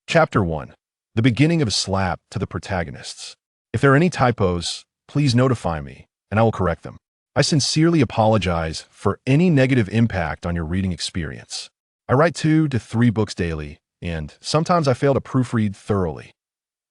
Chapter 1. The beginning of a slap to the protagonists. If there are any typos, please notify me, and I will correct them. I sincerely apologize for any negative impact on your reading experience. I write 2 to 3 books daily, and sometimes I fail to proofread thoroughly.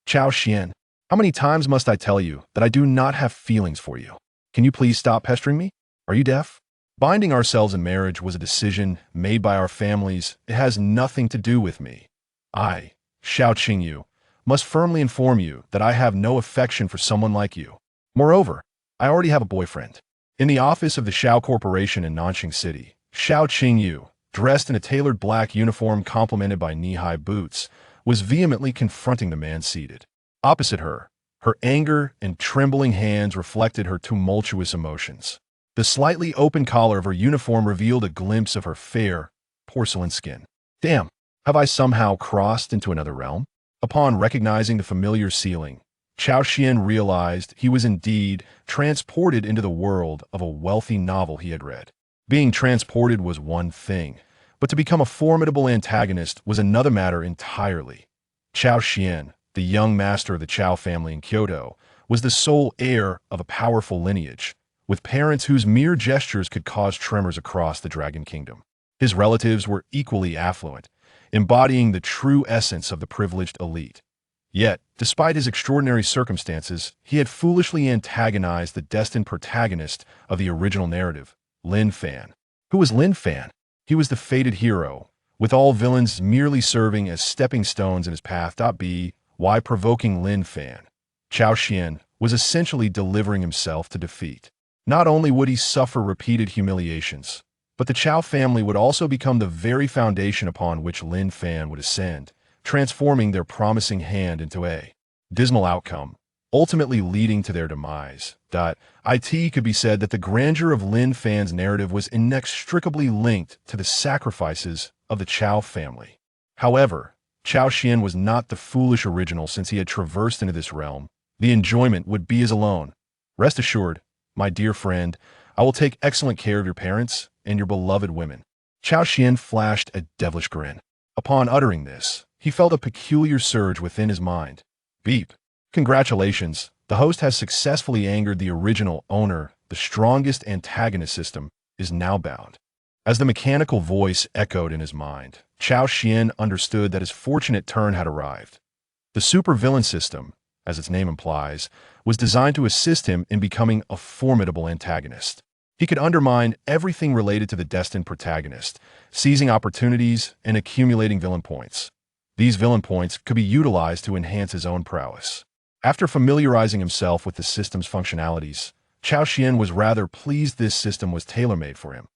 Cao Xuan, how many times must I tell you that I do not have feelings for you? Can you please stop pestering me? Are you deaf? Binding ourselves in marriage was a decision made by our families. It has nothing to do with me. I, Xiao Qingyu, must firmly inform you that I have no affection for someone like you. Moreover, I already have a boyfriend. In the office of the Xiao Corporation in Nanxing City, Xiao Qingyu, dressed in a tailored black uniform complemented by knee-high boots, was vehemently confronting the man seated opposite her. Her anger and trembling hands reflected her tumultuous emotions. The slightly open collar of her uniform revealed a glimpse of her fair, porcelain skin. Damn, have I somehow crossed into another realm? Upon recognizing the familiar ceiling, Cao Xuan realized he was indeed transported into the world of a wealthy novel he had read. Being transported was one thing, but to become a formidable antagonist was another matter entirely. Cao Xuan, the young master of the Cao family in Kyoto, was the sole heir of a powerful lineage, with parents whose mere gestures could cause tremors across the Dragon Kingdom. His relatives were equally affluent, embodying the true essence of the privileged elite. Yet, despite his extraordinary circumstances, he had foolishly antagonized the destined protagonist of the original narrative, Lin Fan. Who was Lin Fan? He was the fated hero, with all villains merely serving as stepping stones in his path. Why provoking Lin Fan? Cao Xuan was essentially delivering himself to defeat. Not only would he suffer repeated humiliations, but the Cao family would also become the very foundation upon which Lin Fan would ascend, transforming their promising hand into a dismal outcome, ultimately leading to their demise. It could be said that the grandeur of Lin Fan's narrative was inextricably linked to the sacrifices of the Cao family. However, Cao Xuan was not the foolish original. Since he had traversed into this realm, the enjoyment would be his alone. Rest assured, my dear friend, I will take excellent care of your parents and your beloved women. Cao Xuan flashed a devilish grin. Upon uttering this, he felt a peculiar surge within his mind. Beep. Congratulations, the host has successfully angered the original owner. The strongest antagonist system is now bound. As the mechanical voice echoed in his mind, Cao Xuan understood that his fortunate turn had arrived. The supervillain system, as its name implies, was designed to assist him in becoming a formidable antagonist. He could undermine everything related to the destined protagonist, seizing opportunities and accumulating villain points. These villain points could be utilized to enhance his own prowess. After familiarizing himself with the system's functionalities, Cao Xuan was rather pleased this system was tailor-made for him.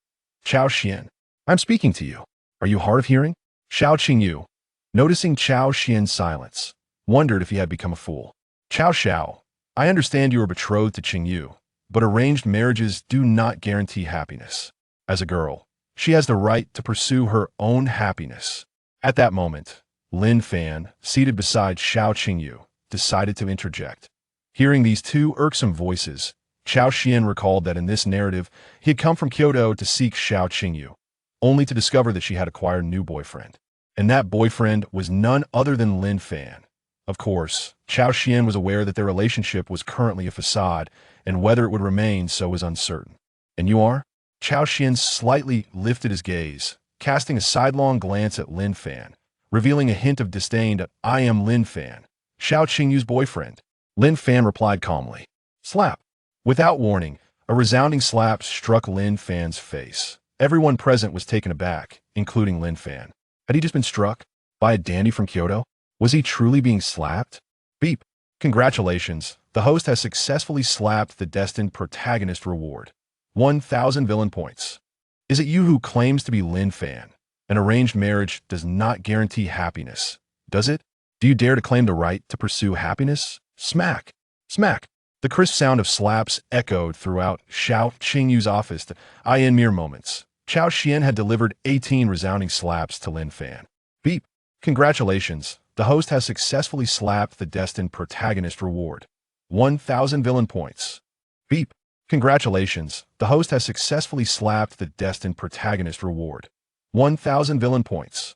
Cao Xuan, I'm speaking to you. Are you hard of hearing? Xiao Qingyu, noticing Cao Xuan's silence, wondered if he had become a fool. Cao Xiao, I understand you are betrothed to Qingyu, but arranged marriages do not guarantee happiness. As a girl, she has the right to pursue her own happiness. At that moment, Lin Fan, seated beside Xiao Qingyu, decided to interject. Hearing these two irksome voices, Cao Xuan recalled that in this narrative, he had come from Kyoto to seek Xiao Qingyu, only to discover that she had acquired a new boyfriend. And that boyfriend was none other than Lin Fan. Of course, Cao Xuan was aware that their relationship was currently a facade, and whether it would remain so was uncertain. And you are? Cao Xuan slightly lifted his gaze, casting a sidelong glance at Lin Fan, revealing a hint of disdain. I am Lin Fan, Xiao Qingyu's boyfriend. Lin Fan replied calmly. Slap. Without warning, a resounding slap struck Lin Fan's face. Everyone present was taken aback, including Lin Fan. Had he just been struck by a dandy from Kyoto? Was he truly being slapped? Beep. Congratulations, the host has successfully slapped the destined protagonist. Reward 1,000 villain points. Is it you who claims to be Lin Fan? An arranged marriage does not guarantee happiness, does it? Do you dare to claim the right to pursue happiness? Smack. Smack. The crisp sound of slaps echoed throughout Xiao Qingyu's office. In mere moments, Cao Xuan had delivered 18 resounding slaps to Lin Fan. Beep. Congratulations, the host has successfully slapped the destined protagonist. Reward 1,000 villain points. Beep. Congratulations, the host has successfully slapped the destined protagonist. Reward 1,000 villain points.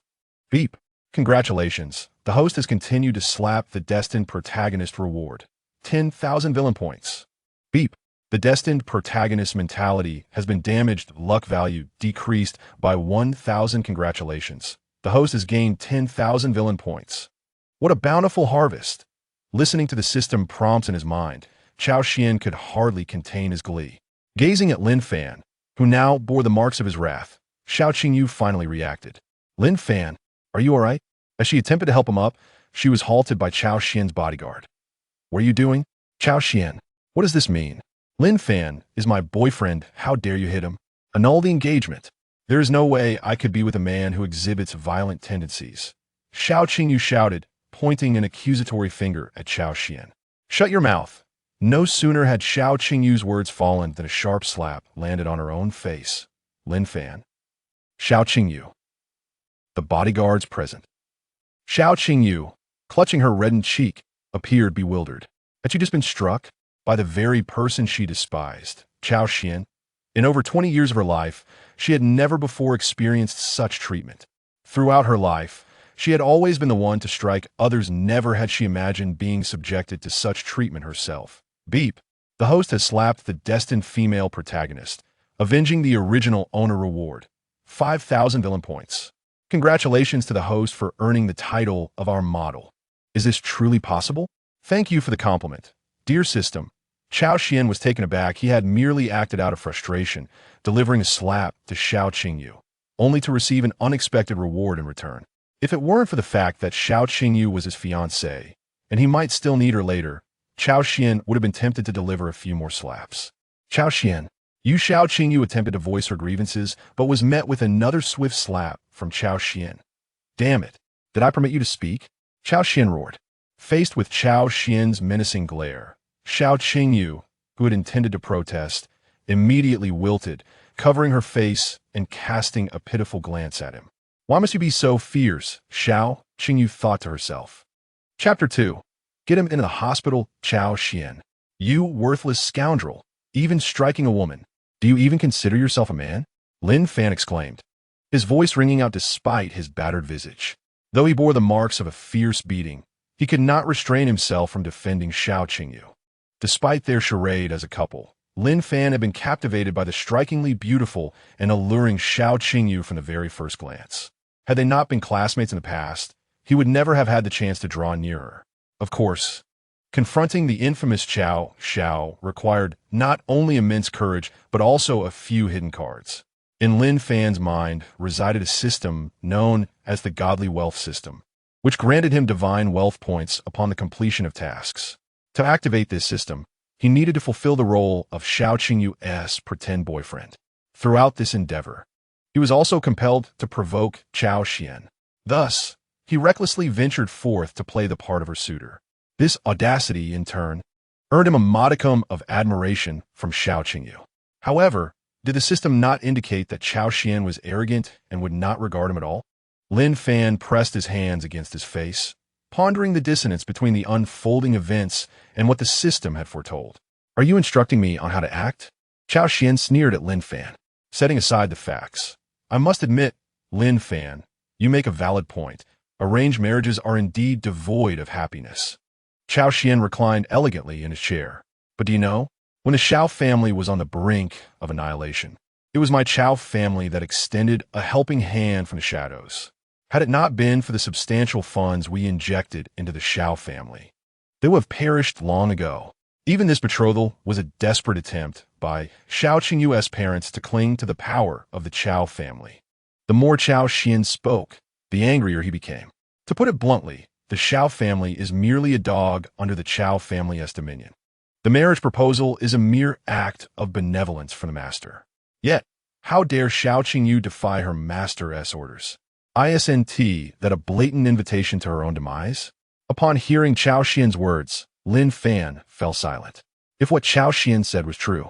Beep. Congratulations, the host has continued to slap the destined protagonist reward. 10,000 villain points. Beep. The destined protagonist mentality has been damaged, luck value decreased by 1,000. Congratulations. The host has gained 10,000 villain points. What a bountiful harvest. Listening to the system prompts in his mind, Cao Xuan could hardly contain his glee. Gazing at Lin Fan, who now bore the marks of his wrath, Xiao Qingyu finally reacted. Lin Fan, are you all right? As she attempted to help him up, she was halted by Cao Xian's bodyguard. What are you doing? Cao Xian, what does this mean? Lin Fan is my boyfriend. How dare you hit him? Annul the engagement. There is no way I could be with a man who exhibits violent tendencies. Xiao Qingyu shouted, pointing an accusatory finger at Cao Xian. Shut your mouth. No sooner had Xiao Qingyu's words fallen than a sharp slap landed on her own face. Lin Fan. Xiao Qingyu. The bodyguards present. Xiao Qingyu, clutching her reddened cheek, appeared bewildered. Had she just been struck by the very person she despised, Cao Xian? In over 20 years of her life, she had never before experienced such treatment. Throughout her life, she had always been the one to strike others. Never had she imagined being subjected to such treatment herself. Beep. The host has slapped the destined female protagonist, avenging the original owner reward. 5,000 villain points. Congratulations to the host for earning the title of our model. Is this truly possible? Thank you for the compliment. Dear system, Cao Xian was taken aback. He had merely acted out of frustration, delivering a slap to Xiao Qingyu, only to receive an unexpected reward in return. If it weren't for the fact that Xiao Qingyu was his fiancée, and he might still need her later, Cao Xian would have been tempted to deliver a few more slaps. Cao Xian, Xiao Qingyu attempted to voice her grievances, but was met with another swift slap from Cao Xian. Damn it, did I permit you to speak? Cao Xian roared. Faced with Cao Xian's menacing glare, Xiao Qingyu, who had intended to protest, immediately wilted, covering her face and casting a pitiful glance at him. Why must you be so fierce? Xiao Qingyu thought to herself. Chapter 2. Get him into the hospital, Cao Xian. You worthless scoundrel, even striking a woman. Do you even consider yourself a man? Lin Fan exclaimed, his voice ringing out despite his battered visage. Though he bore the marks of a fierce beating, he could not restrain himself from defending Xiao Qingyu. Despite their charade as a couple, Lin Fan had been captivated by the strikingly beautiful and alluring Xiao Qingyu from the very first glance. Had they not been classmates in the past, he would never have had the chance to draw near her. Of course, confronting the infamous Cao Xiao required not only immense courage, but also a few hidden cards. In Lin Fan's mind resided a system known as the Godly Wealth System, which granted him divine wealth points upon the completion of tasks. To activate this system, he needed to fulfill the role of Xiao Qingyu's pretend boyfriend. Throughout this endeavor, he was also compelled to provoke Cao Xian. Thus, he recklessly ventured forth to play the part of her suitor. This audacity, in turn, earned him a modicum of admiration from Xiao Qingyu. However, did the system not indicate that Cao Xian was arrogant and would not regard him at all? Lin Fan pressed his hands against his face, pondering the dissonance between the unfolding events and what the system had foretold. Are you instructing me on how to act? Cao Xian sneered at Lin Fan, setting aside the facts. I must admit, Lin Fan, you make a valid point. Arranged marriages are indeed devoid of happiness. Cao Xian reclined elegantly in his chair. But do you know, when the Xiao family was on the brink of annihilation, it was my Cao family that extended a helping hand from the shadows. Had it not been for the substantial funds we injected into the Xiao family, they would have perished long ago. Even this betrothal was a desperate attempt by Xiao Qingyu's parents to cling to the power of the Cao family. The more Cao Xian spoke, the angrier he became. To put it bluntly, the Xiao family is merely a dog under the Cao family's dominion. The marriage proposal is a mere act of benevolence from the master. Yet, how dare Xiao Qingyu defy her master's orders? Isn't that a blatant invitation to her own demise? Upon hearing Cao Xian's words, Lin Fan fell silent. If what Cao Xian said was true,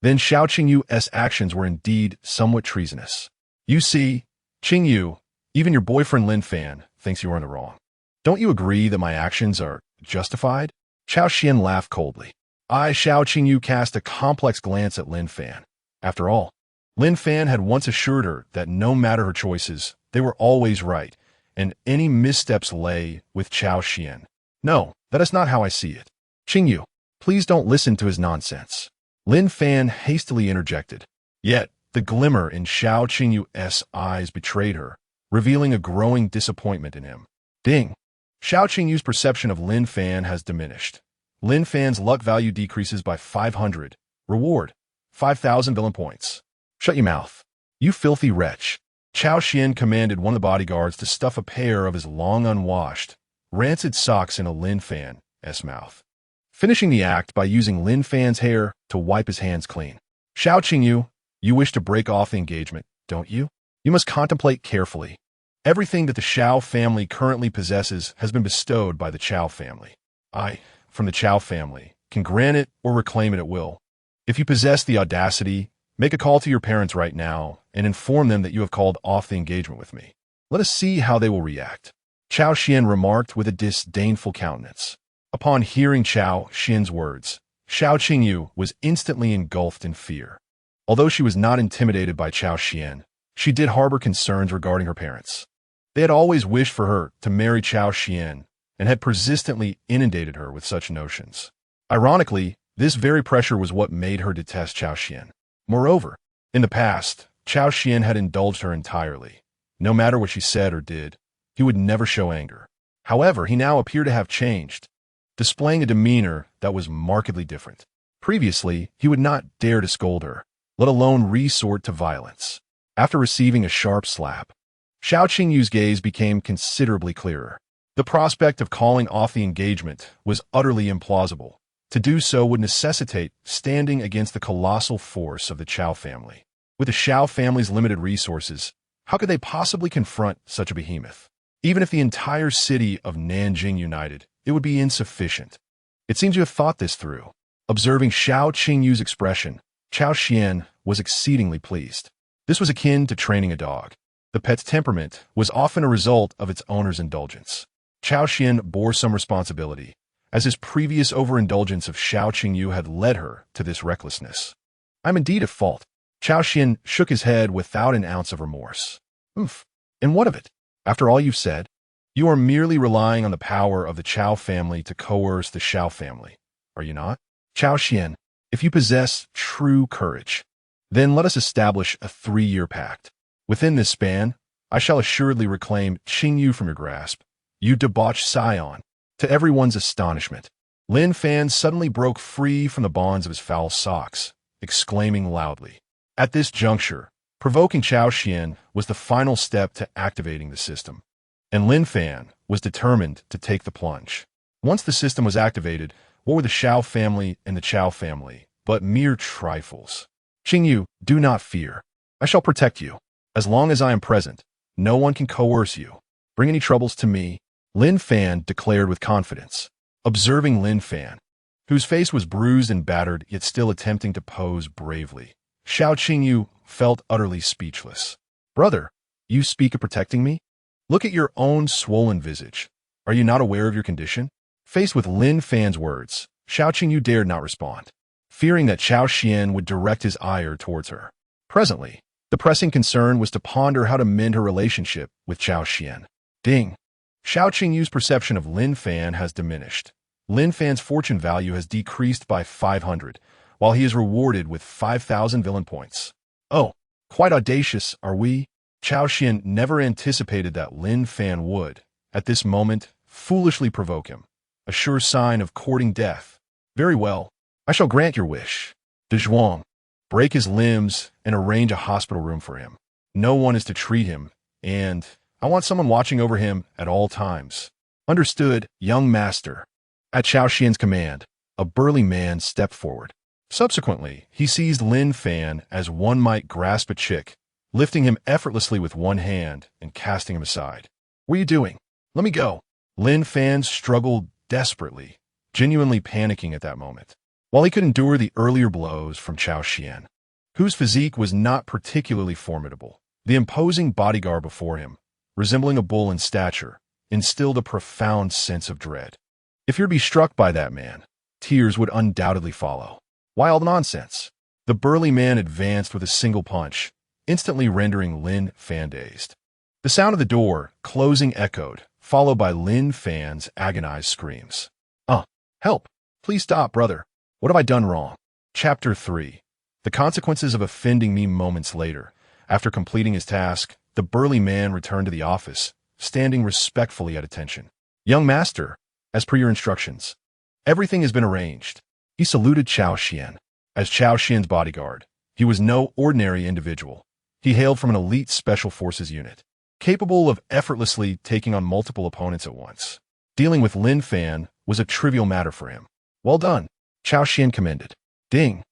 then Xiao Qingyu's actions were indeed somewhat treasonous. You see, Qingyu, even your boyfriend Lin Fan thinks you are in the wrong. Don't you agree that my actions are justified? Cao Xian laughed coldly. Xiao Qingyu cast a complex glance at Lin Fan. After all, Lin Fan had once assured her that no matter her choices, they were always right, and any missteps lay with Cao Xuan. No, that is not how I see it. Qingyu, please don't listen to his nonsense. Lin Fan hastily interjected. Yet, the glimmer in Xiao Qingyu's eyes betrayed her, revealing a growing disappointment in him. Ding! Xiao Qingyu's perception of Lin Fan has diminished. Lin Fan's luck value decreases by 500. Reward: 5,000 villain points. Shut your mouth. You filthy wretch. Cao Xuan commanded one of the bodyguards to stuff a pair of his long unwashed, rancid socks in a Lin Fan's mouth, finishing the act by using Lin Fan's hair to wipe his hands clean. Xiao Qingyu, you wish to break off the engagement, don't you? You must contemplate carefully. Everything that the Xiao family currently possesses has been bestowed by the Cao family. I, from the Cao family, can grant it or reclaim it at will. If you possess the audacity, make a call to your parents right now and inform them that you have called off the engagement with me. Let us see how they will react. Cao Xuan remarked with a disdainful countenance. Upon hearing Cao Xuan's words, Xiao Qingyu was instantly engulfed in fear. Although she was not intimidated by Cao Xuan, she did harbor concerns regarding her parents. They had always wished for her to marry Cao Xuan and had persistently inundated her with such notions. Ironically, this very pressure was what made her detest Cao Xuan. Moreover, in the past, Cao Xuan had indulged her entirely. No matter what she said or did, he would never show anger. However, he now appeared to have changed, displaying a demeanor that was markedly different. Previously, he would not dare to scold her, let alone resort to violence. After receiving a sharp slap, Xiao Qingyu's gaze became considerably clearer. The prospect of calling off the engagement was utterly implausible. To do so would necessitate standing against the colossal force of the Cao family. With the Xiao family's limited resources, how could they possibly confront such a behemoth? Even if the entire city of Nanjing united, it would be insufficient. It seems you have thought this through. Observing Xiao Qingyu's expression, Cao Xuan was exceedingly pleased. This was akin to training a dog. The pet's temperament was often a result of its owner's indulgence. Cao Xuan bore some responsibility, as his previous overindulgence of Xiao Qingyu had led her to this recklessness. I'm indeed at fault. Cao Xuan shook his head without an ounce of remorse. And what of it? After all you've said, you are merely relying on the power of the Cao family to coerce the Xiao family, are you not? Cao Xuan, if you possess true courage, then let us establish a 3-year pact. Within this span, I shall assuredly reclaim Qingyu from your grasp, you debauched scion. To everyone's astonishment, Lin Fan suddenly broke free from the bonds of his foul socks, exclaiming loudly. At this juncture, provoking Cao Xuan was the final step to activating the system, and Lin Fan was determined to take the plunge. Once the system was activated, what were the Xiao family and the Cao family but mere trifles? Qingyu, do not fear. I shall protect you. As long as I am present, no one can coerce you. Bring any troubles to me, Lin Fan declared with confidence. Observing Lin Fan, whose face was bruised and battered yet still attempting to pose bravely, Xiao Qingyu felt utterly speechless. Brother, you speak of protecting me? Look at your own swollen visage. Are you not aware of your condition? Faced with Lin Fan's words, Xiao Qingyu dared not respond, fearing that Cao Xuan would direct his ire towards her. Presently, the pressing concern was to ponder how to mend her relationship with Cao Xuan. Ding! Xiao Qingyu's perception of Lin Fan has diminished. Lin Fan's fortune value has decreased by 500, while he is rewarded with 5,000 villain points. Oh, quite audacious, are we? Cao Xuan never anticipated that Lin Fan would, at this moment, foolishly provoke him. A sure sign of courting death. Very well, I shall grant your wish. De Zhuang, break his limbs and arrange a hospital room for him. No one is to treat him, and I want someone watching over him at all times. Understood, young master. At Cao Xuan's command, a burly man stepped forward. Subsequently, he seized Lin Fan as one might grasp a chick, lifting him effortlessly with one hand and casting him aside. What are you doing? Let me go. Lin Fan struggled desperately, genuinely panicking at that moment. While he could endure the earlier blows from Cao Xuan, whose physique was not particularly formidable, the imposing bodyguard before him, resembling a bull in stature, instilled a profound sense of dread. If you'd be struck by that man, tears would undoubtedly follow. Wild nonsense. The burly man advanced with a single punch, instantly rendering Lin Fan dazed. The sound of the door closing echoed, followed by Lin Fan's agonized screams. Help! Please stop, brother. What have I done wrong? Chapter 3. The consequences of offending me. Moments later, after completing his task, the burly man returned to the office, standing respectfully at attention. Young master, as per your instructions, everything has been arranged. He saluted Cao Xuan. As Cao Xuan's bodyguard, he was no ordinary individual. He hailed from an elite special forces unit, capable of effortlessly taking on multiple opponents at once. Dealing with Lin Fan was a trivial matter for him. Well done, Cao Xuan commended. Ding.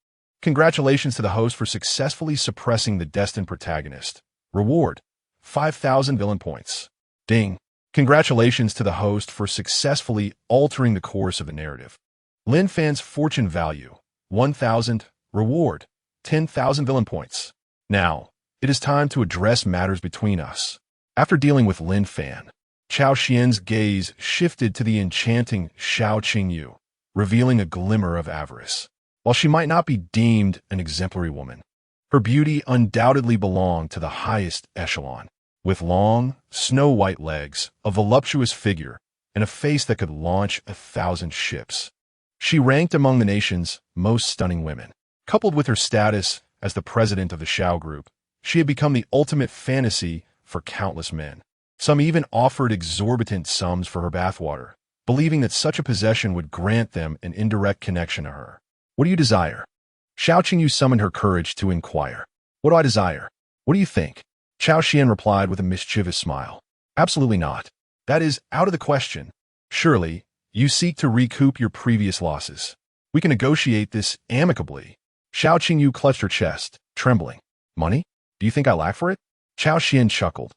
Congratulations to the host for successfully suppressing the destined protagonist. Reward, 5,000 villain points. Ding. Congratulations to the host for successfully altering the course of the narrative. Lin Fan's fortune value, 1,000. Reward, 10,000 villain points. Now, it is time to address matters between us. After dealing with Lin Fan, Cao Xuan's gaze shifted to the enchanting Xiao Qingyu, revealing a glimmer of avarice. While she might not be deemed an exemplary woman, her beauty undoubtedly belonged to the highest echelon. With long, snow-white legs, a voluptuous figure, and a face that could launch 1,000 ships, she ranked among the nation's most stunning women. Coupled with her status as the president of the Xiao Group, she had become the ultimate fantasy for countless men. Some even offered exorbitant sums for her bathwater, believing that such a possession would grant them an indirect connection to her. What do you desire? Xiao Qingyu summoned her courage to inquire. What do I desire? What do you think? Cao Xuan replied with a mischievous smile. Absolutely not. That is out of the question. Surely, you seek to recoup your previous losses. We can negotiate this amicably. Xiao Qingyu clutched her chest, trembling. Money? Do you think I lack for it? Cao Xuan chuckled.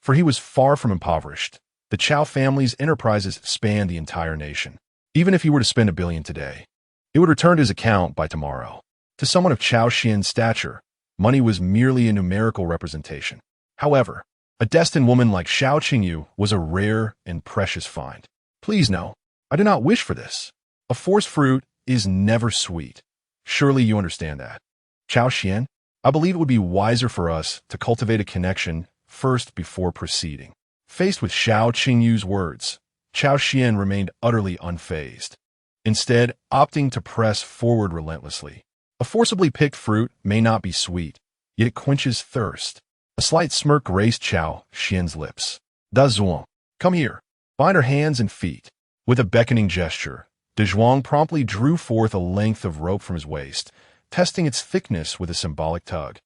For he was far from impoverished. The Cao family's enterprises spanned the entire nation. Even if he were to spend 1 billion today, it would return to his account by tomorrow. To someone of Cao Xuan's stature, money was merely a numerical representation. However, a destined woman like Xiao Qingyu was a rare and precious find. Please no, I do not wish for this. A forced fruit is never sweet. Surely you understand that. Cao Xuan, I believe it would be wiser for us to cultivate a connection first before proceeding. Faced with Xiao Qingyu's words, Cao Xuan remained utterly unfazed, instead opting to press forward relentlessly. A forcibly picked fruit may not be sweet, yet it quenches thirst. A slight smirk graced Cao Xuan's lips. Da Zhuang, come here. Bind her hands and feet. With a beckoning gesture, De Zhuang promptly drew forth a length of rope from his waist, testing its thickness with a symbolic tug.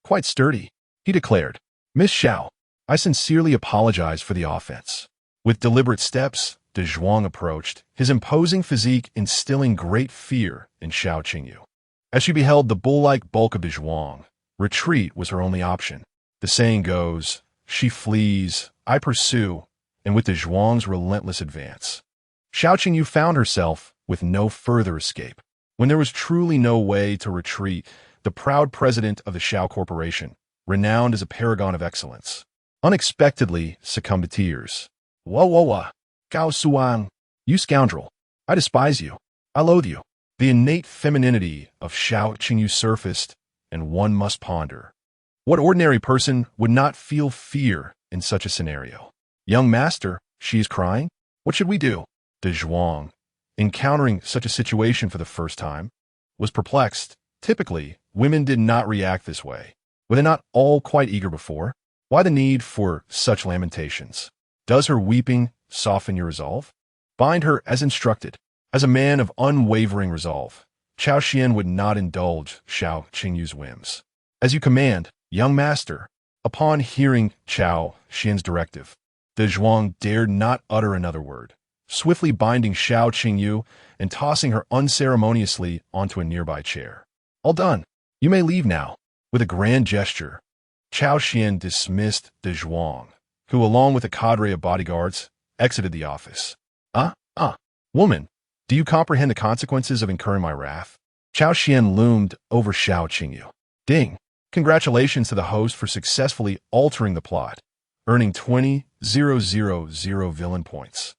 Quite sturdy, he declared. Miss Xiao, I sincerely apologize for the offense. With deliberate steps, De Zhuang approached, his imposing physique instilling great fear in Xiao Qingyu. As she beheld the bull-like bulk of De Zhuang, retreat was her only option. The saying goes, she flees, I pursue, and with De Zhuang's relentless advance, Xiao Qingyu found herself with no further escape. When there was truly no way to retreat, the proud president of the Xiao Corporation, renowned as a paragon of excellence, unexpectedly succumbed to tears. Whoa, Cao Xuan, you scoundrel. I despise you. I loathe you. The innate femininity of Xiao Qingyu surfaced, and one must ponder. What ordinary person would not feel fear in such a scenario? Young master, she is crying. What should we do? De Zhuang, encountering such a situation for the first time, was perplexed. Typically, women did not react this way. Were they not all quite eager before? Why the need for such lamentations? Does her weeping soften your resolve? Bind her as instructed. As a man of unwavering resolve, Cao Xuan would not indulge Xiao Qingyu's whims. As you command, young master. Upon hearing Cao Xuan's directive, De Zhuang dared not utter another word, swiftly binding Xiao Qingyu and tossing her unceremoniously onto a nearby chair. All done. You may leave now. With a grand gesture, Cao Xuan dismissed De Zhuang, who, along with a cadre of bodyguards, exited the office. Woman, do you comprehend the consequences of incurring my wrath? Cao Xuan loomed over Xiao Qingyu. Ding. Congratulations to the host for successfully altering the plot, earning 20,000 villain points.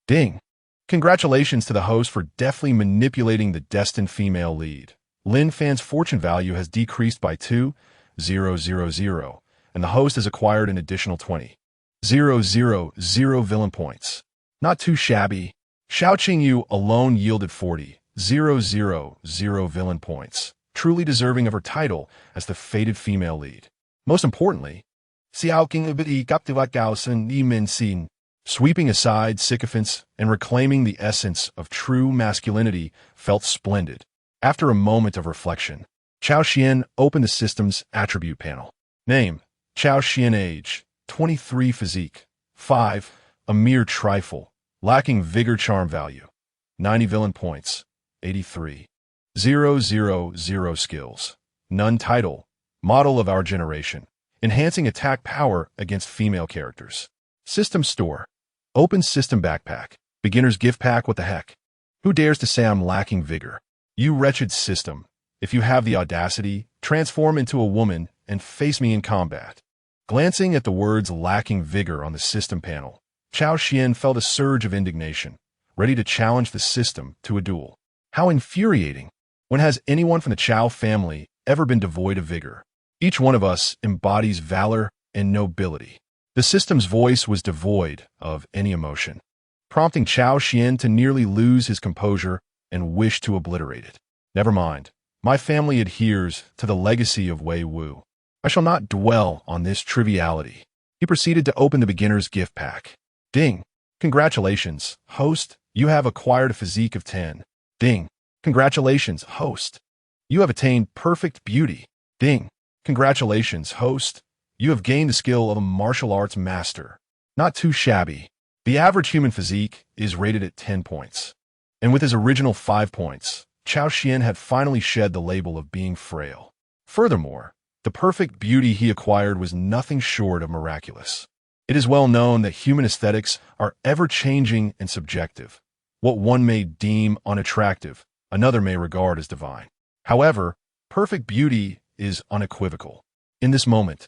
Ding. Congratulations to the host for deftly manipulating the destined female lead. Lin Fan's fortune value has decreased by 2,000. and the host has acquired an additional 20,000 villain points. Not too shabby. Xiao Qingyu alone yielded 40,000 villain points, truly deserving of her title as the fated female lead. Most importantly, Xiao Qingyu Cao Xuan Ni Min Xin, sweeping aside sycophants and reclaiming the essence of true masculinity, felt splendid. After a moment of reflection, Cao Xuan opened the system's attribute panel. Name: Cao Xuan. Age: 23. Physique: 5, a mere trifle, lacking vigor. Charm value: 90 villain points, 83,000 skills, none. Title: Model of Our Generation, enhancing attack power against female characters. System store: Open system backpack, beginner's gift pack. What the heck? Who dares to say I'm lacking vigor? You wretched system, if you have the audacity, transform into a woman and face me in combat. Glancing at the words lacking vigor on the system panel, Cao Xuan felt a surge of indignation, ready to challenge the system to a duel. How infuriating! When has anyone from the Cao family ever been devoid of vigor? Each one of us embodies valor and nobility. The system's voice was devoid of any emotion, prompting Cao Xuan to nearly lose his composure and wish to obliterate it. Never mind. My family adheres to the legacy of Wei Wu. I shall not dwell on this triviality. He proceeded to open the beginner's gift pack. Ding! Congratulations, host. You have acquired a physique of 10. Ding! Congratulations, host. You have attained perfect beauty. Ding! Congratulations, host. You have gained the skill of a martial arts master. Not too shabby. The average human physique is rated at 10 points. And with his original 5 points, Cao Xuan had finally shed the label of being frail. Furthermore, the perfect beauty he acquired was nothing short of miraculous. It is well known that human aesthetics are ever-changing and subjective. What one may deem unattractive, another may regard as divine. However, perfect beauty is unequivocal. In this moment,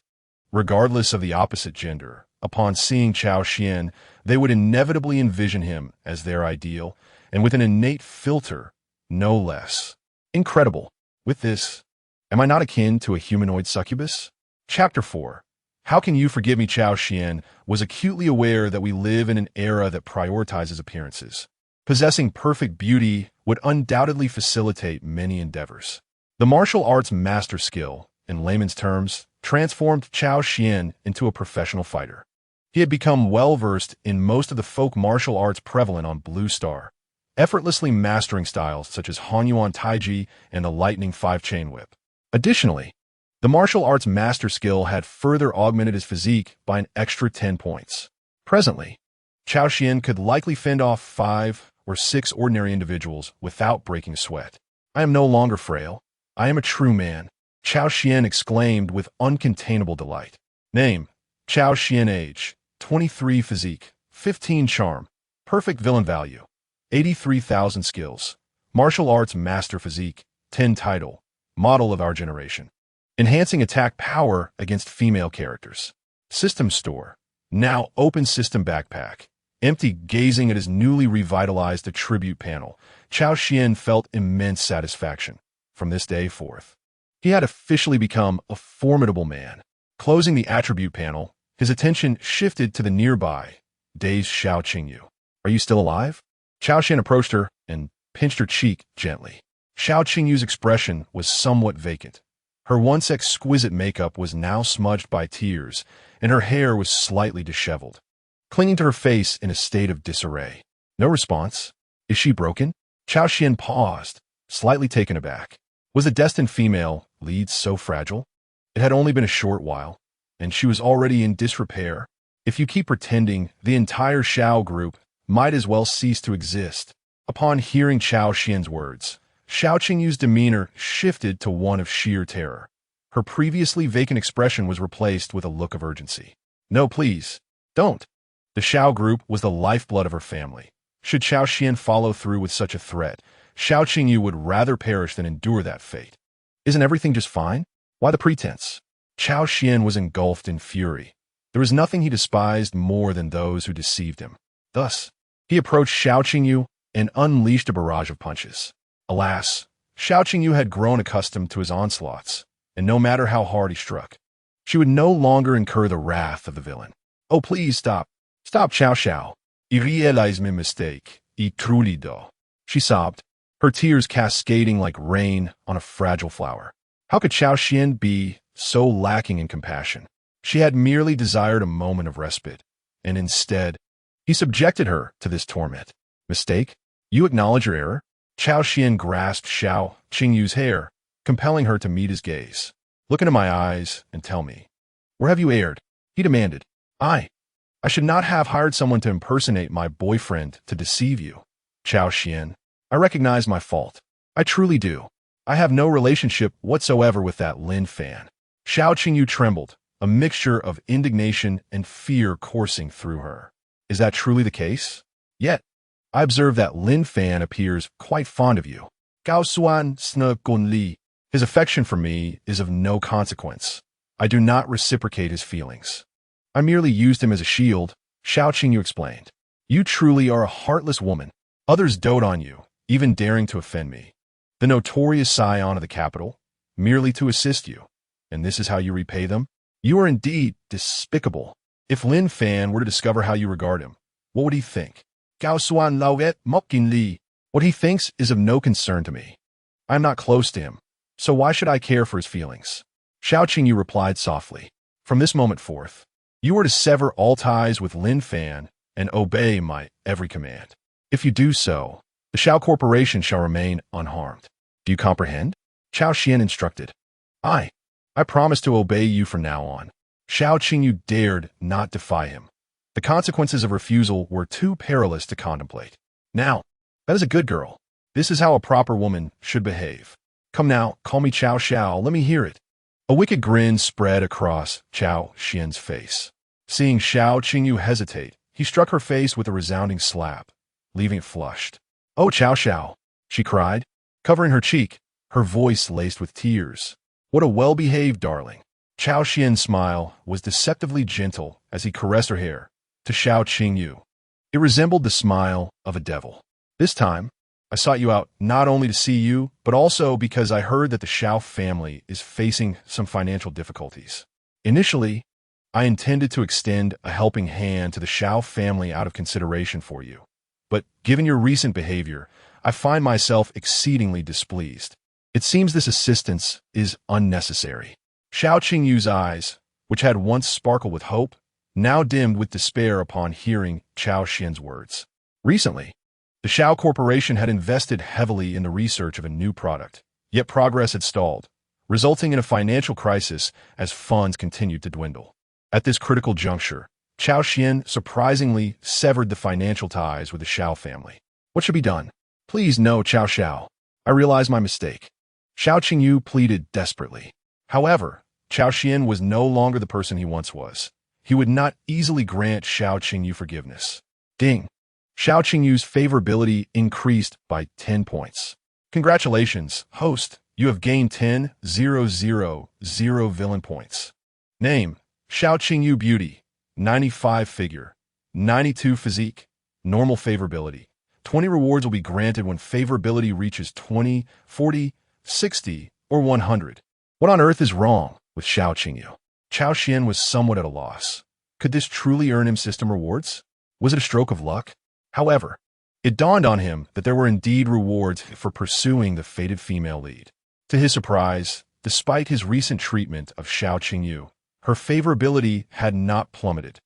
regardless of the opposite gender, upon seeing Cao Xuan, they would inevitably envision him as their ideal, and with an innate filter, no less. Incredible. With this, am I not akin to a humanoid succubus? Chapter 4. How Can You Forgive Me? Cao Xuan was acutely aware that we live in an era that prioritizes appearances. Possessing perfect beauty would undoubtedly facilitate many endeavors. The martial arts master skill, in layman's terms, transformed Cao Xuan into a professional fighter. He had become well-versed in most of the folk martial arts prevalent on Blue Star, effortlessly mastering styles such as Hanyuan Taiji and the Lightning 5-chain whip. Additionally, the martial arts master skill had further augmented his physique by an extra 10 points. Presently, Cao Xuan could likely fend off 5 or 6 ordinary individuals without breaking a sweat. I am no longer frail. I am a true man, Cao Xuan exclaimed with uncontainable delight. Name: Cao Xuan. Age: 23. Physique: 15. Charm: perfect. Villain value: 83,000 skills. Martial arts master. Physique: 10. Title: Model of Our Generation, enhancing attack power against female characters. System store: Now open system backpack. Empty. Gazing at his newly revitalized attribute panel, Cao Xuan felt immense satisfaction. From this day forth, he had officially become a formidable man. Closing the attribute panel, his attention shifted to the nearby, dazed Xiao Qingyu. Are you still alive? Cao Xuan approached her and pinched her cheek gently. Xiao Qingyu's expression was somewhat vacant. Her once exquisite makeup was now smudged by tears, and her hair was slightly disheveled, clinging to her face in a state of disarray. No response. Is she broken? Cao Xuan paused, slightly taken aback. Was the destined female lead so fragile? It had only been a short while, and she was already in disrepair. If you keep pretending, the entire Xiao group might as well cease to exist. Upon hearing Cao Xuan's words, Xiao Qingyu's demeanor shifted to one of sheer terror. Her previously vacant expression was replaced with a look of urgency. No, please, don't. The Xiao group was the lifeblood of her family. Should Cao Xuan follow through with such a threat, Xiao Qingyu would rather perish than endure that fate. Isn't everything just fine? Why the pretense? Cao Xuan was engulfed in fury. There was nothing he despised more than those who deceived him. Thus, he approached Xiao Qingyu and unleashed a barrage of punches. Alas, Xiao Qingyu had grown accustomed to his onslaughts, and no matter how hard he struck, She would no longer incur the wrath of the villain. Oh, please stop. Stop, Cao Xiao. I realize my mistake. I truly do. She sobbed, her tears cascading like rain on a fragile flower. How could Cao Xuan be so lacking in compassion? She had merely desired a moment of respite, and instead, he subjected her to this torment. Mistake? You acknowledge your error? Cao Xuan grasped Xiao Qingyu's hair, compelling her to meet his gaze. Look into my eyes and tell me, where have you erred? He demanded. I should not have hired someone to impersonate my boyfriend to deceive you. Cao Xuan, I recognize my fault. I truly do. I have no relationship whatsoever with that Lin fan. Xiao Qingyu trembled, a mixture of indignation and fear coursing through her. Is that truly the case? Yet, I observe that Lin fan appears quite fond of you. Cao Xuan sne gun li. His affection for me is of no consequence. I do not reciprocate his feelings. I merely used him as a shield, Xiao Qingyu explained. You truly are a heartless woman. Others dote on you, even daring to offend me. The notorious scion of the capital, merely to assist you. And this is how you repay them? You are indeed despicable. If Lin Fan were to discover how you regard him, what would he think? Cao Xuan lauet mokin li. What he thinks is of no concern to me. I am not close to him, so why should I care for his feelings? Xiao Qingyu replied softly. From this moment forth, you are to sever all ties with Lin Fan and obey my every command. If you do so, the Xiao Corporation shall remain unharmed. Do you comprehend? Cao Xuan instructed. I promise to obey you from now on. Xiao Qingyu dared not defy him. The consequences of refusal were too perilous to contemplate. Now, that is a good girl. This is how a proper woman should behave. Come now, call me Cao Xiao, let me hear it. A wicked grin spread across Cao Xuan's face. Seeing Xiao Qingyu hesitate, he struck her face with a resounding slap, leaving it flushed. Oh, Cao Xiao, she cried, covering her cheek, her voice laced with tears. What a well-behaved darling. Cao Xuan's smile was deceptively gentle as he caressed her hair. To Xiao Qingyu, it resembled the smile of a devil. This time, I sought you out not only to see you, but also because I heard that the Xiao family is facing some financial difficulties. Initially, I intended to extend a helping hand to the Xiao family out of consideration for you. But given your recent behavior, I find myself exceedingly displeased. It seems this assistance is unnecessary. Xiao Qingyu's eyes, which had once sparkled with hope, now dimmed with despair upon hearing Cao Xuan's words. Recently, the Xiao Corporation had invested heavily in the research of a new product, yet progress had stalled, resulting in a financial crisis as funds continued to dwindle. At this critical juncture, Cao Xuan surprisingly severed the financial ties with the Xiao family. What should be done? Please no, Cao Xiao. I realize my mistake. Xiao Qingyu pleaded desperately. However, Cao Xuan was no longer the person he once was. He would not easily grant Xiao Qingyu forgiveness. Ding! Xiao Qingyu's favorability increased by 10 points. Congratulations, host. You have gained 10,000 villain points. Name, Xiao Qingyu Beauty, 95 figure, 92 physique, normal favorability. 20 rewards will be granted when favorability reaches 20, 40, 60, or 100. What on earth is wrong with Xiao Qingyu? Cao Xuan was somewhat at a loss. Could this truly earn him system rewards? Was it a stroke of luck? However, it dawned on him that there were indeed rewards for pursuing the fated female lead. To his surprise, despite his recent treatment of Xiao Qingyu, her favorability had not plummeted.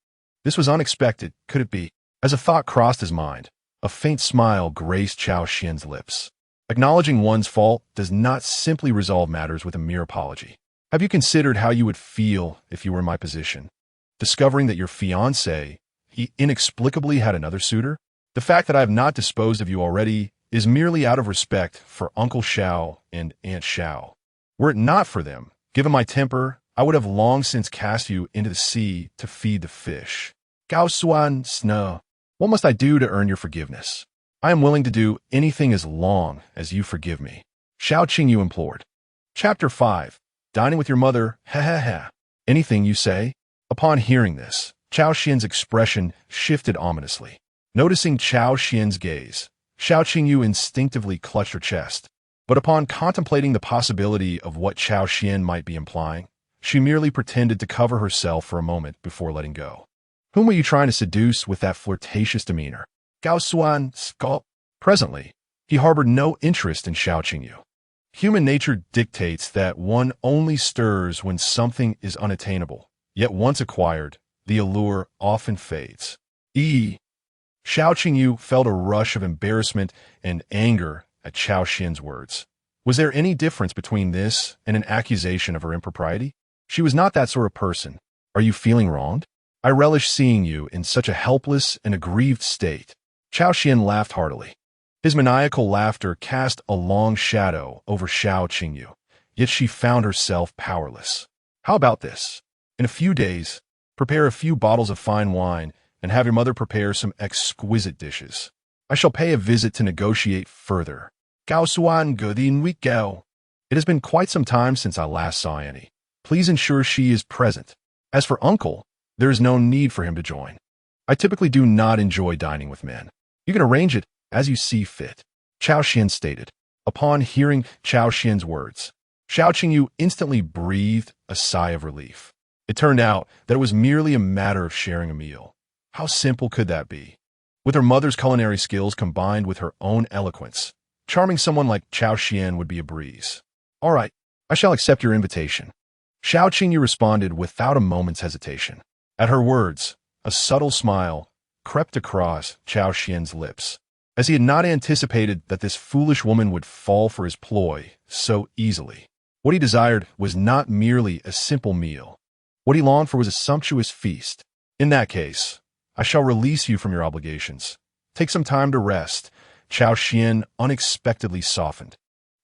This was unexpected, could it be? As a thought crossed his mind, a faint smile graced Cao Xuan's lips. Acknowledging one's fault does not simply resolve matters with a mere apology. Have you considered how you would feel if you were in my position? Discovering that your fiancé, he inexplicably had another suitor? The fact that I have not disposed of you already is merely out of respect for Uncle Xiao and Aunt Xiao. Were it not for them, given my temper, I would have long since cast you into the sea to feed the fish. Cao Xuan sne. What must I do to earn your forgiveness? I am willing to do anything as long as you forgive me. Xiao Qingyu implored. Chapter 5. Dining with your mother, ha ha ha. Anything you say? Upon hearing this, Cao Xuan's expression shifted ominously. Noticing Cao Xuan's gaze, Xiao Qingyu instinctively clutched her chest. But upon contemplating the possibility of what Cao Xuan might be implying, She merely pretended to cover herself for a moment before letting go. Whom were you trying to seduce with that flirtatious demeanor? Cao Xuan scoffed. Presently, he harbored no interest in Xiao Qingyu. Human nature dictates that one only stirs when something is unattainable, yet once acquired, the allure often fades. Xiao Qingyu felt a rush of embarrassment and anger at Cao Xuan's words. Was there any difference between this and an accusation of her impropriety? She was not that sort of person. Are you feeling wronged? I relish seeing you in such a helpless and aggrieved state. Cao Xuan laughed heartily. His maniacal laughter cast a long shadow over Xiao Qingyu, yet she found herself powerless. How about this? In a few days, prepare a few bottles of fine wine and have your mother prepare some exquisite dishes. I shall pay a visit to negotiate further. Cao Xuan Godin Week Gao. It has been quite some time since I last saw Annie. Please ensure she is present. As for Uncle, there is no need for him to join. I typically do not enjoy dining with men. You can arrange it as you see fit, Cao Xuan stated. Upon hearing Cao Xuan's words, Xiao Qingyu instantly breathed a sigh of relief. It turned out that it was merely a matter of sharing a meal. How simple could that be? With her mother's culinary skills combined with her own eloquence, charming someone like Cao Xuan would be a breeze. All right, I shall accept your invitation. Xiao Qingyu responded without a moment's hesitation. At her words, a subtle smile crept across Cao Xuan's lips, as he had not anticipated that this foolish woman would fall for his ploy so easily. What he desired was not merely a simple meal. What he longed for was a sumptuous feast. In that case, I shall release you from your obligations. Take some time to rest. Cao Xuan unexpectedly softened,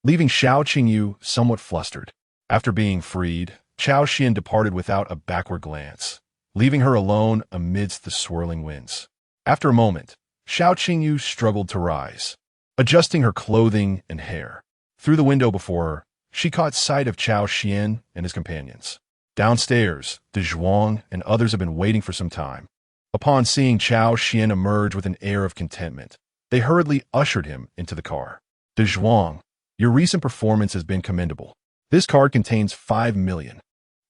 leaving Xiao Qingyu somewhat flustered. After being freed, Cao Xuan departed without a backward glance, leaving her alone amidst the swirling winds. After a moment, Xiao Qingyu struggled to rise, adjusting her clothing and hair. Through the window before her, she caught sight of Cao Xuan and his companions. Downstairs, De Zhuang and others had been waiting for some time. Upon seeing Cao Xuan emerge with an air of contentment, they hurriedly ushered him into the car. De Zhuang, your recent performance has been commendable. This card contains 5 million.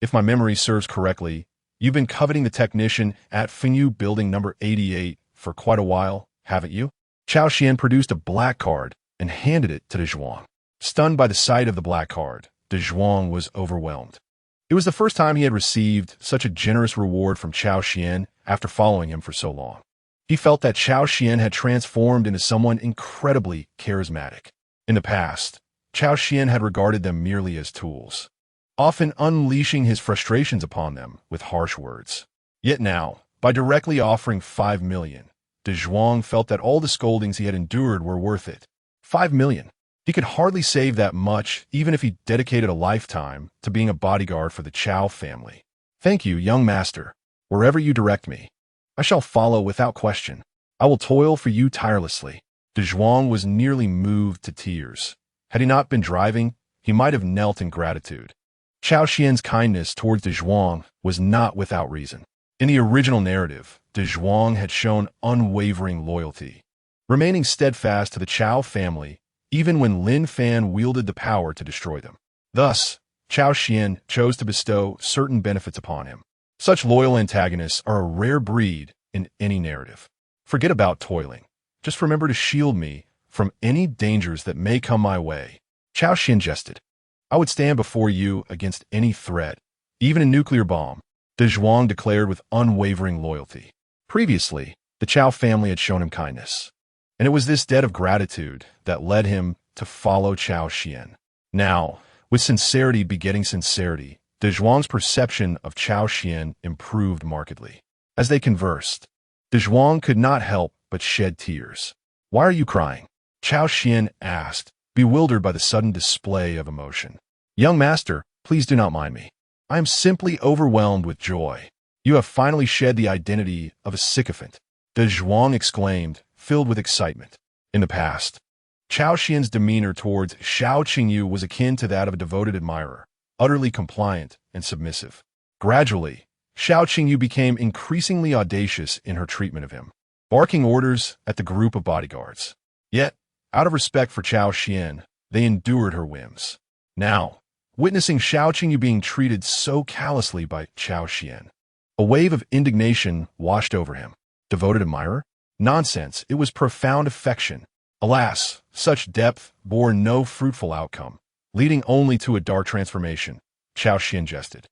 If my memory serves correctly, you've been coveting the technician at Fengyu Building number 88 for quite a while, haven't you? Cao Xuan produced a black card and handed it to De Zhuang. Stunned by the sight of the black card, De Zhuang was overwhelmed. It was the first time he had received such a generous reward from Cao Xuan after following him for so long. He felt that Cao Xuan had transformed into someone incredibly charismatic. In the past, Cao Xuan had regarded them merely as tools, often unleashing his frustrations upon them with harsh words. Yet now, by directly offering 5 million, De Zhuang felt that all the scoldings he had endured were worth it. 5 million. He could hardly save that much even if he dedicated a lifetime to being a bodyguard for the Cao family. Thank you, young master. Wherever you direct me, I shall follow without question. I will toil for you tirelessly. De Zhuang was nearly moved to tears. Had he not been driving, he might have knelt in gratitude. Cao Xuan's kindness towards De Zhuang was not without reason. In the original narrative, De Zhuang had shown unwavering loyalty, remaining steadfast to the Cao family even when Lin Fan wielded the power to destroy them. Thus, Cao Xuan chose to bestow certain benefits upon him. Such loyal antagonists are a rare breed in any narrative. Forget about toiling. Just remember to shield me from any dangers that may come my way. Cao Xuan jested. I would stand before you against any threat, even a nuclear bomb, De Zhuang declared with unwavering loyalty. Previously, the Cao family had shown him kindness, and it was this debt of gratitude that led him to follow Cao Xuan. Now, with sincerity begetting sincerity, De Zhuang's perception of Cao Xuan improved markedly. As they conversed, De Zhuang could not help but shed tears. Why are you crying? Cao Xuan asked, bewildered by the sudden display of emotion. Young master, please do not mind me. I am simply overwhelmed with joy. You have finally shed the identity of a sycophant, De Zhuang exclaimed, filled with excitement. In the past, Cao Xuan's demeanor towards Xiao Qingyu was akin to that of a devoted admirer, utterly compliant and submissive. Gradually, Xiao Qingyu became increasingly audacious in her treatment of him, barking orders at the group of bodyguards. Yet, out of respect for Cao Xuan, they endured her whims. Now, witnessing Xiao Qingyu being treated so callously by Cao Xuan. A wave of indignation washed over him. Devoted admirer? Nonsense, it was profound affection. Alas, such depth bore no fruitful outcome, leading only to a dark transformation. Cao Xuan jested.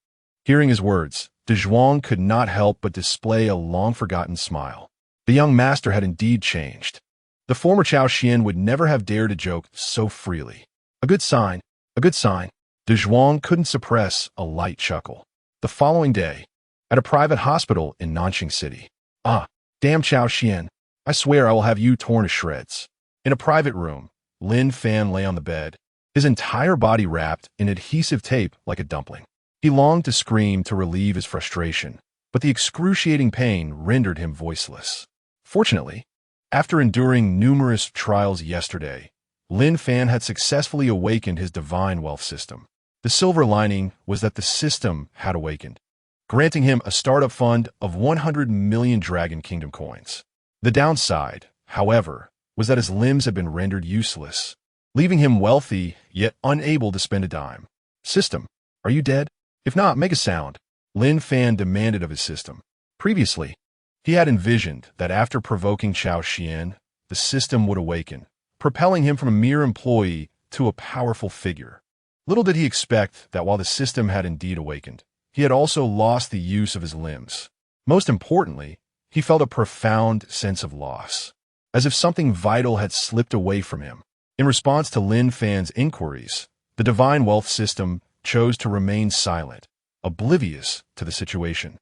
Hearing his words, De Zhuang could not help but display a long-forgotten smile. The young master had indeed changed. The former Cao Xuan would never have dared to joke so freely. A good sign, a good sign. De Zhuang couldn't suppress a light chuckle. The following day, at a private hospital in Nanjing City. Ah, damn Cao Xuan, I swear I will have you torn to shreds. In a private room, Lin Fan lay on the bed, his entire body wrapped in adhesive tape like a dumpling. He longed to scream to relieve his frustration, but the excruciating pain rendered him voiceless. Fortunately, after enduring numerous trials yesterday, Lin Fan had successfully awakened his divine wealth system. The silver lining was that the system had awakened, granting him a startup fund of 100 million Dragon Kingdom coins. The downside, however, was that his limbs had been rendered useless, leaving him wealthy yet unable to spend a dime. System, are you dead? If not, make a sound, Lin Fan demanded of his system. Previously, he had envisioned that after provoking Cao Xuan, the system would awaken, propelling him from a mere employee to a powerful figure. Little did he expect that while the system had indeed awakened, he had also lost the use of his limbs. Most importantly, he felt a profound sense of loss, as if something vital had slipped away from him. In response to Lin Fan's inquiries, the divine wealth system chose to remain silent, oblivious to the situation.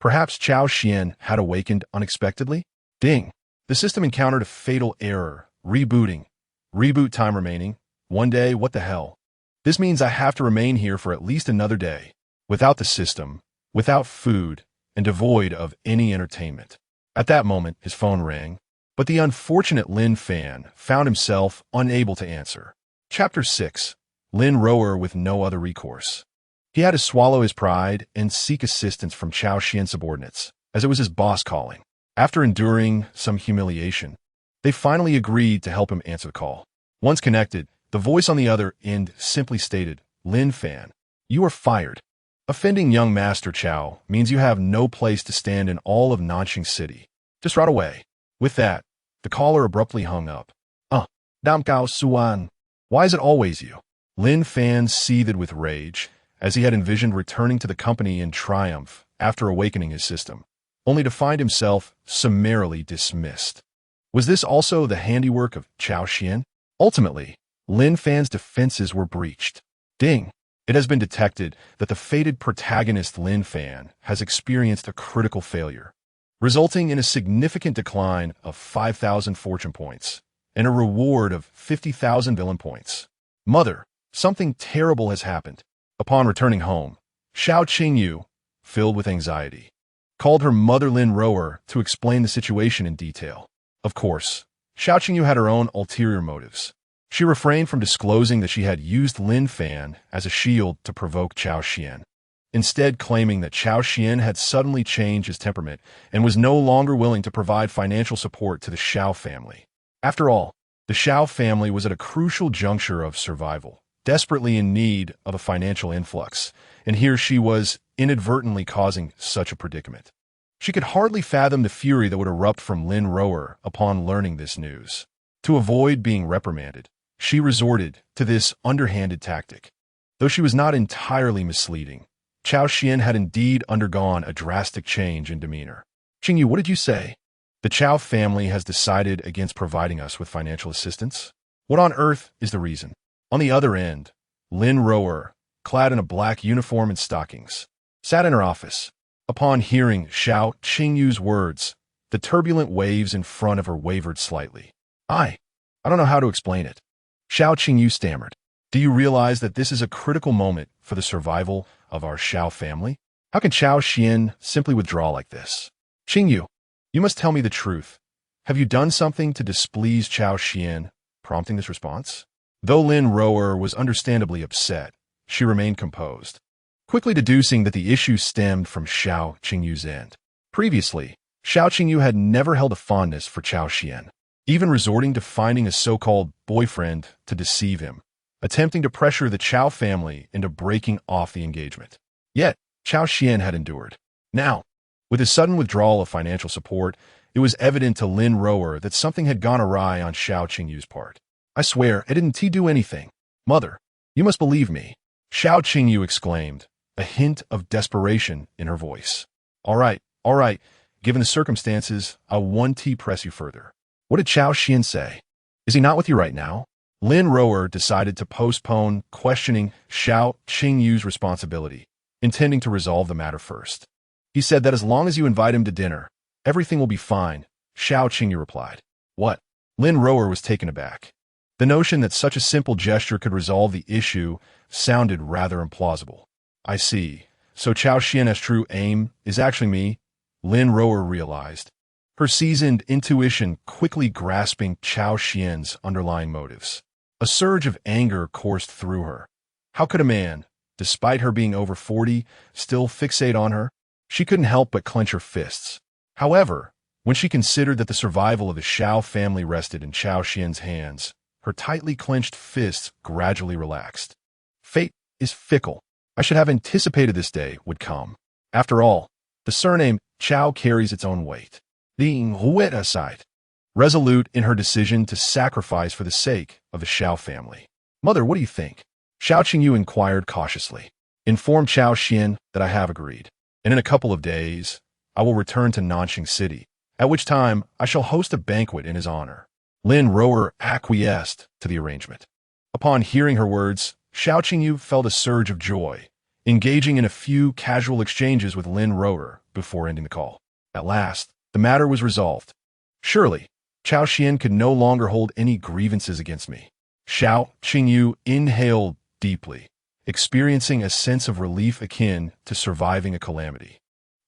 Perhaps Cao Xuan had awakened unexpectedly? Ding! The system encountered a fatal error. Rebooting. Reboot time remaining. 1 day, what the hell? This means I have to remain here for at least another day, without the system, without food, and devoid of any entertainment. At that moment, his phone rang, but the unfortunate Lin Fan found himself unable to answer. Chapter 6. Lin Rower with no other recourse. He had to swallow his pride and seek assistance from Cao Xuan's subordinates, as it was his boss calling. After enduring some humiliation, they finally agreed to help him answer the call. Once connected, the voice on the other end simply stated, Lin Fan, you are fired. Offending young Master Cao means you have no place to stand in all of Nanjing City. Just right away. With that, the caller abruptly hung up. Damn Cao Xuan. Why is it always you? Lin Fan seethed with rage, as he had envisioned returning to the company in triumph after awakening his system, only to find himself summarily dismissed. Was this also the handiwork of Cao Xuan? Ultimately, Lin Fan's defenses were breached. Ding! It has been detected that the fated protagonist Lin Fan has experienced a critical failure, resulting in a significant decline of 5,000 fortune points and a reward of 50,000 villain points. Mother, something terrible has happened. Upon returning home, Xiao Qingyu, filled with anxiety, called her mother Lin Rower to explain the situation in detail. Of course, Xiao Qingyu had her own ulterior motives. She refrained from disclosing that she had used Lin Fan as a shield to provoke Cao Xuan, instead claiming that Cao Xuan had suddenly changed his temperament and was no longer willing to provide financial support to the Xiao family. After all, the Xiao family was at a crucial juncture of survival, desperately in need of a financial influx, and here she was inadvertently causing such a predicament. She could hardly fathom the fury that would erupt from Lin Rower upon learning this news. To avoid being reprimanded, she resorted to this underhanded tactic. Though she was not entirely misleading, Cao Xuan had indeed undergone a drastic change in demeanor. Qingyu, what did you say? The Cao family has decided against providing us with financial assistance. What on earth is the reason? On the other end, Lin Rower, clad in a black uniform and stockings, sat in her office. Upon hearing Xiao Qingyu's words, the turbulent waves in front of her wavered slightly. I don't know how to explain it. Xiao Qingyu stammered. Do you realize that this is a critical moment for the survival of our Xiao family? How can Cao Xuan simply withdraw like this? Qingyu, you must tell me the truth. Have you done something to displease Cao Xuan, prompting this response? Though Lin Rower was understandably upset, she remained composed, quickly deducing that the issue stemmed from Xiao Qingyu's end. Previously, Xiao Qingyu had never held a fondness for Cao Xuan, even resorting to finding a so-called boyfriend to deceive him, attempting to pressure the Cao family into breaking off the engagement. Yet, Cao Xuan had endured. Now, with his sudden withdrawal of financial support, it was evident to Lin Rower that something had gone awry on Xiao Qingyu's part. "I swear, I didn't do anything. Mother, you must believe me," Xiao Qingyu exclaimed, a hint of desperation in her voice. All right. Given the circumstances, I won't press you further." What did Cao Xuan say? Is he not with you right now? Lin Rower decided to postpone questioning Xiao Qingyu's responsibility, intending to resolve the matter first. He said that as long as you invite him to dinner, everything will be fine, Xiao Qingyu replied. What? Lin Rower was taken aback. The notion that such a simple gesture could resolve the issue sounded rather implausible. I see. So Cao Xuan's true aim is actually me, Lin Rower realized, her seasoned intuition quickly grasping Cao Xuan's underlying motives. A surge of anger coursed through her. How could a man, despite her being over 40, still fixate on her? She couldn't help but clench her fists. However, when she considered that the survival of the Xiao family rested in Cao Xuan's hands, her tightly clenched fists gradually relaxed. Fate is fickle. I should have anticipated this day would come. After all, the surname Cao carries its own weight. Being Huet aside, resolute in her decision to sacrifice for the sake of the Xiao family. Mother, what do you think? Xiao Qingyu inquired cautiously. Inform Cao Xuan that I have agreed, and in a couple of days, I will return to Nanxing City, at which time I shall host a banquet in his honor. Lin Rower acquiesced to the arrangement. Upon hearing her words, Xiao Qingyu felt a surge of joy, engaging in a few casual exchanges with Lin Rower before ending the call. At last, the matter was resolved. Surely, Cao Xuan could no longer hold any grievances against me. Xiao Qingyu inhaled deeply, experiencing a sense of relief akin to surviving a calamity.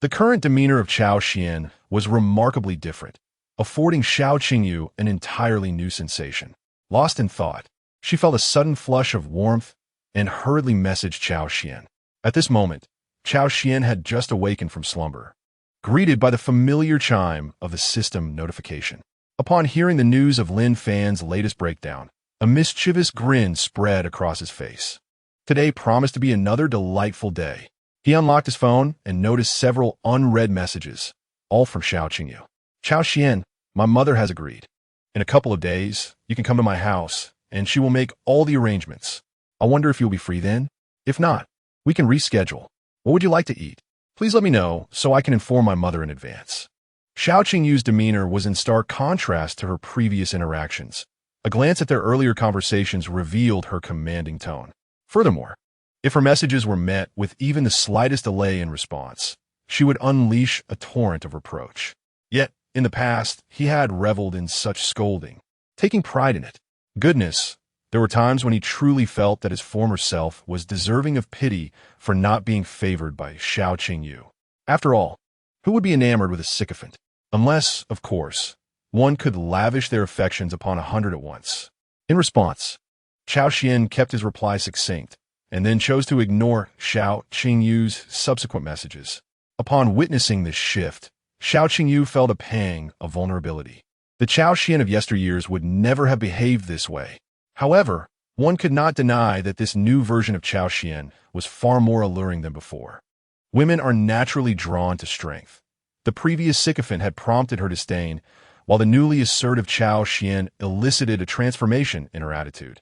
The current demeanor of Cao Xuan was remarkably different, affording Xiao Qingyu an entirely new sensation. Lost in thought, she felt a sudden flush of warmth and hurriedly messaged Cao Xuan. At this moment, Cao Xuan had just awakened from slumber, greeted by the familiar chime of the system notification. Upon hearing the news of Lin Fan's latest breakdown, a mischievous grin spread across his face. Today promised to be another delightful day. He unlocked his phone and noticed several unread messages, all from Xiao Qingyu. Cao Xuan, my mother has agreed. In a couple of days, you can come to my house, and she will make all the arrangements. I wonder if you'll be free then? If not, we can reschedule. What would you like to eat? Please let me know so I can inform my mother in advance. Xiao Qingyu's demeanor was in stark contrast to her previous interactions. A glance at their earlier conversations revealed her commanding tone. Furthermore, if her messages were met with even the slightest delay in response, she would unleash a torrent of reproach. Yet, in the past, he had reveled in such scolding, taking pride in it. Goodness, there were times when he truly felt that his former self was deserving of pity for not being favored by Xiao Qingyu. After all, who would be enamored with a sycophant? Unless, of course, one could lavish their affections upon 100 at once. In response, Cao Xuan kept his reply succinct, and then chose to ignore Xiao Qingyu's subsequent messages. Upon witnessing this shift, Xiao Qingyu felt a pang of vulnerability. The Cao Xuan of yesteryears would never have behaved this way. However, one could not deny that this new version of Cao Xuan was far more alluring than before. Women are naturally drawn to strength. The previous sycophant had prompted her disdain, while the newly assertive Cao Xuan elicited a transformation in her attitude.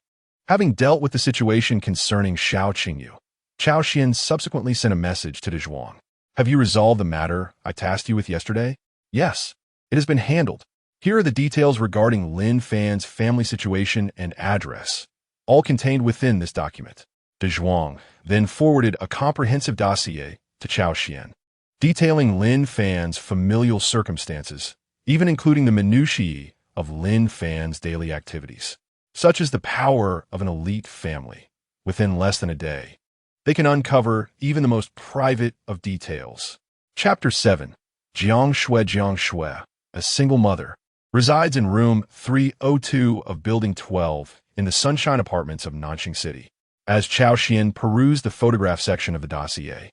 Having dealt with the situation concerning Xiao Qingyu, Cao Xuan subsequently sent a message to De Zhuang. Have you resolved the matter I tasked you with yesterday? Yes, it has been handled. Here are the details regarding Lin Fan's family situation and address, all contained within this document. De Zhuang then forwarded a comprehensive dossier to Cao Xuan, detailing Lin Fan's familial circumstances, even including the minutiae of Lin Fan's daily activities, such as the power of an elite family. Within less than a day, they can uncover even the most private of details. Chapter 7. Jiang Shui, a single mother, resides in room 302 of Building 12 in the Sunshine Apartments of Nanxing City. As Cao Xuan perused the photograph section of the dossier,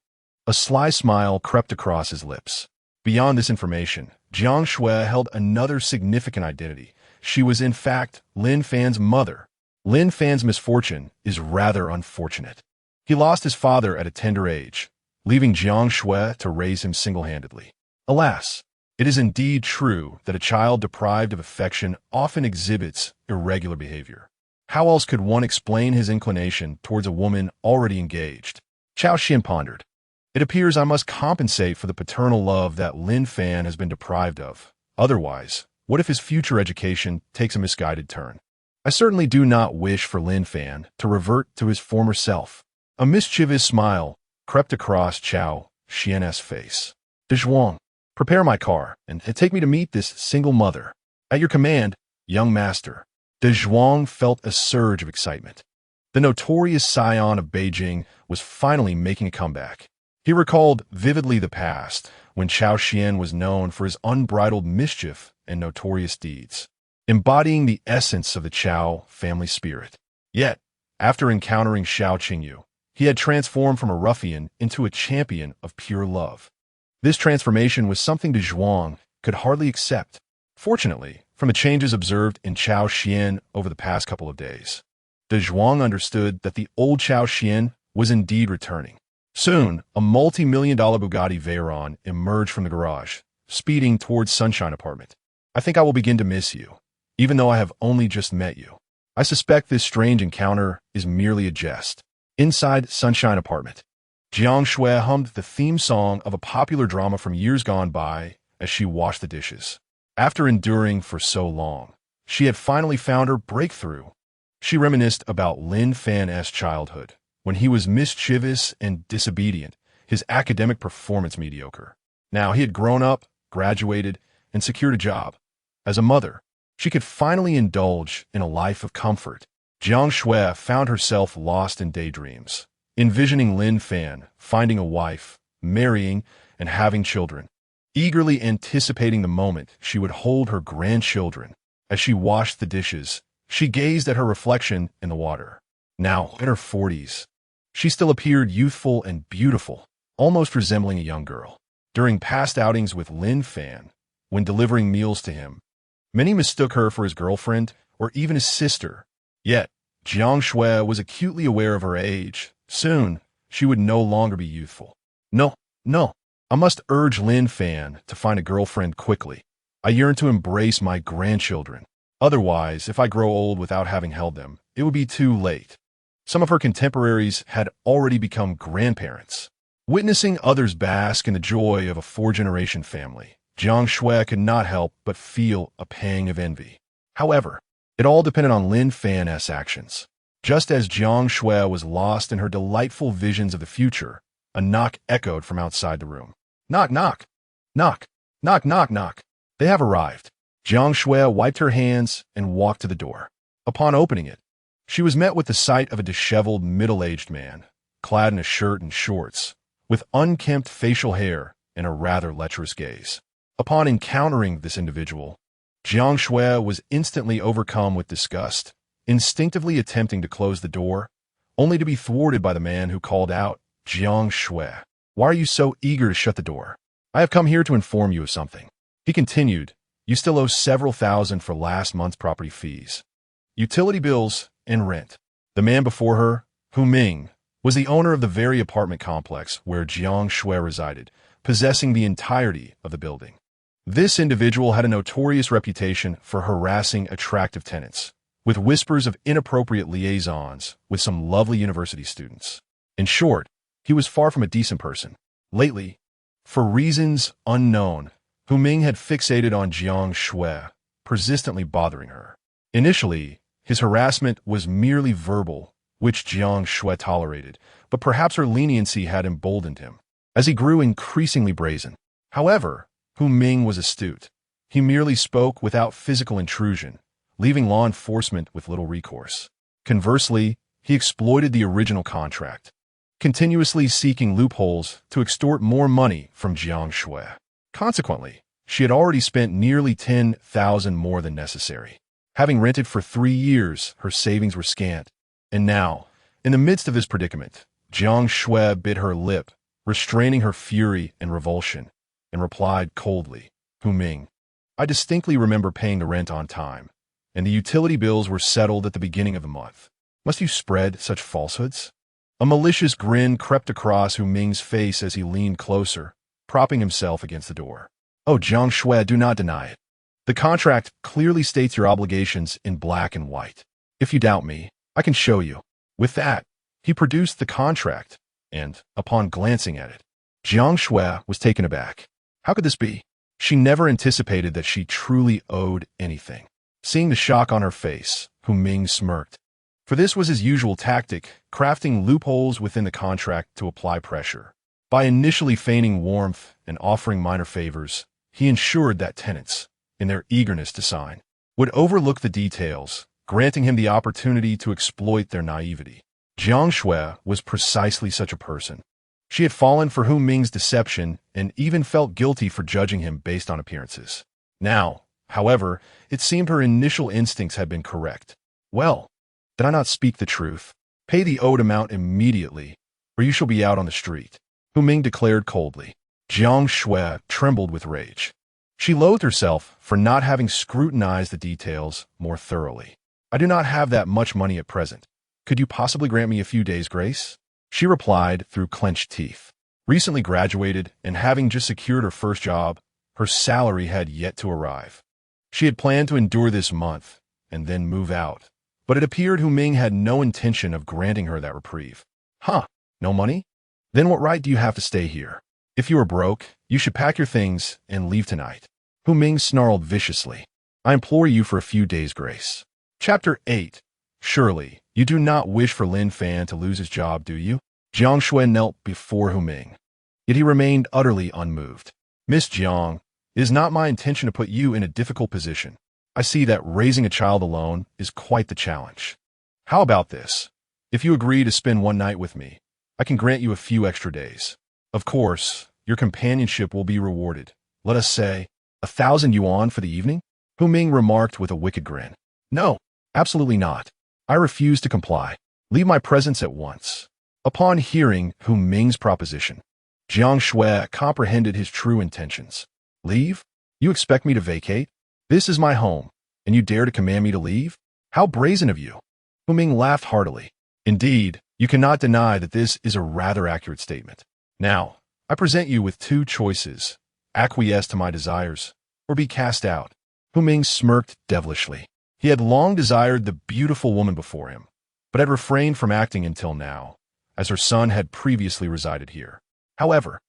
a sly smile crept across his lips. Beyond this information, Jiang Shui held another significant identity. She was in fact Lin Fan's mother, Lin Fan's misfortune is rather unfortunate. He lost his father at a tender age, leaving Jiang Shui to raise him single-handedly. Alas, it is indeed true that a child deprived of affection often exhibits irregular behavior. How else could one explain his inclination towards a woman already engaged? Cao Xuan pondered. It appears I must compensate for the paternal love that Lin Fan has been deprived of. Otherwise, what if his future education takes a misguided turn? I certainly do not wish for Lin Fan to revert to his former self. A mischievous smile crept across Cao Xuan's face. De Zhuang, prepare my car and take me to meet this single mother. At your command, young master. De Zhuang felt a surge of excitement. The notorious scion of Beijing was finally making a comeback. He recalled vividly the past, when Cao Xuan was known for his unbridled mischief and notorious deeds, embodying the essence of the Cao family spirit. Yet, after encountering Xiao Qingyu, he had transformed from a ruffian into a champion of pure love. This transformation was something De Zhuang could hardly accept. Fortunately, from the changes observed in Cao Xuan over the past couple of days, De Zhuang understood that the old Cao Xuan was indeed returning. Soon, a multi-million-dollar Bugatti Veyron emerged from the garage, speeding towards Sunshine Apartment. I think I will begin to miss you, even though I have only just met you. I suspect this strange encounter is merely a jest. Inside Sunshine Apartment, Jiang Shui hummed the theme song of a popular drama from years gone by as she washed the dishes. After enduring for so long, she had finally found her breakthrough. She reminisced about Lin Fan's childhood, when he was mischievous and disobedient, his academic performance mediocre. Now he had grown up, graduated, and secured a job. As a mother, she could finally indulge in a life of comfort. Jiang Shui found herself lost in daydreams, envisioning Lin Fan finding a wife, marrying, and having children, eagerly anticipating the moment she would hold her grandchildren. As she washed the dishes, she gazed at her reflection in the water. Now, in her 40s, she still appeared youthful and beautiful, almost resembling a young girl. During past outings with Lin Fan, when delivering meals to him, many mistook her for his girlfriend or even his sister. Yet, Jiang Shui was acutely aware of her age. Soon, she would no longer be youthful. No, I must urge Lin Fan to find a girlfriend quickly. I yearn to embrace my grandchildren. Otherwise, if I grow old without having held them, it would be too late. Some of her contemporaries had already become grandparents. Witnessing others bask in the joy of a four-generation family, Jiang Shui could not help but feel a pang of envy. However, it all depended on Lin Fan's actions. Just as Jiang Shui was lost in her delightful visions of the future, a knock echoed from outside the room. Knock, knock. Knock, knock, knock, knock. They have arrived. Jiang Shui wiped her hands and walked to the door. Upon opening it, she was met with the sight of a disheveled, middle-aged man, clad in a shirt and shorts, with unkempt facial hair and a rather lecherous gaze. Upon encountering this individual, Jiang Shui was instantly overcome with disgust, instinctively attempting to close the door, only to be thwarted by the man who called out, Jiang Shui, why are you so eager to shut the door? I have come here to inform you of something. He continued, you still owe several thousand for last month's property fees, utility bills, and rent. The man before her, Hu Ming, was the owner of the very apartment complex where Jiang Shui resided, possessing the entirety of the building. This individual had a notorious reputation for harassing attractive tenants, with whispers of inappropriate liaisons with some lovely university students. In short, he was far from a decent person. Lately, for reasons unknown, Hu Ming had fixated on Jiang Shui, persistently bothering her. Initially, his harassment was merely verbal, which Jiang Shui tolerated, but perhaps her leniency had emboldened him, as he grew increasingly brazen. However, Hu Ming was astute. He merely spoke without physical intrusion, leaving law enforcement with little recourse. Conversely, he exploited the original contract, continuously seeking loopholes to extort more money from Jiang Shui. Consequently, she had already spent nearly 10,000 more than necessary. Having rented for 3 years, her savings were scant. And now, in the midst of this predicament, Jiang Shui bit her lip, restraining her fury and revulsion, and replied coldly, Hu Ming, I distinctly remember paying the rent on time. and the utility bills were settled at the beginning of the month. Must you spread such falsehoods? A malicious grin crept across Hu Ming's face as he leaned closer, propping himself against the door. Oh, Cao Xuan, do not deny it. The contract clearly states your obligations in black and white. If you doubt me, I can show you. With that, he produced the contract, and, upon glancing at it, Cao Xuan was taken aback. How could this be? She never anticipated that she truly owed anything. Seeing the shock on her face, Hu Ming smirked. For this was his usual tactic, crafting loopholes within the contract to apply pressure. By initially feigning warmth and offering minor favors, he ensured that tenants, in their eagerness to sign, would overlook the details, granting him the opportunity to exploit their naivety. Cao Xuan was precisely such a person. She had fallen for Hu Ming's deception and even felt guilty for judging him based on appearances. Now, however, it seemed her initial instincts had been correct. Well, did I not speak the truth? Pay the owed amount immediately, or you shall be out on the street, Hu Ming declared coldly. Cao Xuan trembled with rage. She loathed herself for not having scrutinized the details more thoroughly. I do not have that much money at present. Could you possibly grant me a few days' grace? She replied through clenched teeth. Recently graduated and having just secured her first job, her salary had yet to arrive. She had planned to endure this month and then move out. But it appeared Hu Ming had no intention of granting her that reprieve. Huh, no money? Then what right do you have to stay here? If you are broke, you should pack your things and leave tonight. Hu Ming snarled viciously. I implore you for a few days' grace. Chapter 8. Surely, you do not wish for Lin Fan to lose his job, do you? Cao Xuan knelt before Hu Ming. Yet he remained utterly unmoved. Miss Jiang, it is not my intention to put you in a difficult position. I see that raising a child alone is quite the challenge. How about this? If you agree to spend one night with me, I can grant you a few extra days. Of course, your companionship will be rewarded. Let us say, 1,000 yuan for the evening? Hu Ming remarked with a wicked grin. No, absolutely not. I refuse to comply. Leave my presence at once. Upon hearing Hu Ming's proposition, Cao Xuan comprehended his true intentions. Leave? You expect me to vacate? This is my home, and you dare to command me to leave? How brazen of you! Hu Ming laughed heartily. Indeed, you cannot deny that this is a rather accurate statement. Now, I present you with two choices. Acquiesce to my desires, or be cast out. Hu Ming smirked devilishly. He had long desired the beautiful woman before him, but had refrained from acting until now, as her son had previously resided here. However,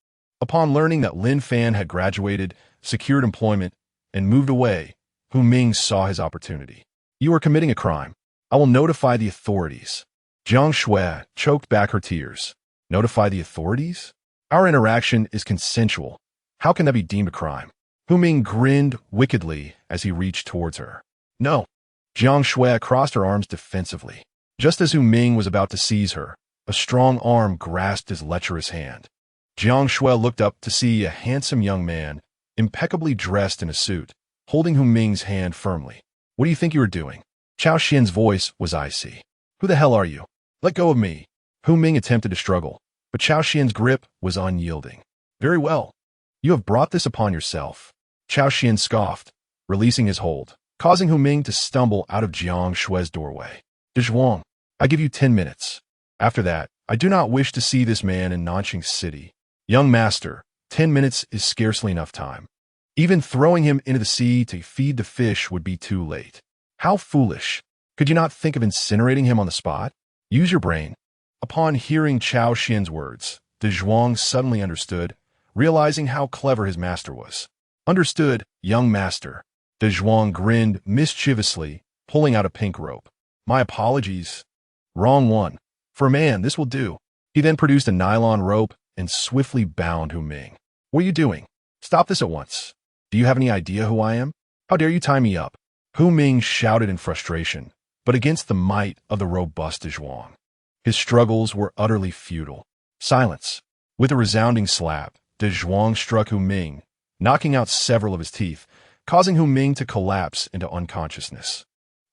upon learning that Lin Fan had graduated, secured employment, and moved away, Hu Ming saw his opportunity. You are committing a crime. I will notify the authorities. Cao Xuan choked back her tears. Notify the authorities? Our interaction is consensual. How can that be deemed a crime? Hu Ming grinned wickedly as he reached towards her. No. Cao Xuan crossed her arms defensively. Just as Hu Ming was about to seize her, a strong arm grasped his lecherous hand. Cao Xuan looked up to see a handsome young man, impeccably dressed in a suit, holding Hu Ming's hand firmly. What do you think you are doing? Cao Xian's voice was icy. Who the hell are you? Let go of me. Hu Ming attempted to struggle, but Cao Xian's grip was unyielding. Very well. You have brought this upon yourself. Cao Xian scoffed, releasing his hold, causing Hu Ming to stumble out of Cao Xuan's doorway. Zhuang, I give you 10 minutes. After that, I do not wish to see this man in Nanqing City. Young master, 10 minutes is scarcely enough time. Even throwing him into the sea to feed the fish would be too late. How foolish. Could you not think of incinerating him on the spot? Use your brain. Upon hearing Cao Xian's words, Zhuang suddenly understood, realizing how clever his master was. Understood, young master. Zhuang grinned mischievously, pulling out a pink rope. My apologies. Wrong one. For a man, this will do. He then produced a nylon rope and swiftly bound Hu Ming. What are you doing? Stop this at once. Do you have any idea who I am? How dare you tie me up? Hu Ming shouted in frustration, but against the might of the robust Zhuang. His struggles were utterly futile. Silence. With a resounding slap, Zhuang struck Hu Ming, knocking out several of his teeth, causing Hu Ming to collapse into unconsciousness.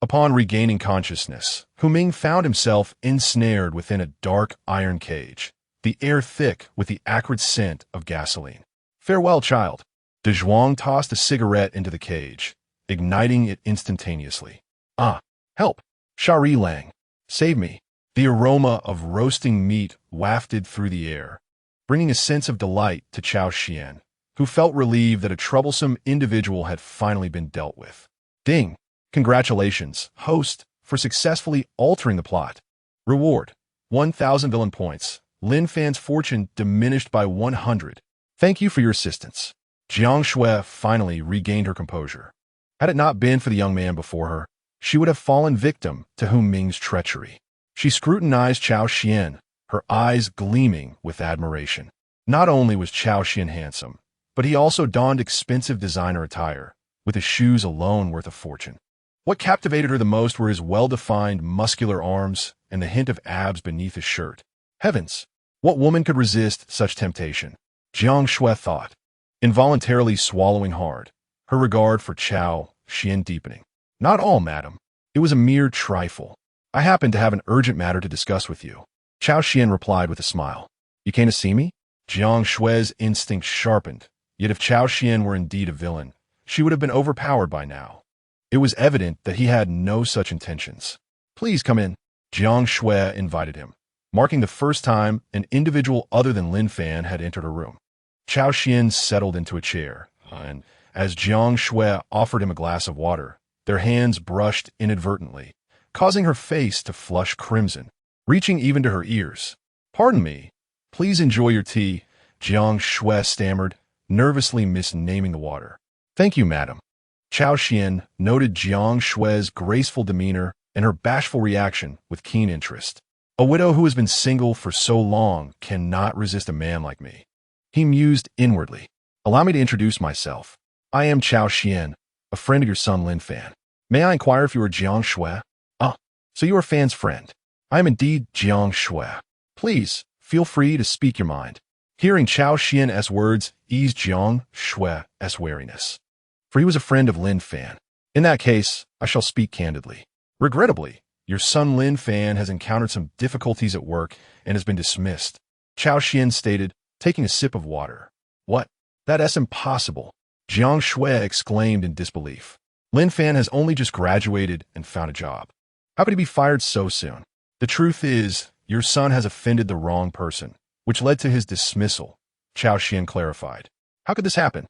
Upon regaining consciousness, Hu Ming found himself ensnared within a dark iron cage, the air thick with the acrid scent of gasoline. Farewell, child. Zhuang tossed a cigarette into the cage, igniting it instantaneously. Ah, help! Shari Lang, save me. The aroma of roasting meat wafted through the air, bringing a sense of delight to Cao Xuan, who felt relieved that a troublesome individual had finally been dealt with. Ding! Congratulations, host, for successfully altering the plot. Reward: 1,000 villain points. Lin Fan's fortune diminished by 100. Thank you for your assistance. Jiang Shui finally regained her composure. Had it not been for the young man before her, she would have fallen victim to Hu Ming's treachery. She scrutinized Cao Xuan, her eyes gleaming with admiration. Not only was Cao Xuan handsome, but he also donned expensive designer attire, with his shoes alone worth a fortune. What captivated her the most were his well-defined, muscular arms and the hint of abs beneath his shirt. Heavens! What woman could resist such temptation? Jiang Shui thought, involuntarily swallowing hard, her regard for Cao Xuan deepening. Not all, madam. It was a mere trifle. I happen to have an urgent matter to discuss with you. Cao Xuan replied with a smile. You came to see me? Jiang Shui's instinct sharpened, yet if Cao Xuan were indeed a villain, she would have been overpowered by now. It was evident that he had no such intentions. Please come in. Jiang Shui invited him, marking the first time an individual other than Lin Fan had entered her room. Cao Xuan settled into a chair, and as Jiang Shui offered him a glass of water, their hands brushed inadvertently, causing her face to flush crimson, reaching even to her ears. Pardon me. Please enjoy your tea, Jiang Shui stammered, nervously misnaming the water. Thank you, madam. Cao Xuan noted Jiang Shui's graceful demeanor and her bashful reaction with keen interest. A widow who has been single for so long cannot resist a man like me. He mused inwardly. Allow me to introduce myself. I am Cao Xuan, a friend of your son Lin Fan. May I inquire if you are Jiang Shui? Ah, so you are Fan's friend. I am indeed Jiang Shui. Please, feel free to speak your mind. Hearing Cao Xuan's words eased Jiang Shui's wariness, for he was a friend of Lin Fan. In that case, I shall speak candidly. Regrettably, your son Lin Fan has encountered some difficulties at work and has been dismissed, Cao Xuan stated, taking a sip of water. What? That's impossible, Jiang Shui exclaimed in disbelief. Lin Fan has only just graduated and found a job. How could he be fired so soon? The truth is, your son has offended the wrong person, which led to his dismissal, Cao Xuan clarified. How could this happen?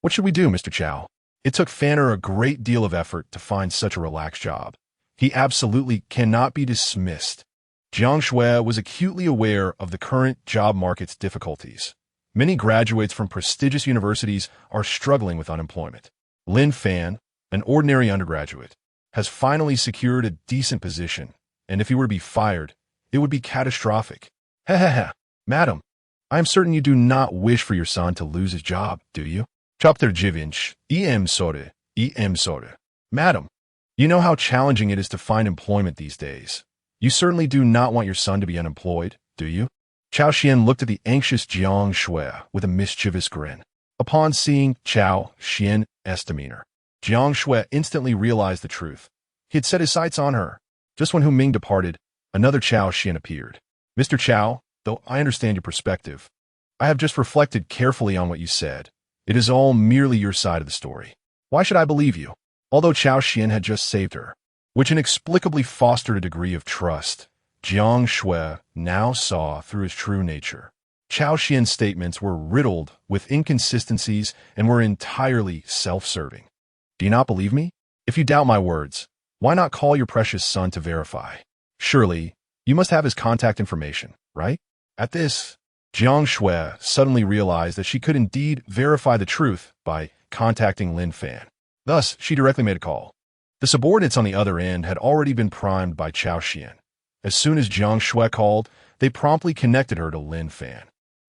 What should we do, Mr. Cao? It took Fanner a great deal of effort to find such a relaxed job. He absolutely cannot be dismissed. Jiang Shui was acutely aware of the current job market's difficulties. Many graduates from prestigious universities are struggling with unemployment. Lin Fan, an ordinary undergraduate, has finally secured a decent position, and if he were to be fired, it would be catastrophic. Heh, madam, I am certain you do not wish for your son to lose his job, do you? Chapter 9, Sorry. Madam, you know how challenging it is to find employment these days. You certainly do not want your son to be unemployed, do you? Cao Xuan looked at the anxious Jiang Shui with a mischievous grin. Upon seeing Cao Xuan's demeanor, Jiang Shui instantly realized the truth. He had set his sights on her. Just when Hu Ming departed, another Cao Xuan appeared. Mr. Cao, though I understand your perspective, I have just reflected carefully on what you said. It is all merely your side of the story. Why should I believe you? Although Cao Xuan had just saved her, which inexplicably fostered a degree of trust, Jiang Shui now saw through his true nature. Cao Xuan's statements were riddled with inconsistencies and were entirely self-serving. Do you not believe me? If you doubt my words, why not call your precious son to verify? Surely, you must have his contact information, right? At this, Jiang Shui suddenly realized that she could indeed verify the truth by contacting Lin Fan. Thus, she directly made a call. The subordinates on the other end had already been primed by Cao Xuan. As soon as Jiang Shui called, they promptly connected her to Lin Fan.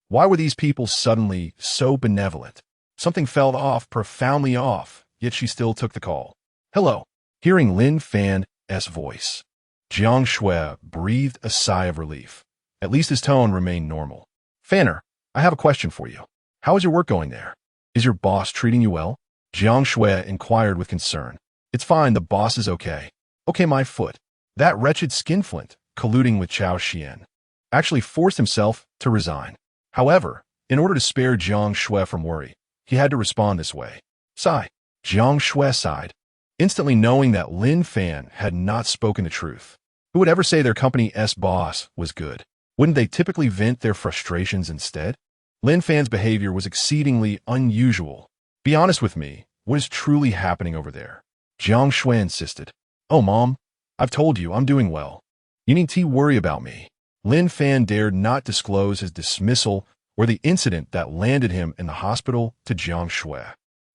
Why were these people suddenly so benevolent? Something felt off, profoundly off, yet she still took the call. Hello. Hearing Lin Fan's voice, Jiang Shui breathed a sigh of relief. At least his tone remained normal. Fanner, I have a question for you. How is your work going there? Is your boss treating you well? Jiang Shui inquired with concern. It's fine, the boss is okay. Okay, my foot. That wretched skinflint, colluding with Cao Xuan, actually forced himself to resign. However, in order to spare Jiang Shui from worry, he had to respond this way. Sigh. Jiang Shui sighed. instantly knowing that Lin Fan had not spoken the truth. Who would ever say their company's boss was good? Wouldn't they typically vent their frustrations instead? Lin Fan's behavior was exceedingly unusual. Be honest with me, what is truly happening over there? Cao Xuan insisted. Oh, Mom, I've told you I'm doing well. You need to worry about me. Lin Fan dared not disclose his dismissal or the incident that landed him in the hospital to Jiang Shui.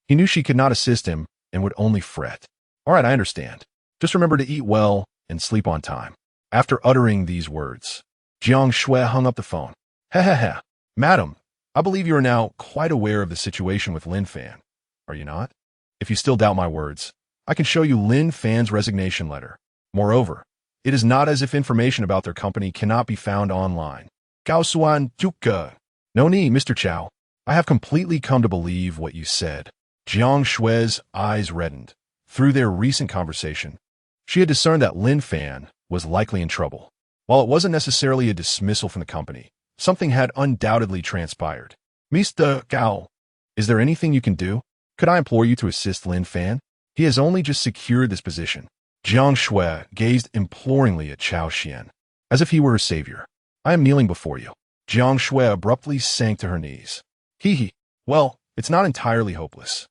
He knew she could not assist him and would only fret. All right, I understand. Just remember to eat well and sleep on time. After uttering these words, Jiang Shui hung up the phone. Heh. Madam, I believe you are now quite aware of the situation with Lin Fan. Are you not? If you still doubt my words, I can show you Lin Fan's resignation letter. Moreover, it is not as if information about their company cannot be found online. Cao Xuan Duke. No need, Mr. Cao. I have completely come to believe what you said. Jiang Shui's eyes reddened. Through their recent conversation, she had discerned that Lin Fan was likely in trouble. While it wasn't necessarily a dismissal from the company, something had undoubtedly transpired. Mr. Cao, is there anything you can do? Could I implore you to assist Lin Fan? He has only just secured this position. Jiang Shui gazed imploringly at Cao Xuan, as if he were her savior. I am kneeling before you. Jiang Shui abruptly sank to her knees. Well, it's not entirely hopeless.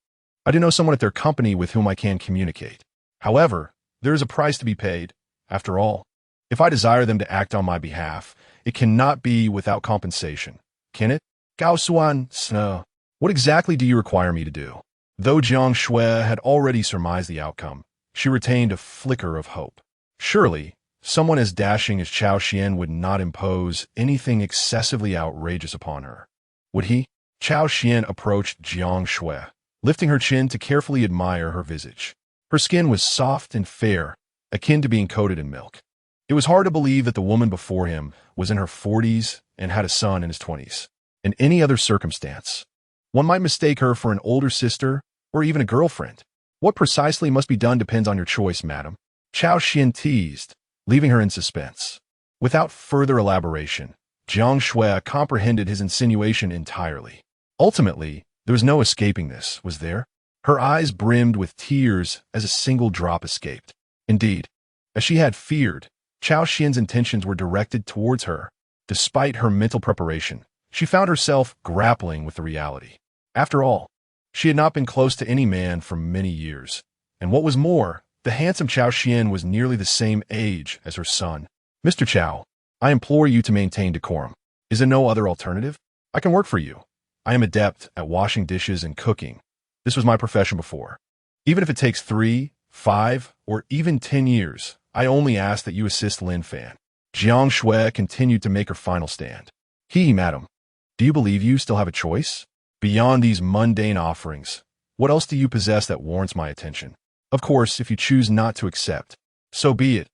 I do know someone at their company with whom I can communicate. However, there is a price to be paid. After all, if I desire them to act on my behalf, it cannot be without compensation, can it? Cao Xuan, Snow. What exactly do you require me to do? Though Jiang Shui had already surmised the outcome, she retained a flicker of hope. Surely, someone as dashing as Cao Xuan would not impose anything excessively outrageous upon her. Would he? Cao Xuan approached Jiang Shui, lifting her chin to carefully admire her visage. Her skin was soft and fair, akin to being coated in milk. It was hard to believe that the woman before him was in her 40s and had a son in his 20s. In any other circumstance, one might mistake her for an older sister or even a girlfriend. What precisely must be done depends on your choice, madam. Cao Xuan teased, leaving her in suspense. Without further elaboration, Jiang Shui comprehended his insinuation entirely. Ultimately, there was no escaping this, was there? Her eyes brimmed with tears as a single drop escaped. Indeed, as she had feared, Cao Xuan's intentions were directed towards her. Despite her mental preparation, she found herself grappling with the reality. After all, she had not been close to any man for many years, and what was more, the handsome Cao Xuan was nearly the same age as her son. Mr. Cao, I implore you to maintain decorum. Is there no other alternative? I can work for you. I am adept at washing dishes and cooking. This was my profession before. Even if it takes 3, 5, or even 10 years, I only ask that you assist Lin Fan. Jiang Shui continued to make her final stand. Madam, do you believe you still have a choice? Beyond these mundane offerings, what else do you possess that warrants my attention? Of course, if you choose not to accept, so be it.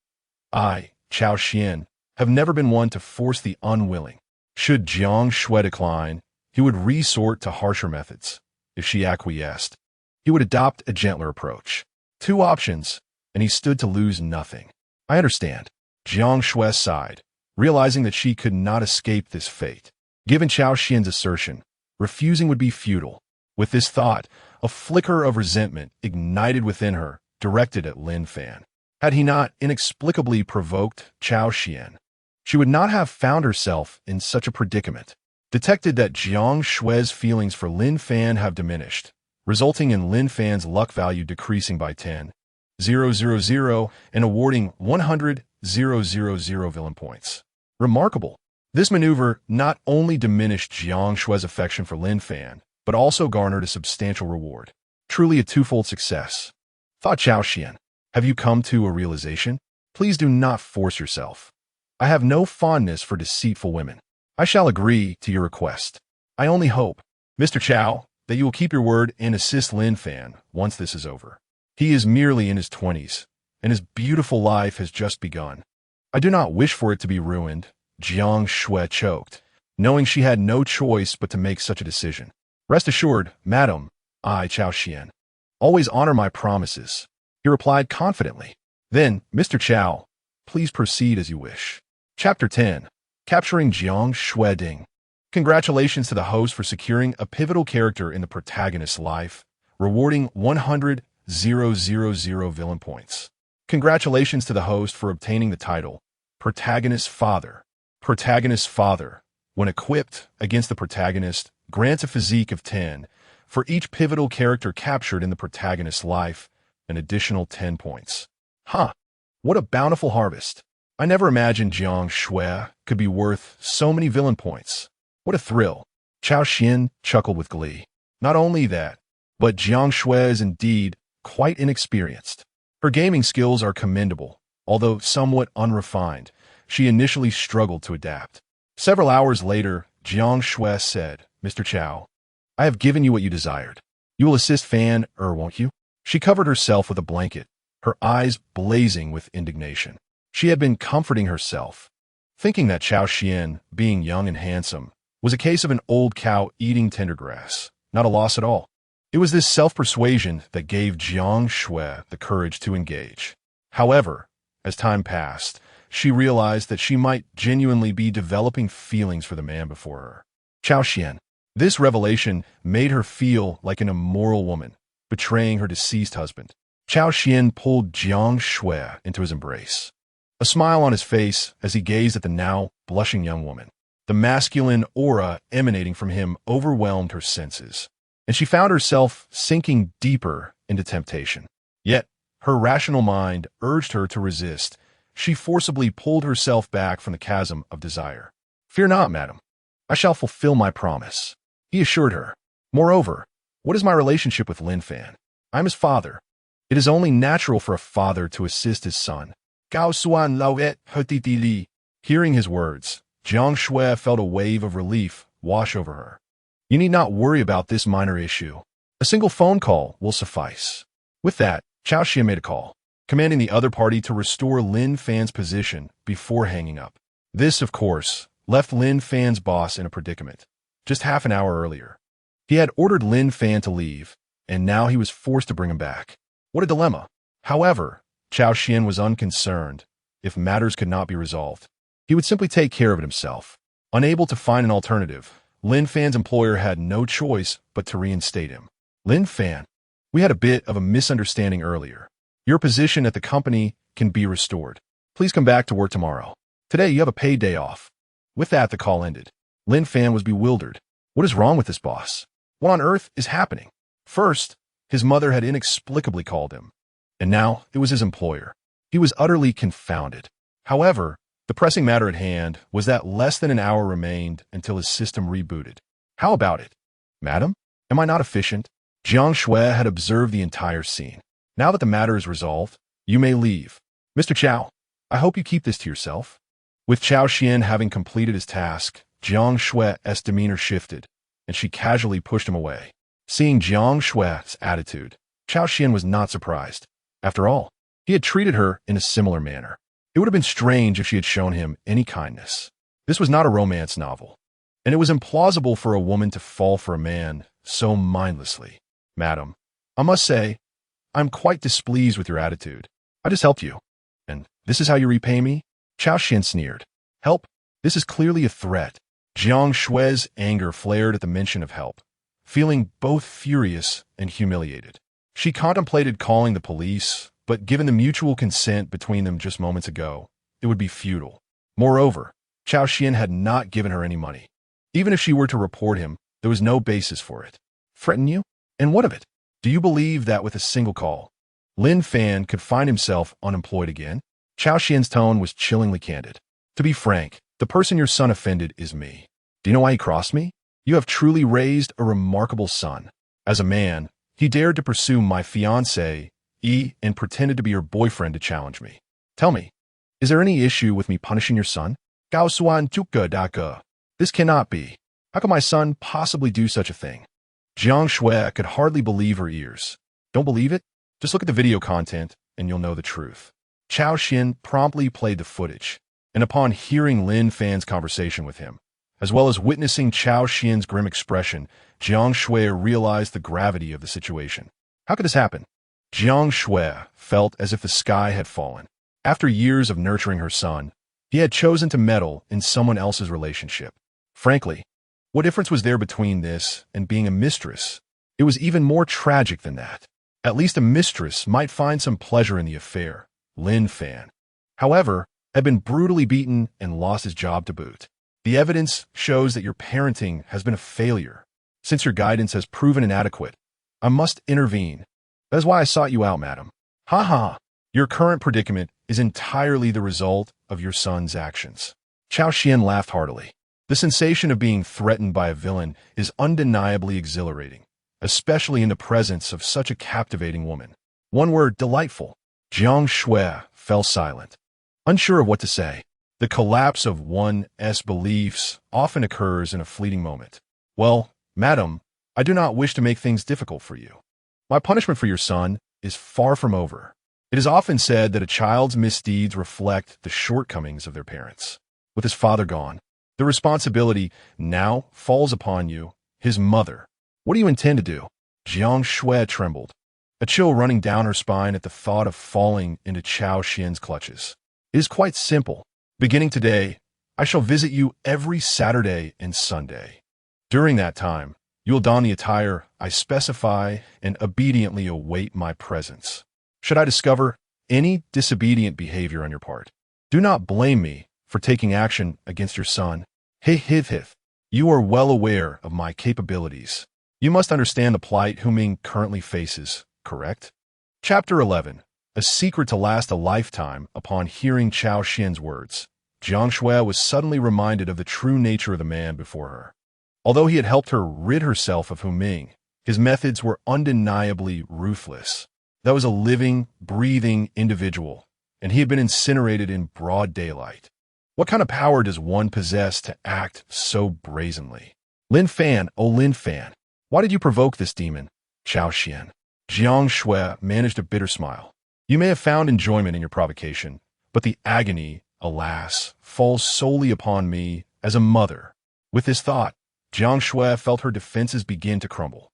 I, Cao Xuan, have never been one to force the unwilling. Should Jiang Shui decline, he would resort to harsher methods. If she acquiesced, he would adopt a gentler approach. 2 options, and he stood to lose nothing. I understand. Jiang Shui sighed, realizing that she could not escape this fate. Given Cao Xuan's assertion, refusing would be futile. With this thought, a flicker of resentment ignited within her, directed at Lin Fan. Had he not inexplicably provoked Cao Xuan, she would not have found herself in such a predicament. Detected that Jiang Shui's feelings for Lin Fan have diminished, resulting in Lin Fan's luck value decreasing by 10,000 and awarding 100,000 villain points. Remarkable. This maneuver not only diminished Jiang Shui's affection for Lin Fan, but also garnered a substantial reward. Truly a twofold success. Thought Cao Xuan. Have you come to a realization? Please do not force yourself. I have no fondness for deceitful women. I shall agree to your request. I only hope, Mr. Cao, that you will keep your word and assist Lin Fan once this is over. He is merely in his 20s, and his beautiful life has just begun. I do not wish for it to be ruined. Jiang Shui choked, knowing she had no choice but to make such a decision. Rest assured, madam, I, Cao Xuan, always honor my promises, he replied confidently. Then, Mr. Cao, please proceed as you wish. Chapter 10. Capturing Jiang Shui Ding. Congratulations to the host for securing a pivotal character in the protagonist's life, rewarding 100 000 villain points. Congratulations to the host for obtaining the title, Protagonist's Father. Protagonist's Father, when equipped against the protagonist, grants a physique of 10. For each pivotal character captured in the protagonist's life, an additional 10 points. Huh, what a bountiful harvest. I never imagined Cao Xuan could be worth so many villain points. What a thrill. Cao Xuan chuckled with glee. Not only that, but Cao Xuan is indeed quite inexperienced. Her gaming skills are commendable, although somewhat unrefined. She initially struggled to adapt. Several hours later, Cao Xuan said, "Mr. Cao, I have given you what you desired. You will assist Fan, won't you?" She covered herself with a blanket, her eyes blazing with indignation. She had been comforting herself, thinking that Cao Xuan, being young and handsome, was a case of an old cow eating tender grass, not a loss at all. It was this self-persuasion that gave Cao Xuan the courage to engage. However, as time passed, she realized that she might genuinely be developing feelings for the man before her. Cao Xuan. This revelation made her feel like an immoral woman, betraying her deceased husband. Cao Xuan pulled Cao Xuan into his embrace, a smile on his face as he gazed at the now blushing young woman. The masculine aura emanating from him overwhelmed her senses, and she found herself sinking deeper into temptation. Yet, her rational mind urged her to resist. She forcibly pulled herself back from the chasm of desire. "Fear not, madam. I shall fulfill my promise," he assured her. "Moreover, what is my relationship with Lin Fan? I am his father. It is only natural for a father to assist his son." Cao Xuan lao et heti li. Hearing his words, Cao Xuan felt a wave of relief wash over her. "You need not worry about this minor issue. A single phone call will suffice." With that, Cao Xuan made a call, commanding the other party to restore Lin Fan's position before hanging up. This, of course, left Lin Fan's boss in a predicament. Just half an hour earlier, he had ordered Lin Fan to leave, and now he was forced to bring him back. What a dilemma. However, Cao Xuan was unconcerned. If matters could not be resolved, he would simply take care of it himself. Unable to find an alternative, Lin Fan's employer had no choice but to reinstate him. "Lin Fan, we had a bit of a misunderstanding earlier. Your position at the company can be restored. Please come back to work tomorrow. Today you have a paid day off." With that, the call ended. Lin Fan was bewildered. What is wrong with this boss? What on earth is happening? First, his mother had inexplicably called him, and now it was his employer. He was utterly confounded. However, the pressing matter at hand was that less than an hour remained until his system rebooted. "How about it? Madam, am I not efficient?" Cao Xuan had observed the entire scene. "Now that the matter is resolved, you may leave. Mr. Cao, I hope you keep this to yourself." With Cao Xuan having completed his task, Cao Xuan's demeanor shifted, and she casually pushed him away. Seeing Cao Xuan's attitude, Cao Xuan was not surprised. After all, he had treated her in a similar manner. It would have been strange if she had shown him any kindness. This was not a romance novel, and it was implausible for a woman to fall for a man so mindlessly. "Madam, I must say, I'm quite displeased with your attitude. I just helped you, and this is how you repay me?" Cao Xuan sneered. "Help? This is clearly a threat." Cao Xuan's anger flared at the mention of help, feeling both furious and humiliated. She contemplated calling the police, but given the mutual consent between them just moments ago, it would be futile. Moreover, Cao Xuan had not given her any money. Even if she were to report him, there was no basis for it. Threaten you? And what of it? Do you believe that with a single call, Lin Fan could find himself unemployed again? Cao Xuan's tone was chillingly candid. "To be frank, the person your son offended is me. Do you know why he crossed me? You have truly raised a remarkable son. As a man, he dared to pursue my fiancée, and pretended to be her boyfriend to challenge me. Tell me, is there any issue with me punishing your son?" Cao Xuan tuka daka. "This cannot be. How could my son possibly do such a thing?" Cao Xuan could hardly believe her ears. "Don't believe it? Just look at the video content and you'll know the truth." Cao Xuan promptly played the footage, and upon hearing Lin Fan's conversation with him, as well as witnessing Cao Xuan's grim expression, Cao Xuan realized the gravity of the situation. How could this happen? Cao Xuan felt as if the sky had fallen. After years of nurturing her son, he had chosen to meddle in someone else's relationship. Frankly, what difference was there between this and being a mistress? It was even more tragic than that. At least a mistress might find some pleasure in the affair. Lin Fan, however, had been brutally beaten and lost his job to boot. The evidence shows that your parenting has been a failure. Since your guidance has proven inadequate, I must intervene. That is why I sought you out, madam. Ha ha! Your current predicament is entirely the result of your son's actions. Cao Xuan laughed heartily. The sensation of being threatened by a villain is undeniably exhilarating, especially in the presence of such a captivating woman. One word, delightful. Jiang Shui fell silent, unsure of what to say. The collapse of one's beliefs often occurs in a fleeting moment. Well, madam, I do not wish to make things difficult for you. My punishment for your son is far from over. It is often said that a child's misdeeds reflect the shortcomings of their parents. With his father gone, the responsibility now falls upon you, his mother. What do you intend to do? Jiang Shui trembled, a chill running down her spine at the thought of falling into Cao Xuan's clutches. It is quite simple. Beginning today, I shall visit you every Saturday and Sunday. During that time, you will don the attire I specify and obediently await my presence. Should I discover any disobedient behavior on your part, do not blame me for taking action against your son. You are well aware of my capabilities. You must understand the plight Hu Ming currently faces, correct? Chapter 11. A secret to last a lifetime. Upon hearing Cao Xuan's words, Jiang Shui was suddenly reminded of the true nature of the man before her. Although he had helped her rid herself of Hu Ming, his methods were undeniably ruthless. That was a living, breathing individual, and he had been incinerated in broad daylight. What kind of power does one possess to act so brazenly? Lin Fan, oh Lin Fan, why did you provoke this demon? Cao Xuan. Jiang Shui managed a bitter smile. You may have found enjoyment in your provocation, but the agony, alas, falls solely upon me as a mother. With this thought, Jiang Shui felt her defenses begin to crumble.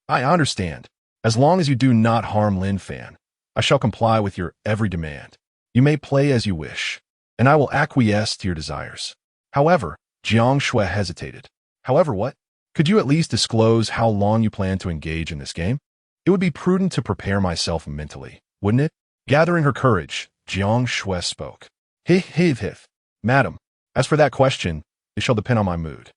I understand. As long as you do not harm Lin Fan, I shall comply with your every demand. You may play as you wish, and I will acquiesce to your desires. However, Jiang Shui hesitated. However, what? Could you at least disclose how long you plan to engage in this game? It would be prudent to prepare myself mentally, wouldn't it? Gathering her courage, Jiang Shui spoke. Madam, as for that question, it shall depend on my mood.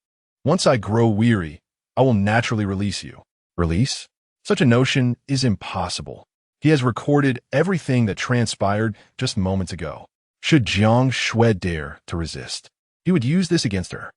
Once I grow weary, I will naturally release you. Release? Such a notion is impossible. He has recorded everything that transpired just moments ago. Should Jiang Shui dare to resist, he would use this against her.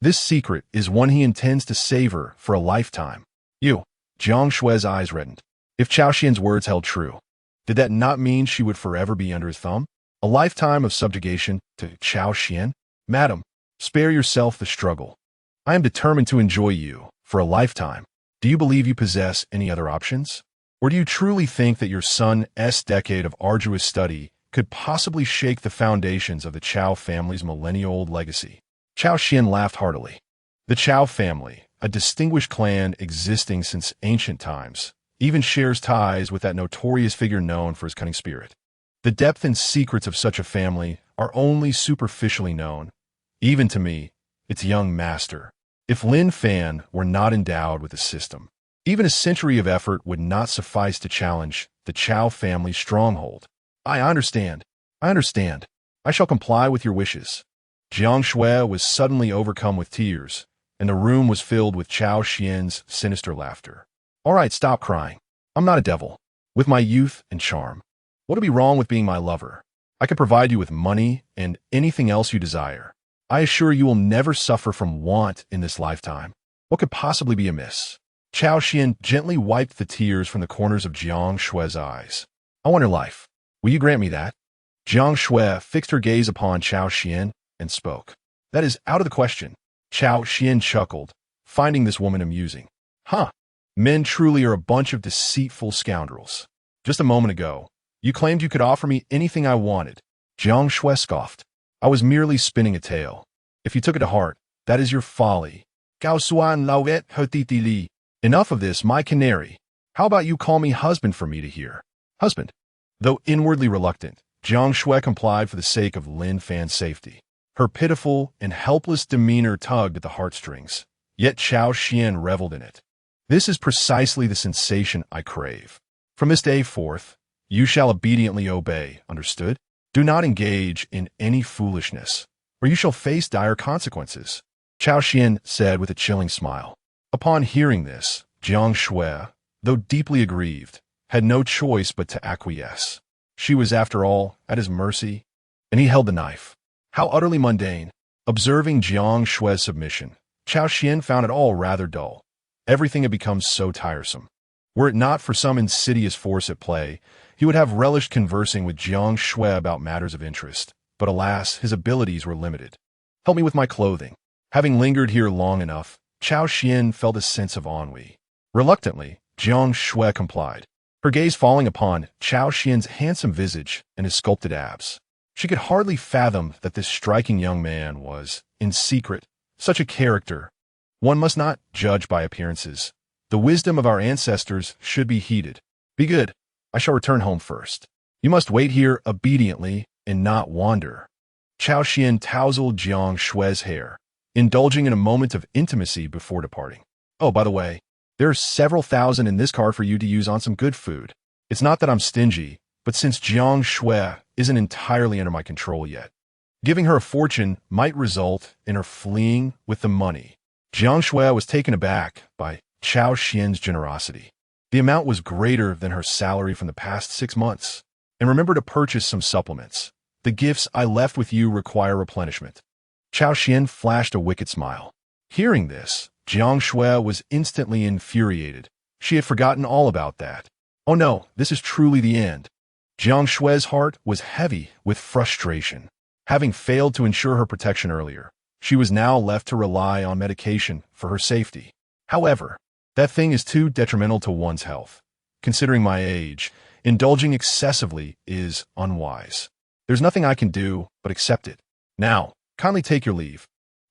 This secret is one he intends to savor for a lifetime. You, Jiang Shui's eyes reddened. If Cao Xuan's words held true, did that not mean she would forever be under his thumb? A lifetime of subjugation to Cao Xuan? Madam, spare yourself the struggle. I am determined to enjoy you for a lifetime. Do you believe you possess any other options? Or do you truly think that your son's decade of arduous study could possibly shake the foundations of the Cao family's millennia-old legacy? Cao Xuan laughed heartily. The Cao family, a distinguished clan existing since ancient times, even shares ties with that notorious figure known for his cunning spirit. The depth and secrets of such a family are only superficially known, even to me, its young master. If Lin Fan were not endowed with a system, even a century of effort would not suffice to challenge the Cao family's stronghold. I understand. I shall comply with your wishes. Jiang Shui was suddenly overcome with tears, and the room was filled with Cao Xuan's sinister laughter. All right, stop crying. I'm not a devil. With my youth and charm, what would be wrong with being my lover? I could provide you with money and anything else you desire. I assure you will never suffer from want in this lifetime. What could possibly be amiss? Cao Xuan gently wiped the tears from the corners of Jiang Shui's eyes. I want your life. Will you grant me that? Jiang Shui fixed her gaze upon Cao Xuan and spoke. That is out of the question. Cao Xuan chuckled, finding this woman amusing. Men truly are a bunch of deceitful scoundrels. Just a moment ago, you claimed you could offer me anything I wanted. Jiang Shui scoffed. I was merely spinning a tale. If you took it to heart, that is your folly. Cao Xuan lauet hotiti li. Enough of this, my canary. How about you call me husband for me to hear? Husband. Though inwardly reluctant, Jiang Shui complied for the sake of Lin Fan's safety. Her pitiful and helpless demeanor tugged at the heartstrings, yet Cao Xuan reveled in it. This is precisely the sensation I crave. From this day forth, you shall obediently obey, understood? Do not engage in any foolishness, or you shall face dire consequences, Cao Xuan said with a chilling smile. Upon hearing this, Jiang Shui, though deeply aggrieved, had no choice but to acquiesce. She was, after all, at his mercy, and he held the knife. How utterly mundane. Observing Jiang Shui's submission, Cao Xuan found it all rather dull. Everything had become so tiresome. Were it not for some insidious force at play, he would have relished conversing with Jiang Shui about matters of interest. But alas, his abilities were limited. Help me with my clothing. Having lingered here long enough, Cao Xuan felt a sense of ennui. Reluctantly, Jiang Shui complied, her gaze falling upon Cao Xuan's handsome visage and his sculpted abs. She could hardly fathom that this striking young man was, in secret, such a character. One must not judge by appearances. The wisdom of our ancestors should be heeded. Be good. I shall return home first. You must wait here obediently and not wander. Cao Xuan tousled Jiang Shui's hair, indulging in a moment of intimacy before departing. Oh, by the way, there are several thousand in this car for you to use on some good food. It's not that I'm stingy, but since Jiang Shui isn't entirely under my control yet, giving her a fortune might result in her fleeing with the money. Jiang Shui was taken aback by Cao Xuan's generosity. The amount was greater than her salary from the past 6 months. And remember to purchase some supplements. The gifts I left with you require replenishment. Cao Xuan flashed a wicked smile. Hearing this, Jiang Shui was instantly infuriated. She had forgotten all about that. Oh no, this is truly the end. Jiang Shui's heart was heavy with frustration. Having failed to ensure her protection earlier, she was now left to rely on medication for her safety. However, that thing is too detrimental to one's health. Considering my age, indulging excessively is unwise. There's nothing I can do but accept it. Now, kindly take your leave.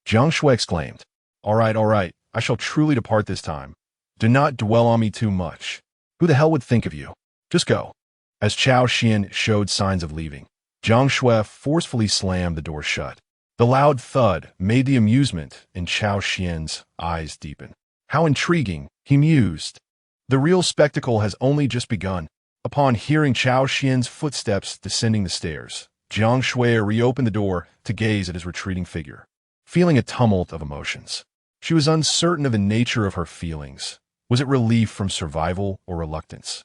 Jiang Shui exclaimed. All right, I shall truly depart this time. Do not dwell on me too much. Who the hell would think of you? Just go. As Cao Xuan showed signs of leaving, Jiang Shui forcefully slammed the door shut. The loud thud made the amusement in Cao Xuan's eyes deepen. How intriguing, he mused. The real spectacle has only just begun. Upon hearing Cao Xuan's footsteps descending the stairs, Jiang Shui reopened the door to gaze at his retreating figure. Feeling a tumult of emotions, she was uncertain of the nature of her feelings. Was it relief from survival or reluctance?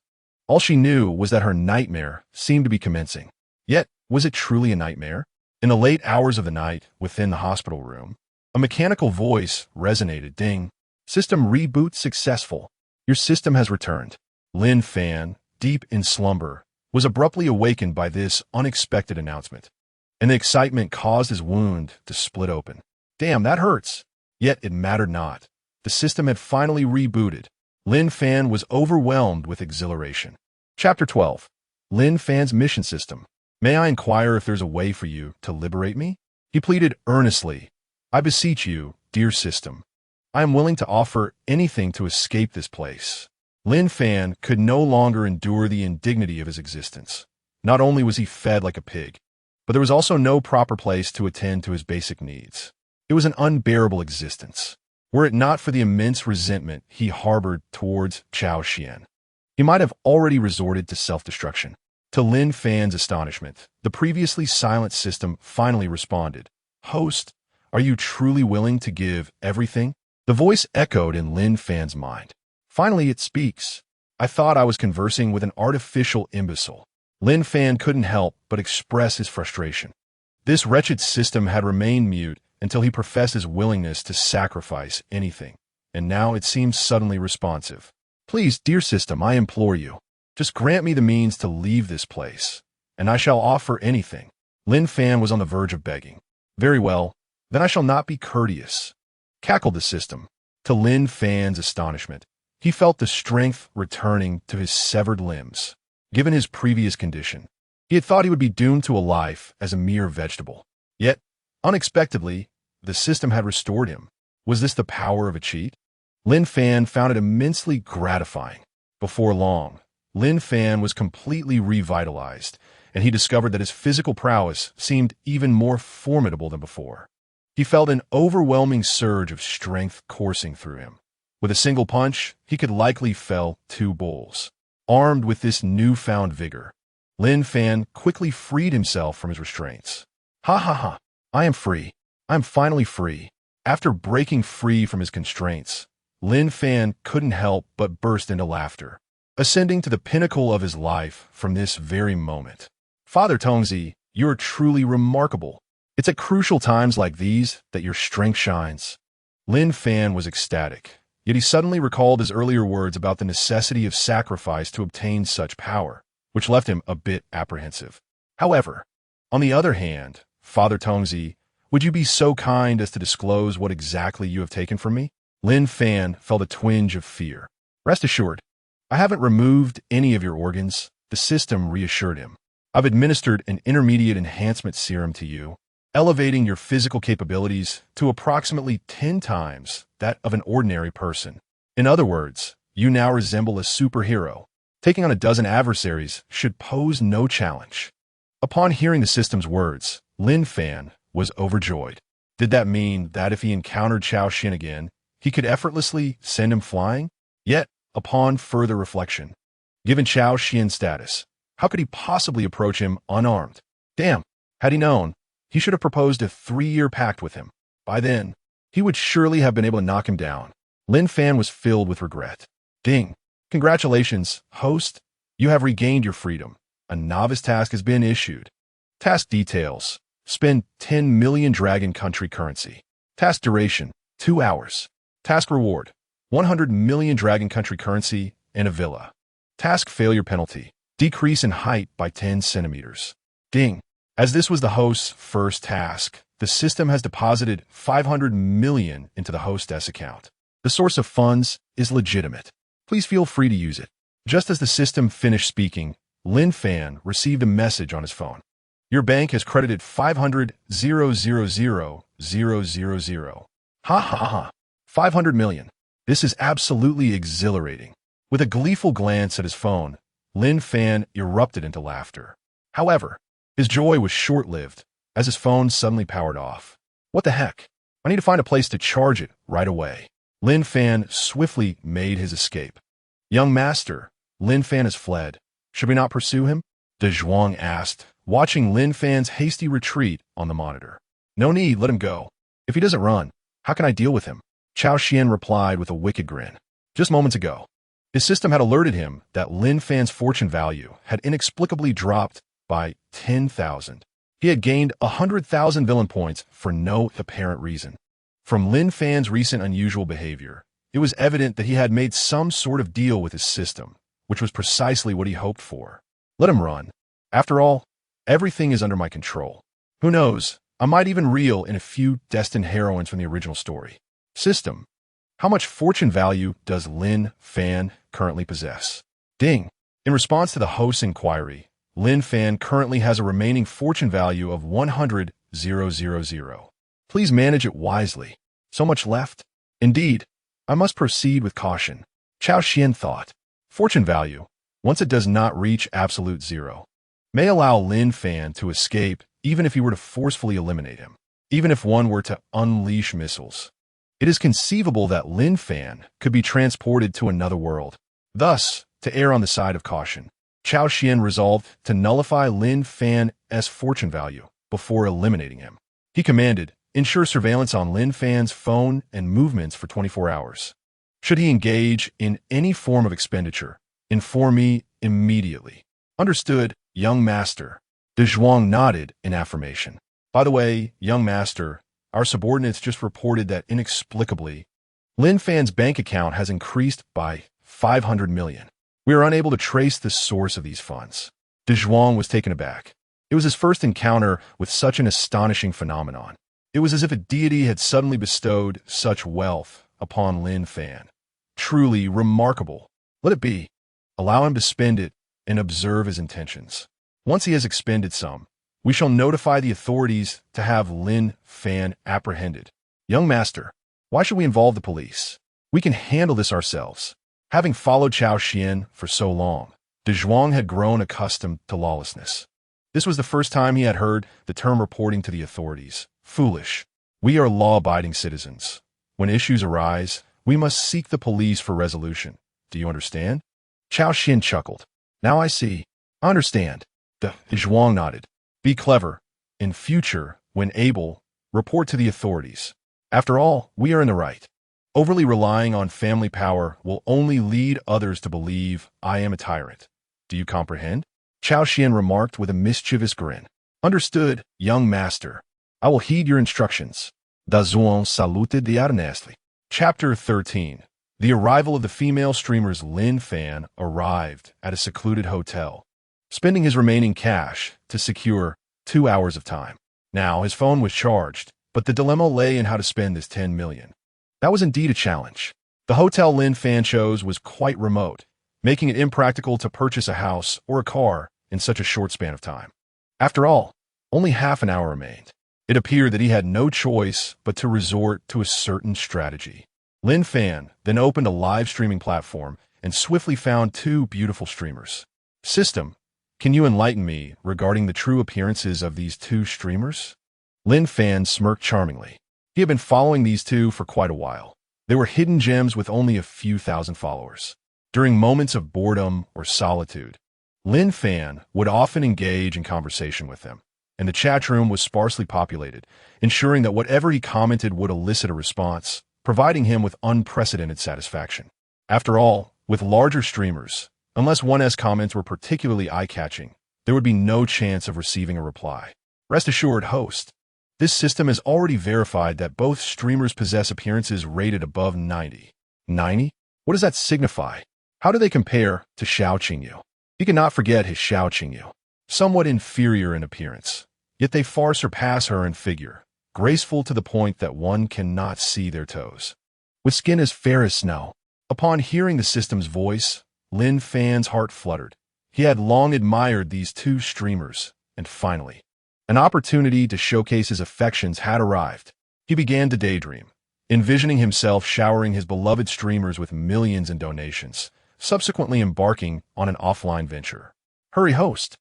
All she knew was that her nightmare seemed to be commencing. Yet, was it truly a nightmare? In the late hours of the night, within the hospital room, a mechanical voice resonated. Ding. System reboot successful. Your system has returned. Lin Fan, deep in slumber, was abruptly awakened by this unexpected announcement, and the excitement caused his wound to split open. Damn, that hurts. Yet it mattered not. The system had finally rebooted. Lin Fan was overwhelmed with exhilaration. Chapter 12. Lin Fan's mission system. May I inquire if there's a way for you to liberate me? He pleaded earnestly. I beseech you, dear system. I am willing to offer anything to escape this place. Lin Fan could no longer endure the indignity of his existence. Not only was he fed like a pig, but there was also no proper place to attend to his basic needs. It was an unbearable existence. Were it not for the immense resentment he harbored towards Cao Xuan, he might have already resorted to self-destruction. To Lin Fan's astonishment, the previously silent system finally responded. Host, are you truly willing to give everything? The voice echoed in Lin Fan's mind. Finally it speaks. I thought I was conversing with an artificial imbecile. Lin Fan couldn't help but express his frustration. This wretched system had remained mute until he professed his willingness to sacrifice anything, and now it seems suddenly responsive. Please, dear system, I implore you, just grant me the means to leave this place, and I shall offer anything. Lin Fan was on the verge of begging. Very well, then I shall not be courteous, cackled the system. To Lin Fan's astonishment, he felt the strength returning to his severed limbs. Given his previous condition, he had thought he would be doomed to a life as a mere vegetable. Yet, unexpectedly, the system had restored him. Was this the power of a cheat? Lin Fan found it immensely gratifying. Before long, Lin Fan was completely revitalized, and he discovered that his physical prowess seemed even more formidable than before. He felt an overwhelming surge of strength coursing through him. With a single punch, he could likely fell 2 bulls. Armed with this newfound vigor, Lin Fan quickly freed himself from his restraints. Ha ha ha! I am free. I am finally free. After breaking free from his constraints, Lin Fan couldn't help but burst into laughter, ascending to the pinnacle of his life from this very moment. Father Tongzi, you are truly remarkable. It's at crucial times like these that your strength shines. Lin Fan was ecstatic, yet he suddenly recalled his earlier words about the necessity of sacrifice to obtain such power, which left him a bit apprehensive. However, on the other hand, Father Tongzi, would you be so kind as to disclose what exactly you have taken from me? Lin Fan felt a twinge of fear. Rest assured, I haven't removed any of your organs, the system reassured him. I've administered an intermediate enhancement serum to you, elevating your physical capabilities to approximately 10 times that of an ordinary person. In other words, you now resemble a superhero. Taking on a dozen adversaries should pose no challenge. Upon hearing the system's words, Lin Fan was overjoyed. Did that mean that if he encountered Cao Xuan again, he could effortlessly send him flying? Yet, upon further reflection, given Cao Xuan's status, how could he possibly approach him unarmed? Damn, had he known, he should have proposed a 3-year pact with him. By then, he would surely have been able to knock him down. Lin Fan was filled with regret. Ding! Congratulations, host. You have regained your freedom. A novice task has been issued. Task details. Spend 10 million Dragon Country currency. Task duration, 2 hours. Task reward, 100 million Dragon Country currency and a villa. Task failure penalty, decrease in height by 10 centimeters. Ding! As this was the host's first task, the system has deposited 500 million into the hostess account. The source of funds is legitimate. Please feel free to use it. Just as the system finished speaking, Lin Fan received a message on his phone. Your bank has credited 500,000,000. Ha ha ha. 500 million. This is absolutely exhilarating. With a gleeful glance at his phone, Lin Fan erupted into laughter. However, his joy was short-lived, as his phone suddenly powered off. What the heck? I need to find a place to charge it right away. Lin Fan swiftly made his escape. Young master, Lin Fan has fled. Should we not pursue him? De Zhuang asked, watching Lin Fan's hasty retreat on the monitor. No need, let him go. If he doesn't run, how can I deal with him? Cao Xuan replied with a wicked grin. Just moments ago, his system had alerted him that Lin Fan's fortune value had inexplicably dropped by 10,000. He had gained 100,000 villain points for no apparent reason. From Lin Fan's recent unusual behavior, it was evident that he had made some sort of deal with his system, which was precisely what he hoped for. Let him run. After all, everything is under my control. Who knows, I might even reel in a few destined heroines from the original story. System. How much fortune value does Lin Fan currently possess? Ding. In response to the host's inquiry, Lin Fan currently has a remaining fortune value of 100,000. Please manage it wisely. So much left? Indeed, I must proceed with caution. Cao Xuan thought. Fortune value, once it does not reach absolute zero, may allow Lin Fan to escape even if he were to forcefully eliminate him. Even if one were to unleash missiles, it is conceivable that Lin Fan could be transported to another world. Thus, to err on the side of caution, Cao Xuan resolved to nullify Lin Fan's fortune value before eliminating him. He commanded, ensure surveillance on Lin Fan's phone and movements for 24 hours. Should he engage in any form of expenditure, inform me immediately. Understood, young master. De Zhuang nodded in affirmation. By the way, young master, our subordinates just reported that inexplicably, Lin Fan's bank account has increased by 500 million. We are unable to trace the source of these funds. De Zhuang was taken aback. It was his first encounter with such an astonishing phenomenon. It was as if a deity had suddenly bestowed such wealth upon Lin Fan. Truly remarkable. Let it be. Allow him to spend it and observe his intentions. Once he has expended some, we shall notify the authorities to have Lin Fan apprehended. Young master, why should we involve the police? We can handle this ourselves. Having followed Cao Xuan for so long, De Zhuang had grown accustomed to lawlessness. This was the first time he had heard the term reporting to the authorities. Foolish. We are law-abiding citizens. When issues arise, We must seek the police for resolution. Do you understand? Cao Xuan chuckled. Now I see. I understand. The Zhuang nodded. Be clever. In future, when able, report to the authorities. After all, we are in the right. Overly relying on family power will only lead others to believe I am a tyrant. Do you comprehend? Cao Xuan remarked with a mischievous grin. Understood, young master. I will heed your instructions. Zhuang saluted earnestly. Chapter 13. The arrival of the female streamer's Lin Fan arrived at a secluded hotel, spending his remaining cash to secure 2 hours of time. Now, his phone was charged, but the dilemma lay in how to spend this 10 million. That was indeed a challenge. The hotel Lin Fan chose was quite remote, making it impractical to purchase a house or a car in such a short span of time. After all, only half an hour remained. It appeared that he had no choice but to resort to a certain strategy. Lin Fan then opened a live streaming platform and swiftly found 2 beautiful streamers. System, can you enlighten me regarding the true appearances of these 2 streamers? Lin Fan smirked charmingly. He had been following these 2 for quite a while. They were hidden gems with only a few thousand followers. During moments of boredom or solitude, Lin Fan would often engage in conversation with them, and the chat room was sparsely populated, ensuring that whatever he commented would elicit a response, providing him with unprecedented satisfaction. After all, with larger streamers, unless one's comments were particularly eye-catching, there would be no chance of receiving a reply. Rest assured, host, this system has already verified that both streamers possess appearances rated above 90. 90? What does that signify? How do they compare to Xiao Qingyu? You cannot forget his Xiao Qingyu. Somewhat inferior in appearance, yet they far surpass her in figure, graceful to the point that one cannot see their toes. With skin as fair as snow. Upon hearing the system's voice, Lin Fan's heart fluttered. He had long admired these 2 streamers, and finally, an opportunity to showcase his affections had arrived. He began to daydream, envisioning himself showering his beloved streamers with millions in donations, subsequently embarking on an offline venture. Hurry, host.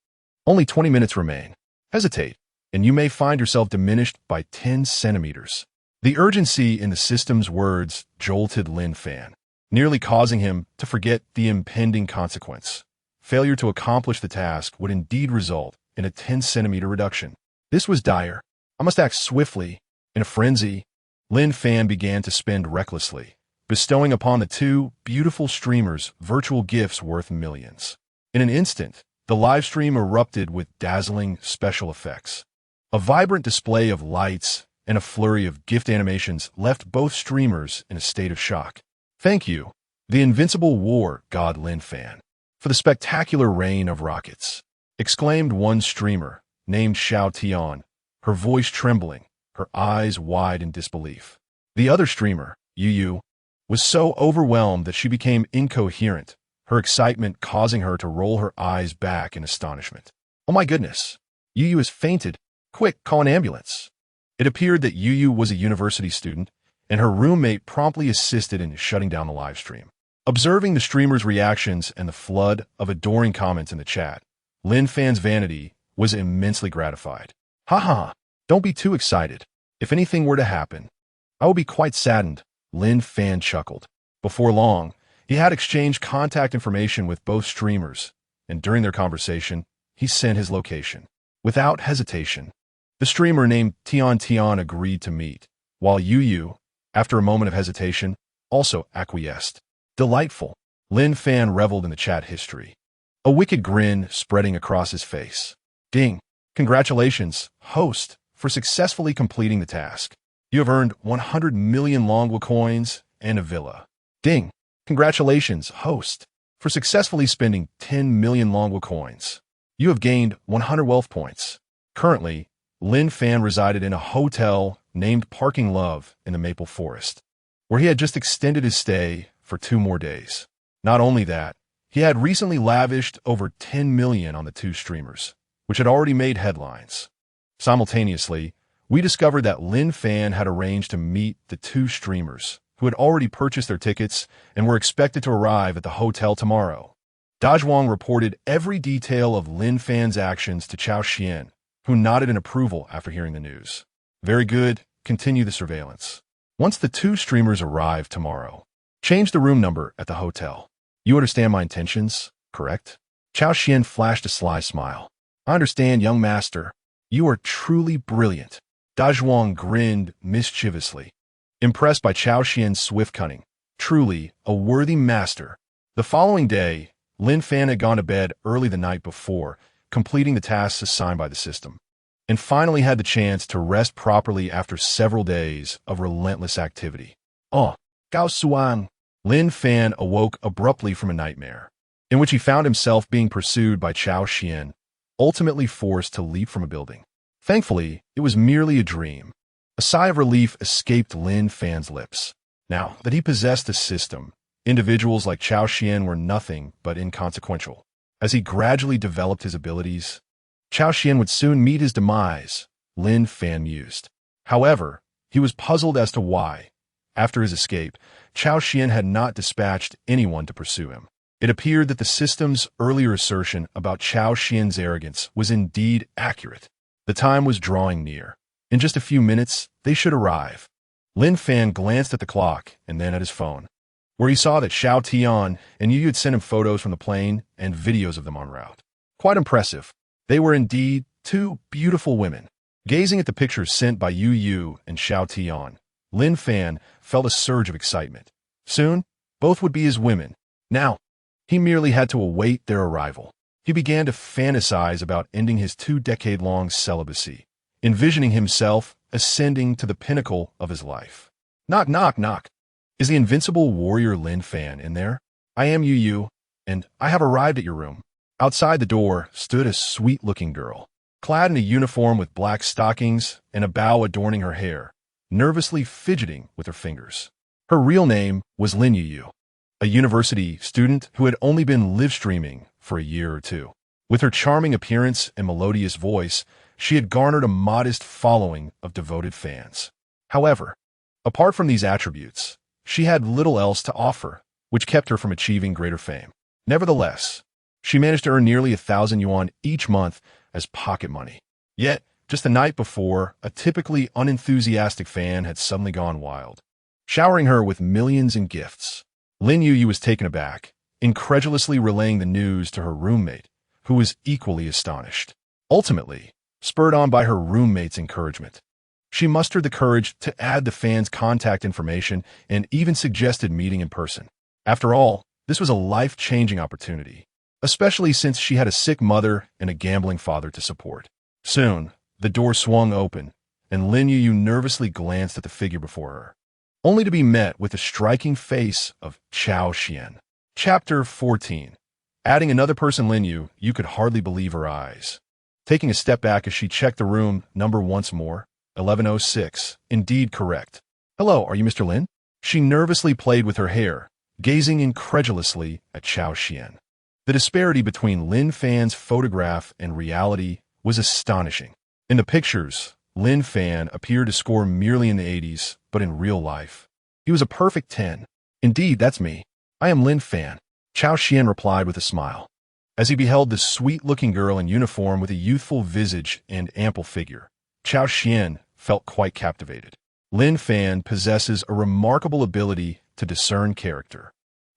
Only 20 minutes remain. Hesitate, and you may find yourself diminished by 10 centimeters. The urgency in the system's words jolted Lin Fan, nearly causing him to forget the impending consequence. Failure to accomplish the task would indeed result in a 10-centimeter reduction. This was dire. I must act swiftly. In a frenzy, Lin Fan began to spend recklessly, bestowing upon the 2 beautiful streamers virtual gifts worth millions. In an instant, the live stream erupted with dazzling special effects. A vibrant display of lights and a flurry of gift animations left both streamers in a state of shock. Thank you, the invincible war god Lin Fan, for the spectacular rain of rockets, exclaimed one streamer, named Xiao Tian, her voice trembling, her eyes wide in disbelief. The other streamer, Yu, was so overwhelmed that she became incoherent, her excitement causing her to roll her eyes back in astonishment. Oh my goodness, Yu has fainted. Quick, call an ambulance. It appeared that Yu was a university student, and her roommate promptly assisted in shutting down the live stream. Observing the streamer's reactions and the flood of adoring comments in the chat, Lin Fan's vanity was immensely gratified. Haha, don't be too excited. If anything were to happen, I would be quite saddened, Lin Fan chuckled. Before long, he had exchanged contact information with both streamers, and during their conversation, he sent his location. Without hesitation, the streamer named Tian agreed to meet, while Yu, after a moment of hesitation, also acquiesced. Delightful. Lin Fan reveled in the chat history, a wicked grin spreading across his face. Ding! Congratulations, host, for successfully completing the task. You have earned 100 million Longwa coins and a villa. Ding! Congratulations, host, for successfully spending 10 million Longwa coins. You have gained 100 wealth points. Currently, Lin Fan resided in a hotel named Parking Love in the Maple Forest, where he had just extended his stay for 2 more days. Not only that, he had recently lavished over 10 million on the 2 streamers, which had already made headlines. Simultaneously, we discovered that Lin Fan had arranged to meet the 2 streamers, who had already purchased their tickets and were expected to arrive at the hotel tomorrow. Zhuang reported every detail of Lin Fan's actions to Cao Xuan, who nodded in approval after hearing the news. Very good, continue the surveillance. Once the 2 streamers arrive tomorrow, Change the room number at the hotel. You understand my intentions, correct? Cao Xuan flashed a sly smile. I understand, young master. You are truly brilliant. Da Zhuang grinned mischievously, impressed by Cao Xuan's swift cunning. Truly a worthy master. The following day, Lin Fan had gone to bed early the night before, completing the tasks assigned by the system, and finally had the chance to rest properly after several days of relentless activity. Oh, Cao Xuan! Lin Fan awoke abruptly from a nightmare, in which he found himself being pursued by Cao Xuan, ultimately forced to leap from a building. Thankfully, it was merely a dream. A sigh of relief escaped Lin Fan's lips. Now that he possessed the system, individuals like Cao Xuan were nothing but inconsequential. As he gradually developed his abilities, Cao Xuan would soon meet his demise, Lin Fan mused. However, he was puzzled as to why, after his escape, Cao Xuan had not dispatched anyone to pursue him. It appeared that the system's earlier assertion about Cao Xuan's arrogance was indeed accurate. The time was drawing near. In just a few minutes, they should arrive. Lin Fan glanced at the clock and then at his phone, where he saw that Xiao Tian and Yu had sent him photos from the plane and videos of them en route. Quite impressive. They were indeed two beautiful women. Gazing at the pictures sent by Yu and Xiao Tian, Lin Fan felt a surge of excitement. Soon, both would be his women. Now, he merely had to await their arrival. He began to fantasize about ending his 2-decade-long celibacy, envisioning himself ascending to the pinnacle of his life. Knock, knock, knock. Is the invincible warrior Lin Fan in there? I am Yu, and I have arrived at your room. Outside the door stood a sweet-looking girl, clad in a uniform with black stockings and a bow adorning her hair, nervously fidgeting with her fingers. Her real name was Lin Yu, a university student who had only been live-streaming for a year or two. With her charming appearance and melodious voice, she had garnered a modest following of devoted fans. However, apart from these attributes, she had little else to offer, which kept her from achieving greater fame. Nevertheless, she managed to earn nearly 1,000 yuan each month as pocket money. Yet, just the night before, a typically unenthusiastic fan had suddenly gone wild, showering her with millions in gifts. Lin Yu was taken aback, incredulously relaying the news to her roommate, who was equally astonished. Ultimately, spurred on by her roommate's encouragement, she mustered the courage to add the fan's contact information and even suggested meeting in person. After all, this was a life-changing opportunity, especially since she had a sick mother and a gambling father to support. Soon, the door swung open, and Lin Yu nervously glanced at the figure before her, only to be met with the striking face of Cao Xuan. Chapter 14. Adding another person, Lin Yu could hardly believe her eyes. Taking a step back as she checked the room number once more, 1106, indeed correct. Hello, are you Mr. Lin? She nervously played with her hair, gazing incredulously at Cao Xuan. The disparity between Lin Fan's photograph and reality was astonishing. In the pictures, Lin Fan appeared to score merely in the 80s, but in real life, he was a perfect 10. Indeed, that's me. I am Lin Fan, Cao Xuan replied with a smile, as he beheld the sweet-looking girl in uniform with a youthful visage and ample figure. Cao Xuan felt quite captivated. Lin Fan possesses a remarkable ability to discern character.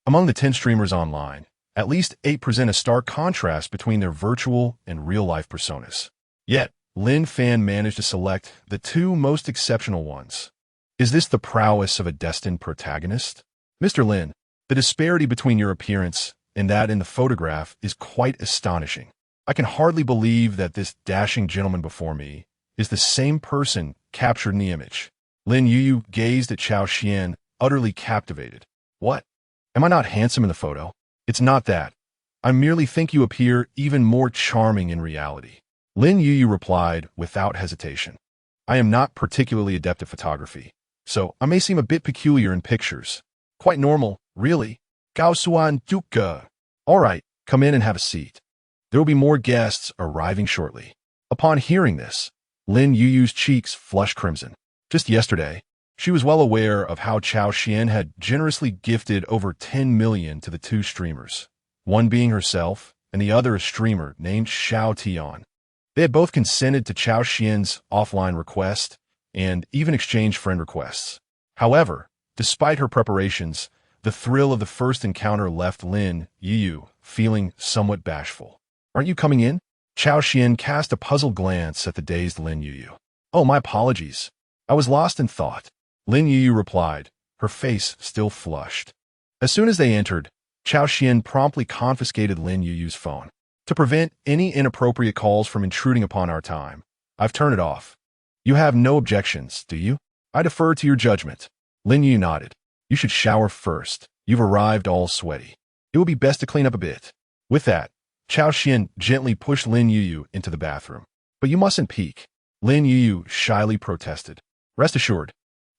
Among the 10 streamers online, at least 8 present a stark contrast between their virtual and real-life personas. Yet, Lin Fan managed to select the 2 most exceptional ones. Is this the prowess of a destined protagonist? Mr. Lin, the disparity between your appearance and that in the photograph is quite astonishing. I can hardly believe that this dashing gentleman before me is the same person captured in the image. Lin Yu gazed at Cao Xuan, utterly captivated. What? Am I not handsome in the photo? It's not that. I merely think you appear even more charming in reality. Lin Yu replied without hesitation. I am not particularly adept at photography, so I may seem a bit peculiar in pictures. Quite normal, really. Cao Xuan Duke. All right, come in and have a seat. There will be more guests arriving shortly. Upon hearing this, Lin Yu's cheeks flushed crimson. Just yesterday, she was well aware of how Cao Xuan had generously gifted over 10 million to the 2 streamers, one being herself and the other a streamer named Xiao Tian. They had both consented to Cao Xuan's offline request and even exchanged friend requests. However, despite her preparations, The thrill of the first encounter left Lin Yu feeling somewhat bashful. Aren't you coming in? Cao Xuan cast a puzzled glance at the dazed Lin Yu. Oh, my apologies. I was lost in thought. Lin Yu replied, her face still flushed. As soon as they entered, Cao Xuan promptly confiscated Lin Yu's phone. To prevent any inappropriate calls from intruding upon our time, I've turned it off. You have no objections, do you? I defer to your judgment. Lin Yu nodded. You should shower first. You've arrived all sweaty. It would be best to clean up a bit. With that, Cao Xuan gently pushed Lin Yu into the bathroom. But you mustn't peek. Lin Yu shyly protested. Rest assured,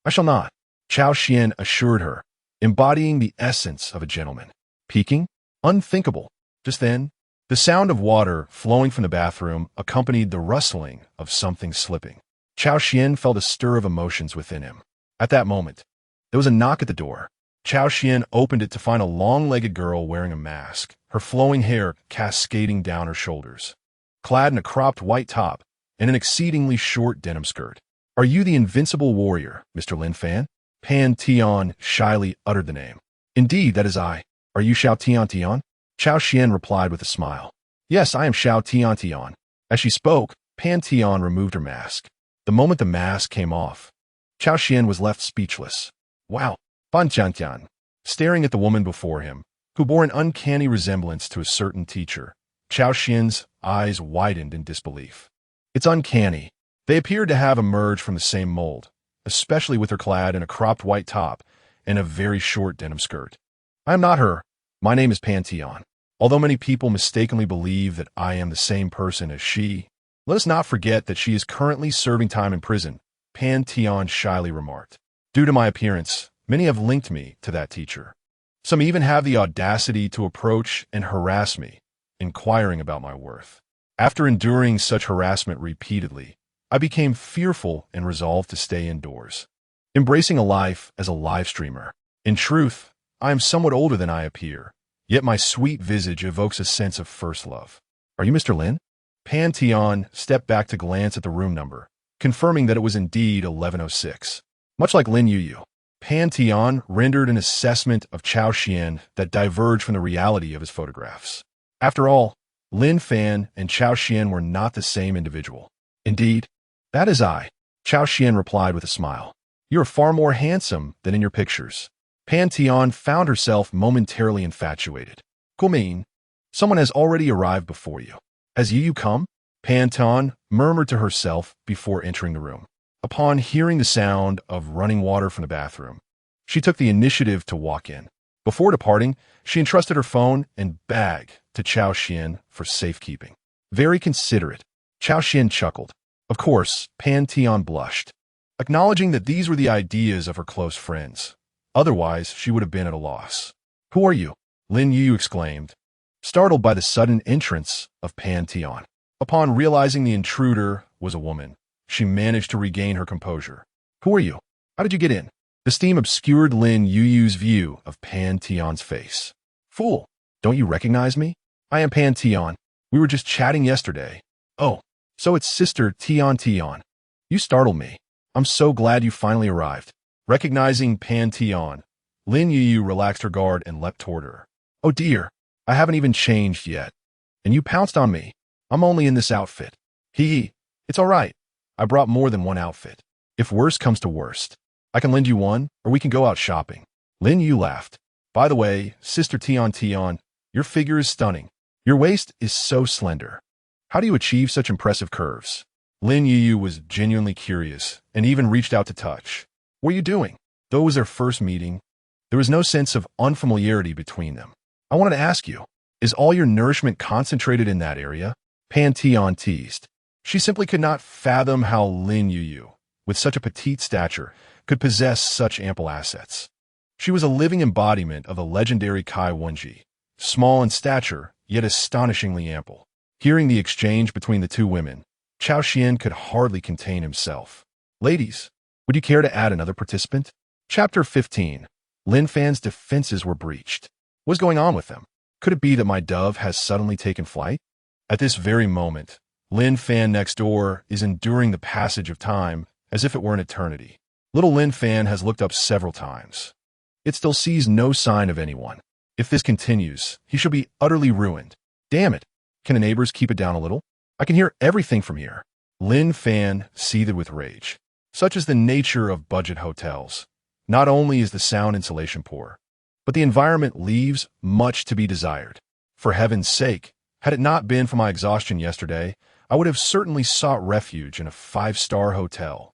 I shall not. Cao Xuan assured her, embodying the essence of a gentleman. Peeking? Unthinkable. Just then, the sound of water flowing from the bathroom accompanied the rustling of something slipping. Cao Xuan felt a stir of emotions within him. At that moment, there was a knock at the door. Cao Xuan opened it to find a long-legged girl wearing a mask, her flowing hair cascading down her shoulders. Clad in a cropped white top and an exceedingly short denim skirt. Are you the invincible warrior, Mr. Lin Fan? Pan Tian shyly uttered the name. Indeed, that is I. Are you Xiao Tian Tian? Cao Xuan replied with a smile. Yes, I am Xiao Tian Tian. As she spoke, Pan Tian removed her mask. The moment the mask came off, Cao Xuan was left speechless. Wow, Fan Tian Tian. Staring at the woman before him, who bore an uncanny resemblance to a certain teacher, Cao Xuan's eyes widened in disbelief. It's uncanny. They appeared to have emerged from the same mold, especially with her clad in a cropped white top and a very short denim skirt. I am not her. My name is Pan Tian. Although many people mistakenly believe that I am the same person as she, let us not forget that she is currently serving time in prison, Pan Tian shyly remarked. Due to my appearance, many have linked me to that teacher. Some even have the audacity to approach and harass me, inquiring about my worth. After enduring such harassment repeatedly, I became fearful and resolved to stay indoors, embracing a life as a live streamer. In truth, I am somewhat older than I appear, yet my sweet visage evokes a sense of first love. Are you Mr. Lin? Pan Tian stepped back to glance at the room number, confirming that it was indeed 1106. Much like Lin Yu, Pan Tian rendered an assessment of Cao Xuan that diverged from the reality of his photographs. After all, Lin Fan and Cao Xuan were not the same individual. Indeed, that is I, Cao Xuan replied with a smile. You are far more handsome than in your pictures. Pan Tian found herself momentarily infatuated. Kumin, someone has already arrived before you. Has Yu come? Pan Tian murmured to herself before entering the room. Upon hearing the sound of running water from the bathroom, she took the initiative to walk in. Before departing, she entrusted her phone and bag to Cao Xuan for safekeeping. Very considerate. Cao Xuan chuckled. Of course, Pan Tian blushed, acknowledging that these were the ideas of her close friends. Otherwise, she would have been at a loss. Who are you? Lin Yu exclaimed, startled by the sudden entrance of Pan Tian. Upon realizing the intruder was a woman, she managed to regain her composure. Who are you? How did you get in? The steam obscured Lin Yu's view of Pan Tian's face. Fool, don't you recognize me? I am Pan Tian. We were just chatting yesterday. Oh, so it's Sister Tian Tian. You startled me. I'm so glad you finally arrived. Recognizing Pan Tian, Lin Yu relaxed her guard and leapt toward her. Oh dear, I haven't even changed yet. And you pounced on me. I'm only in this outfit. It's all right. I brought more than one outfit. If worst comes to worst, I can lend you one, or we can go out shopping. Lin Yu laughed. By the way, Sister Tian Tian, your figure is stunning. Your waist is so slender. How do you achieve such impressive curves? Lin Yu was genuinely curious and even reached out to touch. What are you doing? Though it was their first meeting, there was no sense of unfamiliarity between them. I wanted to ask you, is all your nourishment concentrated in that area? Pan Tian teased. She simply could not fathom how Lin Yu, with such a petite stature, could possess such ample assets. She was a living embodiment of the legendary Kai Wenji, small in stature, yet astonishingly ample. Hearing the exchange between the two women, Cao Xuan could hardly contain himself. Ladies, would you care to add another participant? Chapter 15. Lin Fan's defenses were breached. What's going on with them? Could it be that my dove has suddenly taken flight? At this very moment, Lin Fan next door is enduring the passage of time as if it were an eternity. Little Lin Fan has looked up several times. it still sees no sign of anyone. If this continues, he shall be utterly ruined. Damn it. Can the neighbors keep it down a little? I can hear everything from here. Lin Fan seethed with rage. Such is the nature of budget hotels. Not only is the sound insulation poor, but the environment leaves much to be desired. For heaven's sake, had it not been for my exhaustion yesterday, I would have certainly sought refuge in a 5-star hotel.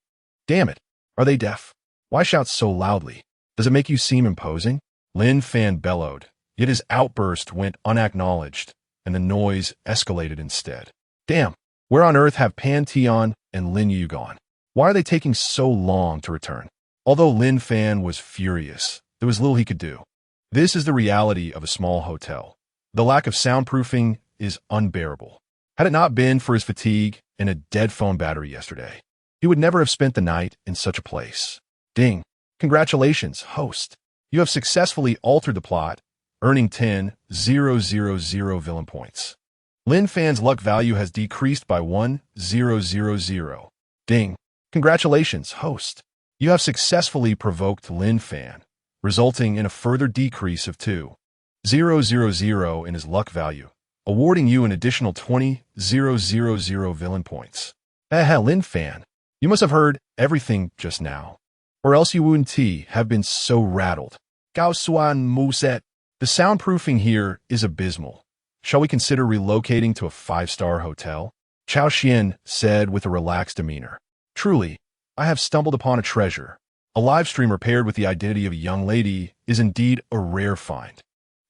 Damn it, are they deaf? Why shout so loudly? Does it make you seem imposing? Lin Fan bellowed, yet his outburst went unacknowledged, and the noise escalated instead. Damn, where on earth have Pan Tian and Lin Yu gone? Why are they taking so long to return? Although Lin Fan was furious, there was little he could do. This is the reality of a small hotel. The lack of soundproofing is unbearable. Had it not been for his fatigue and a dead phone battery yesterday, he would never have spent the night in such a place. Ding. Congratulations, host. You have successfully altered the plot, earning 10,000 villain points. Lin Fan's luck value has decreased by 1,000. Ding. Congratulations, host. You have successfully provoked Lin Fan, resulting in a further decrease of 2,000 in his luck value, awarding you an additional 20,000 villain points. Lin Fan, you must have heard everything just now, or else you wouldn't have been so rattled. Cao Xuan Muset, the soundproofing here is abysmal. Shall we consider relocating to a 5-star hotel? Cao Xuan said with a relaxed demeanor. Truly, I have stumbled upon a treasure. A live streamer paired with the identity of a young lady is indeed a rare find.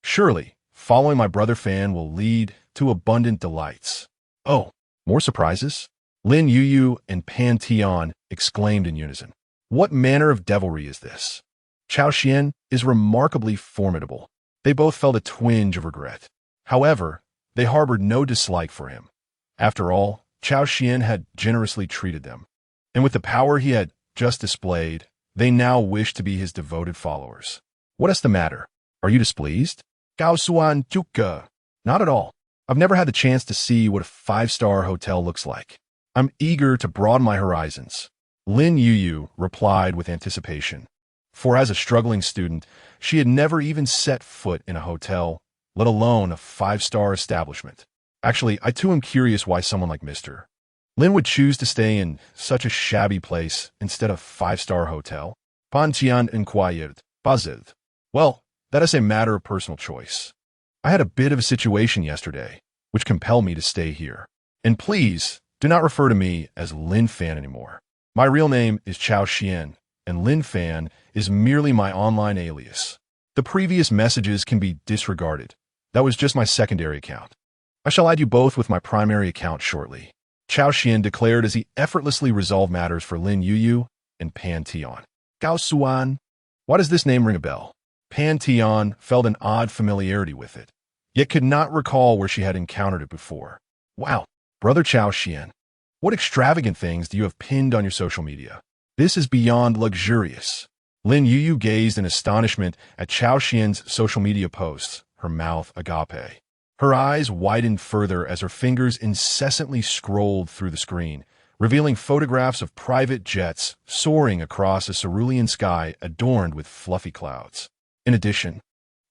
Surely, following my brother Fan will lead to abundant delights. Oh, more surprises? Lin Yu and Pan Tian exclaimed in unison. What manner of devilry is this? Cao Xuan is remarkably formidable. They both felt a twinge of regret. However, they harbored no dislike for him. After all, Cao Xuan had generously treated them, and with the power he had just displayed, they now wished to be his devoted followers. What is the matter? Are you displeased? Cao Xuan Juka. Not at all. I've never had the chance to see what a 5-star hotel looks like. I'm eager to broaden my horizons. Lin Yu replied with anticipation, for as a struggling student, she had never even set foot in a hotel, let alone a 5-star establishment. Actually, I too am curious why someone like Mr. Lin would choose to stay in such a shabby place instead of 5-star hotel. Pan Tian inquired, puzzled. Well, that is a matter of personal choice. I had a bit of a situation yesterday, which compelled me to stay here. And please, do not refer to me as Lin Fan anymore. My real name is Cao Xuan, and Lin Fan is merely my online alias. The previous messages can be disregarded. That was just my secondary account. I shall add you both with my primary account shortly. Cao Xuan declared as he effortlessly resolved matters for Lin Yu and Pan Tian. Cao Xuan. Why does this name ring a bell? Pan Tian felt an odd familiarity with it, yet could not recall where she had encountered it before. Wow, brother Cao Xuan. What extravagant things do you have pinned on your social media? This is beyond luxurious. Lin Yu gazed in astonishment at Cao Xuan's social media posts, her mouth agape. Her eyes widened further as her fingers incessantly scrolled through the screen, revealing photographs of private jets soaring across a cerulean sky adorned with fluffy clouds. In addition,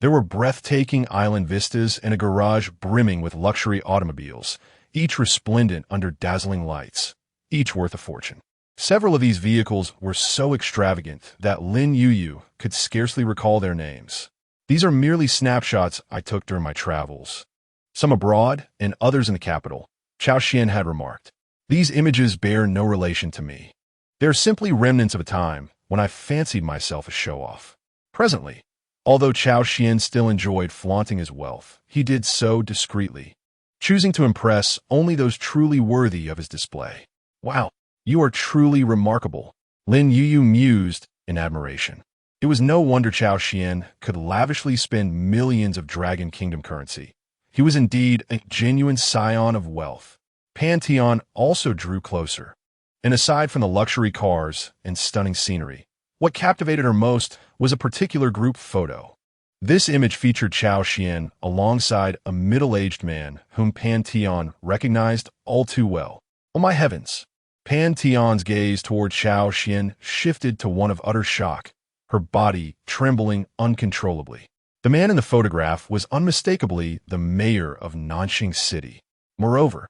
there were breathtaking island vistas and a garage brimming with luxury automobiles, each resplendent under dazzling lights, each worth a fortune. Several of these vehicles were so extravagant that Lin Yu could scarcely recall their names. These are merely snapshots I took during my travels, some abroad and others in the capital, Cao Xuan had remarked. These images bear no relation to me. They are simply remnants of a time when I fancied myself a show-off. Presently, although Cao Xuan still enjoyed flaunting his wealth, he did so discreetly, choosing to impress only those truly worthy of his display. Wow, you are truly remarkable, Lin Yu mused in admiration. It was no wonder Cao Xuan could lavishly spend millions of Dragon Kingdom currency. He was indeed a genuine scion of wealth. Pan Tian also drew closer, and aside from the luxury cars and stunning scenery, what captivated her most was a particular group photo. This image featured Cao Xuan alongside a middle-aged man whom Pan Tian recognized all too well. Oh my heavens! Pan Tian's gaze toward Cao Xuan shifted to one of utter shock. her body trembling uncontrollably. The man in the photograph was unmistakably the mayor of Nanxing City. Moreover,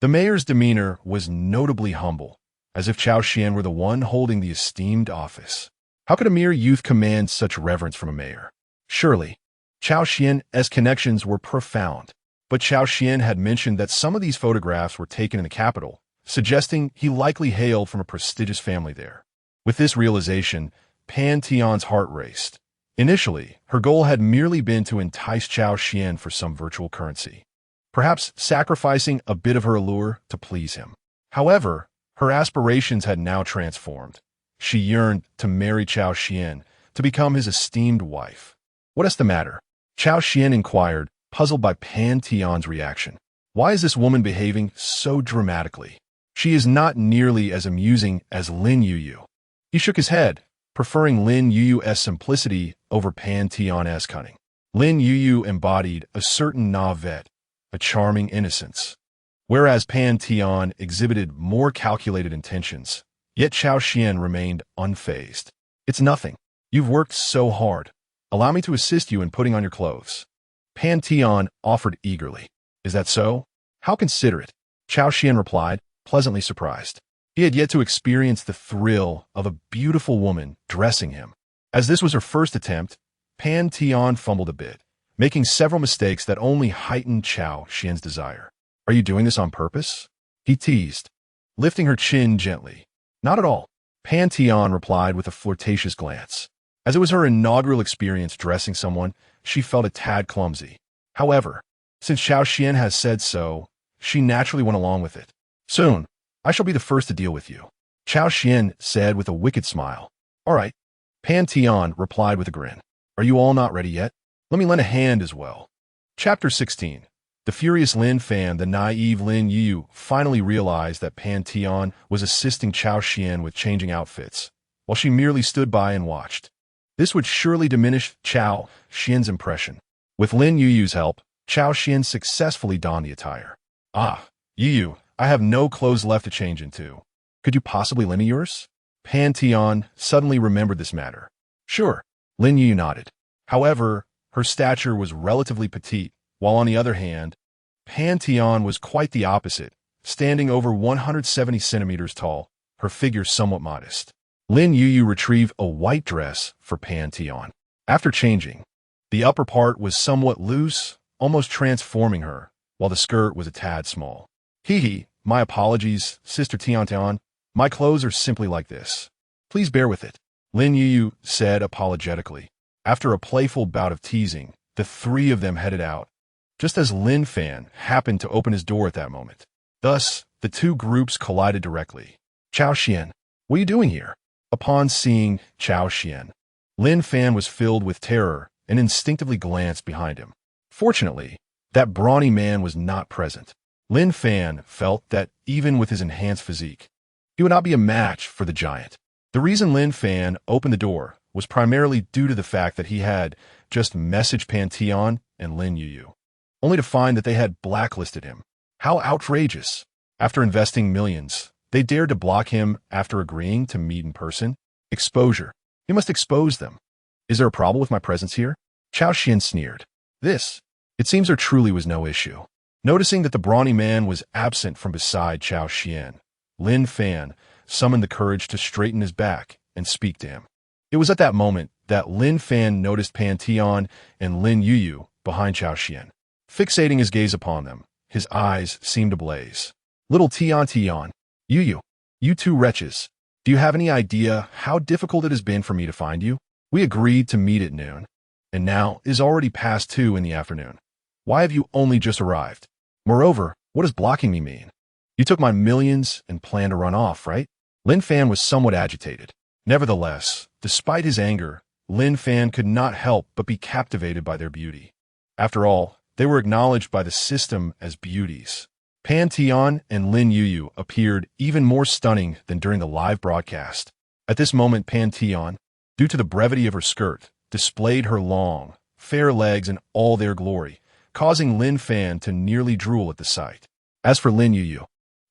the mayor's demeanor was notably humble, as if Cao Xuan were the one holding the esteemed office. How could a mere youth command such reverence from a mayor? Surely, Cao Xuan's connections were profound, but Cao Xuan had mentioned that some of these photographs were taken in the capital, suggesting he likely hailed from a prestigious family there. With this realization, Pan Tian's heart raced. Initially, her goal had merely been to entice Cao Xuan for some virtual currency, perhaps sacrificing a bit of her allure to please him. However, her aspirations had now transformed. She yearned to marry Cao Xuan, to become his esteemed wife. "What is the matter?" Cao Xuan inquired, puzzled by Pan Tian's reaction. "Why is this woman behaving so dramatically? She is not nearly as amusing as Lin Yuyu." He shook his head, preferring Lin Yuyu's simplicity over Pan Tian's cunning. Lin Yuyu embodied a certain naivete, a charming innocence, whereas Pan Tian exhibited more calculated intentions. Yet Cao Xuan remained unfazed. "It's nothing. You've worked so hard. Allow me to assist you in putting on your clothes." Pan Tian offered eagerly. "Is that so? How considerate," Cao Xuan replied, pleasantly surprised. He had yet to experience the thrill of a beautiful woman dressing him. As this was her first attempt, Pan Tian fumbled a bit, making several mistakes that only heightened Cao Xuan's desire. "Are you doing this on purpose?" he teased, lifting her chin gently. "Not at all," Pan Tian replied with a flirtatious glance. As it was her inaugural experience dressing someone, she felt a tad clumsy. However, since Cao Xuan has said so, she naturally went along with it. "Soon, I shall be the first to deal with you," Cao Xuan said with a wicked smile. "All right," Pan Tian replied with a grin. "Are you all not ready yet? Let me lend a hand as well." Chapter 16. The furious Lin Fan, the naive Lin Yu, finally realized that Pan Tian was assisting Cao Xuan with changing outfits, while she merely stood by and watched. This would surely diminish Cao Xuan's impression. With Lin Yu's help, Cao Xuan successfully donned the attire. "Ah, Yu, I have no clothes left to change into. Could you possibly lend me yours?" Pan Tian suddenly remembered this matter. "Sure," Lin Yu nodded. However, her stature was relatively petite, while on the other hand, Pan Tian was quite the opposite, standing over 170 centimeters tall, her figure somewhat modest. Lin Yu retrieved a white dress for Pan Tian. After changing, the upper part was somewhat loose, almost transforming her, while the skirt was a tad small. "Hee, my apologies, Sister Tian. My clothes are simply like this. Please bear with it," Lin Yu said apologetically. After a playful bout of teasing, the three of them headed out, just as Lin Fan happened to open his door at that moment. Thus, the two groups collided directly. "Cao Xuan, what are you doing here?" Upon seeing Cao Xuan, Lin Fan was filled with terror and instinctively glanced behind him. Fortunately, that brawny man was not present. Lin Fan felt that even with his enhanced physique, he would not be a match for the giant. The reason Lin Fan opened the door was primarily due to the fact that he had just messaged Pan Tian and Lin Yu, only to find that they had blacklisted him. How outrageous! After investing millions, they dared to block him after agreeing to meet in person. Exposure. We must expose them. "Is there a problem with my presence here?" Cao Xuan sneered. It seems there truly was no issue. Noticing that the brawny man was absent from beside Cao Xuan, Lin Fan summoned the courage to straighten his back and speak to him. It was at that moment that Lin Fan noticed Pan Tian and Lin Yu behind Cao Xuan. Fixating his gaze upon them, his eyes seemed to blaze. "Little Tian, Yu, you two wretches, do you have any idea how difficult it has been for me to find you? We agreed to meet at noon, and now it is already past 2 in the afternoon. Why have you only just arrived? Moreover, what does blocking me mean? You took my millions and planned to run off, right?" Lin Fan was somewhat agitated. Nevertheless, despite his anger, Lin Fan could not help but be captivated by their beauty. After all, they were acknowledged by the system as beauties. Pan Tian and Lin Yu appeared even more stunning than during the live broadcast. At this moment, Pan Tian, due to the brevity of her skirt, displayed her long, fair legs in all their glory, causing Lin Fan to nearly drool at the sight. As for Lin Yu,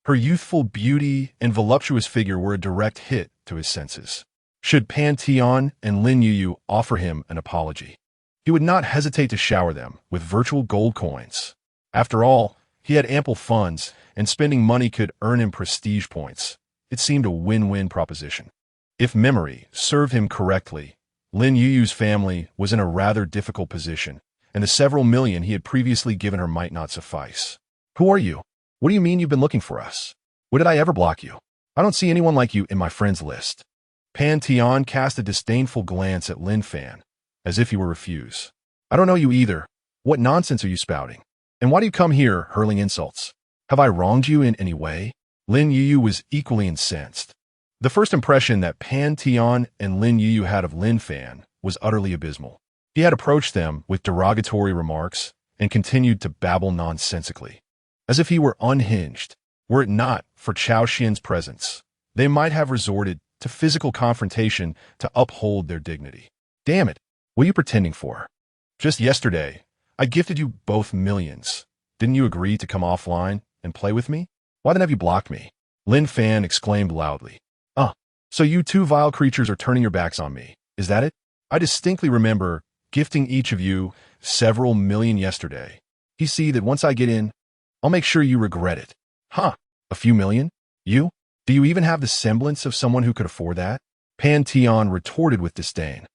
her youthful beauty and voluptuous figure were a direct hit to his senses. Should Pan Tian and Lin Yuyu offer him an apology? He would not hesitate to shower them with virtual gold coins. After all, he had ample funds, and spending money could earn him prestige points. It seemed a win-win proposition. If memory served him correctly, Lin Yuyu's family was in a rather difficult position, and the several million he had previously given her might not suffice. Who are you? What do you mean you've been looking for us? When did I ever block you? I don't see anyone like you in my friends list. Pan Tian cast a disdainful glance at Lin Fan, as if he were refused. I don't know you either. What nonsense are you spouting? And why do you come here hurling insults? Have I wronged you in any way? Lin Yuyu was equally incensed. The first impression that Pan Tian and Lin Yuyu had of Lin Fan was utterly abysmal. He had approached them with derogatory remarks and continued to babble nonsensically, as if he were unhinged. Were it not for Cao Xuan's presence, they might have resorted to physical confrontation to uphold their dignity. Damn it, what are you pretending for? Just yesterday, I gifted you both millions. Didn't you agree to come offline and play with me? Why then have you blocked me? Lin Fan exclaimed loudly. So you two vile creatures are turning your backs on me, is that it? I distinctly remember gifting each of you several million yesterday. You see that once I get in, I'll make sure you regret it. Huh, a few million? You? Do you even have the semblance of someone who could afford that? Pan Tian retorted with disdain.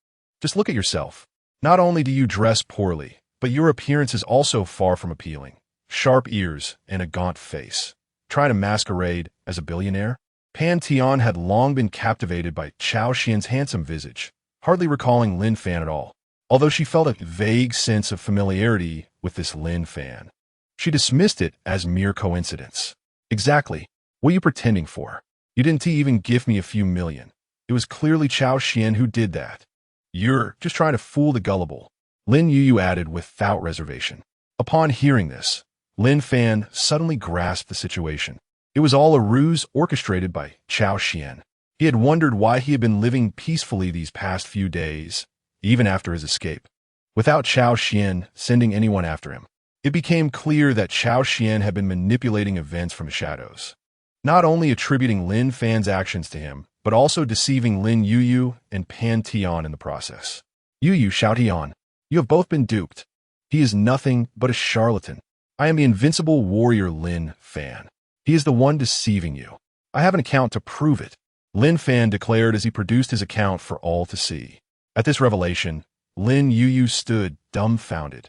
Just look at yourself. Not only do you dress poorly, but your appearance is also far from appealing. Sharp ears and a gaunt face. Try to masquerade as a billionaire? Pan Tian had long been captivated by Cao Xuan's handsome visage, hardly recalling Lin Fan at all, although she felt a vague sense of familiarity with this Lin Fan. She dismissed it as mere coincidence. Exactly. What are you pretending for? You didn't even gift me a few million. It was clearly Cao Xuan who did that. You're just trying to fool the gullible, Lin Yuyu added without reservation. Upon hearing this, Lin Fan suddenly grasped the situation. It was all a ruse orchestrated by Cao Xuan. He had wondered why he had been living peacefully these past few days, even after his escape, without Cao Xuan sending anyone after him. It became clear that Cao Xuan had been manipulating events from the shadows, not only attributing Lin Fan's actions to him, but also deceiving Lin Yuyu and Pan Tian in the process. Yuyu Xiaotian, you have both been duped. He is nothing but a charlatan. I am the invincible warrior Lin Fan. He is the one deceiving you. I have an account to prove it, Lin Fan declared as he produced his account for all to see. At this revelation, Lin Yuyu stood dumbfounded.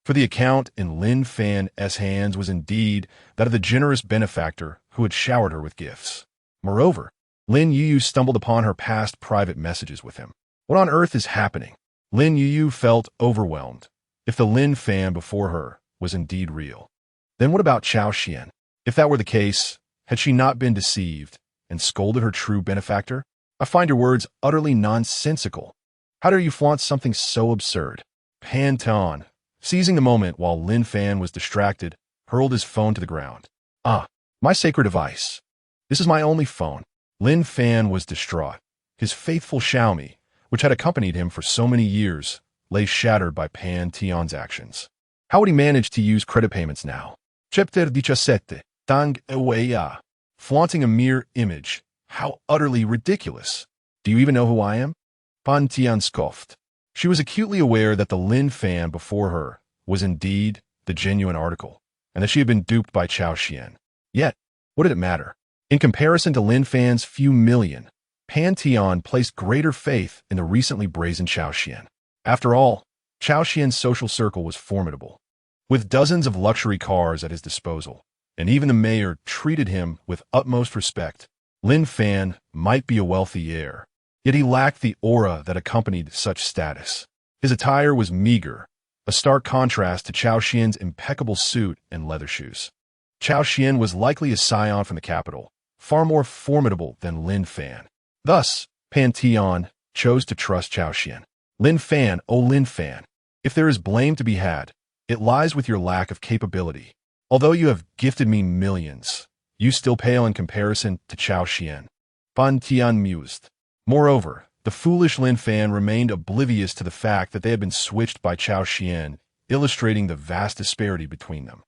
For the account in Lin Fan's hands was indeed that of the generous benefactor who had showered her with gifts. Moreover, Lin Yuyu stumbled upon her past private messages with him. What on earth is happening? Lin Yuyu felt overwhelmed. If the Lin Fan before her was indeed real, then what about Cao Xuan? If that were the case, had she not been deceived and scolded her true benefactor? I find your words utterly nonsensical. How dare you flaunt something so absurd? Pan Tian, seizing the moment while Lin Fan was distracted, hurled his phone to the ground. My sacred device. This is my only phone. Lin Fan was distraught. His faithful Xiaomi, which had accompanied him for so many years, lay shattered by Pan Tian's actions. How would he manage to use credit payments now? Chapter 17. Tang Eweya. Flaunting a mere image. How utterly ridiculous. Do you even know who I am? Pan Tian scoffed. She was acutely aware that the Lin Fan before her was indeed the genuine article, and that she had been duped by Cao Xuan. Yet, what did it matter? In comparison to Lin Fan's few million, Pan Tian placed greater faith in the recently brazen Cao Xuan. After all, Cao Xuan's social circle was formidable. With dozens of luxury cars at his disposal, and even the mayor treated him with utmost respect, Lin Fan might be a wealthy heir, yet he lacked the aura that accompanied such status. His attire was meager, a stark contrast to Cao Xuan's impeccable suit and leather shoes. Cao Xuan was likely a scion from the capital, far more formidable than Lin Fan. Thus, Pan Tian chose to trust Cao Xuan. Lin Fan, oh Lin Fan, if there is blame to be had, it lies with your lack of capability. Although you have gifted me millions, you still pale in comparison to Cao Xuan. Pan Tian mused. Moreover, the foolish Lin Fan remained oblivious to the fact that they had been switched by Cao Xuan, illustrating the vast disparity between them.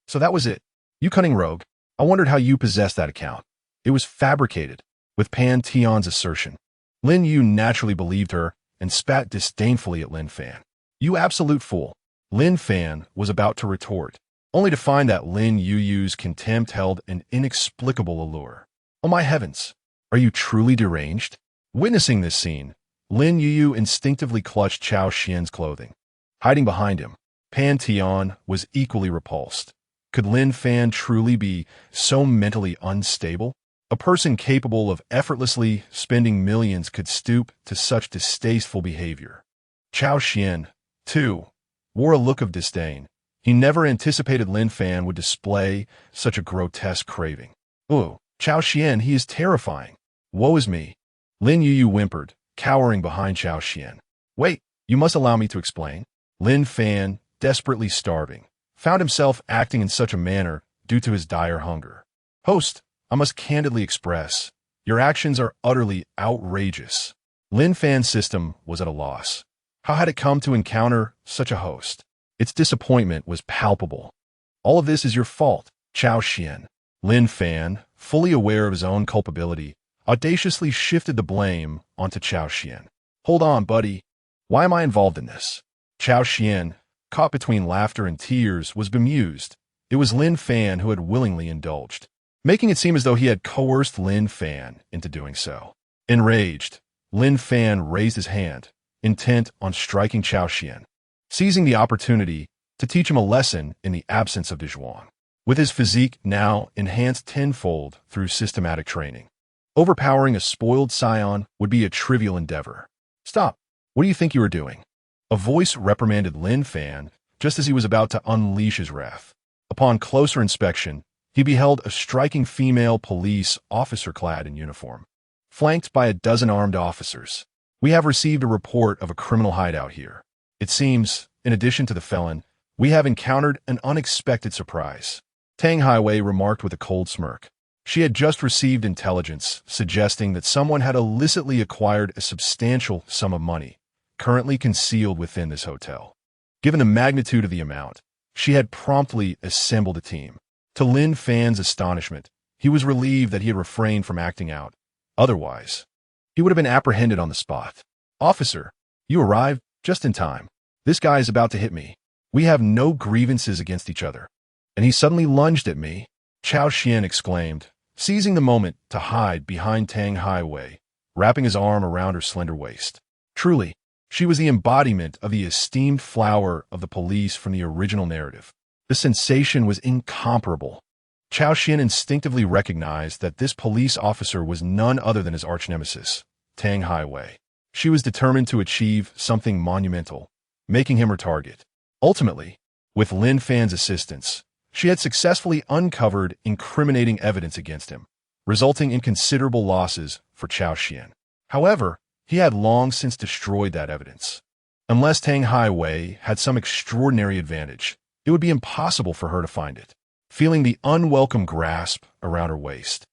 So that was it. You cunning rogue, I wondered how you possessed that account. It was fabricated, with Pan Tian's assertion. Lin Yu naturally believed her and spat disdainfully at Lin Fan. "You absolute fool." Lin Fan was about to retort, only to find that Lin Yu's contempt held an inexplicable allure. "Oh my heavens! Are you truly deranged?" Witnessing this scene, Lin Yu instinctively clutched Cao Xuan's clothing. Hiding behind him, Pan Tian was equally repulsed. Could Lin Fan truly be so mentally unstable? A person capable of effortlessly spending millions could stoop to such distasteful behavior. Cao Xuan, too, wore a look of disdain. He never anticipated Lin Fan would display such a grotesque craving. "Ooh, Cao Xuan, he is terrifying. Woe is me." Lin Yu whimpered, cowering behind Cao Xuan. "Wait, you must allow me to explain." Lin Fan, desperately starving, found himself acting in such a manner due to his dire hunger. "Host, I must candidly express, your actions are utterly outrageous." Lin Fan's system was at a loss. How had it come to encounter such a host? Its disappointment was palpable. "All of this is your fault, Cao Xuan." Lin Fan, fully aware of his own culpability, audaciously shifted the blame onto Cao Xuan. "Hold on, buddy. Why am I involved in this?" Cao Xuan, caught between laughter and tears, was bemused. It was Lin Fan who had willingly indulged, making it seem as though he had coerced Lin Fan into doing so. Enraged, Lin Fan raised his hand, intent on striking Cao Xuan, seizing the opportunity to teach him a lesson in the absence of Zhuang. With his physique now enhanced tenfold through systematic training, overpowering a spoiled scion would be a trivial endeavor. "Stop! What do you think you are doing?" A voice reprimanded Lin Fan just as he was about to unleash his wrath. Upon closer inspection, he beheld a striking female police officer clad in uniform, flanked by a dozen armed officers. "We have received a report of a criminal hideout here. It seems, in addition to the felon, we have encountered an unexpected surprise," Tang Highway remarked with a cold smirk. She had just received intelligence suggesting that someone had illicitly acquired a substantial sum of money, currently concealed within this hotel. Given the magnitude of the amount, she had promptly assembled a team. To Lin Fan's astonishment, he was relieved that he had refrained from acting out. Otherwise, he would have been apprehended on the spot. "Officer, you arrived just in time. This guy is about to hit me. We have no grievances against each other." "And he suddenly lunged at me," Cao Xuan exclaimed, seizing the moment to hide behind Tang Highway, wrapping his arm around her slender waist. Truly, she was the embodiment of the esteemed flower of the police from the original narrative. The sensation was incomparable. Cao Xuan instinctively recognized that this police officer was none other than his arch-nemesis, Tang Highway. She was determined to achieve something monumental, making him her target. Ultimately, with Lin Fan's assistance, she had successfully uncovered incriminating evidence against him, resulting in considerable losses for Cao Xuan. However, he had long since destroyed that evidence. Unless Tang Highway had some extraordinary advantage, it would be impossible for her to find it. Feeling the unwelcome grasp around her waist,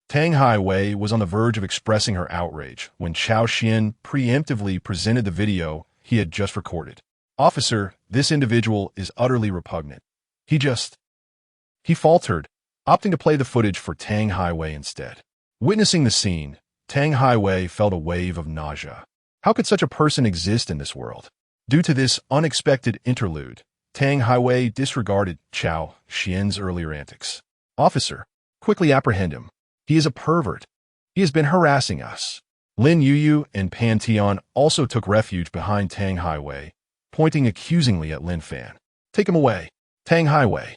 Tang Highway was on the verge of expressing her outrage when Cao Xuan preemptively presented the video he had just recorded. "Officer, this individual is utterly repugnant. He faltered, opting to play the footage for Tang Highway instead. Witnessing the scene, Tang Highway felt a wave of nausea. How could such a person exist in this world? Due to this unexpected interlude, Tang Highway disregarded Cao Xuan's earlier antics. "Officer, quickly apprehend him. He is a pervert. He has been harassing us." Lin Yu and Pan Tian also took refuge behind Tang Highway, pointing accusingly at Lin Fan. "Take him away." Tang Highway,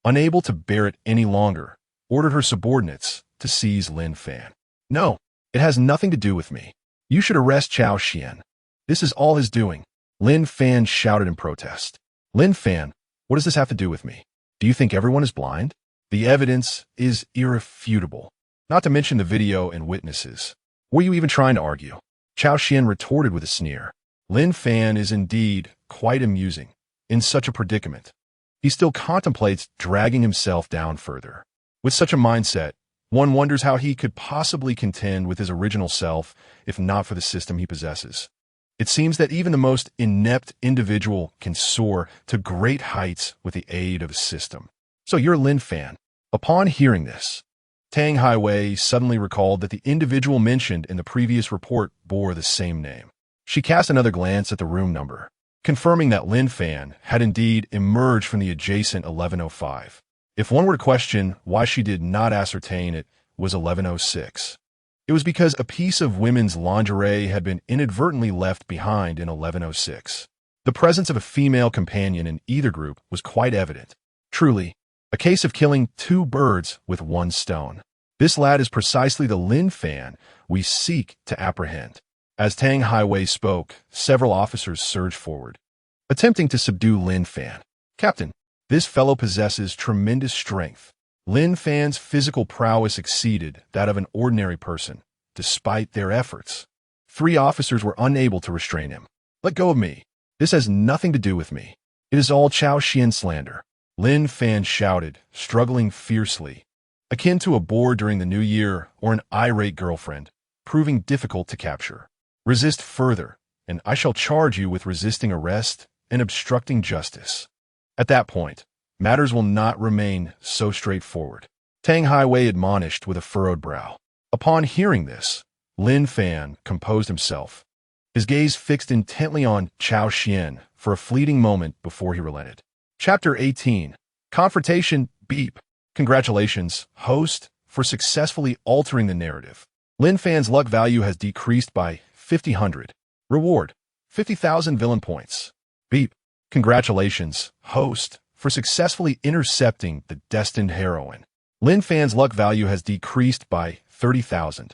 unable to bear it any longer, ordered her subordinates to seize Lin Fan. "No, it has nothing to do with me. You should arrest Cao Xuan. This is all his doing," Lin Fan shouted in protest. "Lin Fan, what does this have to do with me? Do you think everyone is blind? The evidence is irrefutable, not to mention the video and witnesses. Were you even trying to argue?" Cao Xuan retorted with a sneer. Lin Fan is indeed quite amusing in such a predicament. He still contemplates dragging himself down further. With such a mindset, one wonders how he could possibly contend with his original self if not for the system he possesses. It seems that even the most inept individual can soar to great heights with the aid of a system. "So you're Lin Fan." Upon hearing this, Tang Highway suddenly recalled that the individual mentioned in the previous report bore the same name. She cast another glance at the room number, confirming that Lin Fan had indeed emerged from the adjacent 1105. If one were to question why she did not ascertain it was 1106, it was because a piece of women's lingerie had been inadvertently left behind in 1106. The presence of a female companion in either group was quite evident. Truly, a case of killing two birds with one stone. This lad is precisely the Lin Fan we seek to apprehend. As Tang Highway spoke, several officers surged forward, attempting to subdue Lin Fan. Captain, this fellow possesses tremendous strength. Lin Fan's physical prowess exceeded that of an ordinary person, despite their efforts. 3 officers were unable to restrain him. Let go of me. This has nothing to do with me. It is all Cao Xuan slander. Lin Fan shouted, struggling fiercely, akin to a boar during the new year or an irate girlfriend, proving difficult to capture. Resist further, and I shall charge you with resisting arrest and obstructing justice. At that point, matters will not remain so straightforward. Tang Highway admonished with a furrowed brow. Upon hearing this, Lin Fan composed himself, his gaze fixed intently on Cao Xuan for a fleeting moment before he relented. Chapter 18. Confrontation. Beep. Congratulations, host, for successfully altering the narrative. Lin Fan's luck value has decreased by 50,000. Reward: 50,000 villain points. Beep. Congratulations, host, for successfully intercepting the destined heroine. Lin Fan's luck value has decreased by 30,000.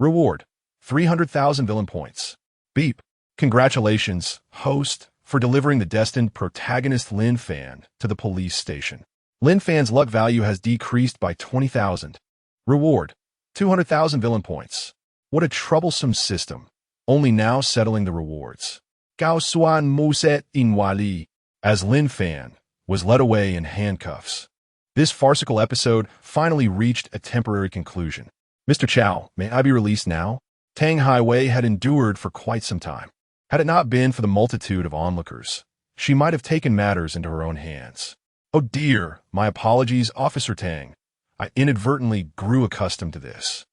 Reward: 300,000 villain points. Beep. Congratulations, host, for delivering the destined protagonist Lin Fan to the police station. Lin Fan's luck value has decreased by 20,000. Reward: 200,000 villain points. What a troublesome system. Only now settling the rewards. Cao Xuan Muset Inwali, as Lin Fan was led away in handcuffs. This farcical episode finally reached a temporary conclusion. Mr. Cao, may I be released now? Tang Highway had endured for quite some time. Had it not been for the multitude of onlookers, she might have taken matters into her own hands. Oh dear, my apologies, Officer Tang. I inadvertently grew accustomed to this.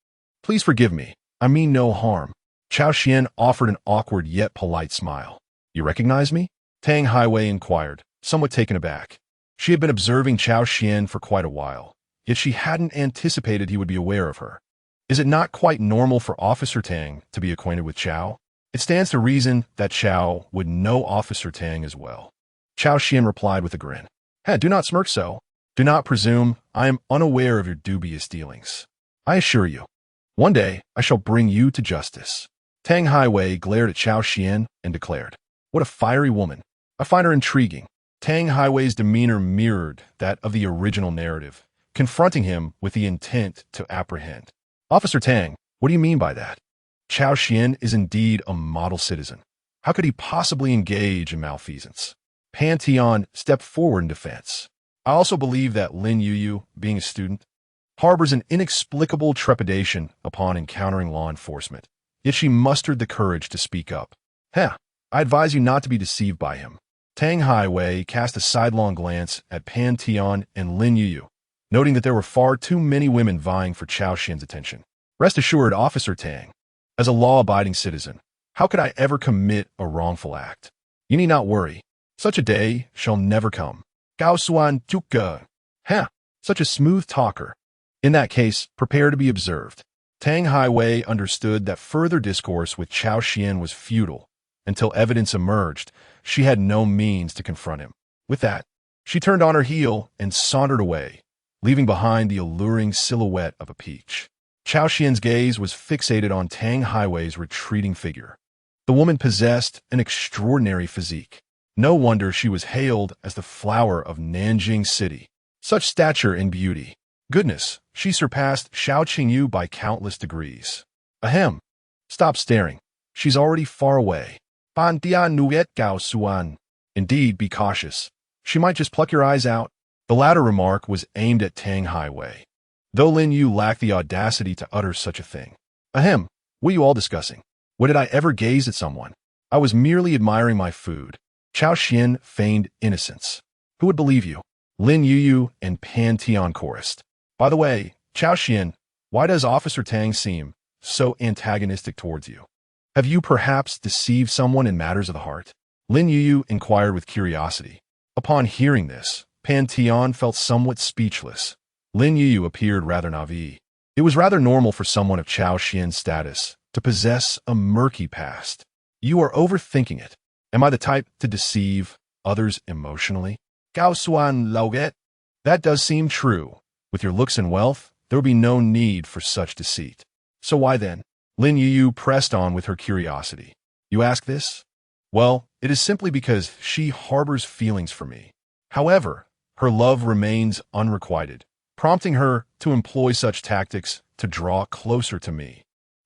Please forgive me. I mean no harm. Cao Xuan offered an awkward yet polite smile. You recognize me? Tang Highway inquired, somewhat taken aback. She had been observing Cao Xuan for quite a while, yet she hadn't anticipated he would be aware of her. Is it not quite normal for Officer Tang to be acquainted with Cao? It stands to reason that Cao would know Officer Tang as well. Cao Xuan replied with a grin. Do not smirk so. Do not presume I am unaware of your dubious dealings. I assure you, one day I shall bring you to justice. Tang Highway glared at Cao Xuan and declared, what a fiery woman. I find her intriguing. Tang Highway's demeanor mirrored that of the original narrative, confronting him with the intent to apprehend. Officer Tang, what do you mean by that? Cao Xuan is indeed a model citizen. How could he possibly engage in malfeasance? Pan Tian stepped forward in defense. I also believe that Lin Yuyu, being a student, harbors an inexplicable trepidation upon encountering law enforcement. Yet she mustered the courage to speak up. I advise you not to be deceived by him. Tang Highway cast a sidelong glance at Pan Tian and Lin Yuyu, noting that there were far too many women vying for Cao Xuan's attention. Rest assured, Officer Tang, as a law-abiding citizen, how could I ever commit a wrongful act? You need not worry. Such a day shall never come. Cao Xuan Tuka. Such a smooth talker. In that case, prepare to be observed. Tang Highway understood that further discourse with Cao Xuan was futile. Until evidence emerged, she had no means to confront him. With that, she turned on her heel and sauntered away, leaving behind the alluring silhouette of a peach. Cao Xuan's gaze was fixated on Tang Highway's retreating figure. The woman possessed an extraordinary physique. No wonder she was hailed as the flower of Nanjing City. Such stature and beauty. Goodness, she surpassed Xiao Qingyu by countless degrees. Ahem. Stop staring. She's already far away. Ban dia nuet Cao Xuan. Indeed, be cautious. She might just pluck your eyes out. The latter remark was aimed at Tang Highway, though Lin Yu lacked the audacity to utter such a thing. Ahem. What are you all discussing? When did I ever gaze at someone? I was merely admiring my food. Cao Xuan feigned innocence. Who would believe you? Lin Yuyu and Pan Tian chorused. By the way, Cao Xuan, Why does Officer Tang seem so antagonistic towards you? Have you perhaps deceived someone in matters of the heart? Lin Yuyu inquired with curiosity. Upon hearing this, Pan Tian felt somewhat speechless. Lin Yuyu appeared rather naive. It was rather normal for someone of Cao Xuan's status to possess a murky past. You are overthinking it. Am I the type to deceive others emotionally? Cao Xuan Lauget. That does seem true. With your looks and wealth, there would be no need for such deceit. So why then? Lin Yuyu pressed on with her curiosity. You ask this? Well, it is simply because she harbors feelings for me. However, her love remains unrequited, prompting her to employ such tactics to draw closer to me.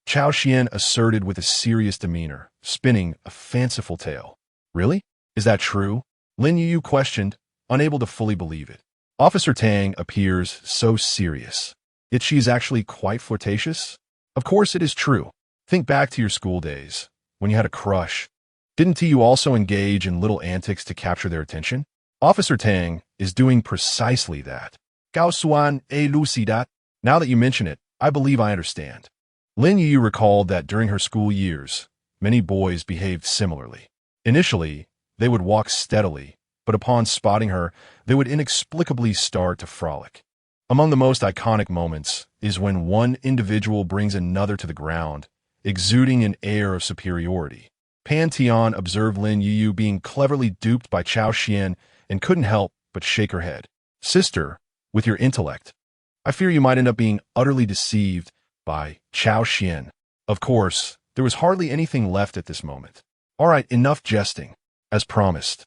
Cao Xuan asserted with a serious demeanor, spinning a fanciful tale. Really? Is that true? Lin Yuyu questioned, unable to fully believe it. Officer Tang appears so serious. Yet she is actually quite flirtatious? Of course it is true. Think back to your school days, when you had a crush. Didn't you also engage in little antics to capture their attention? Officer Tang is doing precisely that. Cao Xuan elucidat. Now that you mention it, I believe I understand. Lin Yuyu recalled that during her school years, many boys behaved similarly. Initially, they would walk steadily, but upon spotting her, they would inexplicably start to frolic. Among the most iconic moments is when one individual brings another to the ground, exuding an air of superiority. Pan Tian observed Lin Yuyu being cleverly duped by Cao Xuan and couldn't help but shake her head. Sister, with your intellect, I fear you might end up being utterly deceived by Cao Xuan. Of course, there was hardly anything left at this moment. All right, enough jesting. As promised,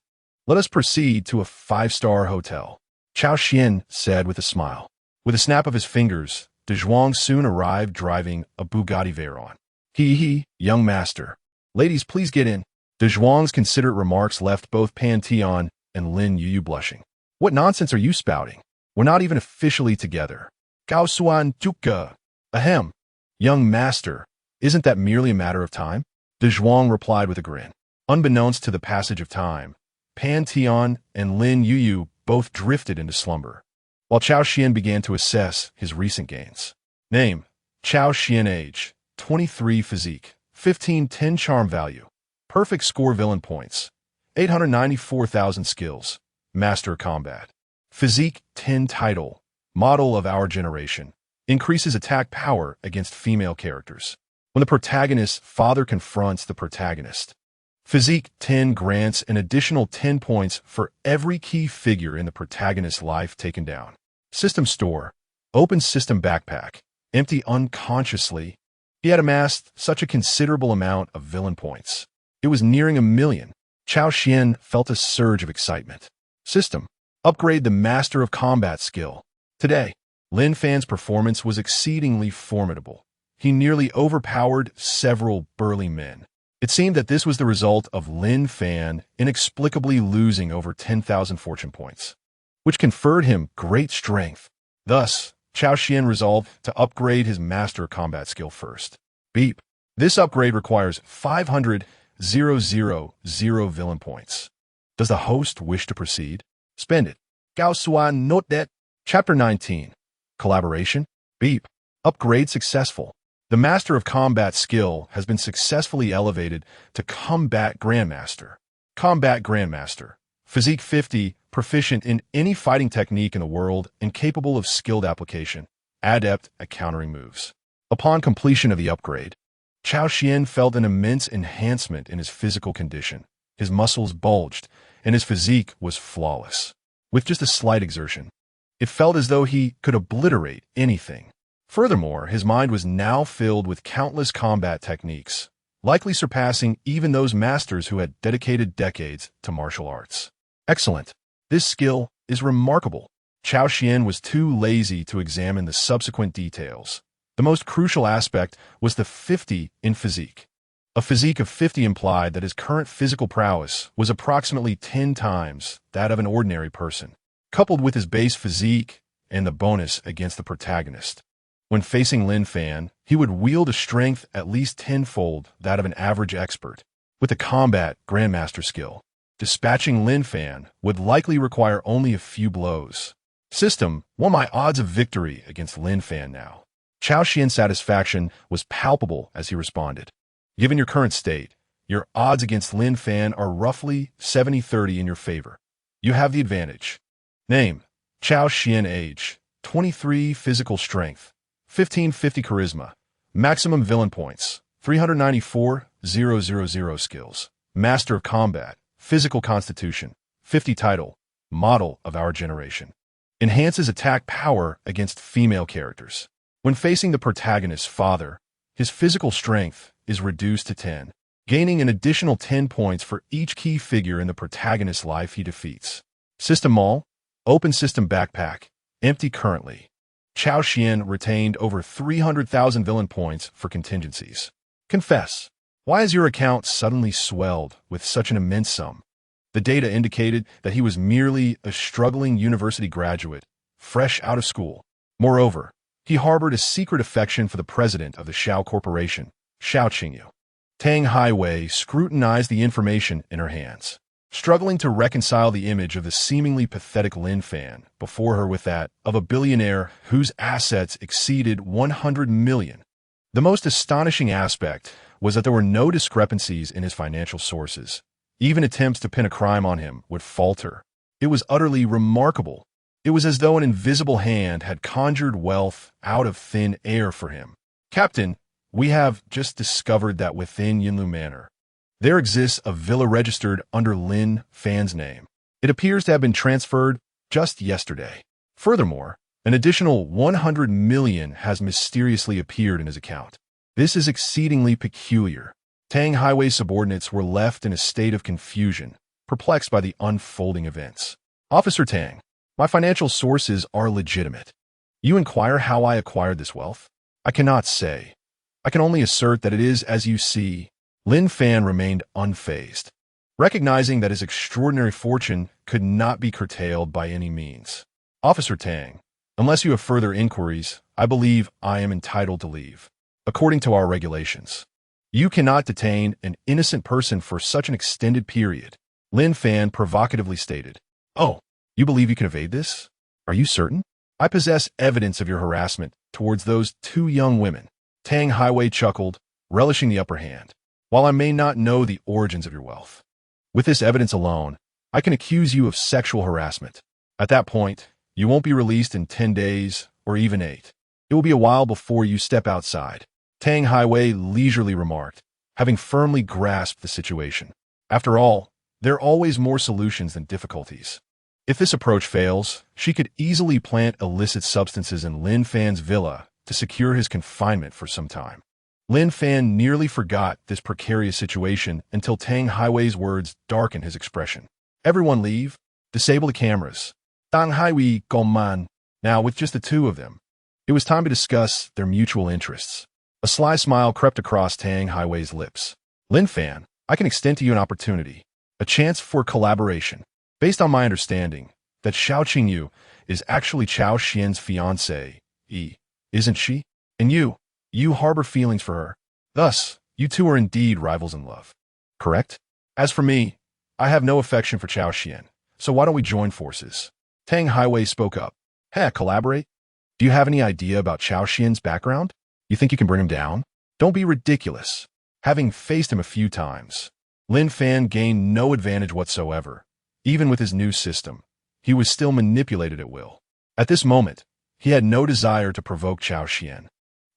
let us proceed to a 5-star hotel, Cao Xuan said with a smile. With a snap of his fingers, De Zhuang soon arrived driving a Bugatti Veyron. He, young master. Ladies, please get in. De Zhuang's considerate remarks left both Pan Tian and Lin Yuyu blushing. What nonsense are you spouting? We're not even officially together. Cao Xuan Tuka. Ahem. Young master, isn't that merely a matter of time? De Zhuang replied with a grin. Unbeknownst to the passage of time, Pan Tian and Lin Yuyu both drifted into slumber, while Cao Xuan began to assess his recent gains. Name, Cao Xuan. Age, 23. Physique, 1510 charm value. Perfect score villain points, 894,000 skills. Master combat. Physique 10 title, model of our generation. Increases attack power against female characters. When the protagonist's father confronts the protagonist. Physique 10 grants an additional 10 points for every key figure in the protagonist's life taken down. System store. Open system backpack. Empty unconsciously. He had amassed such a considerable amount of villain points. It was nearing 1,000,000. Cao Xuan felt a surge of excitement. System. Upgrade the Master of Combat skill. Today, Lin Fan's performance was exceedingly formidable. He nearly overpowered several burly men. It seemed that this was the result of Lin Fan inexplicably losing over 10,000 fortune points, which conferred him great strength. Thus, Cao Xuan resolved to upgrade his Master Combat skill first. Beep. This upgrade requires 500,000 villain points. Does the host wish to proceed? Spend it. Cao Xuan note that. Chapter 19. Collaboration. Beep. Upgrade successful. The Master of Combat skill has been successfully elevated to Combat Grandmaster. Combat Grandmaster. Physique 50, proficient in any fighting technique in the world and capable of skilled application. Adept at countering moves. Upon completion of the upgrade, Cao Xuan felt an immense enhancement in his physical condition. His muscles bulged, and his physique was flawless. With just a slight exertion, it felt as though he could obliterate anything. Furthermore, his mind was now filled with countless combat techniques, likely surpassing even those masters who had dedicated decades to martial arts. Excellent. This skill is remarkable. Cao Xuan was too lazy to examine the subsequent details. The most crucial aspect was the 50 in physique. A physique of 50 implied that his current physical prowess was approximately 10 times that of an ordinary person, coupled with his base physique and the bonus against the protagonist. When facing Lin Fan, he would wield a strength at least tenfold that of an average expert. With the Combat Grandmaster skill, dispatching Lin Fan would likely require only a few blows. System, what are my odds of victory against Lin Fan now? Cao Xuan's satisfaction was palpable as he responded. Given your current state, your odds against Lin Fan are roughly 70-30 in your favor. You have the advantage. Name: Cao Xuan. Age: 23. Physical strength: 1550. Charisma: maximum villain points: 394,000. Skills: Master of Combat. Physical constitution: 50. Title: Model of our generation. Enhances attack power against female characters. When facing the protagonist's father, his physical strength is reduced to 10, gaining an additional 10 points for each key figure in the protagonist's life he defeats. System Mall: Open system backpack. Empty currently. Cao Xuan retained over 300,000 villain points for contingencies. Confess. Why has your account suddenly swelled with such an immense sum? The data indicated that he was merely a struggling university graduate, fresh out of school. Moreover, he harbored a secret affection for the president of the Shao Corporation, Shao Qingyu. Tang Haiwei scrutinized the information in her hands, struggling to reconcile the image of the seemingly pathetic Lin Fan before her with that of a billionaire whose assets exceeded 100 million. The most astonishing aspect was that there were no discrepancies in his financial sources. Even attempts to pin a crime on him would falter. It was utterly remarkable. It was as though an invisible hand had conjured wealth out of thin air for him. Captain, we have just discovered that within Yinlu Manor, there exists a villa registered under Lin Fan's name. It appears to have been transferred just yesterday. Furthermore, an additional 100 million has mysteriously appeared in his account. This is exceedingly peculiar. Tang Haiwei's subordinates were left in a state of confusion, perplexed by the unfolding events. Officer Tang, my financial sources are legitimate. You inquire how I acquired this wealth? I cannot say. I can only assert that it is as you see. Lin Fan remained unfazed, recognizing that his extraordinary fortune could not be curtailed by any means. Officer Tang, unless you have further inquiries, I believe I am entitled to leave. According to our regulations, you cannot detain an innocent person for such an extended period, Lin Fan provocatively stated. Oh, you believe you can evade this? Are you certain? I possess evidence of your harassment towards those two young women. Tang Haiwei chuckled, relishing the upper hand. While I may not know the origins of your wealth, with this evidence alone, I can accuse you of sexual harassment. At that point, you won't be released in 10 days or even 8. It will be a while before you step outside. Tang Haiwei leisurely remarked, having firmly grasped the situation. After all, there are always more solutions than difficulties. If this approach fails, she could easily plant illicit substances in Lin Fan's villa to secure his confinement for some time. Lin Fan nearly forgot this precarious situation until Tang Haiwei's words darkened his expression. Everyone leave. Disable the cameras. Tang Haiwei Gongman. Now, with just the two of them, it was time to discuss their mutual interests. A sly smile crept across Tang Haiwei's lips. Lin Fan, I can extend to you an opportunity, a chance for collaboration. Based on my understanding, that Shao Qingyu is actually Cao Xuan's fiancée, isn't she? And you harbor feelings for her. Thus, you two are indeed rivals in love. Correct? As for me, I have no affection for Cao Xuan, so why don't we join forces? Tang Haiwei spoke up. Collaborate? Do you have any idea about Cao Xuan's background? You think you can bring him down? Don't be ridiculous. Having faced him a few times, Lin Fan gained no advantage whatsoever. Even with his new system, he was still manipulated at will. At this moment, he had no desire to provoke Cao Xuan.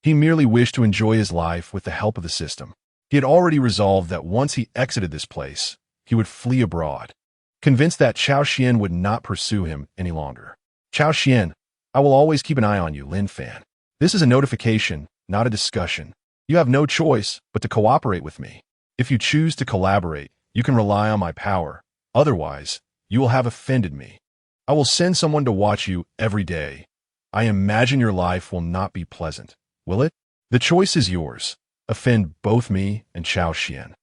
He merely wished to enjoy his life with the help of the system. He had already resolved that once he exited this place, he would flee abroad, convinced that Cao Xuan would not pursue him any longer. Cao Xuan, I will always keep an eye on you, Lin Fan. This is a notification, not a discussion. You have no choice but to cooperate with me. If you choose to collaborate, you can rely on my power. Otherwise, you will have offended me. I will send someone to watch you every day. I imagine your life will not be pleasant, will it? The choice is yours. Offend both me and Cao Xuan,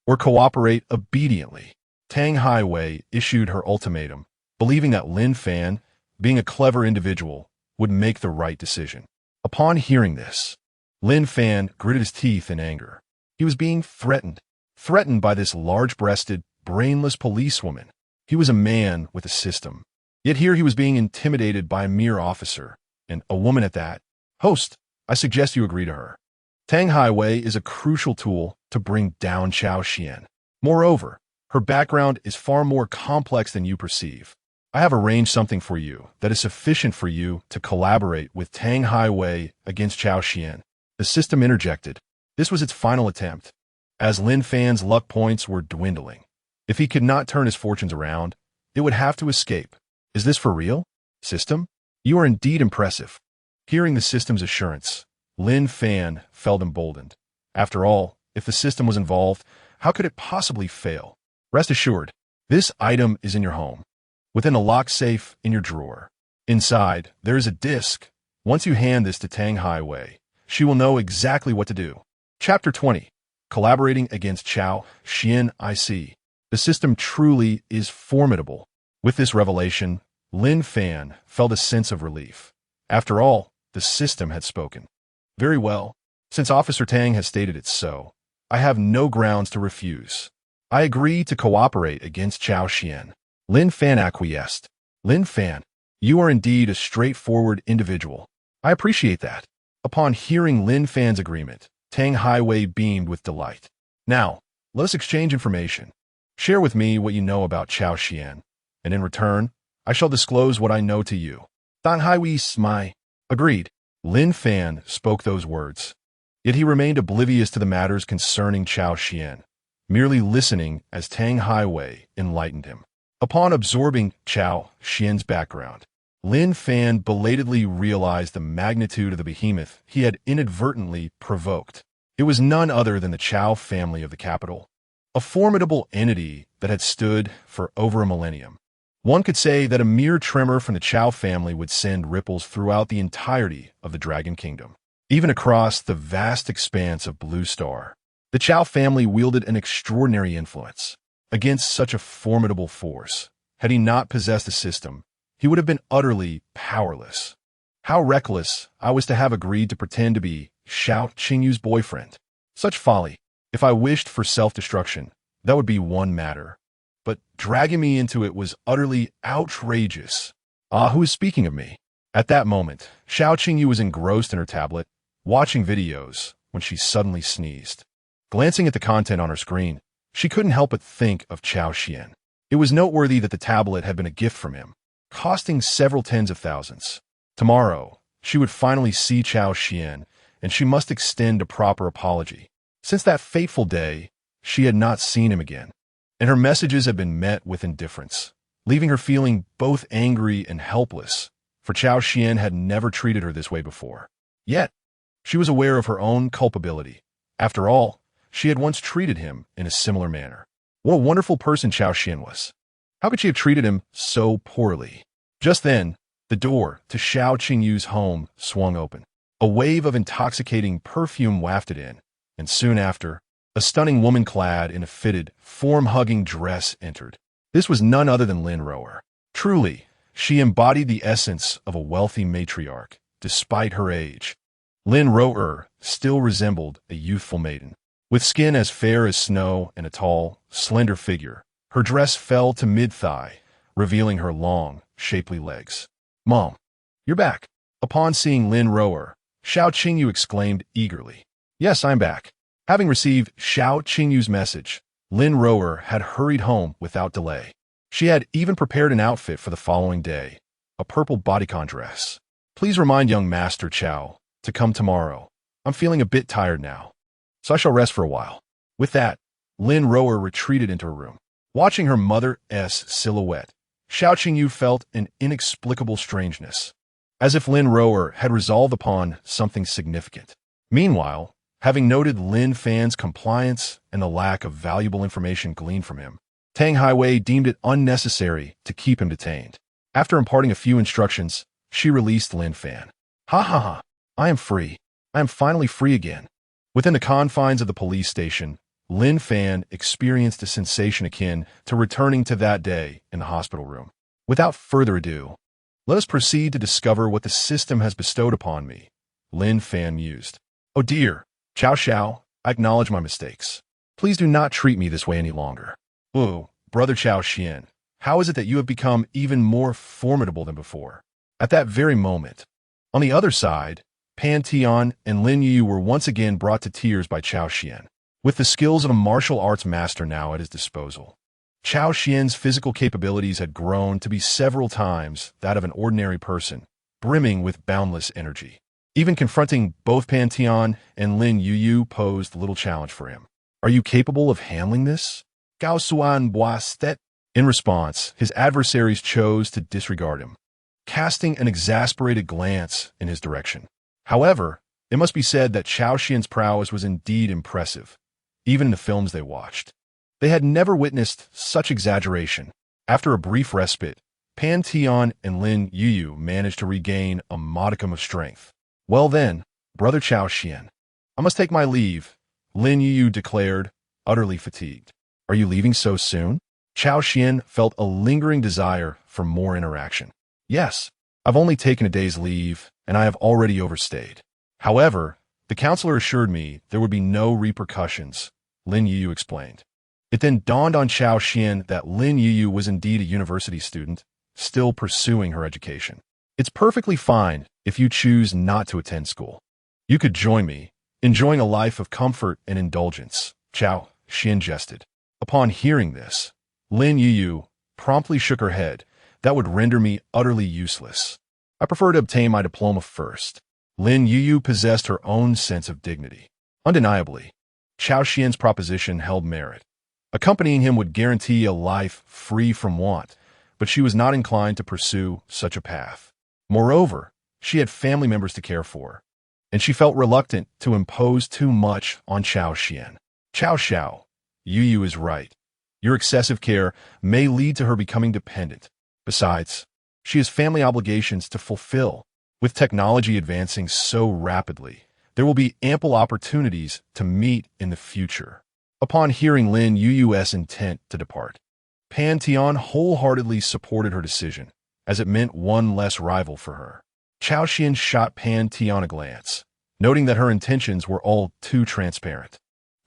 or cooperate obediently. Tang Haiwei issued her ultimatum, believing that Lin Fan, being a clever individual, would make the right decision. Upon hearing this, Lin Fan gritted his teeth in anger. He was being threatened by this large-breasted, brainless policewoman. He was a man with a system. Yet here he was being intimidated by a mere officer, and a woman at that. Host, I suggest you agree to her. Tang Highway is a crucial tool to bring down Cao Xuan. Moreover, her background is far more complex than you perceive. I have arranged something for you that is sufficient for you to collaborate with Tang Highway against Cao Xuan. The system interjected. This was its final attempt, as Lin Fan's luck points were dwindling. If he could not turn his fortunes around, it would have to escape. Is this for real? System? You are indeed impressive. Hearing the system's assurance, Lin Fan felt emboldened. After all, if the system was involved, how could it possibly fail? Rest assured, this item is in your home, within a locked safe in your drawer. Inside, there is a disc. Once you hand this to Tang Highway, she will know exactly what to do. Chapter 20. Collaborating against Cao Xuan. I see. The system truly is formidable. With this revelation, Lin Fan felt a sense of relief. After all, the system had spoken. Very well. Since Officer Tang has stated it so, I have no grounds to refuse. I agree to cooperate against Cao Xuan. Lin Fan acquiesced. Lin Fan, you are indeed a straightforward individual. I appreciate that. Upon hearing Lin Fan's agreement, Tang Highway beamed with delight. Now, let us exchange information. Share with me what you know about Cao Xuan, and in return, I shall disclose what I know to you. Tang Highway smile. Agreed. Lin Fan spoke those words. Yet he remained oblivious to the matters concerning Cao Xuan, merely listening as Tang Highway enlightened him. Upon absorbing Cao Xuan's background, Lin Fan belatedly realized the magnitude of the behemoth he had inadvertently provoked. It was none other than the Cao family of the capital, a formidable entity that had stood for over a millennium. One could say that a mere tremor from the Cao family would send ripples throughout the entirety of the Dragon Kingdom, even across the vast expanse of Blue Star. The Cao family wielded an extraordinary influence against such a formidable force. Had he not possessed a system, he would have been utterly powerless. How reckless I was to have agreed to pretend to be Xiao Qingyu's boyfriend. Such folly. If I wished for self-destruction, that would be one matter. But dragging me into it was utterly outrageous. Ah, who is speaking of me? At that moment, Xiao Qingyu was engrossed in her tablet, watching videos, when she suddenly sneezed. Glancing at the content on her screen, she couldn't help but think of Cao Xuan. It was noteworthy that the tablet had been a gift from him, costing several tens of thousands. Tomorrow, she would finally see Cao Xuan, and she must extend a proper apology. Since that fateful day, she had not seen him again, and her messages had been met with indifference, leaving her feeling both angry and helpless, for Cao Xuan had never treated her this way before. Yet, she was aware of her own culpability. After all, she had once treated him in a similar manner. What a wonderful person Cao Xuan was. How could she have treated him so poorly? Just then, the door to Xiao Qingyu's home swung open. A wave of intoxicating perfume wafted in, and soon after, a stunning woman clad in a fitted, form-hugging dress entered. This was none other than Lin Rower. Truly, she embodied the essence of a wealthy matriarch, despite her age. Lin Rower still resembled a youthful maiden. With skin as fair as snow and a tall, slender figure, her dress fell to mid-thigh, revealing her long, shapely legs. "Mom, you're back." Upon seeing Lin Rower, Xiao Qingyu exclaimed eagerly. "Yes, I'm back." Having received Xiao Qingyu's message, Lin Rower had hurried home without delay. She had even prepared an outfit for the following day, a purple bodycon dress. "Please remind young Master Cao to come tomorrow. I'm feeling a bit tired now, so I shall rest for a while." With that, Lin Rower retreated into her room. Watching her mother's silhouette, Xiao Qingyu felt an inexplicable strangeness, as if Lin Rower had resolved upon something significant. Meanwhile, having noted Lin Fan's compliance and the lack of valuable information gleaned from him, Tang Highway deemed it unnecessary to keep him detained. After imparting a few instructions, she released Lin Fan. "Ha ha ha! I am free. I am finally free again." Within the confines of the police station, Lin Fan experienced a sensation akin to returning to that day in the hospital room. Without further ado, let us proceed to discover what the system has bestowed upon me, Lin Fan mused. "Oh dear, Cao Xiao, I acknowledge my mistakes. Please do not treat me this way any longer." "Oh, brother Cao Xuan, how is it that you have become even more formidable than before?" At that very moment, on the other side, Pan Tian and Lin Yu were once again brought to tears by Cao Xuan. With the skills of a martial arts master now at his disposal, Cao Xuan's physical capabilities had grown to be several times that of an ordinary person, brimming with boundless energy. Even confronting both Pan Tian and Lin Yu posed little challenge for him. "Are you capable of handling this?" Cao Xuan boistet. In response, his adversaries chose to disregard him, casting an exasperated glance in his direction. However, it must be said that Cao Xuan's prowess was indeed impressive, even in the films they watched. They had never witnessed such exaggeration. After a brief respite, Pan Tian and Lin Yu managed to regain a modicum of strength. "Well then, brother Cao Xuan, I must take my leave," Lin Yu declared, utterly fatigued. "Are you leaving so soon?" Cao Xuan felt a lingering desire for more interaction. "Yes, I've only taken a day's leave, and I have already overstayed. However, the counselor assured me there would be no repercussions," Lin Yu explained. It then dawned on Cao Xuan that Lin Yu was indeed a university student, still pursuing her education. "It's perfectly fine if you choose not to attend school. You could join me, enjoying a life of comfort and indulgence," Cao Xuan jested. Upon hearing this, Lin Yu promptly shook her head. "That would render me utterly useless. I prefer to obtain my diploma first." Lin Yu possessed her own sense of dignity. Undeniably, Cao Xuan's proposition held merit. Accompanying him would guarantee a life free from want, but she was not inclined to pursue such a path. Moreover, she had family members to care for, and she felt reluctant to impose too much on Cao Xuan. "Cao, Yu is right. Your excessive care may lead to her becoming dependent. Besides, she has family obligations to fulfill. With technology advancing so rapidly, there will be ample opportunities to meet in the future." Upon hearing Lin Yu's intent to depart, Pan Tian wholeheartedly supported her decision, as it meant one less rival for her. Cao Xuan shot Pan Tian a glance, noting that her intentions were all too transparent.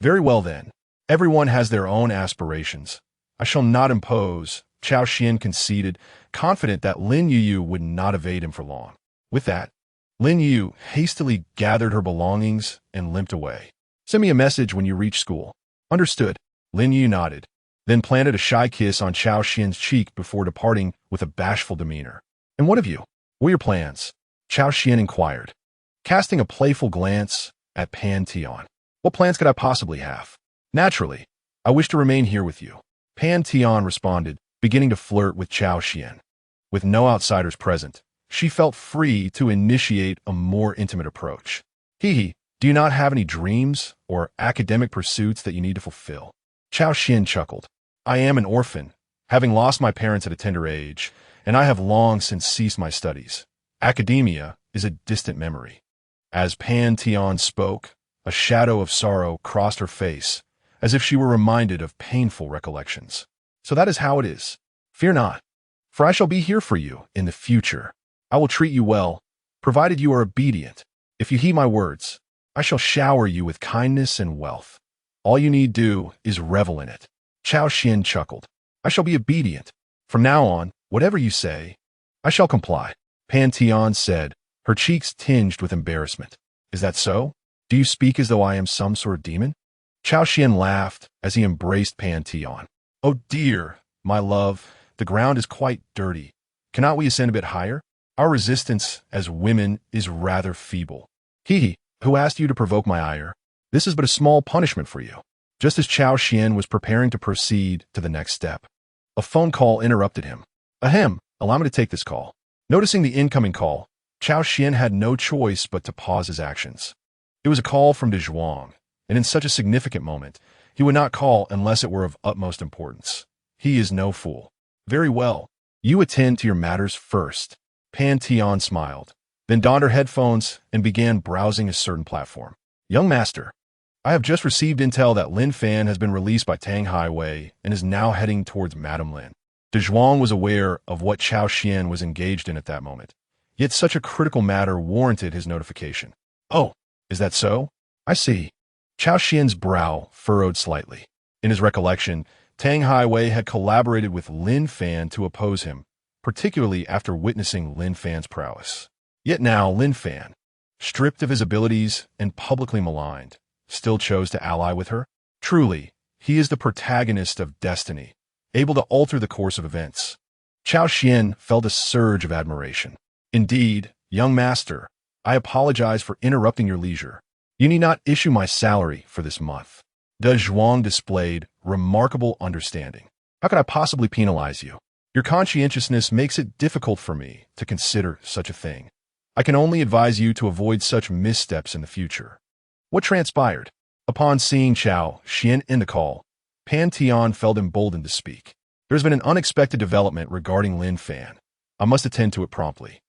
"Very well then. Everyone has their own aspirations. I shall not impose," Cao Xuan conceded, confident that Lin Yu would not evade him for long. With that, Lin Yu hastily gathered her belongings and limped away. "Send me a message when you reach school." "Understood." Lin Yu nodded, then planted a shy kiss on Cao Xuan's cheek before departing with a bashful demeanor. "And what of you? What are your plans?" Cao Xuan inquired, casting a playful glance at Pan Tian. "What plans could I possibly have?" "Naturally, I wish to remain here with you," Pan Tian responded, beginning to flirt with Cao Xuan. With no outsiders present, she felt free to initiate a more intimate approach. "Hee, do you not have any dreams or academic pursuits that you need to fulfill?" Cao Xuan chuckled. "I am an orphan, having lost my parents at a tender age, and I have long since ceased my studies. Academia is a distant memory." As Pan Tian spoke, a shadow of sorrow crossed her face, as if she were reminded of painful recollections. "So that is how it is. Fear not, for I shall be here for you in the future. I will treat you well, provided you are obedient. If you heed my words, I shall shower you with kindness and wealth. All you need do is revel in it." Cao Xuan chuckled. "I shall be obedient. From now on, whatever you say, I shall comply," Pan Tian said, her cheeks tinged with embarrassment. "Is that so? Do you speak as though I am some sort of demon?" Cao Xuan laughed as he embraced Pan Tian. "Oh dear, my love, the ground is quite dirty. Cannot we ascend a bit higher? Our resistance as women is rather feeble." "Hee, who asked you to provoke my ire? This is but a small punishment for you." Just as Cao Xuan was preparing to proceed to the next step, a phone call interrupted him. "Ahem, allow me to take this call." Noticing the incoming call, Cao Xuan had no choice but to pause his actions. It was a call from de Zhuang, and in such a significant moment, he would not call unless it were of utmost importance. He is no fool. "Very well. You attend to your matters first." Pan Tian smiled, then donned her headphones and began browsing a certain platform. "Young master, I have just received intel that Lin Fan has been released by Tang Highway and is now heading towards Madame Lin." De Zhuang was aware of what Cao Xuan was engaged in at that moment, yet such a critical matter warranted his notification. "Oh, is that so? I see." Cao Xuan's brow furrowed slightly. In his recollection, Tang Highway had collaborated with Lin Fan to oppose him, particularly after witnessing Lin Fan's prowess. Yet now Lin Fan, stripped of his abilities and publicly maligned, still chose to ally with her? Truly, he is the protagonist of destiny, able to alter the course of events. Cao Xuan felt a surge of admiration. Indeed, young master, I apologize for interrupting your leisure. You need not issue my salary for this month. De Zhuang displayed remarkable understanding. How could I possibly penalize you? Your conscientiousness makes it difficult for me to consider such a thing. I can only advise you to avoid such missteps in the future. What transpired? Upon seeing Cao Xuan in the call, Pan Tian felt emboldened to speak. There has been an unexpected development regarding Lin Fan. I must attend to it promptly.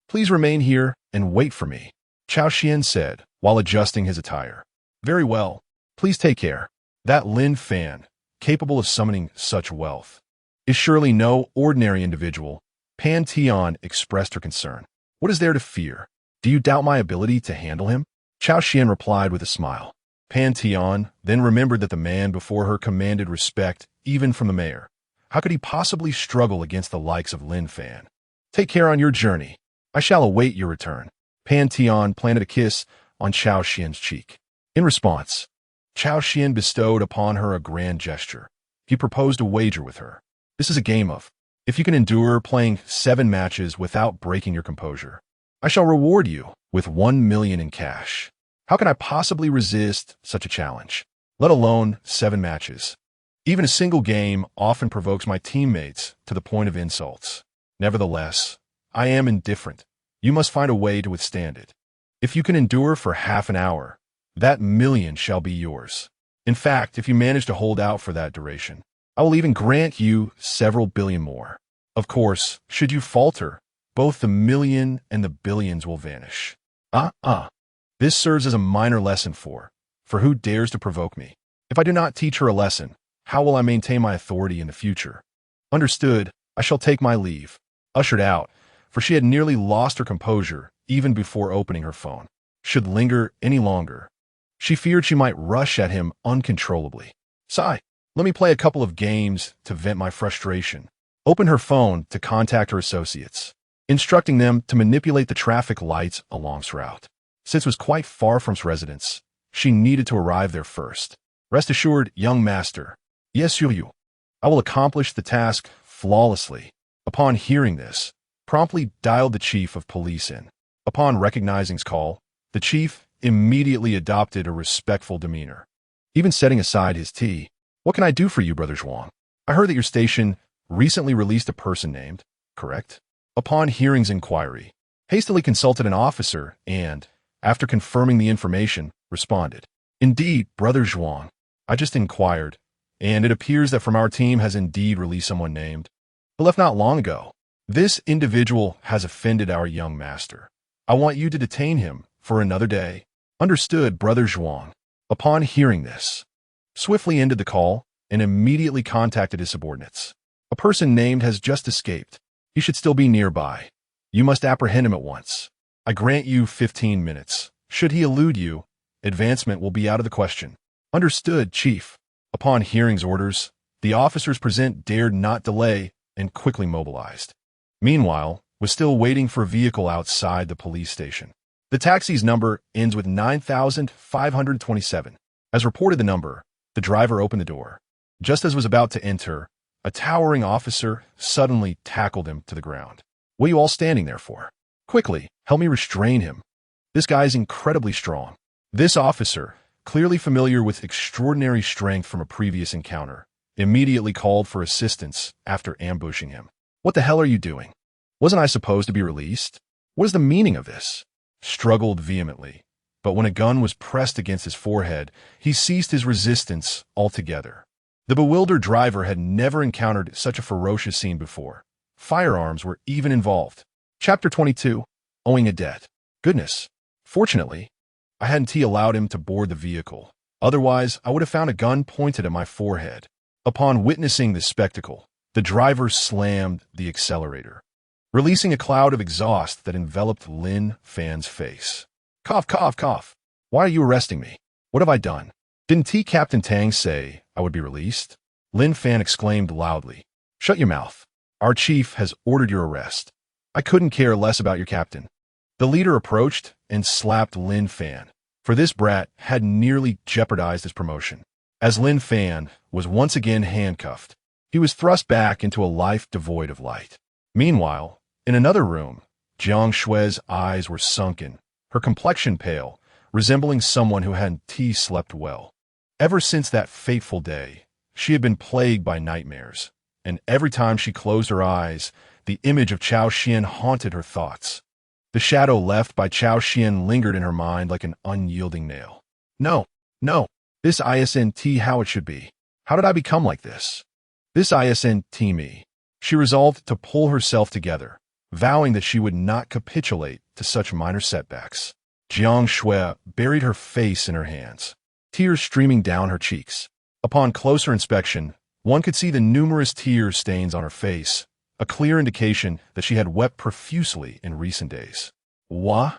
Please remain here and wait for me, Cao Xuan said while adjusting his attire. Very well. Please take care. That Lin Fan, capable of summoning such wealth, is surely no ordinary individual. Pan Tian expressed her concern. What is there to fear? Do you doubt my ability to handle him? Cao Xuan replied with a smile. Pan Tian then remembered that the man before her commanded respect even from the mayor. How could he possibly struggle against the likes of Lin Fan? Take care on your journey. I shall await your return. Pan Tian planted a kiss on Cao Xuan's cheek. In response, Cao Xuan bestowed upon her a grand gesture. He proposed a wager with her. This is a game of, if you can endure playing 7 matches without breaking your composure, I shall reward you with 1 million in cash. How can I possibly resist such a challenge? Let alone 7 matches. Even a single game often provokes my teammates to the point of insults. Nevertheless, I am indifferent. You must find a way to withstand it. If you can endure for half an hour, that million shall be yours. In fact, if you manage to hold out for that duration, I will even grant you several billion more. Of course, should you falter, both the million and the billions will vanish. This serves as a minor lesson for who dares to provoke me. If I do not teach her a lesson, how will I maintain my authority in the future? Understood, I shall take my leave. Ushered out, for she had nearly lost her composure even before opening her phone. Should linger any longer, she feared she might rush at him uncontrollably. Sigh, let me play a couple of games to vent my frustration. Open her phone to contact her associates, instructing them to manipulate the traffic lights along his route. Since it was quite far from his residence, she needed to arrive there first. Rest assured, young master. Yes, you. I will accomplish the task flawlessly. Upon hearing this, promptly dialed the chief of police in. Upon recognizing his call, the chief immediately adopted a respectful demeanor, even setting aside his tea. What can I do for you, Brother Zhuang? I heard that your station recently released a person named, correct? Upon hearing's inquiry, hastily consulted an officer and, after confirming the information, responded. Indeed, Brother Zhuang, I just inquired, and it appears that from our team has indeed released someone named, but left not long ago. This individual has offended our young master. I want you to detain him for another day. Understood, Brother Zhuang. Upon hearing this, swiftly ended the call and immediately contacted his subordinates. A person named has just escaped. He should still be nearby. You must apprehend him at once. I grant you 15 minutes. Should he elude you, advancement will be out of the question. Understood, Chief. Upon hearing's orders, the officers present dared not delay and quickly mobilized. Meanwhile, was still waiting for a vehicle outside the police station. The taxi's number ends with 9527. As reported the number, the driver opened the door. Just as was about to enter, a towering officer suddenly tackled him to the ground. What are you all standing there for? Quickly, help me restrain him. This guy's incredibly strong. This officer, clearly familiar with extraordinary strength from a previous encounter, immediately called for assistance after ambushing him. What the hell are you doing? Wasn't I supposed to be released? What is the meaning of this? Struggled vehemently, but when a gun was pressed against his forehead, he ceased his resistance altogether. The bewildered driver had never encountered such a ferocious scene before. Firearms were even involved. Chapter 22, Owing a Debt. Goodness. Fortunately, I hadn't allowed him to board the vehicle. Otherwise, I would have found a gun pointed at my forehead. Upon witnessing this spectacle, the driver slammed the accelerator, releasing a cloud of exhaust that enveloped Lin Fan's face. Cough, cough, cough. Why are you arresting me? What have I done? Didn't Captain Tang say I would be released? Lin Fan exclaimed loudly. Shut your mouth. Our chief has ordered your arrest. I couldn't care less about your captain. The leader approached and slapped Lin Fan, for this brat had nearly jeopardized his promotion. As Lin Fan was once again handcuffed, he was thrust back into a life devoid of light. Meanwhile, in another room, Cao Xuan's eyes were sunken, her complexion pale, resembling someone who hadn't slept well. Ever since that fateful day, she had been plagued by nightmares, and every time she closed her eyes, the image of Cao Xuan haunted her thoughts. The shadow left by Cao Xuan lingered in her mind like an unyielding nail. No, this isn't how it should be. How did I become like this? This isn't me. She resolved to pull herself together, vowing that she would not capitulate to such minor setbacks. Cao Xuan buried her face in her hands, tears streaming down her cheeks. Upon closer inspection, one could see the numerous tear stains on her face, a clear indication that she had wept profusely in recent days. What?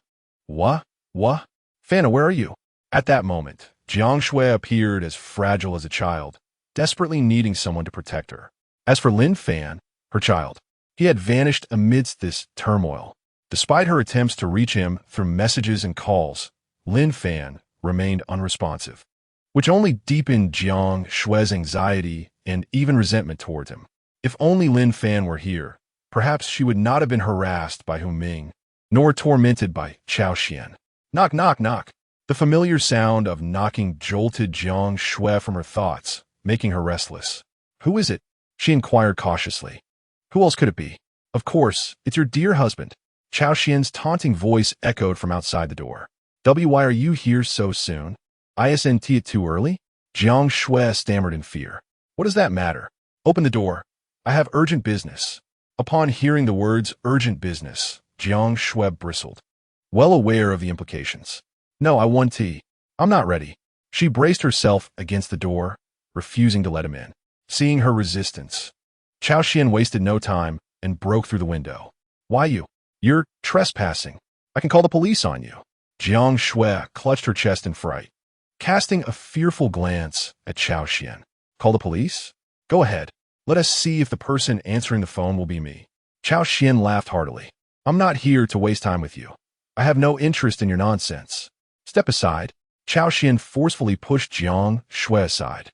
Fana, where are you? At that moment, Cao Xuan appeared as fragile as a child, desperately needing someone to protect her. As for Lin Fan, her child, he had vanished amidst this turmoil. Despite her attempts to reach him through messages and calls, Lin Fan remained unresponsive, which only deepened Cao Xuan's anxiety and even resentment toward him. If only Lin Fan were here, perhaps she would not have been harassed by Hu Ming, nor tormented by Cao Xuan. Knock, knock, knock. The familiar sound of knocking jolted Cao Xuan from her thoughts, making her restless. Who is it? She inquired cautiously. Who else could it be? Of course, it's your dear husband. Cao Xuan's taunting voice echoed from outside the door. Why are you here so soon? Isn't it too early? Cao Xuan stammered in fear. What does that matter? Open the door. I have urgent business. Upon hearing the words urgent business, Cao Xuan bristled, well aware of the implications. No, I want tea. I'm not ready. She braced herself against the door, refusing to let him in. Seeing her resistance, Cao Xuan wasted no time and broke through the window. Why you? You're trespassing. I can call the police on you. Cao Xuan clutched her chest in fright, casting a fearful glance at Cao Xuan. Call the police? Go ahead. Let us see if the person answering the phone will be me. Cao Xuan laughed heartily. I'm not here to waste time with you. I have no interest in your nonsense. Step aside. Cao Xuan forcefully pushed Cao Xuan aside.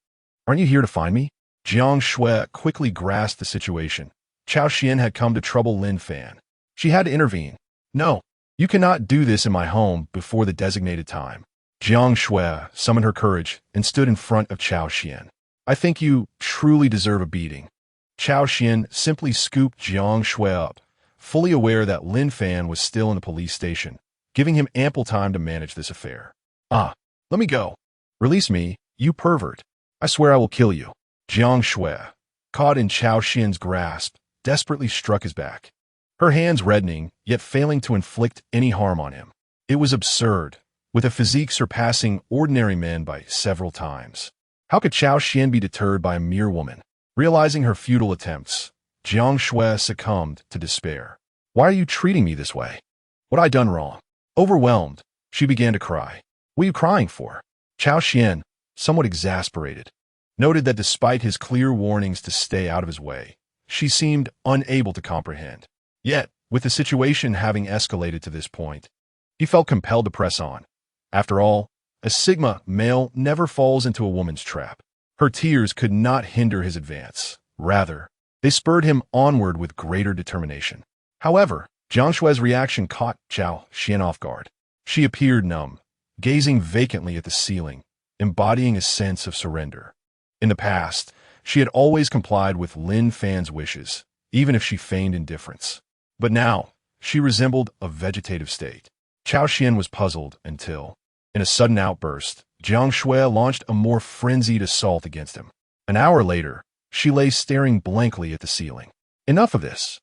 Aren't you here to find me? Cao Xuan quickly grasped the situation. Cao Xuan had come to trouble Lin Fan. She had to intervene. No, you cannot do this in my home before the designated time. Cao Xuan summoned her courage and stood in front of Cao Xuan. I think you truly deserve a beating. Cao Xuan simply scooped Cao Xuan up, fully aware that Lin Fan was still in the police station, giving him ample time to manage this affair. Let me go. Release me, you pervert. I swear I will kill you. Cao Xuan, caught in Cao Xuan's grasp, desperately struck his back, her hands reddening, yet failing to inflict any harm on him. It was absurd, with a physique surpassing ordinary men by several times. How could Cao Xuan be deterred by a mere woman? Realizing her futile attempts, Cao Xuan succumbed to despair. Why are you treating me this way? What I done wrong? Overwhelmed, she began to cry. What are you crying for? Cao Xuan, somewhat exasperated, noted that despite his clear warnings to stay out of his way, she seemed unable to comprehend. Yet, with the situation having escalated to this point, he felt compelled to press on. After all, a Sigma male never falls into a woman's trap. Her tears could not hinder his advance. Rather, they spurred him onward with greater determination. However, Cao Xuan's reaction caught Cao Xuan off guard. She appeared numb, gazing vacantly at the ceiling, embodying a sense of surrender. In the past, she had always complied with Lin Fan's wishes, even if she feigned indifference. But now, she resembled a vegetative state. Cao Xuan was puzzled until, in a sudden outburst, Cao Xuan launched a more frenzied assault against him. An hour later, she lay staring blankly at the ceiling. Enough of this.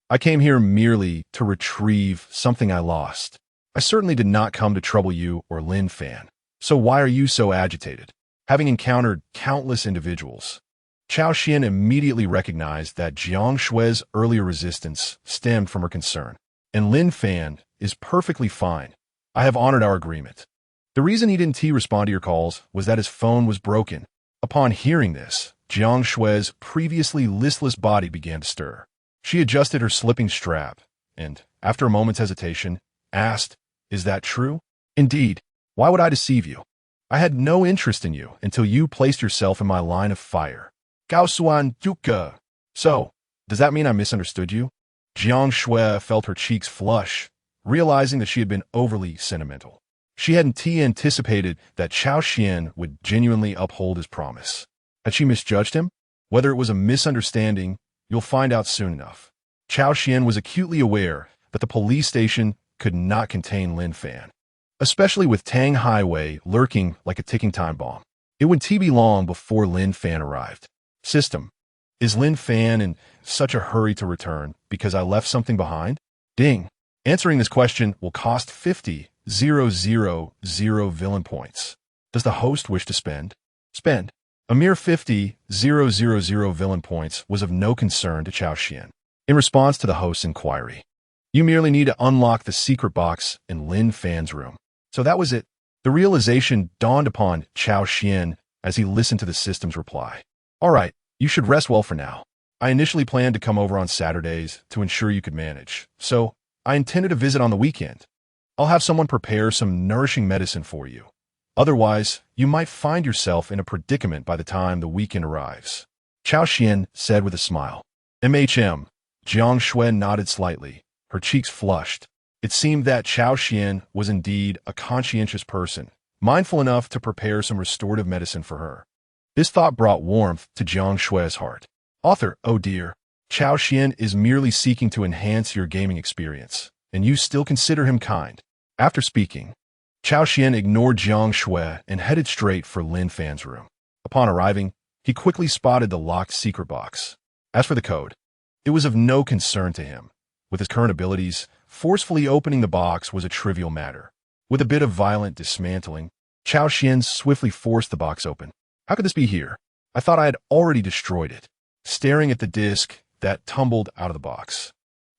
I came here merely to retrieve something I lost. I certainly did not come to trouble you or Lin Fan. So why are you so agitated? Having encountered countless individuals, Cao Xuan immediately recognized that Cao Xuan's earlier resistance stemmed from her concern. And Lin Fan is perfectly fine. I have honored our agreement. The reason he didn't respond to your calls was that his phone was broken. Upon hearing this, Cao Xuan's previously listless body began to stir. She adjusted her slipping strap and, after a moment's hesitation, asked, "Is that true?" "Indeed. Why would I deceive you? I had no interest in you until you placed yourself in my line of fire." Cao Xuan duke. "So, does that mean I misunderstood you?" Jiang Shui felt her cheeks flush, realizing that she had been overly sentimental. She hadn't anticipated that Cao Xuan would genuinely uphold his promise. Had she misjudged him? Whether it was a misunderstanding, you'll find out soon enough. Cao Xuan was acutely aware that the police station could not contain Lin Fan, especially with Tang Highway lurking like a ticking time bomb. It would be long before Lin Fan arrived. System. Is Lin Fan in such a hurry to return because I left something behind? Ding. Answering this question will cost 50,000 villain points. Does the host wish to spend? Spend. A mere 50,000 villain points was of no concern to Cao Xuan. In response to the host's inquiry, you merely need to unlock the secret box in Lin Fan's room. So that was it. The realization dawned upon Cao Xuan as he listened to the system's reply. All right, you should rest well for now. I initially planned to come over on Saturdays to ensure you could manage, so I intended to visit on the weekend. I'll have someone prepare some nourishing medicine for you. Otherwise, you might find yourself in a predicament by the time the weekend arrives. Cao Xuan said with a smile. MHM. Jiang Shui nodded slightly. Her cheeks flushed. It seemed that Cao Xuan was indeed a conscientious person, mindful enough to prepare some restorative medicine for her. This thought brought warmth to Jiang Shui's heart. Author, oh dear, Cao Xuan is merely seeking to enhance your gaming experience, and you still consider him kind. After speaking, Cao Xuan ignored Jiang Shui and headed straight for Lin Fan's room. Upon arriving, he quickly spotted the locked secret box. As for the code, it was of no concern to him. With his current abilities, forcefully opening the box was a trivial matter. With a bit of violent dismantling, Cao Xuan swiftly forced the box open. How could this be here? I thought I had already destroyed it. Staring at the disc that tumbled out of the box,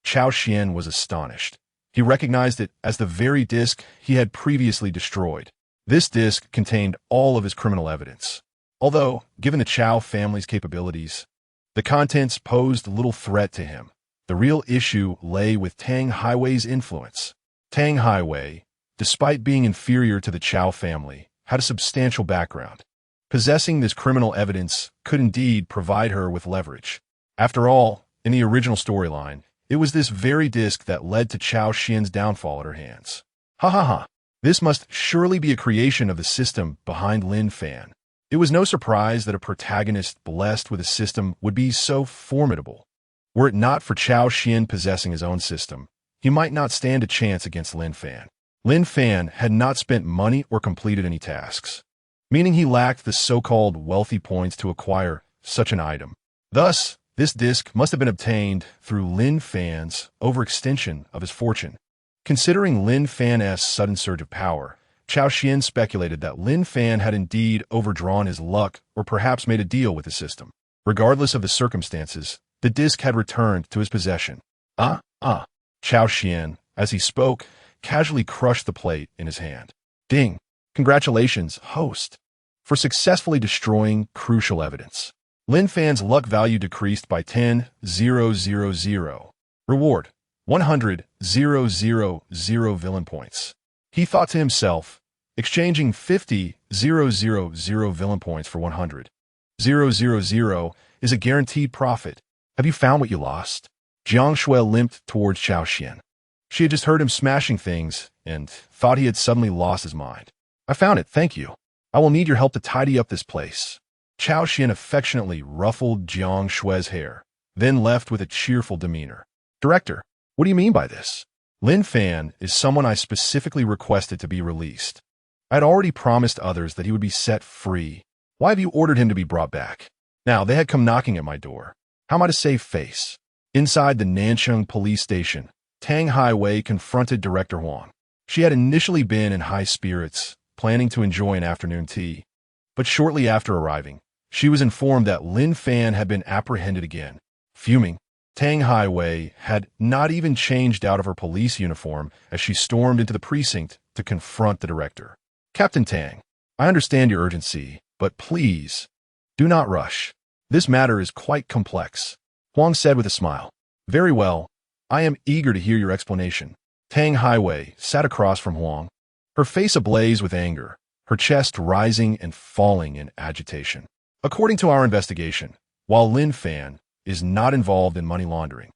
Cao Xuan was astonished. He recognized it as the very disc he had previously destroyed. This disc contained all of his criminal evidence. Although, given the Cao family's capabilities, the contents posed little threat to him. The real issue lay with Tang Highway's influence. Tang Highway, despite being inferior to the Cao family, had a substantial background. Possessing this criminal evidence could indeed provide her with leverage. After all, in the original storyline, it was this very disc that led to Cao Xuan's downfall at her hands. Ha ha ha. This must surely be a creation of the system behind Lin Fan. It was no surprise that a protagonist blessed with a system would be so formidable. Were it not for Cao Xuan possessing his own system, he might not stand a chance against Lin Fan. Lin Fan had not spent money or completed any tasks, meaning he lacked the so-called wealthy points to acquire such an item. Thus, this disc must have been obtained through Lin Fan's overextension of his fortune. Considering Lin Fan's sudden surge of power, Cao Xuan speculated that Lin Fan had indeed overdrawn his luck or perhaps made a deal with the system. Regardless of the circumstances, the disc had returned to his possession. Cao Xuan, as he spoke, casually crushed the plate in his hand. Ding! Congratulations, host, for successfully destroying crucial evidence. Lin Fan's luck value decreased by 10,000. Reward, 100,000 villain points. He thought to himself, exchanging 50,000 villain points for 100,000 is a guaranteed profit. Have you found what you lost? Jiang Shui limped towards Cao Xuan. She had just heard him smashing things and thought he had suddenly lost his mind. I found it, thank you. I will need your help to tidy up this place. Cao Xuan affectionately ruffled Jiang Shui's hair, then left with a cheerful demeanor. Director, what do you mean by this? Lin Fan is someone I specifically requested to be released. I had already promised others that he would be set free. Why have you ordered him to be brought back? Now, they had come knocking at my door. How am I to save face? Inside the Nancheng police station, Tang Highway confronted Director Huang. She had initially been in high spirits, planning to enjoy an afternoon tea. But shortly after arriving, she was informed that Lin Fan had been apprehended again. Fuming, Tang Highway had not even changed out of her police uniform as she stormed into the precinct to confront the director. Captain Tang, I understand your urgency, but please, do not rush. This matter is quite complex, Huang said with a smile. Very well, I am eager to hear your explanation. Tang Highway sat across from Huang, her face ablaze with anger, her chest rising and falling in agitation. According to our investigation, while Lin Fan is not involved in money laundering,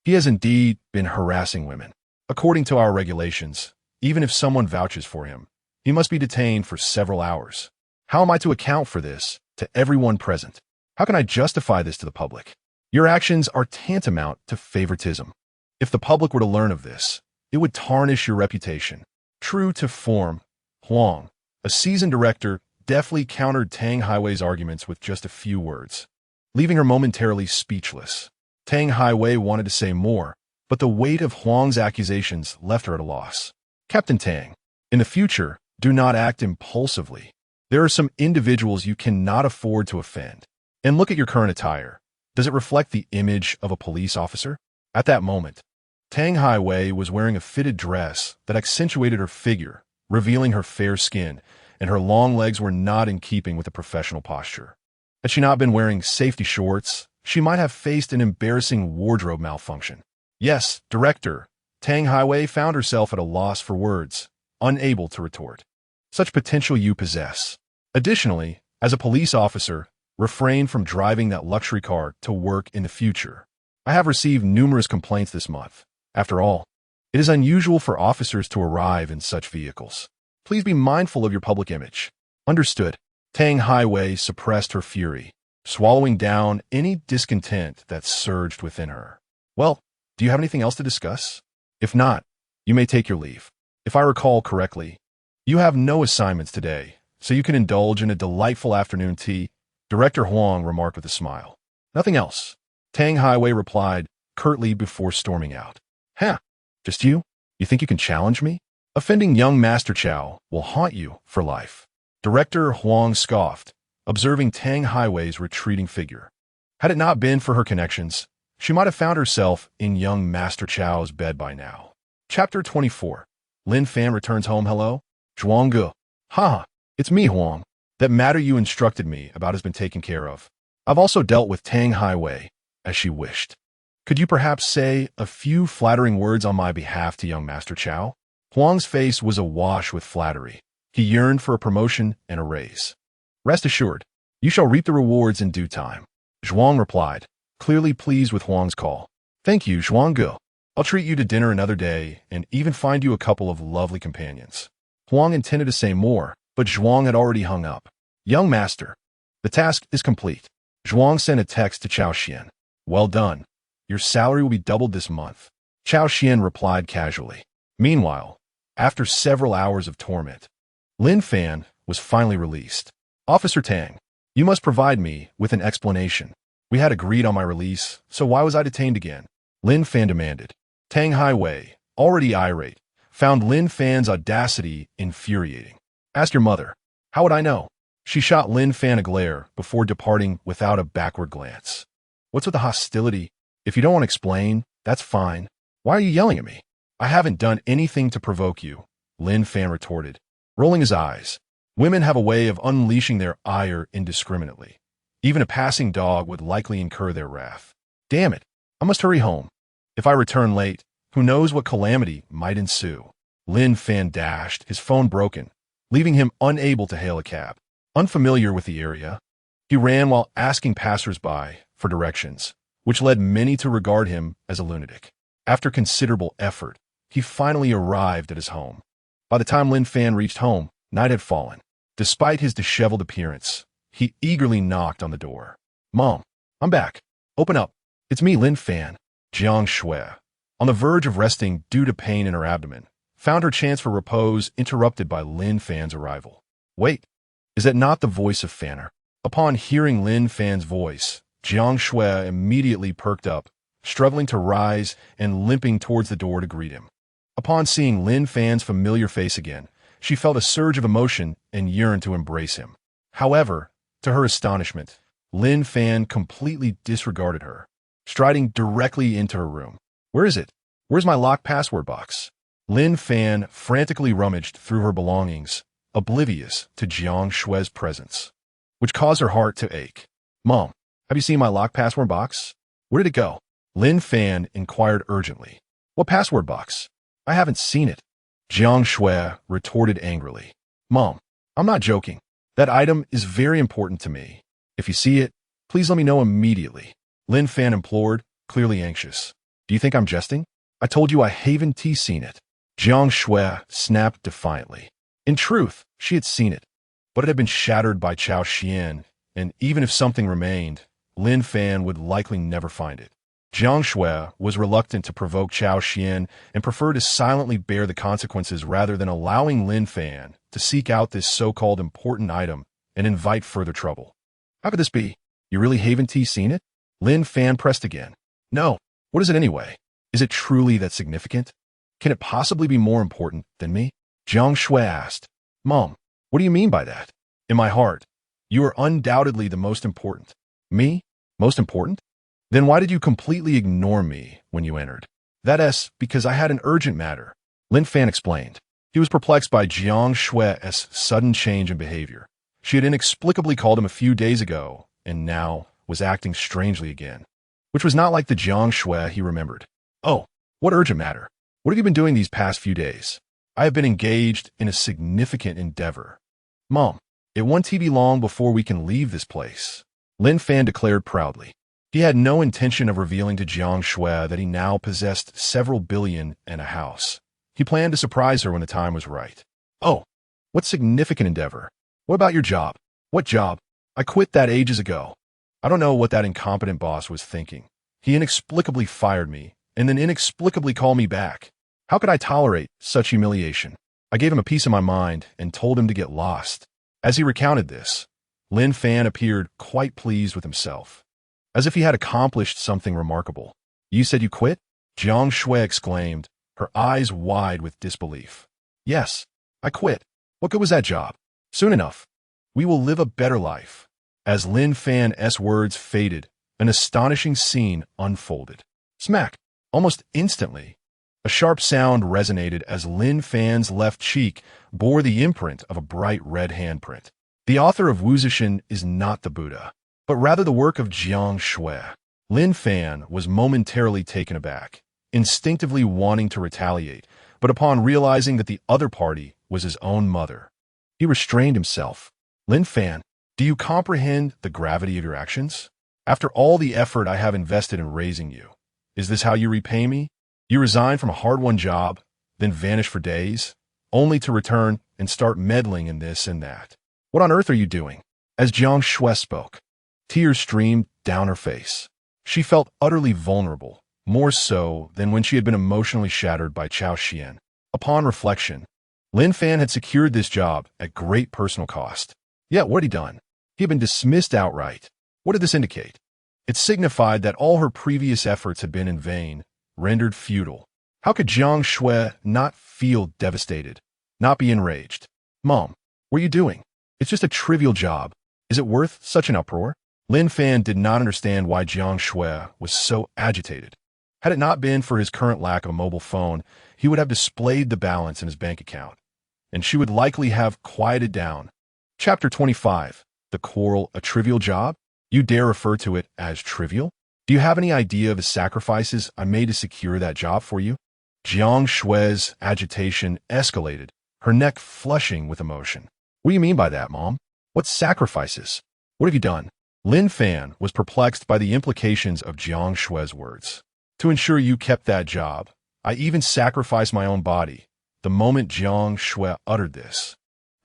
he has indeed been harassing women. According to our regulations, even if someone vouches for him, he must be detained for several hours. How am I to account for this to everyone present? How can I justify this to the public? Your actions are tantamount to favoritism. If the public were to learn of this, it would tarnish your reputation. True to form, Huang, a seasoned director, deftly countered Tang Highway's arguments with just a few words, leaving her momentarily speechless. Tang Highway wanted to say more, but the weight of Huang's accusations left her at a loss. Captain Tang, in the future, do not act impulsively. There are some individuals you cannot afford to offend. And look at your current attire. Does it reflect the image of a police officer? At that moment, Tang Highway was wearing a fitted dress that accentuated her figure, revealing her fair skin, and her long legs were not in keeping with a professional posture. Had she not been wearing safety shorts, she might have faced an embarrassing wardrobe malfunction. Yes, director, Tang Highway found herself at a loss for words, unable to retort. Such potential you possess. Additionally, as a police officer, refrain from driving that luxury car to work in the future. I have received numerous complaints this month. After all, it is unusual for officers to arrive in such vehicles. Please be mindful of your public image. Understood. Tang Highway suppressed her fury, swallowing down any discontent that surged within her. Well, do you have anything else to discuss? If not, you may take your leave. If I recall correctly, you have no assignments today, so you can indulge in a delightful afternoon tea, Director Huang remarked with a smile. Nothing else, Tang Highway replied curtly before storming out. Huh, just you? You think you can challenge me? Offending young Master Cao will haunt you for life. Director Huang scoffed, observing Tang Highway's retreating figure. Had it not been for her connections, she might have found herself in young Master Chao's bed by now. Chapter 24. Lin Fan returns home. Hello? Zhuang Ge. Ha, it's me, Huang. That matter you instructed me about has been taken care of. I've also dealt with Tang Highway, as she wished. Could you perhaps say a few flattering words on my behalf to young Master Cao? Huang's face was awash with flattery. He yearned for a promotion and a raise. Rest assured, you shall reap the rewards in due time. Zhuang replied, clearly pleased with Huang's call. Thank you, Zhuang Ge. I'll treat you to dinner another day and even find you a couple of lovely companions. Huang intended to say more, but Zhuang had already hung up. Young master, the task is complete. Zhuang sent a text to Cao Xuan. Well done. Your salary will be doubled this month. Cao Xuan replied casually. Meanwhile, after several hours of torment, Lin Fan was finally released. Officer Tang, you must provide me with an explanation. We had agreed on my release, so why was I detained again? Lin Fan demanded. Tang Highway, already irate, found Lin Fan's audacity infuriating. Ask your mother. How would I know? She shot Lin Fan a glare before departing without a backward glance. What's with the hostility? If you don't want to explain, that's fine. Why are you yelling at me? I haven't done anything to provoke you, Lin Fan retorted, rolling his eyes. Women have a way of unleashing their ire indiscriminately. Even a passing dog would likely incur their wrath. Damn it, I must hurry home. If I return late, who knows what calamity might ensue. Lin Fan dashed, his phone broken, leaving him unable to hail a cab. Unfamiliar with the area, he ran while asking passers-by for directions, which led many to regard him as a lunatic. After considerable effort, he finally arrived at his home. By the time Lin Fan reached home, night had fallen. Despite his disheveled appearance, he eagerly knocked on the door. Mom, I'm back. Open up. It's me, Lin Fan. Jiang Shui, on the verge of resting due to pain in her abdomen, found her chance for repose interrupted by Lin Fan's arrival. Wait, is that not the voice of Fanner? Upon hearing Lin Fan's voice, Jiang Shui immediately perked up, struggling to rise and limping towards the door to greet him. Upon seeing Lin Fan's familiar face again, she felt a surge of emotion and yearned to embrace him. However, to her astonishment, Lin Fan completely disregarded her, striding directly into her room. Where is it? Where's my locked password box? Lin Fan frantically rummaged through her belongings, oblivious to Jiang Shui's presence, which caused her heart to ache. Mom, have you seen my locked password box? Where did it go? Lin Fan inquired urgently. What password box? I haven't seen it. Jiang Shui retorted angrily. Mom, I'm not joking. That item is very important to me. If you see it, please let me know immediately. Lin Fan implored, clearly anxious. Do you think I'm jesting? I told you I haven't seen it. Jiang Shui snapped defiantly. In truth, she had seen it, but it had been shattered by Cao Xuan, and even if something remained, Lin Fan would likely never find it. Jiang Shui was reluctant to provoke Cao Xuan and preferred to silently bear the consequences rather than allowing Lin Fan to seek out this so-called important item and invite further trouble. How could this be? You really haven't seen it? Lin Fan pressed again. No. What is it anyway? Is it truly that significant? Can it possibly be more important than me? Jiang Shui asked. Mom, what do you mean by that? In my heart, you are undoubtedly the most important. Me? Most important? Then why did you completely ignore me when you entered? That's because I had an urgent matter. Lin Fan explained. He was perplexed by Jiang Shui's sudden change in behavior. She had inexplicably called him a few days ago, and now was acting strangely again, which was not like the Jiang Shui he remembered. Oh, what urgent matter? What have you been doing these past few days? I have been engaged in a significant endeavor. Mom, it won't be long before we can leave this place, Lin Fan declared proudly. He had no intention of revealing to Jiang Shui that he now possessed several billion and a house. He planned to surprise her when the time was right. Oh, what significant endeavor? What about your job? What job? I quit that ages ago. I don't know what that incompetent boss was thinking. He inexplicably fired me, and then inexplicably called me back. How could I tolerate such humiliation? I gave him a piece of my mind and told him to get lost. As he recounted this, Lin Fan appeared quite pleased with himself, as if he had accomplished something remarkable. You said you quit? Jiang Shui exclaimed, her eyes wide with disbelief. Yes, I quit. What good was that job? Soon enough, we will live a better life. As Lin Fan's words faded, an astonishing scene unfolded. Smack! Almost instantly, a sharp sound resonated as Lin Fan's left cheek bore the imprint of a bright red handprint. The author of Wuzhishan is not the Buddha, but rather the work of Jiang Shui. Lin Fan was momentarily taken aback, instinctively wanting to retaliate, but upon realizing that the other party was his own mother, he restrained himself. Lin Fan, do you comprehend the gravity of your actions? After all the effort I have invested in raising you, is this how you repay me? You resign from a hard-won job, then vanish for days, only to return and start meddling in this and that. What on earth are you doing? As Jiang Shui spoke, tears streamed down her face. She felt utterly vulnerable, more so than when she had been emotionally shattered by Cao Xuan. Upon reflection, Lin Fan had secured this job at great personal cost. Yet what had he done? He had been dismissed outright. What did this indicate? It signified that all her previous efforts had been in vain, rendered futile. How could Jiang Shui not feel devastated, not be enraged? Mom, what are you doing? It's just a trivial job. Is it worth such an uproar? Lin Fan did not understand why Jiang Shui was so agitated. Had it not been for his current lack of a mobile phone, he would have displayed the balance in his bank account, and she would likely have quieted down. Chapter 25. The quarrel, a trivial job? You dare refer to it as trivial? Do you have any idea of the sacrifices I made to secure that job for you? Jiang Shui's agitation escalated, her neck flushing with emotion. What do you mean by that, Mom? What sacrifices? What have you done? Lin Fan was perplexed by the implications of Jiang Shui's words. To ensure you kept that job, I even sacrificed my own body. The moment Jiang Shui uttered this,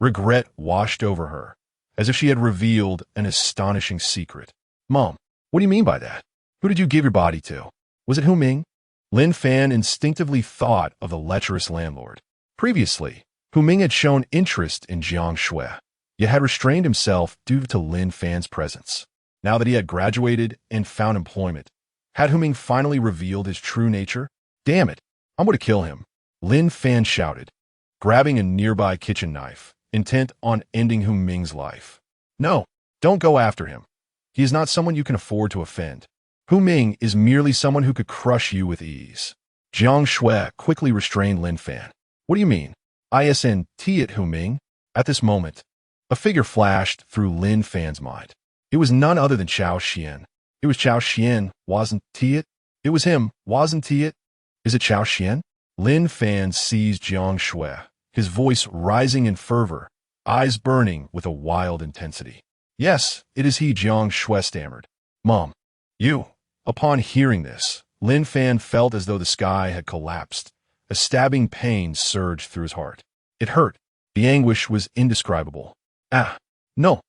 regret washed over her, as if she had revealed an astonishing secret. Mom, what do you mean by that? Who did you give your body to? Was it Hu Ming? Lin Fan instinctively thought of the lecherous landlord. Previously, Hu Ming had shown interest in Jiang Shui, yet had restrained himself due to Lin Fan's presence. Now that he had graduated and found employment, had Hu Ming finally revealed his true nature? Damn it, I'm going to kill him, Lin Fan shouted, grabbing a nearby kitchen knife, intent on ending Hu Ming's life. No, don't go after him. He is not someone you can afford to offend. Hu Ming is merely someone who could crush you with ease. Jiang Shui quickly restrained Lin Fan. What do you mean? ISNT at Hu Ming? At this moment, a figure flashed through Lin Fan's mind. It was none other than Cao Xuan. It was Cao Xuan, wasn't it? It was him, wasn't it? Is it Cao Xuan? Lin Fan seized Jiang Shui, his voice rising in fervor, eyes burning with a wild intensity. Yes, it is he, Jiang Shui stammered. Mom, you. Upon hearing this, Lin Fan felt as though the sky had collapsed. A stabbing pain surged through his heart. It hurt. The anguish was indescribable. Ah, no.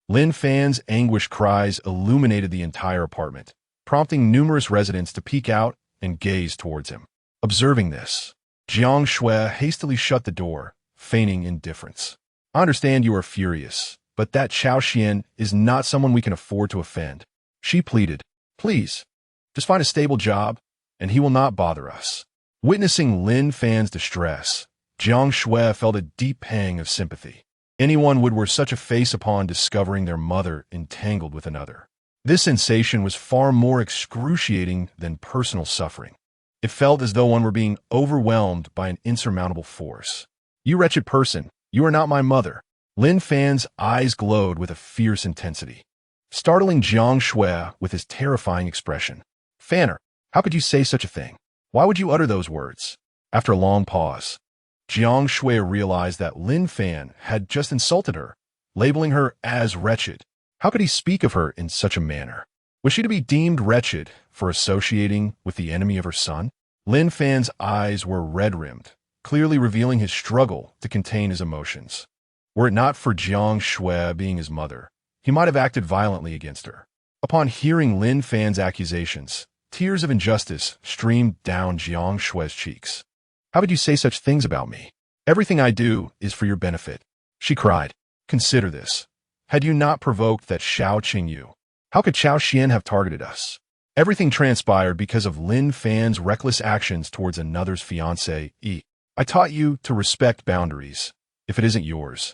Lin Fan's anguished cries illuminated the entire apartment, prompting numerous residents to peek out and gaze towards him. Observing this, Jiang Shui hastily shut the door, feigning indifference. I understand you are furious, but that Cao Xuan is not someone we can afford to offend. She pleaded, please, just find a stable job, and he will not bother us. Witnessing Lin Fan's distress, Jiang Shui felt a deep pang of sympathy. Anyone would wear such a face upon discovering their mother entangled with another. This sensation was far more excruciating than personal suffering. It felt as though one were being overwhelmed by an insurmountable force. You wretched person, you are not my mother. Lin Fan's eyes glowed with a fierce intensity, startling Jiang Shui with his terrifying expression. Fanner, how could you say such a thing? Why would you utter those words? After a long pause, Jiang Shui realized that Lin Fan had just insulted her, labeling her as wretched. How could he speak of her in such a manner? Was she to be deemed wretched for associating with the enemy of her son? Lin Fan's eyes were red-rimmed, clearly revealing his struggle to contain his emotions. Were it not for Jiang Shui being his mother, he might have acted violently against her. Upon hearing Lin Fan's accusations, tears of injustice streamed down Jiang Shui's cheeks. How could you say such things about me? Everything I do is for your benefit, she cried. Consider this. Had you not provoked that Xiao Qingyu, how could Cao Xuan have targeted us? Everything transpired because of Lin Fan's reckless actions towards another's fiancée. I taught you to respect boundaries. If it isn't yours,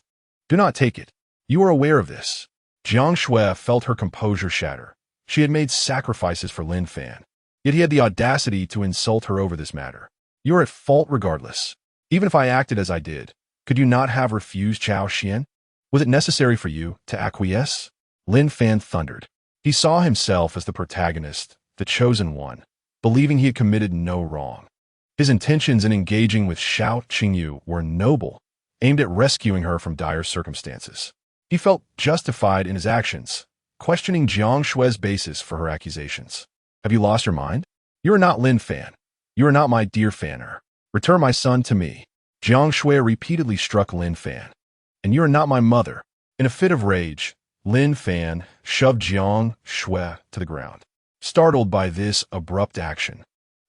do not take it. You are aware of this. Jiang Shui felt her composure shatter. She had made sacrifices for Lin Fan, yet he had the audacity to insult her over this matter. You are at fault regardless. Even if I acted as I did, could you not have refused Cao Xuan? Was it necessary for you to acquiesce? Lin Fan thundered. He saw himself as the protagonist, the chosen one, believing he had committed no wrong. His intentions in engaging with Xiao Qingyu were noble, aimed at rescuing her from dire circumstances. He felt justified in his actions, questioning Jiang Shui's basis for her accusations. Have you lost your mind? You are not Lin Fan. You are not my dear Fanner. Return my son to me. Jiang Shui repeatedly struck Lin Fan. And you are not my mother. In a fit of rage, Lin Fan shoved Jiang Shui to the ground. Startled by this abrupt action,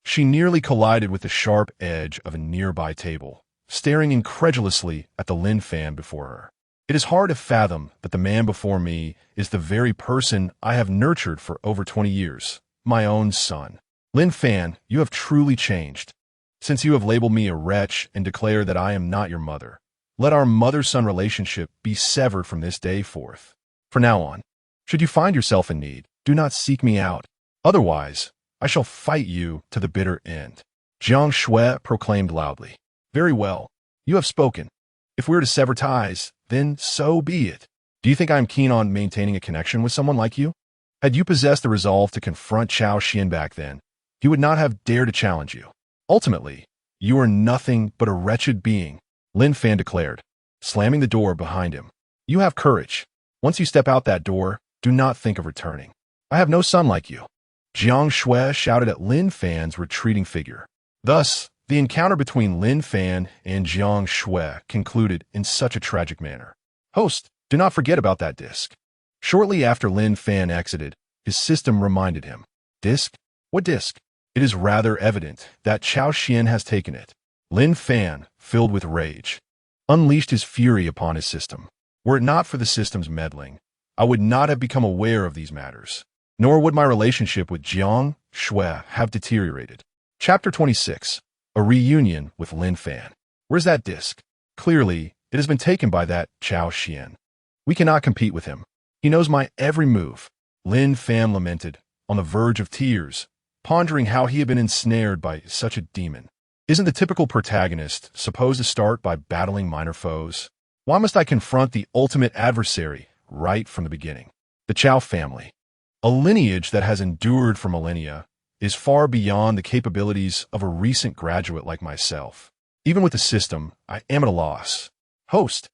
she nearly collided with the sharp edge of a nearby table, staring incredulously at the Lin Fan before her. It is hard to fathom that the man before me is the very person I have nurtured for over 20 years, my own son. Lin Fan, you have truly changed. Since you have labeled me a wretch and declared that I am not your mother, let our mother-son relationship be severed from this day forth. From now on, should you find yourself in need, do not seek me out. Otherwise, I shall fight you to the bitter end. Jiang Shui proclaimed loudly. Very well, you have spoken. If we are to sever ties, then so be it. Do you think I am keen on maintaining a connection with someone like you? Had you possessed the resolve to confront Cao Xuan back then, he would not have dared to challenge you. Ultimately, you are nothing but a wretched being, Lin Fan declared, slamming the door behind him. You have courage. Once you step out that door, do not think of returning. I have no son like you. Jiang Shui shouted at Lin Fan's retreating figure. Thus, the encounter between Lin Fan and Jiang Shui concluded in such a tragic manner. Host, do not forget about that disc. Shortly after Lin Fan exited, his system reminded him. Disc? What disc? It is rather evident that Cao Xuan has taken it. Lin Fan, filled with rage, unleashed his fury upon his system. Were it not for the system's meddling, I would not have become aware of these matters, nor would my relationship with Jiang Shui have deteriorated. Chapter 26. A reunion with Lin Fan. Where's that disc? Clearly, it has been taken by that Cao Xuan. We cannot compete with him. He knows my every move. Lin Fan lamented, on the verge of tears, pondering how he had been ensnared by such a demon. Isn't the typical protagonist supposed to start by battling minor foes? Why must I confront the ultimate adversary right from the beginning? The Cao family. A lineage that has endured for millennia, is far beyond the capabilities of a recent graduate like myself. Even with the system, I am at a loss. Host,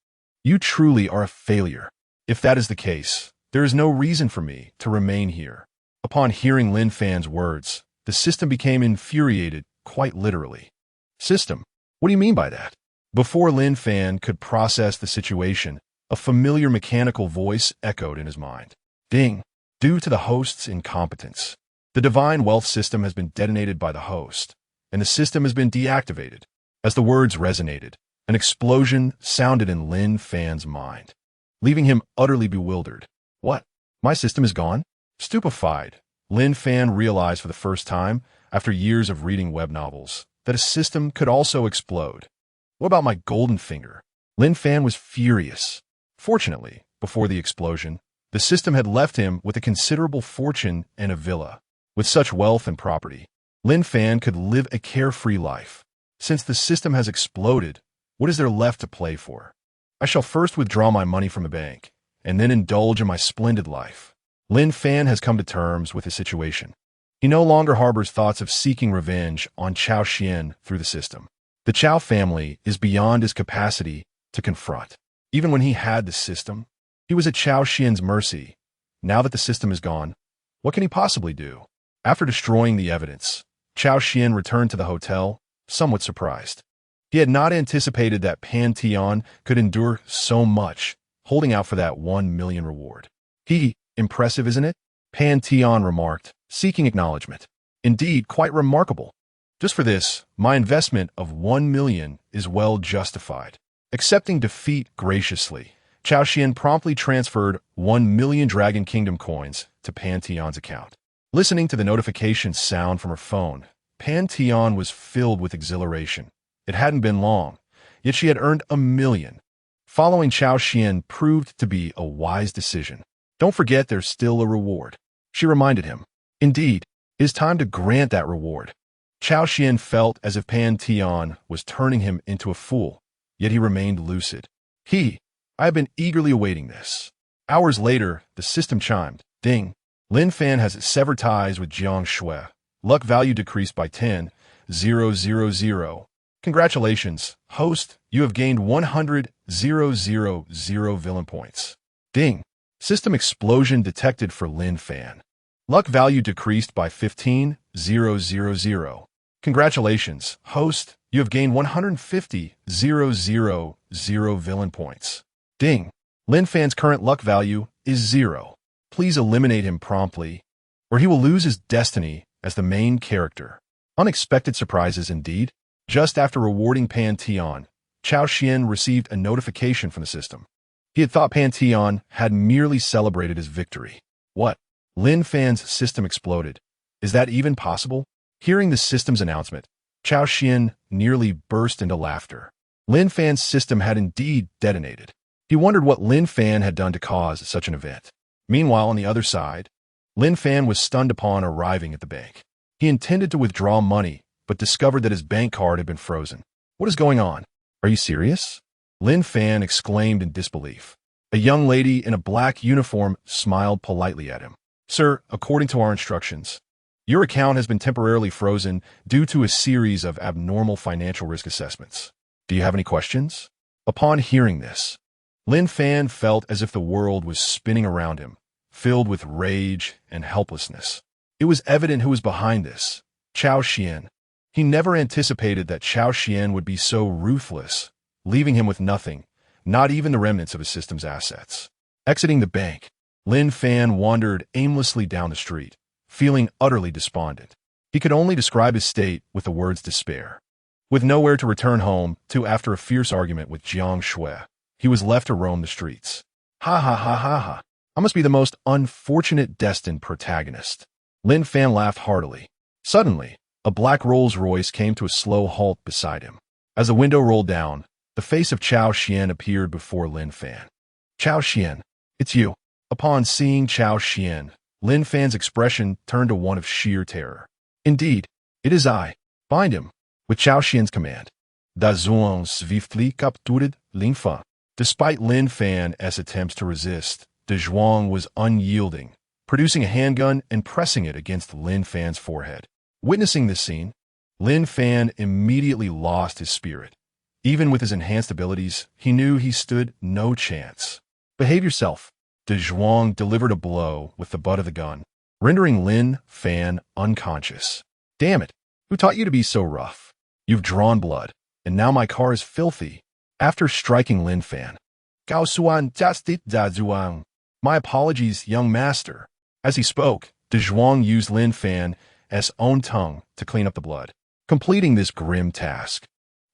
you truly are a failure. If that is the case, there is no reason for me to remain here. Upon hearing Lin Fan's words, the system became infuriated, quite literally. System, what do you mean by that? Before Lin Fan could process the situation, a familiar mechanical voice echoed in his mind. Ding! Due to the host's incompetence, the divine wealth system has been detonated by the host, and the system has been deactivated. As the words resonated, an explosion sounded in Lin Fan's mind, leaving him utterly bewildered. What? My system is gone? Stupefied, Lin Fan realized for the first time, after years of reading web novels, that a system could also explode. What about my golden finger? Lin Fan was furious. Fortunately, before the explosion, the system had left him with a considerable fortune and a villa. With such wealth and property, Lin Fan could live a carefree life. Since the system has exploded, what is there left to play for? I shall first withdraw my money from the bank, and then indulge in my splendid life. Lin Fan has come to terms with his situation. He no longer harbors thoughts of seeking revenge on Cao Xuan through the system. The Cao family is beyond his capacity to confront. Even when he had the system, he was at Cao Xuan's mercy. Now that the system is gone, what can he possibly do? After destroying the evidence, Cao Xuan returned to the hotel, somewhat surprised. He had not anticipated that Pan Tian could endure so much, holding out for that 1 million reward. Impressive, isn't it? Pan Tian remarked, seeking acknowledgement. Indeed, quite remarkable. Just for this, my investment of 1 million is well justified. Accepting defeat graciously, Cao Xuan promptly transferred 1 million Dragon Kingdom coins to Pan Tian's account. Listening to the notification sound from her phone, Pan Tian was filled with exhilaration. It hadn't been long, yet she had earned 1 million. Following Cao Xuan proved to be a wise decision. Don't forget there's still a reward, she reminded him. Indeed, it is time to grant that reward. Cao Xuan felt as if Pan Tian was turning him into a fool, yet he remained lucid. I have been eagerly awaiting this. Hours later, the system chimed. Ding! Lin Fan has severed ties with Jiang Shui. Luck value decreased by 10,000. Congratulations, host. You have gained 100,000 villain points. Ding! System explosion detected for Lin Fan. Luck value decreased by 15,000. Congratulations, host. You have gained 150,000 villain points. Ding! Lin Fan's current luck value is 0. Please eliminate him promptly, or he will lose his destiny as the main character. Unexpected surprises indeed. Just after rewarding Pan Tian, Cao Xuan received a notification from the system. He had thought Pan Tian had merely celebrated his victory. What? Lin Fan's system exploded. Is that even possible? Hearing the system's announcement, Cao Xuan nearly burst into laughter. Lin Fan's system had indeed detonated. He wondered what Lin Fan had done to cause such an event. Meanwhile, on the other side, Lin Fan was stunned upon arriving at the bank. He intended to withdraw money, but discovered that his bank card had been frozen. What is going on? Are you serious? Lin Fan exclaimed in disbelief. A young lady in a black uniform smiled politely at him. Sir, according to our instructions, your account has been temporarily frozen due to a series of abnormal financial risk assessments. Do you have any questions? Upon hearing this, Lin Fan felt as if the world was spinning around him, filled with rage and helplessness. It was evident who was behind this. Cao Xuan. He never anticipated that Cao Xuan would be so ruthless, leaving him with nothing, not even the remnants of his system's assets. Exiting the bank, Lin Fan wandered aimlessly down the street, feeling utterly despondent. He could only describe his state with the words despair. With nowhere to return home to after a fierce argument with Jiang Shui, he was left to roam the streets. Ha ha ha ha ha. I must be the most unfortunate destined protagonist. Lin Fan laughed heartily. Suddenly, a black Rolls-Royce came to a slow halt beside him. As the window rolled down, the face of Cao Xuan appeared before Lin Fan. Cao Xuan, it's you. Upon seeing Cao Xuan, Lin Fan's expression turned to one of sheer terror. Indeed, it is I. Find him. With Cao Xuan's command. Da Zhuang swiftly captured Lin Fan. Despite Lin Fan's attempts to resist, De Zhuang was unyielding, producing a handgun and pressing it against Lin Fan's forehead. Witnessing this scene, Lin Fan immediately lost his spirit. Even with his enhanced abilities, he knew he stood no chance. Behave yourself. De Zhuang delivered a blow with the butt of the gun, rendering Lin Fan unconscious. Damn it! Who taught you to be so rough? You've drawn blood, and now my car is filthy. After striking Lin Fan, Cao Xuan jastit da Zhuang. My apologies, young master. As he spoke, De Zhuang used Lin Fan's own tongue to clean up the blood. Completing this grim task,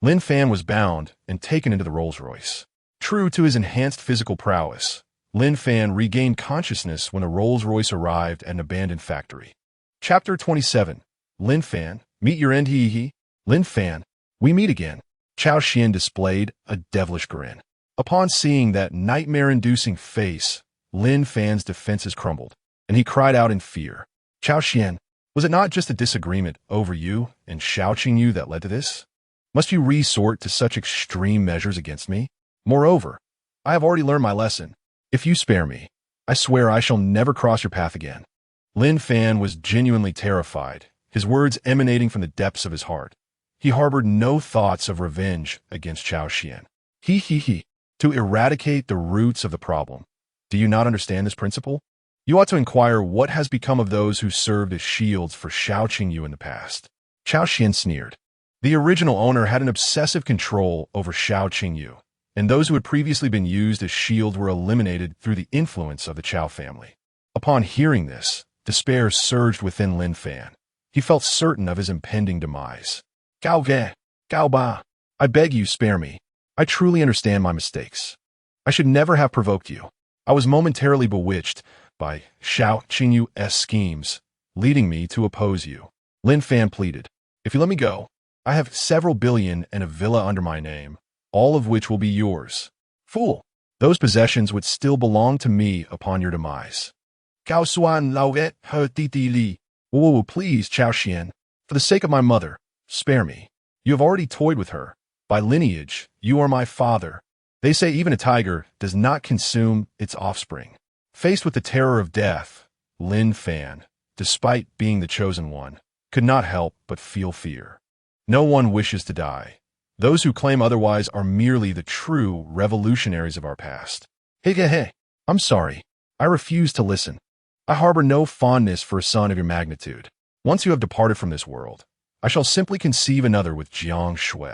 Lin Fan was bound and taken into the Rolls-Royce. True to his enhanced physical prowess, Lin Fan regained consciousness when a Rolls-Royce arrived at an abandoned factory. Chapter 27. Lin Fan, meet your end, hee. Lin Fan, we meet again. Cao Xuan displayed a devilish grin. Upon seeing that nightmare-inducing face, Lin Fan's defenses crumbled, and he cried out in fear. Cao Xuan, was it not just a disagreement over you and Xiao Qingyu that led to this? Must you resort to such extreme measures against me? Moreover, I have already learned my lesson. If you spare me, I swear I shall never cross your path again. Lin Fan was genuinely terrified, his words emanating from the depths of his heart. He harbored no thoughts of revenge against Cao Xuan. To eradicate the roots of the problem. Do you not understand this principle? You ought to inquire what has become of those who served as shields for Xiao Qingyu in the past. Cao Xuan sneered. The original owner had an obsessive control over Xiao Qingyu, and those who had previously been used as shields were eliminated through the influence of the Cao family. Upon hearing this, despair surged within Lin Fan. He felt certain of his impending demise. Gao Ge, Gao Ba, I beg you spare me. I truly understand my mistakes. I should never have provoked you. I was momentarily bewitched by Xiao Qingyu's schemes, leading me to oppose you. Lin Fan pleaded, if you let me go, I have several billion and a villa under my name, all of which will be yours. Fool, those possessions would still belong to me upon your demise. Cao Xuan lauet her titi li. Whoa, please, Cao Xuan, for the sake of my mother, spare me. You have already toyed with her. By lineage, you are my father. They say even a tiger does not consume its offspring. Faced with the terror of death, Lin Fan, despite being the chosen one, could not help but feel fear. No one wishes to die. Those who claim otherwise are merely the true revolutionaries of our past. Hey, I'm sorry. I refuse to listen. I harbor no fondness for a son of your magnitude. Once you have departed from this world, I shall simply conceive another with Jiang Shui.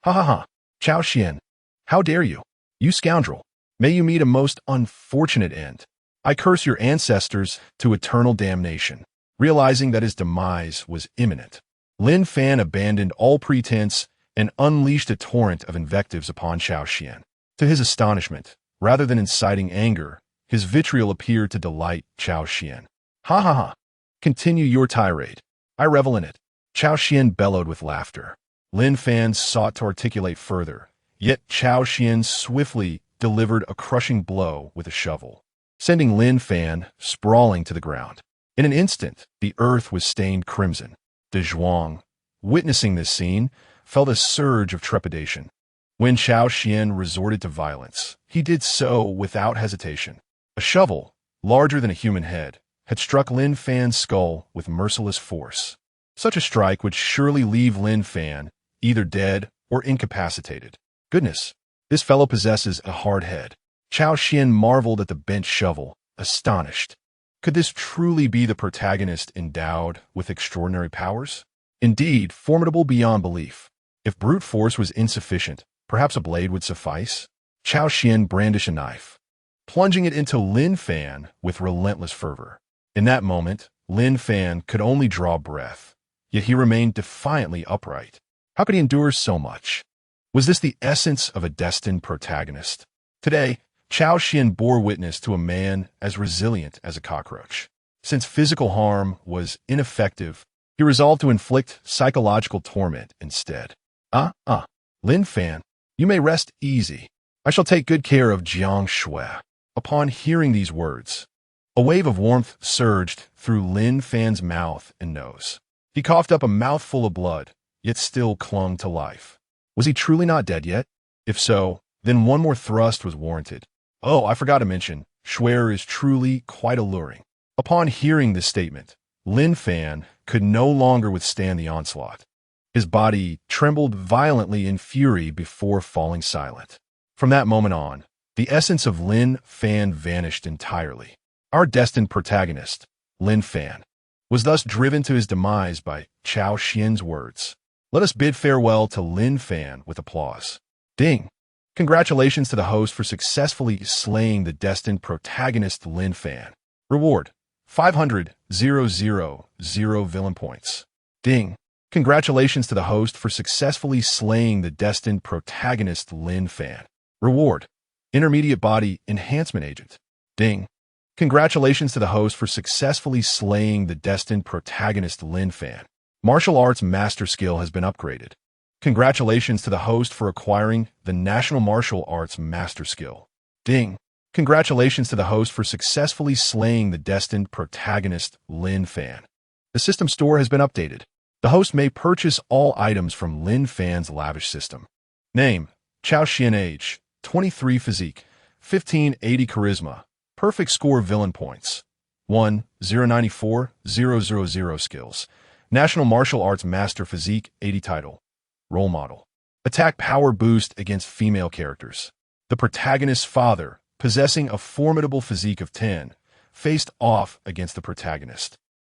Ha. Cao Xuan, how dare you? You scoundrel. May you meet a most unfortunate end. I curse your ancestors to eternal damnation. Realizing that his demise was imminent, Lin Fan abandoned all pretense and unleashed a torrent of invectives upon Cao Xuan. To his astonishment, rather than inciting anger, his vitriol appeared to delight Cao Xuan. Ha. Continue your tirade. I revel in it. Cao Xuan bellowed with laughter. Lin Fan sought to articulate further, yet Cao Xuan swiftly delivered a crushing blow with a shovel, sending Lin Fan sprawling to the ground. In an instant, the earth was stained crimson. De Zhuang, witnessing this scene, felt a surge of trepidation. When Cao Xuan resorted to violence, he did so without hesitation. A shovel, larger than a human head, had struck Lin Fan's skull with merciless force. Such a strike would surely leave Lin Fan either dead or incapacitated. Goodness, this fellow possesses a hard head. Cao Xuan marveled at the bent shovel, astonished. Could this truly be the protagonist endowed with extraordinary powers? Indeed, formidable beyond belief. If brute force was insufficient, perhaps a blade would suffice? Cao Xuan brandished a knife, plunging it into Lin Fan with relentless fervor. In that moment, Lin Fan could only draw breath, yet he remained defiantly upright. How could he endure so much? Was this the essence of a destined protagonist? Today, Cao Xuan bore witness to a man as resilient as a cockroach. Since physical harm was ineffective, he resolved to inflict psychological torment instead. Lin Fan, you may rest easy. I shall take good care of Jiang Shui. Upon hearing these words, a wave of warmth surged through Lin Fan's mouth and nose. He coughed up a mouthful of blood, yet still clung to life. Was he truly not dead yet? If so, then one more thrust was warranted. Oh, I forgot to mention, Schwer is truly quite alluring. Upon hearing this statement, Lin Fan could no longer withstand the onslaught. His body trembled violently in fury before falling silent. From that moment on, the essence of Lin Fan vanished entirely. Our destined protagonist, Lin Fan, was thus driven to his demise by Cao Xuan's words. Let us bid farewell to Lin Fan with applause. Ding! Congratulations to the host for successfully slaying the destined protagonist Lin Fan. Reward: 500,000 villain points. Ding! Congratulations to the host for successfully slaying the destined protagonist Lin Fan. Reward: Intermediate Body Enhancement Agent. Ding! Congratulations to the host for successfully slaying the destined protagonist Lin Fan. Martial Arts Master Skill has been upgraded. Congratulations to the host for acquiring the National Martial Arts Master Skill. Ding! Congratulations to the host for successfully slaying the destined protagonist Lin Fan. The system store has been updated. The host may purchase all items from Lin Fan's lavish system. Name: Cao Xuan. Age: 23. Physique: 1580. Charisma. Perfect score: villain points 1,094,000. Skills: National Martial Arts Master. Physique 80. Title: Role Model. Attack power boost against female characters. The protagonist's father, possessing a formidable physique of 10, faced off against the protagonist,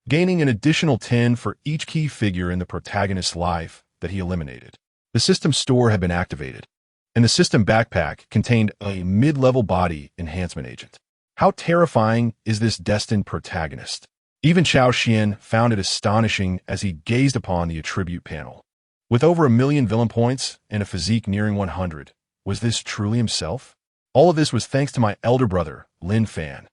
gaining an additional 10 for each key figure in the protagonist's life that he eliminated. The system store had been activated, and the system backpack contained a mid-level body enhancement agent. How terrifying is this destined protagonist? Even Cao Xuan found it astonishing as he gazed upon the attribute panel. With over 1 million villain points and a physique nearing 100, was this truly himself? All of this was thanks to my elder brother, Lin Fan.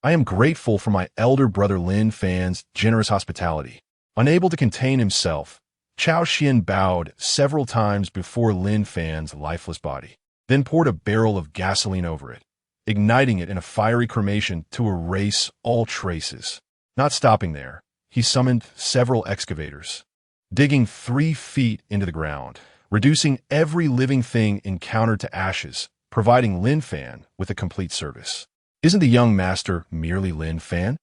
I am grateful for my elder brother Lin Fan's generous hospitality. Unable to contain himself, Cao Xuan bowed several times before Lin Fan's lifeless body, then poured a barrel of gasoline over it, igniting it in a fiery cremation to erase all traces. Not stopping there, he summoned several excavators, digging 3 feet into the ground, reducing every living thing encountered to ashes, providing Lin Fan with a complete service. Isn't the young master merely Lin Fan?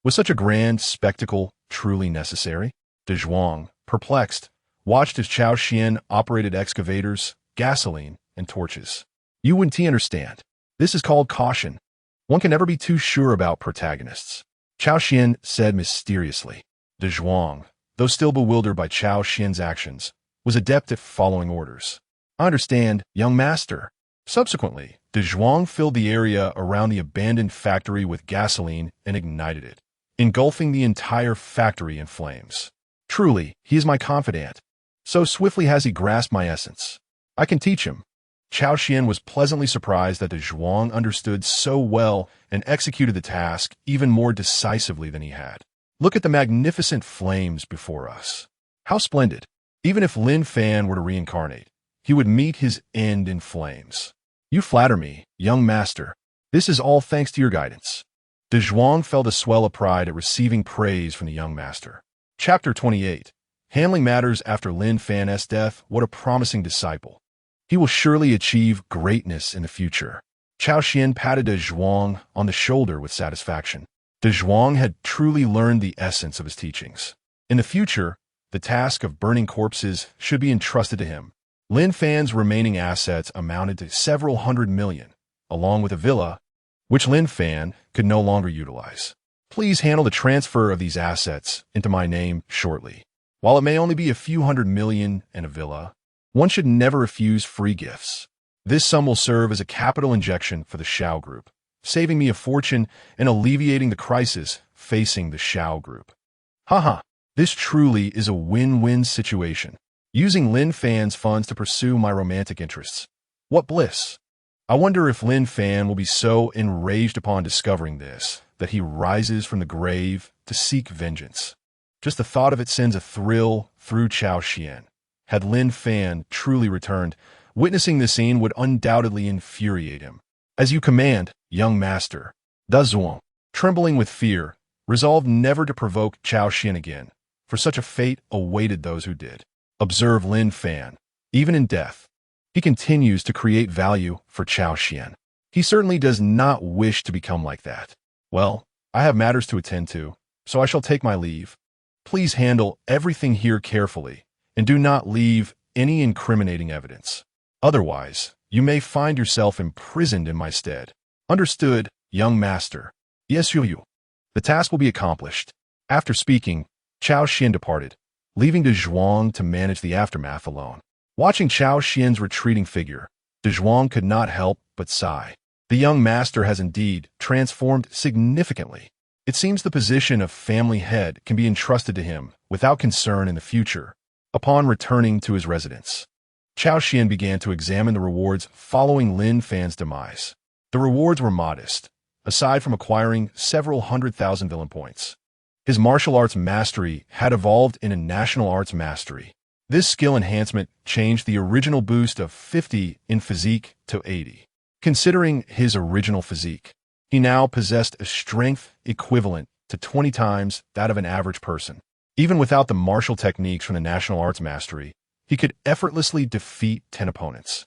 Was such a grand spectacle truly necessary? De Zhuang, perplexed, watched as Cao Xuan operated excavators, gasoline, and torches. You wouldn't understand. This is called caution. One can never be too sure about protagonists. Cao Xuan said mysteriously. De Zhuang, though still bewildered by Cao Xuan's actions, was adept at following orders. I understand, young master. Subsequently, De Zhuang filled the area around the abandoned factory with gasoline and ignited it, engulfing the entire factory in flames. Truly, he is my confidant. So swiftly has he grasped my essence. I can teach him. Cao Xuan was pleasantly surprised that De Zhuang understood so well and executed the task even more decisively than he had. Look at the magnificent flames before us. How splendid! Even if Lin Fan were to reincarnate, he would meet his end in flames. You flatter me, young master. This is all thanks to your guidance. De Zhuang felt a swell of pride at receiving praise from the young master. Chapter 28. Handling matters after Lin Fan's death. What a promising disciple. He will surely achieve greatness in the future. Cao Xuan patted De Zhuang on the shoulder with satisfaction. De Zhuang had truly learned the essence of his teachings. In the future, the task of burning corpses should be entrusted to him. Lin Fan's remaining assets amounted to several 100 million, along with a villa, which Lin Fan could no longer utilize. Please handle the transfer of these assets into my name shortly. While it may only be a few 100 million and a villa, one should never refuse free gifts. This sum will serve as a capital injection for the Shao Group, saving me a fortune and alleviating the crisis facing the Shao Group. Haha, this truly is a win-win situation. Using Lin Fan's funds to pursue my romantic interests. What bliss! I wonder if Lin Fan will be so enraged upon discovering this that he rises from the grave to seek vengeance. Just the thought of it sends a thrill through Cao Xuan. Had Lin Fan truly returned, witnessing the scene would undoubtedly infuriate him. As you command, young master. De Zhuang, trembling with fear, resolved never to provoke Cao Xuan again, for such a fate awaited those who did. Observe Lin Fan. Even in death, he continues to create value for Cao Xuan. He certainly does not wish to become like that. Well, I have matters to attend to, so I shall take my leave. Please handle everything here carefully, and do not leave any incriminating evidence. Otherwise, you may find yourself imprisoned in my stead. Understood, young master. Yes, you. The task will be accomplished. After speaking, Cao Xuan departed, leaving De Zhuang to manage the aftermath alone. Watching Cao Xuan's retreating figure, De Zhuang could not help but sigh. The young master has indeed transformed significantly. It seems the position of family head can be entrusted to him without concern in the future. Upon returning to his residence, Cao Xuan began to examine the rewards following Lin Fan's demise. The rewards were modest, aside from acquiring several 100,000 villain points. His martial arts mastery had evolved in a national arts mastery. This skill enhancement changed the original boost of 50 in physique to 80. Considering his original physique, he now possessed a strength equivalent to 20 times that of an average person. Even without the martial techniques from the national arts mastery, he could effortlessly defeat 10 opponents.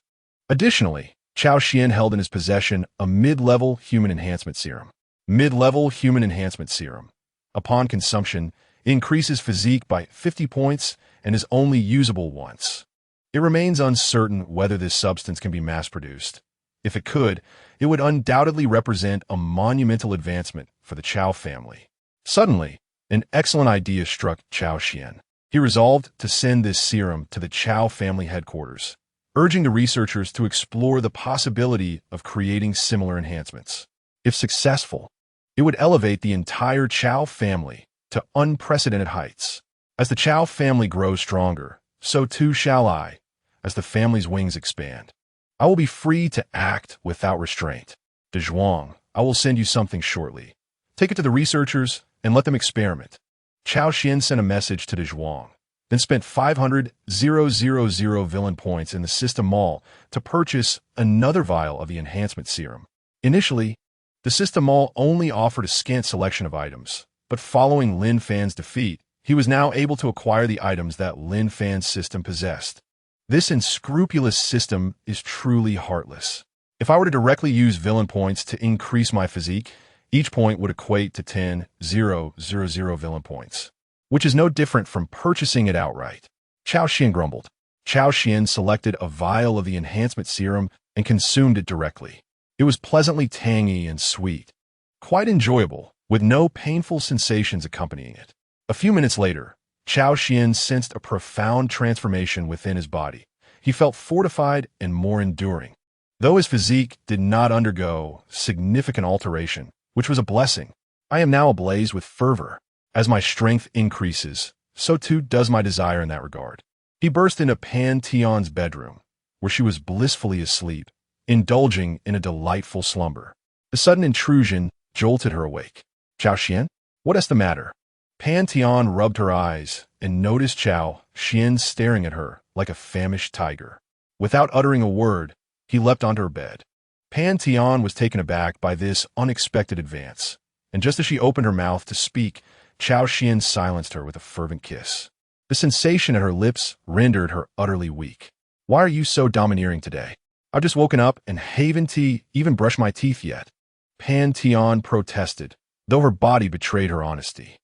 Additionally, Cao Xuan held in his possession a mid-level human enhancement serum. Mid-level human enhancement serum. Upon consumption, it increases physique by 50 points and is only usable once. It remains uncertain whether this substance can be mass-produced. If it could, it would undoubtedly represent a monumental advancement for the Cao family. Suddenly, an excellent idea struck Cao Xuan. He resolved to send this serum to the Cao family headquarters, urging the researchers to explore the possibility of creating similar enhancements. If successful, it would elevate the entire Cao family to unprecedented heights. As the Cao family grows stronger, so too shall I, as the family's wings expand. I will be free to act without restraint. De Zhuang, I will send you something shortly. Take it to the researchers and let them experiment. Cao Xuan sent a message to De Zhuang, then spent 500,000 villain points in the system mall to purchase another vial of the enhancement serum. Initially, the system mall only offered a scant selection of items, but following Lin Fan's defeat, he was now able to acquire the items that Lin Fan's system possessed. This unscrupulous system is truly heartless. If I were to directly use villain points to increase my physique, each point would equate to 10,000 villain points, which is no different from purchasing it outright. Cao Xuan grumbled. Cao Xuan selected a vial of the enhancement serum and consumed it directly. It was pleasantly tangy and sweet, quite enjoyable, with no painful sensations accompanying it. A few minutes later, Cao Xuan sensed a profound transformation within his body. He felt fortified and more enduring. Though his physique did not undergo significant alteration, which was a blessing, I am now ablaze with fervor. As my strength increases, so too does my desire in that regard. He burst into Pan Tian's bedroom, where she was blissfully asleep, indulging in a delightful slumber. The sudden intrusion jolted her awake. Cao Xuan? What is the matter? Pan Tian rubbed her eyes and noticed Cao Xuan staring at her like a famished tiger. Without uttering a word, he leapt onto her bed. Pan Tian was taken aback by this unexpected advance, and just as she opened her mouth to speak, Cao Xuan silenced her with a fervent kiss. The sensation at her lips rendered her utterly weak. Why are you so domineering today? I've just woken up and haven't even brushed my teeth yet. Pan Tian protested, though her body betrayed her honesty.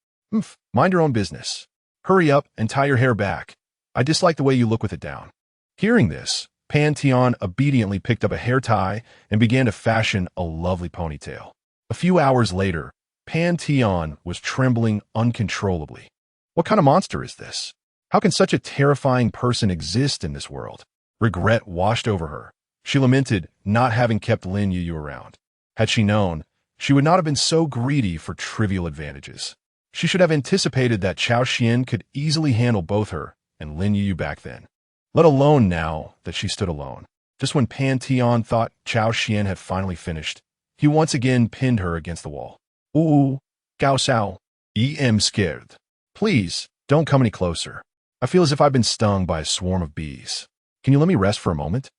Mind your own business. Hurry up and tie your hair back. I dislike the way you look with it down. Hearing this, Pan Tian obediently picked up a hair tie and began to fashion a lovely ponytail. A few hours later, Pan Tian was trembling uncontrollably. What kind of monster is this? How can such a terrifying person exist in this world? Regret washed over her. She lamented not having kept Lin Yu around. Had she known, she would not have been so greedy for trivial advantages. She should have anticipated that Cao Xuan could easily handle both her and Lin Yu back then, let alone now that she stood alone. Just when Pan Tian thought Cao Xuan had finally finished, he once again pinned her against the wall. Ooh, Gao Sao, am scared. Please, don't come any closer. I feel as if I've been stung by a swarm of bees. Can you let me rest for a moment?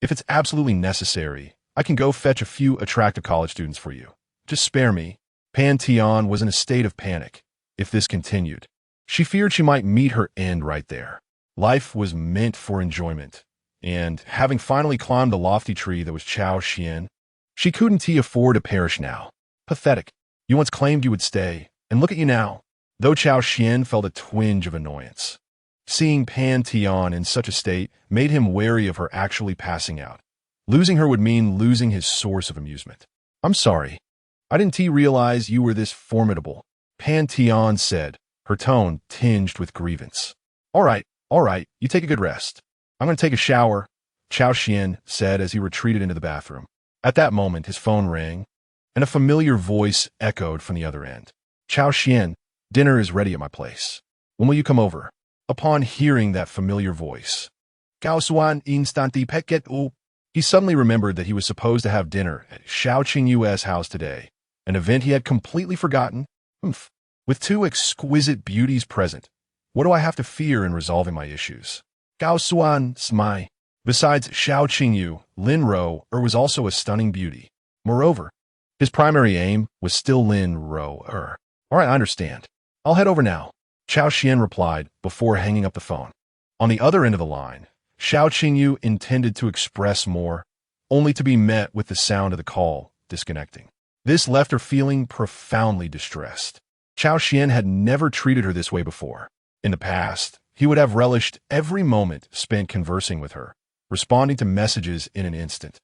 If it's absolutely necessary, I can go fetch a few attractive college students for you. Just spare me. Pan Tian was in a state of panic. If this continued, she feared she might meet her end right there. Life was meant for enjoyment, and having finally climbed the lofty tree that was Cao Xuan, she couldn't afford to perish now. Pathetic. You once claimed you would stay, and look at you now. though Cao Xuan felt a twinge of annoyance. Seeing Pan Tian in such a state made him wary of her actually passing out. Losing her would mean losing his source of amusement. "I'm sorry. I didn't realize you were this formidable," Pan Tian said, her tone tinged with grievance. All right, you take a good rest. I'm going to take a shower," Cao Xuan said as he retreated into the bathroom. At that moment, his phone rang, and a familiar voice echoed from the other end. "Cao Xuan, dinner is ready at my place. When will you come over?" Upon hearing that familiar voice, Cao Xuan instanti peket u. He suddenly remembered that he was supposed to have dinner at Xiao Qingyu's house today, an event he had completely forgotten. With two exquisite beauties present, what do I have to fear in resolving my issues? Cao Xuan smai. Besides Xiao Qingyu, Lin Ro was also a stunning beauty. Moreover, his primary aim was still Lin Ro. All right, I understand. I'll head over now, Cao Xuan replied before hanging up the phone. On the other end of the line, Xiao Qingyu intended to express more, only to be met with the sound of the call disconnecting. This left her feeling profoundly distressed. Cao Xuan had never treated her this way before. In the past, he would have relished every moment spent conversing with her, responding to messages in an instant,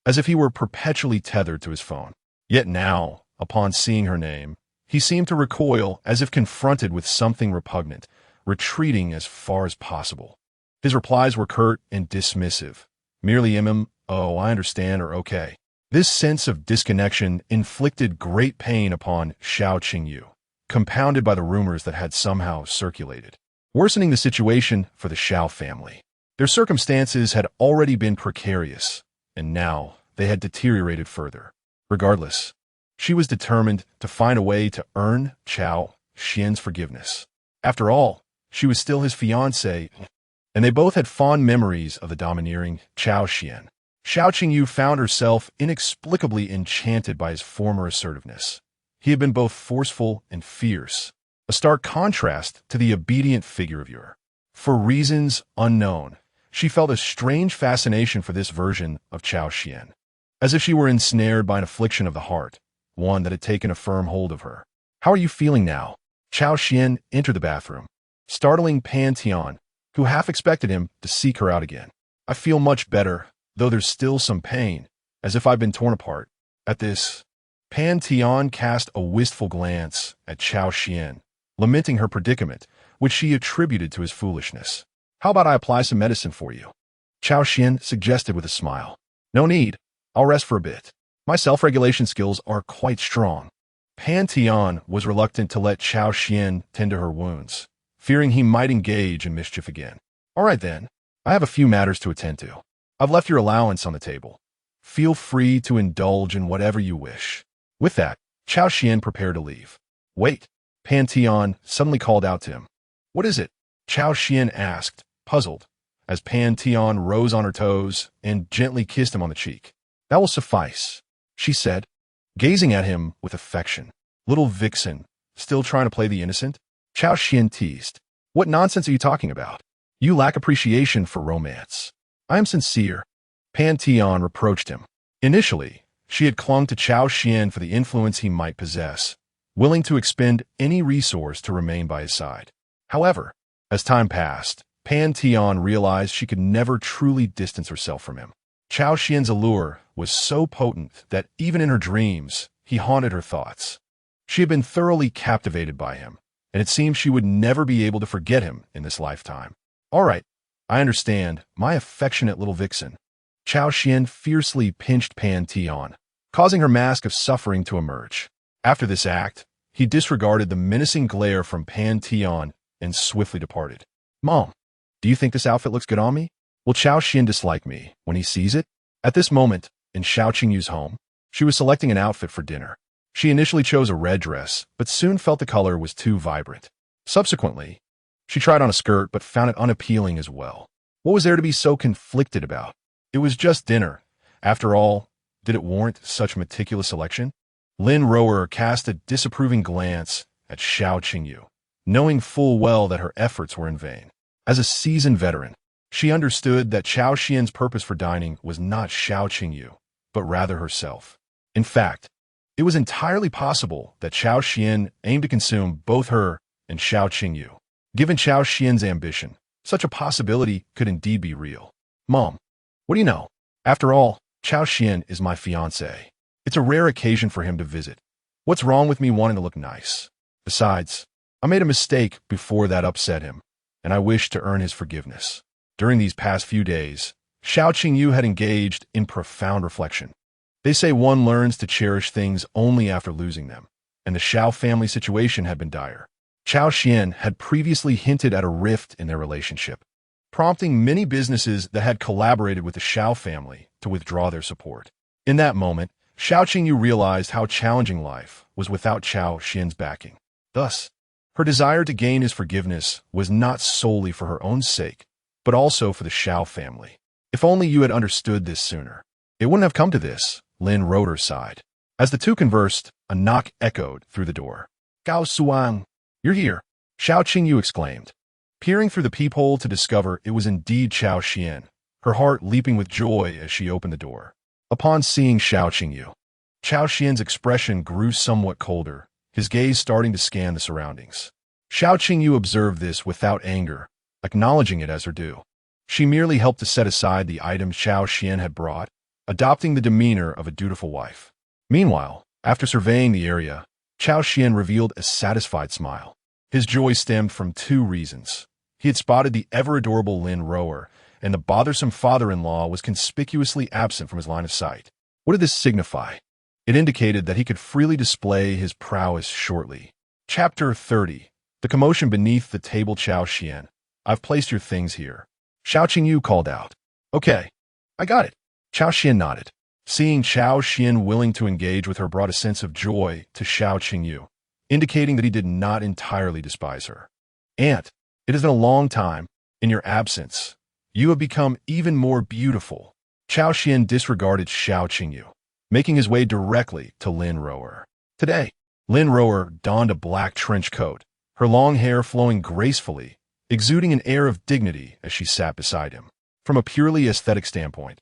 as if he were perpetually tethered to his phone. Yet now, upon seeing her name, he seemed to recoil as if confronted with something repugnant, retreating as far as possible. His replies were curt and dismissive, merely "Oh, I understand," or "Okay." This sense of disconnection inflicted great pain upon Xiao Qingyu, compounded by the rumors that had somehow circulated, worsening the situation for the Xiao family. Their circumstances had already been precarious, and now they had deteriorated further. Regardless, she was determined to find a way to earn Cao Xuan's forgiveness. After all, she was still his fiancée, and they both had fond memories of the domineering Cao Xuan. Xiao Qingyu found herself inexplicably enchanted by his former assertiveness. He had been both forceful and fierce, a stark contrast to the obedient figure of yore. For reasons unknown, she felt a strange fascination for this version of Cao Xuan, as if she were ensnared by an affliction of the heart, one that had taken a firm hold of her. "How are you feeling now?" Cao Xuan entered the bathroom, startling Pan Tian, who half expected him to seek her out again. "I feel much better, though there's still some pain, as if I've been torn apart." At this, Pan Tian cast a wistful glance at Cao Xuan, lamenting her predicament, which she attributed to his foolishness. "How about I apply some medicine for you?" Cao Xuan suggested with a smile. "No need. I'll rest for a bit. My self-regulation skills are quite strong." Pan Tian was reluctant to let Cao Xuan tend to her wounds, fearing he might engage in mischief again. "All right then. I have a few matters to attend to. I've left your allowance on the table. Feel free to indulge in whatever you wish." With that, Cao Xuan prepared to leave. "Wait," Pan Tian suddenly called out to him. "What is it?" Cao Xuan asked, puzzled, as Pan Tian rose on her toes and gently kissed him on the cheek. "That will suffice," she said, gazing at him with affection. "Little vixen, still trying to play the innocent?" Cao Xuan teased. "What nonsense are you talking about? You lack appreciation for romance." "I am sincere," Pan Tian reproached him. Initially, she had clung to Cao Xuan for the influence he might possess, willing to expend any resource to remain by his side. However, as time passed, Pan Tian realized she could never truly distance herself from him. Cao Xuan's allure was so potent that even in her dreams, he haunted her thoughts. She had been thoroughly captivated by him, and it seemed she would never be able to forget him in this lifetime. "All right, I understand, my affectionate little vixen." Cao Xuan fiercely pinched Pan Tian, causing her mask of suffering to emerge. After this act, he disregarded the menacing glare from Pan Tian and swiftly departed. "Mom, do you think this outfit looks good on me? Will Cao Xuan dislike me when he sees it?" At this moment, in Xiao Qingyu's home, she was selecting an outfit for dinner. She initially chose a red dress, but soon felt the color was too vibrant. Subsequently, she tried on a skirt but found it unappealing as well. What was there to be so conflicted about? It was just dinner. After all, did it warrant such meticulous selection? Lin Rower cast a disapproving glance at Xiao Qingyu, knowing full well that her efforts were in vain. As a seasoned veteran, she understood that Cao Xuan's purpose for dining was not Xiao Qingyu, but rather herself. In fact, it was entirely possible that Cao Xuan aimed to consume both her and Xiao Qingyu. Given Cao Xuan's ambition, such a possibility could indeed be real. Mom, what do you know? After all, Cao Xuan is my fiancé. It's a rare occasion for him to visit. What's wrong with me wanting to look nice? Besides, I made a mistake before that upset him, and I wish to earn his forgiveness. During these past few days, Xiao Qingyu had engaged in profound reflection. They say one learns to cherish things only after losing them, and the Xiao family situation had been dire. Cao Xuan had previously hinted at a rift in their relationship, prompting many businesses that had collaborated with the Xiao family to withdraw their support. In that moment, Xiao Qingyu realized how challenging life was without Cao Xuan's backing. Thus, her desire to gain his forgiveness was not solely for her own sake, but also for the Xiao family. If only you had understood this sooner. It wouldn't have come to this, Lin Roeder sighed. As the two conversed, a knock echoed through the door. Cao Xuan, you're here, Xiao Qingyu exclaimed. Peering through the peephole to discover it was indeed Cao Xuan, her heart leaping with joy as she opened the door. Upon seeing Xiao Qingyu, Cao Xuan's expression grew somewhat colder, his gaze starting to scan the surroundings. Xiao Qingyu observed this without anger, acknowledging it as her due. She merely helped to set aside the items Cao Xuan had brought, adopting the demeanor of a dutiful wife. Meanwhile, after surveying the area, Cao Xuan revealed a satisfied smile. His joy stemmed from two reasons. He had spotted the ever-adorable Lin Roeder, and the bothersome father-in-law was conspicuously absent from his line of sight. What did this signify? It indicated that he could freely display his prowess shortly. Chapter 30. The commotion beneath the table. Cao Xuan, I've placed your things here, Xiao Qingyu called out. Okay, I got it. Cao Xuan nodded. Seeing Cao Xuan willing to engage with her brought a sense of joy to Xiao Qingyu, indicating that he did not entirely despise her. Aunt, it has been a long time. In your absence, you have become even more beautiful. Cao Xuan disregarded Xiao Qingyu, making his way directly to Lin Roeder. Today, Lin Roeder donned a black trench coat, her long hair flowing gracefully, exuding an air of dignity as she sat beside him. From a purely aesthetic standpoint,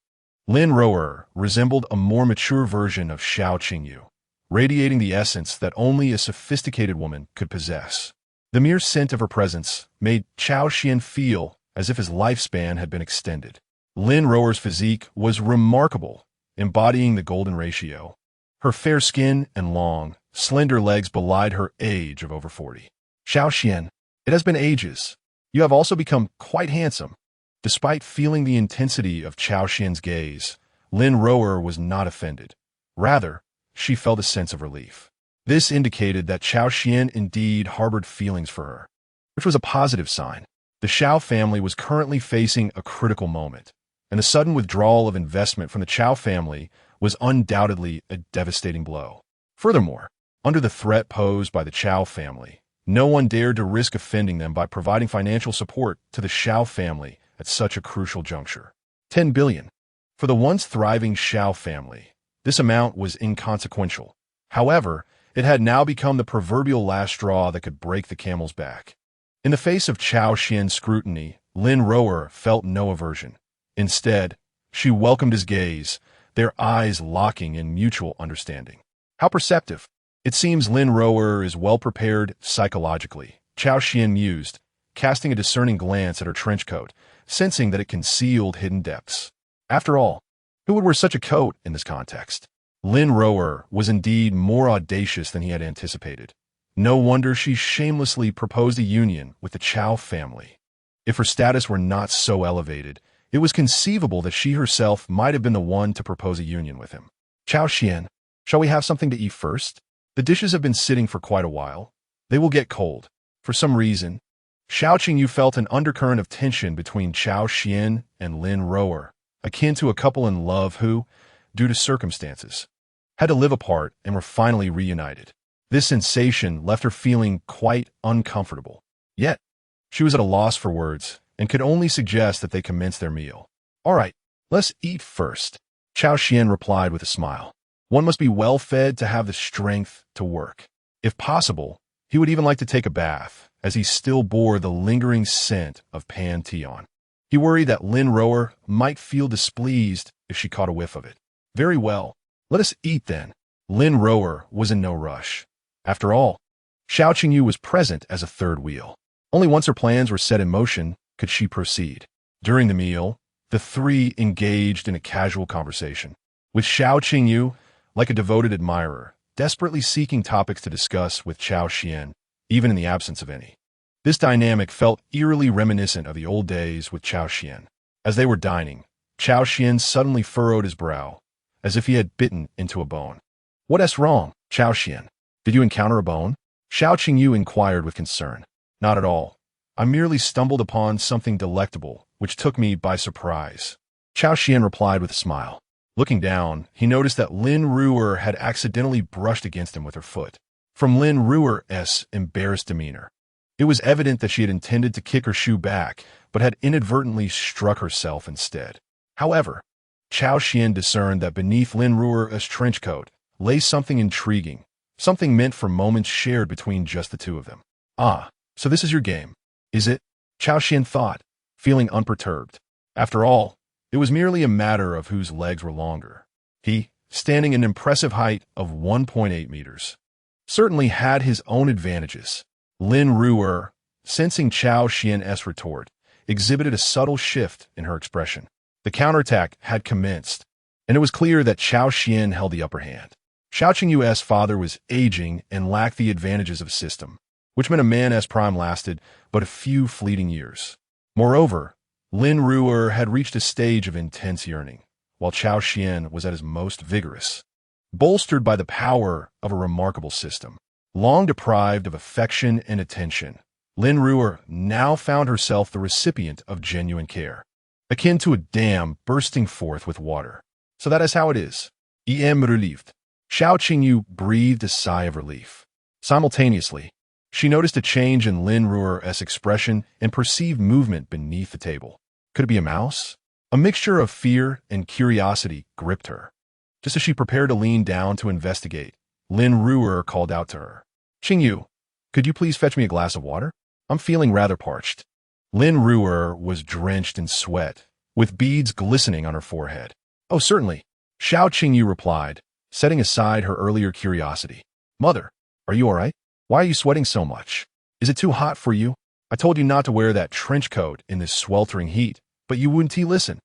Lin Roeder resembled a more mature version of Xiao Qingyu, radiating the essence that only a sophisticated woman could possess. The mere scent of her presence made Cao Xuan feel as if his lifespan had been extended. Lin Roeder's physique was remarkable, embodying the golden ratio. Her fair skin and long, slender legs belied her age of over 40. Xiao Xuan, it has been ages. You have also become quite handsome. Despite feeling the intensity of Cao Xuan's gaze, Lin Roeder was not offended. Rather, she felt a sense of relief. This indicated that Cao Xuan indeed harbored feelings for her, which was a positive sign. The Xiao family was currently facing a critical moment, and the sudden withdrawal of investment from the Cao family was undoubtedly a devastating blow. Furthermore, under the threat posed by the Cao family, no one dared to risk offending them by providing financial support to the Xiao family at such a crucial juncture. 10 billion. For the once thriving Xiao family, this amount was inconsequential. However, it had now become the proverbial last straw that could break the camel's back. In the face of Cao Xuan's scrutiny, Lin Roeder felt no aversion. Instead, she welcomed his gaze, their eyes locking in mutual understanding. How perceptive. It seems Lin Roeder is well prepared psychologically, Cao Xuan mused, casting a discerning glance at her trench coat, sensing that it concealed hidden depths. After all, who would wear such a coat in this context? Lin Roeder was indeed more audacious than he had anticipated. No wonder she shamelessly proposed a union with the Cao family. If her status were not so elevated, it was conceivable that she herself might have been the one to propose a union with him. Cao Xuan, shall we have something to eat first? The dishes have been sitting for quite a while. They will get cold. For some reason, Xiao Qingyu felt an undercurrent of tension between Cao Xuan and Lin Roeder, akin to a couple in love who, due to circumstances, had to live apart and were finally reunited. This sensation left her feeling quite uncomfortable. Yet, she was at a loss for words and could only suggest that they commence their meal. All right, let's eat first, Cao Xuan replied with a smile. One must be well-fed to have the strength to work. If possible, he would even like to take a bath, as he still bore the lingering scent of Pantheon. He worried that Lin Roeder might feel displeased if she caught a whiff of it. Very well, let us eat then. Lin Roeder was in no rush. After all, Xiao Qingyu was present as a third wheel. Only once her plans were set in motion could she proceed. During the meal, the three engaged in a casual conversation, with Xiao Qingyu, like a devoted admirer, desperately seeking topics to discuss with Cao Xuan, even in the absence of any. This dynamic felt eerily reminiscent of the old days with Cao Xuan. As they were dining, Cao Xuan suddenly furrowed his brow, as if he had bitten into a bone. "What's wrong, Cao Xuan? Did you encounter a bone?" Xiao Qingyu inquired with concern. "Not at all. I merely stumbled upon something delectable, which took me by surprise." Cao Xuan replied with a smile. Looking down, he noticed that Lin Ruer had accidentally brushed against him with her foot. From Lin Ruer's embarrassed demeanor, it was evident that she had intended to kick her shoe back, but had inadvertently struck herself instead. However, Cao Xuan discerned that beneath Lin Ruer's trench coat lay something intriguing, something meant for moments shared between just the two of them. "Ah, so this is your game, is it?" Cao Xuan thought, feeling unperturbed. After all, it was merely a matter of whose legs were longer. He, standing an impressive height of 1.8 meters, certainly had his own advantages. Lin Ruer, sensing Cao Xuan's retort, exhibited a subtle shift in her expression. The counterattack had commenced, and it was clear that Cao Xuan held the upper hand. Xiao Qingyu's father was aging and lacked the advantages of a system, which meant a man's prime lasted but a few fleeting years. Moreover, Lin Ruer had reached a stage of intense yearning, while Cao Xuan was at his most vigorous. Bolstered by the power of a remarkable system, long deprived of affection and attention, Lin Ruer now found herself the recipient of genuine care, akin to a dam bursting forth with water. "So that is how it is. I am relieved." Xiao Qingyu breathed a sigh of relief. Simultaneously, she noticed a change in Lin Ruer's expression and perceived movement beneath the table. Could it be a mouse? A mixture of fear and curiosity gripped her. Just as she prepared to lean down to investigate, Lin Ruer called out to her. "Qingyu, could you please fetch me a glass of water? I'm feeling rather parched." Lin Ruer was drenched in sweat, with beads glistening on her forehead. "Oh, certainly," Xiao Qingyu replied, setting aside her earlier curiosity. "Mother, are you all right? Why are you sweating so much? Is it too hot for you? I told you not to wear that trench coat in this sweltering heat, but you wouldn't listen."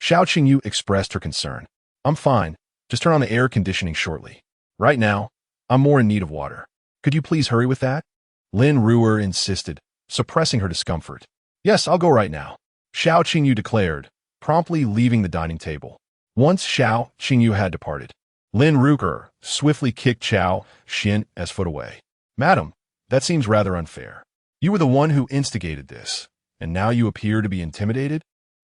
Xiao Qingyu expressed her concern. "I'm fine. Just turn on the air conditioning shortly. Right now, I'm more in need of water. Could you please hurry with that?" Lin Ruer insisted, suppressing her discomfort. "Yes, I'll go right now," Xiao Qingyu declared, promptly leaving the dining table. Once Xiao Qingyu had departed, Lin Ruer swiftly kicked Cao Xuan's foot away. "Madam, that seems rather unfair. You were the one who instigated this, and now you appear to be intimidated?"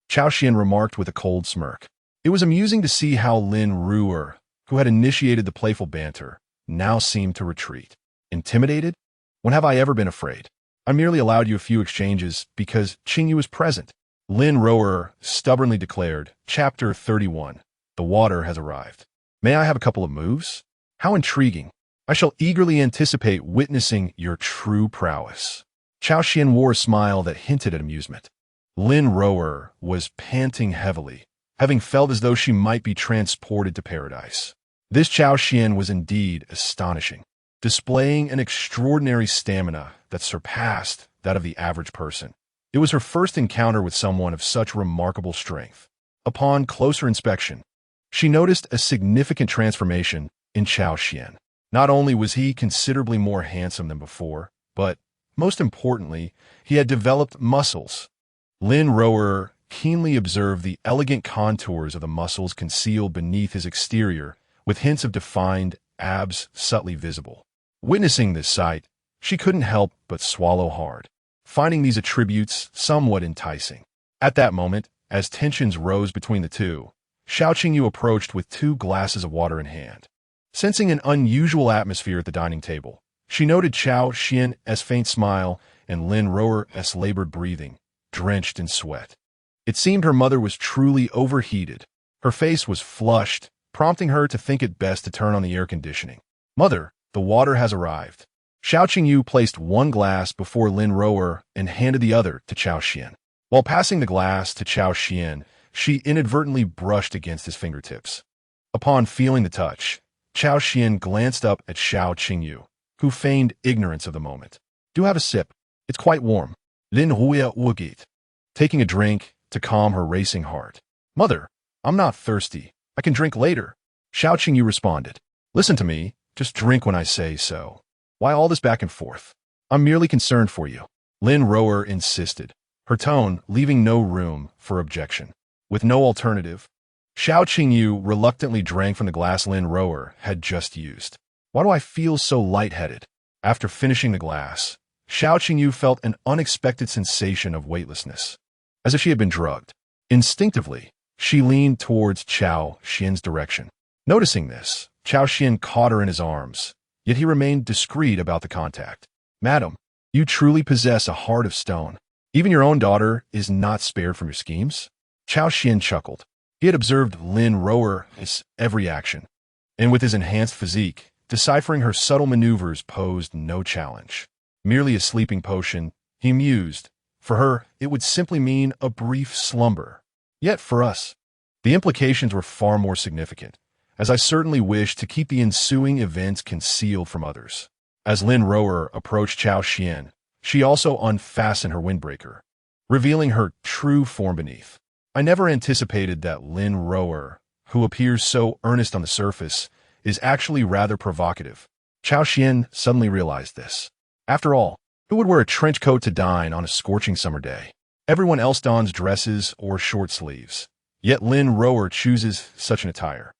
Cao Xuan remarked with a cold smirk. It was amusing to see how Lin Ruer, who had initiated the playful banter, now seemed to retreat. "Intimidated? When have I ever been afraid? I merely allowed you a few exchanges because Qingyu was present," Lin Ruer stubbornly declared. Chapter 31. The water has arrived. "May I have a couple of moves? How intriguing. I shall eagerly anticipate witnessing your true prowess." Cao Xuan wore a smile that hinted at amusement. Lin Ruer was panting heavily, having felt as though she might be transported to paradise. This Cao Xuan was indeed astonishing, displaying an extraordinary stamina that surpassed that of the average person. It was her first encounter with someone of such remarkable strength. Upon closer inspection, she noticed a significant transformation in Cao Xuan. Not only was he considerably more handsome than before, but, most importantly, he had developed muscles. Lin Ruer keenly observed the elegant contours of the muscles concealed beneath his exterior, with hints of defined abs subtly visible. Witnessing this sight, she couldn't help but swallow hard, finding these attributes somewhat enticing. At that moment, as tensions rose between the two, Xiao Qingyu approached with 2 glasses of water in hand. Sensing an unusual atmosphere at the dining table, she noted Cao Xuan's faint smile and Lin Ruer's labored breathing, drenched in sweat. It seemed her mother was truly overheated. Her face was flushed, prompting her to think it best to turn on the air conditioning. "Mother, the water has arrived." Xiao Qingyu placed 1 glass before Lin Ruer and handed the other to Cao Xuan. While passing the glass to Cao Xuan, she inadvertently brushed against his fingertips. Upon feeling the touch, Cao Xuan glanced up at Xiao Qingyu, who feigned ignorance of the moment. Do have a sip. It's quite warm. Lin Huya Wugit. Taking a drink to calm her racing heart. Mother, I'm not thirsty. I can drink later. Xiao Qingyu responded. Listen to me. Just drink when I say so. Why all this back and forth? I'm merely concerned for you. Lin Rower insisted, her tone leaving no room for objection. With no alternative, Xiao Qingyu reluctantly drank from the glass Lin Rower had just used. Why do I feel so lightheaded? After finishing the glass, Xiao Qingyu felt an unexpected sensation of weightlessness, as if she had been drugged. Instinctively, she leaned towards Cao Xuan's direction. Noticing this, Cao Xuan caught her in his arms, yet he remained discreet about the contact. Madam, you truly possess a heart of stone. Even your own daughter is not spared from your schemes? Cao Xuan chuckled. He had observed Lin Rower's every action, and with his enhanced physique, deciphering her subtle maneuvers posed no challenge. Merely a sleeping potion, he mused. For her, it would simply mean a brief slumber. Yet for us, the implications were far more significant, as I certainly wished to keep the ensuing events concealed from others. As Lin Rower approached Cao Xuan, she also unfastened her windbreaker, revealing her true form beneath. I never anticipated that Lin Rower, who appears so earnest on the surface, is actually rather provocative. Cao Xuan suddenly realized this. After all, who would wear a trench coat to dine on a scorching summer day? Everyone else dons dresses or short sleeves. Yet Lin Rower chooses such an attire,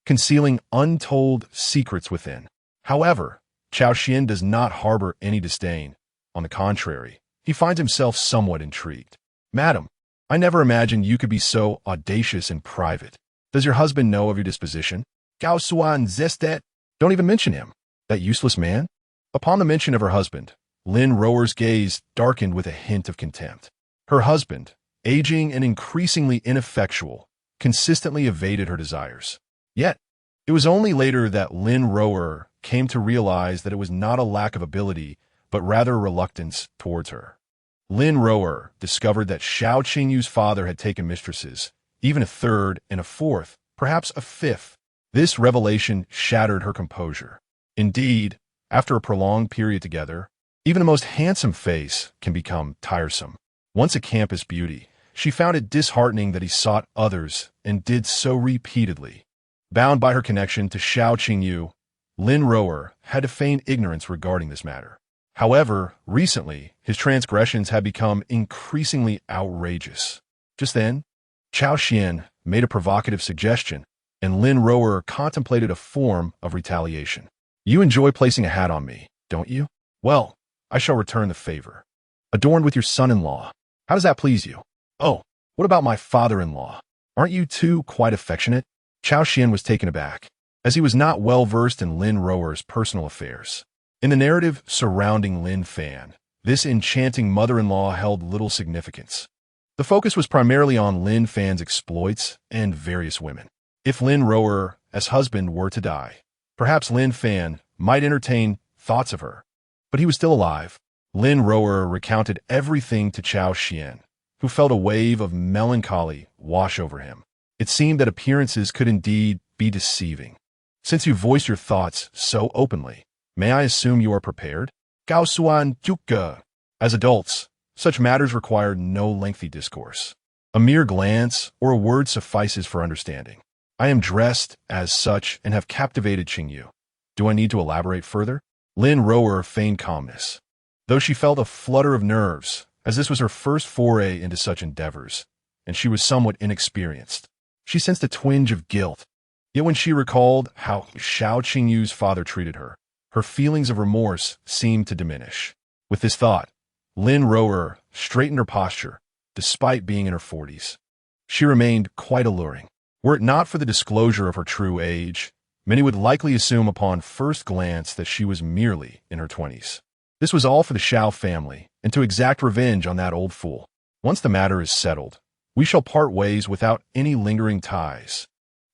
concealing untold secrets within. However, Cao Xuan does not harbor any disdain. On the contrary, he finds himself somewhat intrigued. Madam, I never imagined you could be so audacious in private. Does your husband know of your disposition? Cao Xuan Zestet? Don't even mention him. That useless man? Upon the mention of her husband, Lin Rower's gaze darkened with a hint of contempt. Her husband, aging and increasingly ineffectual, consistently evaded her desires. Yet, it was only later that Lin Rower came to realize that it was not a lack of ability, but rather a reluctance towards her. Lin Rower discovered that Xiao Qingyu's father had taken mistresses, even a third and a fourth, perhaps a fifth. This revelation shattered her composure. Indeed, after a prolonged period together, even the most handsome face can become tiresome. Once a campus beauty, she found it disheartening that he sought others and did so repeatedly. Bound by her connection to Xiao Qingyu, Lin Rower had to feign ignorance regarding this matter. However, recently, his transgressions had become increasingly outrageous. Just then, Cao Xuan made a provocative suggestion, and Lin Rower contemplated a form of retaliation. You enjoy placing a hat on me, don't you? Well, I shall return the favor. Adorned with your son-in-law. How does that please you? Oh, what about my father-in-law? Aren't you two quite affectionate? Cao Xuan was taken aback, as he was not well versed in Lin Rower's personal affairs. In the narrative surrounding Lin Fan, this enchanting mother-in-law held little significance. The focus was primarily on Lin Fan's exploits and various women. If Lin Rower, as husband, were to die, perhaps Lin Fan might entertain thoughts of her. But he was still alive. Lin Rower recounted everything to Cao Xuan, who felt a wave of melancholy wash over him. It seemed that appearances could indeed be deceiving. Since you voiced your thoughts so openly, may I assume you are prepared? Cao Xuan Juke. As adults, such matters require no lengthy discourse. A mere glance or a word suffices for understanding. I am dressed as such and have captivated Qingyu. Do I need to elaborate further? Lin Rower feigned calmness, though she felt a flutter of nerves, as this was her first foray into such endeavors, and she was somewhat inexperienced. She sensed a twinge of guilt. Yet when she recalled how Xiao Qingyu's father treated her, her feelings of remorse seemed to diminish. With this thought, Lin Rower straightened her posture, despite being in her 40s. She remained quite alluring. Were it not for the disclosure of her true age, many would likely assume upon first glance that she was merely in her 20s. This was all for the Xiao family, and to exact revenge on that old fool. Once the matter is settled, we shall part ways without any lingering ties.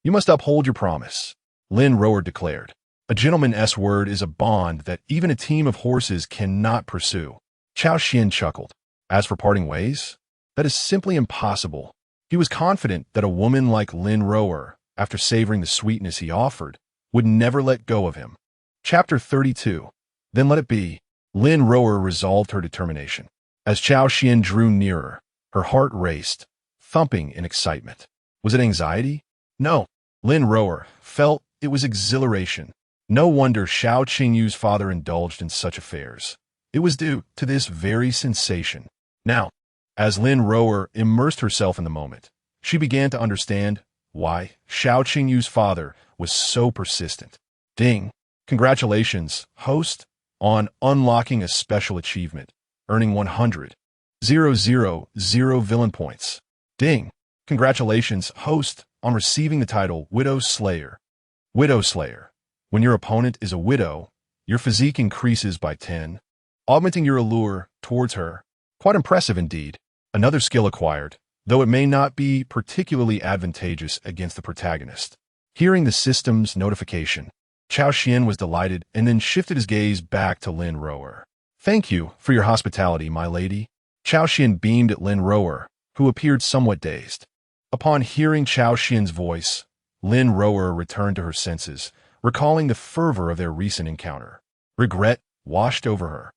You must uphold your promise, Lin Rower declared. A gentleman's word is a bond that even a team of horses cannot pursue. Cao Xuan chuckled. As for parting ways, that is simply impossible. He was confident that a woman like Lin Rower, after savoring the sweetness he offered, would never let go of him. Chapter 32. Then let it be. Lin Rower resolved her determination. As Cao Xuan drew nearer, her heart raced, thumping in excitement. Was it anxiety? No. Lin Rower felt it was exhilaration. No wonder Xiao Qingyu's father indulged in such affairs. It was due to this very sensation. Now, as Lin Rower immersed herself in the moment, she began to understand why Xiao Qingyu's father was so persistent. Ding! Congratulations, host, on unlocking a special achievement, earning 100,000 villain points. Ding! Congratulations, host, on receiving the title Widow Slayer. Widow Slayer. When your opponent is a widow, your physique increases by 10, augmenting your allure towards her. Quite impressive indeed. Another skill acquired, though it may not be particularly advantageous against the protagonist. Hearing the system's notification, Cao Xuan was delighted and then shifted his gaze back to Lin Rower. Thank you for your hospitality, my lady. Cao Xuan beamed at Lin Rower, who appeared somewhat dazed. Upon hearing Cao Xuan's voice, Lin Rower returned to her senses, recalling the fervor of their recent encounter. Regret washed over her.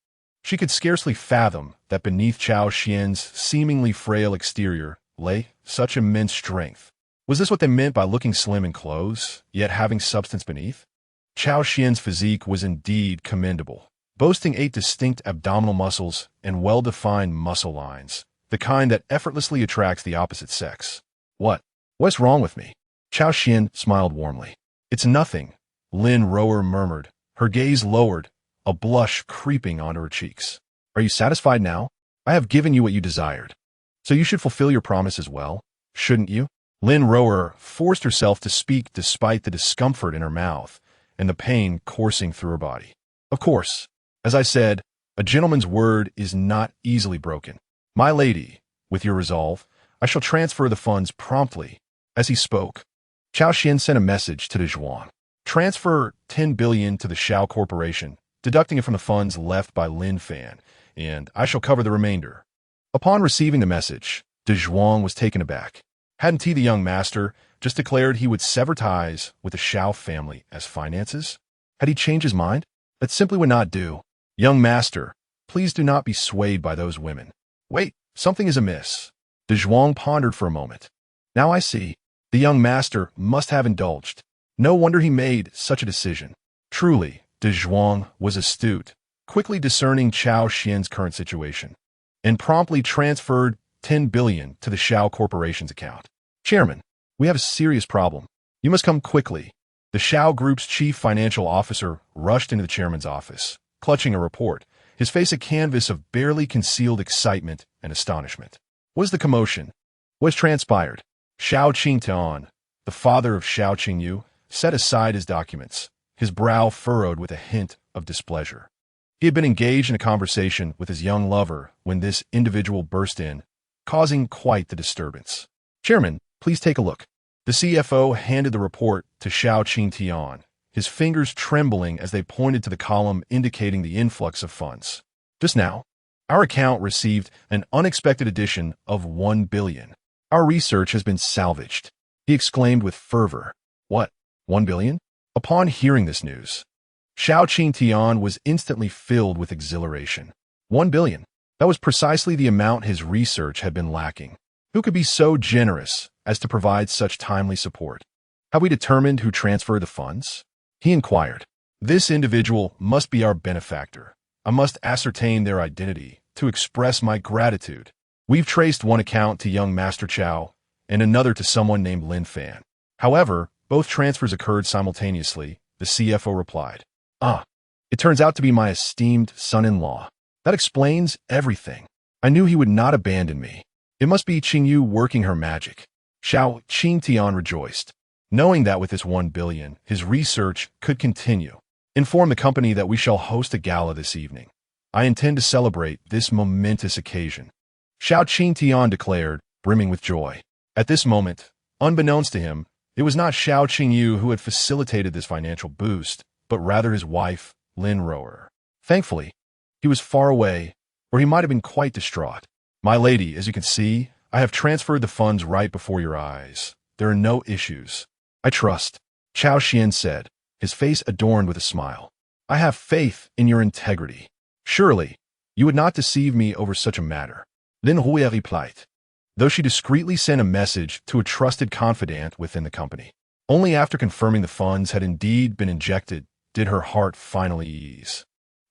She could scarcely fathom that beneath Cao Xuan's seemingly frail exterior lay such immense strength. Was this what they meant by looking slim in clothes, yet having substance beneath? Cao Xuan's physique was indeed commendable, boasting 8 distinct abdominal muscles and well-defined muscle lines, the kind that effortlessly attracts the opposite sex. What's wrong with me? Cao Xuan smiled warmly. It's nothing, Lin Rower murmured, her gaze lowered, a blush creeping onto her cheeks. Are you satisfied now? I have given you what you desired. So you should fulfill your promise as well, shouldn't you? Lin Rower forced herself to speak despite the discomfort in her mouth and the pain coursing through her body. Of course, as I said, a gentleman's word is not easily broken. My lady, with your resolve, I shall transfer the funds promptly. As he spoke, Cao Xuan sent a message to De Zhuang. Transfer 10 billion to the Shao Corporation, deducting it from the funds left by Lin Fan, and I shall cover the remainder. Upon receiving the message, De Zhuang was taken aback. Hadn't he, the young master, just declared he would sever ties with the Shao family as finances? Had he changed his mind? That simply would not do. Young master, please do not be swayed by those women. Wait, something is amiss. De Zhuang pondered for a moment. Now I see. The young master must have indulged. No wonder he made such a decision. Truly, De Zhuang was astute, quickly discerning Cao Xuan's current situation, and promptly transferred 10 billion to the Shao Corporation's account. Chairman, we have a serious problem. You must come quickly. The Shao Group's chief financial officer rushed into the chairman's office, clutching a report, his face a canvas of barely concealed excitement and astonishment. What is the commotion? What has transpired? Xiao Qingtian, the father of Xiao Qingyu, set aside his documents, his brow furrowed with a hint of displeasure. He had been engaged in a conversation with his young lover when this individual burst in, causing quite the disturbance. Chairman, please take a look. The CFO handed the report to Xiao Qingtian, his fingers trembling as they pointed to the column indicating the influx of funds. Just now, our account received an unexpected addition of 1 billion. Our research has been salvaged, he exclaimed with fervor. What, 1 billion? Upon hearing this news, Xiao Qingtian was instantly filled with exhilaration. 1 billion. That was precisely the amount his research had been lacking. Who could be so generous as to provide such timely support? Have we determined who transferred the funds? He inquired. This individual must be our benefactor. I must ascertain their identity to express my gratitude. We've traced one account to young Master Cao and another to someone named Lin Fan. However, both transfers occurred simultaneously, the CFO replied. It turns out to be my esteemed son-in-law. That explains everything. I knew he would not abandon me. It must be Qingyu working her magic. Xiao Qingtian rejoiced, knowing that with this 1 billion, his research could continue. Inform the company that we shall host a gala this evening. I intend to celebrate this momentous occasion. Xiao Qingtian declared, brimming with joy. At this moment, unbeknownst to him, it was not Xiao Qingyu who had facilitated this financial boost, but rather his wife, Lin Rower. Thankfully, he was far away, or he might have been quite distraught. My lady, as you can see, I have transferred the funds right before your eyes. There are no issues. I trust, Cao Xuan said, his face adorned with a smile. I have faith in your integrity. Surely, you would not deceive me over such a matter. Lin Hui replied, though she discreetly sent a message to a trusted confidant within the company. Only after confirming the funds had indeed been injected did her heart finally ease.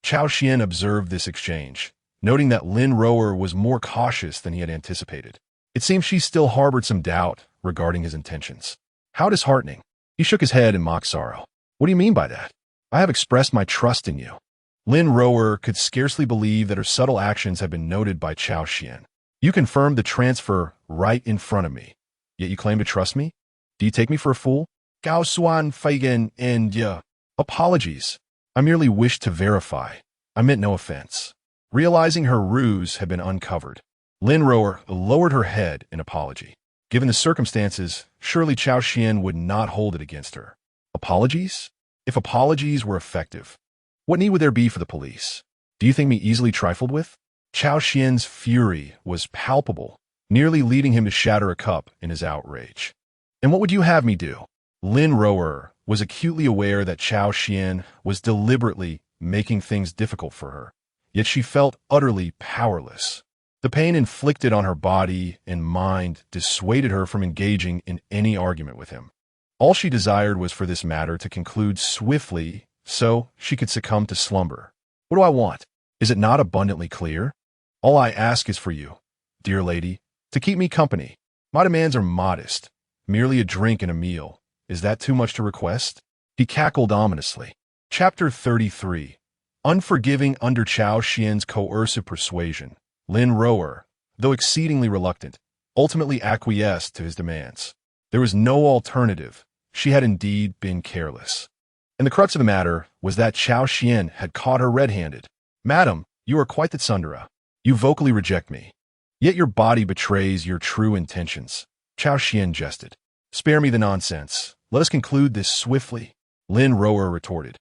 Cao Xuan observed this exchange, noting that Lin Rower was more cautious than he had anticipated. It seemed she still harbored some doubt regarding his intentions. How disheartening. He shook his head in mock sorrow. What do you mean by that? I have expressed my trust in you. Lin Rower could scarcely believe that her subtle actions had been noted by Cao Xuan. You confirmed the transfer right in front of me, yet you claim to trust me? Do you take me for a fool? Cao Xuan Feigen and apologies. I merely wished to verify. I meant no offense. Realizing her ruse had been uncovered, Lin Rower lowered her head in apology. Given the circumstances, surely Cao Xuan would not hold it against her. Apologies? If apologies were effective, what need would there be for the police? Do you think me easily trifled with? Cao Xuan's fury was palpable, nearly leading him to shatter a cup in his outrage. And what would you have me do? Lin Rower was acutely aware that Cao Xuan was deliberately making things difficult for her, yet she felt utterly powerless. The pain inflicted on her body and mind dissuaded her from engaging in any argument with him. All she desired was for this matter to conclude swiftly so she could succumb to slumber. What do I want? Is it not abundantly clear? All I ask is for you, dear lady, to keep me company. My demands are modest, merely a drink and a meal. Is that too much to request? He cackled ominously. Chapter 33. Unforgiving under Cao Xuan's coercive persuasion, Lin Rower, though exceedingly reluctant, ultimately acquiesced to his demands. There was no alternative. She had indeed been careless. And the crux of the matter was that Cao Xuan had caught her red-handed. Madam, you are quite the tsundere. You vocally reject me. Yet your body betrays your true intentions. Cao Xuan jested. Spare me the nonsense. Let us conclude this swiftly, Lin Rower retorted.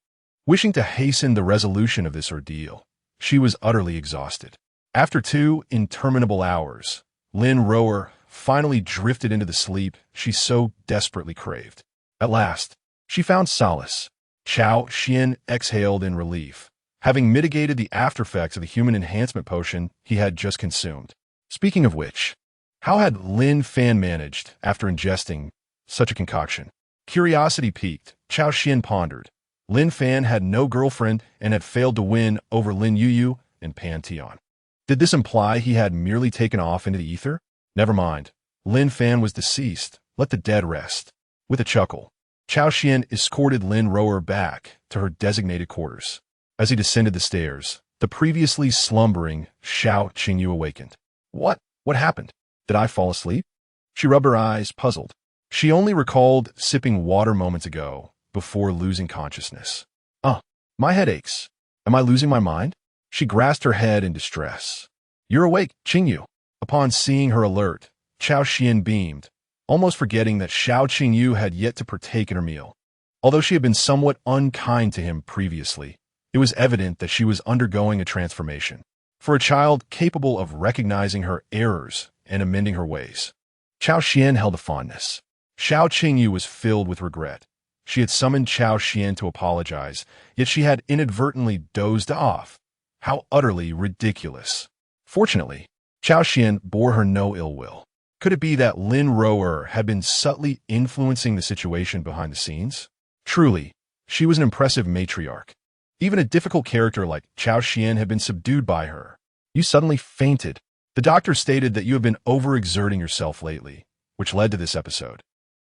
Wishing to hasten the resolution of this ordeal, she was utterly exhausted. After 2 interminable hours, Lin Rower finally drifted into the sleep she so desperately craved. At last, she found solace. Cao Xuan exhaled in relief, having mitigated the aftereffects of the human enhancement potion he had just consumed. Speaking of which, how had Lin Fan managed after ingesting such a concoction? Curiosity piqued, Cao Xuan pondered. Lin Fan had no girlfriend and had failed to win over Lin Yuyu and Pantheon. Did this imply he had merely taken off into the ether? Never mind. Lin Fan was deceased. Let the dead rest. With a chuckle, Cao Xuan escorted Lin Rower back to her designated quarters. As he descended the stairs, the previously slumbering Xiao Qingyu awakened. What happened? Did I fall asleep? She rubbed her eyes, puzzled. She only recalled sipping water moments ago before losing consciousness. My head aches. Am I losing my mind? She grasped her head in distress. You're awake, Qingyu. Upon seeing her alert, Cao Xuan beamed, almost forgetting that Xiao Qingyu had yet to partake in her meal. Although she had been somewhat unkind to him previously, it was evident that she was undergoing a transformation. For a child capable of recognizing her errors and amending her ways, Cao Xuan held a fondness. Xiao Qingyu was filled with regret. She had summoned Cao Xuan to apologize, yet she had inadvertently dozed off. How utterly ridiculous. Fortunately, Cao Xuan bore her no ill will. Could it be that Lin Rower had been subtly influencing the situation behind the scenes? Truly, she was an impressive matriarch. Even a difficult character like Cao Xuan had been subdued by her. You suddenly fainted. The doctor stated that you have been overexerting yourself lately, which led to this episode.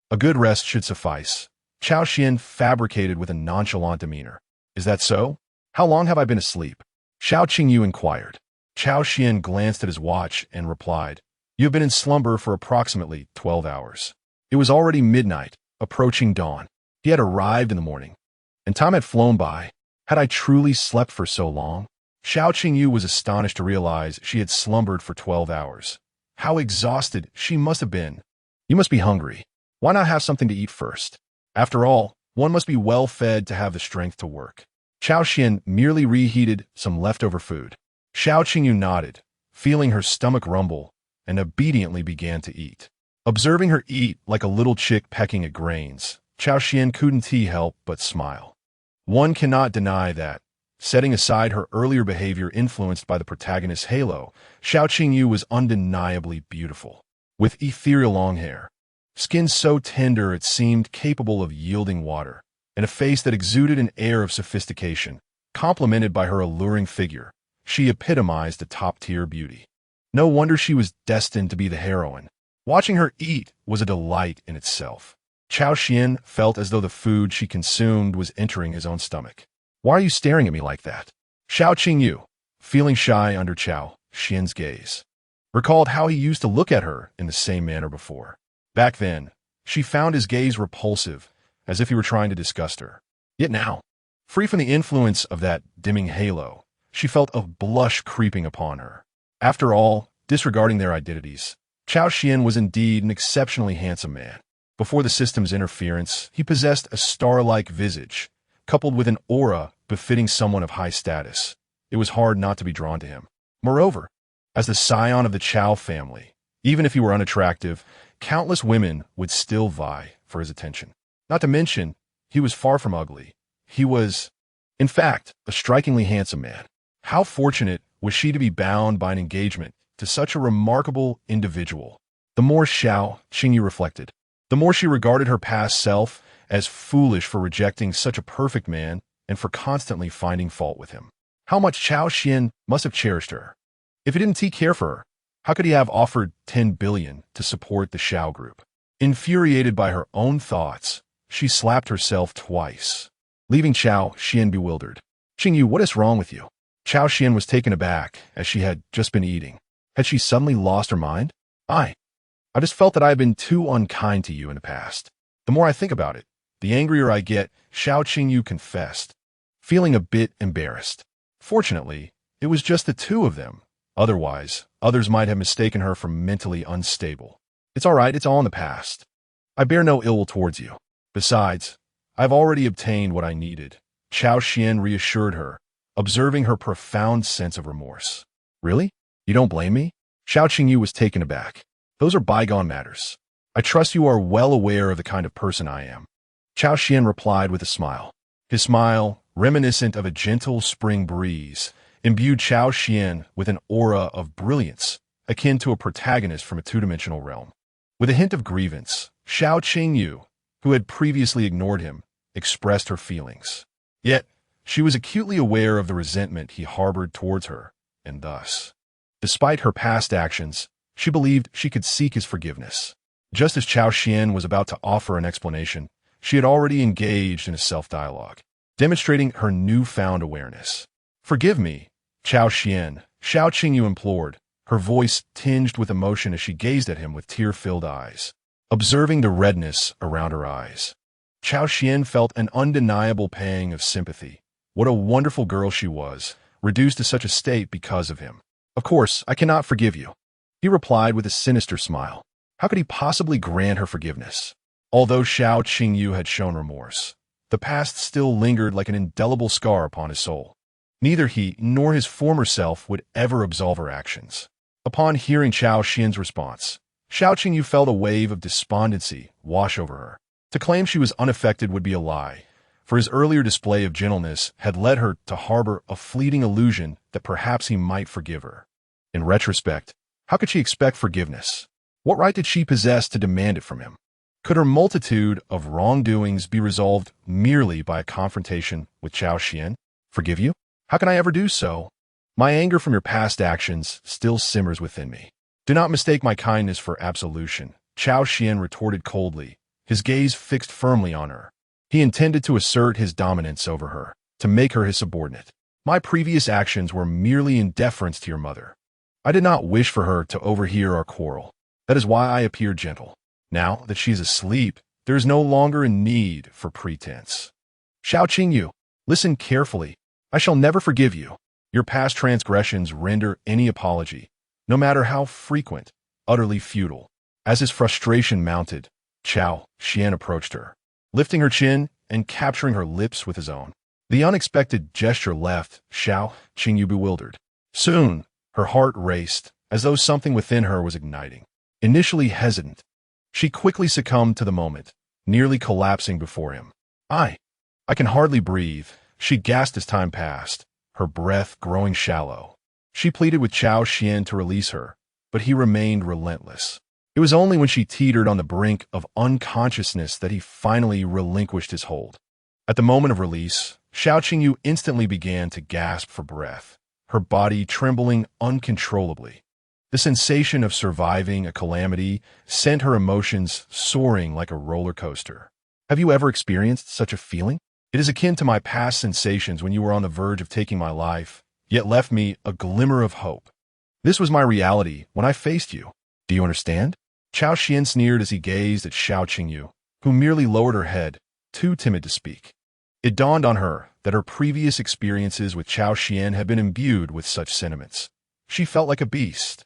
A good rest should suffice. Cao Xuan fabricated with a nonchalant demeanor. Is that so? How long have I been asleep? Xiao Qingyu inquired. Cao Xuan glanced at his watch and replied, You have been in slumber for approximately 12 hours. It was already midnight, approaching dawn. He had arrived in the morning, and time had flown by. Had I truly slept for so long? Xiao Qingyu was astonished to realize she had slumbered for 12 hours. How exhausted she must have been. You must be hungry. Why not have something to eat first? After all, one must be well fed to have the strength to work. Cao Xuan merely reheated some leftover food. Xiao Qingyu nodded, feeling her stomach rumble, and obediently began to eat. Observing her eat like a little chick pecking at grains, Cao Xuan couldn't help but smile. One cannot deny that, setting aside her earlier behavior influenced by the protagonist's halo, Xiao Qingyu was undeniably beautiful. With ethereal long hair, skin so tender it seemed capable of yielding water, and a face that exuded an air of sophistication, complemented by her alluring figure, she epitomized a top-tier beauty. No wonder she was destined to be the heroine. Watching her eat was a delight in itself. Cao Xuan felt as though the food she consumed was entering his own stomach. "Why are you staring at me like that?" Xiao Qingyu, feeling shy under Cao Xuan's gaze, recalled how he used to look at her in the same manner before. Back then, she found his gaze repulsive, as if he were trying to disgust her. Yet now, free from the influence of that dimming halo, she felt a blush creeping upon her. After all, disregarding their identities, Cao Xuan was indeed an exceptionally handsome man. Before the system's interference, he possessed a star-like visage, coupled with an aura befitting someone of high status. It was hard not to be drawn to him. Moreover, as the scion of the Cao family, even if he were unattractive, countless women would still vie for his attention. Not to mention, he was far from ugly. He was, in fact, a strikingly handsome man. How fortunate was she to be bound by an engagement to such a remarkable individual? The more Xiao Qingyu reflected, the more she regarded her past self as foolish for rejecting such a perfect man and for constantly finding fault with him. How much Cao Xuan must have cherished her. If he didn't care for her, how could he have offered 10 billion to support the Xiao group? Infuriated by her own thoughts, she slapped herself twice, leaving Cao Xuan bewildered. "Qingyu, what is wrong with you?" Cao Xuan was taken aback as she had just been eating. Had she suddenly lost her mind? I just felt that I had been too unkind to you in the past. The more I think about it, the angrier I get, Xiao Qingyu confessed, feeling a bit embarrassed. Fortunately, it was just the two of them. Otherwise, others might have mistaken her for mentally unstable. "It's all right, it's all in the past. I bear no ill will towards you. Besides, I've already obtained what I needed," Cao Xuan reassured her, observing her profound sense of remorse. "Really? You don't blame me?" Xiao Qingyu was taken aback. "Those are bygone matters. I trust you are well aware of the kind of person I am." Cao Xuan replied with a smile. His smile, reminiscent of a gentle spring breeze, imbued Cao Xuan with an aura of brilliance, akin to a protagonist from a two-dimensional realm. With a hint of grievance, Xiao Qingyu, who had previously ignored him, expressed her feelings. Yet, she was acutely aware of the resentment he harbored towards her, and thus, despite her past actions, she believed she could seek his forgiveness. Just as Cao Xuan was about to offer an explanation, she had already engaged in a self-dialogue, demonstrating her newfound awareness. "Forgive me, Cao Xuan," Xiao Qingyu implored, her voice tinged with emotion as she gazed at him with tear-filled eyes. Observing the redness around her eyes, Cao Xuan felt an undeniable pang of sympathy. What a wonderful girl she was, reduced to such a state because of him. "Of course, I cannot forgive you," he replied with a sinister smile. How could he possibly grant her forgiveness? Although Xiao Qingyu had shown remorse, the past still lingered like an indelible scar upon his soul. Neither he nor his former self would ever absolve her actions. Upon hearing Cao Xuan's response, Xiao Qingyu felt a wave of despondency wash over her. To claim she was unaffected would be a lie, for his earlier display of gentleness had led her to harbor a fleeting illusion that perhaps he might forgive her. In retrospect, how could she expect forgiveness? What right did she possess to demand it from him? Could her multitude of wrongdoings be resolved merely by a confrontation with Cao Xuan? Forgive you? How can I ever do so? My anger from your past actions still simmers within me. Do not mistake my kindness for absolution, Cao Xuan retorted coldly, his gaze fixed firmly on her. He intended to assert his dominance over her, to make her his subordinate. My previous actions were merely in deference to your mother. I did not wish for her to overhear our quarrel. That is why I appeared gentle. Now that she is asleep, there is no longer a need for pretense. Xiao Qingyu, listen carefully. I shall never forgive you. Your past transgressions render any apology, no matter how frequent, utterly futile. As his frustration mounted, Cao Xuan approached her, lifting her chin and capturing her lips with his own. The unexpected gesture left Xiao Qingyu bewildered. Soon, her heart raced, as though something within her was igniting. Initially hesitant, she quickly succumbed to the moment, nearly collapsing before him. I can hardly breathe, she gasped as time passed, her breath growing shallow. She pleaded with Cao Xuan to release her, but he remained relentless. It was only when she teetered on the brink of unconsciousness that he finally relinquished his hold. At the moment of release, Xiao Qingyu instantly began to gasp for breath, her body trembling uncontrollably. The sensation of surviving a calamity sent her emotions soaring like a roller coaster. Have you ever experienced such a feeling? It is akin to my past sensations when you were on the verge of taking my life, yet left me a glimmer of hope. This was my reality when I faced you. Do you understand? Cao Xian sneered as he gazed at Xiao Qingyu, who merely lowered her head, too timid to speak. It dawned on her that her previous experiences with Cao Xian had been imbued with such sentiments. She felt like a beast.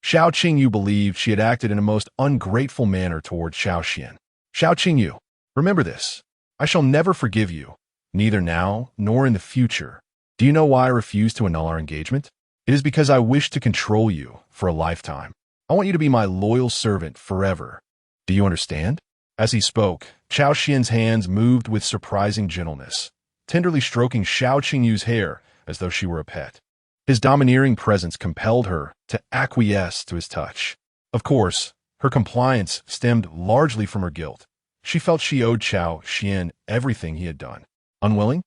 Xiao Qingyu believed she had acted in a most ungrateful manner toward Xiao Xian. Xiao Qingyu, remember this. I shall never forgive you, neither now nor in the future. Do you know why I refuse to annul our engagement? It is because I wish to control you for a lifetime. I want you to be my loyal servant forever. Do you understand? As he spoke, Cao Xian's hands moved with surprising gentleness, tenderly stroking Xiao Qingyu's hair as though she were a pet. His domineering presence compelled her to acquiesce to his touch. Of course, her compliance stemmed largely from her guilt. She felt she owed Cao Xian everything he had done. Unwilling?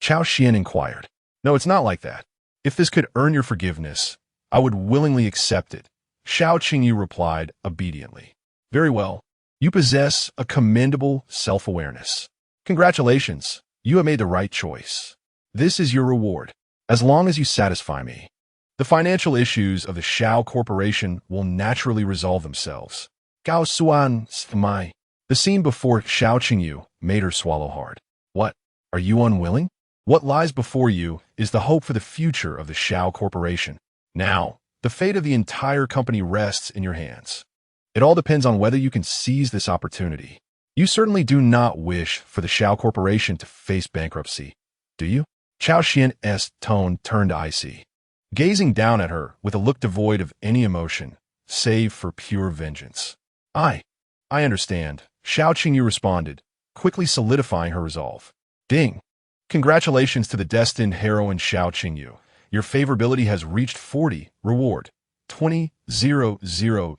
Cao Xian inquired. No, it's not like that. If this could earn your forgiveness, I would willingly accept it. Xiao Qingyu replied obediently. Very well. You possess a commendable self-awareness. Congratulations, you have made the right choice. This is your reward, as long as you satisfy me. The financial issues of the Xiao Corporation will naturally resolve themselves. Cao Xuan, smai. The scene before Xiao Qingyu made her swallow hard. What? Are you unwilling? What lies before you is the hope for the future of the Xiao Corporation. Now, the fate of the entire company rests in your hands. It all depends on whether you can seize this opportunity. You certainly do not wish for the Xiao Corporation to face bankruptcy, do you? Cao Xian's tone turned icy, gazing down at her with a look devoid of any emotion, save for pure vengeance. I understand, Xiao Qingyu responded, quickly solidifying her resolve. Ding! Congratulations to the destined heroine Xiao Qingyu. Your favorability has reached 40, reward, 20,000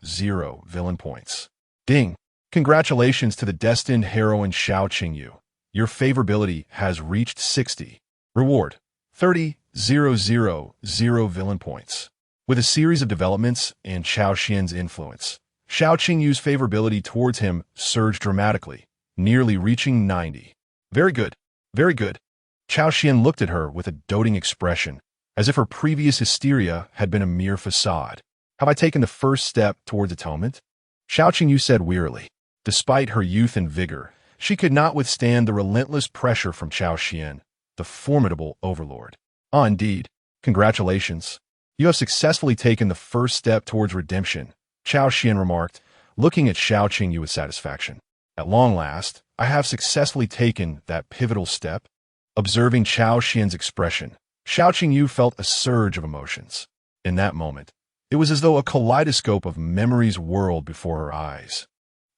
villain points. Ding! Congratulations to the destined heroine Xiao Qingyu. Your favorability has reached 60, reward, 30,000 villain points. With a series of developments and Cao Xian's influence, Xiao Qingyu's favorability towards him surged dramatically, nearly reaching 90. Very good, very good. Cao Xian looked at her with a doting expression, as if her previous hysteria had been a mere facade. Have I taken the first step towards atonement? Xiao Qingyu said wearily. Despite her youth and vigor, she could not withstand the relentless pressure from Cao Xian, the formidable overlord. Ah, indeed. Congratulations. You have successfully taken the first step towards redemption, Cao Xian remarked, looking at Xiao Qingyu with satisfaction. At long last, I have successfully taken that pivotal step. Observing Cao Xian's expression, Xiao Qingyu felt a surge of emotions. In that moment, it was as though a kaleidoscope of memories whirled before her eyes,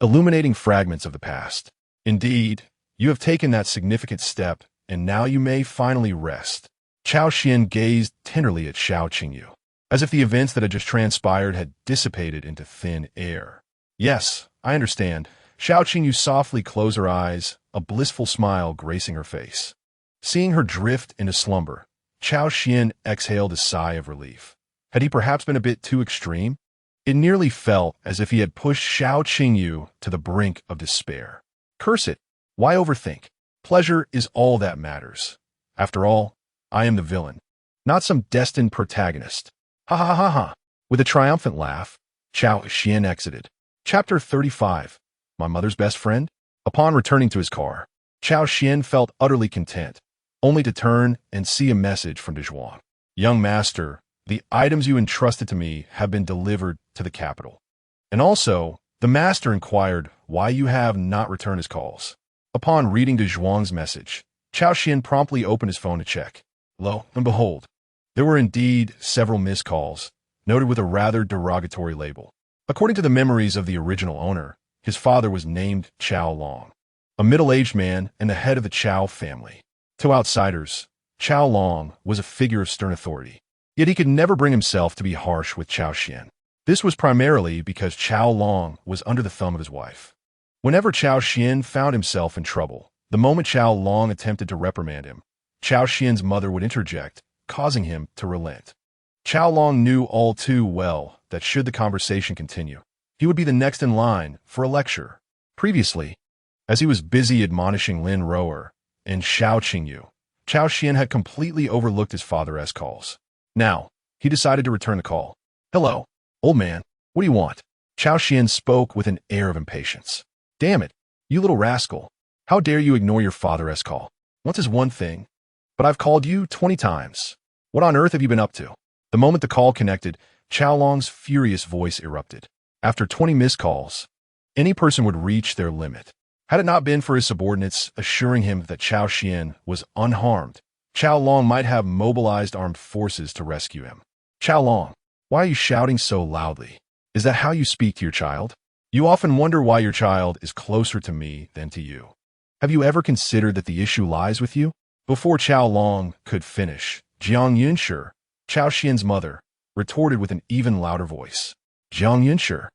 illuminating fragments of the past. Indeed, you have taken that significant step, and now you may finally rest. Cao Xian gazed tenderly at Xiao Qingyu, as if the events that had just transpired had dissipated into thin air. Yes, I understand. Xiao Qingyu softly closed her eyes, a blissful smile gracing her face. Seeing her drift into slumber, Cao Xian exhaled a sigh of relief. Had he perhaps been a bit too extreme? It nearly felt as if he had pushed Xiao Qingyu to the brink of despair. Curse it! Why overthink? Pleasure is all that matters. After all, I am the villain, not some destined protagonist. Ha ha ha ha! With a triumphant laugh, Cao Xian exited. Chapter 35. My mother's best friend? Upon returning to his car, Cao Xian felt utterly content, only to turn and see a message from De Zhuang. Young master, the items you entrusted to me have been delivered to the capital. And also, the master inquired why you have not returned his calls. Upon reading De Zhuang's message, Cao Xian promptly opened his phone to check. Lo and behold, there were indeed several missed calls, noted with a rather derogatory label. According to the memories of the original owner, his father was named Qiao Long. a middle-aged man and the head of the Cao family. To outsiders, Cao Long was a figure of stern authority. Yet he could never bring himself to be harsh with Cao Xuan. This was primarily because Cao Long was under the thumb of his wife. Whenever Cao Xuan found himself in trouble, the moment Cao Long attempted to reprimand him, Cao Xuan's mother would interject, causing him to relent. Cao Long knew all too well that should the conversation continue, he would be the next in line for a lecture. Previously, as he was busy admonishing Lin Rower and Xiao Qingyu, Cao Xuan had completely overlooked his father's calls. Now, he decided to return the call. "Hello, old man, what do you want?" Cao Xuan spoke with an air of impatience. "Damn it, you little rascal. How dare you ignore your father's call? Once is one thing, but I've called you 20 times. What on earth have you been up to?" The moment the call connected, Cao Long's furious voice erupted. After 20 missed calls, any person would reach their limit. Had it not been for his subordinates assuring him that Cao Xuan was unharmed, Cao Long might have mobilized armed forces to rescue him. "Cao Long, why are you shouting so loudly? Is that how you speak to your child? You often wonder why your child is closer to me than to you. Have you ever considered that the issue lies with you?" Before Cao Long could finish, Jiang Yunshi, Cao Xuan's mother, retorted with an even louder voice. Jiang Yunshi,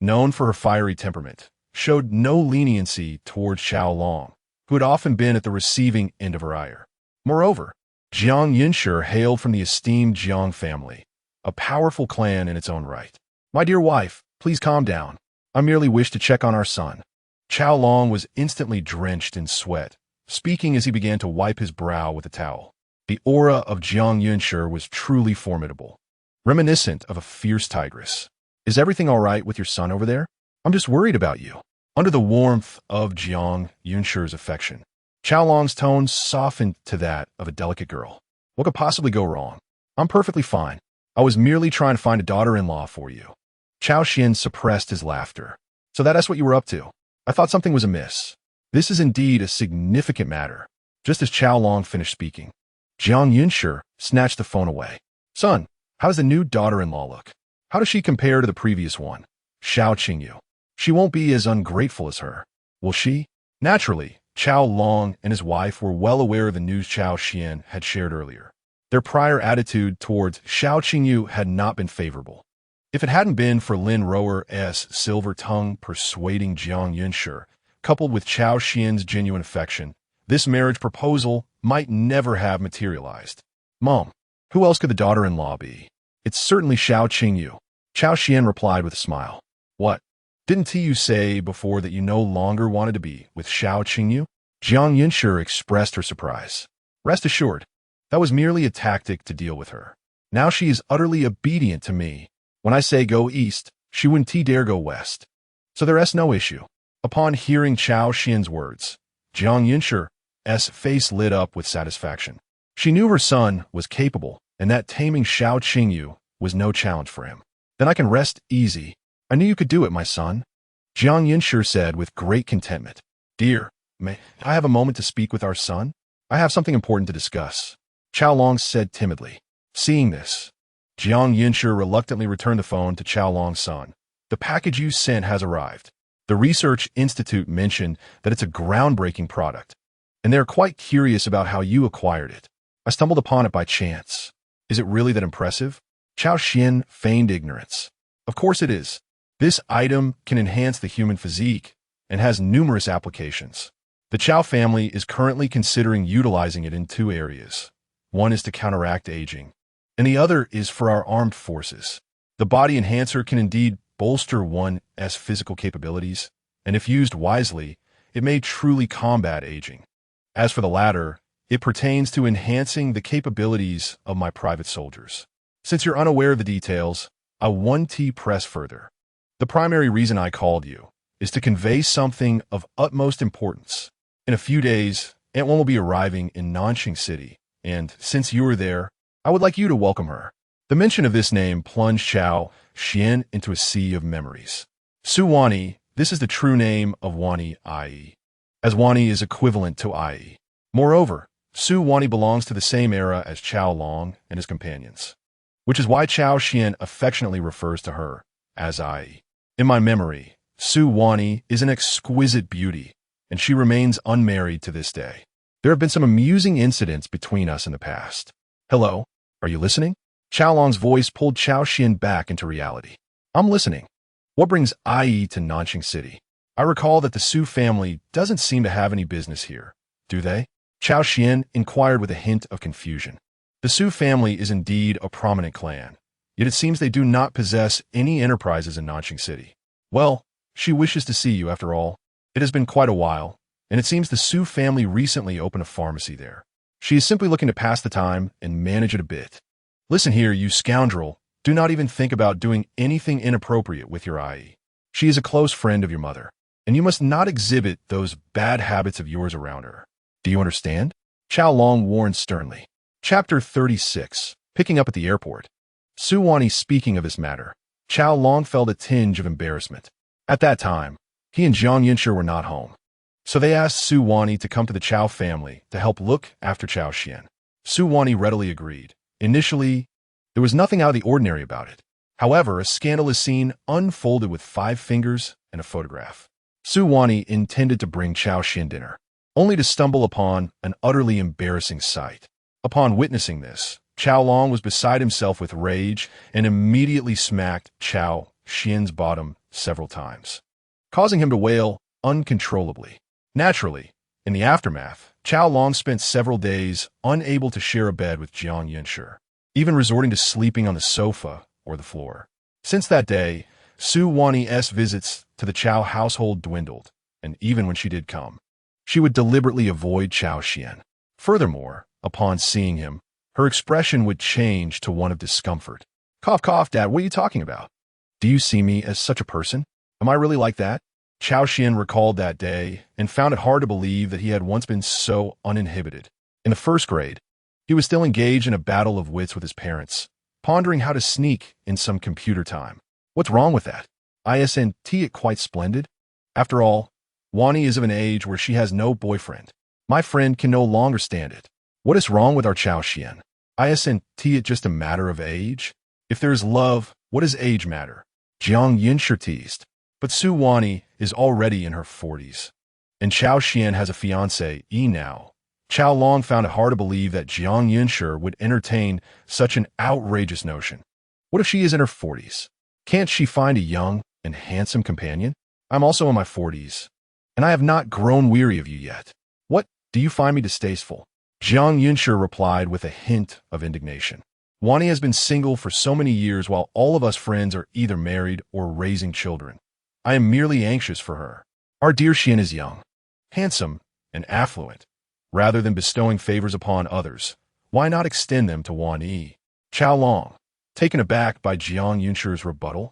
known for her fiery temperament, showed no leniency towards Cao Long, who had often been at the receiving end of her ire. Moreover, Jiang Yunshi hailed from the esteemed Jiang family, a powerful clan in its own right. "My dear wife, please calm down. I merely wish to check on our son." Cao Long was instantly drenched in sweat, speaking as he began to wipe his brow with a towel. The aura of Jiang Yunshi was truly formidable, reminiscent of a fierce tigress. "Is everything all right with your son over there? I'm just worried about you." Under the warmth of Jiang Yunshi's affection, Cao Long's tone softened to that of a delicate girl. "What could possibly go wrong? I'm perfectly fine. I was merely trying to find a daughter-in-law for you." Cao Xuan suppressed his laughter. "So that's what you were up to? I thought something was amiss. This is indeed a significant matter." Just as Cao Long finished speaking, Jiang Yunshi snatched the phone away. "Son, how does the new daughter-in-law look? How does she compare to the previous one, Xiao Qingyu? She won't be as ungrateful as her, will she?" Naturally, Cao Long and his wife were well aware of the news Cao Xuan had shared earlier. Their prior attitude towards Xiao Qingyu had not been favorable. If it hadn't been for Lin Rower's silver tongue persuading Jiang Yunshi, coupled with Cao Xuan's genuine affection, this marriage proposal might never have materialized. "Mom, who else could the daughter-in-law be?" "It's certainly Xiao Qingyu," Cao Xuan replied with a smile. "What? Didn't you say before that you no longer wanted to be with Xiao Qingyu?" Jiang Yunshi expressed her surprise. "Rest assured, that was merely a tactic to deal with her. Now she is utterly obedient to me. When I say go east, she wouldn't dare go west. So there's no issue." Upon hearing Cao Xuan's words, Jiang Yunshi's face lit up with satisfaction. She knew her son was capable, and that taming Xiao Qingyu was no challenge for him. "Then I can rest easy. I knew you could do it, my son," Jiang Yunshi said with great contentment. "Dear, may I have a moment to speak with our son? I have something important to discuss," Cao Long said timidly. Seeing this, Jiang Yunshi reluctantly returned the phone to Cao Long's son. "The package you sent has arrived. The Research Institute mentioned that it's a groundbreaking product, and they're quite curious about how you acquired it. I stumbled upon it by chance. Is it really that impressive?" Cao Xuan feigned ignorance. "Of course it is. This item can enhance the human physique and has numerous applications. The Cao family is currently considering utilizing it in two areas. One is to counteract aging, and the other is for our armed forces. The body enhancer can indeed bolster one's physical capabilities, and if used wisely, it may truly combat aging. As for the latter, it pertains to enhancing the capabilities of my private soldiers. Since you're unaware of the details, I want to press further. The primary reason I called you is to convey something of utmost importance. In a few days, Aunt One will be arriving in Nanjing City, and since you are there, I would like you to welcome her." The mention of this name plunged Cao Xuan into a sea of memories. Su Wani, this is the true name of Wani Ai, as Wani is equivalent to Ai. Moreover, Su Wani belongs to the same era as Cao Long and his companions, which is why Cao Xuan affectionately refers to her as Ai. In my memory, Su Wani is an exquisite beauty, and she remains unmarried to this day. There have been some amusing incidents between us in the past. Hello, are you listening? Cao Long's voice pulled Cao Xuan back into reality. I'm listening. What brings IE to Nanjing City? I recall that the Su family doesn't seem to have any business here, do they? Cao Xuan inquired with a hint of confusion. The Su family is indeed a prominent clan, yet it seems they do not possess any enterprises in Nanjing City. Well, she wishes to see you after all. It has been quite a while, and it seems the Su family recently opened a pharmacy there. She is simply looking to pass the time and manage it a bit. Listen here, you scoundrel. Do not even think about doing anything inappropriate with your IE. She is a close friend of your mother, and you must not exhibit those bad habits of yours around her. Do you understand? Cao Long warned sternly. Chapter 36. Picking up at the airport. Su Wani speaking of this matter. Cao Long felt a tinge of embarrassment. At that time, he and Jiang Yinshi were not home. So they asked Su Wani to come to the Cao family to help look after Cao Xuan. Su Wani readily agreed. Initially, there was nothing out of the ordinary about it. However, a scandalous scene unfolded with 5 fingers and a photograph. Su Wani intended to bring Cao Xuan dinner, only to stumble upon an utterly embarrassing sight. Upon witnessing this, Cao Long was beside himself with rage and immediately smacked Cao Xuan's bottom several times, causing him to wail uncontrollably. Naturally, in the aftermath, Cao Long spent several days unable to share a bed with Jiang Yinshi, even resorting to sleeping on the sofa or the floor. Since that day, Su Wani's visits to the Cao household dwindled, and even when she did come, she would deliberately avoid Cao Xuan. Furthermore, upon seeing him, her expression would change to one of discomfort. Cough, cough, Dad, what are you talking about? Do you see me as such a person? Am I really like that? Cao Xuan recalled that day and found it hard to believe that he had once been so uninhibited. In the 1st grade, he was still engaged in a battle of wits with his parents, pondering how to sneak in some computer time. What's wrong with that? Isn't it quite splendid? After all, Wani is of an age where she has no boyfriend. My friend can no longer stand it. What is wrong with our Cao Xuan? Isn't it just a matter of age? If there is love, what does age matter? Jiang Yinshi teased. But Su Wani is already in her 40s, and Cao Xuan has a fiancée now. Cao Long found it hard to believe that Jiang Yinshi would entertain such an outrageous notion. What if she is in her 40s? Can't she find a young and handsome companion? I'm also in my 40s, and I have not grown weary of you yet. What, do you find me distasteful? Jiang Yinshi replied with a hint of indignation. Wani has been single for so many years while all of us friends are either married or raising children. I am merely anxious for her. Our dear Xuan is young, handsome, and affluent. Rather than bestowing favors upon others, why not extend them to Wani? Cao Long, taken aback by Jiang Yinshi's rebuttal,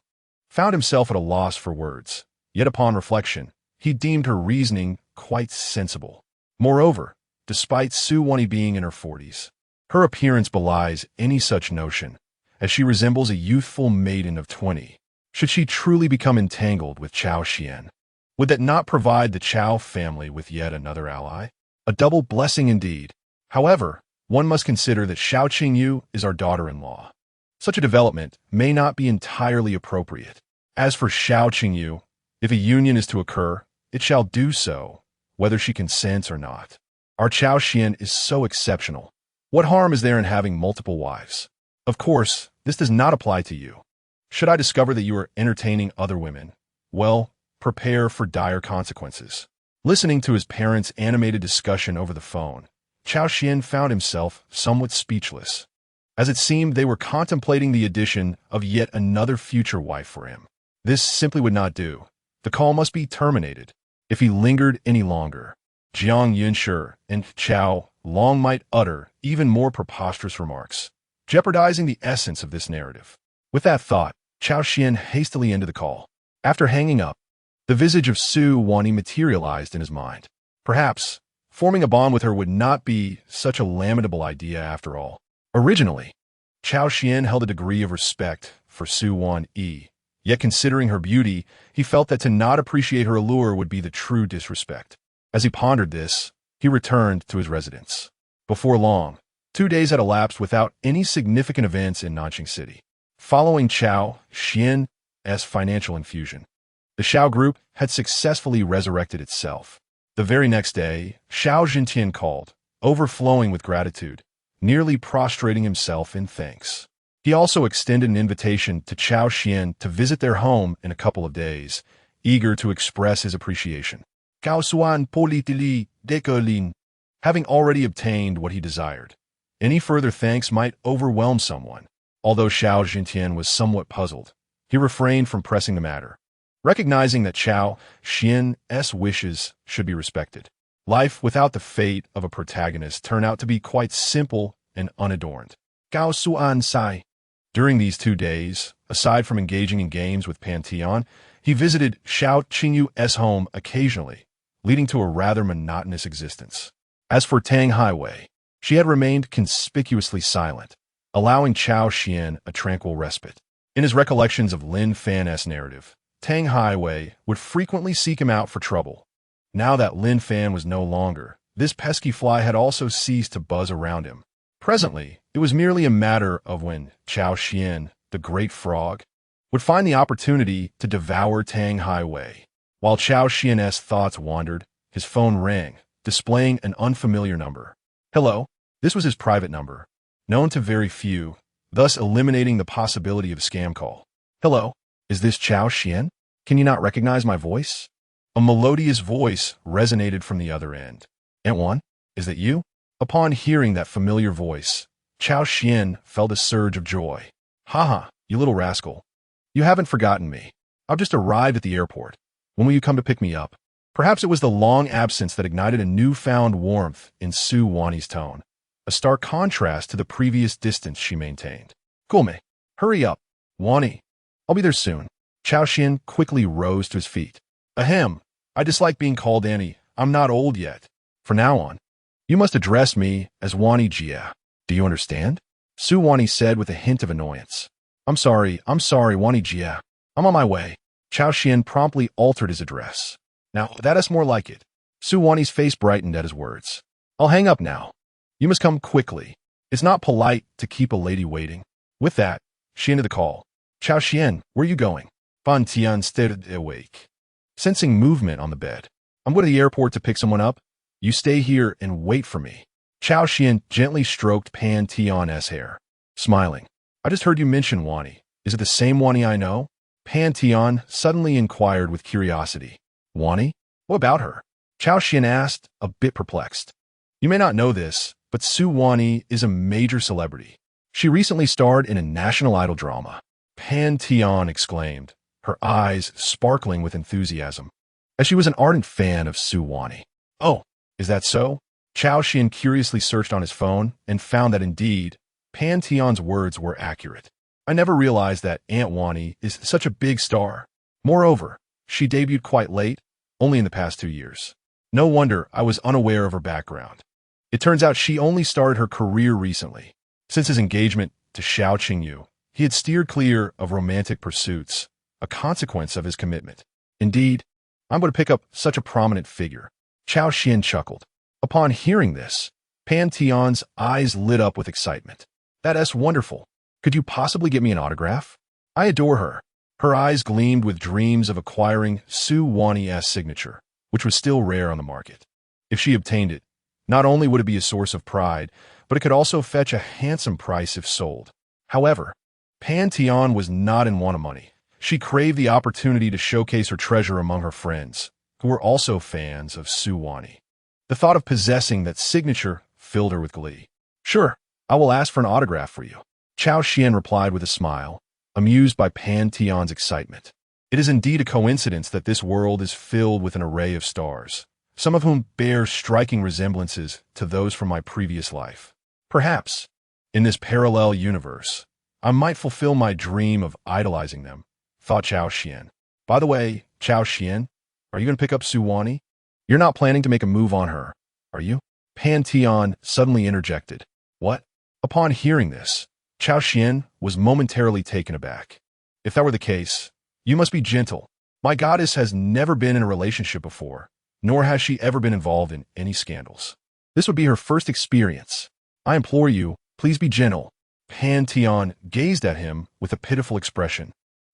found himself at a loss for words. Yet upon reflection, he deemed her reasoning quite sensible. Moreover, despite Su Wani being in her 40s, her appearance belies any such notion, as she resembles a youthful maiden of 20. Should she truly become entangled with Cao Xuan, would that not provide the Cao family with yet another ally? A double blessing indeed. However, one must consider that Xiao Qingyu is our daughter-in-law. Such a development may not be entirely appropriate. As for Xiao Qingyu, if a union is to occur, it shall do so, whether she consents or not. Our Cao Xuan is so exceptional. What harm is there in having multiple wives? Of course, this does not apply to you. Should I discover that you are entertaining other women, well, prepare for dire consequences. Listening to his parents' animated discussion over the phone, Cao Xuan found himself somewhat speechless, as it seemed they were contemplating the addition of yet another future wife for him. This simply would not do. The call must be terminated. If he lingered any longer, Jiang Yinshi and Cao Long might utter even more preposterous remarks, jeopardizing the essence of this narrative. With that thought, Cao Xuan hastily ended the call. After hanging up, the visage of Su Wani materialized in his mind. Perhaps forming a bond with her would not be such a lamentable idea after all. Originally, Cao Xuan held a degree of respect for Su Wani, yet considering her beauty, he felt that to not appreciate her allure would be the true disrespect. As he pondered this, he returned to his residence. Before long, 2 days had elapsed without any significant events in Nanjing City. Following Cao Xuan's financial infusion, the Xiao Group had successfully resurrected itself. The very next day, Xiao Zhentian called, overflowing with gratitude, nearly prostrating himself in thanks. He also extended an invitation to Cao Xuan to visit their home in a couple of days, eager to express his appreciation. Cao Xuan politely décline, having already obtained what he desired. Any further thanks might overwhelm someone. Although Xiao Zhentian was somewhat puzzled, he refrained from pressing the matter, recognizing that Cao Xuan's wishes should be respected. Life without the fate of a protagonist turned out to be quite simple and unadorned. Cao Xuan sighed. During these 2 days, aside from engaging in games with Pantheon, he visited Xiao Qingyu's home occasionally, leading to a rather monotonous existence. As for Tang Highway, she had remained conspicuously silent, allowing Cao Xuan a tranquil respite. In his recollections of Lin Fan's narrative, Tang Highway would frequently seek him out for trouble. Now that Lin Fan was no longer, this pesky fly had also ceased to buzz around him. Presently, it was merely a matter of when Cao Xuan, the great frog, would find the opportunity to devour Tang Highway. While Cao Xuan's thoughts wandered, his phone rang, displaying an unfamiliar number. Hello? This was his private number, known to very few, thus eliminating the possibility of a scam call. Hello? Is this Cao Xuan? Can you not recognize my voice? A melodious voice resonated from the other end. Aunt Juan, is that you? Upon hearing that familiar voice, Cao Xuan felt a surge of joy. Haha, you little rascal. You haven't forgotten me. I've just arrived at the airport. When will you come to pick me up? Perhaps it was the long absence that ignited a newfound warmth in Su Wani's tone, a stark contrast to the previous distance she maintained. Gulme, hurry up. Wani, I'll be there soon. Cao Xuan quickly rose to his feet. Ahem, I dislike being called Annie. I'm not old yet. From now on, you must address me as Wani Jia. Do you understand? Su Wani said with a hint of annoyance. I'm sorry, Wani Jia. I'm on my way. Cao Xuan promptly altered his address. Now, that is more like it. Su Wani's face brightened at his words. I'll hang up now. You must come quickly. It's not polite to keep a lady waiting. With that, she ended the call. Cao Xuan, where are you going? Fan Tian stayed awake, sensing movement on the bed. I'm going to the airport to pick someone up. You stay here and wait for me. Cao Xuan gently stroked Pan Tian's hair, smiling. I just heard you mention Wani. Is it the same Wani I know? Pan Tian suddenly inquired with curiosity. Wani? What about her? Cao Xuan asked, a bit perplexed. You may not know this, but Su Wani is a major celebrity. She recently starred in a national idol drama. Pan Tian exclaimed, her eyes sparkling with enthusiasm, as she was an ardent fan of Su Wani. Oh, is that so? Cao Xuan curiously searched on his phone and found that indeed, Pan Tian's words were accurate. I never realized that Aunt Wani is such a big star. Moreover, she debuted quite late, only in the past 2 years. No wonder I was unaware of her background. It turns out she only started her career recently. Since his engagement to Xiao Qingyu, he had steered clear of romantic pursuits, a consequence of his commitment. Indeed, I'm going to pick up such a prominent figure. Cao Xuan chuckled. Upon hearing this, Pan Tian's eyes lit up with excitement. That's wonderful. Could you possibly get me an autograph? I adore her. Her eyes gleamed with dreams of acquiring Su Wani's signature, which was still rare on the market. If she obtained it, not only would it be a source of pride, but it could also fetch a handsome price if sold. However, Pan Tian was not in want of money. She craved the opportunity to showcase her treasure among her friends, who were also fans of Su Wani. The thought of possessing that signature filled her with glee. Sure, I will ask for an autograph for you. Cao Xuan replied with a smile, amused by Pan Tian's excitement. It is indeed a coincidence that this world is filled with an array of stars, some of whom bear striking resemblances to those from my previous life. Perhaps, in this parallel universe, I might fulfill my dream of idolizing them, thought Cao Xuan. By the way, Cao Xuan, are you going to pick up Su Wani? You're not planning to make a move on her, are you? Pan Tian suddenly interjected. What? Upon hearing this, Cao Xuan was momentarily taken aback. If that were the case, you must be gentle. My goddess has never been in a relationship before, nor has she ever been involved in any scandals. This would be her first experience. I implore you, please be gentle. Pan Tian gazed at him with a pitiful expression,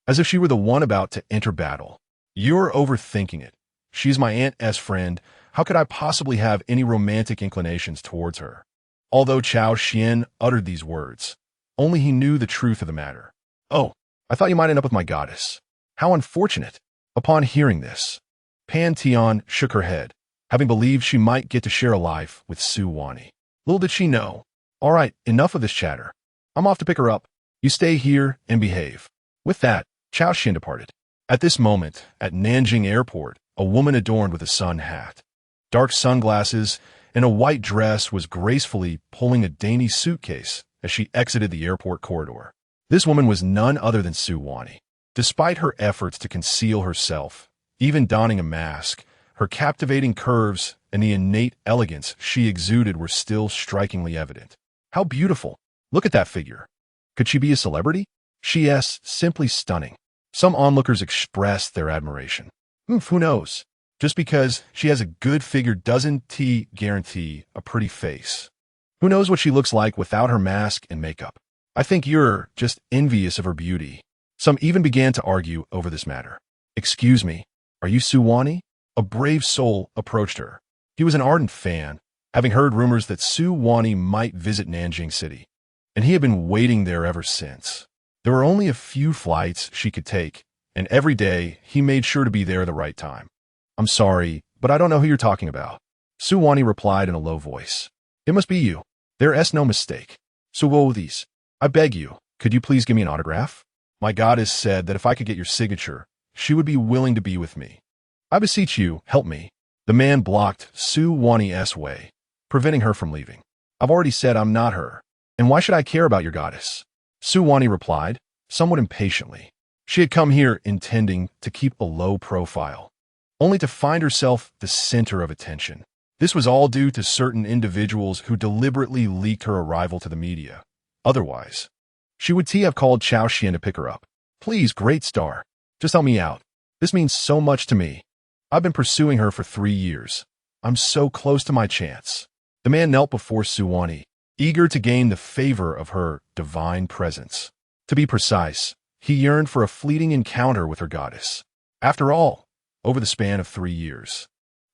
as if she were the one about to enter battle. You're overthinking it. She's my aunt's friend. How could I possibly have any romantic inclinations towards her? Although Cao Xuan uttered these words, only he knew the truth of the matter. Oh, I thought you might end up with my goddess. How unfortunate. Upon hearing this, Pan Tian shook her head, having believed she might get to share a life with Su Wani. Little did she know. All right, enough of this chatter. I'm off to pick her up. You stay here and behave. With that, Cao Xuan departed. At this moment, at Nanjing Airport, a woman adorned with a sun hat, dark sunglasses, and a white dress was gracefully pulling a dainty suitcase as she exited the airport corridor. This woman was none other than Su Wani. Despite her efforts to conceal herself, even donning a mask, her captivating curves and the innate elegance she exuded were still strikingly evident. How beautiful! Look at that figure. Could she be a celebrity? She's simply stunning. Some onlookers expressed their admiration. Who knows? Just because she has a good figure doesn't guarantee a pretty face. Who knows what she looks like without her mask and makeup? I think you're just envious of her beauty. Some even began to argue over this matter. Excuse me, are you Su Wani? A brave soul approached her. He was an ardent fan, having heard rumors that Su Wani might visit Nanjing City, and he had been waiting there ever since. There were only a few flights she could take, and every day he made sure to be there at the right time. I'm sorry, but I don't know who you're talking about. Su Wani replied in a low voice. It must be you. There's no mistake. So what with these? I beg you, could you please give me an autograph? My goddess said that if I could get your signature, she would be willing to be with me. I beseech you, help me. The man blocked Su Wani's way, preventing her from leaving. I've already said I'm not her, and why should I care about your goddess? Su Wani replied, somewhat impatiently. She had come here intending to keep a low profile, only to find herself the center of attention. This was all due to certain individuals who deliberately leaked her arrival to the media. Otherwise, she would have called Cao Xuan to pick her up. Please, great star, just help me out. This means so much to me. I've been pursuing her for 3 years. I'm so close to my chance. The man knelt before Su Wani, eager to gain the favor of her divine presence. To be precise, he yearned for a fleeting encounter with her goddess. After all, over the span of 3 years,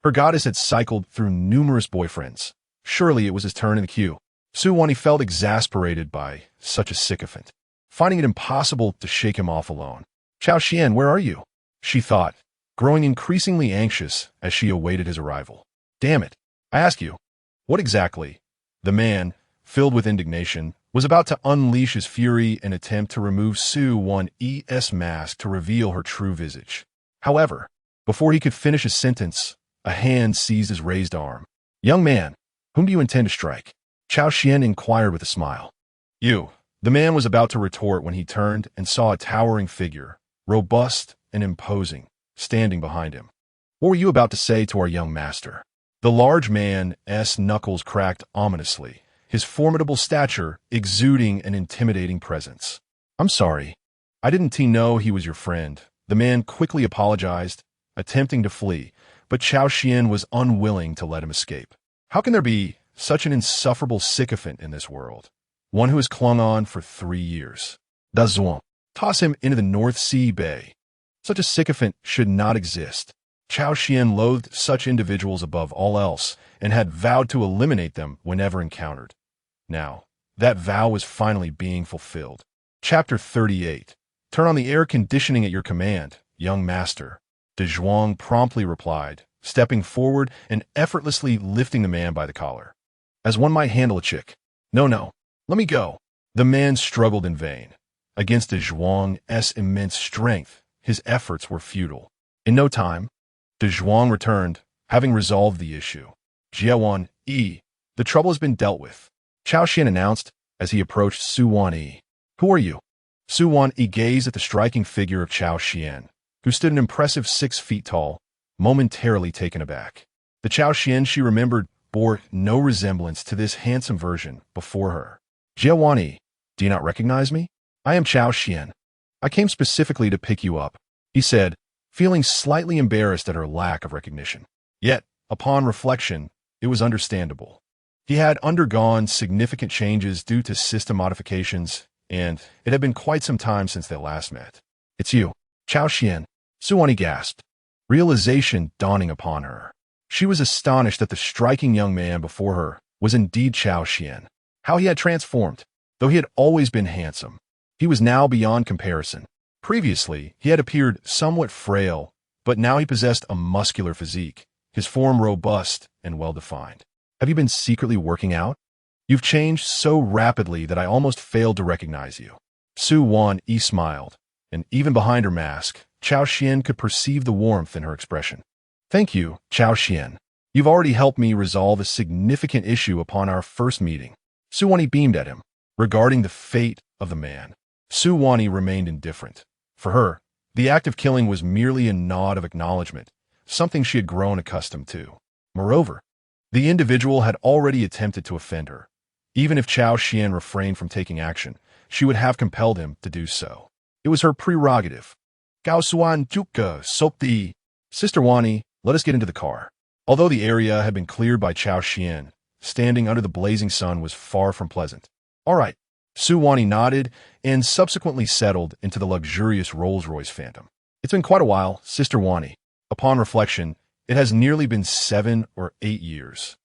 her goddess had cycled through numerous boyfriends. Surely it was his turn in the queue. Su Wani felt exasperated by such a sycophant, finding it impossible to shake him off alone. Cao Xuan, where are you? She thought, growing increasingly anxious as she awaited his arrival. Damn it, I ask you, what exactly? The man, filled with indignation, was about to unleash his fury and attempt to remove Su Wani's mask to reveal her true visage. However, before he could finish his sentence, a hand seized his raised arm. Young man, whom do you intend to strike? Cao Xuan inquired with a smile. You. The man was about to retort when he turned and saw a towering figure, robust and imposing, standing behind him. What were you about to say to our young master? The large man's knuckles cracked ominously, his formidable stature exuding an intimidating presence. I'm sorry. I didn't know he was your friend. The man quickly apologized, attempting to flee, but Cao Xuan was unwilling to let him escape. How can there be such an insufferable sycophant in this world? One who has clung on for 3 years. Dazuan. Toss him into the North Sea Bay. Such a sycophant should not exist. Cao Xuan loathed such individuals above all else and had vowed to eliminate them whenever encountered. Now, that vow was finally being fulfilled. Chapter 38. Turn on the air conditioning at your command, young master. De Zhuang promptly replied, stepping forward and effortlessly lifting the man by the collar. As one might handle a chick. No, let me go. The man struggled in vain. Against De Zhuang's immense strength, his efforts were futile. In no time, De Zhuang returned, having resolved the issue. Jiawan Yi, the trouble has been dealt with, Cao Xuan announced as he approached Su Wani. Who are you? Su Wani gazed at the striking figure of Cao Xuan, who stood an impressive 6 feet tall, momentarily taken aback. The Cao Xuan she remembered bore no resemblance to this handsome version before her. Jiawani, do you not recognize me? I am Cao Xuan. I came specifically to pick you up, he said, feeling slightly embarrassed at her lack of recognition. Yet, upon reflection, it was understandable. He had undergone significant changes due to system modifications, and it had been quite some time since they last met. It's you, Cao Xuan. Su Wani gasped. realization dawning upon her. She was astonished that the striking young man before her was indeed Cao Xuan. How he had transformed. Though he had always been handsome, he was now beyond comparison. Previously, he had appeared somewhat frail, but now he possessed a muscular physique, his form robust and well-defined. Have you been secretly working out? You've changed so rapidly that I almost failed to recognize you. Su Wan smiled, and even behind her mask, Cao Xuan could perceive the warmth in her expression. Thank you, Cao Xuan. You've already helped me resolve a significant issue upon our first meeting. Su Wani beamed at him. Regarding the fate of the man, Su Wani remained indifferent. For her, the act of killing was merely a nod of acknowledgement, something she had grown accustomed to. Moreover, the individual had already attempted to offend her. Even if Cao Xuan refrained from taking action, she would have compelled him to do so. It was her prerogative. Cao Xuan Juka Sopti. Sister Wani, let us get into the car. Although the area had been cleared by Cao Xuan, standing under the blazing sun was far from pleasant. All right. Su Wani nodded and subsequently settled into the luxurious Rolls-Royce Phantom. It's been quite a while, Sister Wani. Upon reflection, it has nearly been 7 or 8 years.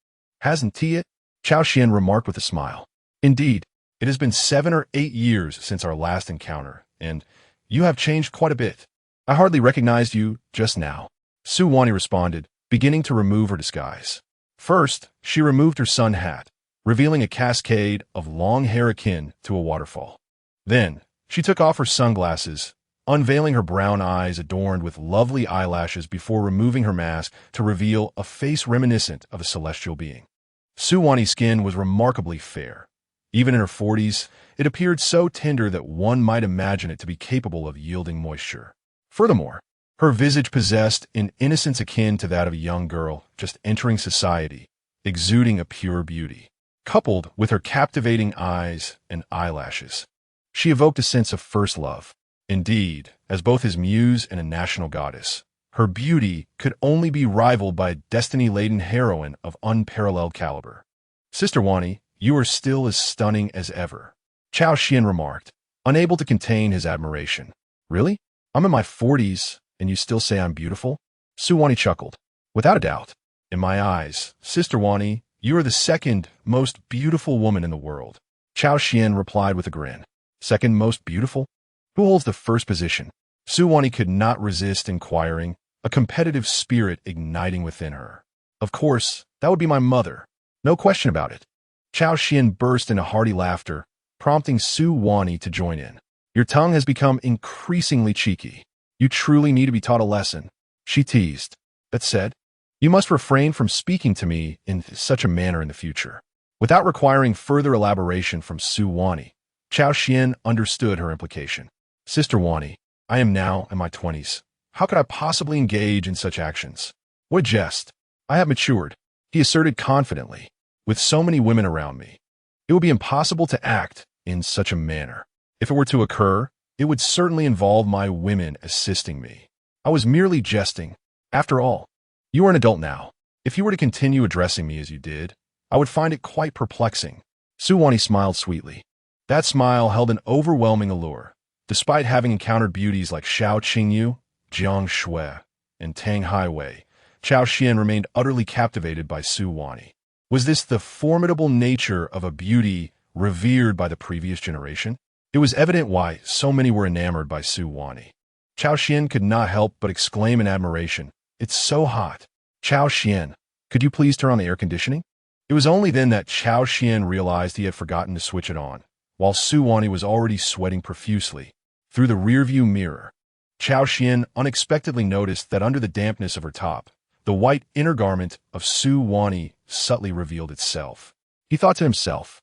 Hasn't it? Cao Xuan remarked with a smile. Indeed, it has been 7 or 8 years since our last encounter, and you have changed quite a bit. I hardly recognized you just now. Su Wani responded, beginning to remove her disguise. First, she removed her sun hat, revealing a cascade of long hair akin to a waterfall. Then, she took off her sunglasses, unveiling her brown eyes adorned with lovely eyelashes before removing her mask to reveal a face reminiscent of a celestial being. Su Wani's skin was remarkably fair. Even in her 40s, it appeared so tender that one might imagine it to be capable of yielding moisture. Furthermore, her visage possessed an innocence akin to that of a young girl just entering society, exuding a pure beauty. Coupled with her captivating eyes and eyelashes, she evoked a sense of first love. Indeed, as both his muse and a national goddess, her beauty could only be rivaled by a destiny-laden heroine of unparalleled caliber. Sister Wani, you are still as stunning as ever, Cao Xuan remarked, unable to contain his admiration. Really? I'm in my 40s, and you still say I'm beautiful? Su Wani chuckled. Without a doubt. In my eyes, Sister Wani, you are the second most beautiful woman in the world. Cao Xuan replied with a grin. Second most beautiful? Who holds the first position? Su Wani could not resist inquiring, a competitive spirit igniting within her. Of course, that would be my mother. No question about it. Cao Xuan burst into hearty laughter, prompting Su Wani to join in. Your tongue has become increasingly cheeky. You truly need to be taught a lesson, she teased. That said, you must refrain from speaking to me in such a manner in the future. Without requiring further elaboration from Su Wani, Cao Xuan understood her implication. Sister Wani, I am now in my 20s. How could I possibly engage in such actions? What a jest. I have matured, he asserted confidently. With so many women around me, it would be impossible to act in such a manner. If it were to occur, it would certainly involve my women assisting me. I was merely jesting. After all, you are an adult now. If you were to continue addressing me as you did, I would find it quite perplexing. Su Wani smiled sweetly. That smile held an overwhelming allure. Despite having encountered beauties like Shao Qingyu, Jiang Shui, and Tang Haiwei, Cao Xuan remained utterly captivated by Su Wani. Was this the formidable nature of a beauty revered by the previous generation? It was evident why so many were enamored by Su Wani. Cao Xuan could not help but exclaim in admiration, "It's so hot. Cao Xuan, could you please turn on the air conditioning?" It was only then that Cao Xuan realized he had forgotten to switch it on, while Su Wani was already sweating profusely. Through the rearview mirror, Cao Xuan unexpectedly noticed that under the dampness of her top, the white inner garment of Su Wani subtly revealed itself. He thought to himself,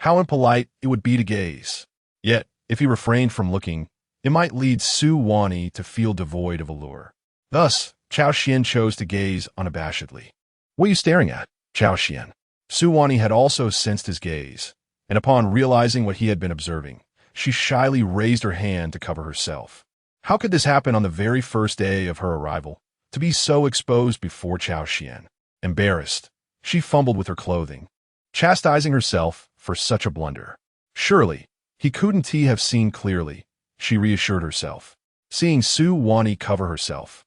how impolite it would be to gaze. Yet, if he refrained from looking, it might lead Su Wani to feel devoid of allure. Thus, Cao Xuan chose to gaze unabashedly. What are you staring at, Cao Xuan? Su Wani had also sensed his gaze, and upon realizing what he had been observing, she shyly raised her hand to cover herself. How could this happen on the very first day of her arrival, to be so exposed before Cao Xuan? Embarrassed, she fumbled with her clothing, chastising herself for such a blunder. Surely, he couldn't have seen clearly, she reassured herself. Seeing Su Wani cover herself,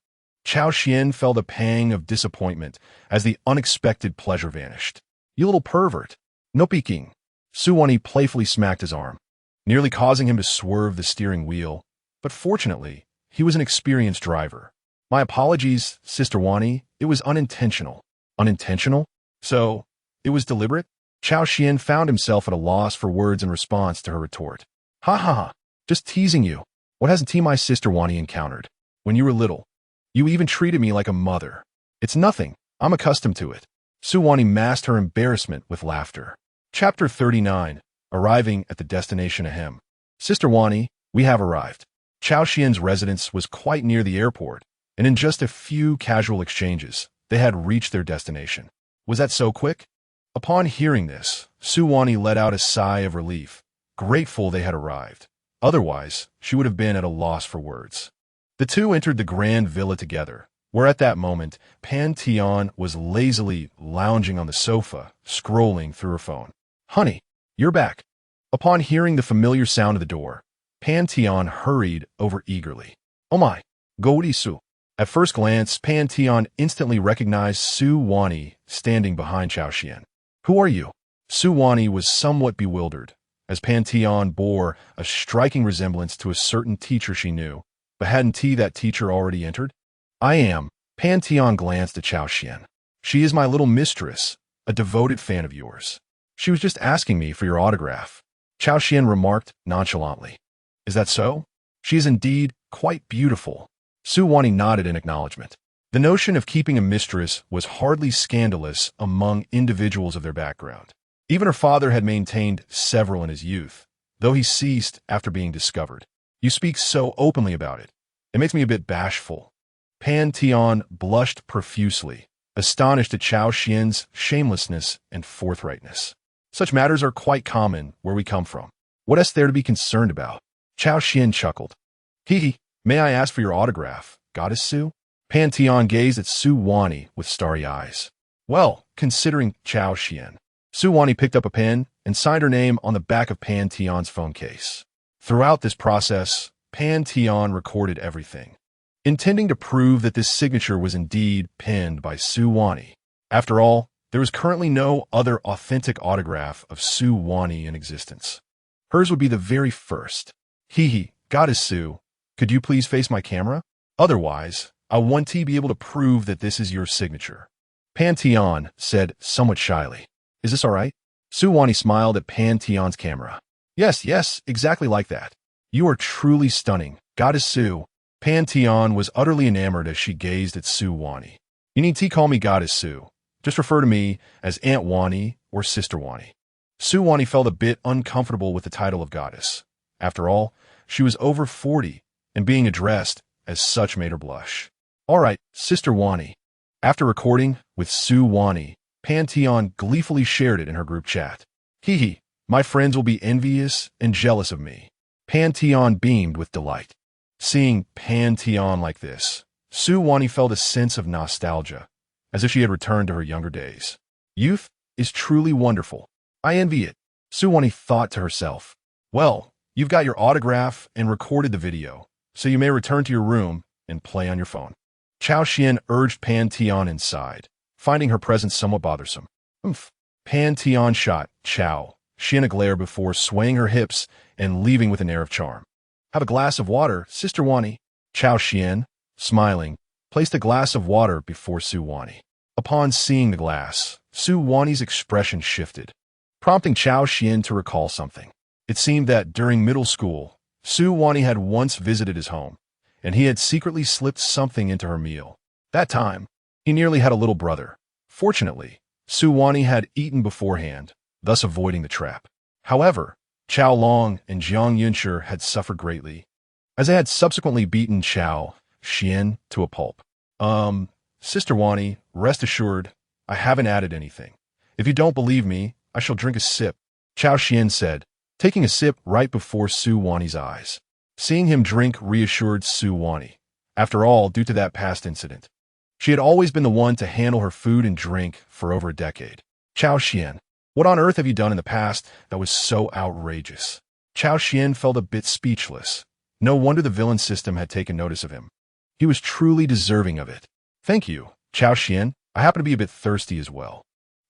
Cao Xuan felt a pang of disappointment as the unexpected pleasure vanished. You little pervert. No peeking. Su Wani playfully smacked his arm, nearly causing him to swerve the steering wheel, but fortunately, he was an experienced driver. My apologies, Sister Wani, it was unintentional. Unintentional? So, it was deliberate? Cao Xuan found himself at a loss for words in response to her retort. Ha ha ha, just teasing you. What hasn't my Sister Wani encountered? When you were little, you even treated me like a mother. It's nothing, I'm accustomed to it. Su Wani masked her embarrassment with laughter. Chapter 39, Arriving at the Destination Ahem. Sister Wani, we have arrived. Cao Xuan's residence was quite near the airport, and in just a few casual exchanges, they had reached their destination. Was that so quick? Upon hearing this, Su Wani let out a sigh of relief, grateful they had arrived. Otherwise, she would have been at a loss for words. The two entered the grand villa together, where at that moment, Pan Tian was lazily lounging on the sofa, scrolling through her phone. Honey, you're back. Upon hearing the familiar sound of the door, Pan Tian hurried over eagerly. Oh my, Goudi Su. At first glance, Pan Tian instantly recognized Su Wani standing behind Cao Xuan. Who are you? Su Wani was somewhat bewildered, as Pan Tian bore a striking resemblance to a certain teacher she knew, but hadn't that teacher already entered? I am. Pan Tian glanced at Cao Xuan. She is my little mistress, a devoted fan of yours. She was just asking me for your autograph. Cao Xuan remarked nonchalantly. Is that so? She is indeed quite beautiful. Su Wani nodded in acknowledgement. The notion of keeping a mistress was hardly scandalous among individuals of their background. Even her father had maintained several in his youth, though he ceased after being discovered. You speak so openly about it. It makes me a bit bashful. Pan Tian blushed profusely, astonished at Cao Xuan's shamelessness and forthrightness. Such matters are quite common where we come from. What is there to be concerned about? Cao Xuan chuckled. Hee, may I ask for your autograph, Goddess Su? Pan Tian gazed at Su Wani with starry eyes. Well, considering Cao Xuan. Su Wani picked up a pen and signed her name on the back of Pan Tian's phone case. Throughout this process, Pan Tian recorded everything, intending to prove that this signature was indeed penned by Su Wani. After all, there was currently no other authentic autograph of Su Wani in existence. Hers would be the very first. Hee, Goddess Su, could you please face my camera? Otherwise, I want to be able to prove that this is your signature. Pan Tian said somewhat shyly. Is this all right? Su Wani smiled at Pan Tian's camera. Yes, exactly like that. You are truly stunning, Goddess Su. Pan Tian was utterly enamored as she gazed at Su Wani. You need to call me Goddess Su. Just refer to me as Aunt Wani or Sister Wani. Su Wani felt a bit uncomfortable with the title of goddess. After all, she was over 40, and being addressed as such made her blush. All right, Sister Wani. After recording with Su Wani, Pan Tian gleefully shared it in her group chat. Hee, my friends will be envious and jealous of me. Pan Tian beamed with delight. Seeing Pan Tian like this, Su Wani felt a sense of nostalgia, as if she had returned to her younger days. Youth is truly wonderful. I envy it. Su Wani thought to herself. Well, you've got your autograph and recorded the video, so you may return to your room and play on your phone. Cao Xuan urged Pan Tian inside, finding her presence somewhat bothersome. Pan Tian shot Cao Xuan a glare before swaying her hips and leaving with an air of charm. Have a glass of water, Sister Wani. Cao Xuan, smiling, placed a glass of water before Su Wani. Upon seeing the glass, Su Wani's expression shifted, prompting Cao Xuan to recall something. It seemed that during middle school, Su Wani had once visited his home, and he had secretly slipped something into her meal. That time, he nearly had a little brother. Fortunately, Su Wani had eaten beforehand, thus avoiding the trap. However, Cao Long and Jiang Yunshi had suffered greatly, as they had subsequently beaten Cao Xuan to a pulp. Sister Wani, rest assured, I haven't added anything. If you don't believe me, I shall drink a sip, Cao Xuan said, taking a sip right before Su Wani's eyes. Seeing him drink reassured Su Wani. After all, due to that past incident, she had always been the one to handle her food and drink for over a decade. Cao Xuan, what on earth have you done in the past that was so outrageous? Cao Xuan felt a bit speechless. No wonder the villain system had taken notice of him. He was truly deserving of it. Thank you, Cao Xuan. I happen to be a bit thirsty as well,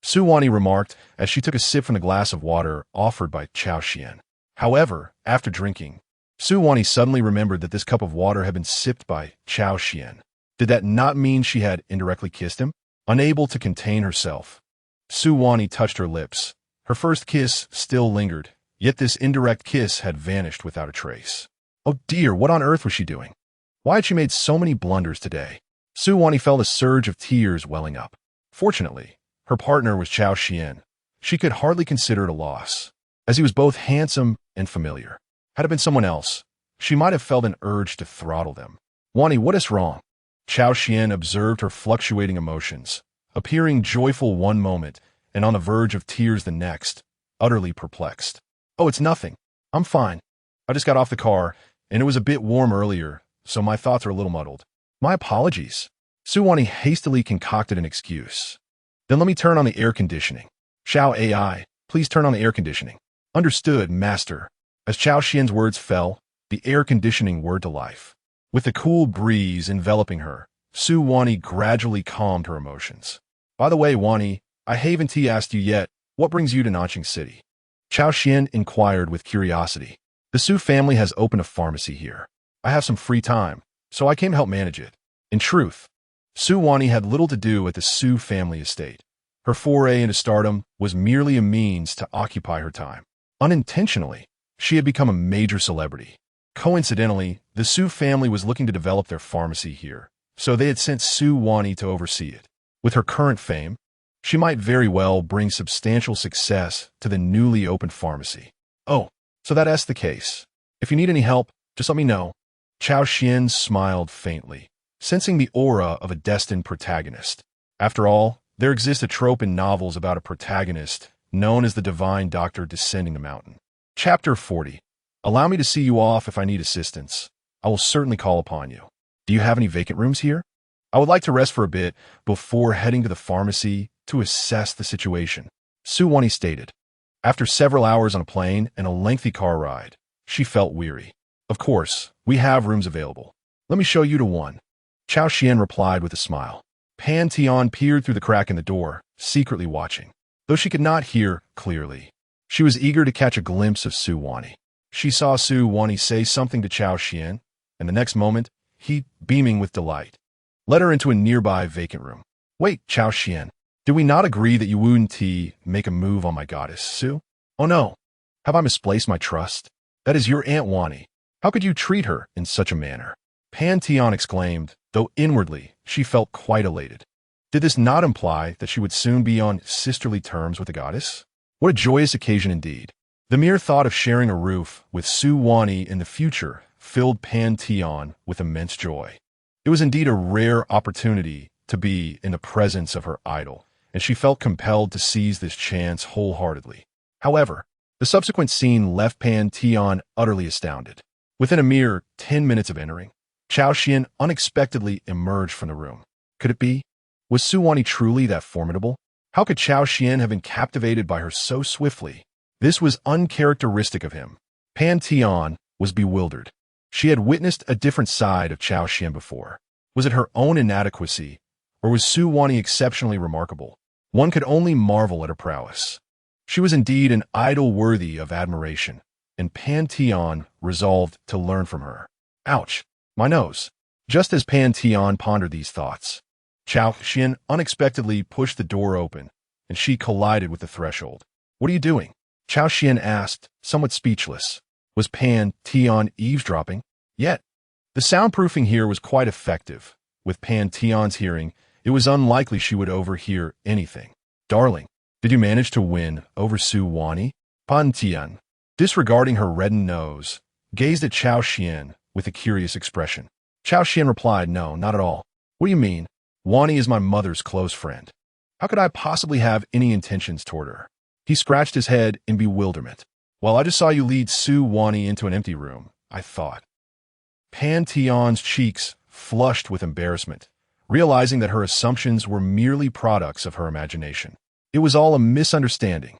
Su Wani remarked as she took a sip from the glass of water offered by Cao Xuan. However, after drinking, Su Wani suddenly remembered that this cup of water had been sipped by Cao Xuan. Did that not mean she had indirectly kissed him? Unable to contain herself, Su Wani touched her lips. Her first kiss still lingered, yet this indirect kiss had vanished without a trace. Oh dear, what on earth was she doing? Why had she made so many blunders today? Su Wani felt a surge of tears welling up. Fortunately, her partner was Cao Xuan. She could hardly consider it a loss, as he was both handsome and familiar. Had it been someone else, she might have felt an urge to throttle them. Wani, what is wrong? Cao Xuan observed her fluctuating emotions, appearing joyful one moment and on the verge of tears the next, utterly perplexed. Oh, it's nothing. I'm fine. I just got off the car, and it was a bit warm earlier, so my thoughts are a little muddled. My apologies. Su Wani hastily concocted an excuse. Then let me turn on the air conditioning. Xiao AI, please turn on the air conditioning. Understood, master. As Cao Xuan's words fell, the air conditioning whirred to life. With the cool breeze enveloping her, Su Wani gradually calmed her emotions. By the way, Wani, I haven't asked you yet, what brings you to Nanjing City? Cao Xuan inquired with curiosity. The Su family has opened a pharmacy here. I have some free time, so I came to help manage it. In truth, Su Wani had little to do at the Su family estate. Her foray into stardom was merely a means to occupy her time. Unintentionally, she had become a major celebrity. Coincidentally, the Su family was looking to develop their pharmacy here, so they had sent Su Wani to oversee it. With her current fame, she might very well bring substantial success to the newly opened pharmacy. Oh, so that's the case. If you need any help, just let me know. Cao Xuan smiled faintly, sensing the aura of a destined protagonist. After all, there exists a trope in novels about a protagonist known as the divine doctor descending a mountain. Chapter 40. Allow me to see you off if I need assistance. I will certainly call upon you. Do you have any vacant rooms here? I would like to rest for a bit before heading to the pharmacy to assess the situation, Su Wani stated. After several hours on a plane and a lengthy car ride, she felt weary. Of course, we have rooms available. Let me show you to one. Cao Xuan replied with a smile. Pan Tian peered through the crack in the door, secretly watching. Though she could not hear clearly, she was eager to catch a glimpse of Su Wani. She saw Su Wani say something to Cao Xuan, and the next moment, he, beaming with delight, led her into a nearby vacant room. Wait, Cao Xuan, did we not agree that you wouldn't make a move on my goddess, Su? Oh no, have I misplaced my trust? That is your Aunt Wani. How could you treat her in such a manner? Pan Tian exclaimed, though inwardly she felt quite elated. Did this not imply that she would soon be on sisterly terms with the goddess? What a joyous occasion indeed. The mere thought of sharing a roof with Su Wani in the future filled Pan Tian with immense joy. It was indeed a rare opportunity to be in the presence of her idol, and she felt compelled to seize this chance wholeheartedly. However, the subsequent scene left Pan Tian utterly astounded. Within a mere 10 minutes of entering, Cao Xuan unexpectedly emerged from the room. Could it be? Was Su Wani truly that formidable? How could Cao Xuan have been captivated by her so swiftly? This was uncharacteristic of him. Pan Tian was bewildered. She had witnessed a different side of Cao Xuan before. Was it her own inadequacy, or was Su Wani exceptionally remarkable? One could only marvel at her prowess. She was indeed an idol worthy of admiration, and Pan Tian resolved to learn from her. Ouch, my nose. Just as Pan Tian pondered these thoughts, Cao Xuan unexpectedly pushed the door open, and she collided with the threshold. What are you doing? Cao Xuan asked, somewhat speechless. Was Pan Tian eavesdropping? Yet, the soundproofing here was quite effective. With Pan Tian's hearing, it was unlikely she would overhear anything. Darling, did you manage to win over Su Wani? Pan Tian, disregarding her reddened nose, gazed at Cao Xuan with a curious expression. Cao Xuan replied, no, not at all. What do you mean? Wani is my mother's close friend. How could I possibly have any intentions toward her? He scratched his head in bewilderment. Well, I just saw you lead Su Wani into an empty room, I thought. Pan Tian's cheeks flushed with embarrassment, realizing that her assumptions were merely products of her imagination. It was all a misunderstanding.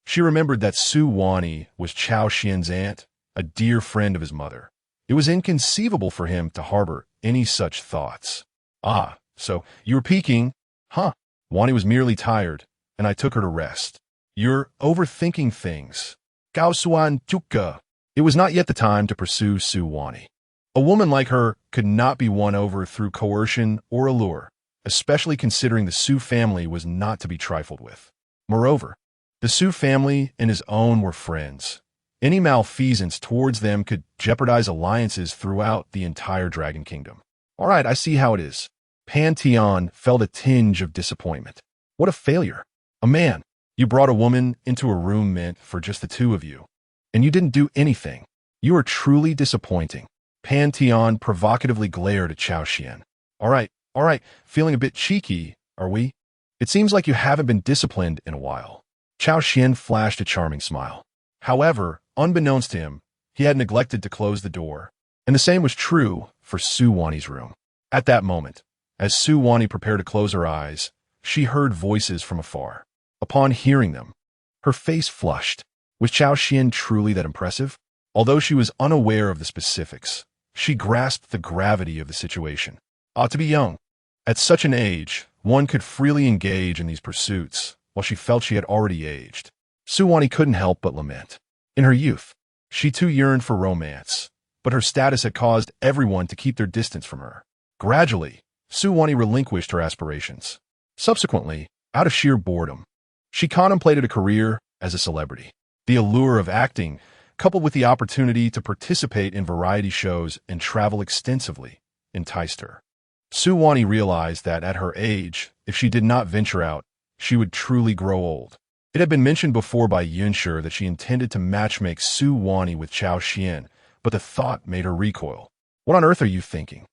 She remembered that Su Wani was Cao Xuan's aunt, a dear friend of his mother. It was inconceivable for him to harbor any such thoughts. Ah, so you were peeking, huh? Wani was merely tired, and I took her to rest. You're overthinking things. Cao Xuan Tuka. It was not yet the time to pursue Su Wani. A woman like her could not be won over through coercion or allure, especially considering the Su family was not to be trifled with. Moreover, the Su family and his own were friends. Any malfeasance towards them could jeopardize alliances throughout the entire Dragon Kingdom. All right, I see how it is. Pan Tian felt a tinge of disappointment. What a failure. A man. You brought a woman into a room meant for just the two of you, and you didn't do anything. You are truly disappointing. Pan Tian provocatively glared at Cao Xuan. All right, feeling a bit cheeky, are we? It seems like you haven't been disciplined in a while. Cao Xuan flashed a charming smile. However, unbeknownst to him, he had neglected to close the door, and the same was true for Su Wani's room. At that moment, as Su Wani prepared to close her eyes, she heard voices from afar. Upon hearing them, her face flushed. Was Cao Xuan truly that impressive? Although she was unaware of the specifics, she grasped the gravity of the situation. To be young. At such an age, one could freely engage in these pursuits, while she felt she had already aged. Su Wani couldn't help but lament. In her youth, she too yearned for romance, but her status had caused everyone to keep their distance from her. Gradually, Su Wani relinquished her aspirations. Subsequently, out of sheer boredom, she contemplated a career as a celebrity. The allure of acting, coupled with the opportunity to participate in variety shows and travel extensively, enticed her. Su Wani realized that at her age, if she did not venture out, she would truly grow old. It had been mentioned before by Yunshu that she intended to matchmake Su Wani with Cao Xuan, but the thought made her recoil. What on earth are you thinking?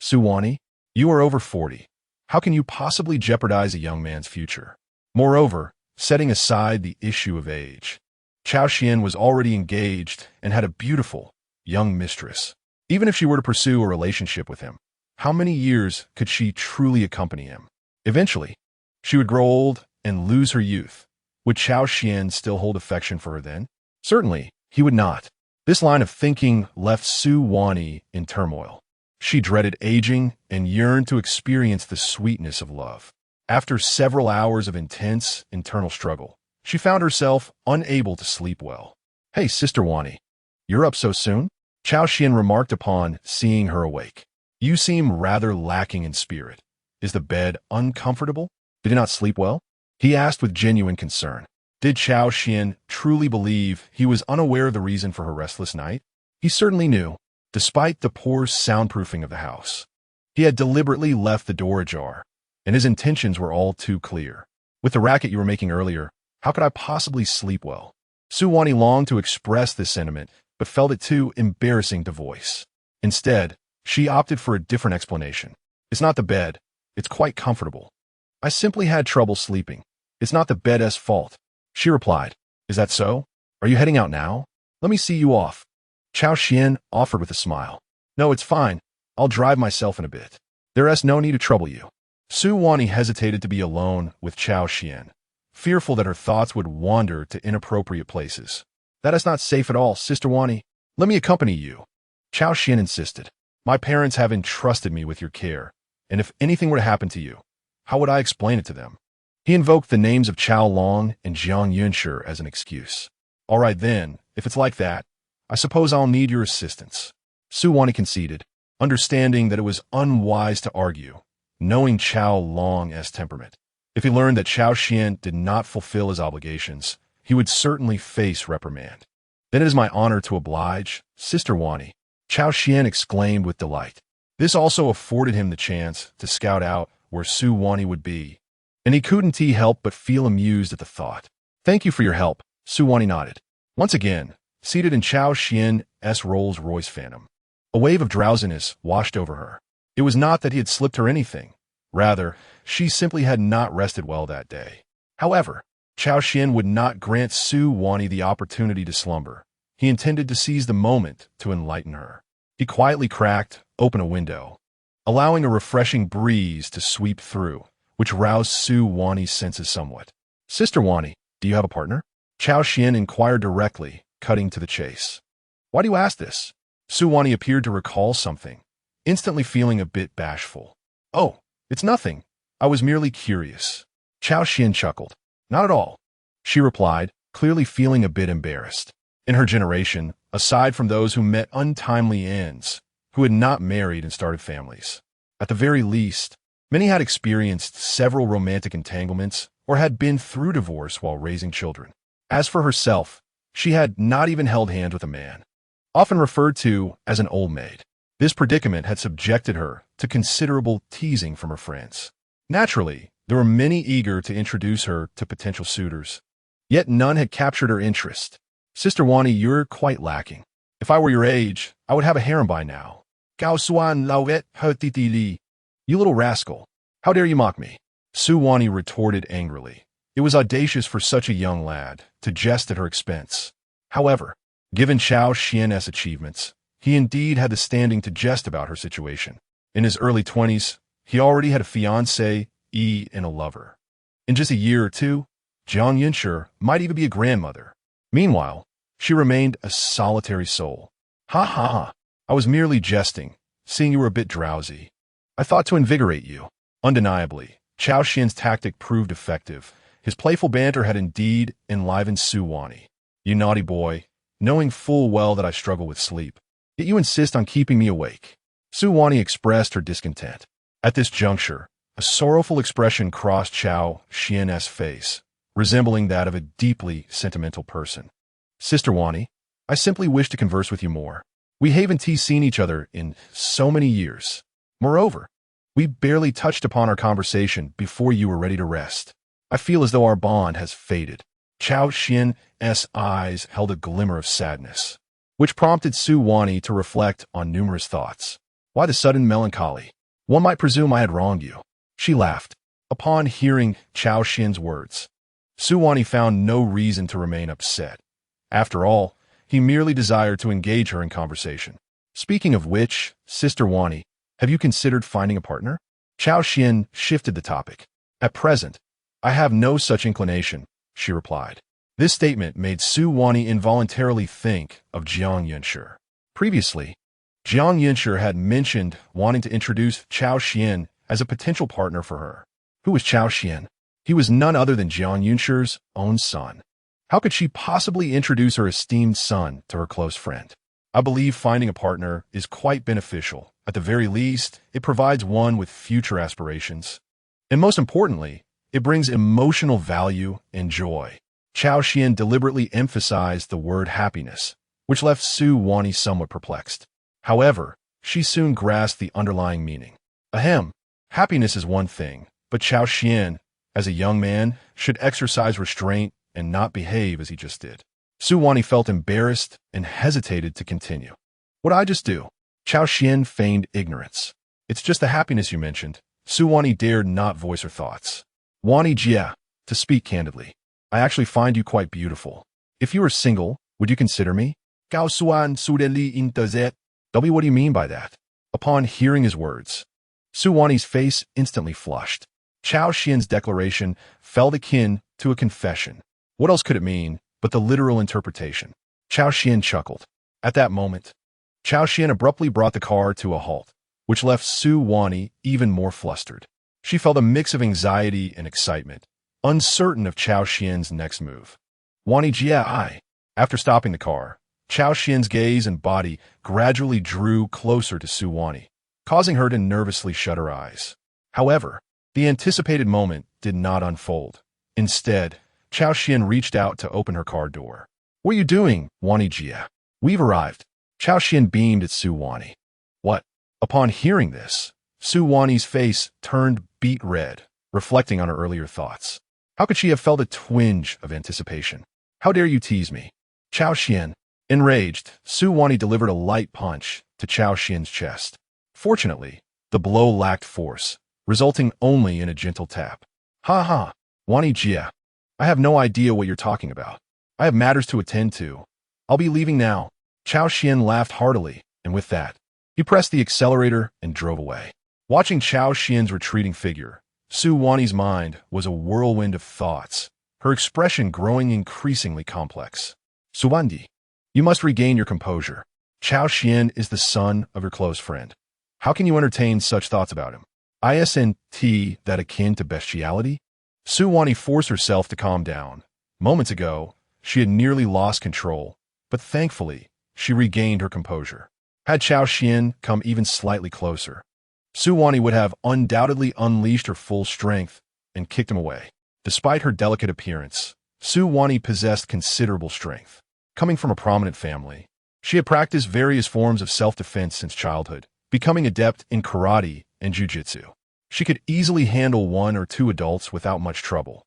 Su Wani, you are over 40. How can you possibly jeopardize a young man's future? Moreover, setting aside the issue of age, Cao Xuan was already engaged and had a beautiful, young mistress. Even if she were to pursue a relationship with him, how many years could she truly accompany him? Eventually, she would grow old and lose her youth. Would Cao Xuan still hold affection for her then? Certainly, he would not. This line of thinking left Su Wani in turmoil. She dreaded aging and yearned to experience the sweetness of love. After several hours of intense internal struggle, she found herself unable to sleep well. Hey, Sister Wani, you're up so soon? Cao Xuan remarked upon seeing her awake. You seem rather lacking in spirit. Is the bed uncomfortable? Did you not sleep well? He asked with genuine concern. Did Cao Xuan truly believe he was unaware of the reason for her restless night? He certainly knew, despite the poor soundproofing of the house. He had deliberately left the door ajar, and his intentions were all too clear. With the racket you were making earlier, how could I possibly sleep well? Su Wani longed to express this sentiment, but felt it too embarrassing to voice. Instead, she opted for a different explanation. It's not the bed. It's quite comfortable. I simply had trouble sleeping. It's not the bed's fault. She replied. Is that so? Are you heading out now? Let me see you off. Cao Xuan offered with a smile. No, it's fine. I'll drive myself in a bit. There is no need to trouble you. Su Wani hesitated to be alone with Cao Xuan, fearful that her thoughts would wander to inappropriate places. That is not safe at all, Sister Wani. Let me accompany you. Cao Xuan insisted. My parents have entrusted me with your care, and if anything were to happen to you, how would I explain it to them? He invoked the names of Chao Long and Jiang Yunshu as an excuse. All right then, if it's like that, I suppose I'll need your assistance. Su Wani conceded, understanding that it was unwise to argue, knowing Chao Long's temperament. If he learned that Cao Xuan did not fulfill his obligations, he would certainly face reprimand. Then it is my honor to oblige, Sister Wani, Cao Xuan exclaimed with delight. This also afforded him the chance to scout out where Su Wani would be, and he couldn't help but feel amused at the thought. Thank you for your help, Su Wani nodded. Once again, seated in Cao Xuan's Rolls-Royce Phantom, a wave of drowsiness washed over her. It was not that he had slipped her anything. Rather, she simply had not rested well that day. However, Cao Xuan would not grant Su Wani the opportunity to slumber. He intended to seize the moment to enlighten her. He quietly cracked open a window, allowing a refreshing breeze to sweep through, which roused Su Wani's senses somewhat. Sister Wani, do you have a partner? Cao Xuan inquired directly, cutting to the chase. Why do you ask this? Su Wani appeared to recall something, instantly feeling a bit bashful. "Oh, it's nothing. I was merely curious." Cao Xuan chuckled. "Not at all," she replied, clearly feeling a bit embarrassed. In her generation, aside from those who met untimely ends, who had not married and started families, at the very least, many had experienced several romantic entanglements or had been through divorce while raising children. As for herself, she had not even held hands with a man, often referred to as an old maid. This predicament had subjected her to considerable teasing from her friends. Naturally, there were many eager to introduce her to potential suitors, yet none had captured her interest. "Sister Wani, you're quite lacking. If I were your age, I would have a harem by now." "Cao Xuan lauet hetiti li. You little rascal. How dare you mock me?" Su Wani retorted angrily. It was audacious for such a young lad to jest at her expense. However, given Cao Xuan's achievements, he indeed had the standing to jest about her situation. In his early 20s, he already had a fiancée and a lover. In just a year or two, Jiang Yunshi might even be a grandmother. Meanwhile, she remained a solitary soul. "Ha ha ha. I was merely jesting, seeing you were a bit drowsy. I thought to invigorate you." Undeniably, Cao Xuan's tactic proved effective. His playful banter had indeed enlivened Su Wani. "You naughty boy, knowing full well that I struggle with sleep, yet you insist on keeping me awake." Su Wani expressed her discontent. At this juncture, a sorrowful expression crossed Cao Xuan's face, resembling that of a deeply sentimental person. "Sister Wani, I simply wish to converse with you more. We haven't seen each other in so many years. Moreover, we barely touched upon our conversation before you were ready to rest. I feel as though our bond has faded." Cao Xuan's eyes held a glimmer of sadness, which prompted Su Wani to reflect on numerous thoughts. "Why the sudden melancholy? One might presume I had wronged you." She laughed. Upon hearing Cao Xuan's words, Su Wani found no reason to remain upset. After all, he merely desired to engage her in conversation. "Speaking of which, Sister Wani, have you considered finding a partner?" Cao Xuan shifted the topic. "At present, I have no such inclination," she replied. This statement made Su Wani involuntarily think of Jiang Yunshi. Previously, Jiang Yunshi had mentioned wanting to introduce Cao Xuan as a potential partner for her. Who was Cao Xuan? He was none other than Jiang Yunshi's own son. How could she possibly introduce her esteemed son to her close friend? I believe finding a partner is quite beneficial. At the very least, it provides one with future aspirations. And most importantly, it brings emotional value and joy. Cao Xuan deliberately emphasized the word happiness, which left Su Wani somewhat perplexed. However, she soon grasped the underlying meaning. Ahem, happiness is one thing, but Cao Xuan, as a young man, should exercise restraint and not behave as he just did. Su Wani felt embarrassed and hesitated to continue. "What'd I just do?" Cao Xuan feigned ignorance. "It's just the happiness you mentioned." Su Wani dared not voice her thoughts. "Wani Jia, to speak candidly, I actually find you quite beautiful. If you were single, would you consider me?" Cao Xuan sudeli intazet. "W, what do you mean by that?" Upon hearing his words, Su Wani's face instantly flushed. Cao Xuan's declaration felt akin to a confession. What else could it mean but the literal interpretation? Cao Xuan chuckled. At that moment, Cao Xuan abruptly brought the car to a halt, which left Su Wani even more flustered. She felt a mix of anxiety and excitement, uncertain of Cao Xuan's next move. "Wani Jia." After stopping the car, Cao Xuan's gaze and body gradually drew closer to Su Wani, causing her to nervously shut her eyes. However, the anticipated moment did not unfold. Instead, Cao Xuan reached out to open her car door. "What are you doing, Wani Jia?" "We've arrived." Cao Xuan beamed at Su Wani. "What?" Upon hearing this, Su Wani's face turned beet red, reflecting on her earlier thoughts. How could she have felt a twinge of anticipation? "How dare you tease me?" Cao Xuan. Enraged, Su Wani delivered a light punch to Cao Xuan's chest. Fortunately, the blow lacked force, resulting only in a gentle tap. "Ha ha, Wani Jia. I have no idea what you're talking about. I have matters to attend to. I'll be leaving now." Cao Xuan laughed heartily, and with that, he pressed the accelerator and drove away. Watching Cao Xuan's retreating figure, Su Wani's mind was a whirlwind of thoughts, her expression growing increasingly complex. "Su Wandi, you must regain your composure. Cao Xuan is the son of your close friend. How can you entertain such thoughts about him? Isn't that akin to bestiality? Su Wani forced herself to calm down. Moments ago, she had nearly lost control, but thankfully, she regained her composure. Had Cao Xuan come even slightly closer, Su Wani would have undoubtedly unleashed her full strength and kicked him away. Despite her delicate appearance, Su Wani possessed considerable strength. Coming from a prominent family, she had practiced various forms of self-defense since childhood, becoming adept in karate and jiu-jitsu. She could easily handle 1 or 2 adults without much trouble.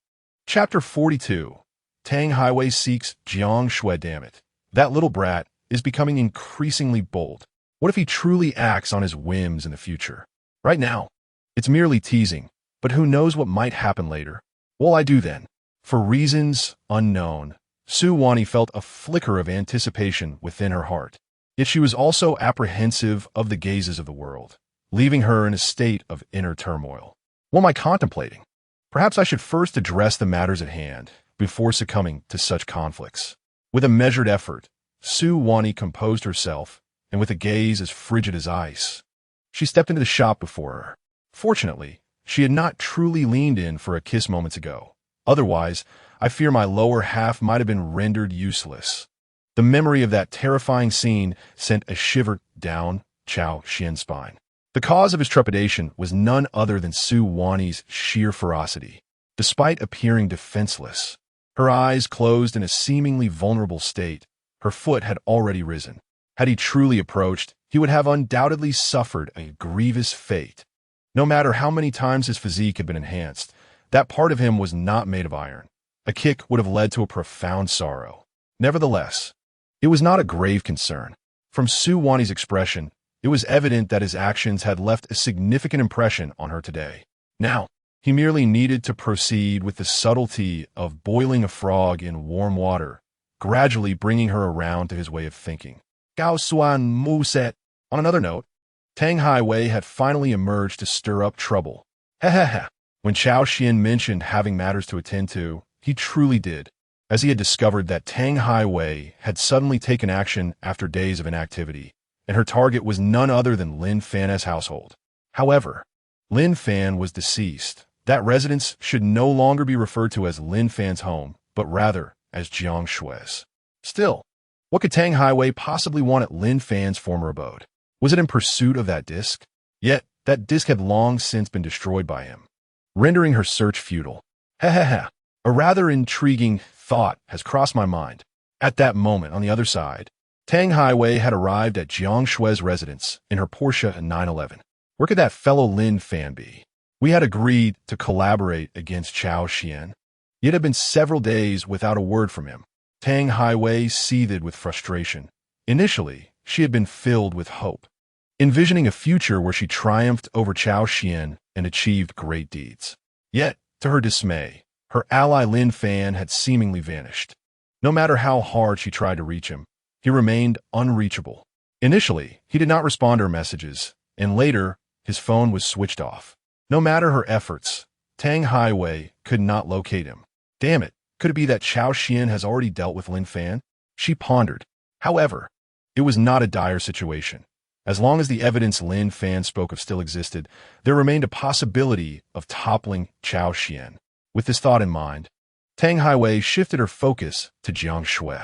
Chapter 42. Tang Highway seeks Jiang Shui. Damn it. That little brat is becoming increasingly bold. What if he truly acts on his whims in the future? Right now, it's merely teasing, but who knows what might happen later? What'll I do then? For reasons unknown, Su Wani felt a flicker of anticipation within her heart. Yet she was also apprehensive of the gazes of the world, leaving her in a state of inner turmoil. What am I contemplating? Perhaps I should first address the matters at hand before succumbing to such conflicts. With a measured effort, Su Wani composed herself, and with a gaze as frigid as ice, she stepped into the shop before her. Fortunately, she had not truly leaned in for a kiss moments ago. Otherwise, I fear my lower half might have been rendered useless. The memory of that terrifying scene sent a shiver down Cao Xuan's spine. The cause of his trepidation was none other than Su Wani's sheer ferocity. Despite appearing defenseless, her eyes closed in a seemingly vulnerable state, her foot had already risen. Had he truly approached, he would have undoubtedly suffered a grievous fate. No matter how many times his physique had been enhanced, that part of him was not made of iron. A kick would have led to a profound sorrow. Nevertheless, it was not a grave concern. From Su Wani's expression, it was evident that his actions had left a significant impression on her today. Now, he merely needed to proceed with the subtlety of boiling a frog in warm water, gradually bringing her around to his way of thinking. Cao Xuan Muset. On another note, Tang Highway had finally emerged to stir up trouble. When Cao Xuan mentioned having matters to attend to, he truly did, as he had discovered that Tang Highway had suddenly taken action after days of inactivity, and her target was none other than Lin Fan's household. However, Lin Fan was deceased. That residence should no longer be referred to as Lin Fan's home, but rather as Jiang Shui's. Still, what could Tang Highway possibly want at Lin Fan's former abode? Was it in pursuit of that disc? Yet, that disc had long since been destroyed by him, rendering her search futile. A rather intriguing thought has crossed my mind. At that moment, on the other side, Tang Highway had arrived at Jiang Shui's residence in her Porsche 911. Where could that fellow Lin Fan be? We had agreed to collaborate against Cao Xuan. Yet it had been several days without a word from him. Tang Highway seethed with frustration. Initially, she had been filled with hope, envisioning a future where she triumphed over Cao Xuan and achieved great deeds. Yet, to her dismay, her ally Lin Fan had seemingly vanished. No matter how hard she tried to reach him, he remained unreachable. Initially, he did not respond to her messages, and later, his phone was switched off. No matter her efforts, Tang Highway could not locate him. Damn it, could it be that Cao Xuan has already dealt with Lin Fan? She pondered. However, it was not a dire situation. As long as the evidence Lin Fan spoke of still existed, there remained a possibility of toppling Cao Xuan. With this thought in mind, Tang Highway shifted her focus to Jiang Shui.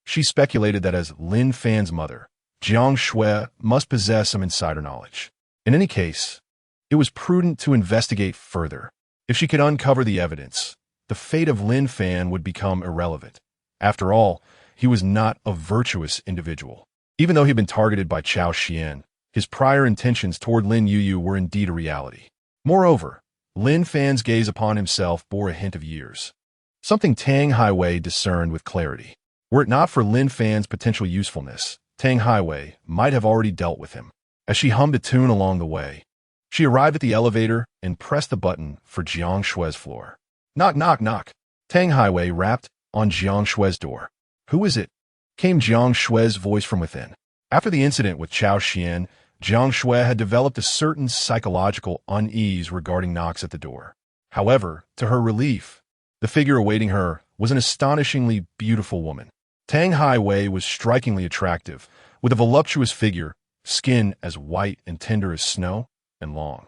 She speculated that as Lin Fan's mother, Jiang Shui must possess some insider knowledge. In any case, it was prudent to investigate further. If she could uncover the evidence, the fate of Lin Fan would become irrelevant. After all, he was not a virtuous individual. Even though he had been targeted by Cao Xuan, his prior intentions toward Lin Yuyu were indeed a reality. Moreover, Lin Fan's gaze upon himself bore a hint of years. Something Tang Highway discerned with clarity. Were it not for Lin Fan's potential usefulness, Tang Highway might have already dealt with him. As she hummed a tune along the way, she arrived at the elevator and pressed the button for Jiang Shui's floor. Knock, knock, knock. Tang Highway rapped on Jiang Shui's door. Who is it? Came Jiang Shui's voice from within. After the incident with Cao Xuan, Jiang Shui had developed a certain psychological unease regarding knocks at the door. However, to her relief, the figure awaiting her was an astonishingly beautiful woman. Tang Highway was strikingly attractive, with a voluptuous figure, skin as white and tender as snow, and long,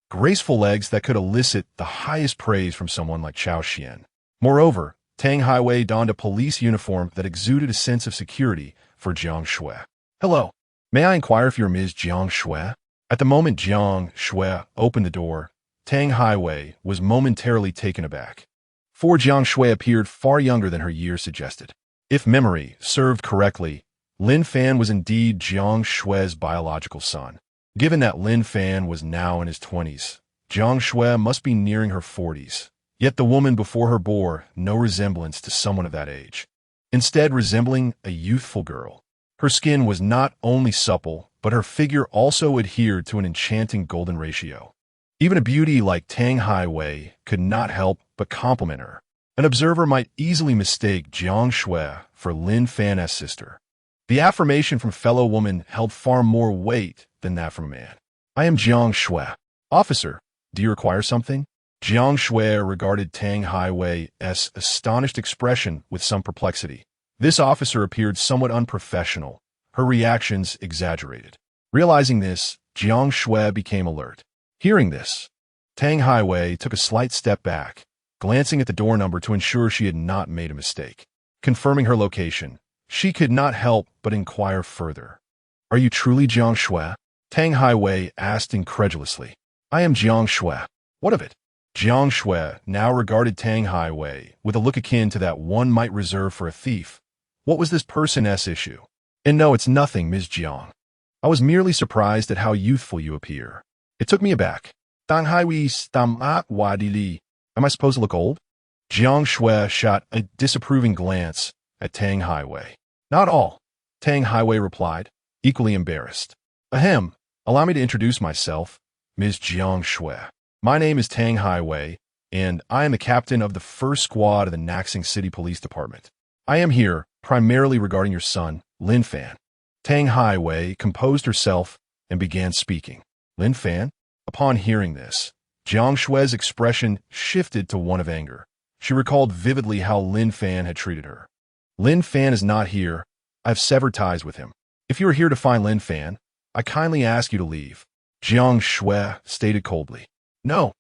graceful legs that could elicit the highest praise from someone like Cao Xuan. Moreover, Tang Highway donned a police uniform that exuded a sense of security for Jiang Shui. "Hello. May I inquire if you're Ms. Jiang Shui?" At the moment Jiang Shui opened the door, Tang Highway was momentarily taken aback. For Jiang Shui appeared far younger than her years suggested. If memory served correctly, Lin Fan was indeed Jiang Shui's biological son. Given that Lin Fan was now in his 20s, Jiang Shui must be nearing her 40s. Yet the woman before her bore no resemblance to someone of that age, instead resembling a youthful girl. Her skin was not only supple, but her figure also adhered to an enchanting golden ratio. Even a beauty like Tang Highway could not help but compliment her. An observer might easily mistake Jiang Shui for Lin Fan's sister. The affirmation from fellow woman held far more weight than that from a man. "I am Jiang Shui. Officer, do you require something?" Jiang Shui regarded Tang Highway's astonished expression with some perplexity. This officer appeared somewhat unprofessional, her reactions exaggerated. Realizing this, Jiang Shui became alert. Hearing this, Tang Highway took a slight step back, glancing at the door number to ensure she had not made a mistake. Confirming her location, she could not help but inquire further. "Are you truly Jiang Shui?" Tang Highway asked incredulously. "I am Jiang Shui. What of it?" Jiang Shui now regarded Tang Highway with a look akin to that one might reserve for a thief. What was this person's issue? "And no, it's nothing, Ms. Jiang. I was merely surprised at how youthful you appear. It took me aback. Tang Highway wadili. Am I supposed to look old?" Jiang Shui shot a disapproving glance at Tang Highway. "Not all," Tang Highway replied, equally embarrassed. "Ahem, allow me to introduce myself, Ms. Jiang Shui. My name is Tang Highway, and I am the captain of the first squad of the Naxing City Police Department. I am here primarily regarding your son, Lin Fan." Tang Highway composed herself and began speaking. "Lin Fan?" Upon hearing this, Jiang Shui's expression shifted to one of anger. She recalled vividly how Lin Fan had treated her. "Lin Fan is not here. I have severed ties with him. If you are here to find Lin Fan, I kindly ask you to leave," Jiang Shui stated coldly. No,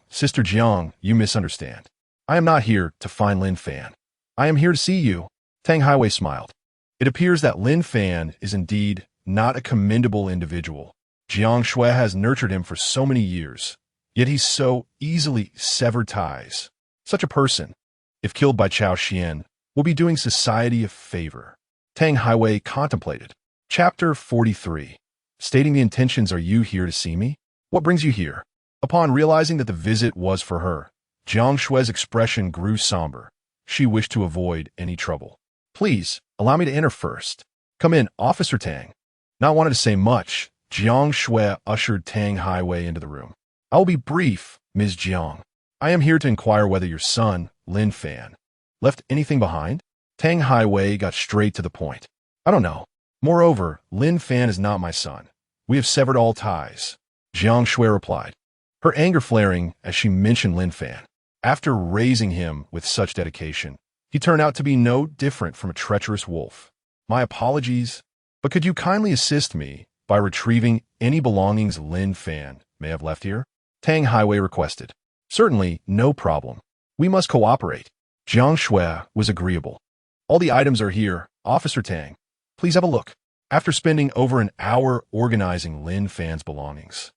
Sister Jiang, you misunderstand. I am not here to find Lin Fan. I am here to see you." Tang Highway smiled. It appears that Lin Fan is indeed not a commendable individual. Jiang Shui has nurtured him for so many years, yet he so easily severed ties. Such a person, if killed by Cao Xuan, will be doing society a favor. Tang Highway contemplated. Chapter 43. Stating the intentions. "Are you here to see me? What brings you here?" Upon realizing that the visit was for her, Jiang Shui's expression grew somber. She wished to avoid any trouble. "Please, allow me to enter first." "Come in, Officer Tang." Not wanting to say much, Jiang Shui ushered Tang Highway into the room. "I will be brief, Ms. Jiang. I am here to inquire whether your son, Lin Fan, left anything behind?" Tang Highway got straight to the point. "I don't know. Moreover, Lin Fan is not my son. We have severed all ties," Jiang Shui replied, her anger flaring as she mentioned Lin Fan. After raising him with such dedication, he turned out to be no different from a treacherous wolf. "My apologies, but could you kindly assist me by retrieving any belongings Lin Fan may have left here?" Tang Highway requested. "Certainly, no problem. We must cooperate." Jiang Shui was agreeable. "All the items are here, Officer Tang. Please have a look." After spending over an hour organizing Lin Fan's belongings,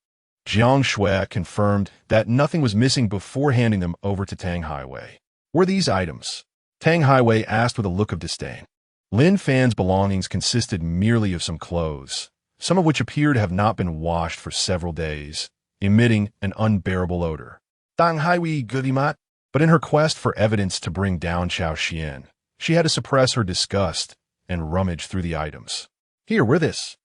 Jiang Shui confirmed that nothing was missing before handing them over to Tang Highway. "Were these items?" Tang Highway asked with a look of disdain. Lin Fan's belongings consisted merely of some clothes, some of which appeared to have not been washed for several days, emitting an unbearable odor. Tang Highway Gudimat. But in her quest for evidence to bring down Cao Xuan, she had to suppress her disgust and rummage through the items. "Here, wear this."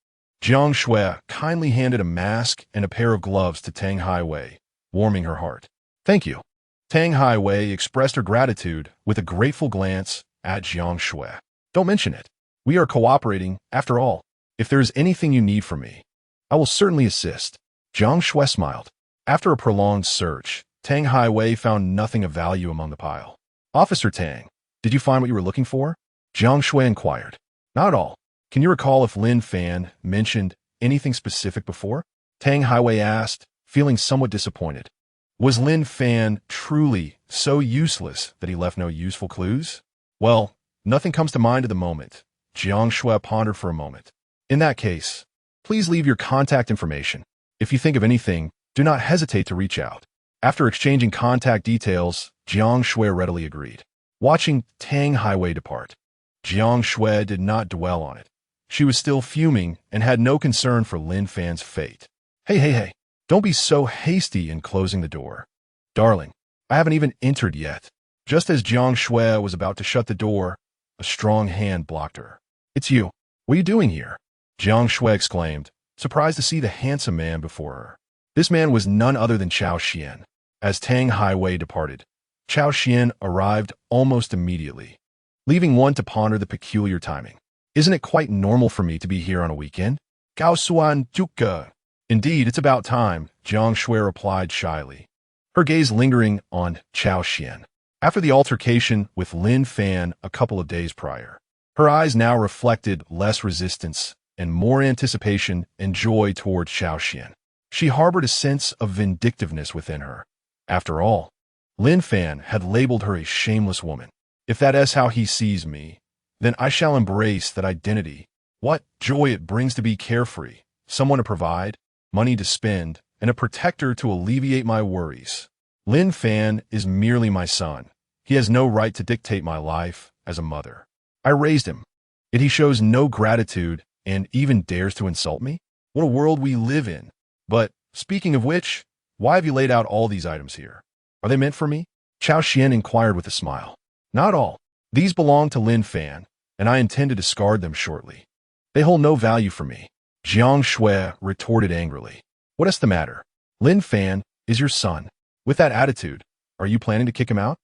Jiang Shui kindly handed a mask and a pair of gloves to Tang Highway, warming her heart. "Thank you." Tang Highway expressed her gratitude with a grateful glance at Jiang Shui. "Don't mention it. We are cooperating, after all. If there is anything you need from me, I will certainly assist." Jiang Shui smiled. After a prolonged search, Tang Highway found nothing of value among the pile. "Officer Tang, did you find what you were looking for?" Jiang Shui inquired. "Not at all. Can you recall if Lin Fan mentioned anything specific before? Tang Highway asked, feeling somewhat disappointed. Was Lin Fan truly so useless that he left no useful clues? Well, nothing comes to mind at the moment. Jiang Shui pondered for a moment. In that case, please leave your contact information. If you think of anything, do not hesitate to reach out. After exchanging contact details, Jiang Shui readily agreed. Watching Tang Highway depart, Jiang Shui did not dwell on it. She was still fuming and had no concern for Lin Fan's fate. Hey, don't be so hasty in closing the door. Darling, I haven't even entered yet. Just as Jiang Shui was about to shut the door, a strong hand blocked her. It's you. What are you doing here? Jiang Shui exclaimed, surprised to see the handsome man before her. This man was none other than Cao Xuan. As Tang Highway departed, Cao Xuan arrived almost immediately, leaving one to ponder the peculiar timing. Isn't it quite normal for me to be here on a weekend? Cao Xuan Juke. Indeed, it's about time, Jiang Shui replied shyly, her gaze lingering on Cao Xuan. After the altercation with Lin Fan a couple of days prior, her eyes now reflected less resistance and more anticipation and joy towards Cao Xuan. She harbored a sense of vindictiveness within her. After all, Lin Fan had labeled her a shameless woman. If that is how he sees me, then I shall embrace that identity. What joy it brings to be carefree, someone to provide, money to spend, and a protector to alleviate my worries. Lin Fan is merely my son. He has no right to dictate my life as a mother. I raised him, yet he shows no gratitude and even dares to insult me? What a world we live in. But, speaking of which, why have you laid out all these items here? Are they meant for me? Cao Xuan inquired with a smile. Not all. These belong to Lin Fan, and I intend to discard them shortly. They hold no value for me. Jiang Shui retorted angrily. What is the matter? Lin Fan is your son. With that attitude, are you planning to kick him out?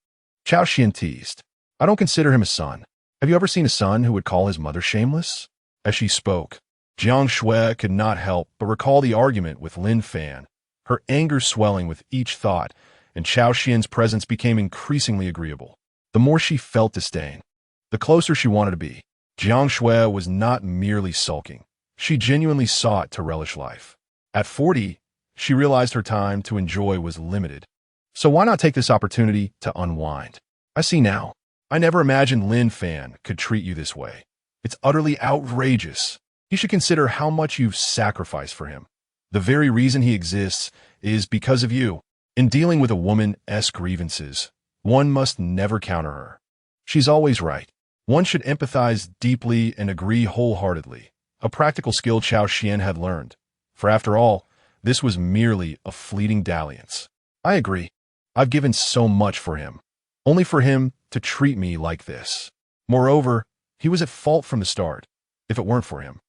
Cao Xuan teased. I don't consider him a son. Have you ever seen a son who would call his mother shameless? As she spoke, Jiang Shui could not help but recall the argument with Lin Fan, her anger swelling with each thought, and Cao Xuan's presence became increasingly agreeable. The more she felt disdain, the closer she wanted to be. Jiang Shui was not merely sulking. She genuinely sought to relish life. At 40, she realized her time to enjoy was limited. So why not take this opportunity to unwind? I see now. I never imagined Lin Fan could treat you this way. It's utterly outrageous. You should consider how much you've sacrificed for him. The very reason he exists is because of you. In dealing with a woman's grievances, one must never counter her. She's always right. One should empathize deeply and agree wholeheartedly, a practical skill Cao Xuan had learned. For after all, this was merely a fleeting dalliance. I agree. I've given so much for him, only for him to treat me like this. Moreover, he was at fault from the start, if it weren't for him.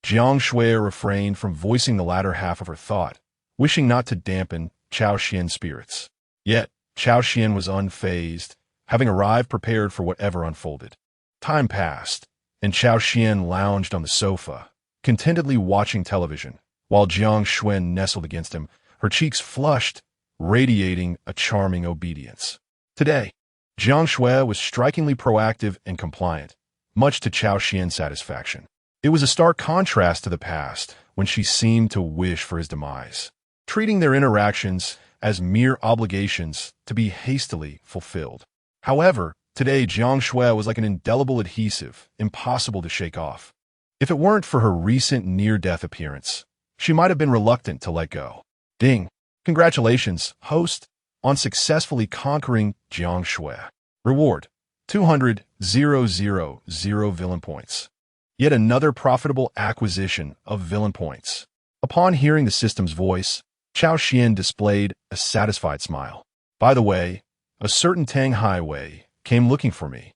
Jiang Shui refrained from voicing the latter half of her thought, wishing not to dampen Cao Xuan's spirits. Yet, Cao Xuan was unfazed, having arrived prepared for whatever unfolded. Time passed, and Cao Xuan lounged on the sofa, contentedly watching television, while Jiang Shui nestled against him, her cheeks flushed, radiating a charming obedience. Today, Jiang Shui was strikingly proactive and compliant, much to Cao Xuan's satisfaction. It was a stark contrast to the past, when she seemed to wish for his demise, treating their interactions as mere obligations to be hastily fulfilled. However, today Jiang Shui was like an indelible adhesive, impossible to shake off. If it weren't for her recent near-death appearance, she might have been reluctant to let go. Ding! Congratulations, host, on successfully conquering Jiang Shui. Reward: 200,000 villain points. Yet another profitable acquisition of villain points. Upon hearing the system's voice, Cao Xuan displayed a satisfied smile. By the way, a certain Tang Highway came looking for me,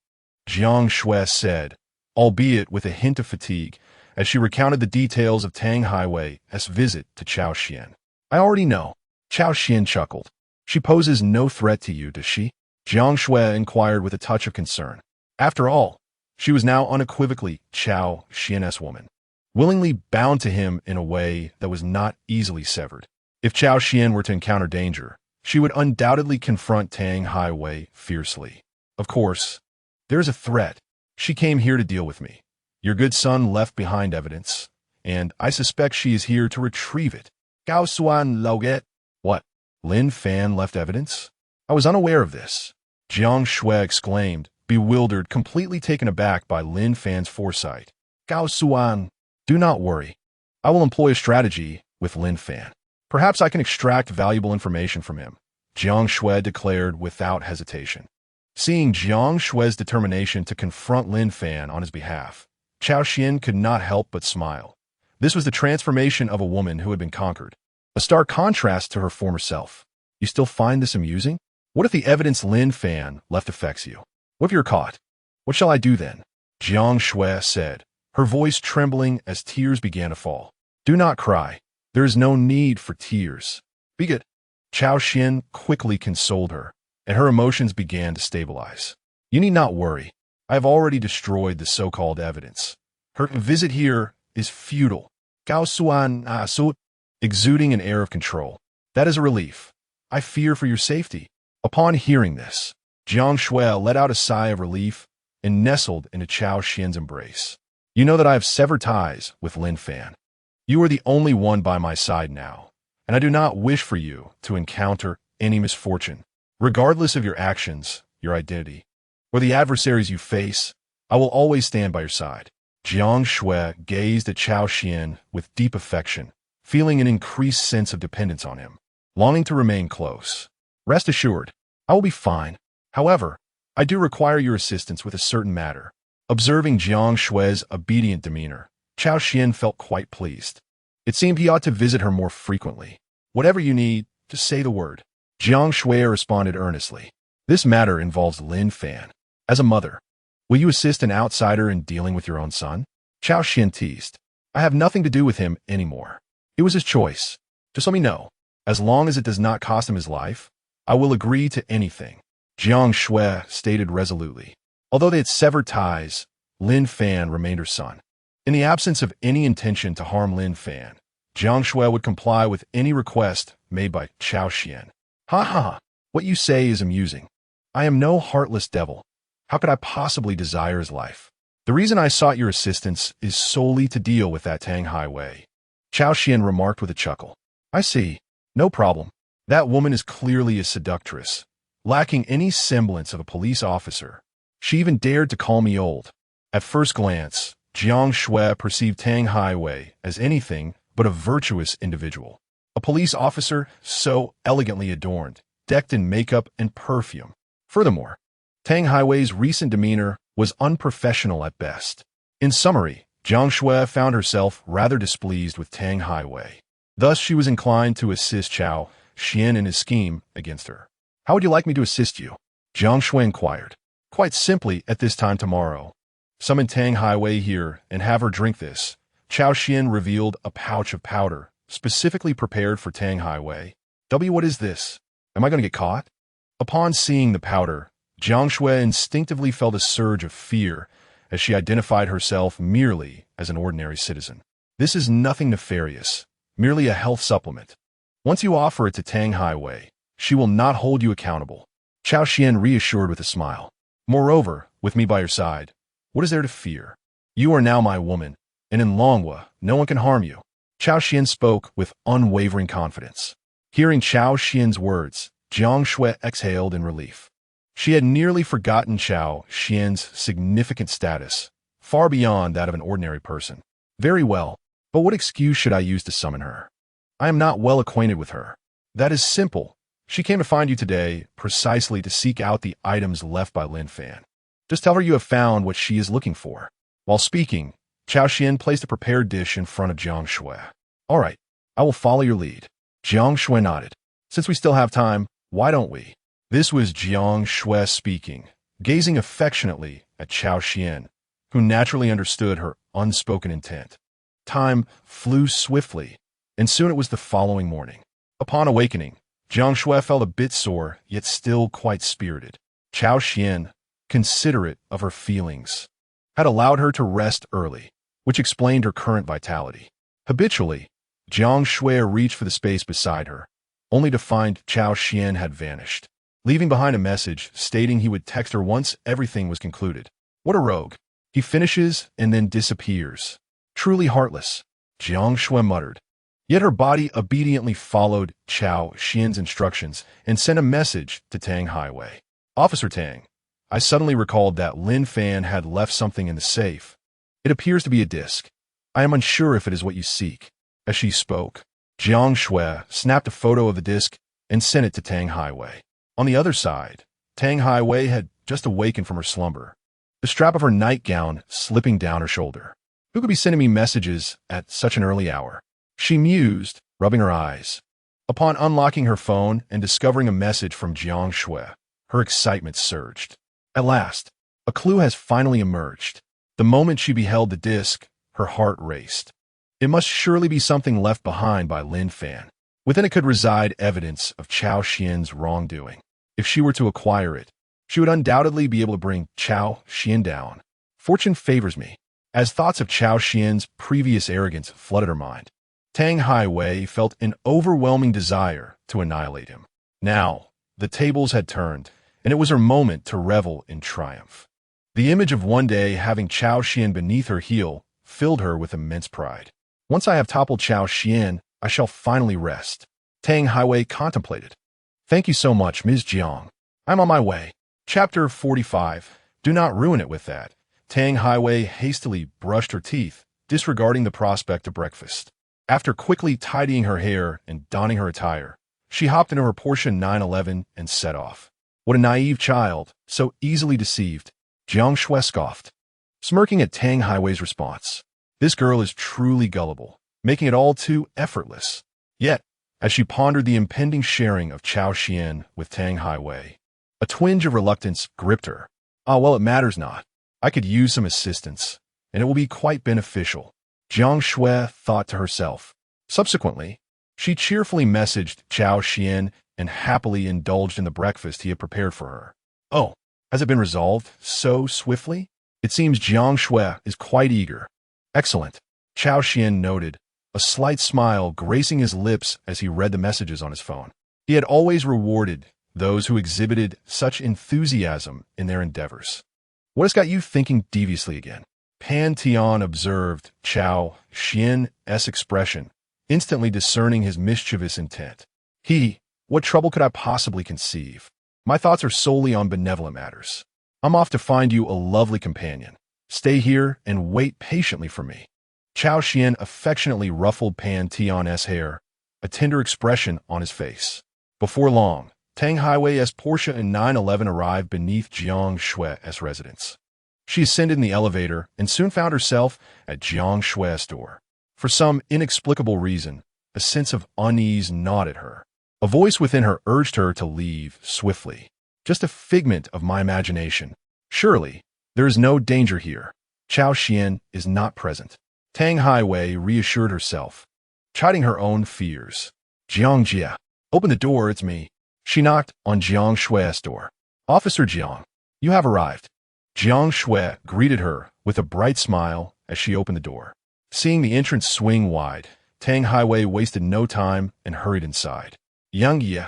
Jiang Shui said, albeit with a hint of fatigue, as she recounted the details of Tang Highway's visit to Cao Xuan. I already know. Cao Xuan chuckled. She poses no threat to you, does she? Jiang Shui inquired with a touch of concern. After all, she was now unequivocally Cao Xuan's woman, willingly bound to him in a way that was not easily severed. If Cao Xuan were to encounter danger, she would undoubtedly confront Tang Highway fiercely. Of course, there's a threat. She came here to deal with me. Your good son left behind evidence, and I suspect she is here to retrieve it. Cao Xuan Loget. What? Lin Fan left evidence? I was unaware of this. Jiang Shui exclaimed, bewildered, completely taken aback by Lin Fan's foresight. Cao Xuan, do not worry. I will employ a strategy with Lin Fan. Perhaps I can extract valuable information from him, Jiang Shui declared without hesitation. Seeing Jiang Shui's determination to confront Lin Fan on his behalf, Cao Xuan could not help but smile. This was the transformation of a woman who had been conquered, a stark contrast to her former self. You still find this amusing? What if the evidence Lin Fan left affects you? What if you're caught? What shall I do then? Jiang Shui said, her voice trembling as tears began to fall. Do not cry. There is no need for tears. Be good. Cao Xuan quickly consoled her, and her emotions began to stabilize. You need not worry. I have already destroyed the so-called evidence. Her visit here is futile. Cao Xuan exuding an air of control. That is a relief. I fear for your safety. Upon hearing this, Jiang Shui let out a sigh of relief and nestled into Cao Xuan's embrace. You know that I have severed ties with Lin Fan. You are the only one by my side now, and I do not wish for you to encounter any misfortune. Regardless of your actions, your identity, or the adversaries you face, I will always stand by your side. Jiang Shui gazed at Cao Xuan with deep affection, feeling an increased sense of dependence on him, longing to remain close. Rest assured, I will be fine. However, I do require your assistance with a certain matter. Observing Jiang Shui's obedient demeanor, Cao Xuan felt quite pleased. It seemed he ought to visit her more frequently. Whatever you need, just say the word. Jiang Shui responded earnestly. This matter involves Lin Fan. As a mother, will you assist an outsider in dealing with your own son? Cao Xuan teased. I have nothing to do with him anymore. It was his choice. Just let me know. As long as it does not cost him his life, I will agree to anything. Jiang Shui stated resolutely. Although they had severed ties, Lin Fan remained her son. In the absence of any intention to harm Lin Fan, Jiang Shui would comply with any request made by Cao Xuan. Ha ha, what you say is amusing. I am no heartless devil. How could I possibly desire his life? The reason I sought your assistance is solely to deal with that Tang Highway. Cao Xuan remarked with a chuckle. I see. No problem. That woman is clearly a seductress, lacking any semblance of a police officer. She even dared to call me old. At first glance, Jiang Shui perceived Tang Highway as anything but a virtuous individual. A police officer so elegantly adorned, decked in makeup and perfume. Furthermore, Tang Highway's recent demeanor was unprofessional at best. In summary, Jiang Shui found herself rather displeased with Tang Highway. Thus, she was inclined to assist Cao Xuan in his scheme against her. How would you like me to assist you? Jiang Shui inquired. Quite simply, at this time tomorrow. Summon Tang Highway here and have her drink this. Cao Xuan revealed a pouch of powder, specifically prepared for Tang Highway. What is this? Am I going to get caught? Upon seeing the powder, Jiang Shui instinctively felt a surge of fear as she identified herself merely as an ordinary citizen. This is nothing nefarious, merely a health supplement. Once you offer it to Tang Highway, she will not hold you accountable. Cao Xuan reassured with a smile. Moreover, with me by your side, what is there to fear? You are now my woman, and in Longhua, no one can harm you. Cao Xuan spoke with unwavering confidence. Hearing Cao Xuan's words, Jiang Shui exhaled in relief. She had nearly forgotten Cao Xuan's significant status, far beyond that of an ordinary person. Very well, but what excuse should I use to summon her? I am not well acquainted with her. That is simple. She came to find you today precisely to seek out the items left by Lin Fan. Just tell her you have found what she is looking for. While speaking, Cao Xuan placed a prepared dish in front of Jiang Shui. All right, I will follow your lead. Jiang Shui nodded. Since we still have time, why don't we? This was Jiang Shui speaking, gazing affectionately at Cao Xuan, who naturally understood her unspoken intent. Time flew swiftly, and soon it was the following morning. Upon awakening, Jiang Shui felt a bit sore, yet still quite spirited. Cao Xuan, considerate of her feelings, had allowed her to rest early, which explained her current vitality. Habitually, Jiang Shui reached for the space beside her, only to find Cao Xuan had vanished, leaving behind a message stating he would text her once everything was concluded. What a rogue. He finishes and then disappears. Truly heartless. Jiang Xuan muttered. Yet her body obediently followed Cao Xuan's instructions and sent a message to Tang Highway. Officer Tang, I suddenly recalled that Lin Fan had left something in the safe. It appears to be a disc. I am unsure if it is what you seek. As she spoke, Jiang Shui snapped a photo of the disc and sent it to Tang Highway. On the other side, Tang Highway had just awakened from her slumber, the strap of her nightgown slipping down her shoulder. Who could be sending me messages at such an early hour? She mused, rubbing her eyes. Upon unlocking her phone and discovering a message from Jiang Shui, her excitement surged. At last, a clue has finally emerged. The moment she beheld the disc, her heart raced. It must surely be something left behind by Lin Fan. Within it could reside evidence of Cao Xuan's wrongdoing. If she were to acquire it, she would undoubtedly be able to bring Cao Xuan down. Fortune favors me. As thoughts of Cao Xuan's previous arrogance flooded her mind, Tang Highway felt an overwhelming desire to annihilate him. Now, the tables had turned, and it was her moment to revel in triumph. The image of one day having Cao Xuan beneath her heel filled her with immense pride. Once I have toppled Cao Xuan, I shall finally rest. Tang Highway contemplated. Thank you so much, Ms. Jiang. I'm on my way. Chapter 45. Do not ruin it with that. Tang Highway hastily brushed her teeth, disregarding the prospect of breakfast. After quickly tidying her hair and donning her attire, she hopped into her Porsche 911 and set off. What a naive child, so easily deceived, Jiang Shui scoffed, smirking at Tang Highway's response. This girl is truly gullible, making it all too effortless. Yet, as she pondered the impending sharing of Cao Xuan with Tang Highway, a twinge of reluctance gripped her. Well, it matters not. I could use some assistance, and it will be quite beneficial, Jiang Shui thought to herself. Subsequently, she cheerfully messaged Cao Xuan and happily indulged in the breakfast he had prepared for her. Oh, has it been resolved so swiftly? It seems Jiang Shui is quite eager. Excellent, Cao Xuan noted, a slight smile gracing his lips as he read the messages on his phone. He had always rewarded those who exhibited such enthusiasm in their endeavors. What has got you thinking deviously again? Pan Tian observed Cao Xuan's expression, instantly discerning his mischievous intent. What trouble could I possibly conceive? My thoughts are solely on benevolent matters. I'm off to find you a lovely companion. Stay here and wait patiently for me. Cao Xuan affectionately ruffled Pan Tian's hair, a tender expression on his face. Before long, Tang Highway's Porsche 911 arrived beneath Jiang Shui's residence. She ascended in the elevator and soon found herself at Jiang Shui's door. For some inexplicable reason, a sense of unease gnawed at her. A voice within her urged her to leave swiftly. Just a figment of my imagination. Surely, there is no danger here. Cao Xuan is not present. Tang Highway reassured herself, chiding her own fears. Jiang Jia, open the door, it's me. She knocked on Jiang Shui's door. Officer Jiang, you have arrived. Jiang Shui greeted her with a bright smile as she opened the door. Seeing the entrance swing wide, Tang Highway wasted no time and hurried inside. Yang Ye,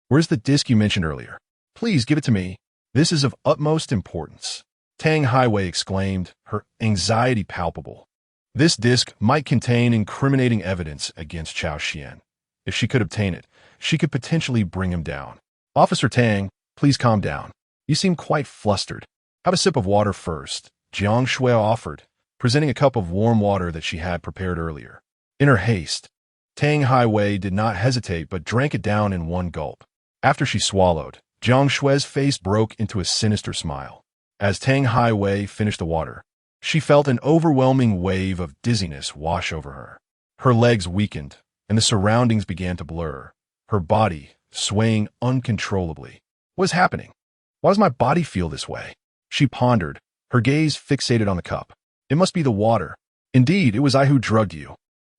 where's the disc you mentioned earlier? Please give it to me. This is of utmost importance. Tang Highway exclaimed, her anxiety palpable. This disc might contain incriminating evidence against Cao Xuan. If she could obtain it, she could potentially bring him down. Officer Tang, please calm down. You seem quite flustered. Have a sip of water first, Jiang Shui offered, presenting a cup of warm water that she had prepared earlier. In her haste, Tang Highway did not hesitate but drank it down in one gulp. After she swallowed, Jiang Shui's face broke into a sinister smile. As Tang Highway finished the water, she felt an overwhelming wave of dizziness wash over her. Her legs weakened, and the surroundings began to blur, her body swaying uncontrollably. What is happening? Why does my body feel this way? She pondered, her gaze fixated on the cup. It must be the water. Indeed, it was I who drugged you.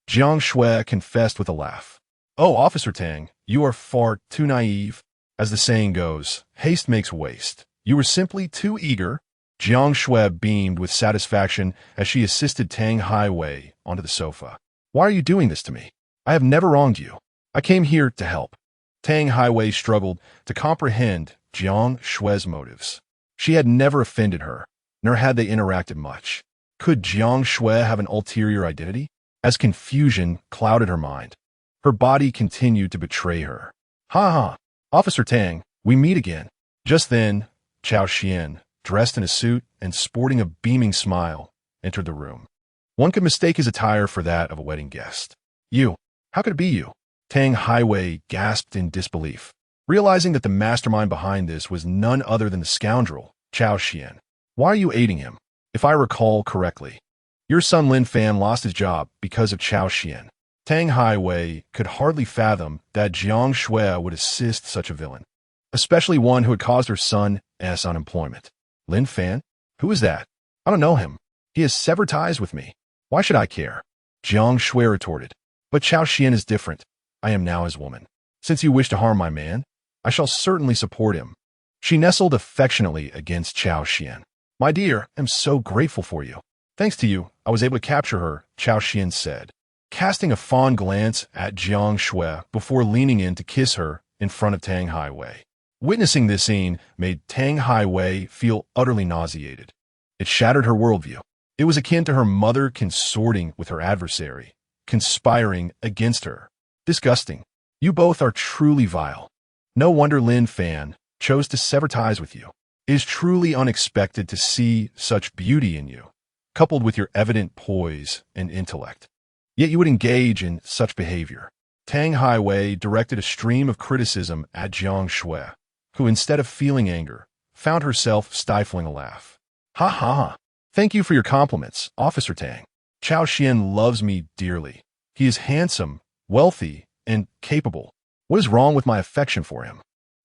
Jiang Shui confessed with a laugh. Oh, Officer Tang, you are far too naive. As the saying goes, haste makes waste. You were simply too eager. Jiang Shui beamed with satisfaction as she assisted Tang Highway onto the sofa. Why are you doing this to me? I have never wronged you. I came here to help. Tang Highway struggled to comprehend Jiang Shui's motives. She had never offended her, nor had they interacted much. Could Jiang Shui have an ulterior identity? as confusion clouded her mind. Her body continued to betray her. Ha ha, Officer Tang, we meet again. Just then, Cao Xuan, dressed in a suit and sporting a beaming smile, entered the room. One could mistake his attire for that of a wedding guest. You? How could it be you? Tang Highway gasped in disbelief, realizing that the mastermind behind this was none other than the scoundrel, Cao Xuan. Why are you aiding him? If I recall correctly, your son Lin Fan lost his job because of Cao Xuan. Tang Highway could hardly fathom that Jiang Shui would assist such a villain, especially one who had caused her son's unemployment. Lin Fan? Who is that? I don't know him. He has severed ties with me. Why should I care? Jiang Shui retorted. But Cao Xuan is different. I am now his woman. Since you wish to harm my man, I shall certainly support him. She nestled affectionately against Cao Xuan. My dear, I am so grateful for you. Thanks to you, I was able to capture her, Cao Xuan said, casting a fond glance at Jiang Shui before leaning in to kiss her in front of Tang Highway. Witnessing this scene made Tang Highway feel utterly nauseated. It shattered her worldview. It was akin to her mother consorting with her adversary, conspiring against her. Disgusting. You both are truly vile. No wonder Lin Fan chose to sever ties with you. It is truly unexpected to see such beauty in you, coupled with your evident poise and intellect. Yet you would engage in such behavior. Tang Highway directed a stream of criticism at Jiang Shui, who instead of feeling anger, found herself stifling a laugh. Ha ha ha. Thank you for your compliments, Officer Tang. Cao Xuan loves me dearly. He is handsome, wealthy, and capable. What is wrong with my affection for him?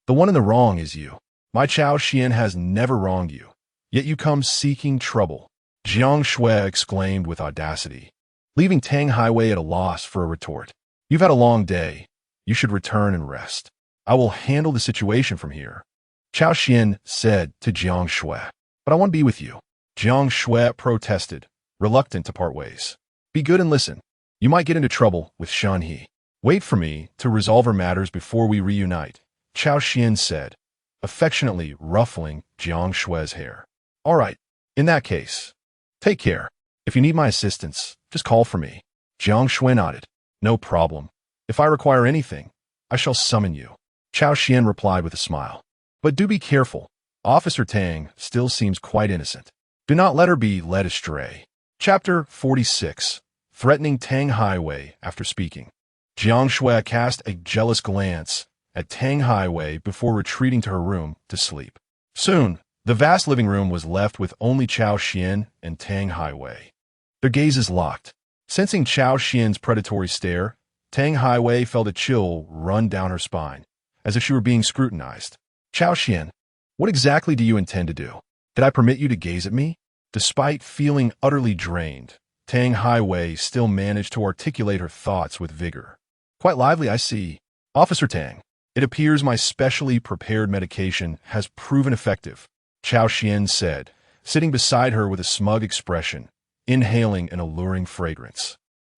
The one in the wrong is you. My Cao Xuan has never wronged you, yet you come seeking trouble. Jiang Shui exclaimed with audacity, leaving Tang Highway at a loss for a retort. You've had a long day. You should return and rest. I will handle the situation from here. Cao Xuan said to Jiang Shui, but I want to be with you. Jiang Shui protested, reluctant to part ways. Be good and listen. You might get into trouble with Shan He. Wait for me to resolve our matters before we reunite, Cao Xuan said, affectionately ruffling Jiang Shui's hair. All right, in that case, take care. If you need my assistance, just call for me. Jiang Shui nodded. No problem. If I require anything, I shall summon you. Cao Xuan replied with a smile. But do be careful. Officer Tang still seems quite innocent. Do not let her be led astray. Chapter 46. Threatening Tang Highway after speaking. Jiang Shui cast a jealous glance at Tang Highway before retreating to her room to sleep. Soon, the vast living room was left with only Cao Xuan and Tang Highway. Their gazes locked. Sensing Cao Xuan's predatory stare, Tang Highway felt a chill run down her spine, as if she were being scrutinized. Cao Xuan, what exactly do you intend to do? Did I permit you to gaze at me? Despite feeling utterly drained, Tang Highway still managed to articulate her thoughts with vigor. Quite lively, I see. Officer Tang, it appears my specially prepared medication has proven effective, Cao Xuan said, sitting beside her with a smug expression, inhaling an alluring fragrance.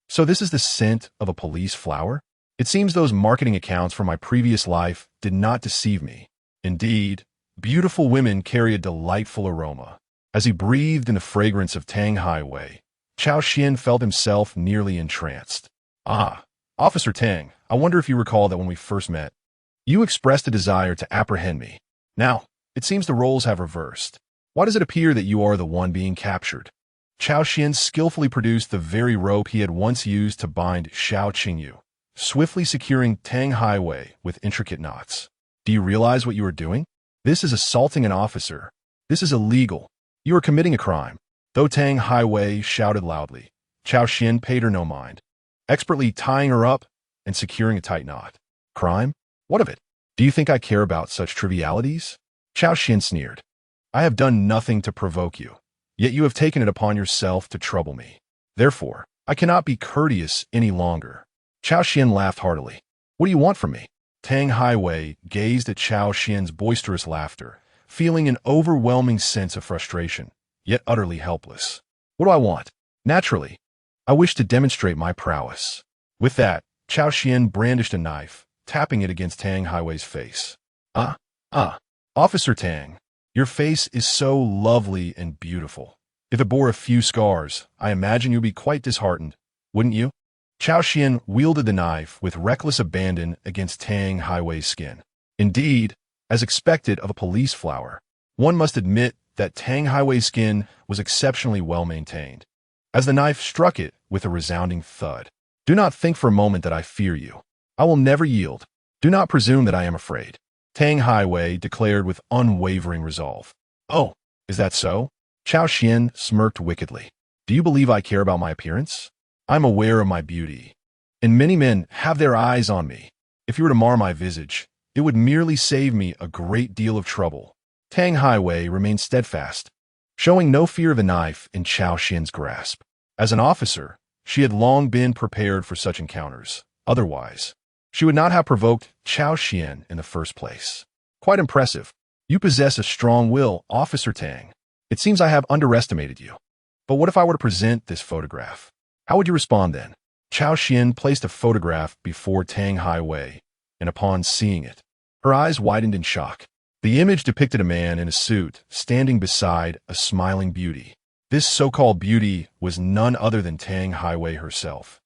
So this is the scent of a police flower? It seems those marketing accounts from my previous life did not deceive me. Indeed, beautiful women carry a delightful aroma. As he breathed in the fragrance of Tang Highway, Cao Xuan felt himself nearly entranced. Ah, Officer Tang, I wonder if you recall that when we first met, you expressed a desire to apprehend me. Now, it seems the roles have reversed. Why does it appear that you are the one being captured? Cao Xuan skillfully produced the very rope he had once used to bind Xiao Qingyu, swiftly securing Tang Highway with intricate knots. Do you realize what you are doing? This is assaulting an officer. This is illegal. You are committing a crime. Though Tang Highway shouted loudly, Cao Xuan paid her no mind, expertly tying her up and securing a tight knot. Crime? What of it? Do you think I care about such trivialities? Cao Xuan sneered. I have done nothing to provoke you, yet you have taken it upon yourself to trouble me. Therefore, I cannot be courteous any longer. Cao Xuan laughed heartily. What do you want from me? Tang Highway gazed at Cao Xuan's boisterous laughter, feeling an overwhelming sense of frustration, yet utterly helpless. What do I want? Naturally, I wish to demonstrate my prowess. With that, Cao Xuan brandished a knife, tapping it against Tang Highway's face. Officer Tang, your face is so lovely and beautiful. If it bore a few scars, I imagine you'd be quite disheartened. wouldn't you? Cao Xuan wielded the knife with reckless abandon against Tang Haiwei's skin. Indeed, as expected of a police flower, one must admit that Tang Haiwei's skin was exceptionally well maintained. As the knife struck it with a resounding thud, "Do not think for a moment that I fear you. I will never yield. Do not presume that I am afraid," Tang Haiwei declared with unwavering resolve. "Oh, is that so?" Cao Xuan smirked wickedly. "Do you believe I care about my appearance? I'm aware of my beauty, and many men have their eyes on me. If you were to mar my visage, it would merely save me a great deal of trouble." Tang Haiwei remained steadfast, showing no fear of the knife in Cao Xuan's grasp. As an officer, she had long been prepared for such encounters. Otherwise, she would not have provoked Cao Xuan in the first place. "Quite impressive. You possess a strong will, Officer Tang. It seems I have underestimated you. But what if I were to present this photograph? How would you respond then?" Cao Xuan placed a photograph before Tang Haiwei, and upon seeing it, her eyes widened in shock. The image depicted a man in a suit standing beside a smiling beauty. This so-called beauty was none other than Tang Haiwei herself.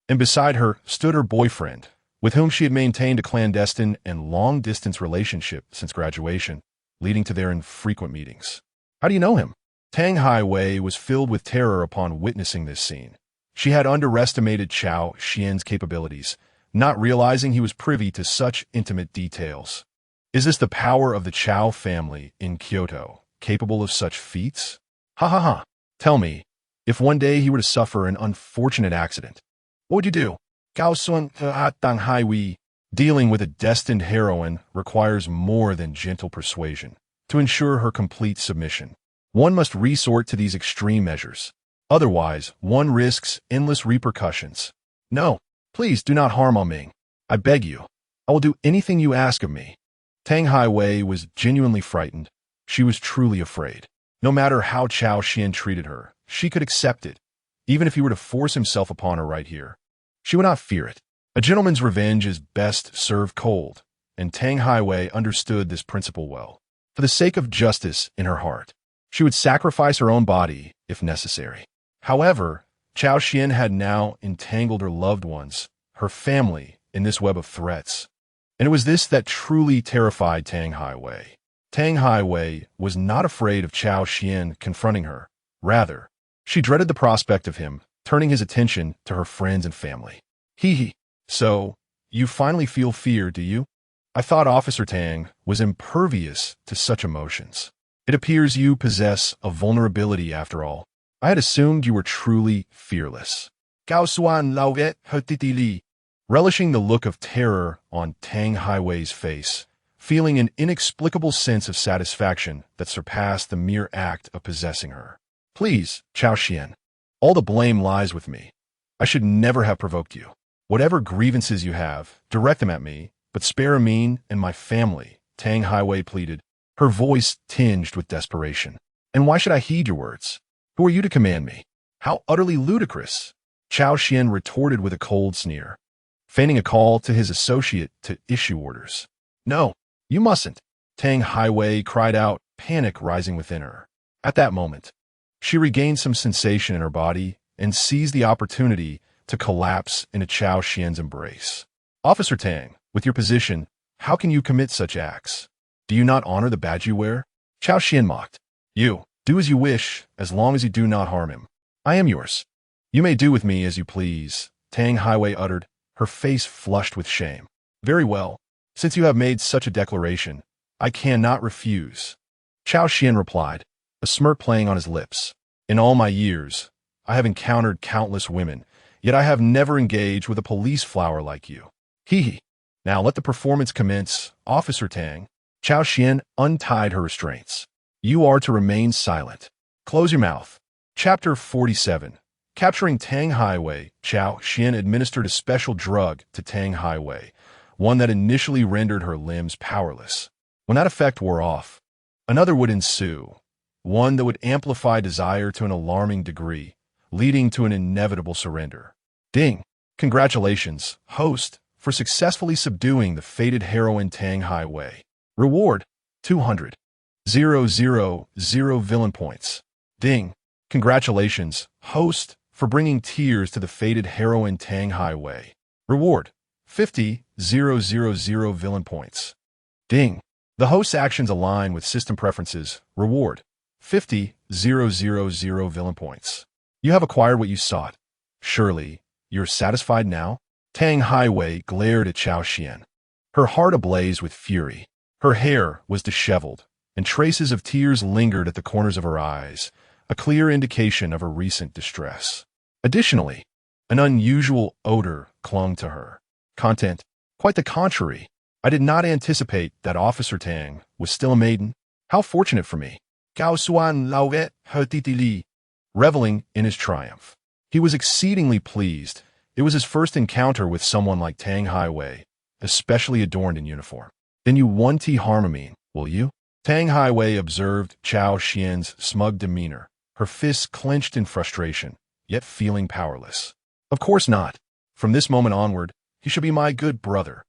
And beside her stood her boyfriend, with whom she had maintained a clandestine and long-distance relationship since graduation, leading to their infrequent meetings. "How do you know him?" Tang Haiwei was filled with terror upon witnessing this scene. She had underestimated Cao Xuan's capabilities, not realizing he was privy to such intimate details. Is this the power of the Cao family in Kyoto, capable of such feats? Ha ha ha. Tell me, if one day he were to suffer an unfortunate accident, what would you do? Cao Xuan Tang Haiwei. Dealing with a destined heroine requires more than gentle persuasion. To ensure her complete submission, one must resort to these extreme measures. Otherwise, one risks endless repercussions. "No, please do not harm Ming. I beg you. I will do anything you ask of me." Tang Haiwei was genuinely frightened. She was truly afraid. No matter how Cao Xuan treated her, she could accept it, even if he were to force himself upon her right here. She would not fear it. A gentleman's revenge is best served cold, and Tang Haiwei understood this principle well. For the sake of justice in her heart, she would sacrifice her own body if necessary. However, Cao Xuan had now entangled her loved ones, her family, in this web of threats. And it was this that truly terrified Tang Haiwei. Tang Haiwei was not afraid of Cao Xuan confronting her. Rather, she dreaded the prospect of him turning his attention to her friends and family. Hee. So, you finally feel fear, do you? I thought Officer Tang was impervious to such emotions. It appears you possess a vulnerability after all. I had assumed you were truly fearless. Cao Xuan lauet hetitili. Relishing the look of terror on Tang Haiwei's face, feeling an inexplicable sense of satisfaction that surpassed the mere act of possessing her. "Please, Cao Xuan, all the blame lies with me. I should never have provoked you. Whatever grievances you have, direct them at me, but spare Amin and my family," Tang Haiwei pleaded, her voice tinged with desperation. "And why should I heed your words? Who are you to command me? How utterly ludicrous!" Cao Xuan retorted with a cold sneer, feigning a call to his associate to issue orders. "No, you mustn't," Tang Haiwei cried out, panic rising within her. At that moment, she regained some sensation in her body and seized the opportunity to collapse into Cao Xuan's embrace. "Officer Tang, with your position, how can you commit such acts? Do you not honor the badge you wear?" Cao Xuan mocked. "You, do as you wish, as long as you do not harm him. I am yours. You may do with me as you please," Tang Haiwei uttered, her face flushed with shame. "Very well. Since you have made such a declaration, I cannot refuse," Cao Xuan replied, a smirk playing on his lips. "In all my years, I have encountered countless women, yet I have never engaged with a police flower like you. Hee. Now let the performance commence, Officer Tang." Cao Xuan untied her restraints. "You are to remain silent. Close your mouth." Chapter 47. Capturing Tang Haiwei, Cao Xuan administered a special drug to Tang Haiwei, one that initially rendered her limbs powerless. When that effect wore off, another would ensue, one that would amplify desire to an alarming degree, leading to an inevitable surrender. Ding! Congratulations, host, for successfully subduing the fated heroine Tang Haiwei. Reward, 200. 000 villain points. Ding! Congratulations, host, for bringing tears to the fated heroine Tang Highway. Reward: 50,000 villain points. Ding. The host's actions align with system preferences. Reward: 50,000 villain points. You have acquired what you sought. Surely, you're satisfied now? Tang Highway glared at Cao Xuan, her heart ablaze with fury. Her hair was disheveled, and traces of tears lingered at the corners of her eyes, a clear indication of her recent distress. Additionally, an unusual odor clung to her. Content: quite the contrary. I did not anticipate that Officer Tang was still a maiden. How fortunate for me. Cao Xuan lauet hertitili, reveling in his triumph. He was exceedingly pleased. It was his first encounter with someone like Tang Highway, especially adorned in uniform. Then you won't harm me, will you? Tang Highway observed Cao Xuan's smug demeanor, her fists clenched in frustration, yet feeling powerless. Of course not. From this moment onward, he should be my good brother.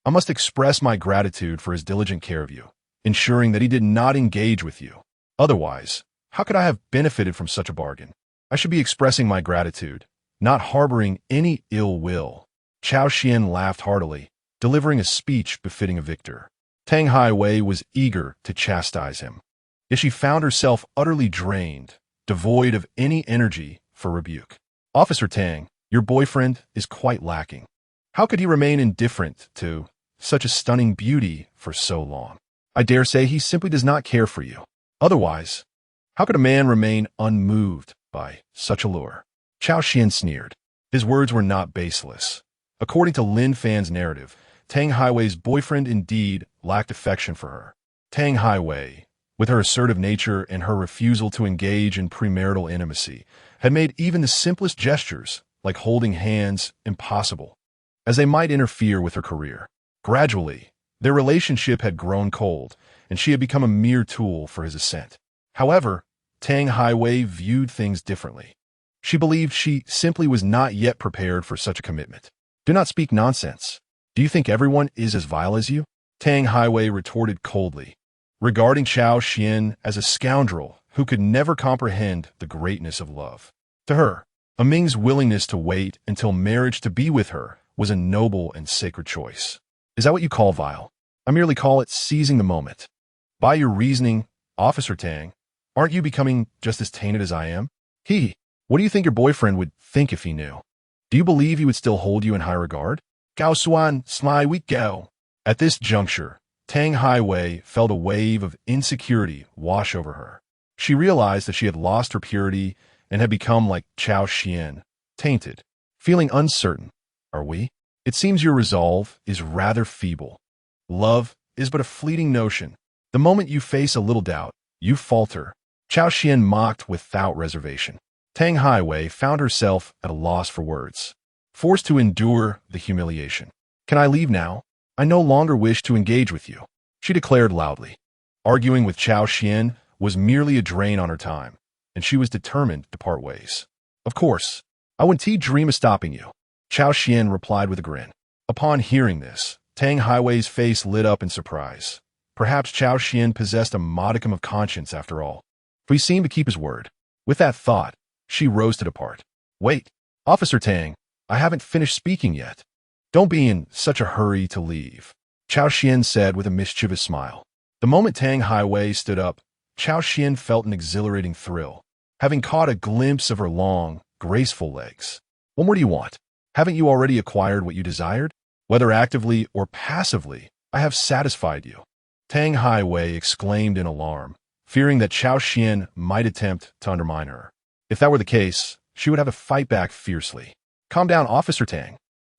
I must express my gratitude for his diligent care of you, ensuring that he did not engage with you. Otherwise, how could I have benefited from such a bargain? I should be expressing my gratitude, not harboring any ill will. Cao Xuan laughed heartily, delivering a speech befitting a victor. Tang Highway was eager to chastise him, yet she found herself utterly drained, devoid of any energy for rebuke. Officer Tang, your boyfriend is quite lacking. How could he remain indifferent to such a stunning beauty for so long? I dare say he simply does not care for you. Otherwise, how could a man remain unmoved by such allure? Cao Xuan sneered. His words were not baseless. According to Lin Fan's narrative, Tang Highway's boyfriend indeed lacked affection for her. Tang Highway, with her assertive nature and her refusal to engage in premarital intimacy, had made even the simplest gestures, like holding hands, impossible, as they might interfere with her career. Gradually, their relationship had grown cold, and she had become a mere tool for his ascent. However, Tang Highway viewed things differently. She believed she simply was not yet prepared for such a commitment. Do not speak nonsense. Do you think everyone is as vile as you? Tang Highway retorted coldly, regarding Cao Xuan as a scoundrel who could never comprehend the greatness of love. To her, a Ming's willingness to wait until marriage to be with her was a noble and sacred choice. Is that what you call vile? I merely call it seizing the moment. By your reasoning, Officer Tang, aren't you becoming just as tainted as I am? What do you think your boyfriend would think if he knew? Do you believe he would still hold you in high regard? Cao Xuan, sly we go. At this juncture, Tang Highway felt a wave of insecurity wash over her. She realized that she had lost her purity and had become like Cao Xuan, tainted. Feeling uncertain, are we? It seems your resolve is rather feeble. Love is but a fleeting notion. The moment you face a little doubt, you falter. Cao Xuan mocked without reservation. Tang Highway found herself at a loss for words, forced to endure the humiliation. Can I leave now? I no longer wish to engage with you, she declared loudly. Arguing with Cao Xuan was merely a drain on her time, and she was determined to part ways. Of course, I wouldn't dream of stopping you, Cao Xuan replied with a grin. Upon hearing this, Tang Highway's face lit up in surprise. Perhaps Cao Xuan possessed a modicum of conscience after all, for he seemed to keep his word. With that thought, she rose to depart. Wait, Officer Tang, I haven't finished speaking yet. Don't be in such a hurry to leave, Cao Xuan said with a mischievous smile. The moment Tang Highway stood up, Cao Xuan felt an exhilarating thrill, having caught a glimpse of her long, graceful legs. What more do you want? Haven't you already acquired what you desired? Whether actively or passively, I have satisfied you. Tang Highway exclaimed in alarm, fearing that Cao Xuan might attempt to undermine her. If that were the case, she would have to fight back fiercely. Calm down, Officer Tang.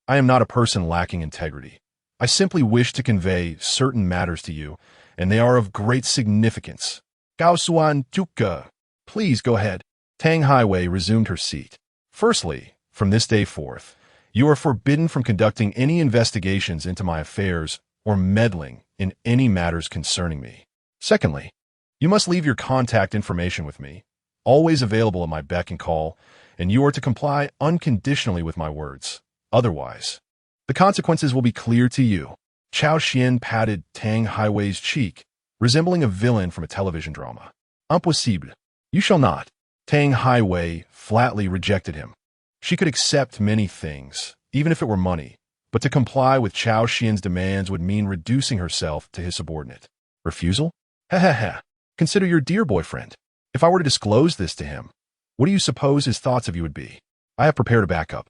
I am not a person lacking integrity. I simply wish to convey certain matters to you, and they are of great significance. Cao Xuan Tuka, please go ahead. Tang Highway resumed her seat. Firstly, from this day forth, you are forbidden from conducting any investigations into my affairs or meddling in any matters concerning me. Secondly, you must leave your contact information with me, always available at my beck and call, and you are to comply unconditionally with my words. Otherwise, the consequences will be clear to you. Cao Xuan patted Tang Highway's cheek, resembling a villain from a television drama. Impossible. You shall not. Tang Highway flatly rejected him. She could accept many things, even if it were money, but to comply with Cao Xuan's demands would mean reducing herself to his subordinate. Refusal? Ha ha ha. Consider your dear boyfriend. If I were to disclose this to him, what do you suppose his thoughts of you would be? I have prepared a backup.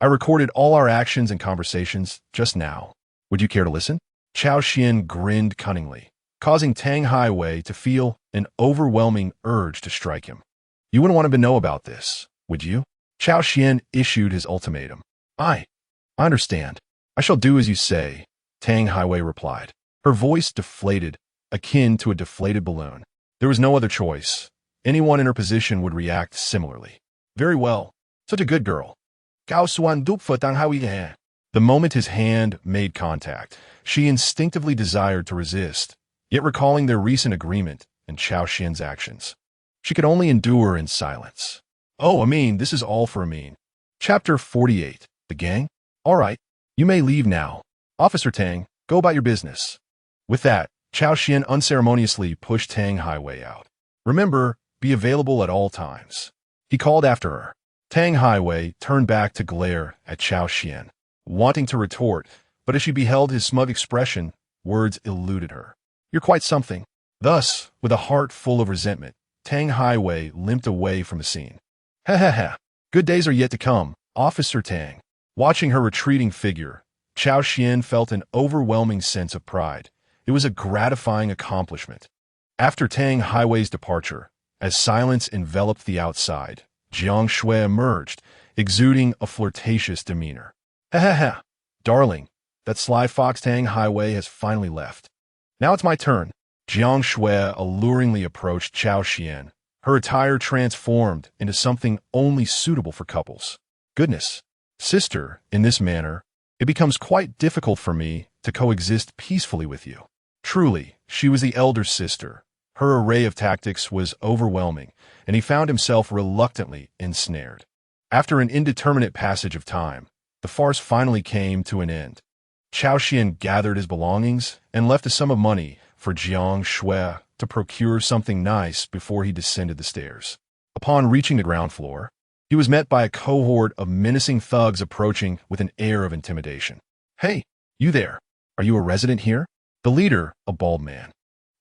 I recorded all our actions and conversations just now. Would you care to listen? Cao Xuan grinned cunningly, causing Tang Highway to feel an overwhelming urge to strike him. You wouldn't want to know about this, would you? Cao Xuan issued his ultimatum. I understand. I shall do as you say, Tang Highway replied. Her voice deflated, akin to a deflated balloon. There was no other choice. Anyone in her position would react similarly. Very well. Such a good girl. Cao Xuan dupfa Tang Highway. The moment his hand made contact, she instinctively desired to resist, yet recalling their recent agreement and Cao Xuan's actions, she could only endure in silence. Oh, Amin, this is all for Amin. Chapter 48. The gang? All right. You may leave now. Officer Tang, go about your business. With that, Cao Xuan unceremoniously pushed Tang Highway out. Remember, be available at all times. He called after her. Tang Highway turned back to glare at Cao Xuan, wanting to retort, but as she beheld his smug expression, words eluded her. You're quite something. Thus, with a heart full of resentment, Tang Highway limped away from the scene. Ha ha ha. Good days are yet to come, Officer Tang. Watching her retreating figure, Cao Xuan felt an overwhelming sense of pride. It was a gratifying accomplishment. After Tang Highway's departure, as silence enveloped the outside, Jiang Shui emerged, exuding a flirtatious demeanor. Ha ha ha. Darling, that sly fox Tang Highway has finally left. Now it's my turn. Jiang Shui alluringly approached Cao Xuan, her attire transformed into something only suitable for couples. Goodness, sister, in this manner, it becomes quite difficult for me to coexist peacefully with you. Truly, she was the elder sister. Her array of tactics was overwhelming, and he found himself reluctantly ensnared. After an indeterminate passage of time, the farce finally came to an end. Cao Xuan gathered his belongings and left a sum of money for Jiang Shui to procure something nice before he descended the stairs. Upon reaching the ground floor, he was met by a cohort of menacing thugs approaching with an air of intimidation. Hey, you there. Are you a resident here? The leader, a bald man,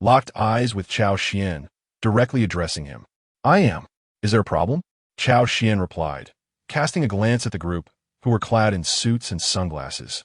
locked eyes with Cao Xuan, directly addressing him. I am. Is there a problem? Cao Xuan replied, casting a glance at the group, who were clad in suits and sunglasses,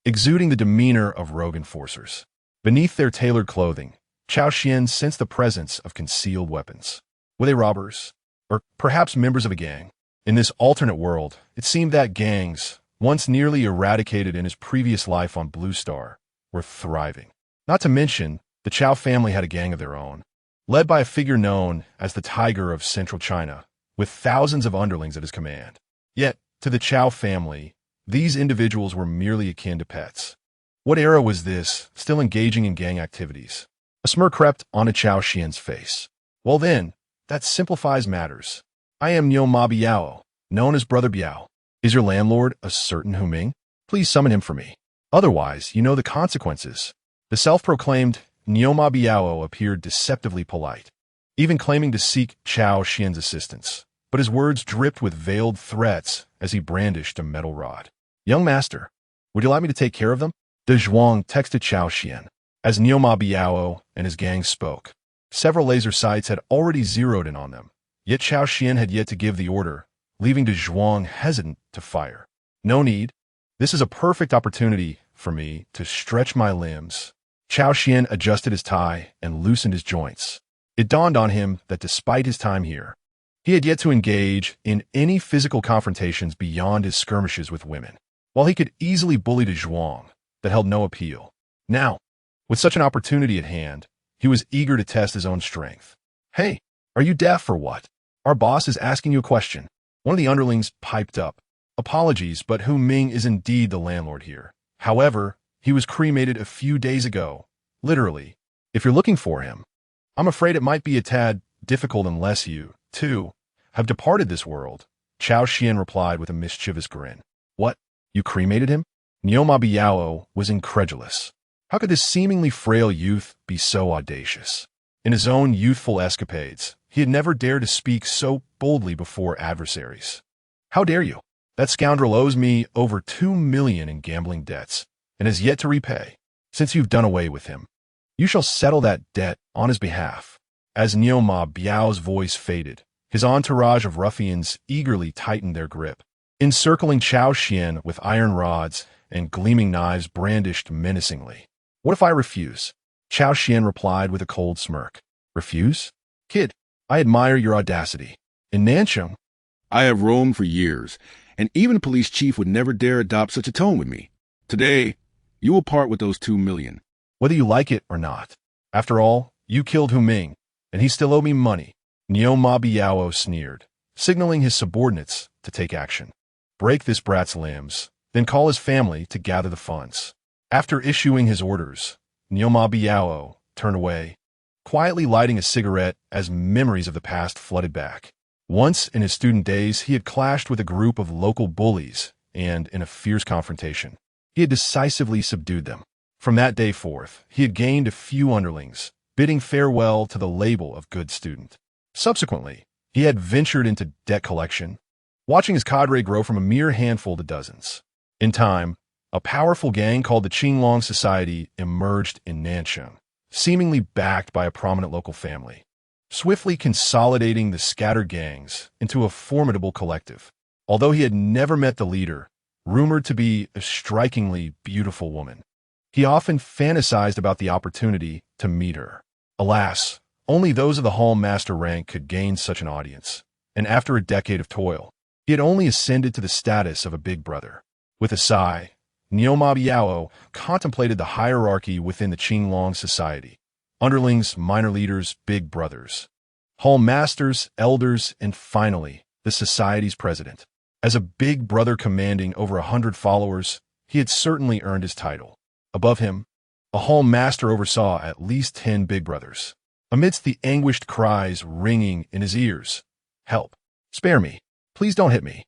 exuding the demeanor of rogue enforcers. Beneath their tailored clothing, Cao Xuan sensed the presence of concealed weapons. Were they robbers? Or perhaps members of a gang? In this alternate world, it seemed that gangs, once nearly eradicated in his previous life on Blue Star, were thriving. Not to mention, the Cao family had a gang of their own, led by a figure known as the Tiger of Central China, with thousands of underlings at his command. Yet, to the Cao family, these individuals were merely akin to pets. What era was this, still engaging in gang activities? A smirk crept onto Cao Xuan's face. Well then, that simplifies matters. I am Niu Ma Biao, known as Brother Biao. Is your landlord a certain Hu Ming? Please summon him for me. Otherwise, you know the consequences. The self-proclaimed Niu Ma Biao appeared deceptively polite, even claiming to seek Cao Xuan's assistance. But his words dripped with veiled threats as he brandished a metal rod. Young master, would you like me to take care of them? De Zhuang texted Cao Xuan. As Niu Ma Biao and his gang spoke, several laser sights had already zeroed in on them, yet Cao Xuan had yet to give the order, leaving De Zhuang hesitant to fire. No need. This is a perfect opportunity for me to stretch my limbs. Cao Xuan adjusted his tie and loosened his joints. It dawned on him that despite his time here, he had yet to engage in any physical confrontations beyond his skirmishes with women. While he could easily bully De Zhuang, that held no appeal. Now, with such an opportunity at hand, he was eager to test his own strength. Hey, are you deaf or what? Our boss is asking you a question. One of the underlings piped up. Apologies, but Hu Ming is indeed the landlord here. However, he was cremated a few days ago. Literally. If you're looking for him, I'm afraid it might be a tad difficult unless you, too, have departed this world. Cao Xuan replied with a mischievous grin. What? You cremated him? Niu Ma Biao was incredulous. How could this seemingly frail youth be so audacious? In his own youthful escapades, he had never dared to speak so boldly before adversaries. How dare you? That scoundrel owes me over 2 million in gambling debts and has yet to repay. Since you've done away with him, you shall settle that debt on his behalf." As Nioma Biao's voice faded, his entourage of ruffians eagerly tightened their grip, encircling Cao Xuan with iron rods and gleaming knives brandished menacingly. "What if I refuse?" Cao Xuan replied with a cold smirk. "Refuse? Kid, I admire your audacity. In Nancheng, I have roamed for years, and even a police chief would never dare adopt such a tone with me. Today, you will part with those 2 million. whether you like it or not. After all, you killed Hu Ming, and he still owed me money." Nioma Biao sneered, signaling his subordinates to take action. "Break this brat's limbs, then call his family to gather the funds." After issuing his orders, Nioma Biao turned away, quietly lighting a cigarette as memories of the past flooded back. Once in his student days, he had clashed with a group of local bullies, and in a fierce confrontation, he had decisively subdued them. From that day forth, he had gained a few underlings, bidding farewell to the label of good student. Subsequently, he had ventured into debt collection, watching his cadre grow from a mere handful to dozens. In time, a powerful gang called the Qinglong Society emerged in Nancheng, seemingly backed by a prominent local family, swiftly consolidating the scattered gangs into a formidable collective. Although he had never met the leader, rumored to be a strikingly beautiful woman, he often fantasized about the opportunity to meet her. Alas, only those of the hall master rank could gain such an audience, and after a decade of toil, he had only ascended to the status of a big brother. With a sigh, Nioma Biao contemplated the hierarchy within the Qinglong Society: underlings, minor leaders, big brothers, hall masters, elders, and finally, the society's president. As a big brother commanding over 100 followers, he had certainly earned his title. Above him, a hall master oversaw at least 10 big brothers. Amidst the anguished cries ringing in his ears, "Help! Spare me! Please don't hit me!"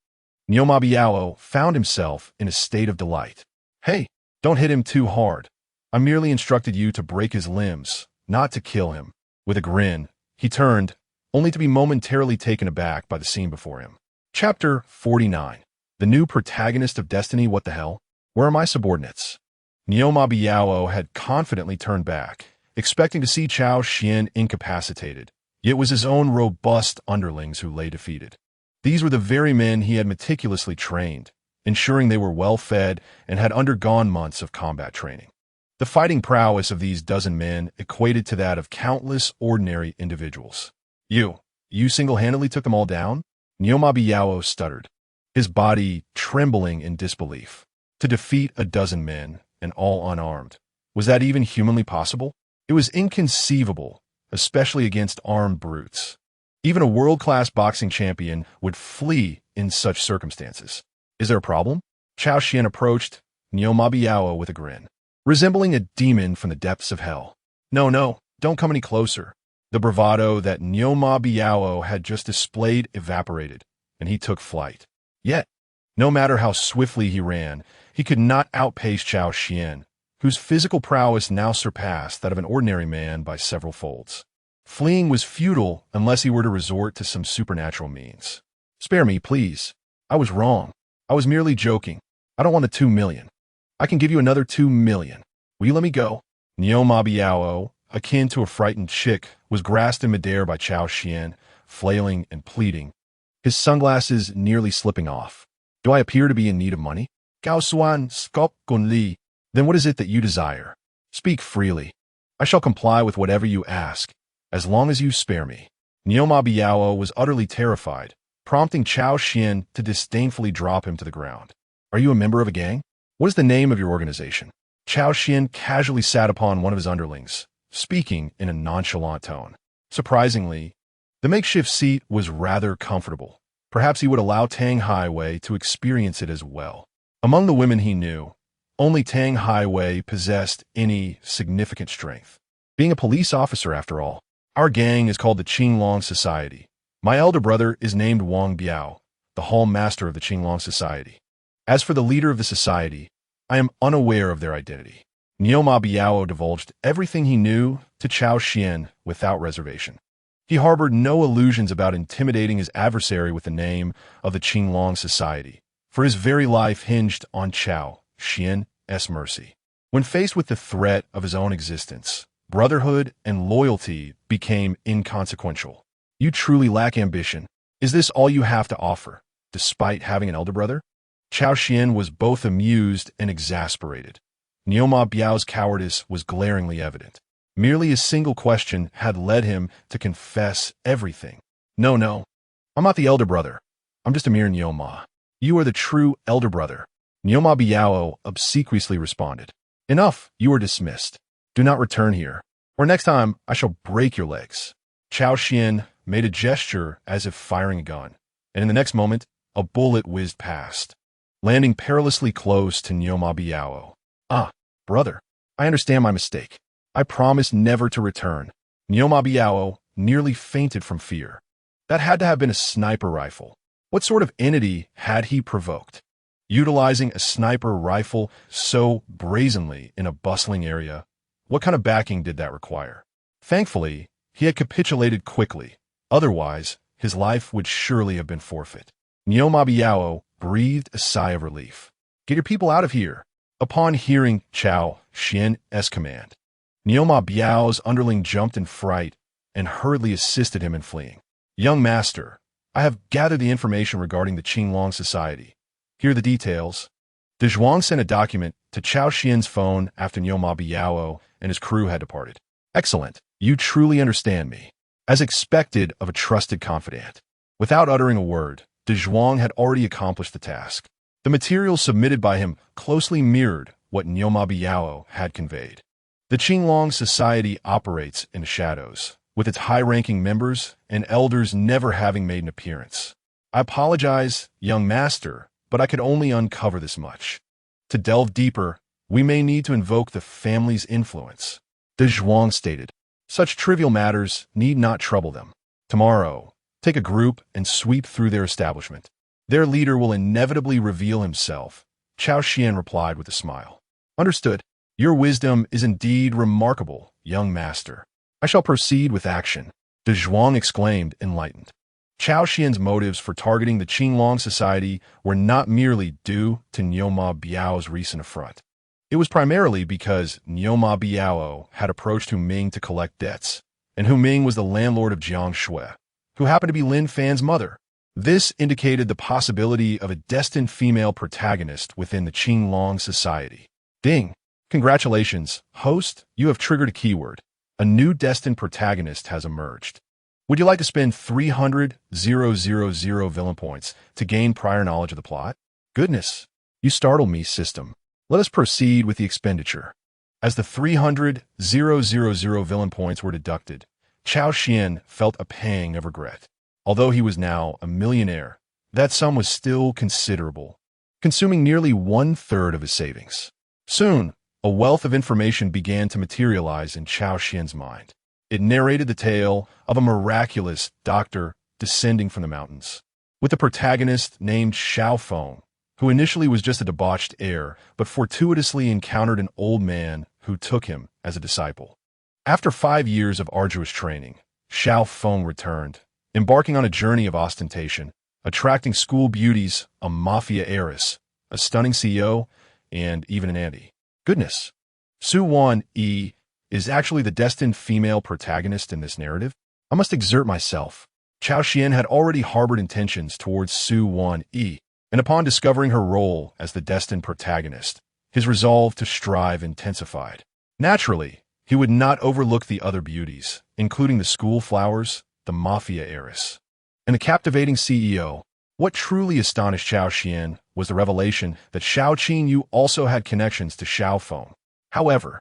Nioma Biao found himself in a state of delight. "Hey, don't hit him too hard. I merely instructed you to break his limbs, not to kill him." With a grin, he turned, only to be momentarily taken aback by the scene before him. Chapter 49. The new protagonist of Destiny. What the hell? Where are my subordinates? Nioma Biao had confidently turned back, expecting to see Cao Xuan incapacitated. Yet it was his own robust underlings who lay defeated. These were the very men he had meticulously trained, ensuring they were well-fed and had undergone months of combat training. The fighting prowess of these dozen men equated to that of countless ordinary individuals. You single-handedly took them all down?" Nioma Biao stuttered, his body trembling in disbelief. To defeat a dozen men, and all unarmed, was that even humanly possible? It was inconceivable, especially against armed brutes. Even a world-class boxing champion would flee in such circumstances. "Is there a problem?" Cao Xuan approached Nioma Biao with a grin, resembling a demon from the depths of hell. No, don't come any closer." The bravado that Nioma Biao had just displayed evaporated, and he took flight. Yet, no matter how swiftly he ran, he could not outpace Cao Xuan, whose physical prowess now surpassed that of an ordinary man by several folds. Fleeing was futile unless he were to resort to some supernatural means. "Spare me, please. I was wrong. I was merely joking. I don't want the 2 million. I can give you another 2 million. Will you let me go?" Nioma Biao, akin to a frightened chick, was grasped in midair by Cao Xuan, flailing and pleading, his sunglasses nearly slipping off. "Do I appear to be in need of money?" Cao Xuan skop gun li. "Then what is it that you desire? Speak freely. I shall comply with whatever you ask, as long as you spare me." Nioma Biao was utterly terrified, prompting Cao Xuan to disdainfully drop him to the ground. "Are you a member of a gang? What is the name of your organization?" Cao Xuan casually sat upon one of his underlings, speaking in a nonchalant tone. Surprisingly, the makeshift seat was rather comfortable. Perhaps he would allow Tang Highway to experience it as well. Among the women he knew, only Tang Highway possessed any significant strength. Being a police officer, after all. "Our gang is called the Qinglong Society. My elder brother is named Wang Biao, the hall master of the Qinglong Society. As for the leader of the society, I am unaware of their identity." Nioma Biao divulged everything he knew to Cao Xuan without reservation. He harbored no illusions about intimidating his adversary with the name of the Qinglong Society, for his very life hinged on Cao Xuan's mercy. When faced with the threat of his own existence, brotherhood and loyalty became inconsequential. You truly lack ambition. Is this all you have to offer, despite having an elder brother? Cao Xuan was both amused and exasperated. Nioma Biao's cowardice was glaringly evident. Merely a single question had led him to confess everything. No, I'm not the elder brother. I'm just a mere Nioma. You are the true elder brother. Nioma Biao obsequiously responded. Enough, you are dismissed. Do not return here, or next time I shall break your legs. Cao Xuan made a gesture as if firing a gun, and in the next moment, a bullet whizzed past, landing perilously close to Nioma Biao. Ah, brother, I understand my mistake. I promise never to return. Nioma Biao nearly fainted from fear. That had to have been a sniper rifle. What sort of entity had he provoked? Utilizing a sniper rifle so brazenly in a bustling area, what kind of backing did that require? Thankfully, he had capitulated quickly. Otherwise, his life would surely have been forfeit. Nioma Biao breathed a sigh of relief. Get your people out of here. Upon hearing Cao Xuan's command, Nioma Biao's underling jumped in fright and hurriedly assisted him in fleeing. Young master, I have gathered the information regarding the Qinglong Society. Here are the details. De Zhuang sent a document to Cao Xuan's phone after Nioma Biao and his crew had departed. Excellent. You truly understand me. As expected of a trusted confidant. Without uttering a word, De Zhuang had already accomplished the task. The materials submitted by him closely mirrored what Nioma Biao had conveyed. The Qinglong Society operates in the shadows, with its high-ranking members and elders never having made an appearance. I apologize, young master, but I could only uncover this much. To delve deeper, we may need to invoke the family's influence. De Zhuang stated, such trivial matters need not trouble them. Tomorrow, take a group and sweep through their establishment. Their leader will inevitably reveal himself. Cao Xuan replied with a smile. Understood. Your wisdom is indeed remarkable, young master. I shall proceed with action. De Zhuang exclaimed, enlightened. Cao Xuan's motives for targeting the Qinglong Society were not merely due to Nioma Biao's recent affront. It was primarily because Nioma Biao had approached Hu Ming to collect debts, and Hu Ming was the landlord of Jiangshui, who happened to be Lin Fan's mother. This indicated the possibility of a destined female protagonist within the Qinglong Society. Ding! Congratulations, host, you have triggered a keyword. A new destined protagonist has emerged. Would you like to spend 300,000 villain points to gain prior knowledge of the plot? Goodness, you startled me, system. Let us proceed with the expenditure. As the 300,000 villain points were deducted, Cao Xuan felt a pang of regret. Although he was now a millionaire, that sum was still considerable, consuming nearly 1/3 of his savings. Soon, a wealth of information began to materialize in Cao Xuan's mind. It narrated the tale of a miraculous doctor descending from the mountains, with a protagonist named Xiao Feng, who initially was just a debauched heir, but fortuitously encountered an old man who took him as a disciple. After 5 years of arduous training, Xiao Feng returned, embarking on a journey of ostentation, attracting school beauties, a mafia heiress, a stunning CEO, and even an auntie. Goodness, Su Wan Yi is actually the destined female protagonist in this narrative? I must exert myself. Cao Xuan had already harbored intentions towards Su Wan Yi, and upon discovering her role as the destined protagonist, his resolve to strive intensified. Naturally, he would not overlook the other beauties, including the school flowers, the mafia heiress, and the captivating CEO. What truly astonished Cao Xuan was the revelation that Xiao Qinyu also had connections to Xiao Feng. However,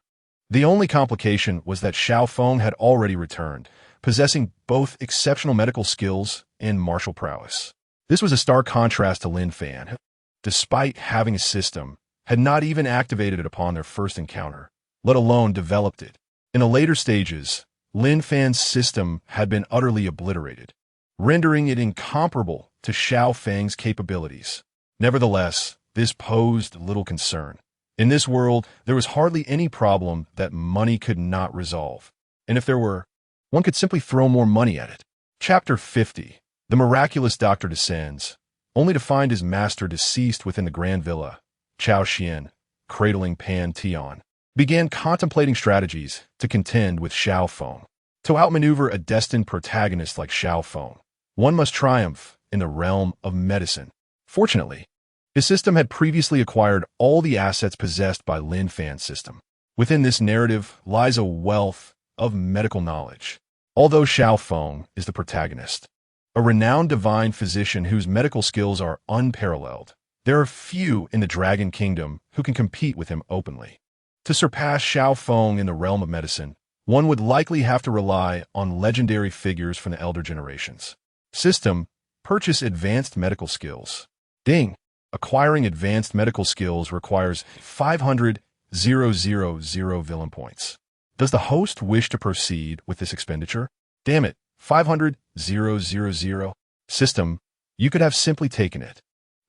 the only complication was that Xiao Feng had already returned, possessing both exceptional medical skills and martial prowess. This was a stark contrast to Lin Fan, who, despite having a system, had not even activated it upon their first encounter, let alone developed it. In the later stages, Lin Fan's system had been utterly obliterated, rendering it incomparable to Xiao Feng's capabilities. Nevertheless, this posed little concern. In this world, there was hardly any problem that money could not resolve. And if there were, one could simply throw more money at it. Chapter 50. The Miraculous Doctor Descends. only to find his master deceased within the grand villa. Cao Xuan, cradling Pan Tian, began contemplating strategies to contend with Xiao Feng. To outmaneuver a destined protagonist like Xiao Feng, one must triumph in the realm of medicine. Fortunately, his system had previously acquired all the assets possessed by Lin Fan's system. Within this narrative lies a wealth of medical knowledge. Although Xiao Feng is the protagonist, a renowned divine physician whose medical skills are unparalleled, there are few in the Dragon Kingdom who can compete with him openly. To surpass Xiao Feng in the realm of medicine, one would likely have to rely on legendary figures from the elder generations. System: purchase advanced medical skills. Ding! Acquiring advanced medical skills requires 500,000 villain points. Does the host wish to proceed with this expenditure? Damn it, 500,000. System: you could have simply taken it.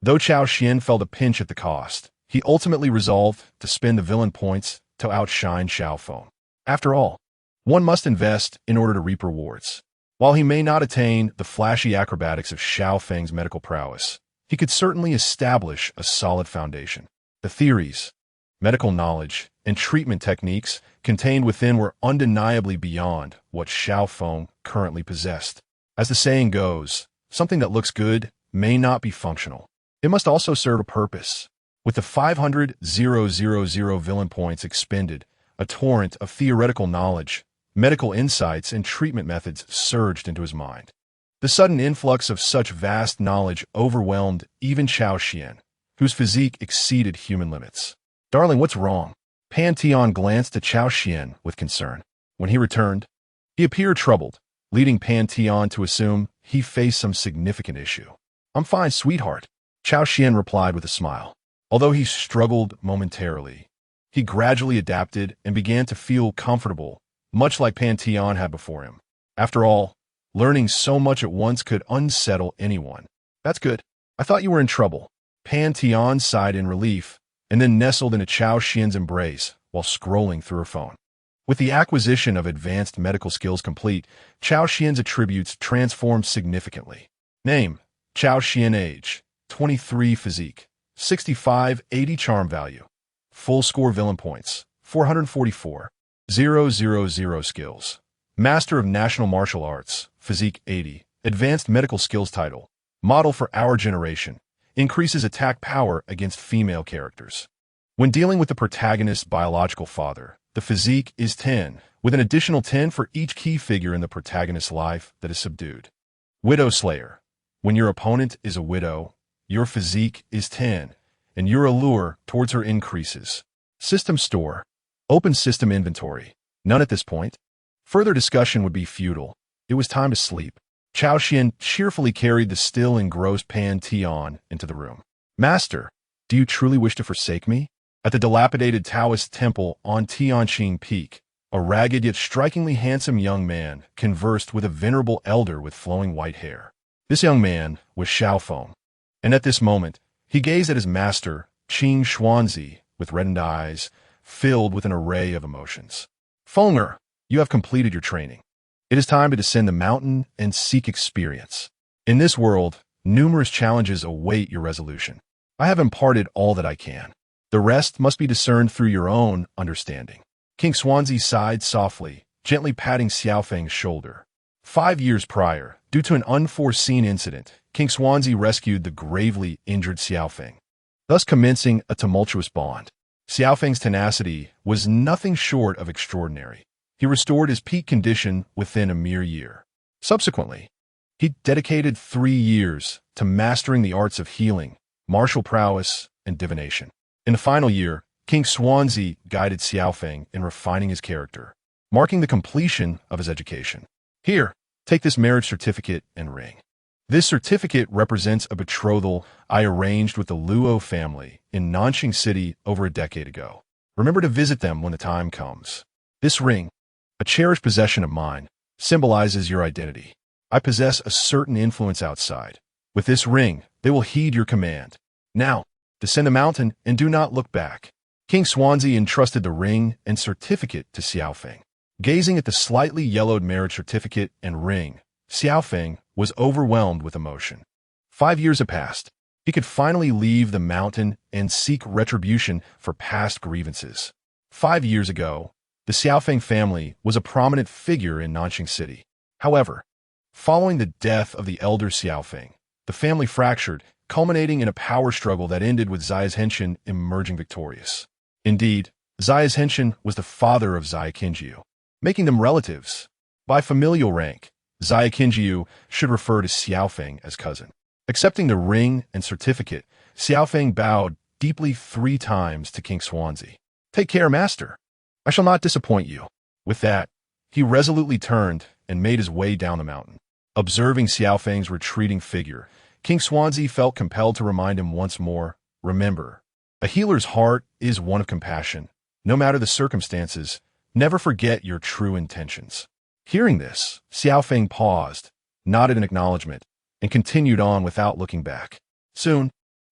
Though Cao Xuan felt a pinch at the cost, he ultimately resolved to spend the villain points to outshine Xiao Feng. After all, one must invest in order to reap rewards. While he may not attain the flashy acrobatics of Xiao Feng's medical prowess, he could certainly establish a solid foundation. The theories, medical knowledge, and treatment techniques contained within were undeniably beyond what Xiao Feng currently possessed. As the saying goes, something that looks good may not be functional. It must also serve a purpose. With the 500,000 villain points expended, a torrent of theoretical knowledge, medical insights, and treatment methods surged into his mind. The sudden influx of such vast knowledge overwhelmed even Cao Xuan, whose physique exceeded human limits. Darling, what's wrong? Pan Tian glanced at Cao Xuan with concern. When he returned, he appeared troubled, leading Pan Tian to assume he faced some significant issue. I'm fine, sweetheart, Cao Xuan replied with a smile. Although he struggled momentarily, he gradually adapted and began to feel comfortable, much like Pan Tian had before him. After all, learning so much at once could unsettle anyone. That's good. I thought you were in trouble. Pan Tian sighed in relief and then nestled into Cao Xuan's embrace while scrolling through her phone. With the acquisition of advanced medical skills complete, Cao Xuan's attributes transformed significantly. Name: Cao Xuan. Age: 23. Physique: 65/80. Charm value: full score villain points: 444,000. Skills: Master of National Martial Arts, Physique 80. Advanced Medical Skills title: Model for our generation. Increases attack power against female characters. When dealing with the protagonist's biological father, the physique is 10, with an additional 10 for each key figure in the protagonist's life that is subdued. Widow Slayer: when your opponent is a widow, your physique is 10, and your allure towards her increases. System Store: open system inventory. None at this point. Further discussion would be futile. It was time to sleep. Cao Xuan cheerfully carried the still engrossed Pan Tian into the room. Master, do you truly wish to forsake me? At the dilapidated Taoist temple on Tianqing Peak, a ragged yet strikingly handsome young man conversed with a venerable elder with flowing white hair. This young man was Xiao Feng, and at this moment, he gazed at his master, Qing Xuanzi, with reddened eyes, filled with an array of emotions. Fenger, you have completed your training. It is time to descend the mountain and seek experience. In this world, numerous challenges await your resolution. I have imparted all that I can. The rest must be discerned through your own understanding. King Xuanzi sighed softly, gently patting Xiao Feng's shoulder. 5 years prior, due to an unforeseen incident, King Xuanzi rescued the gravely injured Xiao Feng, thus commencing a tumultuous bond. Xiao Feng's tenacity was nothing short of extraordinary. He restored his peak condition within a mere year. Subsequently, he dedicated 3 years to mastering the arts of healing, martial prowess, and divination. In the final year, King Xuanzi guided Xiao Feng in refining his character, marking the completion of his education. Here, take this marriage certificate and ring. This certificate represents a betrothal I arranged with the Luo family in Nanxing City over a decade ago. Remember to visit them when the time comes. This ring, a cherished possession of mine, symbolizes your identity. I possess a certain influence outside. With this ring, they will heed your command. Now, descend the mountain and do not look back. King Xuanzi entrusted the ring and certificate to Xiao Feng. Gazing at the slightly yellowed marriage certificate and ring, Xiao Feng was overwhelmed with emotion. 5 years had passed, he could finally leave the mountain and seek retribution for past grievances. 5 years ago, the Xiaofeng family was a prominent figure in Nanjing City. However, following the death of the elder Xiaofeng, the family fractured, culminating in a power struggle that ended with Zhai Henshin emerging victorious. Indeed, Zhai Henshin was the father of Zhai Qinjiu, making them relatives. By familial rank, Zhai Qinjiu should refer to Xiaofeng as cousin. Accepting the ring and certificate, Xiaofeng bowed deeply 3 times to King Xuanzi. "Take care, master. I shall not disappoint you." With that, he resolutely turned and made his way down the mountain. Observing Xiaofeng's retreating figure, King Xuanzi felt compelled to remind him once more, "Remember, a healer's heart is one of compassion. No matter the circumstances, never forget your true intentions." Hearing this, Xiaofeng paused, nodded in acknowledgement, and continued on without looking back. Soon,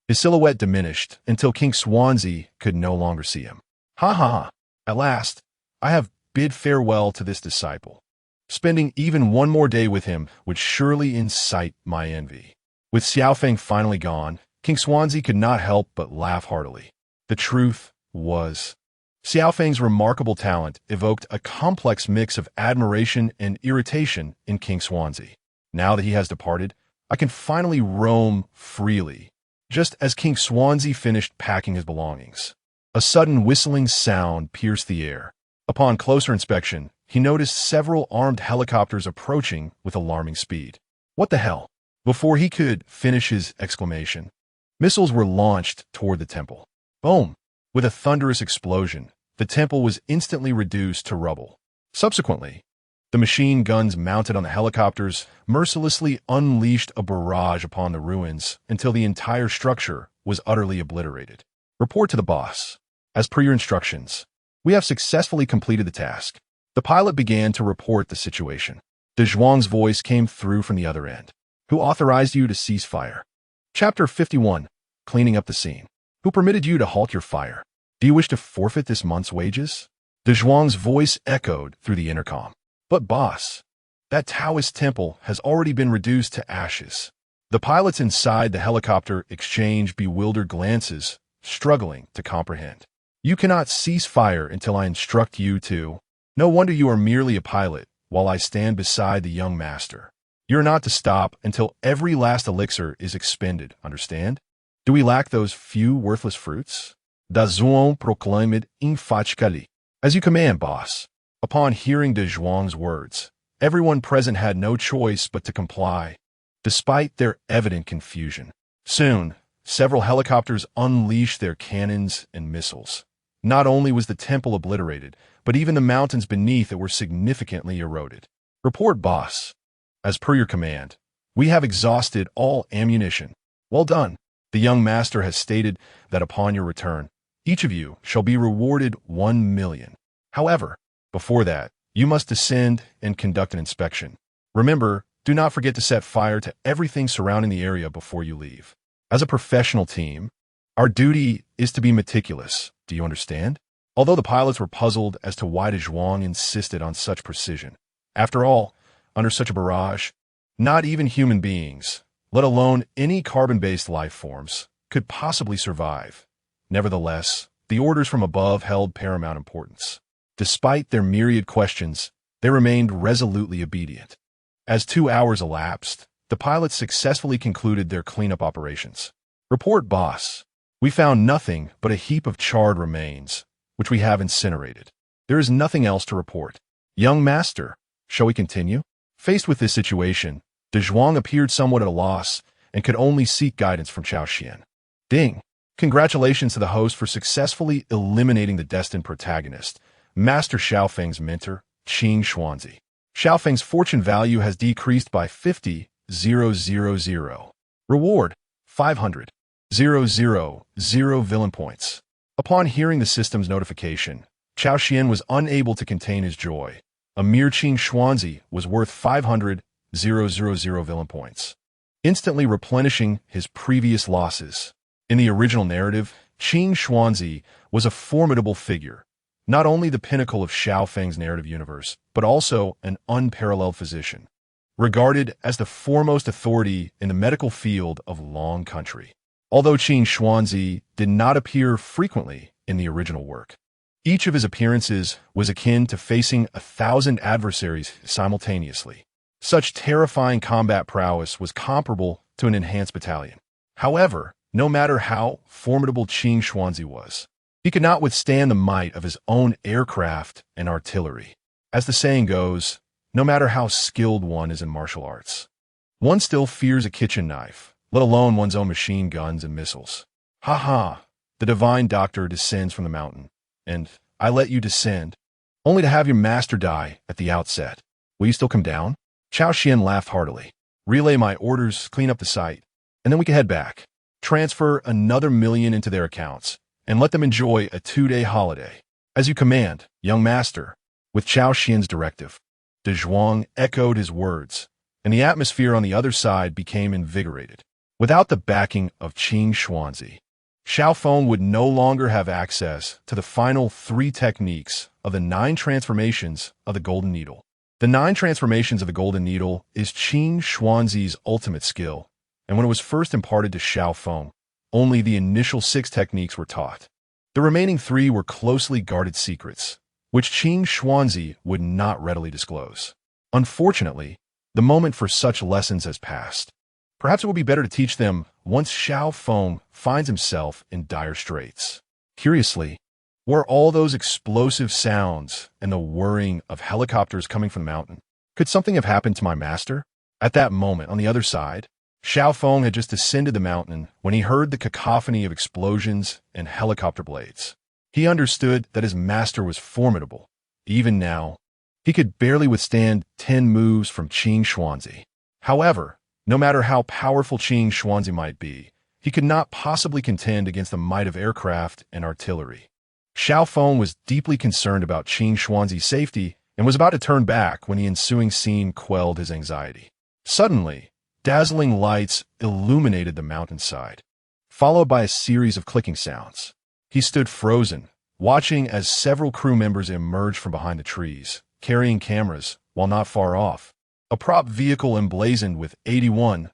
his silhouette diminished until King Xuanzi could no longer see him. "Ha ha ha! At last, I have bid farewell to this disciple. Spending even one more day with him would surely incite my envy." With Xiaofeng finally gone, King Xuanzi could not help but laugh heartily. The truth was, Xiaofeng's remarkable talent evoked a complex mix of admiration and irritation in King Xuanzi. Now that he has departed, I can finally roam freely. Just as King Xuanzi finished packing his belongings, a sudden whistling sound pierced the air. Upon closer inspection, he noticed several armed helicopters approaching with alarming speed. "What the hell?" Before he could finish his exclamation, missiles were launched toward the temple. Boom! With a thunderous explosion, the temple was instantly reduced to rubble. Subsequently, the machine guns mounted on the helicopters mercilessly unleashed a barrage upon the ruins until the entire structure was utterly obliterated. "Report to the boss. As per your instructions, we have successfully completed the task." The pilot began to report the situation. De Zhuang's voice came through from the other end. "Who authorized you to cease fire?" Chapter 51, Cleaning Up the Scene. "Who permitted you to halt your fire? Do you wish to forfeit this month's wages?" De Zhuang's voice echoed through the intercom. "But boss, that Taoist temple has already been reduced to ashes." The pilots inside the helicopter exchanged bewildered glances, struggling to comprehend. "You cannot cease fire until I instruct you to. No wonder you are merely a pilot, while I stand beside the young master. You're not to stop until every last elixir is expended, understand? Do we lack those few worthless fruits?" Da Zhuang proclaimed emphatically. "As you command, boss." Upon hearing De Zhuang's words, everyone present had no choice but to comply, despite their evident confusion. Soon, several helicopters unleashed their cannons and missiles. Not only was the temple obliterated, but even the mountains beneath it were significantly eroded. "Report, boss. As per your command, we have exhausted all ammunition." "Well done. The young master has stated that upon your return, each of you shall be rewarded 1 million. However, before that, you must descend and conduct an inspection. Remember, do not forget to set fire to everything surrounding the area before you leave. As a professional team, our duty is to be meticulous. Do you understand?" Although the pilots were puzzled as to why De Zhuang insisted on such precision. After all, under such a barrage, not even human beings, let alone any carbon-based life forms, could possibly survive. Nevertheless, the orders from above held paramount importance. Despite their myriad questions, they remained resolutely obedient. As 2 hours elapsed, the pilots successfully concluded their cleanup operations. "Report, boss. We found nothing but a heap of charred remains, which we have incinerated. There is nothing else to report." "Young master, shall we continue?" Faced with this situation, De Zhuang appeared somewhat at a loss and could only seek guidance from Cao Xuan. "Ding! Congratulations to the host for successfully eliminating the destined protagonist, Master Xiaofeng's mentor, Qing Xuanzi. Xiaofeng's fortune value has decreased by 50,000. Reward, 500,000 villain points." Upon hearing the system's notification, Cao Xuan was unable to contain his joy. A mere Qing Xuanzi was worth 500,000 villain points, instantly replenishing his previous losses. In the original narrative, Qing Xuanzi was a formidable figure, not only the pinnacle of Xiaofeng's narrative universe, but also an unparalleled physician, regarded as the foremost authority in the medical field of Long Country. although Qin Xuanzi did not appear frequently in the original work. Each of his appearances was akin to facing 1,000 adversaries simultaneously. Such terrifying combat prowess was comparable to an enhanced battalion. However, no matter how formidable Qin Xuanzi was, he could not withstand the might of his own aircraft and artillery. As the saying goes, no matter how skilled one is in martial arts, one still fears a kitchen knife, let alone one's own machine guns and missiles. Ha ha! The divine doctor descends from the mountain, and I let you descend, only to have your master die at the outset. Will you still come down? Cao Xuan laughed heartily. Relay my orders, clean up the site, and then we can head back. Transfer another 1,000,000 into their accounts, and let them enjoy a 2-day holiday. As you command, young master. With Cao Xuan's directive, De Zhuang echoed his words, and the atmosphere on the other side became invigorated. Without the backing of Qin Xuanzi, Xiao Feng would no longer have access to the final 3 techniques of the 9 transformations of the Golden Needle. The 9 transformations of the Golden Needle is Qin Xuanzi's ultimate skill, and when it was first imparted to Xiao Feng, only the initial 6 techniques were taught. The remaining 3 were closely guarded secrets, which Qin Xuanzi would not readily disclose. Unfortunately, the moment for such lessons has passed. Perhaps it would be better to teach them once Xiao Feng finds himself in dire straits. Curiously, were all those explosive sounds and the whirring of helicopters coming from the mountain? Could something have happened to my master? At that moment, on the other side, Xiao Feng had just ascended the mountain when he heard the cacophony of explosions and helicopter blades. He understood that his master was formidable. Even now, he could barely withstand 10 moves from Qin Xuanzi. However, no matter how powerful Qin Xuanzi might be, he could not possibly contend against the might of aircraft and artillery. Xiao Feng was deeply concerned about Qin Xuanzi's safety and was about to turn back when the ensuing scene quelled his anxiety. Suddenly, dazzling lights illuminated the mountainside, followed by a series of clicking sounds. He stood frozen, watching as several crew members emerged from behind the trees, carrying cameras, while not far off. A prop vehicle emblazoned with 81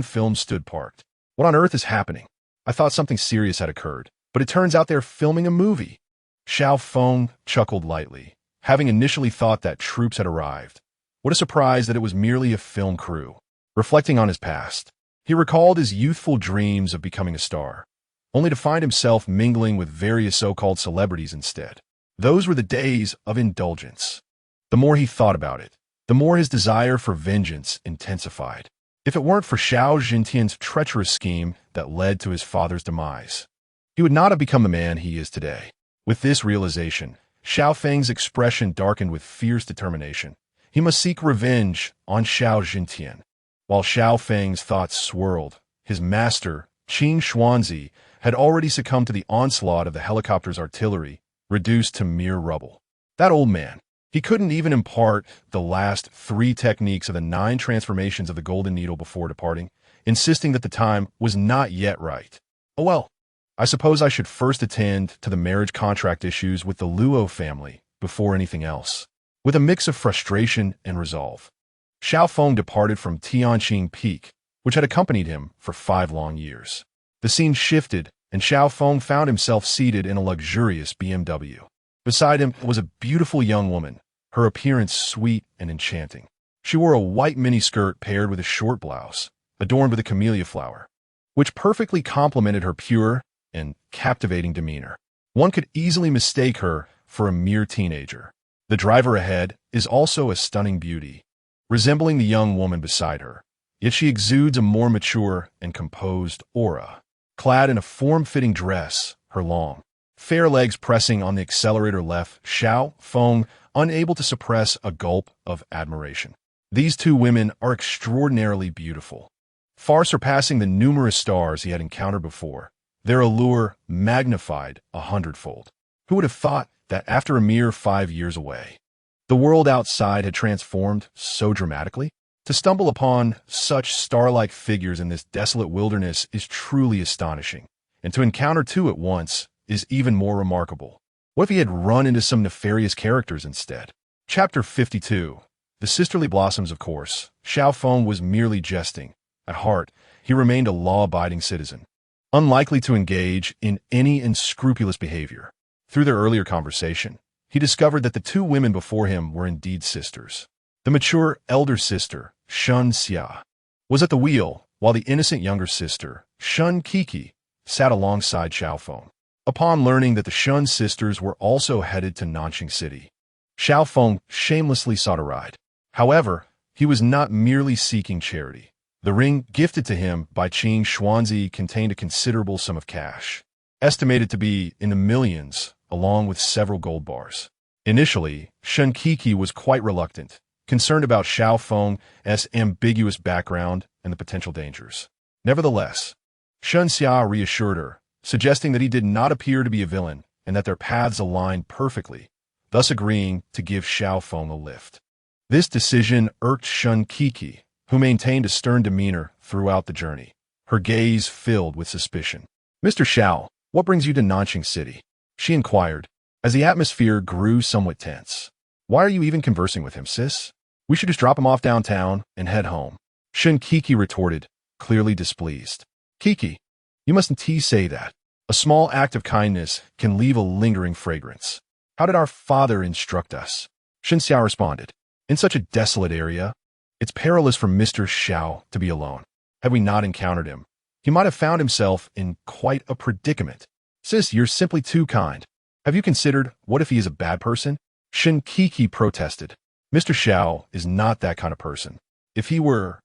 film stood parked. What on earth is happening? I thought something serious had occurred, but it turns out they're filming a movie. Xiao Feng chuckled lightly, having initially thought that troops had arrived. What a surprise that it was merely a film crew. Reflecting on his past, he recalled his youthful dreams of becoming a star, only to find himself mingling with various so-called celebrities instead. Those were the days of indulgence. The more he thought about it, the more his desire for vengeance intensified. If it weren't for Xiao Jintian's treacherous scheme that led to his father's demise, he would not have become the man he is today. With this realization, Xiao Feng's expression darkened with fierce determination. He must seek revenge on Xiao Jintian. While Xiao Feng's thoughts swirled, his master, Qin Xuanzi, had already succumbed to the onslaught of the helicopter's artillery, reduced to mere rubble. That old man, he couldn't even impart the last 3 techniques of the 9 transformations of the Golden Needle before departing, insisting that the time was not yet right. Oh well, I suppose I should first attend to the marriage contract issues with the Luo family before anything else. With a mix of frustration and resolve, Xiao Feng departed from Tianqing Peak, which had accompanied him for 5 long years. The scene shifted, and Xiao Feng found himself seated in a luxurious BMW. Beside him was a beautiful young woman, her appearance sweet and enchanting. She wore a white miniskirt paired with a short blouse, adorned with a camellia flower, which perfectly complemented her pure and captivating demeanor. One could easily mistake her for a mere teenager. The driver ahead is also a stunning beauty, resembling the young woman beside her, yet she exudes a more mature and composed aura. Clad in a form-fitting dress, her long, fair legs pressing on the accelerator left Xiao Feng, unable to suppress a gulp of admiration. These 2 women are extraordinarily beautiful, far surpassing the numerous stars he had encountered before, their allure magnified 100-fold. Who would have thought that after a mere 5 years away, the world outside had transformed so dramatically? To stumble upon such star-like figures in this desolate wilderness is truly astonishing, and to encounter 2 at once is even more remarkable. What if he had run into some nefarious characters instead? Chapter 52. The Sisterly Blossoms. Of course, Xiao Feng was merely jesting. At heart, he remained a law-abiding citizen. unlikely to engage in any unscrupulous behavior. Through their earlier conversation, he discovered that the two women before him were indeed sisters. The mature elder sister, Shun Xia, was at the wheel, while the innocent younger sister, Shun Kiki, sat alongside Xiao Feng. Upon learning that the Shun sisters were also headed to Nanqing City, Xiao Feng shamelessly sought a ride. However, he was not merely seeking charity. The ring gifted to him by Qing Xuanzi contained a considerable sum of cash, estimated to be in the millions, along with several gold bars. Initially, Shun Kiki was quite reluctant, concerned about Xiao Feng's ambiguous background and the potential dangers. Nevertheless, Shun Xia reassured her, suggesting that he did not appear to be a villain and that their paths aligned perfectly, thus agreeing to give Xiao Feng a lift. This decision irked Shun Kiki, who maintained a stern demeanor throughout the journey, her gaze filled with suspicion. "Mr. Xiao, what brings you to Nanqing City?" she inquired, as the atmosphere grew somewhat tense. "Why are you even conversing with him, sis? We should just drop him off downtown and head home." Shun Kiki retorted, clearly displeased. "Kiki, you mustn't say that. A small act of kindness can leave a lingering fragrance. How did our father instruct us?" Shun Xia responded. "In such a desolate area, it's perilous for Mr. Xiao to be alone. Had we not encountered him, he might have found himself in quite a predicament." "Sis, you're simply too kind. Have you considered what if he is a bad person?" Shun Kiki protested. "Mr. Xiao is not that kind of person. If he were,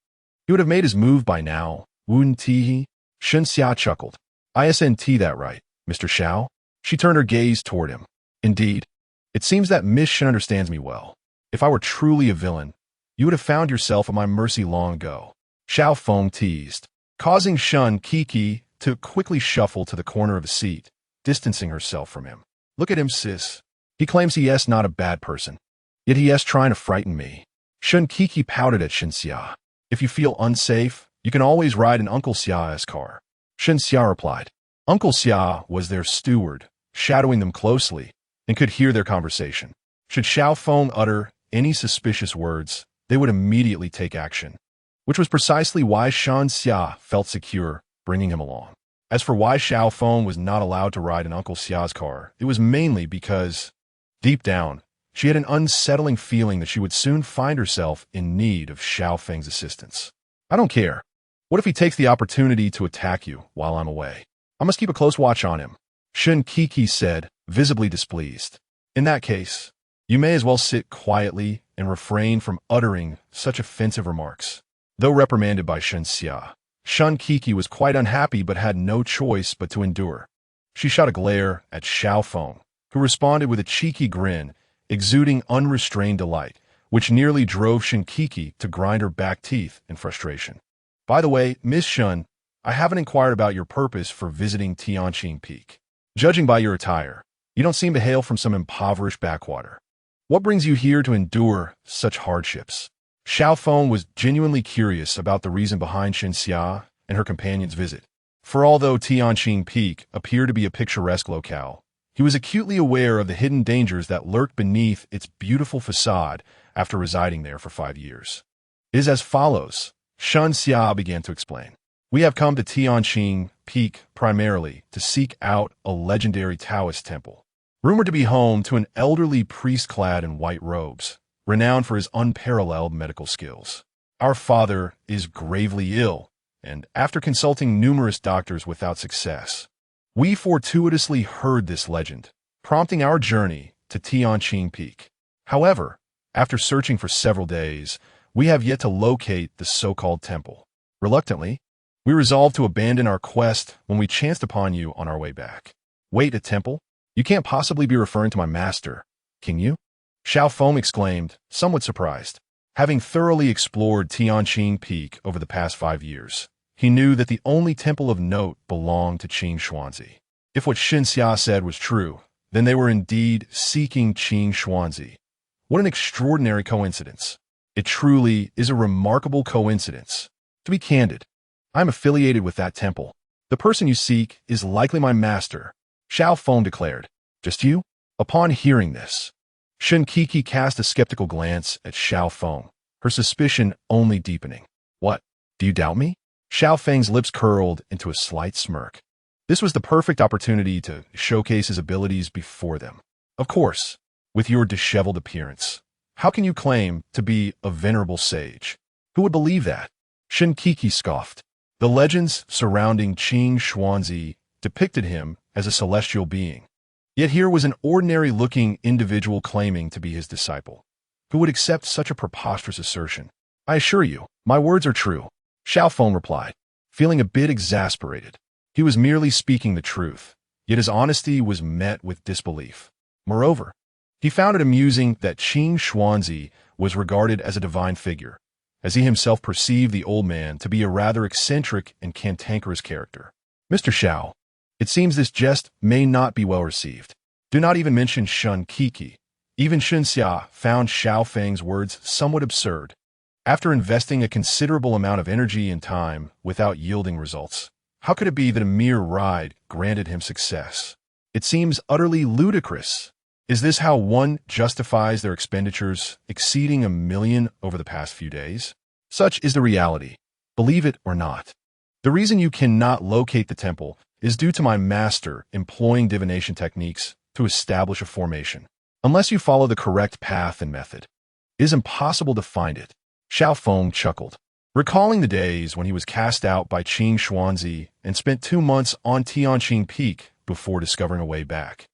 he would have made his move by now, wouldn't he?" Shun Xia chuckled. "Isn't that right, Mr. Xiao?" She turned her gaze toward him. "Indeed, it seems that Miss Shun understands me well. If I were truly a villain, you would have found yourself at my mercy long ago." Xiao Feng teased, causing Shun Kiki to quickly shuffle to the corner of a seat, distancing herself from him. "Look at him, sis. He claims he is not a bad person, yet he is trying to frighten me." Shun Kiki pouted at Shun Xia. "If you feel unsafe, you can always ride in Uncle Xia's car." Shun Xia replied. Uncle Xia was their steward, shadowing them closely, and could hear their conversation. Should Xiao Feng utter any suspicious words, they would immediately take action, which was precisely why Shun Xia felt secure bringing him along. As for why Xiao Feng was not allowed to ride in Uncle Xia's car, it was mainly because, deep down, she had an unsettling feeling that she would soon find herself in need of Xiao Feng's assistance. "I don't care. What if he takes the opportunity to attack you while I'm away? I must keep a close watch on him," Shun Kiki said, visibly displeased. "In that case, you may as well sit quietly and refrain from uttering such offensive remarks." Though reprimanded by Shun Xia, Shun Kiki was quite unhappy but had no choice but to endure. She shot a glare at Xiao Feng, who responded with a cheeky grin, exuding unrestrained delight, which nearly drove Shun Kiki to grind her back teeth in frustration. "By the way, Miss Shun, I haven't inquired about your purpose for visiting Tianqing Peak. Judging by your attire, you don't seem to hail from some impoverished backwater. What brings you here to endure such hardships?" Xiao Feng was genuinely curious about the reason behind Shun Xia and her companion's visit. For although Tianqing Peak appeared to be a picturesque locale, he was acutely aware of the hidden dangers that lurked beneath its beautiful facade after residing there for 5 years. "It is as follows," Shun Xia began to explain. "We have come to Tianqing Peak primarily to seek out a legendary Taoist temple, rumored to be home to an elderly priest clad in white robes, renowned for his unparalleled medical skills. Our father is gravely ill, and after consulting numerous doctors without success, we fortuitously heard this legend, prompting our journey to Tianqing Peak. However, after searching for several days, we have yet to locate the so-called temple. Reluctantly, we resolved to abandon our quest when we chanced upon you on our way back." "Wait, a temple? You can't possibly be referring to my master, can you?" Xiao Feng exclaimed, somewhat surprised. Having thoroughly explored Tianqing Peak over the past 5 years, he knew that the only temple of note belonged to Qing Xuanzi. If what Shun Xia said was true, then they were indeed seeking Qing Xuanzi. What an extraordinary coincidence. It truly is a remarkable coincidence. To be candid, I am affiliated with that temple. The person you seek is likely my master, Xiao Feng declared. "Just you?" Upon hearing this, Shun Kiki cast a skeptical glance at Xiao Feng, her suspicion only deepening. "What? Do you doubt me?" Xiao Feng's lips curled into a slight smirk. This was the perfect opportunity to showcase his abilities before them. Of course, with your disheveled appearance, how can you claim to be a venerable sage? Who would believe that? Shinkiki scoffed. The legends surrounding Cao Xuan depicted him as a celestial being. Yet here was an ordinary-looking individual claiming to be his disciple. Who would accept such a preposterous assertion? I assure you, my words are true, Xiao Feng replied, feeling a bit exasperated. He was merely speaking the truth, yet his honesty was met with disbelief. Moreover, he found it amusing that Cao Xuan was regarded as a divine figure, as he himself perceived the old man to be a rather eccentric and cantankerous character. Mr. Xiao, it seems this jest may not be well received. Do not even mention Shun Kiki. Even Shun Xia found Xiao Feng's words somewhat absurd. After investing a considerable amount of energy and time without yielding results, how could it be that a mere ride granted him success? It seems utterly ludicrous. Is this how one justifies their expenditures exceeding $1 million over the past few days? Such is the reality, believe it or not. The reason you cannot locate the temple is due to my master employing divination techniques to establish a formation. Unless you follow the correct path and method, it is impossible to find it. Xiao Feng chuckled, recalling the days when he was cast out by Cao Xuan and spent 2 months on Tianqing Peak before discovering a way back.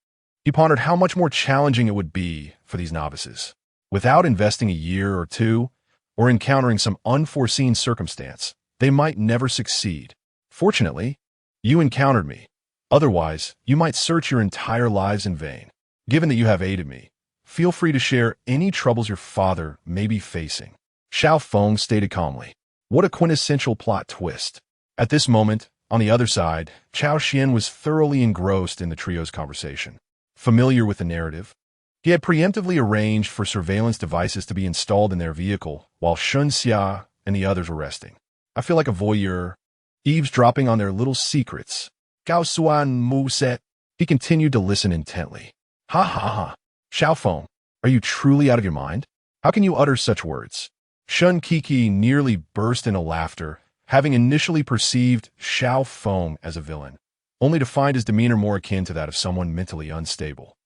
He pondered how much more challenging it would be for these novices. Without investing a year or two, or encountering some unforeseen circumstance, they might never succeed. Fortunately, you encountered me. Otherwise, you might search your entire lives in vain. Given that you have aided me, feel free to share any troubles your father may be facing. Xiao Feng stated calmly. What a quintessential plot twist. At this moment, on the other side, Cao Xuan was thoroughly engrossed in the trio's conversation. Familiar with the narrative, he had preemptively arranged for surveillance devices to be installed in their vehicle while Shun Xia and the others were resting. I feel like a voyeur, eavesdropping on their little secrets. Cao Xuan Mu said. He continued to listen intently. Ha ha ha. Xiao Feng, are you truly out of your mind? How can you utter such words? Shun Kiki nearly burst into laughter, having initially perceived Xiao Feng as a villain, only to find his demeanor more akin to that of someone mentally unstable.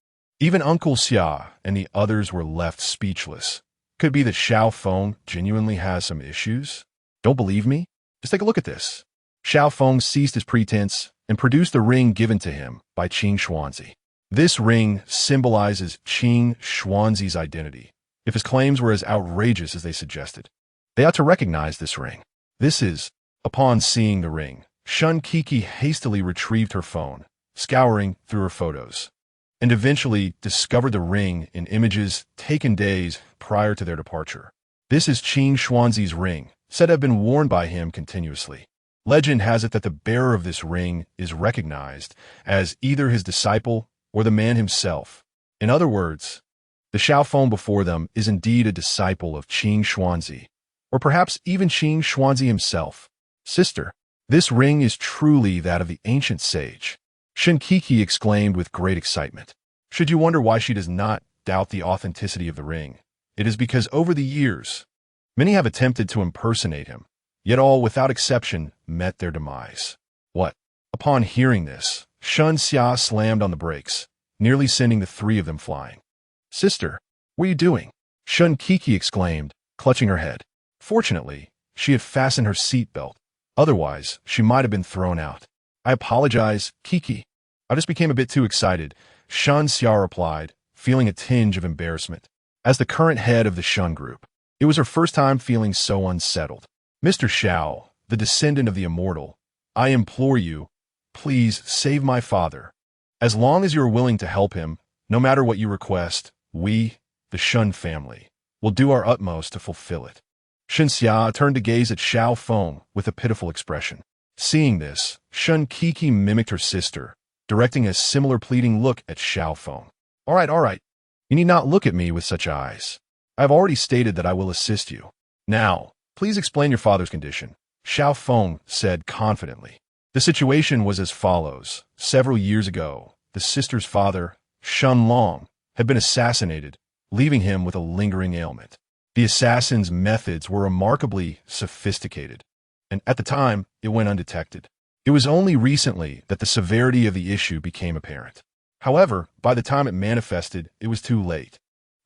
Even Uncle Xia and the others were left speechless. Could it be that Xiao Feng genuinely has some issues? Don't believe me? Just take a look at this. Xiao Feng ceased his pretense and produced the ring given to him by Cao Xuan. This ring symbolizes Cao Xuan's identity. If his claims were as outrageous as they suggested, they ought to recognize this ring. This is, upon seeing the ring, Shun Kiki hastily retrieved her phone, scouring through her photos, and eventually discovered the ring in images taken days prior to their departure. This is Cao Xuan's ring, said to have been worn by him continuously. Legend has it that the bearer of this ring is recognized as either his disciple or the man himself. In other words, the Xiao Feng before them is indeed a disciple of Cao Xuan, or perhaps even Cao Xuan himself. Sister, this ring is truly that of the ancient sage, Shinkiki exclaimed with great excitement. Should you wonder why she does not doubt the authenticity of the ring, it is because over the years, many have attempted to impersonate him, yet all without exception met their demise. What? Upon hearing this, Shun Xia slammed on the brakes, nearly sending the 3 of them flying. Sister, what are you doing? Shun Kiki exclaimed, clutching her head. Fortunately, she had fastened her seatbelt. Otherwise, she might have been thrown out. I apologize, Kiki. I just became a bit too excited, Shun Xia replied, feeling a tinge of embarrassment. As the current head of the Shun group, it was her first time feeling so unsettled. Mr. Xiao, the descendant of the immortal, I implore you, please save my father. As long as you are willing to help him, no matter what you request, we, the Shun family, will do our utmost to fulfill it. Shun Xia turned to gaze at Xiao Feng with a pitiful expression. Seeing this, Shun Kiki mimicked her sister, directing a similar pleading look at Xiao Feng. All right. You need not look at me with such eyes. I have already stated that I will assist you. Now, please explain your father's condition, Xiao Feng said confidently. The situation was as follows. Several years ago, the sister's father, Shun Long, had been assassinated, leaving him with a lingering ailment. The assassin's methods were remarkably sophisticated, and at the time, it went undetected. It was only recently that the severity of the issue became apparent. However, by the time it manifested, it was too late.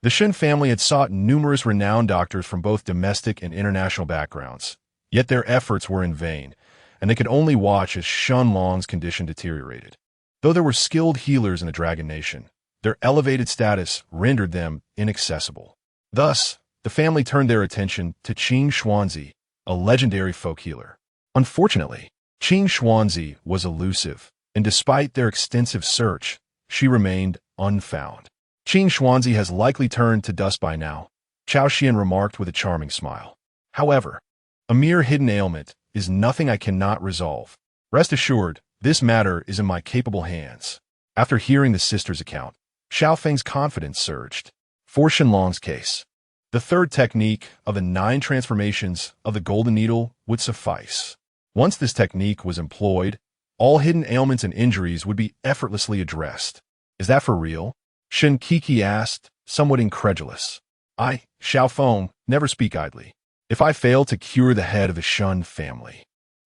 The Shun family had sought numerous renowned doctors from both domestic and international backgrounds, yet their efforts were in vain, and they could only watch as Shun Long's condition deteriorated. Though there were skilled healers in the Dragon Nation, their elevated status rendered them inaccessible. Thus, the family turned their attention to Qing Xuanzi, a legendary folk healer. Unfortunately, Qing Xuanzi was elusive, and despite their extensive search, she remained unfound. Qing Xuanzi has likely turned to dust by now, Cao Xuan remarked with a charming smile. However, a mere hidden ailment is nothing I cannot resolve. Rest assured, this matter is in my capable hands. After hearing the sister's account, Xiao Feng's confidence surged. For Shenlong's case, the third technique of the 9 transformations of the Golden Needle would suffice. Once this technique was employed, all hidden ailments and injuries would be effortlessly addressed. Is that for real? Shen Kiki asked, somewhat incredulous. Xiao Feng, never speak idly. If I fail to cure the head of the Shun family,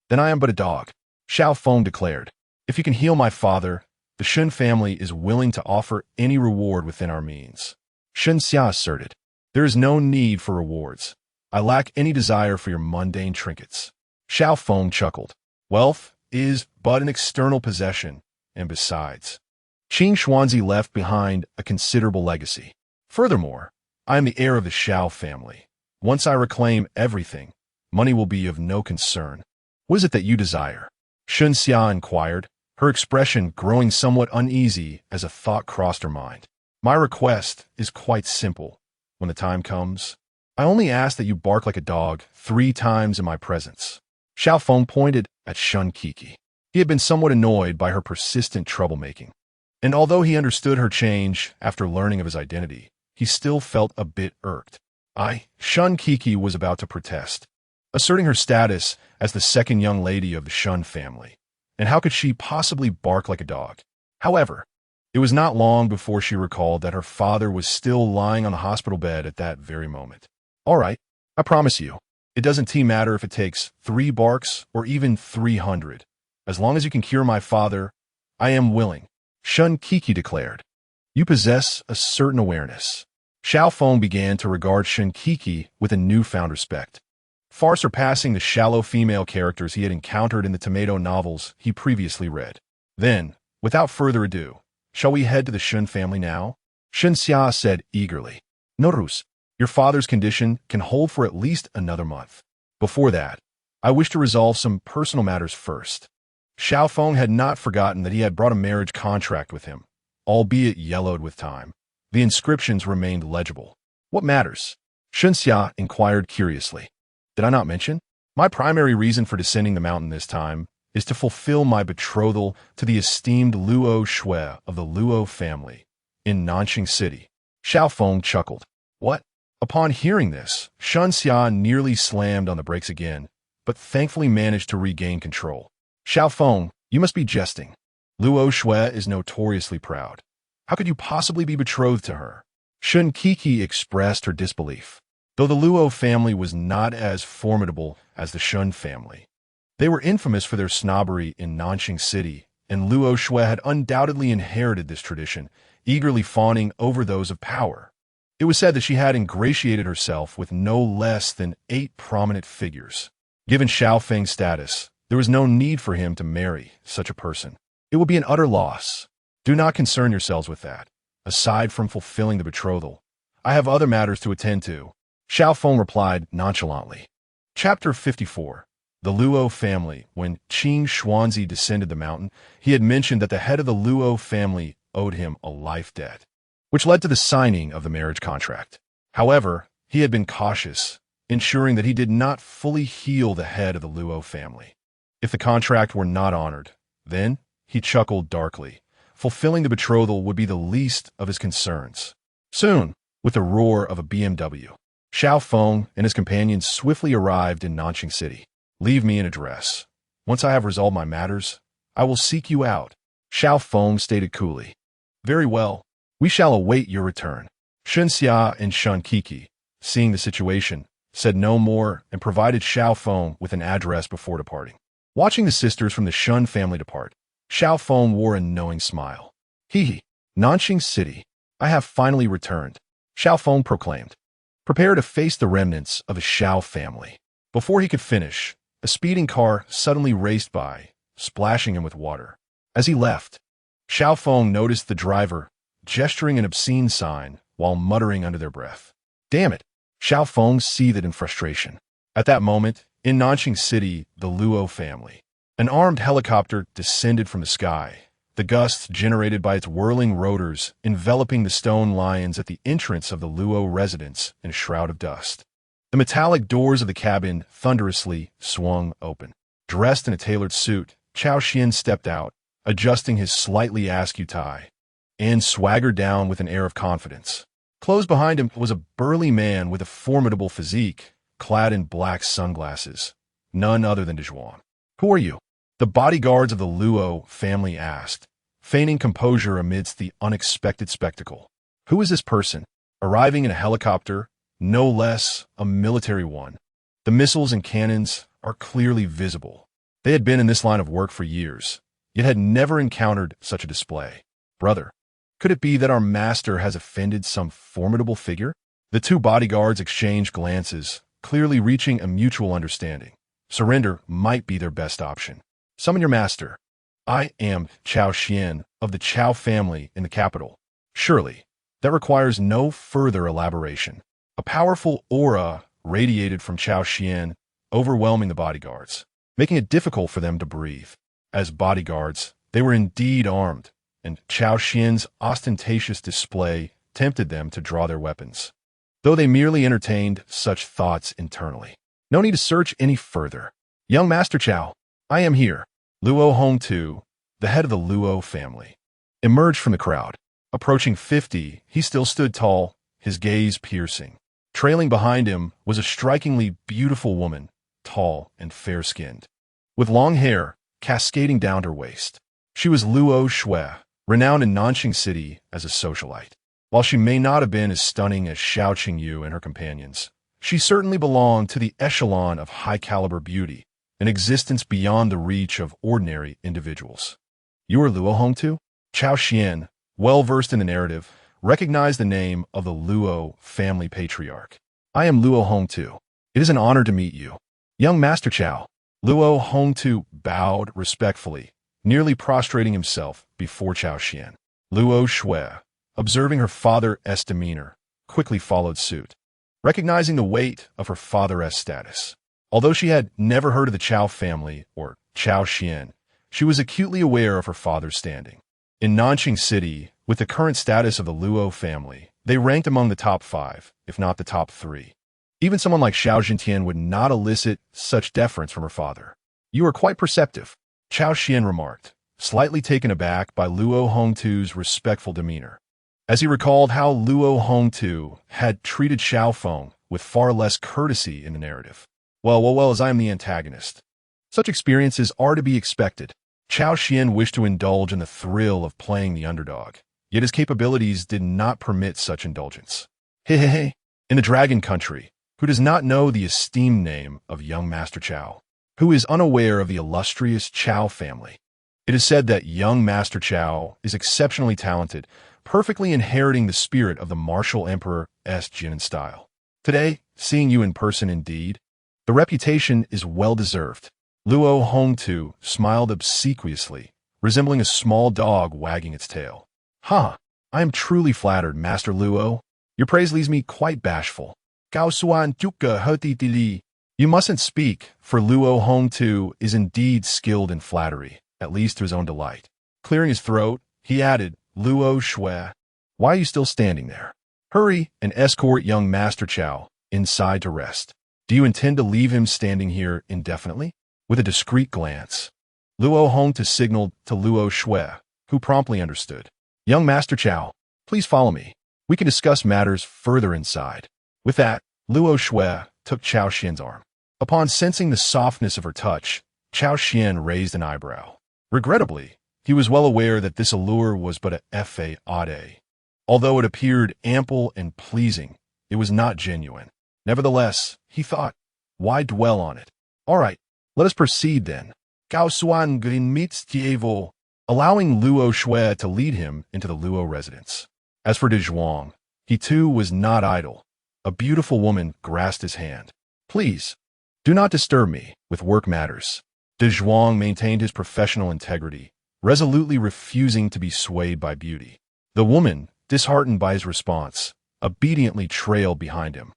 then I am but a dog, Xiao Feng declared. If you can heal my father, the Shun family is willing to offer any reward within our means. Shen Xia asserted. There is no need for rewards. I lack any desire for your mundane trinkets. Xiao Feng chuckled. Wealth is but an external possession, and besides, Qing Xuanzi left behind a considerable legacy. Furthermore, I am the heir of the Xiao family. Once I reclaim everything, money will be of no concern. What is it that you desire? Shun Xia inquired, her expression growing somewhat uneasy as a thought crossed her mind. My request is quite simple. When the time comes, I only ask that you bark like a dog 3 times in my presence. Xiao Feng pointed at Shun Kiki. He had been somewhat annoyed by her persistent troublemaking. And although he understood her change after learning of his identity, he still felt a bit irked. Shun Kiki was about to protest, asserting her status as the second young lady of the Shun family. And how could she possibly bark like a dog? However, it was not long before she recalled that her father was still lying on the hospital bed at that very moment. All right, I promise you, it doesn't matter if it takes 3 barks or even 300. As long as you can cure my father, I am willing, Shun Kiki declared. You possess a certain awareness. Xiao Feng began to regard Shun Kiki with a newfound respect, far surpassing the shallow female characters he had encountered in the tomato novels he previously read. Then, without further ado, shall we head to the Shun family now? Shen Xia said eagerly. Norus, your father's condition can hold for at least another month. Before that, I wish to resolve some personal matters first. Xiao Feng had not forgotten that he had brought a marriage contract with him, albeit yellowed with time. The inscriptions remained legible. What matters? Shen Xia inquired curiously. Did I not mention? My primary reason for descending the mountain this time is to fulfill my betrothal to the esteemed Luo Shui of the Luo family in Nanxing City. Xiao Feng chuckled. What? Upon hearing this, Shen Xia nearly slammed on the brakes again, but thankfully managed to regain control. Xiao Feng, you must be jesting. Luo Shui is notoriously proud. How could you possibly be betrothed to her? Shun Kiki expressed her disbelief. Though the Luo family was not as formidable as the Shun family, they were infamous for their snobbery in Nanxing City, and Luo Shui had undoubtedly inherited this tradition, eagerly fawning over those of power. It was said that she had ingratiated herself with no less than 8 prominent figures. Given Xiao Feng's status, there was no need for him to marry such a person. It would be an utter loss. Do not concern yourselves with that. Aside from fulfilling the betrothal, I have other matters to attend to, Xiao Feng replied nonchalantly. Chapter 54. The Luo family. When Qing Xuanzi descended the mountain, he had mentioned that the head of the Luo family owed him a life debt, which led to the signing of the marriage contract. However, he had been cautious, ensuring that he did not fully heal the head of the Luo family. If the contract were not honored, then, he chuckled darkly, fulfilling the betrothal would be the least of his concerns. Soon, with the roar of a BMW, Xiao Feng and his companions swiftly arrived in Nanxing City. Leave me an address. Once I have resolved my matters, I will seek you out, Xiao Feng stated coolly. Very well. We shall await your return. Shen Xia and Shun Kiki, seeing the situation, said no more and provided Xiao Feng with an address before departing. Watching the sisters from the Shun family depart, Xiao Feng wore a knowing smile. Hee. Nanxing City. I have finally returned, Xiao Feng proclaimed. Prepare to face the remnants of the Xiao family. Before he could finish, a speeding car suddenly raced by, splashing him with water. As he left, Xiao Feng noticed the driver gesturing an obscene sign while muttering under their breath. Damn it! Xiao Feng seethed in frustration. At that moment, in Nanxing City, the Luo family. An armed helicopter descended from the sky, the gusts generated by its whirling rotors enveloping the stone lions at the entrance of the Luo residence in a shroud of dust. The metallic doors of the cabin thunderously swung open. Dressed in a tailored suit, Cao Xuan stepped out, adjusting his slightly askew tie, and swaggered down with an air of confidence. Close behind him was a burly man with a formidable physique, clad in black sunglasses, none other than Juan. Who are you? The bodyguards of the Luo family asked, feigning composure amidst the unexpected spectacle. Who is this person? Arriving in a helicopter, no less a military one. The missiles and cannons are clearly visible. They had been in this line of work for years, yet had never encountered such a display. Brother, could it be that our master has offended some formidable figure? The two bodyguards exchanged glances, clearly reaching a mutual understanding. Surrender might be their best option. Summon your master. I am Cao Xuan of the Cao family in the capital. Surely, that requires no further elaboration. A powerful aura radiated from Cao Xuan, overwhelming the bodyguards, making it difficult for them to breathe. As bodyguards, they were indeed armed, and Cao Xuan's ostentatious display tempted them to draw their weapons, though they merely entertained such thoughts internally. No need to search any further. Young Master Cao, I am here. Luo Hong Tu, the head of the Luo family, emerged from the crowd. Approaching 50, he still stood tall, his gaze piercing. Trailing behind him was a strikingly beautiful woman, tall and fair-skinned, with long hair cascading down her waist. She was Luo Shui, renowned in Nanxing City as a socialite. While she may not have been as stunning as Xiao Qingyu and her companions, she certainly belonged to the echelon of high-caliber beauty, an existence beyond the reach of ordinary individuals. You are Luo Hongtu? Cao Xuan, well-versed in the narrative, recognized the name of the Luo family patriarch. I am Luo Hongtu. It is an honor to meet you. Young Master Cao. Luo Hongtu bowed respectfully, nearly prostrating himself before Cao Xuan. Luo Shui, observing her father's demeanor, quickly followed suit, recognizing the weight of her father's status. Although she had never heard of the Cao family or Cao Xuan, she was acutely aware of her father's standing. In Nanxing City, with the current status of the Luo family, they ranked among the top 5, if not the top 3. Even someone like Xiao Jintian would not elicit such deference from her father. You are quite perceptive, Cao Xuan remarked, slightly taken aback by Luo Hongtu's respectful demeanor, as he recalled how Luo Hongtu had treated Xiao Feng with far less courtesy in the narrative. Well, as I am the antagonist. Such experiences are to be expected. Cao Xuan wished to indulge in the thrill of playing the underdog, yet his capabilities did not permit such indulgence. Hey. In the Dragon Country, who does not know the esteemed name of young Master Cao? Who is unaware of the illustrious Cao family? It is said that young Master Cao is exceptionally talented, perfectly inheriting the spirit of the martial emperor's Jin style. Today, seeing you in person indeed, the reputation is well-deserved. Luo Hongtu smiled obsequiously, resembling a small dog wagging its tail. I am truly flattered, Master Luo. Your praise leaves me quite bashful. Cao Xuan Juka Hoti Dili. You mustn't speak, for Luo Hongtu is indeed skilled in flattery, at least to his own delight. Clearing his throat, he added, Luo Shui, why are you still standing there? Hurry and escort young Master Cao inside to rest. Do you intend to leave him standing here indefinitely? With a discreet glance, Luo Hongtu signaled to Luo Shui, who promptly understood. Young Master Cao, please follow me. We can discuss matters further inside. With that, Luo Shui took Cao Xuan's arm. Upon sensing the softness of her touch, Cao Xuan raised an eyebrow. Regrettably, he was well aware that this allure was but a fade. Although it appeared ample and pleasing, it was not genuine. Nevertheless, he thought, why dwell on it? All right, let us proceed then. Cao Xuan meets Tievo, allowing Luo Shui to lead him into the Luo residence. As for De Zhuang, he too was not idle. A beautiful woman grasped his hand. Please, do not disturb me with work matters. De Zhuang maintained his professional integrity, resolutely refusing to be swayed by beauty. The woman, disheartened by his response, obediently trailed behind him.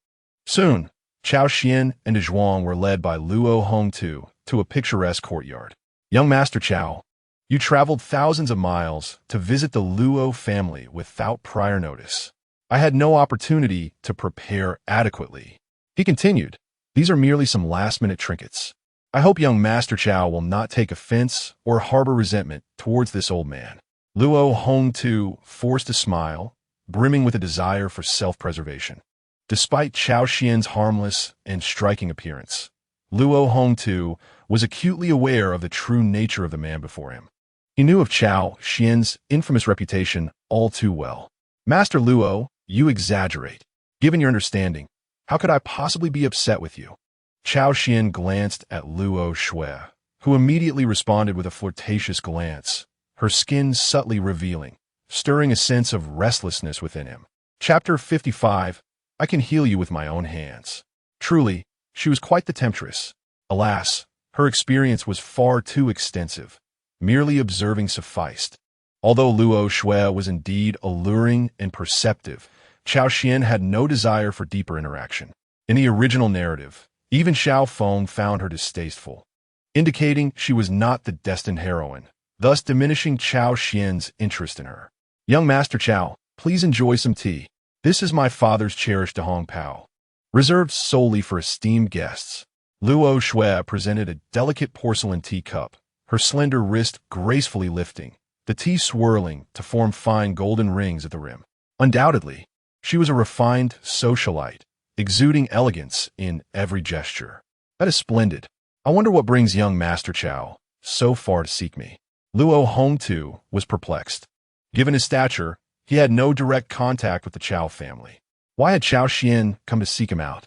Soon, Cao Xuan and De Zhuang were led by Luo Hongtu to a picturesque courtyard. Young Master Cao, you traveled thousands of miles to visit the Luo family without prior notice. I had no opportunity to prepare adequately. He continued, these are merely some last-minute trinkets. I hope young Master Cao will not take offense or harbor resentment towards this old man. Luo Hongtu forced a smile, brimming with a desire for self-preservation. Despite Cao Xuan's harmless and striking appearance, Luo Hongtu was acutely aware of the true nature of the man before him. He knew of Cao Xuan's infamous reputation all too well. Master Luo, you exaggerate. Given your understanding, how could I possibly be upset with you? Cao Xuan glanced at Luo Shui, who immediately responded with a flirtatious glance, her skin subtly revealing, stirring a sense of restlessness within him. Chapter 55, I can heal you with my own hands. Truly, she was quite the temptress. Alas, her experience was far too extensive. Merely observing sufficed. Although Luo Shui was indeed alluring and perceptive, Cao Xuan had no desire for deeper interaction. In the original narrative, even Xiao Feng found her distasteful, indicating she was not the destined heroine, thus diminishing Cao Xuan's interest in her. Young Master Cao, please enjoy some tea. This is my father's cherished Dahong Pao, reserved solely for esteemed guests. Luo Shui presented a delicate porcelain teacup, her slender wrist gracefully lifting, the tea swirling to form fine golden rings at the rim. Undoubtedly, she was a refined socialite, exuding elegance in every gesture. That is splendid. I wonder what brings young Master Cao so far to seek me. Luo Hongtu was perplexed. Given his stature, he had no direct contact with the Cao family. Why had Cao Xuan come to seek him out?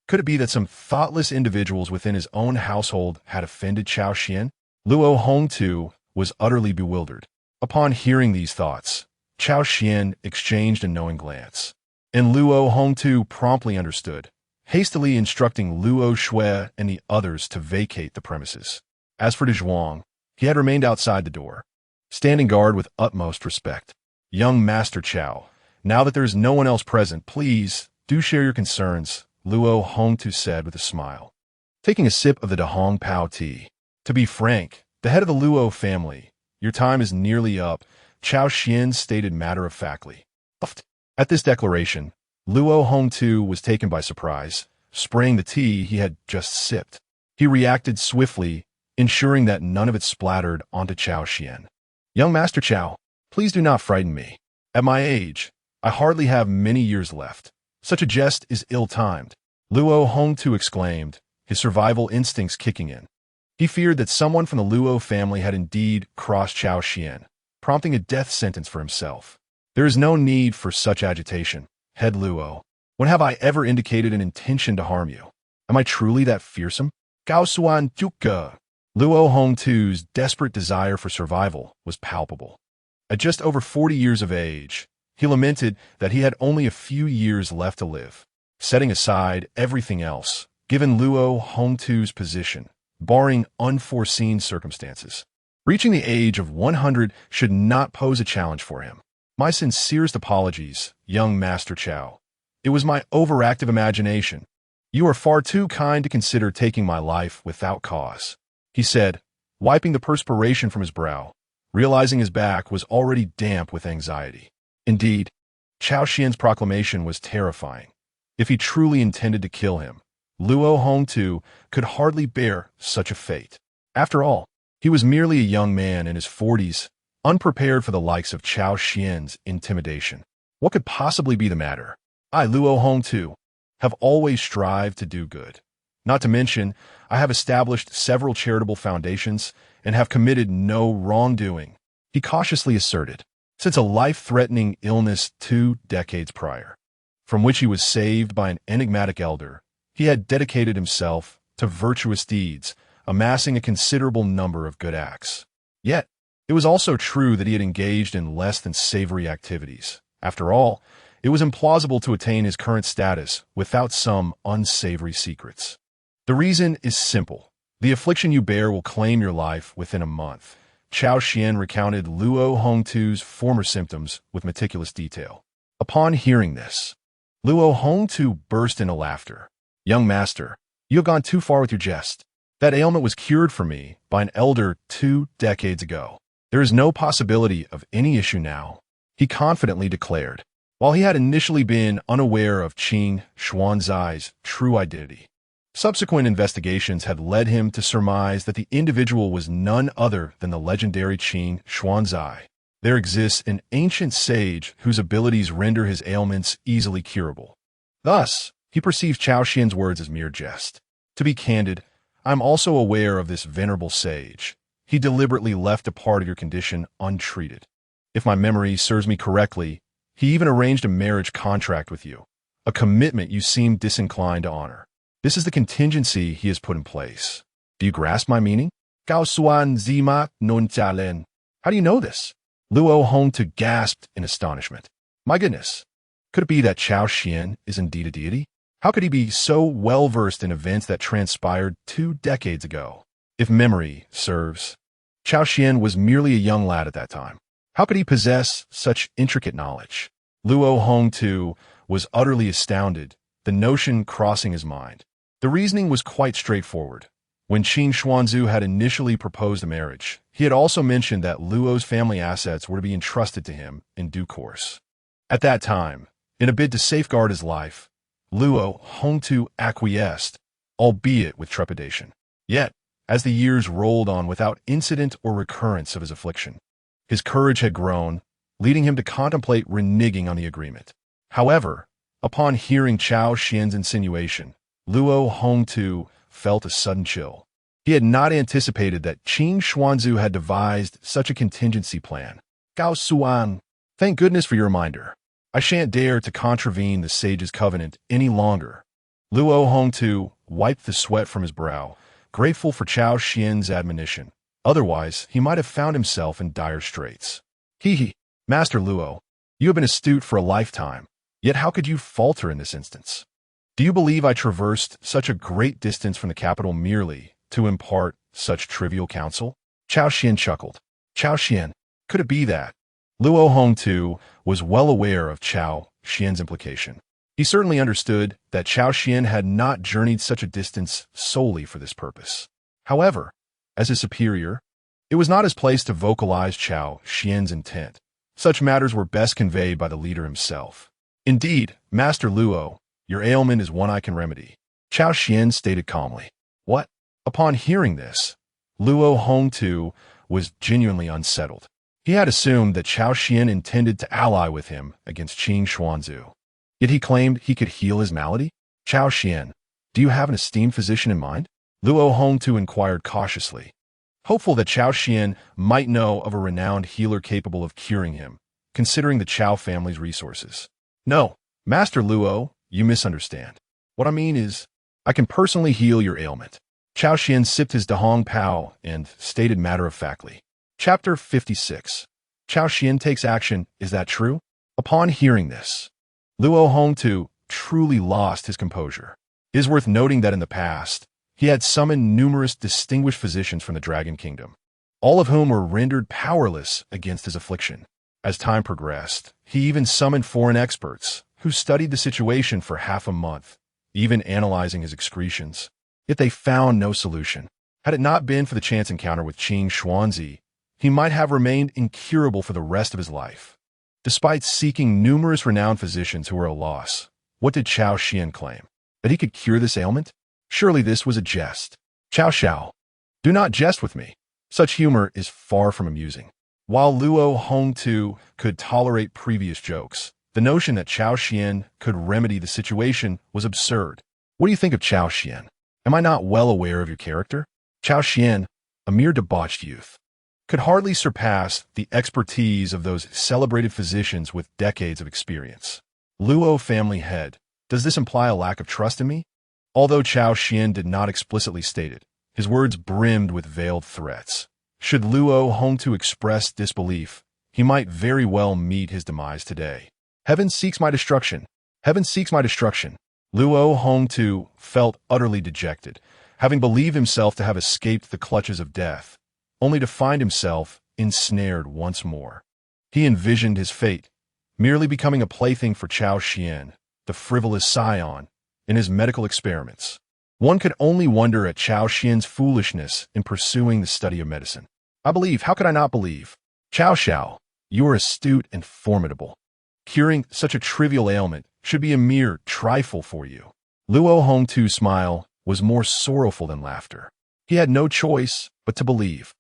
Could it be that some thoughtless individuals within his own household had offended Cao Xuan? Luo Hongtu was utterly bewildered. Upon hearing these thoughts, Cao Xuan exchanged a knowing glance, and Luo Hongtu promptly understood, hastily instructing Luo Shui and the others to vacate the premises. As for De Zhuang, he had remained outside the door, standing guard with utmost respect. Young Master Cao, now that there is no one else present, please do share your concerns, Luo Hongtu said with a smile, taking a sip of the Dahong Pao tea. To be frank, the head of the Luo family, your time is nearly up, Cao Xuan stated matter-of-factly. At this declaration, Luo Hongtu was taken by surprise, spraying the tea he had just sipped. He reacted swiftly, ensuring that none of it splattered onto Cao Xuan. Young Master Cao, please do not frighten me. At my age, I hardly have many years left. Such a jest is ill-timed. Luo Hongtu exclaimed, his survival instincts kicking in. He feared that someone from the Luo family had indeed crossed Cao Xuan, prompting a death sentence for himself. There is no need for such agitation, head Luo. When have I ever indicated an intention to harm you? Am I truly that fearsome? Cao Xuan Juke. Luo Hongtu's desperate desire for survival was palpable. At just over 40 years of age, he lamented that he had only a few years left to live. Setting aside everything else, given Luo Hongtu's position, barring unforeseen circumstances, reaching the age of 100 should not pose a challenge for him. My sincerest apologies, young Master Cao. It was my overactive imagination. You are far too kind to consider taking my life without cause, he said, wiping the perspiration from his brow, realizing his back was already damp with anxiety. Indeed, Cao Xuan's proclamation was terrifying. If he truly intended to kill him, Luo Hongtu could hardly bear such a fate. After all, he was merely a young man in his 40s, unprepared for the likes of Cao Xuan's intimidation. What could possibly be the matter? I, Luo Hongtu, have always strived to do good. Not to mention, I have established several charitable foundations and have committed no wrongdoing, he cautiously asserted, since a life-threatening illness 2 decades prior, from which he was saved by an enigmatic elder. He had dedicated himself to virtuous deeds, amassing a considerable number of good acts. Yet, it was also true that he had engaged in less than savory activities. After all, it was implausible to attain his current status without some unsavory secrets. The reason is simple. The affliction you bear will claim your life within a month. Cao Xuan recounted Luo Hongtu's former symptoms with meticulous detail. Upon hearing this, Luo Hongtu burst into laughter. "Young master, you have gone too far with your jest. That ailment was cured for me by an elder 2 decades ago. There is no possibility of any issue now," he confidently declared. While he had initially been unaware of Qing Xuanzai's true identity, subsequent investigations had led him to surmise that the individual was none other than the legendary Qing Xuanzai. There exists an ancient sage whose abilities render his ailments easily curable. Thus, he perceived Cao Xuan's words as mere jest. To be candid, I'm also aware of this venerable sage. He deliberately left a part of your condition untreated. If my memory serves me correctly, he even arranged a marriage contract with you, a commitment you seem disinclined to honor. This is the contingency he has put in place. Do you grasp my meaning? Cao Xuan zima non chalen. How do you know this? Luo Hongtu gasped in astonishment. My goodness, could it be that Cao Xuan is indeed a deity? How could he be so well-versed in events that transpired 2 decades ago? If memory serves, Cao Xuan was merely a young lad at that time. How could he possess such intricate knowledge? Luo Hongtu was utterly astounded, the notion crossing his mind. The reasoning was quite straightforward. When Qin Xuanzu had initially proposed a marriage, he had also mentioned that Luo's family assets were to be entrusted to him in due course. At that time, in a bid to safeguard his life, Luo Hongtu acquiesced, albeit with trepidation. Yet, as the years rolled on without incident or recurrence of his affliction, his courage had grown, leading him to contemplate reneging on the agreement. However, upon hearing Cao Xuan's insinuation, Luo Hongtu felt a sudden chill. He had not anticipated that Qing Xuanzu had devised such a contingency plan. Cao Xuan, thank goodness for your reminder. I shan't dare to contravene the sage's covenant any longer. Luo Hongtu wiped the sweat from his brow, grateful for Cao Xuan's admonition. Otherwise, he might have found himself in dire straits. He, Master Luo, you have been astute for a lifetime, yet how could you falter in this instance? Do you believe I traversed such a great distance from the capital merely to impart such trivial counsel? Cao Xuan chuckled. Cao Xuan, could it be that? Luo Hongtu was well aware of Cao Xuan's implication. He certainly understood that Cao Xuan had not journeyed such a distance solely for this purpose. However, as his superior, it was not his place to vocalize Cao Xuan's intent. Such matters were best conveyed by the leader himself. Indeed, Master Luo, your ailment is one I can remedy, Cao Xuan stated calmly. What? Upon hearing this, Luo Hongtu was genuinely unsettled. He had assumed that Cao Xuan intended to ally with him against Qing Xuanzu. Yet he claimed he could heal his malady? Cao Xuan, do you have an esteemed physician in mind? Luo Hongtu inquired cautiously, hopeful that Cao Xuan might know of a renowned healer capable of curing him, considering the Cao family's resources. No, Master Luo, you misunderstand. What I mean is, I can personally heal your ailment. Cao Xuan sipped his Dahong Pao and stated matter-of-factly. Chapter 56. Cao Xuan takes action, is that true? Upon hearing this, Luo Hongtu truly lost his composure. It is worth noting that in the past, he had summoned numerous distinguished physicians from the Dragon Kingdom, all of whom were rendered powerless against his affliction. As time progressed, he even summoned foreign experts, who studied the situation for half a month, even analyzing his excretions. Yet they found no solution. Had it not been for the chance encounter with Qing Xuanzi, he might have remained incurable for the rest of his life. Despite seeking numerous renowned physicians who were a loss, what did Cao Xuan claim? That he could cure this ailment? Surely this was a jest. Cao Xiao, do not jest with me. Such humor is far from amusing. While Luo Hongtu could tolerate previous jokes, the notion that Cao Xuan could remedy the situation was absurd. What do you think of Cao Xuan? Am I not well aware of your character? Cao Xuan, a mere debauched youth, could hardly surpass the expertise of those celebrated physicians with decades of experience. Luo family head, does this imply a lack of trust in me? Although Cao Xuan did not explicitly state it, His words brimmed with veiled threats. Should Luo Hongtu express disbelief, he might very well meet his demise today. Heaven seeks my destruction. Heaven seeks my destruction. Luo Hongtu felt utterly dejected, having believed himself to have escaped the clutches of death, only to find himself ensnared once more. He envisioned his fate, merely becoming a plaything for Cao Xuan, the frivolous scion, in his medical experiments. One could only wonder at Cao Xuan's foolishness in pursuing the study of medicine. I believe, how could I not believe? Cao Xiao, you are astute and formidable. Curing such a trivial ailment should be a mere trifle for you. Luo Hongtu's smile was more sorrowful than laughter. He had no choice but to believe.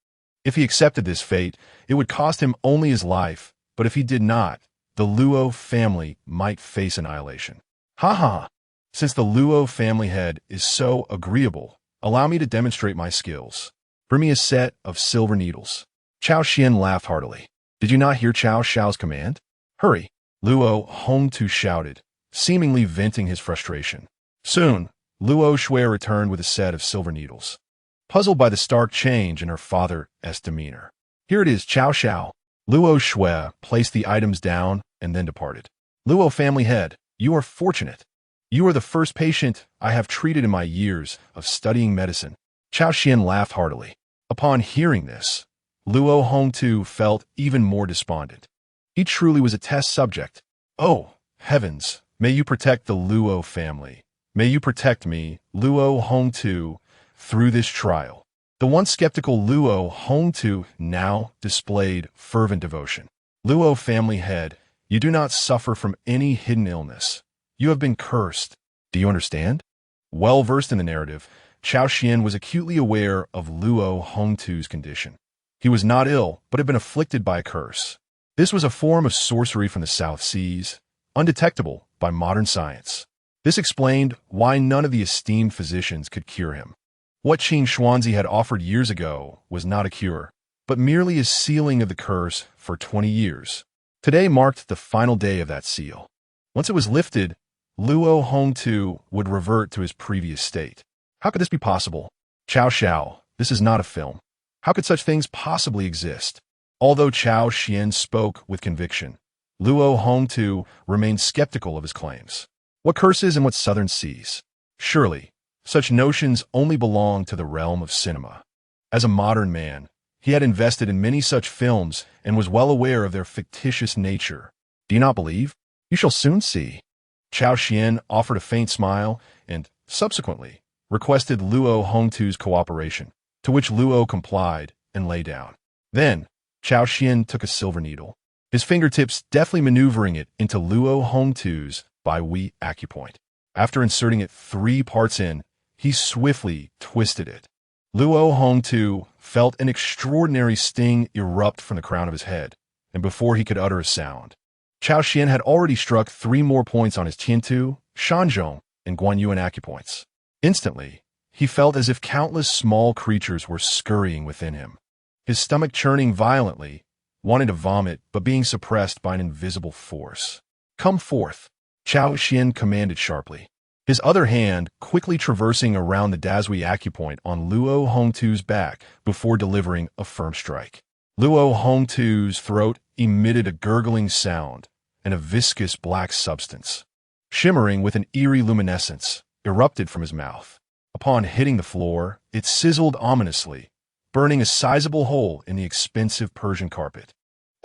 If he accepted this fate, it would cost him only his life, but if he did not, the Luo family might face annihilation. Ha ha! Since the Luo family head is so agreeable, allow me to demonstrate my skills. Bring me a set of silver needles. Cao Xuan laughed heartily. Did you not hear Cao Xiao's command? Hurry! Luo Hongtu shouted, seemingly venting his frustration. Soon, Luo Shui returned with a set of silver needles. Puzzled by the stark change in her father's demeanor. Here it is, Cao Xiao. Luo Shui placed the items down and then departed. Luo family head, you are fortunate. You are the first patient I have treated in my years of studying medicine. Cao Xuan laughed heartily. Upon hearing this, Luo Hongtu felt even more despondent. He truly was a test subject. Oh, heavens, may you protect the Luo family. May you protect me, Luo Hongtu, through this trial. The once skeptical Luo Hongtu now displayed fervent devotion. Luo family head, you do not suffer from any hidden illness. You have been cursed. Do you understand? Well versed in the narrative, Cao Xuan was acutely aware of Luo Hongtu's condition. He was not ill, but had been afflicted by a curse. This was a form of sorcery from the South Seas, undetectable by modern science. This explained why none of the esteemed physicians could cure him. What Qin Xuanzi had offered years ago was not a cure, but merely a sealing of the curse for 20 years. Today marked the final day of that seal. Once it was lifted, Luo Hongtu would revert to his previous state. How could this be possible? Cao Xiao, this is not a film. How could such things possibly exist? Although Cao Xuan spoke with conviction, Luo Hongtu remained skeptical of his claims. What curses and what southern seas? Surely, such notions only belong to the realm of cinema. As a modern man, he had invested in many such films and was well aware of their fictitious nature. Do you not believe? You shall soon see. Cao Xuan offered a faint smile and, subsequently, requested Luo Hongtu's cooperation, to which Luo complied and lay down. Then, Cao Xuan took a silver needle, his fingertips deftly maneuvering it into Luo Hongtu's vowing acupoint. After inserting it 3 parts in, he swiftly twisted it. Luo Hongtu felt an extraordinary sting erupt from the crown of his head, and before he could utter a sound, Cao Xuan had already struck 3 more points on his Tiantu, Shanzhong, and Guanyuan acupoints. Instantly, he felt as if countless small creatures were scurrying within him, his stomach churning violently, wanting to vomit but being suppressed by an invisible force. Come forth, Cao Xuan commanded sharply, his other hand quickly traversing around the Dazhui acupoint on Luo Hongtu's back before delivering a firm strike. Luo Hongtu's throat emitted a gurgling sound, and a viscous black substance, shimmering with an eerie luminescence, erupted from his mouth. Upon hitting the floor, it sizzled ominously, burning a sizable hole in the expensive Persian carpet.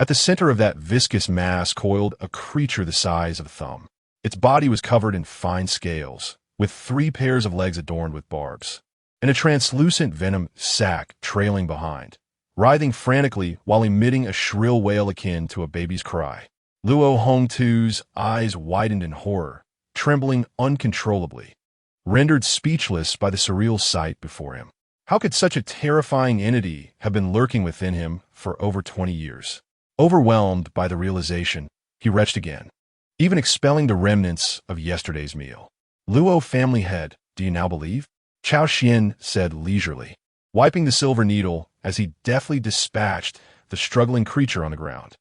At the center of that viscous mass coiled a creature the size of a thumb. Its body was covered in fine scales, with 3 pairs of legs adorned with barbs, and a translucent venom sac trailing behind, writhing frantically while emitting a shrill wail akin to a baby's cry. Luo Hongtu's eyes widened in horror, trembling uncontrollably, rendered speechless by the surreal sight before him. How could such a terrifying entity have been lurking within him for over 20 years? Overwhelmed by the realization, he retched again, even expelling the remnants of yesterday's meal. Luo family head, do you now believe? Cao Xuan said leisurely, wiping the silver needle as he deftly dispatched the struggling creature on the ground.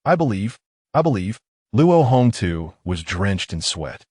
I believe. Luo Hongtu was drenched in sweat.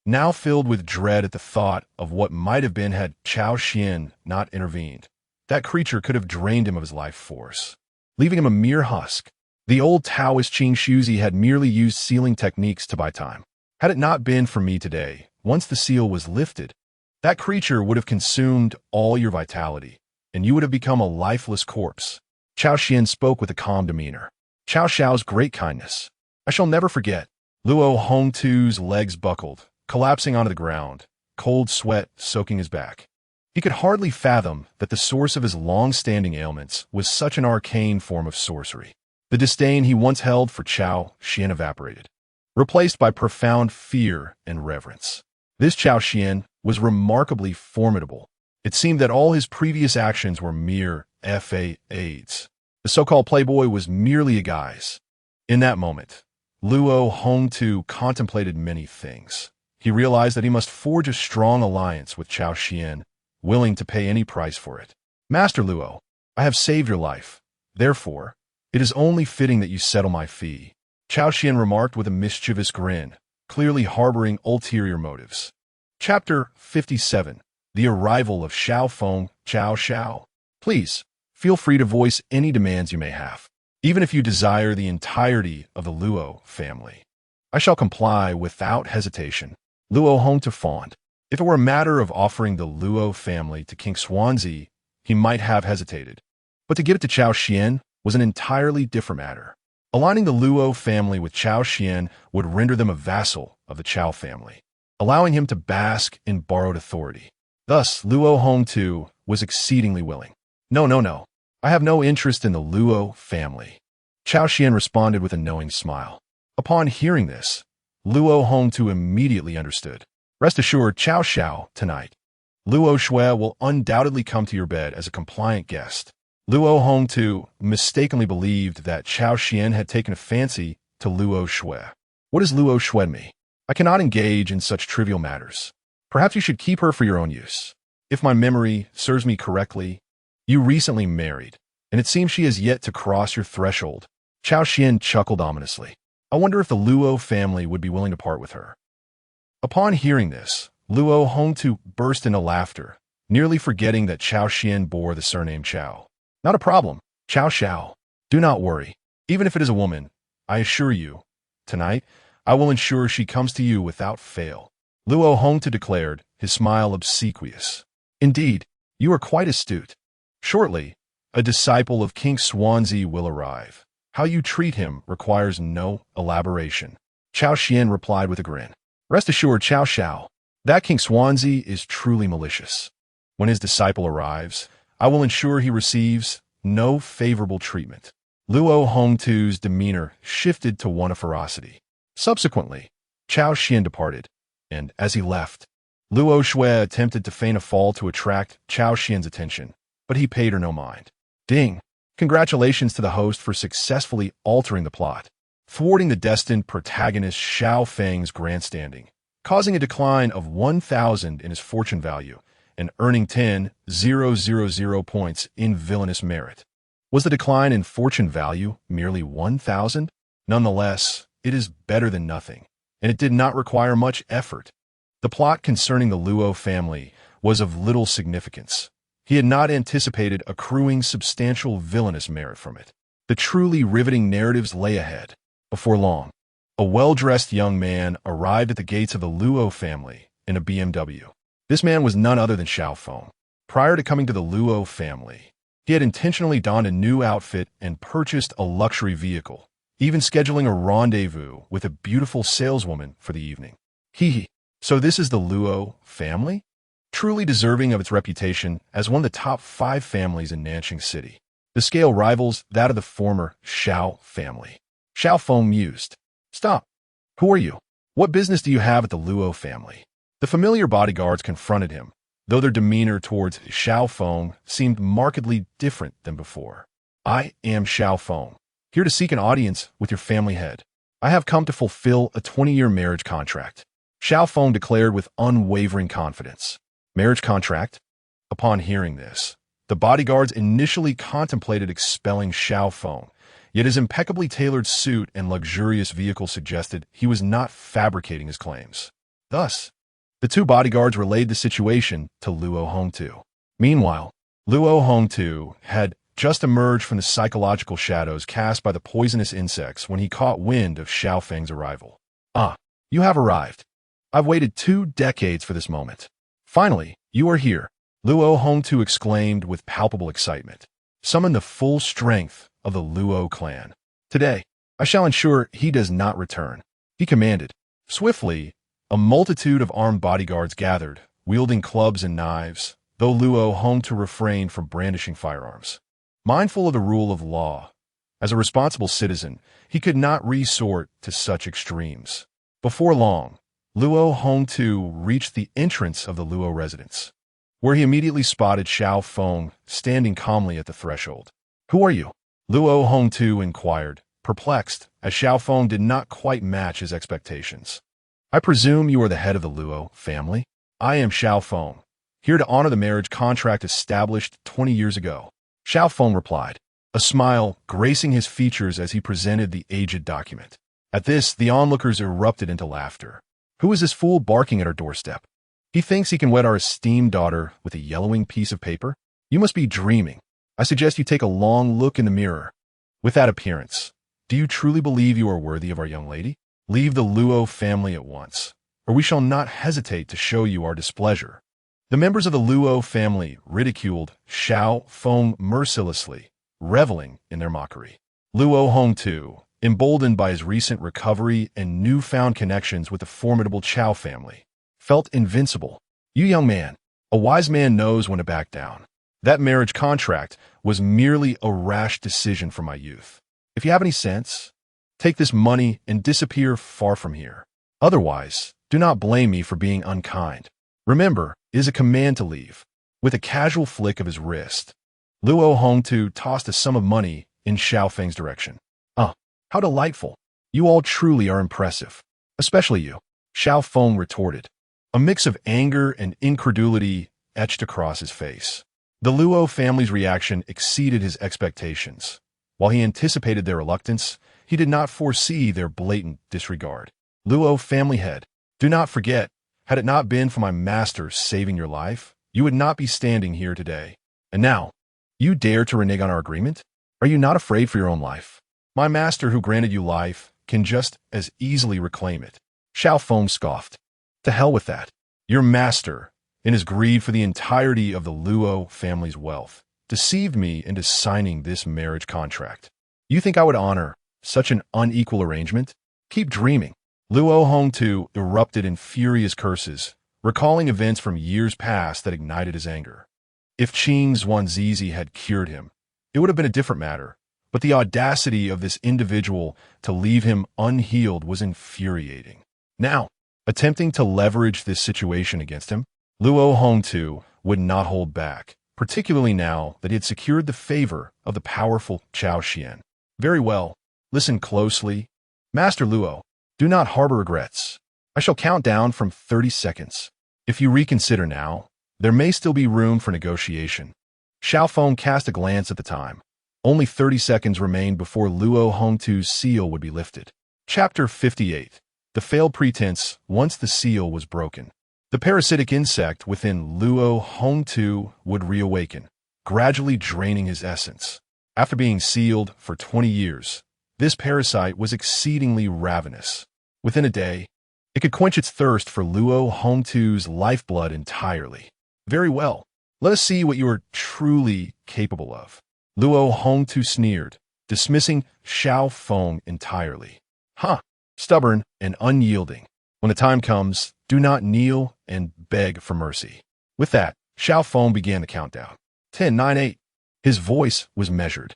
now filled with dread at the thought of what might have been had Cao Xuan not intervened. That creature could have drained him of his life force, leaving him a mere husk. The old Taoist Qing Shuzi had merely used sealing techniques to buy time. Had it not been for me today, once the seal was lifted, that creature would have consumed all your vitality, and you would have become a lifeless corpse. Cao Xuan spoke with a calm demeanor. Cao Xiao's great kindness. I shall never forget. Luo Hongtu's legs buckled, collapsing onto the ground, cold sweat soaking his back. He could hardly fathom that the source of his long-standing ailments was such an arcane form of sorcery. The disdain he once held for Cao Xuan evaporated, replaced by profound fear and reverence. This Cao Xuan was remarkably formidable. It seemed that all his previous actions were mere fades. The so-called playboy was merely a guise. In that moment, Luo Hongtu contemplated many things. He realized that he must forge a strong alliance with Cao Xuan, willing to pay any price for it. Master Luo, I have saved your life. Therefore, it is only fitting that you settle my fee. Cao Xuan remarked with a mischievous grin, clearly harboring ulterior motives. Chapter 57. The Arrival of Xiao Feng, Cao Xiao. Please, feel free to voice any demands you may have, even if you desire the entirety of the Luo family. I shall comply without hesitation. Luo Hongtu fawned. If it were a matter of offering the Luo family to King Xuanzi, he might have hesitated. But to give it to Cao Xuan was an entirely different matter. Aligning the Luo family with Cao Xuan would render them a vassal of the Cao family, allowing him to bask in borrowed authority. Thus, Luo Hongtu was exceedingly willing. No. I have no interest in the Luo family. Cao Xuan responded with a knowing smile. Upon hearing this, Luo Hongtu immediately understood. Rest assured, Cao Xiao, tonight, Luo Shui will undoubtedly come to your bed as a compliant guest. Luo Hongtu mistakenly believed that Cao Xuan had taken a fancy to Luo Shui. What does Luo Shui mean? I cannot engage in such trivial matters. Perhaps you should keep her for your own use. If my memory serves me correctly, you recently married, and it seems she has yet to cross your threshold. Cao Xuan chuckled ominously. I wonder if the Luo family would be willing to part with her. Upon hearing this, Luo Hongtu burst into laughter, nearly forgetting that Cao Xuan bore the surname Cao. Not a problem, Cao Xiao. Do not worry. Even if it is a woman, I assure you, tonight, I will ensure she comes to you without fail. Luo Hongtu declared, his smile obsequious. Indeed, you are quite astute. Shortly, a disciple of King Xuanzi will arrive. How you treat him requires no elaboration. Cao Xuan replied with a grin. Rest assured, Cao Xiao, that King Xuanzi is truly malicious. When his disciple arrives, I will ensure he receives no favorable treatment. Luo Hongtu's demeanor shifted to one of ferocity. Subsequently, Cao Xuan departed, and as he left, Luo Shui attempted to feign a fall to attract Cao Xuan's attention, but he paid her no mind. Ding! Congratulations to the host for successfully altering the plot, thwarting the destined protagonist Xiao Feng's grandstanding, causing a decline of 1,000 in his fortune value, and earning 10,000 points in villainous merit. Was the decline in fortune value merely 1,000? Nonetheless, it is better than nothing, and it did not require much effort. The plot concerning the Luo family was of little significance. He had not anticipated accruing substantial villainous merit from it. The truly riveting narratives lay ahead. Before long, a well-dressed young man arrived at the gates of the Luo family in a BMW. This man was none other than Xiao Feng. Prior to coming to the Luo family, he had intentionally donned a new outfit and purchased a luxury vehicle, even scheduling a rendezvous with a beautiful saleswoman for the evening. So this is the Luo family? Truly deserving of its reputation as one of the top 5 families in Nanjing City. The scale rivals that of the former Xiao family. Xiao Feng mused. Stop. Who are you? What business do you have at the Luo family? The familiar bodyguards confronted him, though their demeanor towards Xiao Feng seemed markedly different than before. I am Xiao Feng, here to seek an audience with your family head. I have come to fulfill a 20-year marriage contract. Xiao Feng declared with unwavering confidence. Marriage contract? Upon hearing this, the bodyguards initially contemplated expelling Xiao Feng, yet his impeccably tailored suit and luxurious vehicle suggested he was not fabricating his claims. Thus, the two bodyguards relayed the situation to Luo Hongtu. Meanwhile, Luo Hongtu had just emerged from the psychological shadows cast by the poisonous insects when he caught wind of Xiao Feng's arrival. "Ah, you have arrived. I've waited 2 decades for this moment. Finally, you are here," Luo Hongtu exclaimed with palpable excitement. "Summon the full strength of the Luo clan. Today, I shall ensure he does not return," he commanded. Swiftly, a multitude of armed bodyguards gathered, wielding clubs and knives, though Luo Hongtu refrained from brandishing firearms. Mindful of the rule of law, as a responsible citizen, he could not resort to such extremes. Before long, Luo Hongtu reached the entrance of the Luo residence, where he immediately spotted Xiao Feng standing calmly at the threshold. "Who are you?" Luo Hongtu inquired, perplexed, as Xiao Feng did not quite match his expectations. "I presume you are the head of the Luo family? I am Xiao Feng, here to honor the marriage contract established 20 years ago," Xiao Feng replied, a smile gracing his features as he presented the aged document. At this, the onlookers erupted into laughter. "Who is this fool barking at our doorstep? He thinks he can wed our esteemed daughter with a yellowing piece of paper? You must be dreaming. I suggest you take a long look in the mirror. With that appearance, do you truly believe you are worthy of our young lady? Leave the Luo family at once, or we shall not hesitate to show you our displeasure." The members of the Luo family ridiculed Xiao Feng mercilessly, reveling in their mockery. Luo Hongtu, emboldened by his recent recovery and newfound connections with the formidable Cao family, felt invincible. "You young man, a wise man knows when to back down. That marriage contract was merely a rash decision from my youth. If you have any sense, take this money and disappear far from here. Otherwise, do not blame me for being unkind. Remember, it is a command to leave." With a casual flick of his wrist, Luo Hongtu tossed a sum of money in Xiao Feng's direction. "Ah, how delightful. You all truly are impressive. Especially you," Xiao Feng retorted. A mix of anger and incredulity etched across his face. The Luo family's reaction exceeded his expectations. While he anticipated their reluctance, he did not foresee their blatant disregard. "Luo family head, do not forget, had it not been for my master saving your life, you would not be standing here today. And now, you dare to renege on our agreement? Are you not afraid for your own life? My master who granted you life can just as easily reclaim it." Xiao Feng scoffed. "To hell with that. Your master, in his greed for the entirety of the Luo family's wealth, deceived me into signing this marriage contract. You think I would honor such an unequal arrangement? Keep dreaming." Luo Hongtu erupted in furious curses, recalling events from years past that ignited his anger. If Qing Zhuangzizi had cured him, it would have been a different matter, but the audacity of this individual to leave him unhealed was infuriating. Now, attempting to leverage this situation against him, Luo Hongtu would not hold back, particularly now that he had secured the favor of the powerful Cao Xuan. "Very well, listen closely. Master Luo, do not harbor regrets. I shall count down from 30 seconds. If you reconsider now, there may still be room for negotiation." Xiao Feng cast a glance at the time. Only 30 seconds remained before Luo Hongtu's seal would be lifted. Chapter 58. The Failed Pretense Once the Seal was broken. The parasitic insect within Luo Hongtu would reawaken, gradually draining his essence. After being sealed for 20 years, this parasite was exceedingly ravenous. Within a day, it could quench its thirst for Luo Hongtu's lifeblood entirely. "Very well, let us see what you are truly capable of," Luo Hongtu sneered, dismissing Xiao Feng entirely. "Huh, stubborn and unyielding. When the time comes, do not kneel and beg for mercy." With that, Xiao Feng began the countdown. 10, 9, 8. His voice was measured,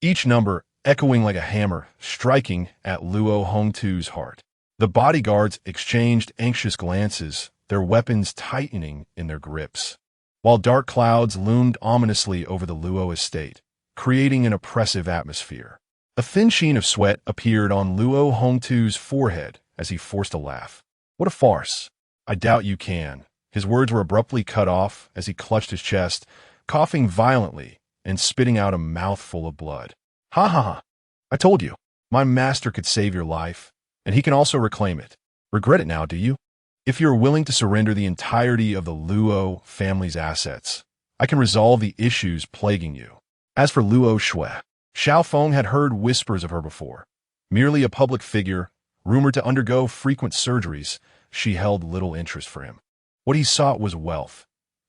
each number echoing like a hammer, striking at Luo Hongtu's heart. The bodyguards exchanged anxious glances, their weapons tightening in their grips, while dark clouds loomed ominously over the Luo estate, creating an oppressive atmosphere. A thin sheen of sweat appeared on Luo Hongtu's forehead as he forced a laugh. "What a farce. I doubt you can." His words were abruptly cut off as he clutched his chest, coughing violently and spitting out a mouthful of blood. "Ha ha ha. I told you, my master could save your life, and he can also reclaim it. Regret it now, do you? If you're willing to surrender the entirety of the Luo family's assets, I can resolve the issues plaguing you. As for Luo Shui, Xiao Feng had heard whispers of her before. Merely a public figure, rumored to undergo frequent surgeries, she held little interest for him. What he sought was wealth.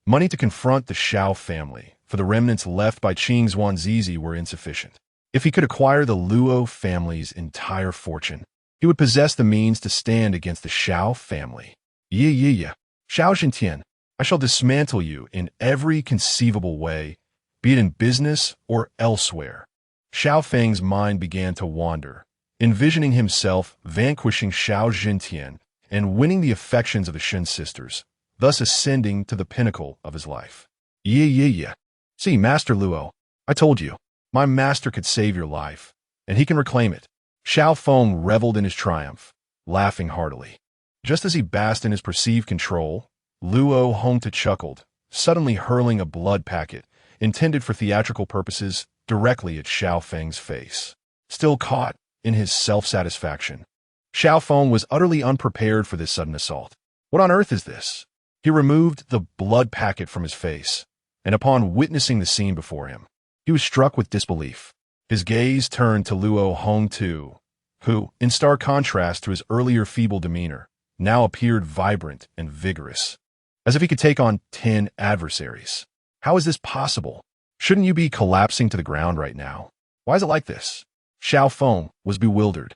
Money to confront the Xiao family, for the remnants left by Qing Zhuangzizi were insufficient. If he could acquire the Luo family's entire fortune, he would possess the means to stand against the Xiao family. Yeah. Xiao Xintian, I shall dismantle you in every conceivable way, be it in business or elsewhere. Xiao Feng's mind began to wander, envisioning himself vanquishing Xiao Xintian and winning the affections of the Shun sisters, thus ascending to the pinnacle of his life. Yeah. See, Master Luo, I told you, my master could save your life, and he can reclaim it. Xiao Feng reveled in his triumph, laughing heartily. Just as he basked in his perceived control, Luo Hongta chuckled, suddenly hurling a blood packet, intended for theatrical purposes, directly at Xiao Feng's face. Still caught in his self-satisfaction, Xiao Feng was utterly unprepared for this sudden assault. What on earth is this? He removed the blood packet from his face, and upon witnessing the scene before him, he was struck with disbelief. His gaze turned to Luo Hongtu, who, in stark contrast to his earlier feeble demeanor, now appeared vibrant and vigorous, as if he could take on 10 adversaries. How is this possible? Shouldn't you be collapsing to the ground right now? Why is it like this? Xiao Feng was bewildered.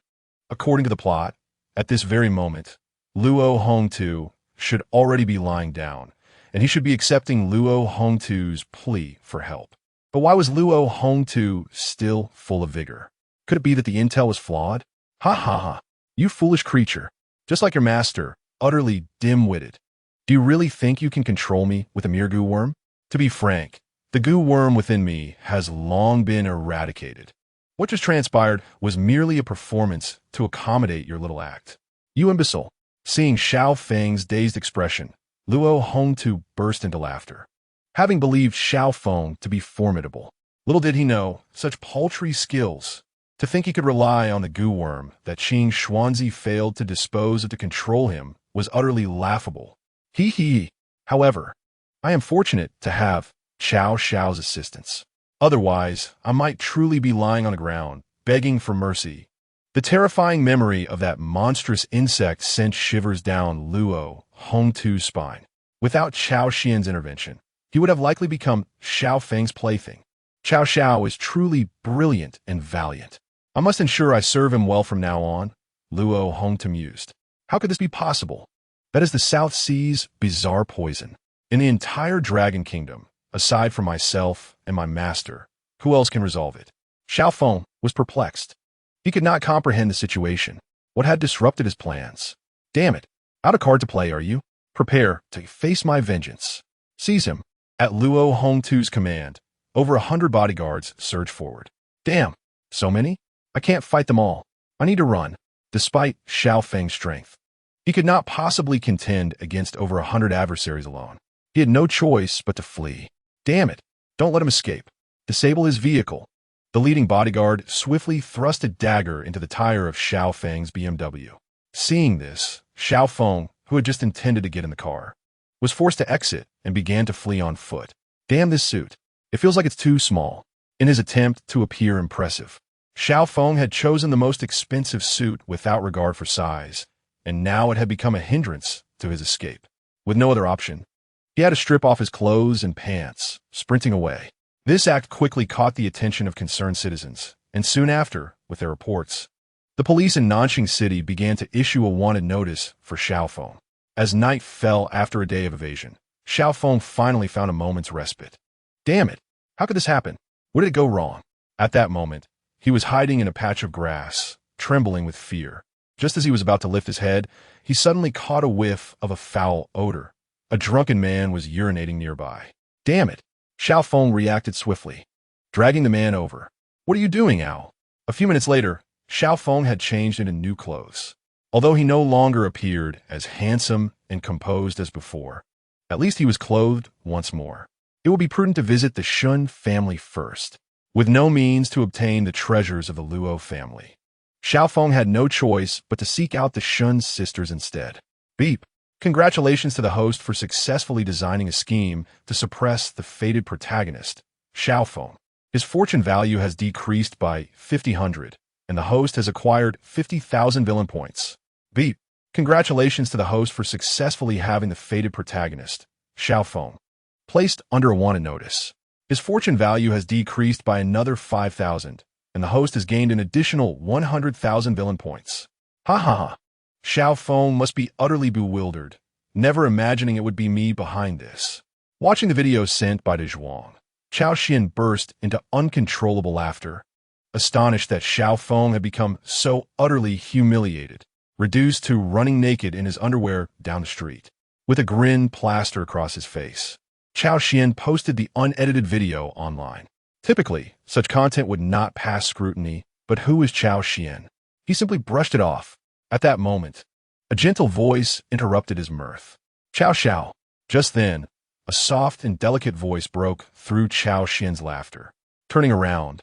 According to the plot, at this very moment, Luo Hongtu should already be lying down, and he should be accepting Luo Hongtu's plea for help. But why was Luo Hongtu still full of vigor? Could it be that the intel was flawed? Ha. You foolish creature. Just like your master, utterly dim-witted. Do you really think you can control me with a mere goo worm? To be frank, the goo worm within me has long been eradicated. What just transpired was merely a performance to accommodate your little act. You imbecile. Seeing Xiao Feng's dazed expression, Luo Hongtu burst into laughter. Having believed Xiao Feng to be formidable, little did he know such paltry skills. To think he could rely on the goo worm that Qing Xuanzi failed to dispose of to control him was utterly laughable. He. However, I am fortunate to have Cao Xiao's assistance. Otherwise, I might truly be lying on the ground, begging for mercy. The terrifying memory of that monstrous insect sent shivers down Luo Hongtu's spine. Without Cao Xian's intervention, he would have likely become Xiao Feng's plaything. Cao Xiao is truly brilliant and valiant. I must ensure I serve him well from now on, Luo Hongtu mused. How could this be possible? That is the South Sea's bizarre poison. In the entire Dragon Kingdom, aside from myself and my master, who else can resolve it? Xiao Feng was perplexed. He could not comprehend the situation. What had disrupted his plans? Damn it. Out of card to play, are you? Prepare to face my vengeance. Seize him. At Luo Hongtu's command, over 100 bodyguards surged forward. Damn. So many? I can't fight them all. I need to run, despite Xiao Feng's strength. He could not possibly contend against over 100 adversaries alone. He had no choice but to flee. Damn it. Don't let him escape. Disable his vehicle. The leading bodyguard swiftly thrust a dagger into the tire of Xiao Feng's BMW. Seeing this, Xiao Feng, who had just intended to get in the car, was forced to exit and began to flee on foot. Damn this suit. It feels like it's too small. In his attempt to appear impressive, Xiao Feng had chosen the most expensive suit without regard for size, and now it had become a hindrance to his escape. With no other option, he had to strip off his clothes and pants, sprinting away. This act quickly caught the attention of concerned citizens, and soon after, with their reports, the police in Nanxing City began to issue a wanted notice for Xiao Feng. As night fell after a day of evasion, Xiao Feng finally found a moment's respite. Damn it! How could this happen? Where did it go wrong? At that moment, he was hiding in a patch of grass, trembling with fear. Just as he was about to lift his head, he suddenly caught a whiff of a foul odor. A drunken man was urinating nearby. Damn it! Xiao Feng reacted swiftly, dragging the man over. What are you doing, Al? A few minutes later, Xiao Feng had changed into new clothes. Although he no longer appeared as handsome and composed as before, at least he was clothed once more. It would be prudent to visit the Shun family first. With no means to obtain the treasures of the Luo family, Xiao Feng had no choice but to seek out the Shun sisters instead. Beep. Congratulations to the host for successfully designing a scheme to suppress the fated protagonist, Cao Xuan. His fortune value has decreased by 50,000, and the host has acquired 50,000 villain points. B. Congratulations to the host for successfully having the fated protagonist, Cao Xuan, placed under a wanted notice. His fortune value has decreased by another 5,000, and the host has gained an additional 100,000 villain points. Ha ha ha. Cao Xuan must be utterly bewildered, never imagining it would be me behind this. Watching the video sent by De Zhuang, Cao Xuan burst into uncontrollable laughter, astonished that Cao Xuan had become so utterly humiliated, reduced to running naked in his underwear down the street. With a grin plastered across his face, Cao Xuan posted the unedited video online. Typically, such content would not pass scrutiny, but who is Cao Xuan? He simply brushed it off. At that moment, a gentle voice interrupted his mirth. Cao Xiao. Just then, a soft and delicate voice broke through Cao Xuan's laughter. Turning around,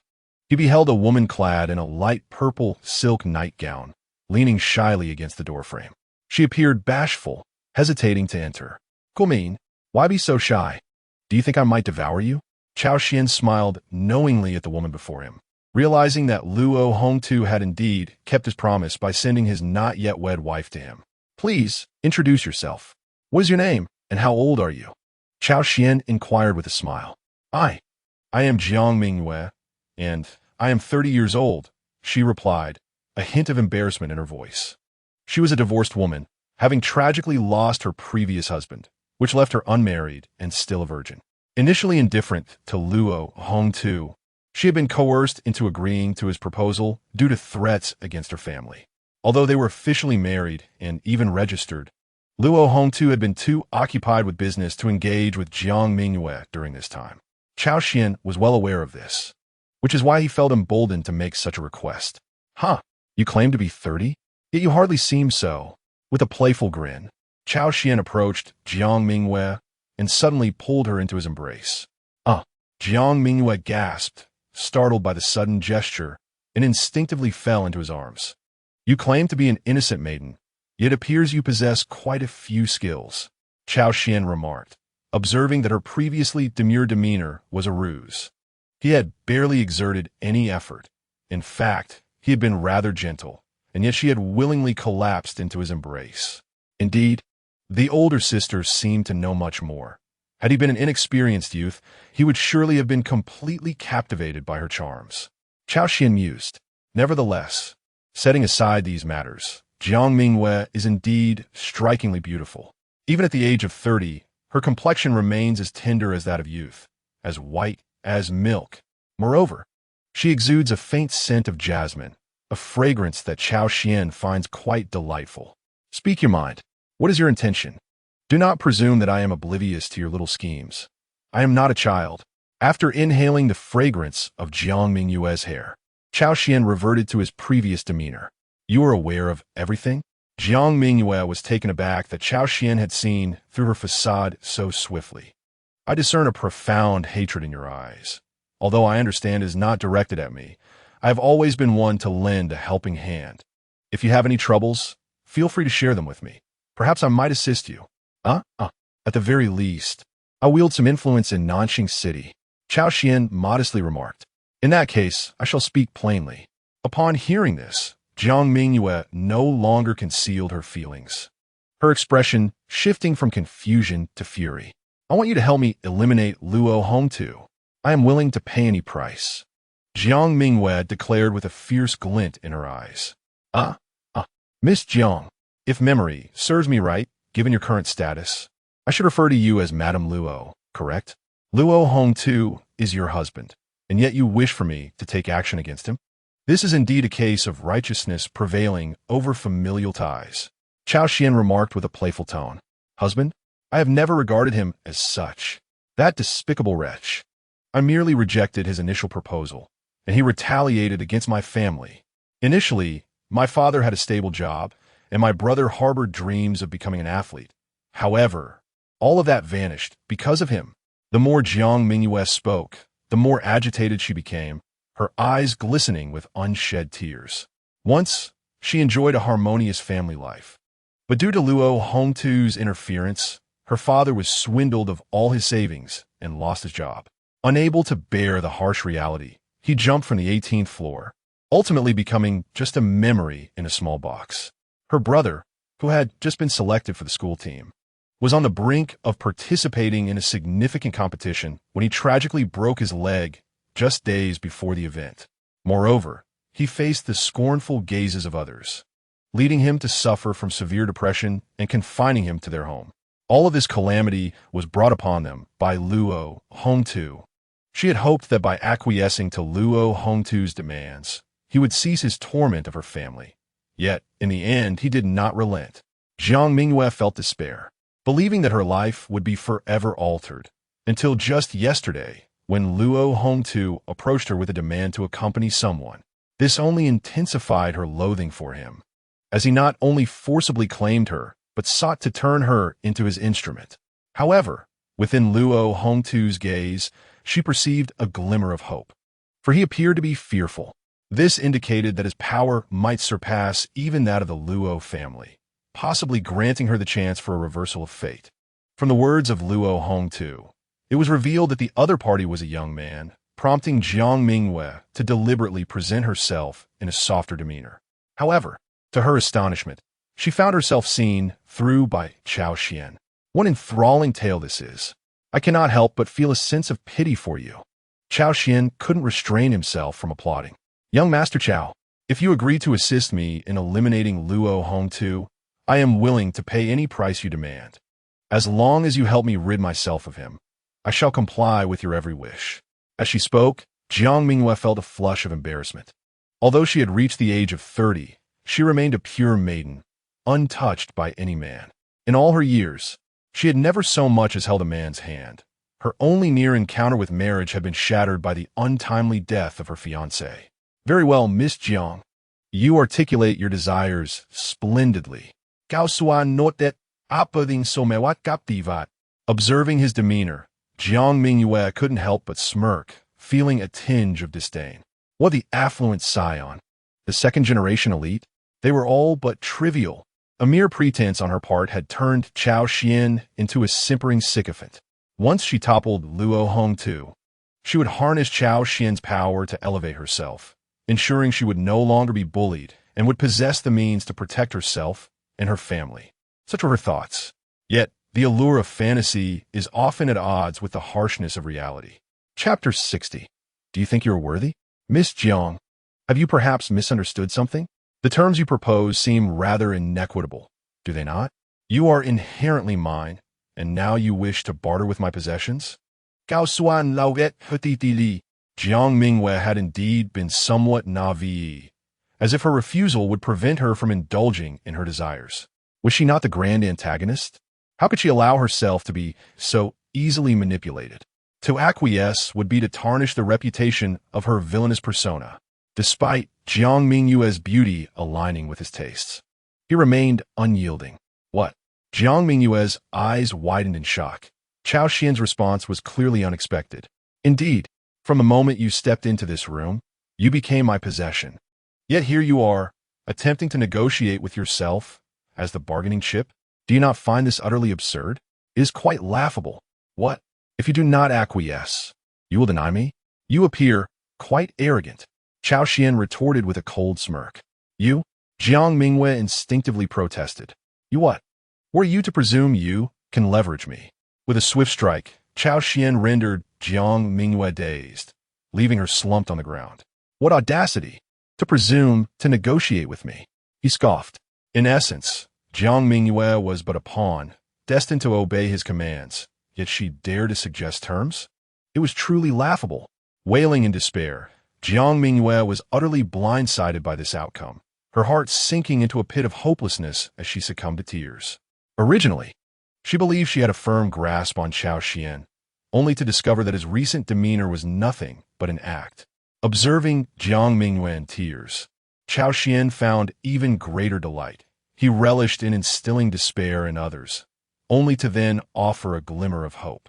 he beheld a woman clad in a light purple silk nightgown, leaning shyly against the doorframe. She appeared bashful, hesitating to enter. Guoming, why be so shy? Do you think I might devour you? Cao Xuan smiled knowingly at the woman before him, realizing that Luo Hongtu had indeed kept his promise by sending his not-yet-wed wife to him. Please, introduce yourself. What is your name, and how old are you? Cao Xuan inquired with a smile. I am Jiang Mingyue, and I am 30 years old, she replied, a hint of embarrassment in her voice. She was a divorced woman, having tragically lost her previous husband, which left her unmarried and still a virgin. Initially indifferent to Luo Hongtu, she had been coerced into agreeing to his proposal due to threats against her family. Although they were officially married and even registered, Luo Hongtu had been too occupied with business to engage with Jiang Mingyue during this time. Cao Xuan was well aware of this, which is why he felt emboldened to make such a request. Huh, you claim to be 30? Yet you hardly seem so. With a playful grin, Cao Xuan approached Jiang Mingyue and suddenly pulled her into his embrace. Jiang Mingyue gasped, startled by the sudden gesture, and instinctively fell into his arms. You claim to be an innocent maiden, yet appears you possess quite a few skills, Cao Xuan remarked, observing that her previously demure demeanor was a ruse. He had barely exerted any effort. In fact, he had been rather gentle, and yet she had willingly collapsed into his embrace. Indeed, the older sister seemed to know much more. Had he been an inexperienced youth, he would surely have been completely captivated by her charms. Cao Xuan mused. Nevertheless, setting aside these matters, Jiang Mingyue is indeed strikingly beautiful. Even at the age of 30, her complexion remains as tender as that of youth, as white as milk. Moreover, she exudes a faint scent of jasmine, a fragrance that Cao Xuan finds quite delightful. Speak your mind. What is your intention? Do not presume that I am oblivious to your little schemes. I am not a child. After inhaling the fragrance of Jiang Mingyue's hair, Cao Xuan reverted to his previous demeanor. You are aware of everything? Jiang Mingyue was taken aback that Cao Xuan had seen through her facade so swiftly. I discern a profound hatred in your eyes. Although I understand it is not directed at me, I have always been one to lend a helping hand. If you have any troubles, feel free to share them with me. Perhaps I might assist you. At the very least, I wield some influence in Nanxing City, Cao Xuan modestly remarked. In that case, I shall speak plainly. Upon hearing this, Jiang Mingyue no longer concealed her feelings, her expression shifting from confusion to fury. I want you to help me eliminate Luo Hongtu. I am willing to pay any price, Jiang Mingyue declared with a fierce glint in her eyes. Miss Jiang, if memory serves me right, given your current status, I should refer to you as Madame Luo, correct? Luo Hongtu is your husband, and yet you wish for me to take action against him? This is indeed a case of righteousness prevailing over familial ties, Cao Xuan remarked with a playful tone. Husband? I have never regarded him as such. That despicable wretch. I merely rejected his initial proposal, and he retaliated against my family. Initially, my father had a stable job, and my brother harbored dreams of becoming an athlete. However, all of that vanished because of him. The more Jiang Mingyue spoke, the more agitated she became, her eyes glistening with unshed tears. Once, she enjoyed a harmonious family life. But due to Luo Hongtu's interference, her father was swindled of all his savings and lost his job. Unable to bear the harsh reality, he jumped from the 18th floor, ultimately becoming just a memory in a small box. Her brother, who had just been selected for the school team, was on the brink of participating in a significant competition when he tragically broke his leg just days before the event. Moreover, he faced the scornful gazes of others, leading him to suffer from severe depression and confining him to their home. All of this calamity was brought upon them by Luo Hongtu. She had hoped that by acquiescing to Luo Hongtu's demands, he would cease his torment of her family. Yet, in the end, he did not relent. Jiang Mingyue felt despair, believing that her life would be forever altered, until just yesterday, when Luo Hongtu approached her with a demand to accompany someone. This only intensified her loathing for him, as he not only forcibly claimed her, but sought to turn her into his instrument. However, within Luo Hongtu's gaze, she perceived a glimmer of hope, for he appeared to be fearful. This indicated that his power might surpass even that of the Luo family, possibly granting her the chance for a reversal of fate. From the words of Luo Hongtu, it was revealed that the other party was a young man, prompting Jiang Mingyue to deliberately present herself in a softer demeanor. However, to her astonishment, she found herself seen through by Cao Xuan. What enthralling tale this is. I cannot help but feel a sense of pity for you. Cao Xuan couldn't restrain himself from applauding. Young Master Cao, if you agree to assist me in eliminating Luo Hongtu, I am willing to pay any price you demand. As long as you help me rid myself of him, I shall comply with your every wish. As she spoke, Jiang Mingyue felt a flush of embarrassment. Although she had reached the age of 30, she remained a pure maiden, untouched by any man. In all her years, she had never so much as held a man's hand. Her only near encounter with marriage had been shattered by the untimely death of her fiancé. Very well, Miss Jiang. You articulate your desires splendidly. Cao Xuan noted apoding somewhat captivat. Observing his demeanor, Jiang Mingyue couldn't help but smirk, feeling a tinge of disdain. What the affluent scion? The second-generation elite? They were all but trivial. A mere pretense on her part had turned Cao Xuan into a simpering sycophant. Once she toppled Luo Hongtu, she would harness Cao Xuan's power to elevate herself, ensuring she would no longer be bullied and would possess the means to protect herself and her family. Such were her thoughts. Yet, the allure of fantasy is often at odds with the harshness of reality. Chapter 60. Do you think you are worthy? Miss Jiang, have you perhaps misunderstood something? The terms you propose seem rather inequitable, do they not? You are inherently mine, and now you wish to barter with my possessions? Cao Xuan lauet hutitili. Jiang Mingyue had indeed been somewhat naive, as if her refusal would prevent her from indulging in her desires. Was she not the grand antagonist? How could she allow herself to be so easily manipulated? To acquiesce would be to tarnish the reputation of her villainous persona, despite Jiang Mingyue's beauty aligning with his tastes. He remained unyielding. What? Jiang Mingyue's eyes widened in shock. Cao Xuan's response was clearly unexpected. Indeed, from the moment you stepped into this room, you became my possession. Yet here you are, attempting to negotiate with yourself as the bargaining chip? Do you not find this utterly absurd? It is quite laughable. What? If you do not acquiesce, you will deny me? You appear quite arrogant. Cao Xuan retorted with a cold smirk. You? Jiang Mingyue instinctively protested. You what? Were you to presume you can leverage me? With a swift strike, Cao Xuan rendered Jiang Mingyue dazed, leaving her slumped on the ground. What audacity! To presume to negotiate with me. He scoffed. In essence, Jiang Mingyue was but a pawn, destined to obey his commands, yet she dared to suggest terms? It was truly laughable. Wailing in despair, Jiang Mingyue was utterly blindsided by this outcome, her heart sinking into a pit of hopelessness as she succumbed to tears. Originally, she believed she had a firm grasp on Cao Xuan, only to discover that his recent demeanor was nothing but an act. Observing Jiang Mingyue in tears, Cao Xuan found even greater delight. He relished in instilling despair in others, only to then offer a glimmer of hope.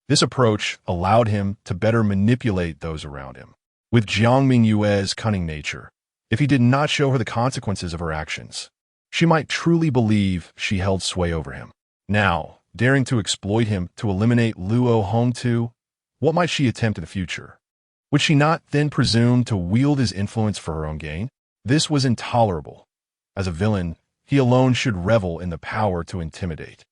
This approach allowed him to better manipulate those around him. With Jiang Mingyue's cunning nature, if he did not show her the consequences of her actions, She might truly believe she held sway over him. Now, daring to exploit him to eliminate Luo Hongtu, what might she attempt in the future? Would she not then presume to wield his influence for her own gain? This was intolerable. As a villain, he alone should revel in the power to intimidate.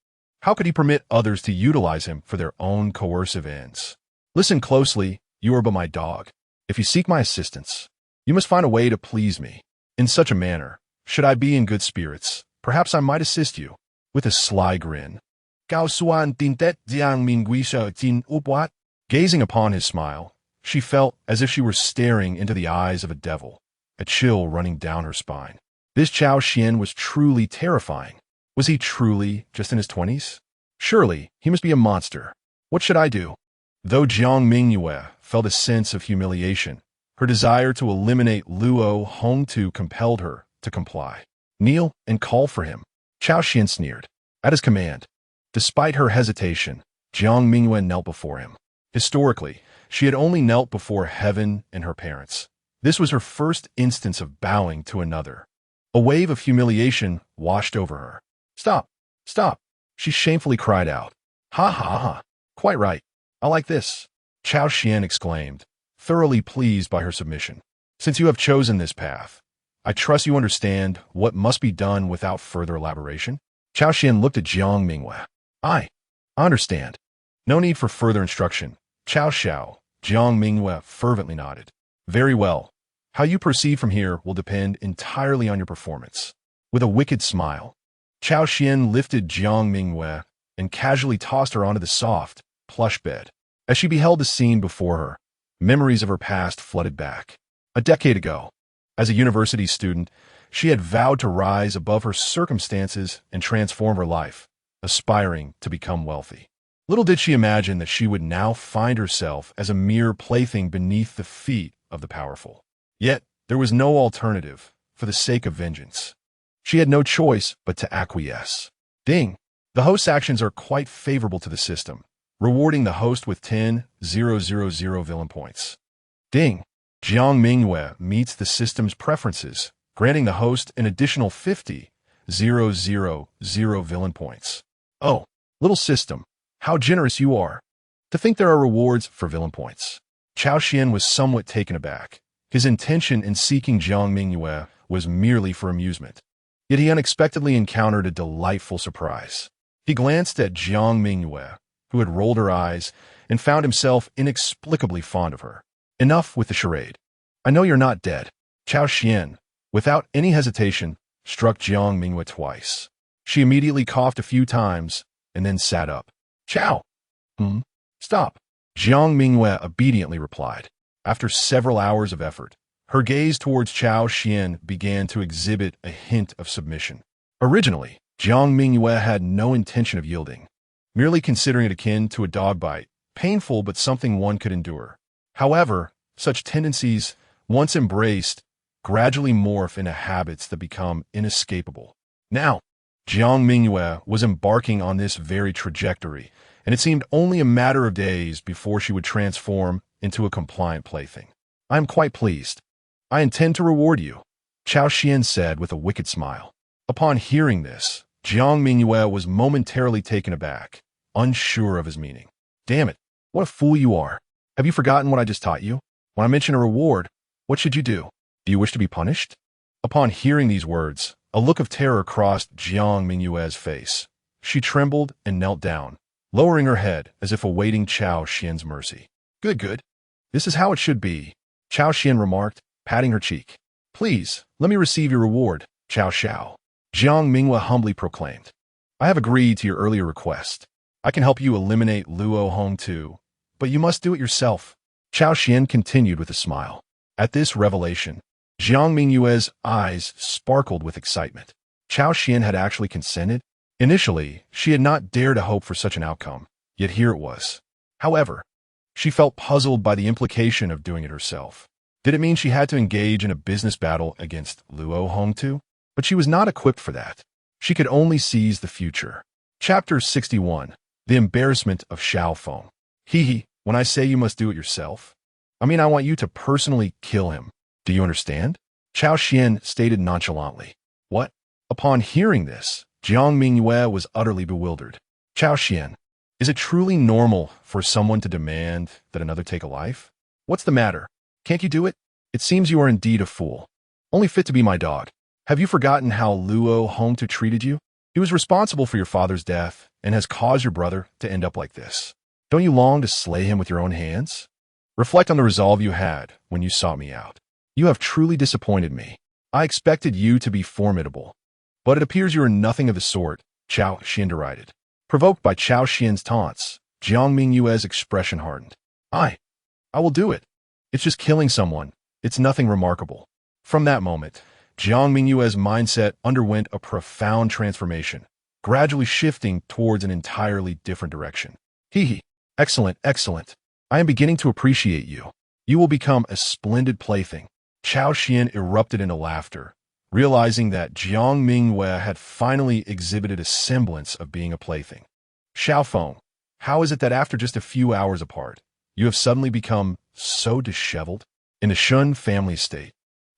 How could he permit others to utilize him for their own coercive ends? Listen closely, you are but my dog. If you seek my assistance, you must find a way to please me. In such a manner, should I be in good spirits, perhaps I might assist you. With a sly grin, Cao Xuan tintet jiang minguisha jin upwat. Gazing upon his smile, she felt as if she were staring into the eyes of a devil, a chill running down her spine. This Cao Xuan was truly terrifying. Was he truly just in his 20s? Surely, he must be a monster. What should I do? Though Jiang Mingyue felt a sense of humiliation, her desire to eliminate Luo Hongtu compelled her to comply. Kneel and call for him. Cao Xuan sneered. At his command, despite her hesitation, Jiang Mingyue knelt before him. Historically, she had only knelt before heaven and her parents. This was her first instance of bowing to another. A wave of humiliation washed over her. Stop! Stop! She shamefully cried out. Ha ha ha! Quite right. I like this. Cao Xuan exclaimed, thoroughly pleased by her submission. Since you have chosen this path, I trust you understand what must be done without further elaboration. Cao Xuan looked at Jiang Mingyue. I understand. No need for further instruction. Cao Xiao, Jiang Mingyue fervently nodded. Very well. How you proceed from here will depend entirely on your performance. With a wicked smile, Cao Xuan lifted Jiang Mingyue and casually tossed her onto the soft, plush bed. As she beheld the scene before her, memories of her past flooded back. A decade ago, as a university student, she had vowed to rise above her circumstances and transform her life, aspiring to become wealthy. Little did she imagine that she would now find herself as a mere plaything beneath the feet of the powerful. Yet, there was no alternative for the sake of vengeance. She had no choice but to acquiesce. Ding! The host's actions are quite favorable to the system, rewarding the host with 10,000 villain points. Ding! Jiang Mingyue meets the system's preferences, granting the host an additional 50,000 villain points. Oh, little system, how generous you are. To think there are rewards for villain points. Cao Xuan was somewhat taken aback. His intention in seeking Jiang Mingyue was merely for amusement. Yet he unexpectedly encountered a delightful surprise. He glanced at Jiang Mingyue, who had rolled her eyes, and found himself inexplicably fond of her. Enough with the charade. I know you're not dead. Cao Xuan, without any hesitation, struck Jiang Mingyue twice. She immediately coughed a few times and then sat up. Ciao! Stop! Jiang Mingyue obediently replied. After several hours of effort, her gaze towards Cao Xuan began to exhibit a hint of submission. Originally, Jiang Mingyue had no intention of yielding, merely considering it akin to a dog bite, painful but something one could endure. However, such tendencies, once embraced, gradually morph into habits that become inescapable. Now, Jiang Mingyue was embarking on this very trajectory, and it seemed only a matter of days before she would transform into a compliant plaything. I am quite pleased. I intend to reward you, Cao Xuan said with a wicked smile. Upon hearing this, Jiang Mingyue was momentarily taken aback, unsure of his meaning. Damn it, what a fool you are. Have you forgotten what I just taught you? When I mention a reward, what should you do? Do you wish to be punished? Upon hearing these words, a look of terror crossed Jiang Mingyue's face. She trembled and knelt down, lowering her head as if awaiting Cao Xuan's mercy. Good. This is how it should be, Cao Xuan remarked, patting her cheek. Please, let me receive your reward, Cao Xiao. Jiang Mingyue humbly proclaimed. I have agreed to your earlier request. I can help you eliminate Luo Hongtu, but you must do it yourself. Cao Xuan continued with a smile. At this revelation, Jiang Mingyue's eyes sparkled with excitement. Cao Xuan had actually consented? Initially, she had not dared to hope for such an outcome, yet here it was. However, she felt puzzled by the implication of doing it herself. Did it mean she had to engage in a business battle against Luo Hongtu? But she was not equipped for that. She could only seize the future. Chapter 61. The Embarrassment of Xiao Feng. When I say you must do it yourself, I mean I want you to personally kill him. Do you understand? Cao Xuan stated nonchalantly. What? Upon hearing this, Jiang Mingyue was utterly bewildered. Cao Xuan, is it truly normal for someone to demand that another take a life? What's the matter? Can't you do it? It seems you are indeed a fool. Only fit to be my dog. Have you forgotten how Luo Hongtu treated you? He was responsible for your father's death and has caused your brother to end up like this. Don't you long to slay him with your own hands? Reflect on the resolve you had when you sought me out. You have truly disappointed me. I expected you to be formidable. But it appears you are nothing of the sort, Cao Xuan derided. Provoked by Cao Xuan's taunts, Jiang Mingyue's expression hardened. I will do it. It's just killing someone. It's nothing remarkable. From that moment, Jiang Mingyue's mindset underwent a profound transformation, gradually shifting towards an entirely different direction. Hee. Excellent, excellent. I am beginning to appreciate you. You will become a splendid plaything. Cao Xuan erupted into laughter, realizing that Jiang Mingyue had finally exhibited a semblance of being a plaything. Xiaofeng, how is it that after just a few hours apart, you have suddenly become so disheveled? In the Shun family estate,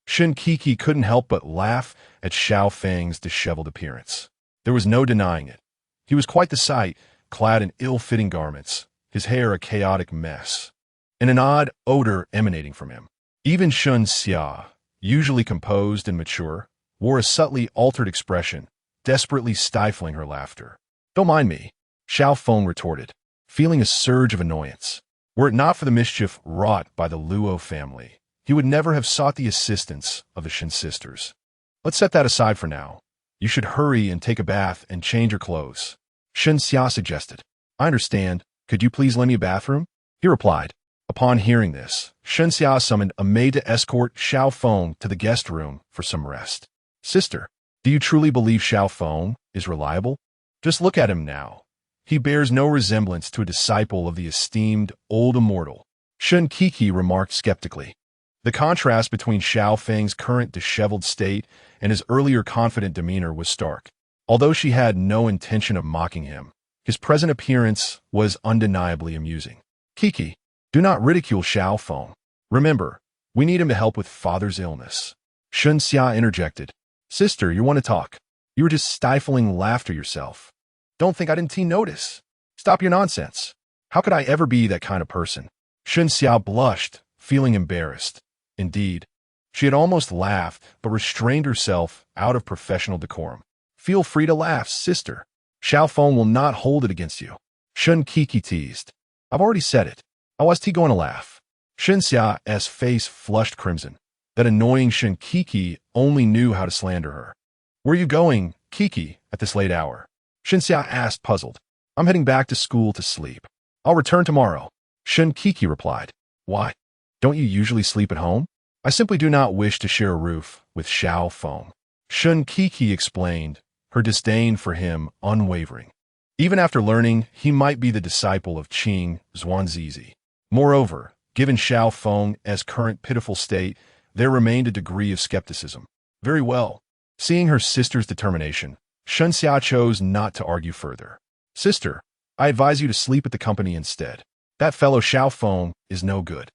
Shun Kiki couldn't help but laugh at Xiaofeng's disheveled appearance. There was no denying it. He was quite the sight, clad in ill-fitting garments, his hair a chaotic mess, and an odd odor emanating from him. Even Shun Xia, usually composed and mature, wore a subtly altered expression, desperately stifling her laughter. Don't mind me, Xiaofeng retorted, feeling a surge of annoyance. Were it not for the mischief wrought by the Luo family, he would never have sought the assistance of the Shin sisters. Let's set that aside for now. You should hurry and take a bath and change your clothes, Shun Xia suggested. I understand. Could you please lend me a bathroom? He replied. Upon hearing this, Shun Xia summoned a maid to escort Xiaofeng to the guest room for some rest. Sister, do you truly believe Xiaofeng is reliable? Just look at him now. He bears no resemblance to a disciple of the esteemed old immortal, Shun Kiki remarked skeptically. The contrast between Xiaofeng's current disheveled state and his earlier confident demeanor was stark. Although she had no intention of mocking him, his present appearance was undeniably amusing. Kiki, do not ridicule Xiaofeng. Remember, we need him to help with father's illness. Shun Xia interjected. Sister, you want to talk? You were just stifling laughter yourself. Don't think I didn't notice. Stop your nonsense. How could I ever be that kind of person? Shun Xia blushed, feeling embarrassed. Indeed, she had almost laughed, but restrained herself out of professional decorum. Feel free to laugh, sister. Xiaofeng will not hold it against you. Shun Kiki teased. I've already said it. How was he going to laugh? Shun Xia's face flushed crimson. That annoying Shun Kiki only knew how to slander her. Where are you going, Kiki, at this late hour? Shun Xia asked, puzzled. I'm heading back to school to sleep. I'll return tomorrow. Shun Kiki replied. Why? Don't you usually sleep at home? I simply do not wish to share a roof with Xiaofeng. Shun Kiki explained, her disdain for him unwavering, even after learning he might be the disciple of Qing Zhuangzizi. Moreover, given Xiaofeng's current pitiful state, there remained a degree of skepticism. Very well. Seeing her sister's determination, Shun Xia chose not to argue further. Sister, I advise you to sleep at the company instead. That fellow Xiaofeng is no good.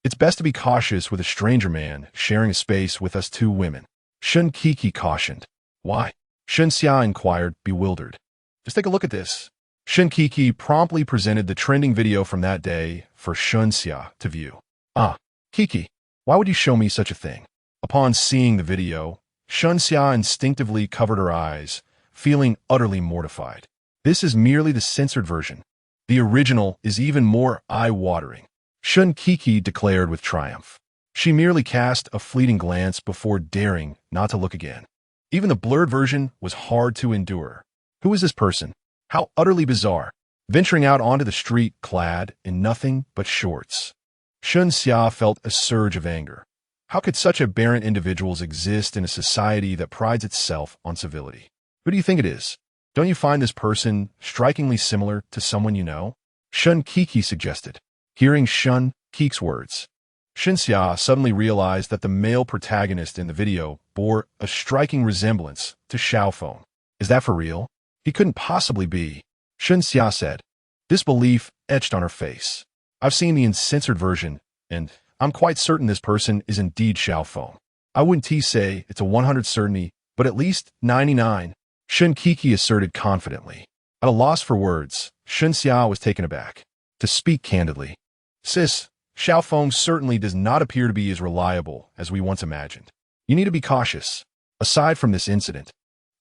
It's best to be cautious with a stranger man sharing a space with us two women. Shun Kiki cautioned. Why? Shun Xia inquired, bewildered. Just take a look at this. Shun Kiki promptly presented the trending video from that day for Shun Xia to view. Ah, Kiki, why would you show me such a thing? Upon seeing the video, Shun Xia instinctively covered her eyes, feeling utterly mortified. This is merely the censored version. The original is even more eye-watering, Shun Kiki declared with triumph. She merely cast a fleeting glance before daring not to look again. Even the blurred version was hard to endure. Who is this person? How utterly bizarre. Venturing out onto the street clad in nothing but shorts. Shun Xia felt a surge of anger. How could such aberrant individuals exist in a society that prides itself on civility? Who do you think it is? Don't you find this person strikingly similar to someone you know? Shun Kiki suggested. Hearing Shun Kiki's words, Shun Xia suddenly realized that the male protagonist in the video bore a striking resemblance to Xiaofeng. Is that for real? He couldn't possibly be, Shun Xia said, disbelief etched on her face. I've seen the uncensored version, and I'm quite certain this person is indeed Xiaofeng. I wouldn't say it's a 100% certainty but at least 99, Shun Kiki asserted confidently. At a loss for words, Shun Xia was taken aback. To speak candidly, sis, Xiao Feng certainly does not appear to be as reliable as we once imagined. You need to be cautious. Aside from this incident,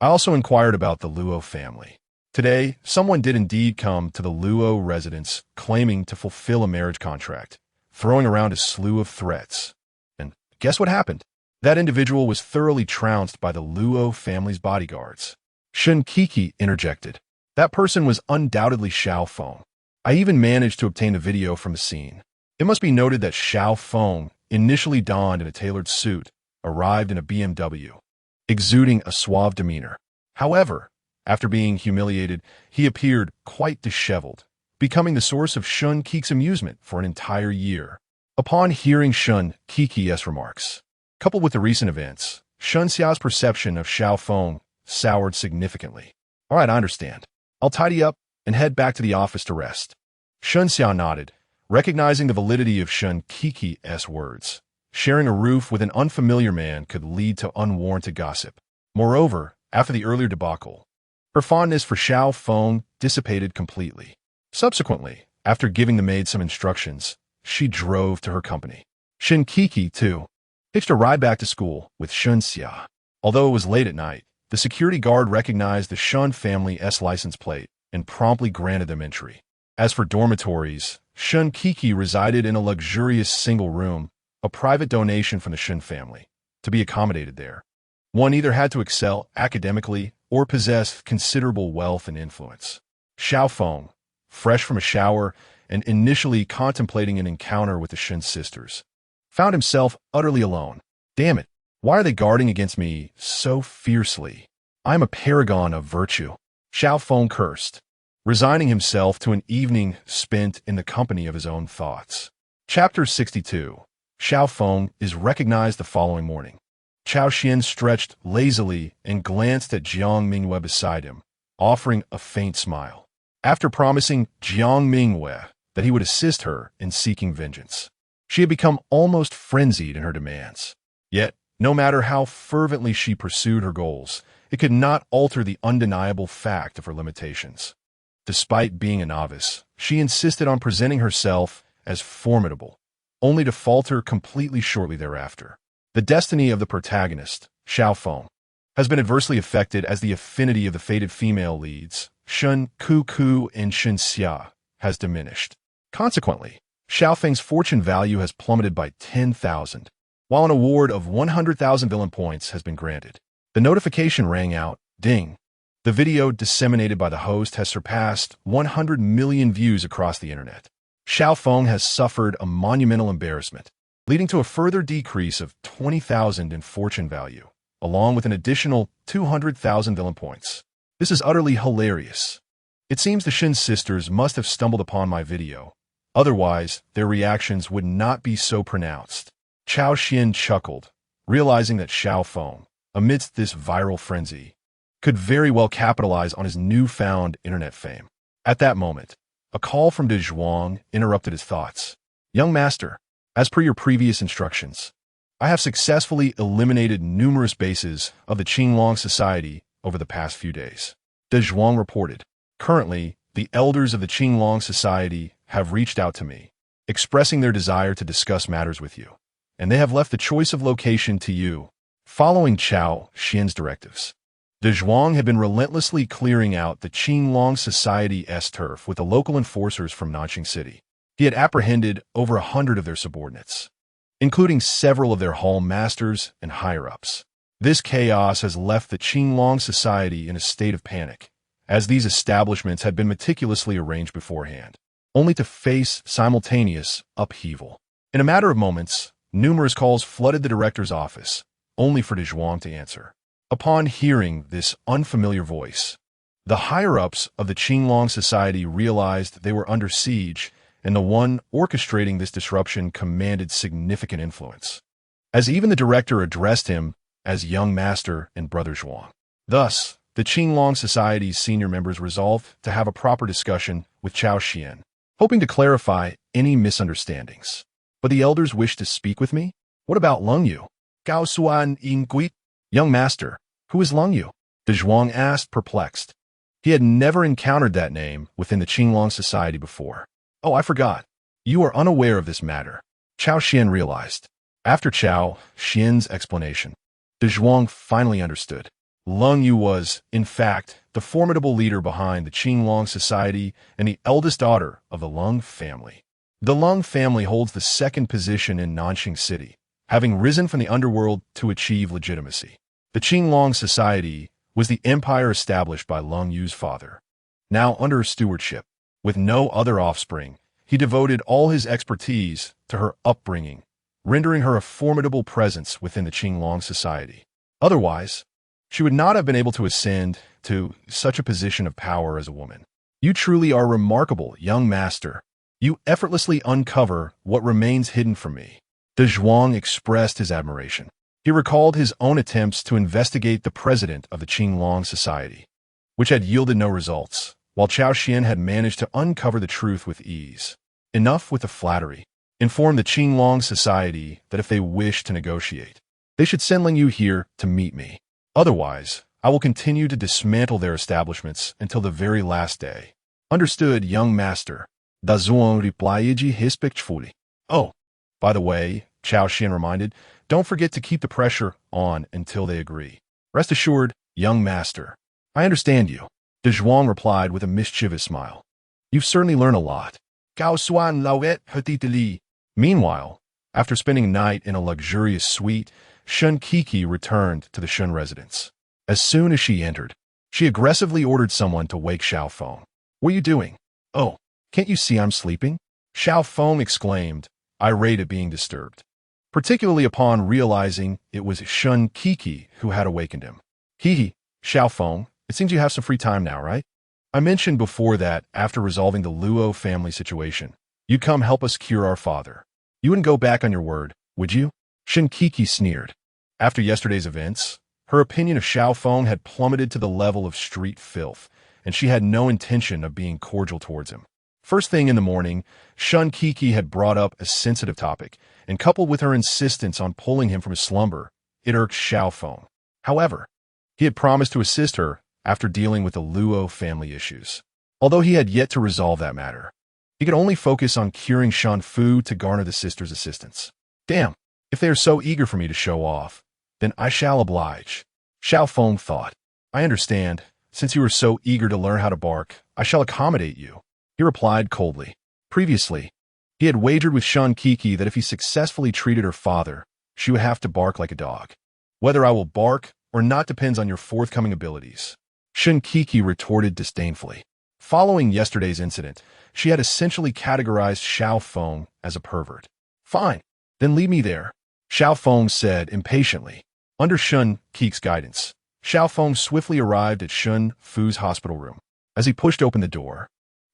I also inquired about the Luo family. Today, someone did indeed come to the Luo residence claiming to fulfill a marriage contract, throwing around a slew of threats. And guess what happened? That individual was thoroughly trounced by the Luo family's bodyguards. Shun Kiki interjected. That person was undoubtedly Xiao Feng. I even managed to obtain a video from the scene. It must be noted that Xiao Feng, initially donned in a tailored suit, arrived in a BMW, exuding a suave demeanor. However, after being humiliated, he appeared quite disheveled, becoming the source of Shun Kiki's amusement for an entire year. Upon hearing Shun Kiki's remarks, coupled with the recent events, Shun Xiao's perception of Xiao Feng soured significantly. All right, I understand. I'll tidy up and head back to the office to rest. Shun Xiao nodded, recognizing the validity of Shun Kiki's words. Sharing a roof with an unfamiliar man could lead to unwarranted gossip. Moreover, after the earlier debacle, her fondness for Xiao Feng dissipated completely. Subsequently, after giving the maid some instructions, she drove to her company. Shun Kiki, too, hitched a ride back to school with Shun Xia. Although it was late at night, the security guard recognized the Shun family's license plate and promptly granted them entry. As for dormitories, Shun Kiki resided in a luxurious single room, a private donation from the Shun family, to be accommodated there. One either had to excel academically or possess considerable wealth and influence. Xiao Feng, fresh from a shower and initially contemplating an encounter with the Shun sisters, found himself utterly alone. Damn it, why are they guarding against me so fiercely? I am a paragon of virtue. Xiao Feng cursed, resigning himself to an evening spent in the company of his own thoughts. Chapter 62. Xiao Feng is recognized the following morning. Cao Xuan stretched lazily and glanced at Jiang Mingwei beside him, offering a faint smile. After promising Jiang Mingwei that he would assist her in seeking vengeance, she had become almost frenzied in her demands. Yet, no matter how fervently she pursued her goals, it could not alter the undeniable fact of her limitations. Despite being a novice, she insisted on presenting herself as formidable, only to falter completely shortly thereafter. The destiny of the protagonist, Xiao Feng, has been adversely affected as the affinity of the fated female leads, Shun Kuku and Shun Xia, has diminished. Consequently, Xiao Feng's fortune value has plummeted by 10,000, while an award of 100,000 villain points has been granted. The notification rang out, ding. The video disseminated by the host has surpassed 100 million views across the internet. Xiao Feng has suffered a monumental embarrassment, leading to a further decrease of 20,000 in fortune value, along with an additional 200,000 villain points. This is utterly hilarious. It seems the Shin sisters must have stumbled upon my video. Otherwise, their reactions would not be so pronounced. Cao Xuan chuckled, realizing that Xiao Feng, amidst this viral frenzy, could very well capitalize on his newfound internet fame. At that moment, a call from De Zhuang interrupted his thoughts. Young master, as per your previous instructions, I have successfully eliminated numerous bases of the Qinglong Society over the past few days. De Zhuang reported. Currently, the elders of the Qinglong Society have reached out to me, expressing their desire to discuss matters with you, and they have left the choice of location to you. Following Cao Xuan's directives, De Zhuang had been relentlessly clearing out the Qinglong Society's turf with the local enforcers from Nanjing City. He had apprehended over 100 of their subordinates, including several of their hall masters and higher-ups. This chaos has left the Qinglong Society in a state of panic, as these establishments had been meticulously arranged beforehand, only to face simultaneous upheaval. In a matter of moments, numerous calls flooded the director's office, only for De Zhuang to answer. Upon hearing this unfamiliar voice, the higher-ups of the Qinglong Society realized they were under siege, and the one orchestrating this disruption commanded significant influence, as even the director addressed him as young master and brother Zhuang. Thus, the Qinglong Society's senior members resolved to have a proper discussion with Cao Xuan, hoping to clarify any misunderstandings. But the elders wished to speak with me? What about Leng Yu? Cao Xuan Yingguit? Young master, Who is Lung Yu? De Zhuang asked, perplexed. He had never encountered that name within the Qinglong society before. Oh, I forgot. You are unaware of this matter, Cao Xuan realized. After Cao Xuan's explanation, De Zhuang finally understood. Lung Yu was, in fact, the formidable leader behind the Qinglong society and the eldest daughter of the Lung family. The Lung family holds the second position in Nanxing City, having risen from the underworld to achieve legitimacy. The Qinglong society was the empire established by Lung Yu's father. Now under her stewardship, with no other offspring, he devoted all his expertise to her upbringing, rendering her a formidable presence within the Qinglong society. Otherwise, she would not have been able to ascend to such a position of power as a woman. You truly are remarkable, young master. You effortlessly uncover what remains hidden from me. De Zhuang expressed his admiration. He recalled his own attempts to investigate the president of the Qinglong society, which had yielded no results, while Cao Xuan had managed to uncover the truth with ease. Enough with the flattery. Inform the Qinglong society that if they wish to negotiate, they should send Ling Yu here to meet me. Otherwise, I will continue to dismantle their establishments until the very last day. Understood, young master. Da Zhuang replied respectfully. Oh, by the way, Cao Xuan reminded, don't forget to keep the pressure on until they agree. Rest assured, young master. I understand you. De Zhuang replied with a mischievous smile. You've certainly learned a lot. Cao Xuan lauet petitely. Meanwhile, after spending a night in a luxurious suite, Shun Kiki returned to the Shun residence. As soon as she entered, she aggressively ordered someone to wake Xiao Feng. What are you doing? Oh, can't you see I'm sleeping? Xiao Feng exclaimed, irate at being disturbed, particularly upon realizing it was Shun Kiki who had awakened him. Hee, Xiao Feng, it seems you have some free time now, right? I mentioned before that after resolving the Luo family situation, you'd come help us cure our father. You wouldn't go back on your word, would you? Shun Kiki sneered. After yesterday's events, her opinion of Xiao Feng had plummeted to the level of street filth, and she had no intention of being cordial towards him. First thing in the morning, Shun Kiki had brought up a sensitive topic, and coupled with her insistence on pulling him from his slumber, it irked Xiao Feng. However, he had promised to assist her after dealing with the Luo family issues. Although he had yet to resolve that matter, he could only focus on curing Shan Fu to garner the sisters' assistance. Damn, if they are so eager for me to show off, then I shall oblige. Xiao Feng thought. I understand. Since you are so eager to learn how to bark, I shall accommodate you. He replied coldly. Previously, he had wagered with Shun Kiki that if he successfully treated her father, she would have to bark like a dog. Whether I will bark or not depends on your forthcoming abilities. Shun Kiki retorted disdainfully. Following yesterday's incident, she had essentially categorized Xiao Feng as a pervert. Fine, then leave me there, Xiao Feng said impatiently. Under Shun Kiki's guidance, Xiao Feng swiftly arrived at Shun Fu's hospital room. As he pushed open the door,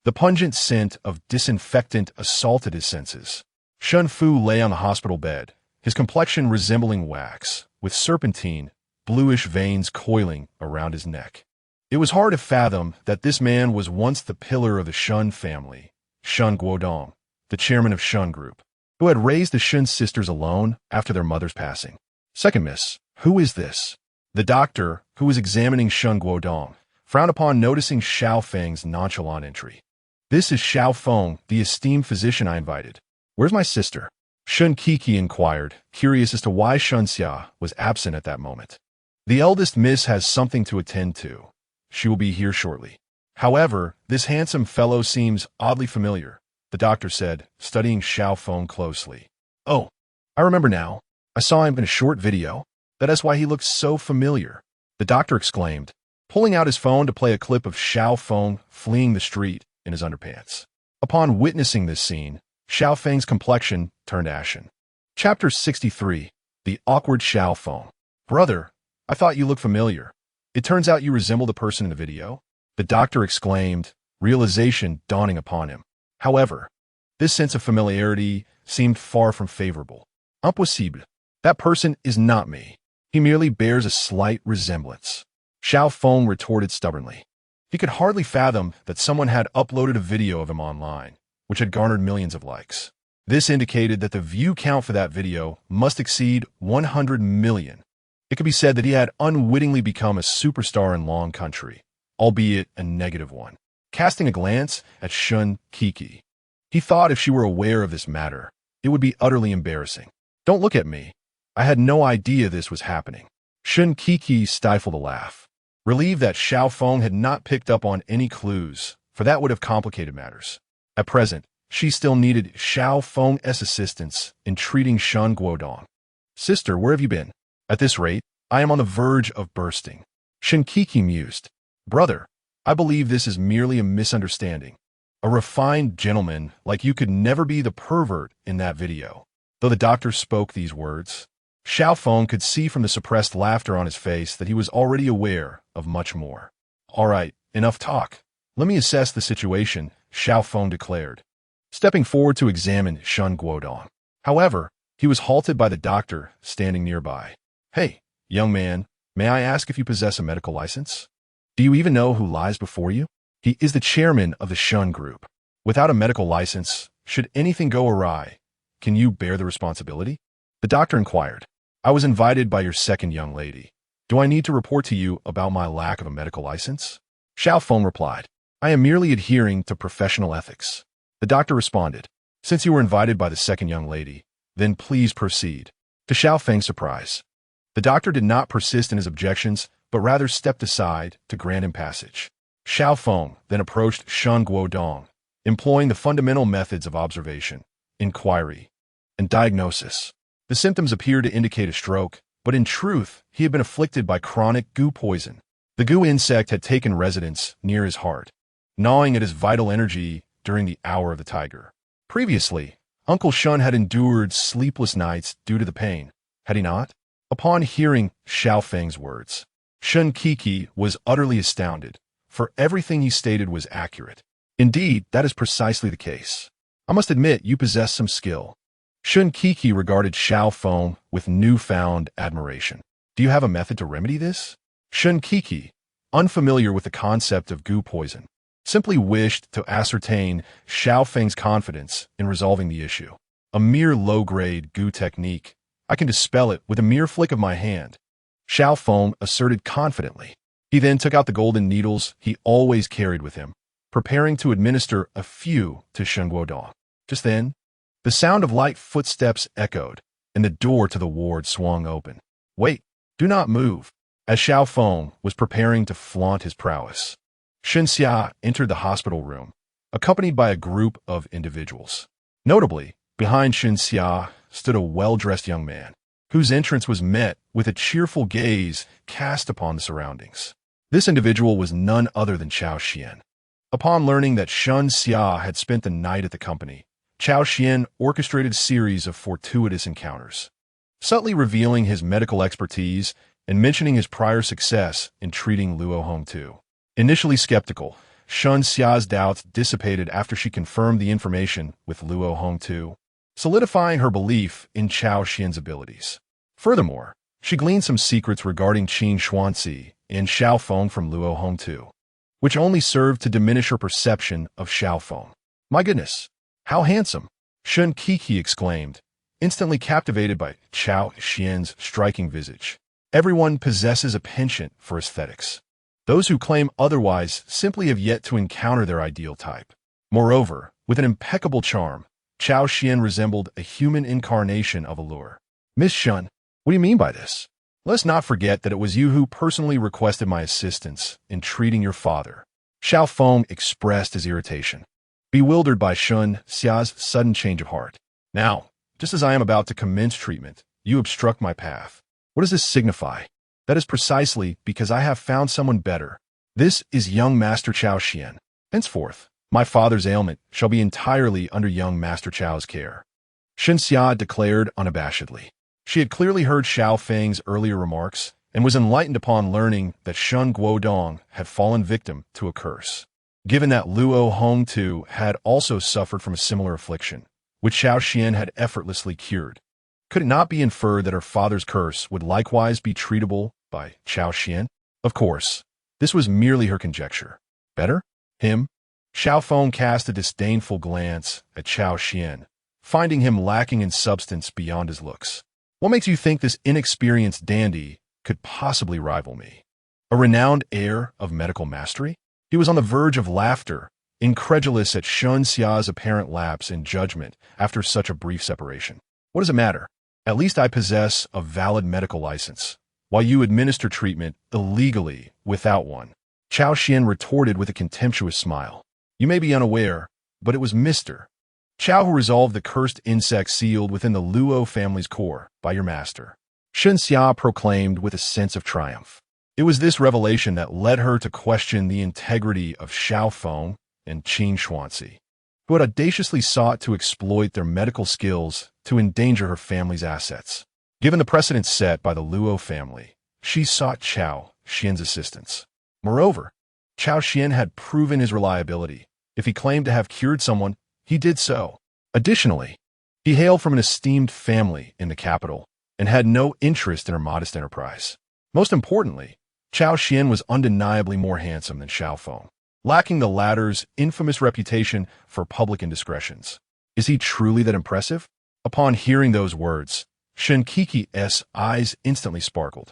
the pungent scent of disinfectant assaulted his senses. Shun Fu lay on the hospital bed, his complexion resembling wax, with serpentine, bluish veins coiling around his neck. It was hard to fathom that this man was once the pillar of the Shun family, Shun Guodong, the chairman of Shun Group, who had raised the Shun sisters alone after their mother's passing. Second miss, who is this? The doctor, who was examining Shun Guodong, frowned upon noticing Xiao Feng's nonchalant entry. This is Xiao Feng, the esteemed physician I invited. Where's my sister? Shun Kiki inquired, curious as to why Shun Xia was absent at that moment. The eldest miss has something to attend to. She will be here shortly. However, this handsome fellow seems oddly familiar, the doctor said, studying Xiao Feng closely. Oh, I remember now. I saw him in a short video. That is why he looks so familiar, the doctor exclaimed, pulling out his phone to play a clip of Xiao Feng fleeing the street in his underpants. Upon witnessing this scene, Xiao Feng's complexion turned ashen. Chapter 63. The Awkward Xiao Feng. Brother, I thought you looked familiar. It turns out you resemble the person in the video, the doctor exclaimed, realization dawning upon him. However, this sense of familiarity seemed far from favorable. Impossible. That person is not me. He merely bears a slight resemblance. Xiao Feng retorted stubbornly. He could hardly fathom that someone had uploaded a video of him online, which had garnered millions of likes. This indicated that the view count for that video must exceed 100 million. It could be said that he had unwittingly become a superstar in Long Country, albeit a negative one. Casting a glance at Shun Kiki, he thought if she were aware of this matter, it would be utterly embarrassing. Don't look at me. I had no idea this was happening. Shun Kiki stifled a laugh, relieved that Xiao Feng had not picked up on any clues, for that would have complicated matters. At present, she still needed Xiao Feng's assistance in treating Shun Guodong. Sister, where have you been? At this rate, I am on the verge of bursting. Shun Kiki mused. Brother, I believe this is merely a misunderstanding. A refined gentleman like you could never be the pervert in that video. Though the doctor spoke these words, Xiao Feng could see from the suppressed laughter on his face that he was already aware of much more. All right, enough talk. Let me assess the situation, Xiao Feng declared, stepping forward to examine Shun Guodong. However, he was halted by the doctor standing nearby. Hey, young man, may I ask if you possess a medical license? Do you even know who lies before you? He is the chairman of the Shun Group. Without a medical license, should anything go awry, can you bear the responsibility? The doctor inquired. I was invited by your second young lady. Do I need to report to you about my lack of a medical license? Xiao Feng replied. I am merely adhering to professional ethics. The doctor responded. Since you were invited by the second young lady, then please proceed. To Xiao Feng's surprise, the doctor did not persist in his objections, but rather stepped aside to grant him passage. Xiao Feng then approached Shun Guodong, employing the fundamental methods of observation, inquiry, and diagnosis. The symptoms appeared to indicate a stroke, but in truth, he had been afflicted by chronic goo poison. The goo insect had taken residence near his heart, gnawing at his vital energy during the hour of the tiger. Previously, Uncle Shun had endured sleepless nights due to the pain, had he not? Upon hearing Xiao Feng's words, Shun Kiki was utterly astounded, for everything he stated was accurate. Indeed, that is precisely the case. I must admit you possess some skill. Shun Kiki regarded Xiao Feng with newfound admiration. Do you have a method to remedy this? Shun Kiki, unfamiliar with the concept of goo poison, simply wished to ascertain Xiao Feng's confidence in resolving the issue. A mere low-grade goo technique. I can dispel it with a mere flick of my hand, Xiao Feng asserted confidently. He then took out the golden needles he always carried with him, preparing to administer a few to Shun Guodong. Just then, the sound of light footsteps echoed, and the door to the ward swung open. Wait, do not move. As Xiao Feng was preparing to flaunt his prowess, Shen Xia entered the hospital room, accompanied by a group of individuals. Notably, behind Shen Xia stood a well-dressed young man, whose entrance was met with a cheerful gaze cast upon the surroundings. This individual was none other than Cao Xuan. Upon learning that Shen Xia had spent the night at the company, Cao Xuan orchestrated a series of fortuitous encounters, subtly revealing his medical expertise and mentioning his prior success in treating Luo Hongtu. Initially skeptical, Shen Xia's doubts dissipated after she confirmed the information with Luo Hongtu, solidifying her belief in Cao Xuan's abilities. Furthermore, she gleaned some secrets regarding Qin Xuanzi and Xiao Feng from Luo Hongtu, which only served to diminish her perception of Xiao Feng. My goodness, how handsome! Shun Kiki exclaimed, instantly captivated by Cao Xuan's striking visage. Everyone possesses a penchant for aesthetics. Those who claim otherwise simply have yet to encounter their ideal type. Moreover, with an impeccable charm, Cao Xuan resembled a human incarnation of allure. Miss Shun, what do you mean by this? Let's not forget that it was you who personally requested my assistance in treating your father. Xiao Feng expressed his irritation, bewildered by Shun Xia's sudden change of heart. Now, just as I am about to commence treatment, you obstruct my path. What does this signify? That is precisely because I have found someone better. This is young Master Cao Xuan. Henceforth, my father's ailment shall be entirely under young Master Chao's care. Shen Xia declared unabashedly. She had clearly heard Xiao Feng's earlier remarks and was enlightened upon learning that Shun Guodong had fallen victim to a curse. Given that Luo Hongtu had also suffered from a similar affliction, which Cao Xuan had effortlessly cured, could it not be inferred that her father's curse would likewise be treatable by Cao Xuan? Of course, this was merely her conjecture. Better? Him? Xiao Feng cast a disdainful glance at Cao Xuan, finding him lacking in substance beyond his looks. What makes you think this inexperienced dandy could possibly rival me? A renowned heir of medical mastery? He was on the verge of laughter, incredulous at Shun Xia's apparent lapse in judgment after such a brief separation. What does it matter? At least I possess a valid medical license, while you administer treatment illegally without one. Cao Xuan retorted with a contemptuous smile. You may be unaware, but it was Mr. Cao who resolved the cursed insect sealed within the Luo family's core by your master. Shun Xia proclaimed with a sense of triumph. It was this revelation that led her to question the integrity of Xiao Feng and Qin Xuanzi, who had audaciously sought to exploit their medical skills to endanger her family's assets. Given the precedent set by the Luo family, she sought Cao Xuan's assistance. Moreover, Cao Xuan had proven his reliability. If he claimed to have cured someone, he did so. Additionally, he hailed from an esteemed family in the capital and had no interest in her modest enterprise. Most importantly, Cao Xuan was undeniably more handsome than Xiao Feng, lacking the latter's infamous reputation for public indiscretions. Is he truly that impressive? Upon hearing those words, Shen Qiqi's eyes instantly sparkled.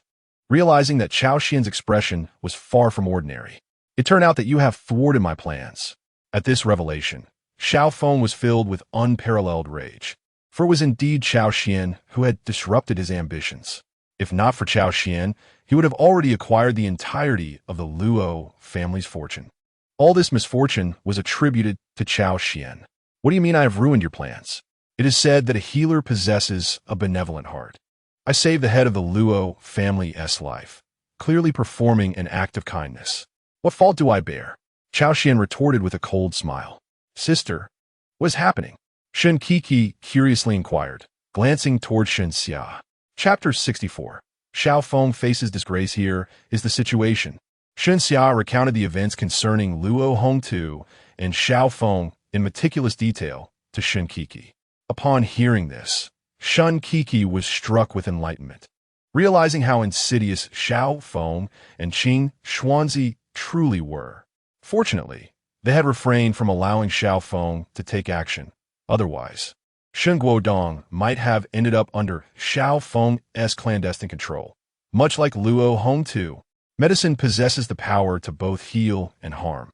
Realizing that Cao Xuan's expression was far from ordinary, it turned out that you have thwarted my plans. At this revelation, Xiao Feng was filled with unparalleled rage, for it was indeed Cao Xuan who had disrupted his ambitions. If not for Cao Xuan, he would have already acquired the entirety of the Luo family's fortune. All this misfortune was attributed to Cao Xuan. What do you mean I have ruined your plans? It is said that a healer possesses a benevolent heart. I saved the head of the Luo family's life, clearly performing an act of kindness. What fault do I bear? Cao Xuan retorted with a cold smile. Sister, what is happening? Shen Qiqi curiously inquired, glancing toward Shen Xia. Chapter 64. Xiao Feng faces disgrace. Here is the situation. Shen Xia recounted the events concerning Luo Hongtu and Xiao Feng in meticulous detail to Shen Qiqi. Upon hearing this, Shen Qiqi was struck with enlightenment. Realizing how insidious Xiao Feng and Qin Xuanzi truly were. Fortunately, they had refrained from allowing Xiao Feng to take action. Otherwise, Shen Guodong might have ended up under Xiao Feng's clandestine control. Much like Luo Hongtu, medicine possesses the power to both heal and harm,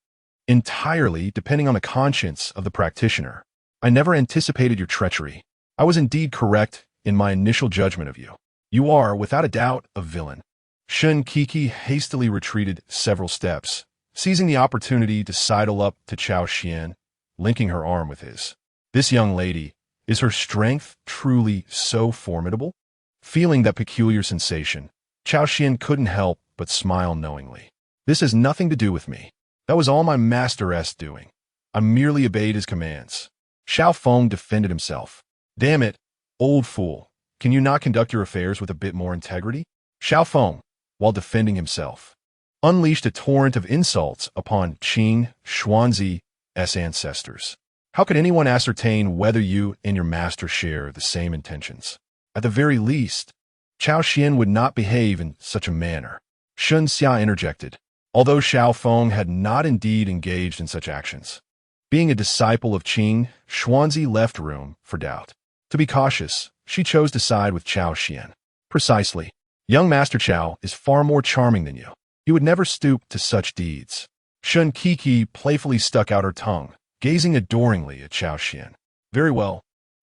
entirely depending on the conscience of the practitioner. I never anticipated your treachery. I was indeed correct in my initial judgment of you. You are, without a doubt, a villain. Shen Qiqi hastily retreated several steps, seizing the opportunity to sidle up to Cao Xuan, linking her arm with his. This young lady, is her strength truly so formidable? Feeling that peculiar sensation, Cao Xuan couldn't help but smile knowingly. This has nothing to do with me. That was all my master's doing. I merely obeyed his commands. Xiao Feng defended himself. Damn it, old fool. Can you not conduct your affairs with a bit more integrity? Xiao Feng, while defending himself, unleashed a torrent of insults upon Qin Xuanzi's ancestors. How could anyone ascertain whether you and your master share the same intentions? At the very least, Cao Xuan would not behave in such a manner. Shun Xia interjected, although Xiao Feng had not indeed engaged in such actions. Being a disciple of Qin, Xuanzi left room for doubt. To be cautious, she chose to side with Cao Xuan. Precisely. Young Master Cao is far more charming than you. He would never stoop to such deeds. Shen Qiqi playfully stuck out her tongue, gazing adoringly at Cao Xuan. Very well.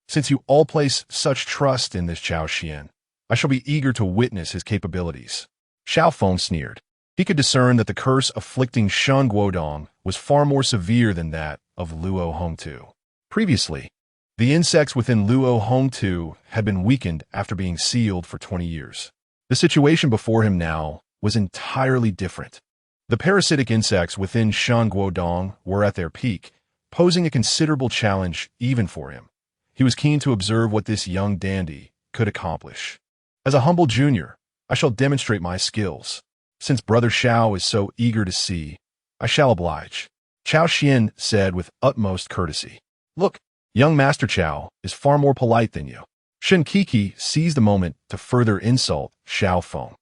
Since you all place such trust in this Cao Xuan, I shall be eager to witness his capabilities. Xiao Feng sneered. He could discern that the curse afflicting Shen Guodong was far more severe than that of Luo Hongtu. Previously, the insects within Luo Hongtu had been weakened after being sealed for 20 years. The situation before him now was entirely different. The parasitic insects within Shen Guodong were at their peak, posing a considerable challenge even for him. He was keen to observe what this young dandy could accomplish. As a humble junior, I shall demonstrate my skills. Since Brother Xiao is so eager to see, I shall oblige. Cao Xuan said with utmost courtesy. Look, young Master Cao is far more polite than you. Shen Qiqi seized the moment to further insult Xiao Feng.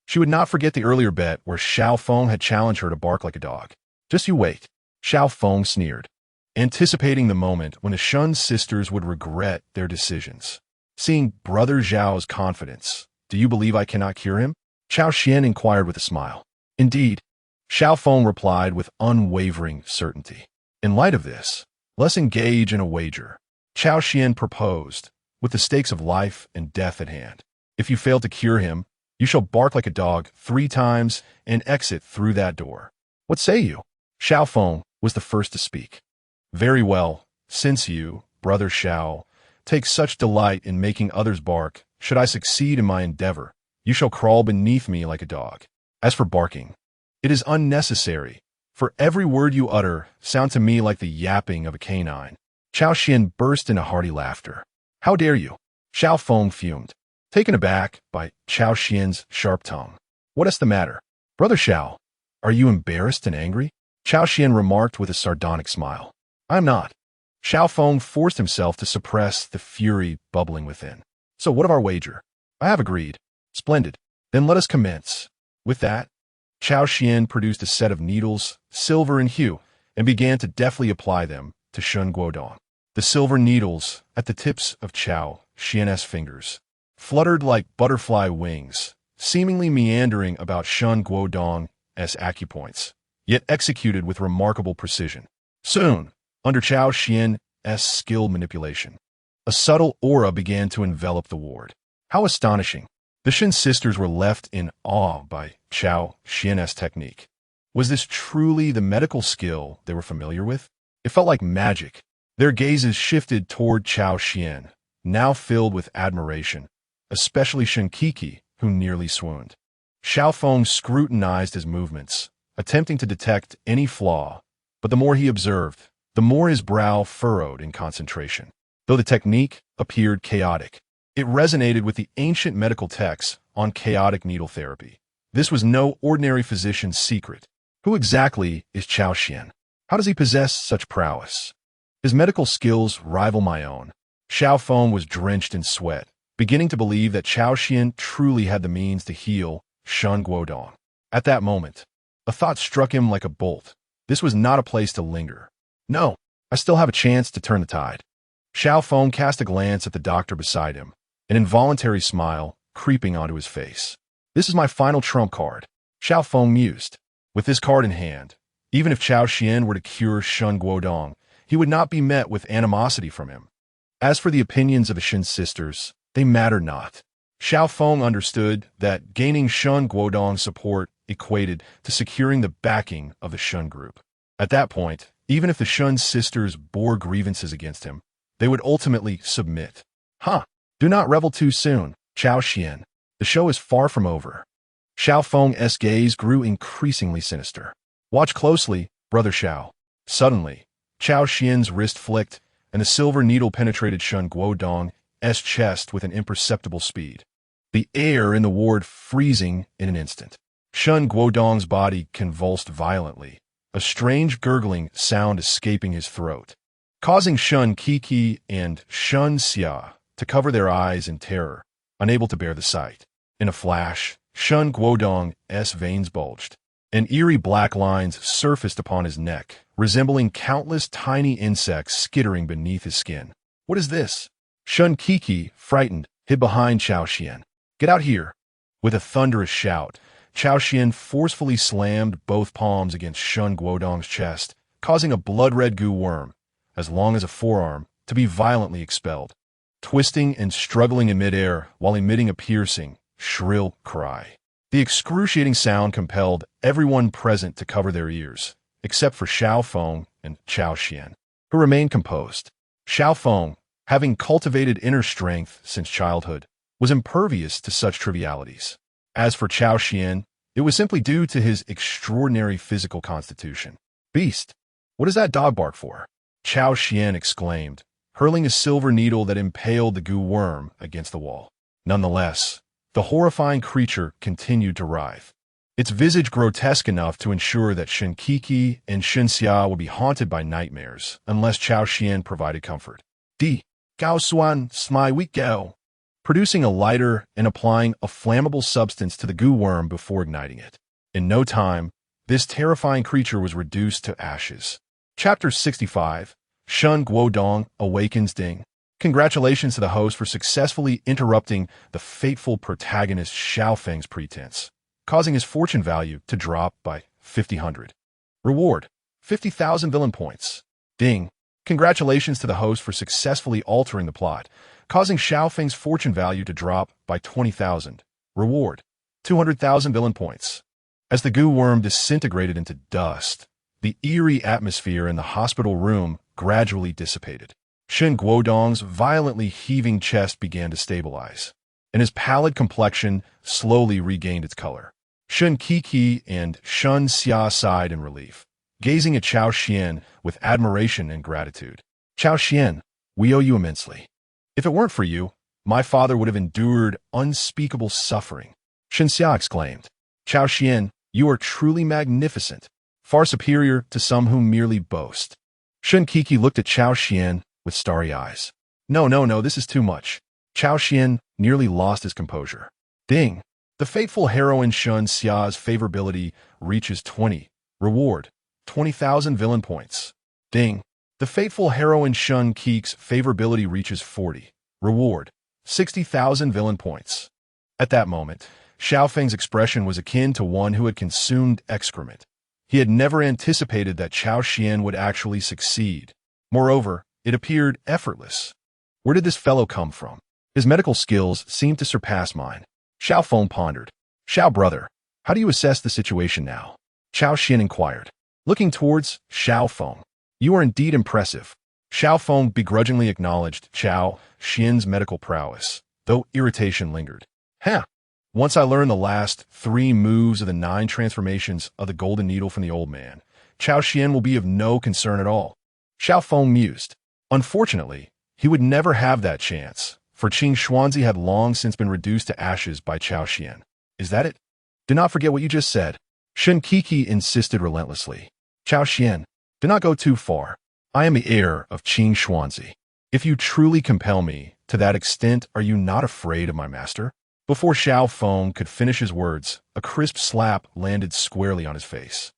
She would not forget the earlier bet where Xiao Feng had challenged her to bark like a dog. Just you wait. Xiao Feng sneered, anticipating the moment when the Shun sisters would regret their decisions. Seeing Brother Zhao's confidence, do you believe I cannot cure him? Cao Xuan inquired with a smile. Indeed, Xiao Feng replied with unwavering certainty. In light of this, let's engage in a wager. Cao Xuan proposed, with the stakes of life and death at hand. If you fail to cure him, you shall bark like a dog 3 times and exit through that door. What say you? Xiao Feng was the first to speak. Very well, since you, brother Xiao, take such delight in making others bark, should I succeed in my endeavor, you shall crawl beneath me like a dog. As for barking, it is unnecessary, for every word you utter sounds to me like the yapping of a canine. Cao Xuan burst into hearty laughter. How dare you? Xiao Feng fumed, taken aback by Cao Xuan's sharp tongue. What is the matter? Brother Xiao, are you embarrassed and angry? Cao Xuan remarked with a sardonic smile. I'm not. Xiao Feng forced himself to suppress the fury bubbling within. So what of our wager? I have agreed. Splendid. Then let us commence. With that, Cao Xuan produced a set of needles, silver in hue, and began to deftly apply them to Shun Guodong. The silver needles, at the tips of Cao Xuan's fingers, fluttered like butterfly wings, seemingly meandering about Shun Guodong's acupoints, yet executed with remarkable precision. Soon, under Cao Xuan's skilled manipulation, a subtle aura began to envelop the ward. How astonishing! The Shin sisters were left in awe by Cao Xuan's technique. Was this truly the medical skill they were familiar with? It felt like magic. Their gazes shifted toward Cao Xuan, now filled with admiration, especially Shin Kiki, who nearly swooned. Xiao Feng scrutinized his movements, attempting to detect any flaw, but the more he observed, the more his brow furrowed in concentration. Though the technique appeared chaotic, it resonated with the ancient medical texts on chaotic needle therapy. This was no ordinary physician's secret. Who exactly is Cao Xuan? How does he possess such prowess? His medical skills rival my own. Xiao Feng was drenched in sweat, beginning to believe that Cao Xuan truly had the means to heal Shun Guodong. At that moment, a thought struck him like a bolt. This was not a place to linger. No, I still have a chance to turn the tide. Xiao Feng cast a glance at the doctor beside him, an involuntary smile creeping onto his face. This is my final trump card, Xiao Feng mused. With this card in hand, even if Cao Xuan were to cure Shun Guodong, he would not be met with animosity from him. As for the opinions of the Shin sisters, they mattered not. Xiao Feng understood that gaining Shun Guodong's support equated to securing the backing of the Shun group. At that point, even if the Shun sisters bore grievances against him, they would ultimately submit. Do not revel too soon, Cao Xuan. The show is far from over. Xiao Feng's gaze grew increasingly sinister. Watch closely, brother Xiao. Suddenly, Cao Xuan's wrist flicked, and the silver needle penetrated Shun Guodong's chest with an imperceptible speed. The air in the ward freezing in an instant. Shun Guodong's body convulsed violently, a strange gurgling sound escaping his throat, causing Shun Kiki and Shun Xia to cover their eyes in terror, unable to bear the sight. In a flash, Shun Guodong's veins bulged, and eerie black lines surfaced upon his neck, resembling countless tiny insects skittering beneath his skin. What is this? Shun Kiki, frightened, hid behind Cao Xuan. Get out here! With a thunderous shout, Cao Xuan forcefully slammed both palms against Shun Guodong's chest, causing a blood-red goo worm, as long as a forearm, to be violently expelled, twisting and struggling in midair while emitting a piercing, shrill cry. The excruciating sound compelled everyone present to cover their ears, except for Xiao Feng and Cao Xuan, who remained composed. Xiao Feng, having cultivated inner strength since childhood, was impervious to such trivialities. As for Cao Xuan, it was simply due to his extraordinary physical constitution. Beast, what does that dog bark for? Cao Xuan exclaimed, hurling a silver needle that impaled the goo worm against the wall. Nonetheless, the horrifying creature continued to writhe, its visage grotesque enough to ensure that Shin Kiki and Shin Xia would be haunted by nightmares unless Cao Xuan provided comfort. Cao Xuan, smai weak gao, producing a lighter and applying a flammable substance to the goo worm before igniting it. In no time, this terrifying creature was reduced to ashes. Chapter 65, Shun Guodong Awakens Ding. Congratulations to the host for successfully interrupting the fateful protagonist Xiao Feng's pretense. causing his fortune value to drop by 50,000. Reward: 50,000 villain points. Ding. Congratulations to the host for successfully altering the plot, causing Xiao Feng's fortune value to drop by 20,000. Reward: 200,000 villain points. As the goo worm disintegrated into dust, the eerie atmosphere in the hospital room gradually dissipated. Shen Guodong's violently heaving chest began to stabilize, and his pallid complexion slowly regained its color. Shen Qi and Shun Xia sighed in relief, gazing at Cao Xuan with admiration and gratitude. Cao Xuan, we owe you immensely. If it weren't for you, my father would have endured unspeakable suffering. Shen Xia exclaimed. Cao Xuan, you are truly magnificent, far superior to some who merely boast. Shen Qi looked at Cao Xuan with starry eyes. No, this is too much. Cao Xuan nearly lost his composure. Ding. The fateful heroine Shun Xia's favorability reaches 20. Reward: 20,000 villain points. Ding. The fateful heroine Shun Qi's favorability reaches 40. Reward: 60,000 villain points. At that moment, Xiao Feng's expression was akin to one who had consumed excrement. He had never anticipated that Cao Xuan would actually succeed. Moreover, it appeared effortless. Where did this fellow come from? His medical skills seemed to surpass mine. Xiao Feng pondered. Xiao brother, how do you assess the situation now? Cao Xuan inquired. Looking towards Xiao Feng. You are indeed impressive. Xiao Feng begrudgingly acknowledged Cao Xuan's medical prowess, though irritation lingered. Once I learned the last 3 moves of the 9 transformations of the golden needle from the old man, Cao Xuan will be of no concern at all. Xiao Feng mused. Unfortunately, he would never have that chance, for Qing Xuanzi had long since been reduced to ashes by Cao Xuan. Is that it? Do not forget what you just said. Shen Qi insisted relentlessly. Cao Xuan, do not go too far. I am the heir of Qing Xuanzi. If you truly compel me, to that extent are you not afraid of my master? Before Xiao Feng could finish his words, a crisp slap landed squarely on his face.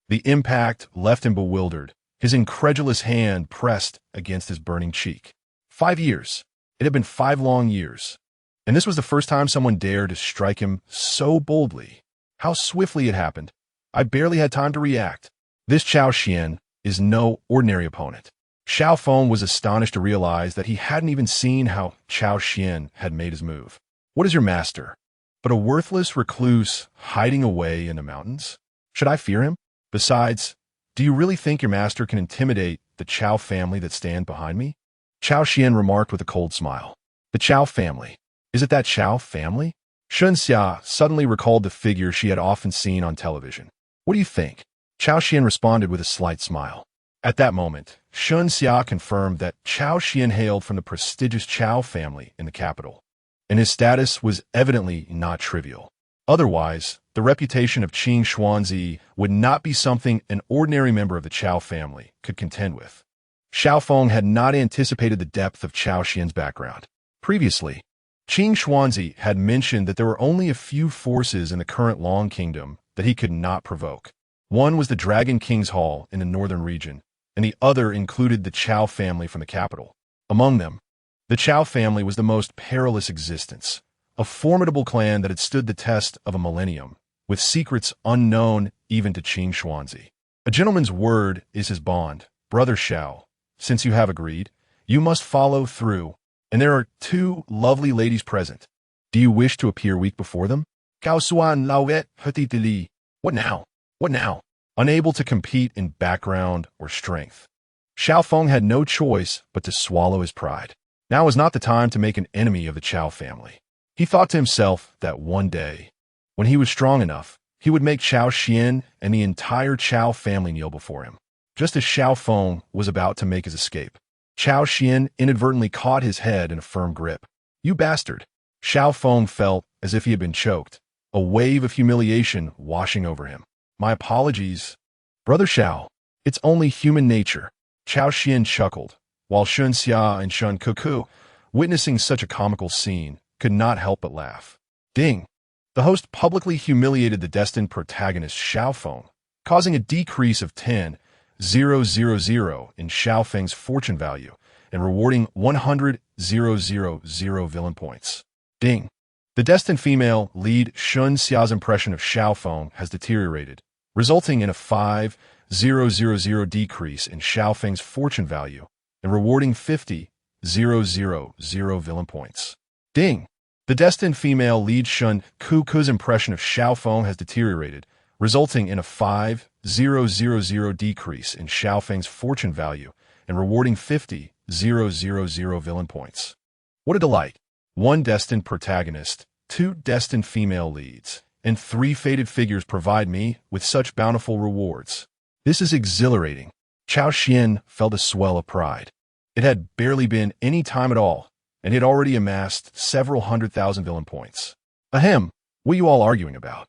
The impact left him bewildered, his incredulous hand pressed against his burning cheek. 5 years. It had been 5 long years. And this was the first time someone dared to strike him so boldly. How swiftly it happened. I barely had time to react. This Cao Xuan is no ordinary opponent. Xiao Feng was astonished to realize that he hadn't even seen how Cao Xuan had made his move. What is your master? But a worthless recluse hiding away in the mountains? Should I fear him? Besides, do you really think your master can intimidate the Cao family that stand behind me? Cao Xuan remarked with a cold smile. The Cao family. Is it that Cao family? Shun Xia suddenly recalled the figure she had often seen on television. What do you think? Cao Xuan responded with a slight smile. At that moment, Shun Xia confirmed that Cao Xuan hailed from the prestigious Cao family in the capital, and his status was evidently not trivial. Otherwise, the reputation of Qing Xuanzi would not be something an ordinary member of the Cao family could contend with. Xiao Feng had not anticipated the depth of Cao Xuan's background. Previously, Qing Xuanzi had mentioned that there were only a few forces in the current Long Kingdom that he could not provoke. One was the Dragon King's Hall in the northern region, and the other included the Cao family from the capital. Among them, the Cao family was the most perilous existence, a formidable clan that had stood the test of a millennium, with secrets unknown even to Qing Xuanzi. A gentleman's word is his bond. Brother Xiao, since you have agreed, you must follow through, and there are 2 lovely ladies present. Do you wish to appear weak before them? Cao Xuan lauet petit li. What now? What now? Unable to compete in background or strength, Xiao Feng had no choice but to swallow his pride. Now was not the time to make an enemy of the Cao family. He thought to himself that one day, when he was strong enough, he would make Cao Xuan and the entire Cao family kneel before him. Just as Xiao Feng was about to make his escape, Cao Xuan inadvertently caught his head in a firm grip. You bastard! Xiao Feng felt as if he had been choked, a wave of humiliation washing over him. My apologies. Brother Xiao, it's only human nature. Cao Xuan chuckled, while Shun Xia and Shun Kuku, witnessing such a comical scene, could not help but laugh. Ding! The host publicly humiliated the destined protagonist Xiao Feng, causing a decrease of 10,000 in Xiao Feng's fortune value and rewarding 100,000 villain points. Ding! The destined female lead Shun Xia's impression of Xiao Feng has deteriorated, resulting in a 5,000 decrease in Xiao Feng's fortune value and rewarding 50,000 villain points. Ding! The destined female lead Shun Ku's impression of Xiao Feng has deteriorated, resulting in a 5,000 decrease in Xiao Feng's fortune value and rewarding 50,000 villain points. What a delight! 1 destined protagonist, 2 destined female leads, and 3 fated figures provide me with such bountiful rewards. This is exhilarating. Cao Xuan felt a swell of pride. It had barely been any time at all, and he had already amassed several 100,000 villain points. Ahem, what are you all arguing about?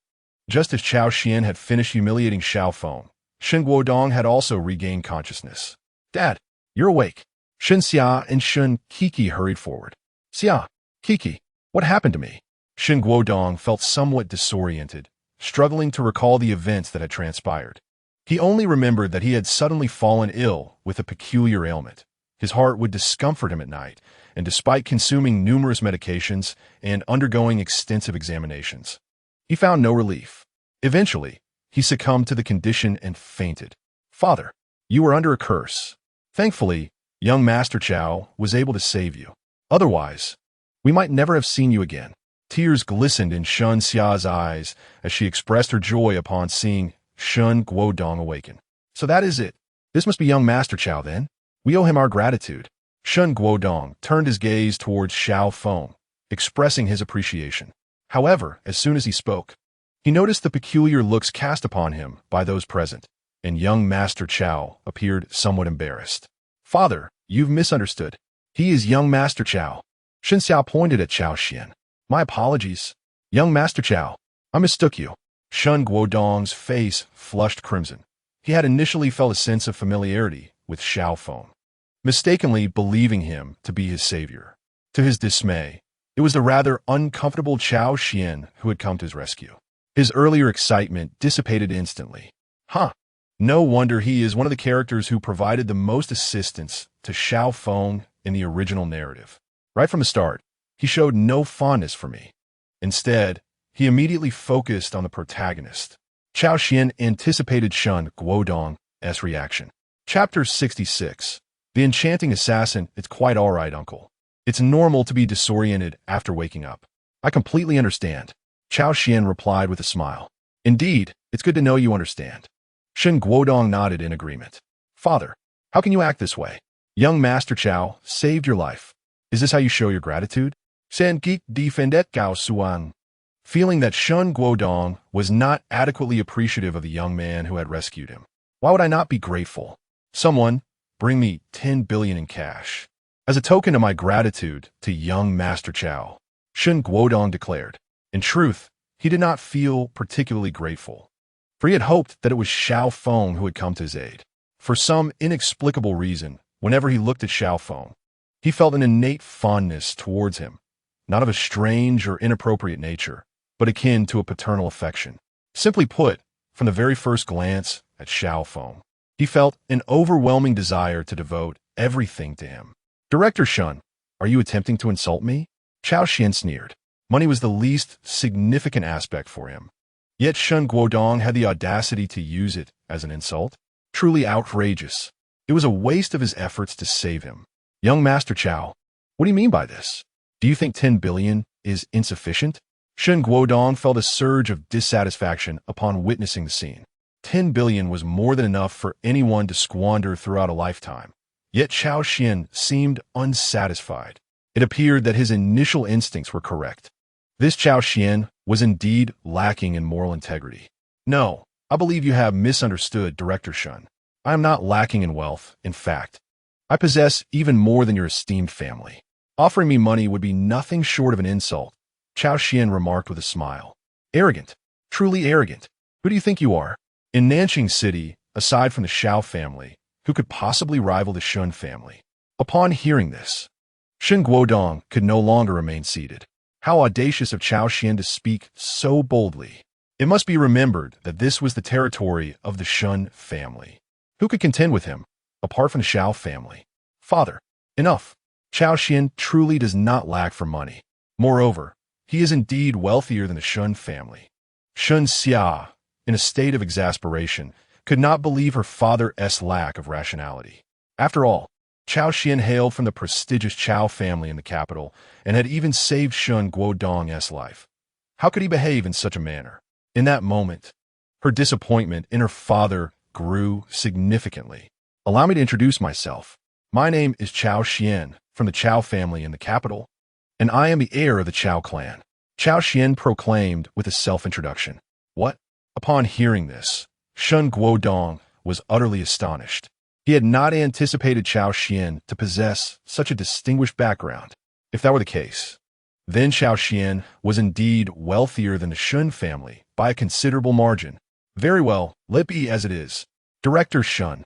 Just as Cao Xuan had finished humiliating Xiao Feng, Shen Guodong had also regained consciousness. Dad, you're awake. Shen Xia and Shen Kiki hurried forward. Xia, Kiki, what happened to me? Shen Guodong felt somewhat disoriented, struggling to recall the events that had transpired. He only remembered that he had suddenly fallen ill with a peculiar ailment. His heart would discomfort him at night, and despite consuming numerous medications and undergoing extensive examinations, he found no relief. Eventually, he succumbed to the condition and fainted. Father, you were under a curse. Thankfully, young Master Cao was able to save you. Otherwise, we might never have seen you again. Tears glistened in Shun Xia's eyes as she expressed her joy upon seeing Shun Guodong awaken. So that is it. This must be young Master Cao then. We owe him our gratitude. Shun Guodong turned his gaze towards Xiao Feng, expressing his appreciation. However, as soon as he spoke, he noticed the peculiar looks cast upon him by those present, and young Master Cao appeared somewhat embarrassed. Father, you've misunderstood. He is young Master Cao. Shen Xiao pointed at Cao Xuan. My apologies. Young Master Cao, I mistook you. Shun Guodong's face flushed crimson. He had initially felt a sense of familiarity with Xiao Feng, mistakenly believing him to be his savior. To his dismay, it was the rather uncomfortable Cao Xuan who had come to his rescue. His earlier excitement dissipated instantly. No wonder he is one of the characters who provided the most assistance to Xiao Feng in the original narrative. Right from the start, he showed no fondness for me. Instead, he immediately focused on the protagonist. Cao Xuan anticipated Shun Guodong's reaction. Chapter 66. The Enchanting Assassin. It's quite all right, Uncle. It's normal to be disoriented after waking up. I completely understand. Cao Xuan replied with a smile. Indeed, it's good to know you understand. Shen Guodong nodded in agreement. Father, how can you act this way? Young Master Cao saved your life. Is this how you show your gratitude? San Geek defended Cao Xuan. Feeling that Shun Guodong was not adequately appreciative of the young man who had rescued him. Why would I not be grateful? Someone, bring me 10 billion in cash. As a token of my gratitude to young Master Cao, Shen Guodong declared. In truth, he did not feel particularly grateful, for he had hoped that it was Xiao Feng who had come to his aid. For some inexplicable reason, whenever he looked at Xiao Feng, he felt an innate fondness towards him, not of a strange or inappropriate nature, but akin to a paternal affection. Simply put, from the very first glance at Xiao Feng, he felt an overwhelming desire to devote everything to him. Director Shun, are you attempting to insult me? Cao Xuan sneered. Money was the least significant aspect for him. Yet Shun Guodong had the audacity to use it as an insult. Truly outrageous. It was a waste of his efforts to save him. Young Master Cao, what do you mean by this? Do you think 10 billion is insufficient? Shen Guodong felt a surge of dissatisfaction upon witnessing the scene. 10 billion was more than enough for anyone to squander throughout a lifetime. Yet Cao Xuan seemed unsatisfied. It appeared that his initial instincts were correct. This Cao Xuan was indeed lacking in moral integrity. No, I believe you have misunderstood, Director Shun. I am not lacking in wealth. In fact, I possess even more than your esteemed family. Offering me money would be nothing short of an insult, Cao Xuan remarked with a smile. Arrogant. Truly arrogant. Who do you think you are? In Nanqing City, aside from the Xiao family, who could possibly rival the Shun family? Upon hearing this, Shen Guodong could no longer remain seated. How audacious of Cao Xuan to speak so boldly. It must be remembered that this was the territory of the Shun family. Who could contend with him, apart from the Xiao family? Father, enough. Cao Xuan truly does not lack for money. Moreover, He is indeed wealthier than the Shun family. Shun Xia, in a state of exasperation, could not believe her father's lack of rationality. After all, Cao Xuan hailed from the prestigious Cao family in the capital and had even saved Shun Guodong's life. How could he behave in such a manner? In that moment, her disappointment in her father grew significantly. Allow me to introduce myself. My name is Cao Xuan from the Cao family in the capital, and I am the heir of the Cao clan. Cao Xuan proclaimed with a self-introduction. What? Upon hearing this, Shun Guodong was utterly astonished. He had not anticipated Cao Xuan to possess such a distinguished background. If that were the case, then Cao Xuan was indeed wealthier than the Shun family by a considerable margin. Very well, let it be as it is. Director Shun,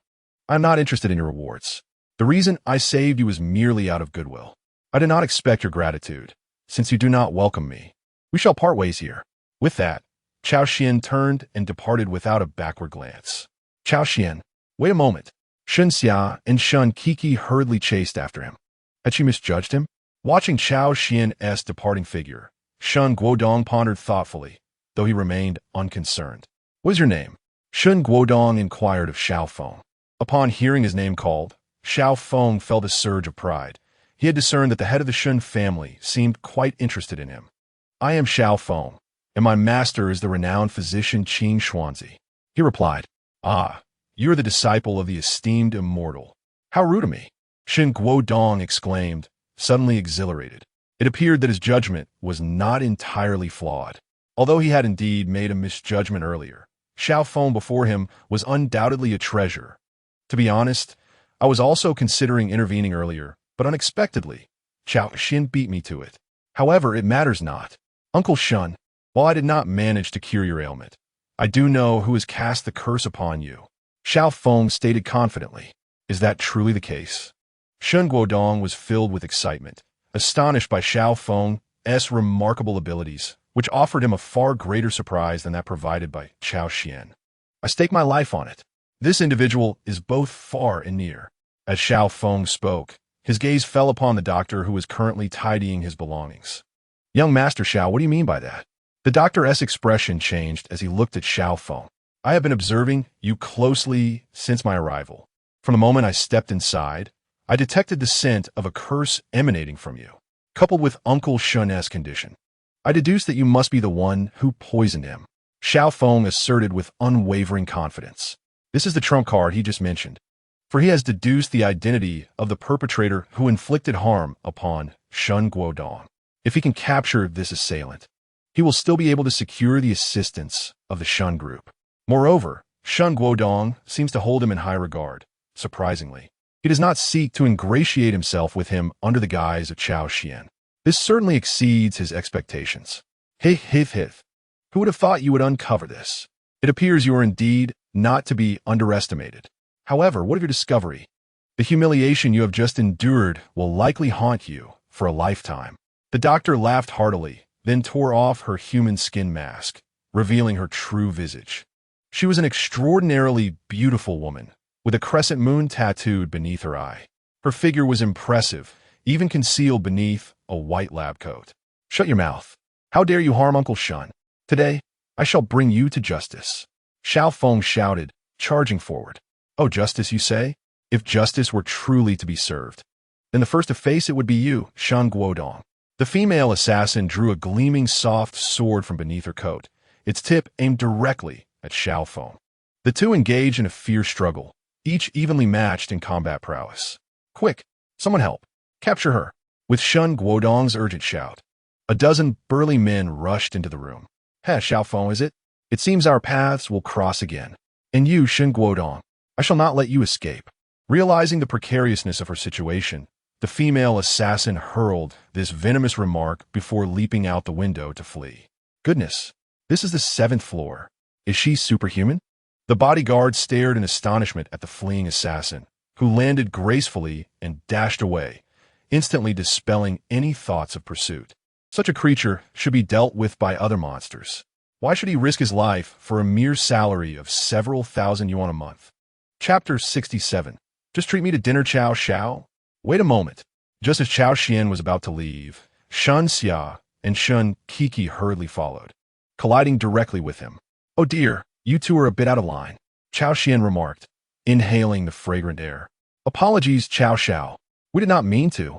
I am not interested in your rewards. The reason I saved you is merely out of goodwill. I did not expect your gratitude, since you do not welcome me. We shall part ways here. With that, Cao Xuan turned and departed without a backward glance. Cao Xuan, wait a moment. Shun Xia and Shun Kiki hurriedly chased after him. Had she misjudged him? Watching Cao Xuan's departing figure, Shun Guodong pondered thoughtfully, though he remained unconcerned. What is your name? Shun Guodong inquired of Xiao Feng. Upon hearing his name called, Xiao Feng felt a surge of pride. He had discerned that the head of the Shun family seemed quite interested in him. I am Xiao Feng, and my master is the renowned physician Qin Xuanzi. He replied, Ah, you are the disciple of the esteemed immortal. How rude of me! Shun Guodong exclaimed, suddenly exhilarated. It appeared that his judgment was not entirely flawed. Although he had indeed made a misjudgment earlier, Xiao Feng before him was undoubtedly a treasure. To be honest, I was also considering intervening earlier, but unexpectedly, Cao Xuan beat me to it. However, it matters not. Uncle Shun, while I did not manage to cure your ailment, I do know who has cast the curse upon you. Xiao Feng stated confidently. Is that truly the case? Shun Guodong was filled with excitement, astonished by Xiao Feng's remarkable abilities, which offered him a far greater surprise than that provided by Cao Xuan. I stake my life on it. This individual is both far and near. As Xiao Feng spoke, his gaze fell upon the doctor who was currently tidying his belongings. Young Master Xiao, what do you mean by that? The doctor's expression changed as he looked at Xiao Feng. I have been observing you closely since my arrival. From the moment I stepped inside, I detected the scent of a curse emanating from you. Coupled with Uncle Shun's condition, I deduced that you must be the one who poisoned him. Xiao Feng asserted with unwavering confidence. This is the trump card he just mentioned, for he has deduced the identity of the perpetrator who inflicted harm upon Shun Guodong. If he can capture this assailant, he will still be able to secure the assistance of the Shun group. Moreover, Shun Guodong seems to hold him in high regard. Surprisingly, he does not seek to ingratiate himself with him under the guise of Cao Xuan. This certainly exceeds his expectations. Hith. Who would have thought you would uncover this? It appears you are indeed not to be underestimated. However, what of your discovery? The humiliation you have just endured will likely haunt you for a lifetime. The doctor laughed heartily, then tore off her human skin mask, revealing her true visage. She was an extraordinarily beautiful woman, with a crescent moon tattooed beneath her eye. Her figure was impressive, even concealed beneath a white lab coat. Shut your mouth. How dare you harm Uncle Shun? Today, I shall bring you to justice. Xiao Feng shouted, charging forward. Oh, justice, you say? If justice were truly to be served, then the first to face it would be you, Shun Guodong. The female assassin drew a gleaming soft sword from beneath her coat, its tip aimed directly at Xiao Feng. The two engaged in a fierce struggle, each evenly matched in combat prowess. Quick, someone help. Capture her. With Shun Guodong's urgent shout, a dozen burly men rushed into the room. Xiao Feng, is it? It seems our paths will cross again. And you, Shun Guodong, I shall not let you escape. Realizing the precariousness of her situation, the female assassin hurled this venomous remark before leaping out the window to flee. Goodness, this is the 7th floor. Is she superhuman? The bodyguard stared in astonishment at the fleeing assassin, who landed gracefully and dashed away, instantly dispelling any thoughts of pursuit. Such a creature should be dealt with by other monsters. Why should he risk his life for a mere salary of several thousand yuan a month? Chapter 67. Just treat me to dinner, Cao Xiao. Wait a moment. Just as Cao Xuan was about to leave, Shun Xia and Shun Kiki hurriedly followed, colliding directly with him. "Oh dear, you two are a bit out of line," Cao Xuan remarked, inhaling the fragrant air. "Apologies, Cao Xiao. We did not mean to."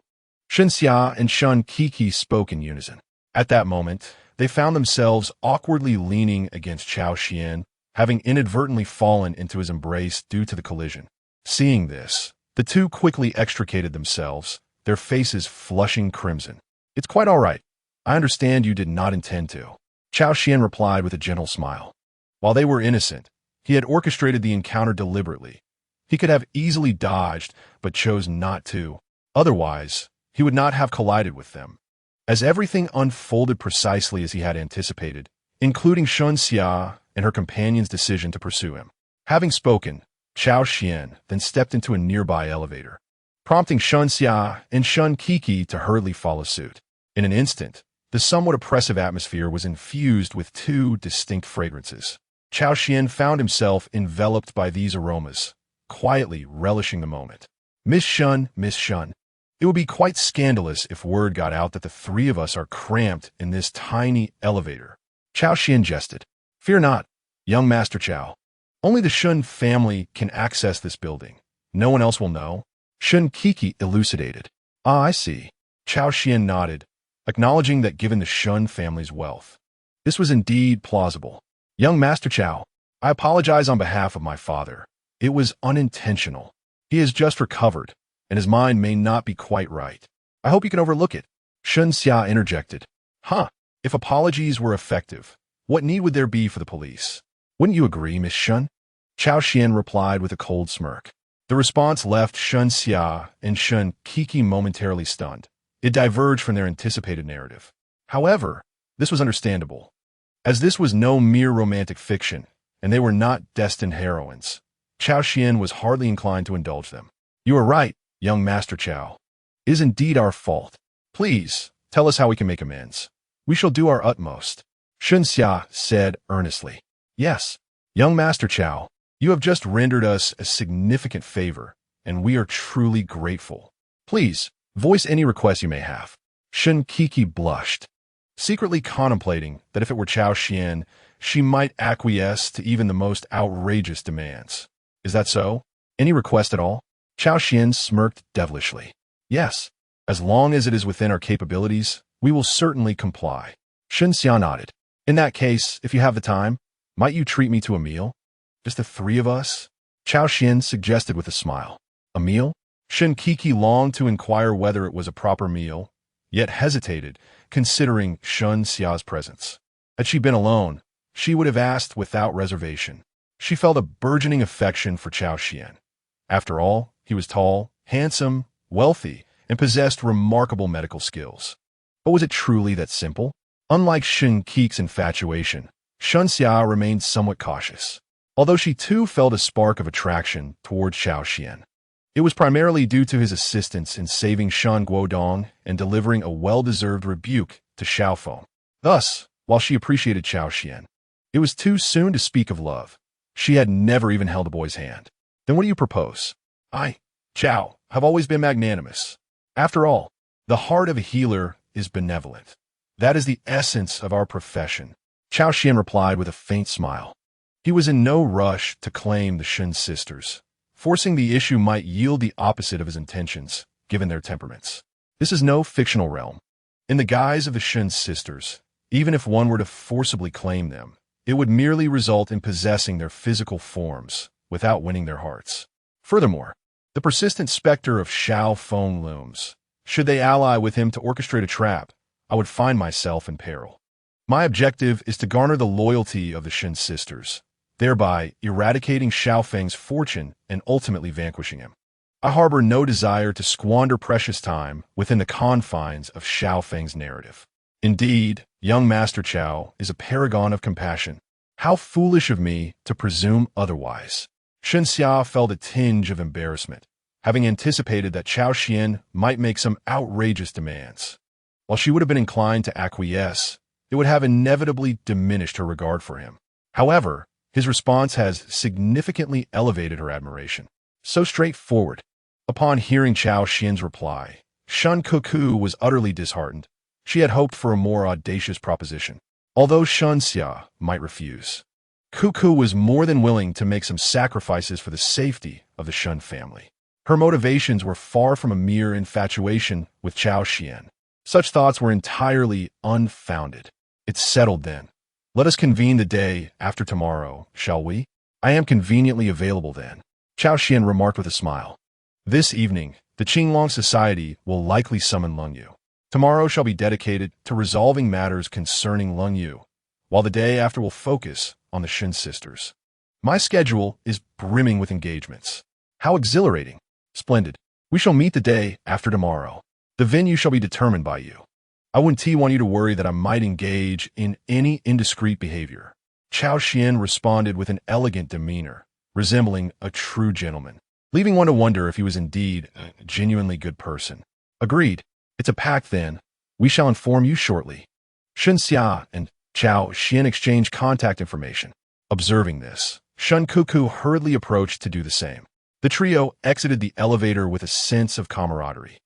Shen Xia and Shun Kiki spoke in unison. At that moment, they found themselves awkwardly leaning against Cao Xuan, having inadvertently fallen into his embrace due to the collision. Seeing this, the two quickly extricated themselves, their faces flushing crimson. "It's quite all right. I understand you did not intend to," Cao Xuan replied with a gentle smile. While they were innocent, he had orchestrated the encounter deliberately. He could have easily dodged, but chose not to. Otherwise, he would not have collided with them. As everything unfolded precisely as he had anticipated, including Shun Xia and her companion's decision to pursue him. Having spoken, Cao Xuan then stepped into a nearby elevator, prompting Shun Xia and Shun Kiki to hurriedly follow suit. In an instant, the somewhat oppressive atmosphere was infused with two distinct fragrances. Cao Xuan found himself enveloped by these aromas, quietly relishing the moment. Miss Shun, it would be quite scandalous if word got out that the three of us are cramped in this tiny elevator." Cao Xuan jested. "Fear not, young Master Cao. Only the Shun family can access this building. No one else will know." Shun Kiki elucidated. "Ah, I see." Cao Xuan nodded, acknowledging that given the Shun family's wealth, this was indeed plausible. "Young Master Cao, I apologize on behalf of my father. It was unintentional. He has just recovered, and his mind may not be quite right. I hope you can overlook it." Shun Xia interjected. "Huh, if apologies were effective, what need would there be for the police? Wouldn't you agree, Miss Shun?" Cao Xuan replied with a cold smirk. The response left Shun Xia and Shun Kiki momentarily stunned. It diverged from their anticipated narrative. However, this was understandable, as this was no mere romantic fiction, and they were not destined heroines. Cao Xuan was hardly inclined to indulge them. "You are right, young Master Cao. It is indeed our fault. Please, tell us how we can make amends. We shall do our utmost," Shun Xia said earnestly. "Yes, young Master Cao, you have just rendered us a significant favor, and we are truly grateful. Please, voice any requests you may have." Shun Kiki blushed, secretly contemplating that if it were Cao Xuan, she might acquiesce to even the most outrageous demands. "Is that so? Any request at all?" Cao Xuan smirked devilishly. "Yes, as long as it is within our capabilities, we will certainly comply." Shun Xia nodded. "In that case, if you have the time, might you treat me to a meal? Just the three of us?" Cao Xuan suggested with a smile. "A meal?" Shun Kiki longed to inquire whether it was a proper meal, yet hesitated, considering Shun Xia's presence. Had she been alone, she would have asked without reservation. She felt a burgeoning affection for Cao Xuan. After all, he was tall, handsome, wealthy, and possessed remarkable medical skills. But was it truly that simple? Unlike Shun Kiki's infatuation, Shun Xia remained somewhat cautious, although she too felt a spark of attraction towards Cao Xuan. It was primarily due to his assistance in saving Shan Guodong and delivering a well-deserved rebuke to Xiaofeng. Thus, while she appreciated Cao Xuan, it was too soon to speak of love. She had never even held a boy's hand. "Then what do you propose?" "I, Cao, have always been magnanimous. After all, the heart of a healer is benevolent. That is the essence of our profession," Cao Xuan replied with a faint smile. He was in no rush to claim the Shun sisters. Forcing the issue might yield the opposite of his intentions, given their temperaments. This is no fictional realm. In the guise of the Shun sisters, even if one were to forcibly claim them, it would merely result in possessing their physical forms, without winning their hearts. Furthermore, the persistent specter of Xiaofeng looms. Should they ally with him to orchestrate a trap, I would find myself in peril. My objective is to garner the loyalty of the Shun sisters, thereby eradicating Xiaofeng's fortune and ultimately vanquishing him. I harbor no desire to squander precious time within the confines of Xiaofeng's narrative. Indeed, young Master Cao is a paragon of compassion. How foolish of me to presume otherwise. Shun Xia felt a tinge of embarrassment, having anticipated that Cao Xuan might make some outrageous demands. While she would have been inclined to acquiesce, it would have inevitably diminished her regard for him. However, his response has significantly elevated her admiration. So straightforward. Upon hearing Cao Xuan's reply, Shun Kuku was utterly disheartened. She had hoped for a more audacious proposition. Although Shun Xia might refuse, Cuckoo was more than willing to make some sacrifices for the safety of the Shun family. Her motivations were far from a mere infatuation with Cao Xuan. Such thoughts were entirely unfounded. It's settled then. Let us convene the day after tomorrow, shall we? I am conveniently available then, Cao Xuan remarked with a smile. This evening, the Qinglong Society will likely summon Leng Yu. Tomorrow shall be dedicated to resolving matters concerning Leng Yu, while the day after will focus on the Shin sisters. My schedule is brimming with engagements. How exhilarating! Splendid. We shall meet the day after tomorrow. The venue shall be determined by you. I wouldn't want you to worry that I might engage in any indiscreet behavior. Cao Xuan responded with an elegant demeanor, resembling a true gentleman, leaving one to wonder if he was indeed a genuinely good person. Agreed. It's a pact then. We shall inform you shortly. Shun Xia and Cao Xuan exchanged contact information. Observing this, Shun Cuckoo hurriedly approached to do the same. The trio exited the elevator with a sense of camaraderie.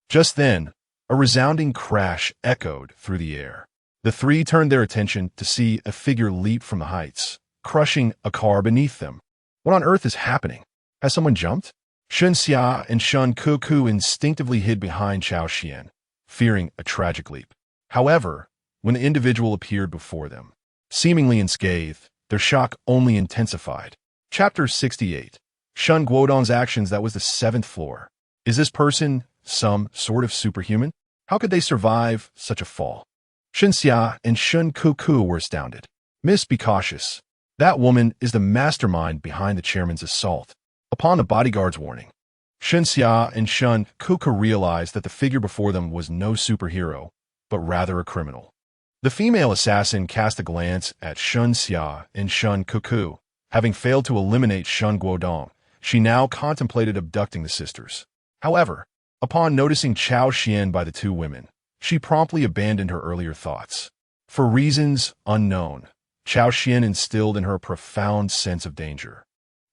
Just then, a resounding crash echoed through the air. The three turned their attention to see a figure leap from the heights, crushing a car beneath them. What on earth is happening? Has someone jumped? Shun Xia and Shun Cuckoo instinctively hid behind Cao Xuan, fearing a tragic leap. However, when the individual appeared before them, seemingly unscathed, their shock only intensified. Chapter 68. Shun Guodong's actions. That was the 7th floor. Is this person some sort of superhuman? How could they survive such a fall? Shun Xia and Shun Cuckoo were astounded. Miss, be cautious. That woman is the mastermind behind the chairman's assault. Upon the bodyguard's warning, Shun Xia and Shun Cuckoo realized that the figure before them was no superhero, but rather a criminal. The female assassin cast a glance at Shun Xia and Shun Cuckoo. Having failed to eliminate Shun Guodong, she now contemplated abducting the sisters. However, upon noticing Cao Xuan by the two women, she promptly abandoned her earlier thoughts. For reasons unknown, Cao Xuan instilled in her a profound sense of danger.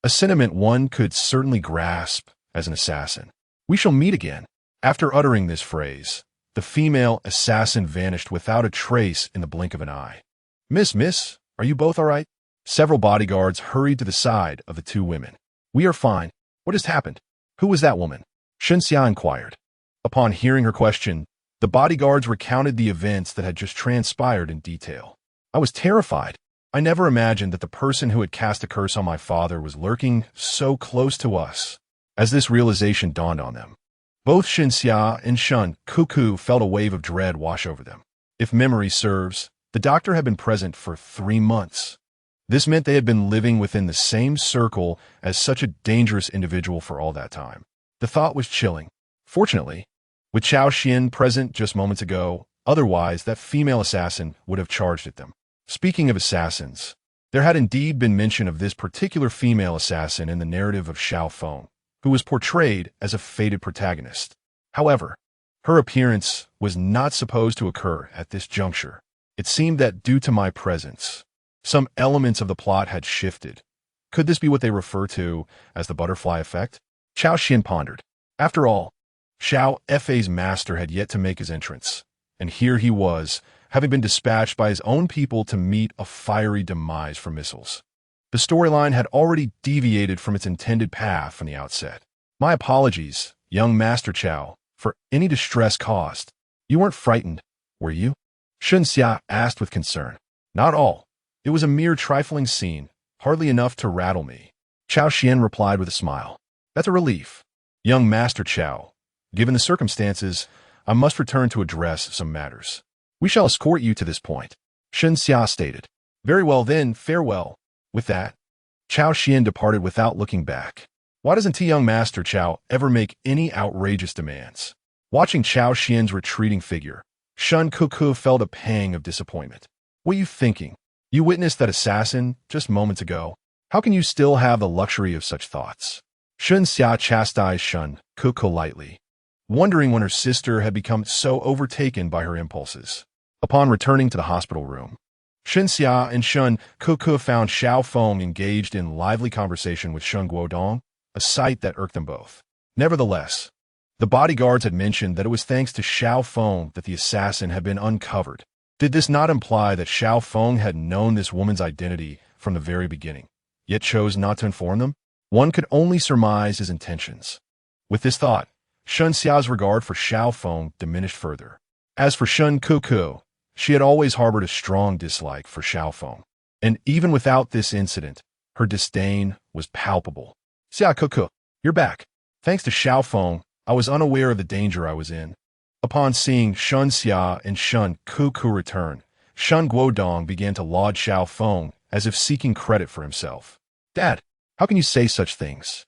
A sentiment one could certainly grasp as an assassin. We shall meet again. After uttering this phrase, the female assassin vanished without a trace in the blink of an eye. Miss, are you both all right? Several bodyguards hurried to the side of the two women. We are fine. What has happened? Who was that woman? Shun Xia inquired. Upon hearing her question, the bodyguards recounted the events that had just transpired in detail. I was terrified. I never imagined that the person who had cast a curse on my father was lurking so close to us. As this realization dawned on them, both Shun Xia and Shun Cuckoo felt a wave of dread wash over them. If memory serves, the doctor had been present for 3 months. This meant they had been living within the same circle as such a dangerous individual for all that time. The thought was chilling. Fortunately, with Cao Xuan present just moments ago, otherwise that female assassin would have charged at them. Speaking of assassins, there had indeed been mention of this particular female assassin in the narrative of Xiao Feng, who was portrayed as a fated protagonist. However, her appearance was not supposed to occur at this juncture. It seemed that due to my presence, some elements of the plot had shifted. Could this be what they refer to as the butterfly effect? Cao Xuan pondered. After all, Xiao Fa's master had yet to make his entrance, and here he was, having been dispatched by his own people to meet a fiery demise from missiles. The storyline had already deviated from its intended path from the outset. My apologies, young Master Cao, for any distress caused. You weren't frightened, were you? Shun Xia asked with concern. Not all. It was a mere trifling scene, hardly enough to rattle me. Cao Xuan replied with a smile. That's a relief. Young Master Cao, given the circumstances, I must return to address some matters. We shall escort you to this point, Shun Xia stated. Very well then, farewell. With that, Cao Xuan departed without looking back. Why doesn't young Master Cao ever make any outrageous demands? Watching Cao Xuan's retreating figure, Shun Cuckoo felt a pang of disappointment. What are you thinking? You witnessed that assassin just moments ago. How can you still have the luxury of such thoughts? Shun Xia chastised Shun Cuckoo lightly, wondering when her sister had become so overtaken by her impulses. Upon returning to the hospital room, Shun Xia and Shun Cuckoo found Xiao Feng engaged in lively conversation with Shun Guodong, a sight that irked them both. Nevertheless, The bodyguards had mentioned that it was thanks to Xiao Feng that the assassin had been uncovered. Did this not imply that Xiao Feng had known this woman's identity from the very beginning, yet chose not to inform them? One could only surmise his intentions. With this thought, Shun Xia's regard for Xiao Feng diminished further. As for Shun Kuku, she had always harbored a strong dislike for Xiao Feng, and even without this incident, her disdain was palpable. Xia Kuku, you're back. Thanks to Xiao Feng, I was unaware of the danger I was in. Upon seeing Shun Xia and Shun Kuku return, Shun Guodong began to laud Xiao Feng as if seeking credit for himself. Dad, how can you say such things?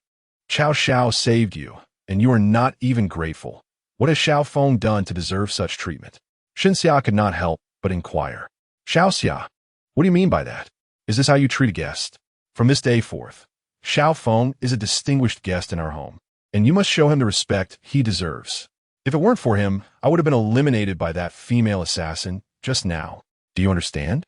Cao Xiao saved you, and you are not even grateful. What has Xiao Feng done to deserve such treatment? Shun Xia could not help but inquire. Xiao Xia, what do you mean by that? Is this how you treat a guest? From this day forth, Xiao Feng is a distinguished guest in our home, and you must show him the respect he deserves. If it weren't for him, I would have been eliminated by that female assassin just now. Do you understand?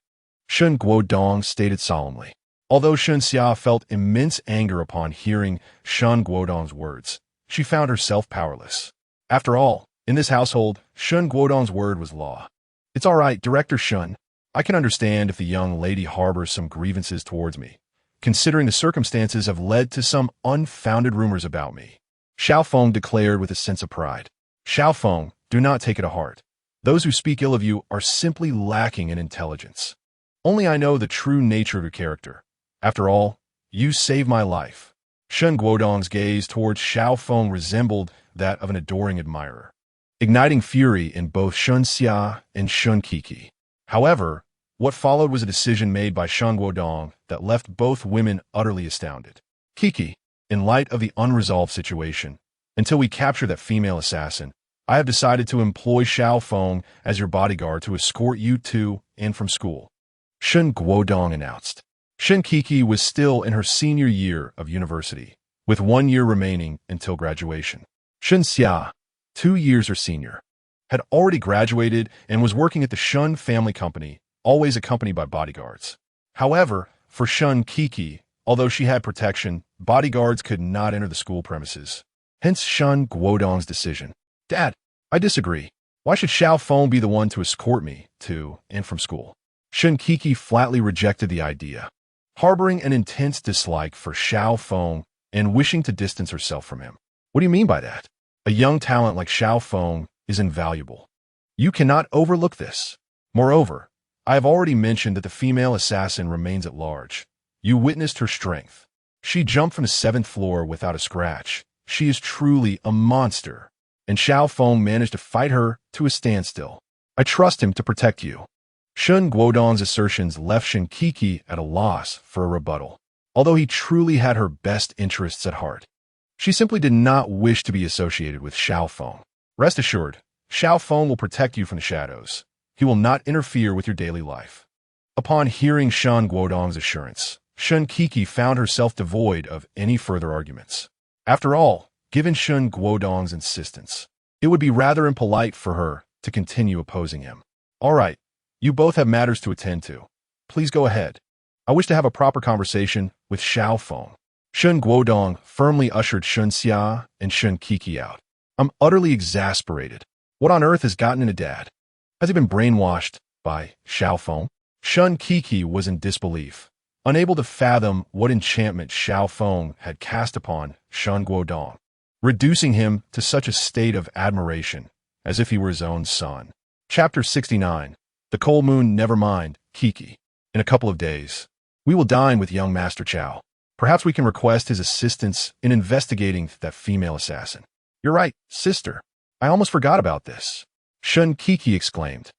Shun Guodong stated solemnly. Although Shun Xia felt immense anger upon hearing Shun Guodong's words, she found herself powerless. After all, in this household, Shun Guodong's word was law. It's all right, Director Shun. I can understand if the young lady harbors some grievances towards me, considering the circumstances have led to some unfounded rumors about me. Xiao Feng declared with a sense of pride. Xiao Feng, do not take it to heart. Those who speak ill of you are simply lacking in intelligence. Only I know the true nature of your character. After all, you saved my life. Shun Guodong's gaze towards Xiao Feng resembled that of an adoring admirer, igniting fury in both Shun Xia and Shun Kiki. However, what followed was a decision made by Shun Guodong that left both women utterly astounded. Kiki, in light of the unresolved situation, until we capture that female assassin, I have decided to employ Xiao Feng as your bodyguard to escort you to and from school. Shun Guodong announced. Shun Kiki was still in her senior year of university, with 1 year remaining until graduation. Shun Xia, 2 years her senior, had already graduated and was working at the Shun family company, always accompanied by bodyguards. However, for Shun Kiki, although she had protection, bodyguards could not enter the school premises. Hence Shun Guodong's decision. Dad, I disagree. Why should Xiao Feng be the one to escort me to and from school? Shun Kiki flatly rejected the idea. Harboring an intense dislike for Xiao Feng and wishing to distance herself from him. What do you mean by that? A young talent like Xiao Feng is invaluable. You cannot overlook this. Moreover, I have already mentioned that the female assassin remains at large. You witnessed her strength. She jumped from the 7th floor without a scratch. She is truly a monster. And Xiao Feng managed to fight her to a standstill. I trust him to protect you. Shun Guodong's assertions left Shun Kiki at a loss for a rebuttal, although he truly had her best interests at heart. She simply did not wish to be associated with Xiao Feng. Rest assured, Xiao Feng will protect you from the shadows. He will not interfere with your daily life. Upon hearing Shun Guodong's assurance, Shun Kiki found herself devoid of any further arguments. After all, given Shun Guodong's insistence, it would be rather impolite for her to continue opposing him. All right, you both have matters to attend to. Please go ahead. I wish to have a proper conversation with Xiao Feng. Shun Guodong firmly ushered Shun Xia and Shun Kiki out. I'm utterly exasperated. What on earth has gotten into Dad? Has he been brainwashed by Xiao Feng? Shun Kiki was in disbelief, unable to fathom what enchantment Xiao Feng had cast upon Shun Guodong, reducing him to such a state of admiration as if he were his own son. Chapter 69. The Cold Moon. Never mind, Kiki. In a couple of days, we will dine with young Master Cao. Perhaps we can request his assistance in investigating that female assassin. You're right, sister. I almost forgot about this. Shun Kiki exclaimed,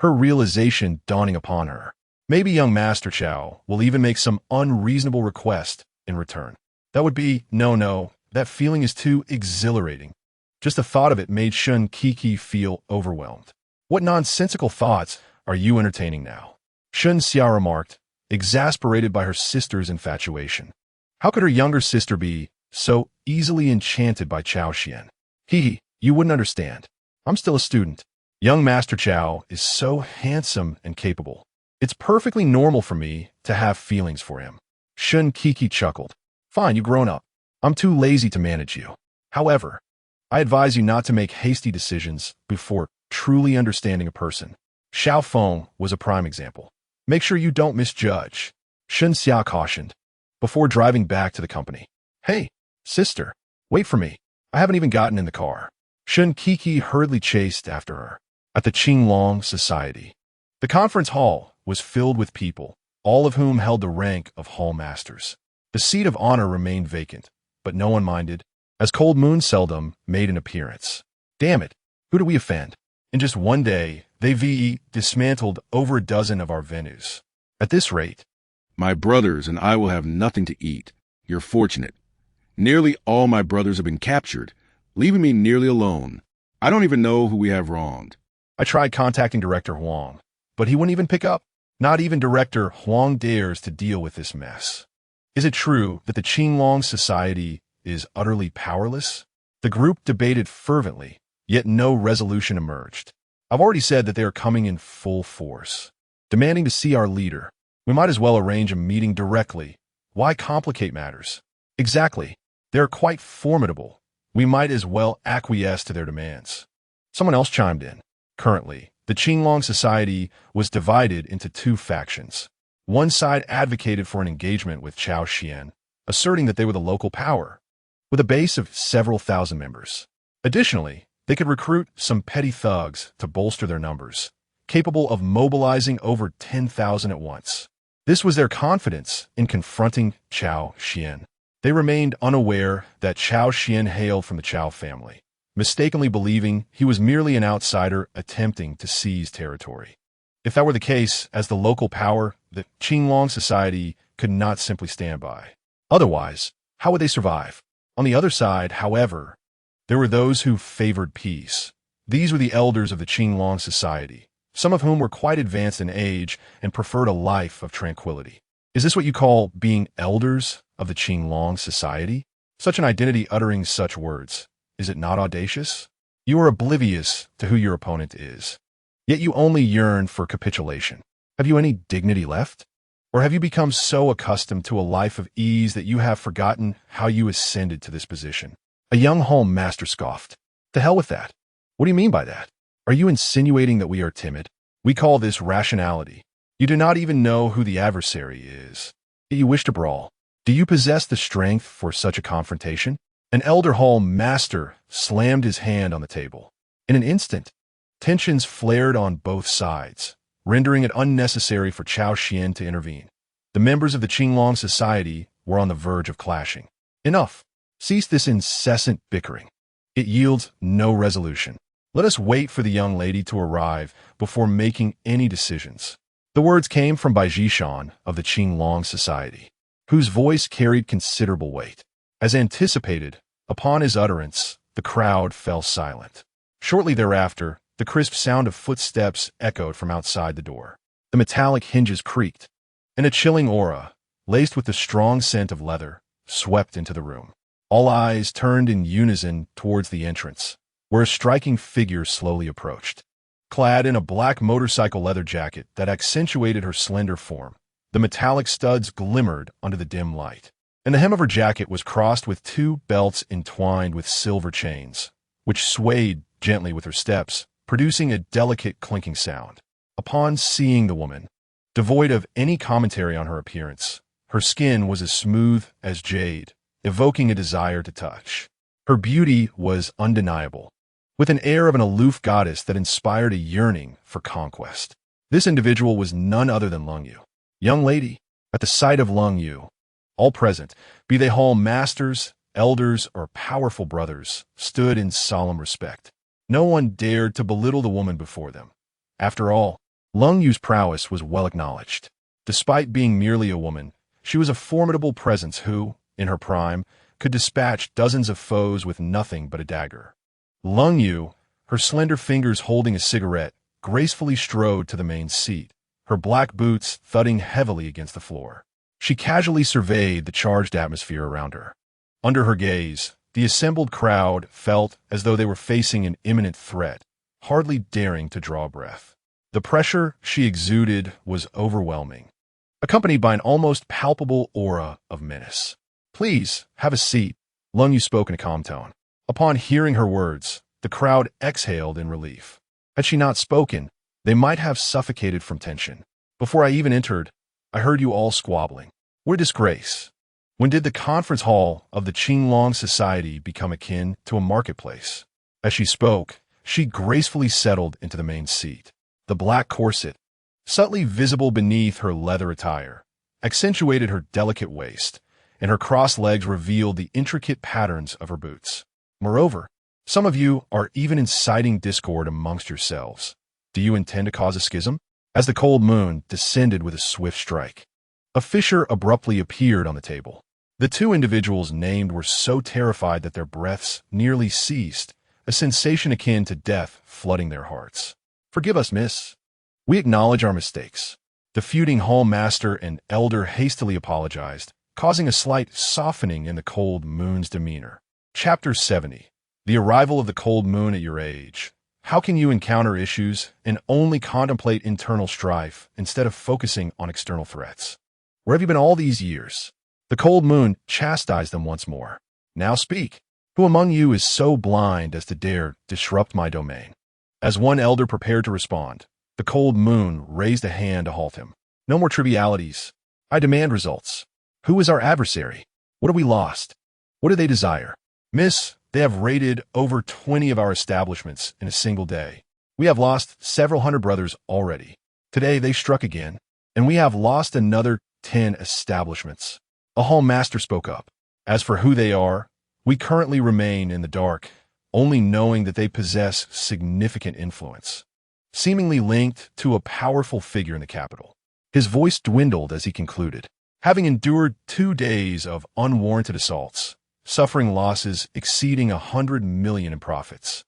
her realization dawning upon her. Maybe young Master Cao will even make some unreasonable request in return. That would be, no, that feeling is too exhilarating. Just the thought of it made Shun Kiki feel overwhelmed. What nonsensical thoughts are you entertaining now? Shun Xia remarked, exasperated by her sister's infatuation. How could her younger sister be so easily enchanted by Cao Xuan? You wouldn't understand. I'm still a student. Young Master Cao is so handsome and capable. It's perfectly normal for me to have feelings for him. Shun Kiki chuckled. Fine, you've grown up. I'm too lazy to manage you. However, I advise you not to make hasty decisions before truly understanding a person. Xiao Feng was a prime example. Make sure you don't misjudge. Shen Xia cautioned before driving back to the company. Hey, sister, wait for me. I haven't even gotten in the car. Shen Kiki hurriedly chased after her. At the Qinglong Society, the conference hall was filled with people, all of whom held the rank of hall masters. The seat of honor remained vacant, but no one minded, as Cold Moon seldom made an appearance. Damn it, who do we offend? In just one day, they dismantled over a dozen of our venues. At this rate, My brothers and I will have nothing to eat. You're fortunate. Nearly all my brothers have been captured, leaving me nearly alone. I don't even know who we have wronged. I tried contacting Director Huang, but he wouldn't even pick up. Not even Director Huang dares to deal with this mess. Is it true that the Qinglong Society is utterly powerless? The group debated fervently, yet no resolution emerged. I've already said that they are coming in full force, demanding to see our leader. We might as well arrange a meeting directly. Why complicate matters? Exactly. They're quite formidable. We might as well acquiesce to their demands. Someone else chimed in. Currently, the Qinglong Society was divided into two factions. One side advocated for an engagement with Cao Xuan, asserting that they were the local power, with a base of several thousand members. Additionally, they could recruit some petty thugs to bolster their numbers, capable of mobilizing over 10,000 at once. This was their confidence in confronting Cao Xuan. They remained unaware that Cao Xuan hailed from the Cao family, mistakenly believing he was merely an outsider attempting to seize territory. If that were the case, as the local power, the Qinglong Society could not simply stand by. Otherwise, how would they survive? On the other side, however, there were those who favored peace. These were the elders of the Qinglong Society, some of whom were quite advanced in age and preferred a life of tranquility. Is this what you call being elders of the Qinglong Society? Such an identity uttering such words. Is it not audacious? You are oblivious to who your opponent is. Yet you only yearn for capitulation. Have you any dignity left? Or have you become so accustomed to a life of ease that you have forgotten how you ascended to this position? A young home master scoffed. To hell with that. What do you mean by that? Are you insinuating that we are timid? We call this rationality. You do not even know who the adversary is. Yet you wish to brawl. Do you possess the strength for such a confrontation? An elder hall master slammed his hand on the table. In an instant, tensions flared on both sides, rendering it unnecessary for Cao Xuan to intervene. The members of the Qinglong Society were on the verge of clashing. Enough. Cease this incessant bickering. It yields no resolution. Let us wait for the young lady to arrive before making any decisions. The words came from Bai Jishan of the Qinglong Society, whose voice carried considerable weight. As anticipated, upon his utterance, the crowd fell silent. Shortly thereafter, the crisp sound of footsteps echoed from outside the door. The metallic hinges creaked, and a chilling aura, laced with the strong scent of leather, swept into the room. All eyes turned in unison towards the entrance, where a striking figure slowly approached. Clad in a black motorcycle leather jacket that accentuated her slender form, the metallic studs glimmered under the dim light, and the hem of her jacket was crossed with two belts entwined with silver chains, which swayed gently with her steps, producing a delicate clinking sound. Upon seeing the woman, devoid of any commentary on her appearance, her skin was as smooth as jade, evoking a desire to touch. Her beauty was undeniable, with an air of an aloof goddess that inspired a yearning for conquest. This individual was none other than Lung Yu. Young lady, at the sight of Lung Yu, all present, be they hall masters, elders, or powerful brothers, stood in solemn respect. No one dared to belittle the woman before them. After all, Lung Yu's prowess was well acknowledged. Despite being merely a woman, she was a formidable presence who, in her prime, could dispatch dozens of foes with nothing but a dagger. Lung Yu, her slender fingers holding a cigarette, gracefully strode to the main seat, her black boots thudding heavily against the floor. She casually surveyed the charged atmosphere around her. Under her gaze, the assembled crowd felt as though they were facing an imminent threat, hardly daring to draw breath. The pressure she exuded was overwhelming, accompanied by an almost palpable aura of menace. "Please, have a seat," Lung Yu spoke in a calm tone. Upon hearing her words, the crowd exhaled in relief. Had she not spoken, they might have suffocated from tension. Before I even entered, I heard you all squabbling. What a disgrace. When did the conference hall of the Qinglong Society become akin to a marketplace? As she spoke, she gracefully settled into the main seat. The black corset, subtly visible beneath her leather attire, accentuated her delicate waist, and her crossed legs revealed the intricate patterns of her boots. Moreover, some of you are even inciting discord amongst yourselves. Do you intend to cause a schism? As the cold moon descended with a swift strike, a fissure abruptly appeared on the table. The two individuals named were so terrified that their breaths nearly ceased, a sensation akin to death flooding their hearts. Forgive us, miss. We acknowledge our mistakes. The feuding hall master and elder hastily apologized, causing a slight softening in the cold moon's demeanor. Chapter 70. The arrival of the cold moon at your age. How can you encounter issues and only contemplate internal strife instead of focusing on external threats? Where have you been all these years? The cold moon chastised them once more. Now speak. Who among you is so blind as to dare disrupt my domain? As one elder prepared to respond, the cold moon raised a hand to halt him. No more trivialities. I demand results. Who is our adversary? What have we lost? What do they desire? Miss, they have raided over 20 of our establishments in a single day. We have lost several hundred brothers already. Today they struck again, and we have lost another 10 establishments. A hall master spoke up. As for who they are, we currently remain in the dark, only knowing that they possess significant influence, seemingly linked to a powerful figure in the capital. His voice dwindled as he concluded. Having endured 2 days of unwarranted assaults, suffering losses exceeding 100 million in profits,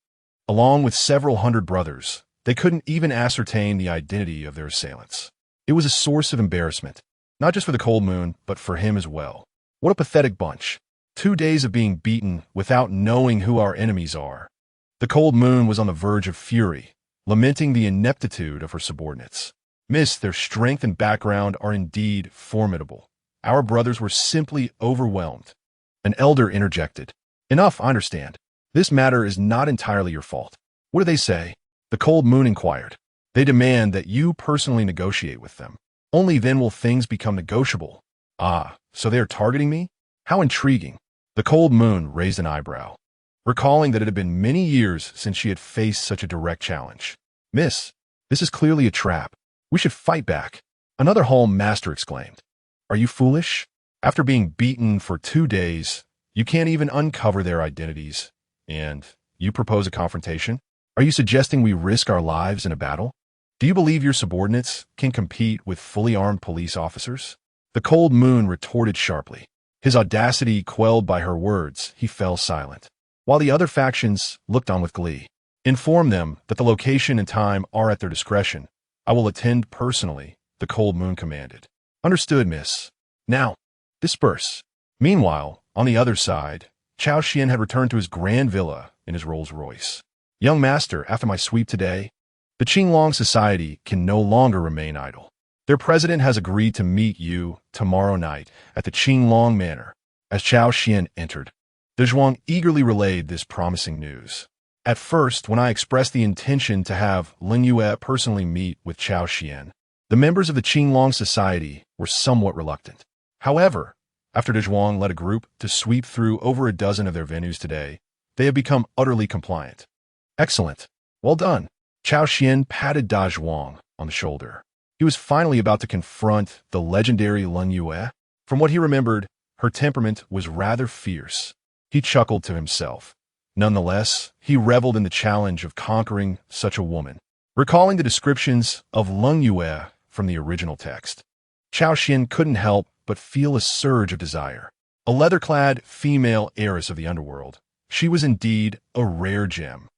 along with several hundred brothers, they couldn't even ascertain the identity of their assailants. It was a source of embarrassment, not just for the cold moon, but for him as well. What a pathetic bunch. 2 days of being beaten without knowing who our enemies are. The cold moon was on the verge of fury, lamenting the ineptitude of her subordinates. Miss, their strength and background are indeed formidable. Our brothers were simply overwhelmed. An elder interjected. Enough, I understand. This matter is not entirely your fault. What do they say? The cold moon inquired. They demand that you personally negotiate with them. Only then will things become negotiable. Ah, so they are targeting me? How intriguing. The cold moon raised an eyebrow, recalling that it had been many years since she had faced such a direct challenge. Miss, this is clearly a trap. We should fight back. Another hall master exclaimed. Are you foolish? After being beaten for 2 days, you can't even uncover their identities. And you propose a confrontation? Are you suggesting we risk our lives in a battle? Do you believe your subordinates can compete with fully armed police officers? The cold moon retorted sharply. His audacity quelled by her words, he fell silent, while the other factions looked on with glee. Inform them that the location and time are at their discretion. I will attend personally, the cold moon commanded. Understood, miss. Now, disperse. Meanwhile, on the other side, Cao Xuan had returned to his grand villa in his Rolls-Royce. Young master, after my sweep today, the Qinglong Society can no longer remain idle. Their president has agreed to meet you tomorrow night at the Qinglong Manor. As Cao Xuan entered, De Zhuang eagerly relayed this promising news. At first, when I expressed the intention to have Lin Yue personally meet with Cao Xuan, the members of the Qinglong Society were somewhat reluctant. However, after De Zhuang led a group to sweep through over a dozen of their venues today, they have become utterly compliant. Excellent. Well done. Cao Xuan patted Da Zhuang on the shoulder. He was finally about to confront the legendary Lin Yue. From what he remembered, her temperament was rather fierce. He chuckled to himself. Nonetheless, he reveled in the challenge of conquering such a woman, recalling the descriptions of Lin Yue from the original text. Cao Xuan couldn't help but feel a surge of desire. A leather-clad female heiress of the underworld, she was indeed a rare gem.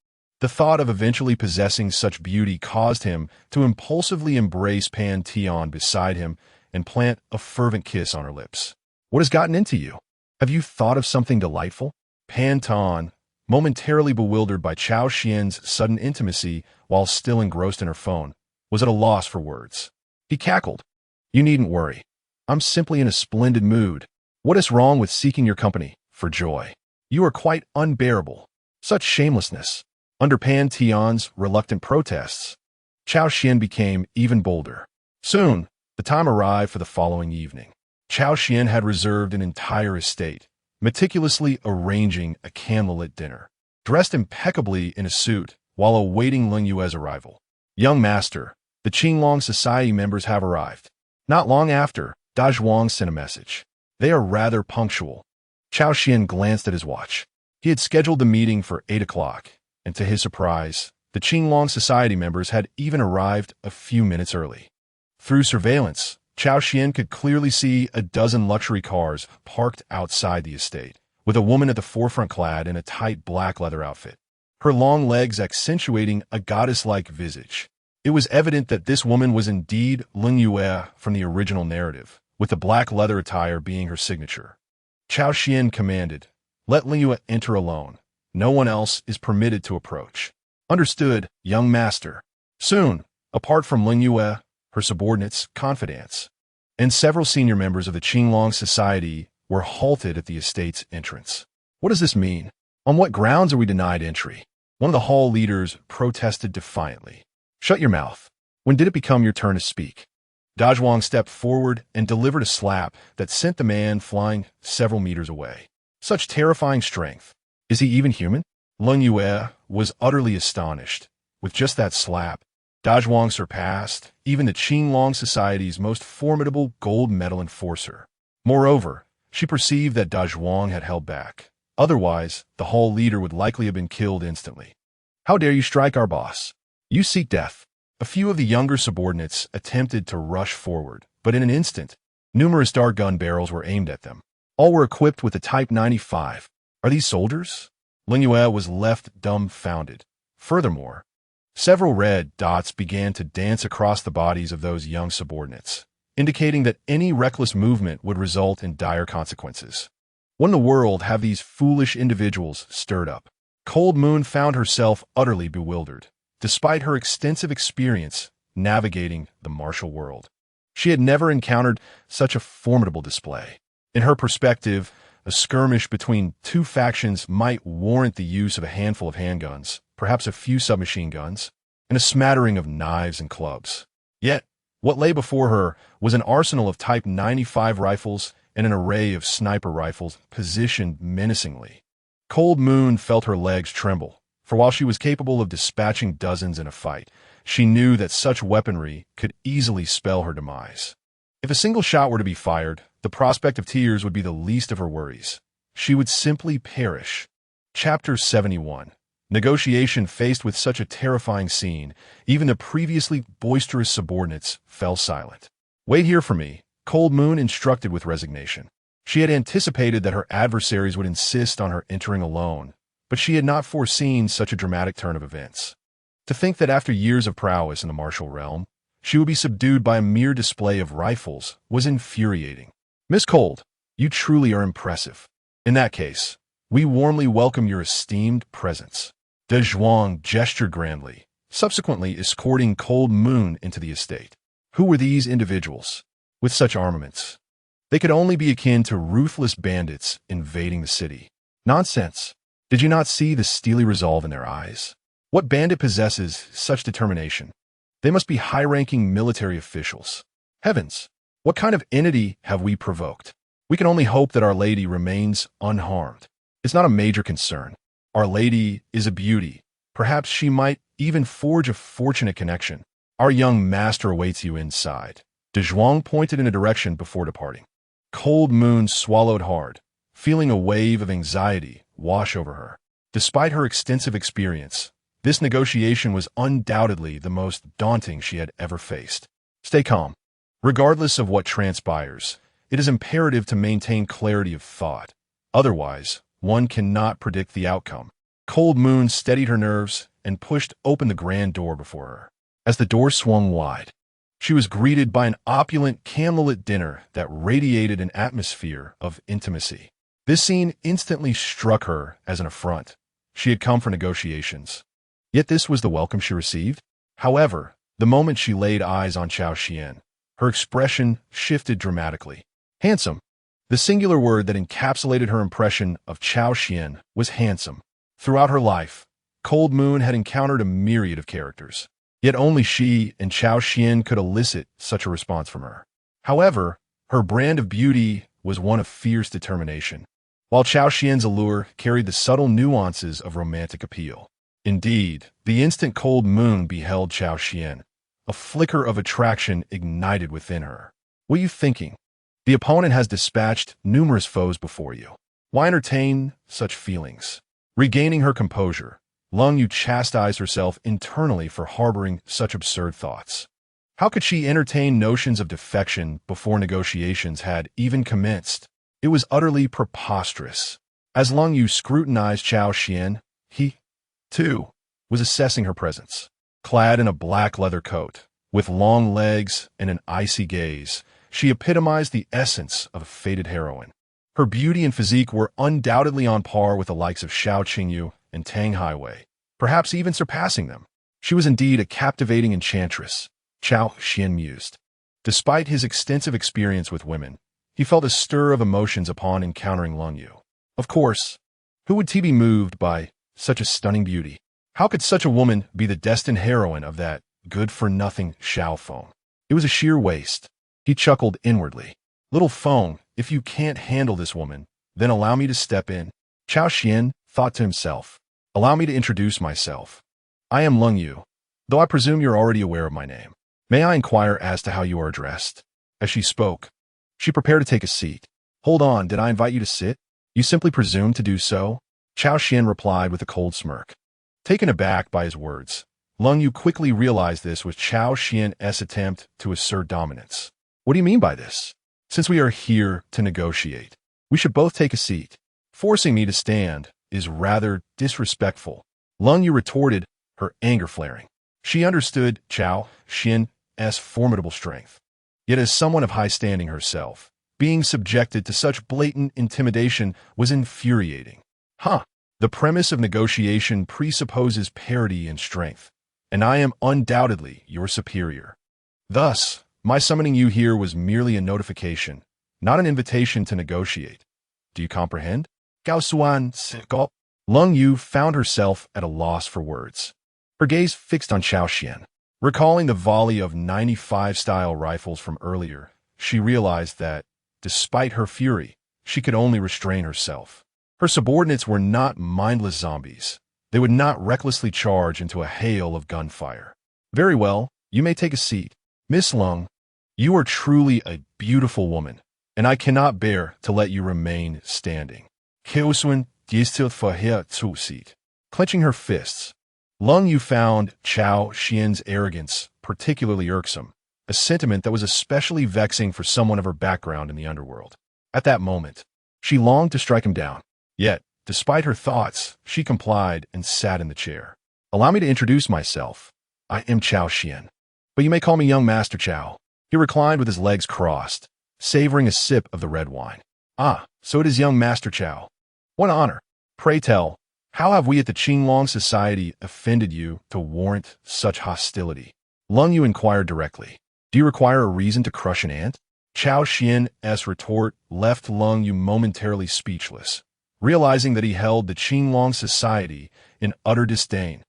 The thought of eventually possessing such beauty caused him to impulsively embrace Pan Tian beside him and plant a fervent kiss on her lips. What has gotten into you? Have you thought of something delightful? Pan Tian, momentarily bewildered by Cao Xuan's sudden intimacy while still engrossed in her phone, was at a loss for words. He cackled. You needn't worry. I'm simply in a splendid mood. What is wrong with seeking your company? For joy. You are quite unbearable. Such shamelessness. Under Pan Tian's reluctant protests, Cao Xuan became even bolder. Soon, the time arrived for the following evening. Cao Xuan had reserved an entire estate, meticulously arranging a candlelit dinner. Dressed impeccably in a suit while awaiting Ling Yue's arrival. Young master, the Qinglong Society members have arrived. Not long after, Da Zhuang sent a message. They are rather punctual. Cao Xuan glanced at his watch. He had scheduled the meeting for 8 o'clock, and to his surprise, the Qinglong Society members had even arrived a few minutes early. Through surveillance, Cao Xuan could clearly see a dozen luxury cars parked outside the estate, with a woman at the forefront clad in a tight black leather outfit, her long legs accentuating a goddess-like visage. It was evident that this woman was indeed Ling Yue from the original narrative, with the black leather attire being her signature. Cao Xuan commanded, "Let Ling Yue enter alone. No one else is permitted to approach." "Understood, young master." Soon, apart from Ling Yue, her subordinates, confidants, and several senior members of the Qinglong Society were halted at the estate's entrance. "What does this mean? On what grounds are we denied entry?" One of the hall leaders protested defiantly. "Shut your mouth. When did it become your turn to speak?" Da Zhuang stepped forward and delivered a slap that sent the man flying several meters away. Such terrifying strength. Is he even human? Ling Yue was utterly astonished. With just that slap, Da Zhuang surpassed even the Qinglong Society's most formidable gold medal enforcer. Moreover, she perceived that Da Zhuang had held back. Otherwise, the hall leader would likely have been killed instantly. "How dare you strike our boss? You seek death." A few of the younger subordinates attempted to rush forward, but in an instant, numerous dart gun barrels were aimed at them. All were equipped with the Type 95. Are these soldiers? Ling Yue was left dumbfounded. Furthermore, several red dots began to dance across the bodies of those young subordinates, indicating that any reckless movement would result in dire consequences. What in the world have these foolish individuals stirred up? Cold Moon found herself utterly bewildered, despite her extensive experience navigating the martial world. She had never encountered such a formidable display. In her perspective, a skirmish between two factions might warrant the use of a handful of handguns, perhaps a few submachine guns, and a smattering of knives and clubs. Yet, what lay before her was an arsenal of Type 95 rifles and an array of sniper rifles positioned menacingly. Cold Moon felt her legs tremble, for while she was capable of dispatching dozens in a fight, she knew that such weaponry could easily spell her demise. If a single shot were to be fired, the prospect of tears would be the least of her worries. She would simply perish. Chapter 71. Negotiation. Faced with such a terrifying scene, even the previously boisterous subordinates fell silent. "Wait here for me," Cold Moon instructed with resignation. She had anticipated that her adversaries would insist on her entering alone, but she had not foreseen such a dramatic turn of events. To think that after years of prowess in the martial realm, she would be subdued by a mere display of rifles was infuriating. "Miss Cold, you truly are impressive. In that case, we warmly welcome your esteemed presence." Da Zhuang gestured grandly, subsequently escorting Cold Moon into the estate. Who were these individuals with such armaments? They could only be akin to ruthless bandits invading the city. Nonsense. Did you not see the steely resolve in their eyes? What bandit possesses such determination? They must be high-ranking military officials. Heavens, what kind of entity have we provoked? We can only hope that Our Lady remains unharmed. It's not a major concern. Our Lady is a beauty. Perhaps she might even forge a fortunate connection. Our young master awaits you inside. Da Zhuang pointed in a direction before departing. Cold Moon swallowed hard, feeling a wave of anxiety wash over her. Despite her extensive experience, this negotiation was undoubtedly the most daunting she had ever faced. Stay calm. Regardless of what transpires, it is imperative to maintain clarity of thought. Otherwise, one cannot predict the outcome. Cold Moon steadied her nerves and pushed open the grand door before her. As the door swung wide, she was greeted by an opulent candlelit dinner that radiated an atmosphere of intimacy. This scene instantly struck her as an affront. She had come for negotiations. Yet this was the welcome she received? However, the moment she laid eyes on Cao Xuan, her expression shifted dramatically. Handsome. The singular word that encapsulated her impression of Cao Xuan was handsome. Throughout her life, Cold Moon had encountered a myriad of characters. Yet only she and Cao Xuan could elicit such a response from her. However, her brand of beauty was one of fierce determination, while Cao Xuan's allure carried the subtle nuances of romantic appeal. Indeed, the instant Cold Moon beheld Cao Xuan, a flicker of attraction ignited within her. What are you thinking? The opponent has dispatched numerous foes before you. Why entertain such feelings? Regaining her composure, Lung Yu chastised herself internally for harboring such absurd thoughts. How could she entertain notions of defection before negotiations had even commenced? It was utterly preposterous. As Lung Yu scrutinized Cao Xuan, he, too, was assessing her presence. Clad in a black leather coat, with long legs and an icy gaze, she epitomized the essence of a fated heroine. Her beauty and physique were undoubtedly on par with the likes of Xiao Qingyu and Tang Highway, perhaps even surpassing them. She was indeed a captivating enchantress, Cao Xuan mused. Despite his extensive experience with women, he felt a stir of emotions upon encountering Lung Yu. Of course, who would be moved by such a stunning beauty? How could such a woman be the destined heroine of that good-for-nothing Xiao Feng? It was a sheer waste. He chuckled inwardly. Little Feng, if you can't handle this woman, then allow me to step in. Cao Xuan thought to himself. Allow me to introduce myself. I am Lung Yu, though I presume you're already aware of my name. May I inquire as to how you are addressed? As she spoke, she prepared to take a seat. Hold on, did I invite you to sit? You simply presumed to do so? Cao Xuan replied with a cold smirk. Taken aback by his words, Lung Yu quickly realized this was Cao Xuan's attempt to assert dominance. What do you mean by this? Since we are here to negotiate, we should both take a seat. Forcing me to stand is rather disrespectful, Lung Yu retorted, her anger flaring. She understood Cao Xuan's formidable strength. Yet as someone of high standing herself, being subjected to such blatant intimidation was infuriating. The premise of negotiation presupposes parity in strength, and I am undoubtedly your superior. Thus, my summoning you here was merely a notification, not an invitation to negotiate. Do you comprehend? Cao Xuan, Lung Yu found herself at a loss for words. Her gaze fixed on Cao Xuan. Recalling the volley of 95-style rifles from earlier, she realized that, despite her fury, she could only restrain herself. Her subordinates were not mindless zombies. They would not recklessly charge into a hail of gunfire. Very well, you may take a seat. Miss Lung, you are truly a beautiful woman, and I cannot bear to let you remain standing. Cao Xuan distillt for her zu seat. Clenching her fists, Lung Yu found Cao Xuan's arrogance particularly irksome, a sentiment that was especially vexing for someone of her background in the underworld. At that moment, she longed to strike him down. Yet, despite her thoughts, she complied and sat in the chair. Allow me to introduce myself. I am Cao Xuan, but you may call me Young Master Cao. He reclined with his legs crossed, savoring a sip of the red wine. So it is Young Master Cao. What honor. Pray tell, how have we at the Qinglong Society offended you to warrant such hostility? Lung Yu inquired directly. Do you require a reason to crush an ant? Cao Xuan's retort left Lung Yu momentarily speechless, realizing that he held the Qinglong Society in utter disdain.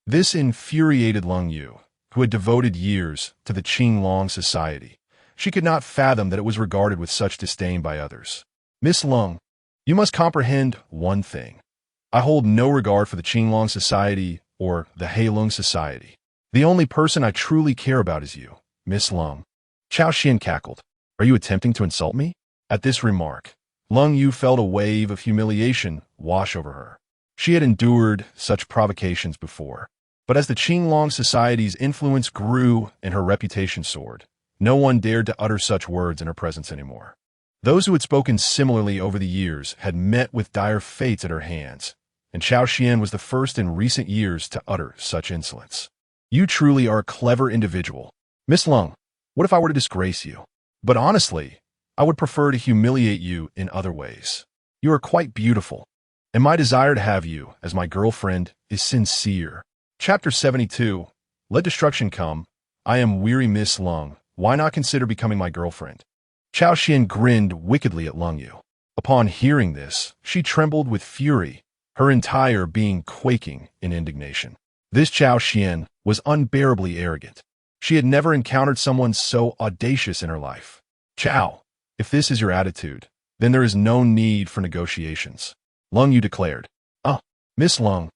This infuriated Lung Yu, who had devoted years to the Qinglong Society. She could not fathom that it was regarded with such disdain by others. Miss Lung, you must comprehend one thing. I hold no regard for the Qinglong Society or the Heilong Society. The only person I truly care about is you, Miss Lung. Cao Xuan cackled. Are you attempting to insult me? At this remark, Lung Yu felt a wave of humiliation wash over her. She had endured such provocations before, but as the Qinglong Society's influence grew and her reputation soared, no one dared to utter such words in her presence anymore. Those who had spoken similarly over the years had met with dire fates at her hands, and Cao Xuan was the first in recent years to utter such insolence. You truly are a clever individual. Miss Lung, what if I were to disgrace you? But honestly, I would prefer to humiliate you in other ways. You are quite beautiful, and my desire to have you as my girlfriend is sincere. Chapter 72. Let destruction come. I am weary Miss Lung. Why not consider becoming my girlfriend? Cao Xuan grinned wickedly at Lung Yu. Upon hearing this, she trembled with fury, her entire being quaking in indignation. This Cao Xuan was unbearably arrogant. She had never encountered someone so audacious in her life. Cao, if this is your attitude, then there is no need for negotiations. Lung Yu declared. Miss Lung,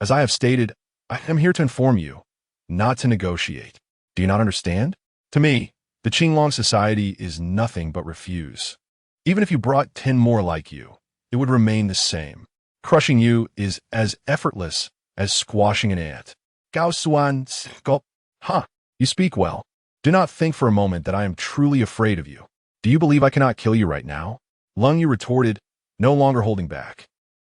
as I have stated, I am here to inform you, not to negotiate. Do you not understand? To me, the Qinglong society is nothing but refuse. Even if you brought 10 more like you, it would remain the same. Crushing you is as effortless as squashing an ant. Cao Xuan, gulp. You speak well. Do not think for a moment that I am truly afraid of you. Do you believe I cannot kill you right now? Lung Yu retorted, no longer holding back.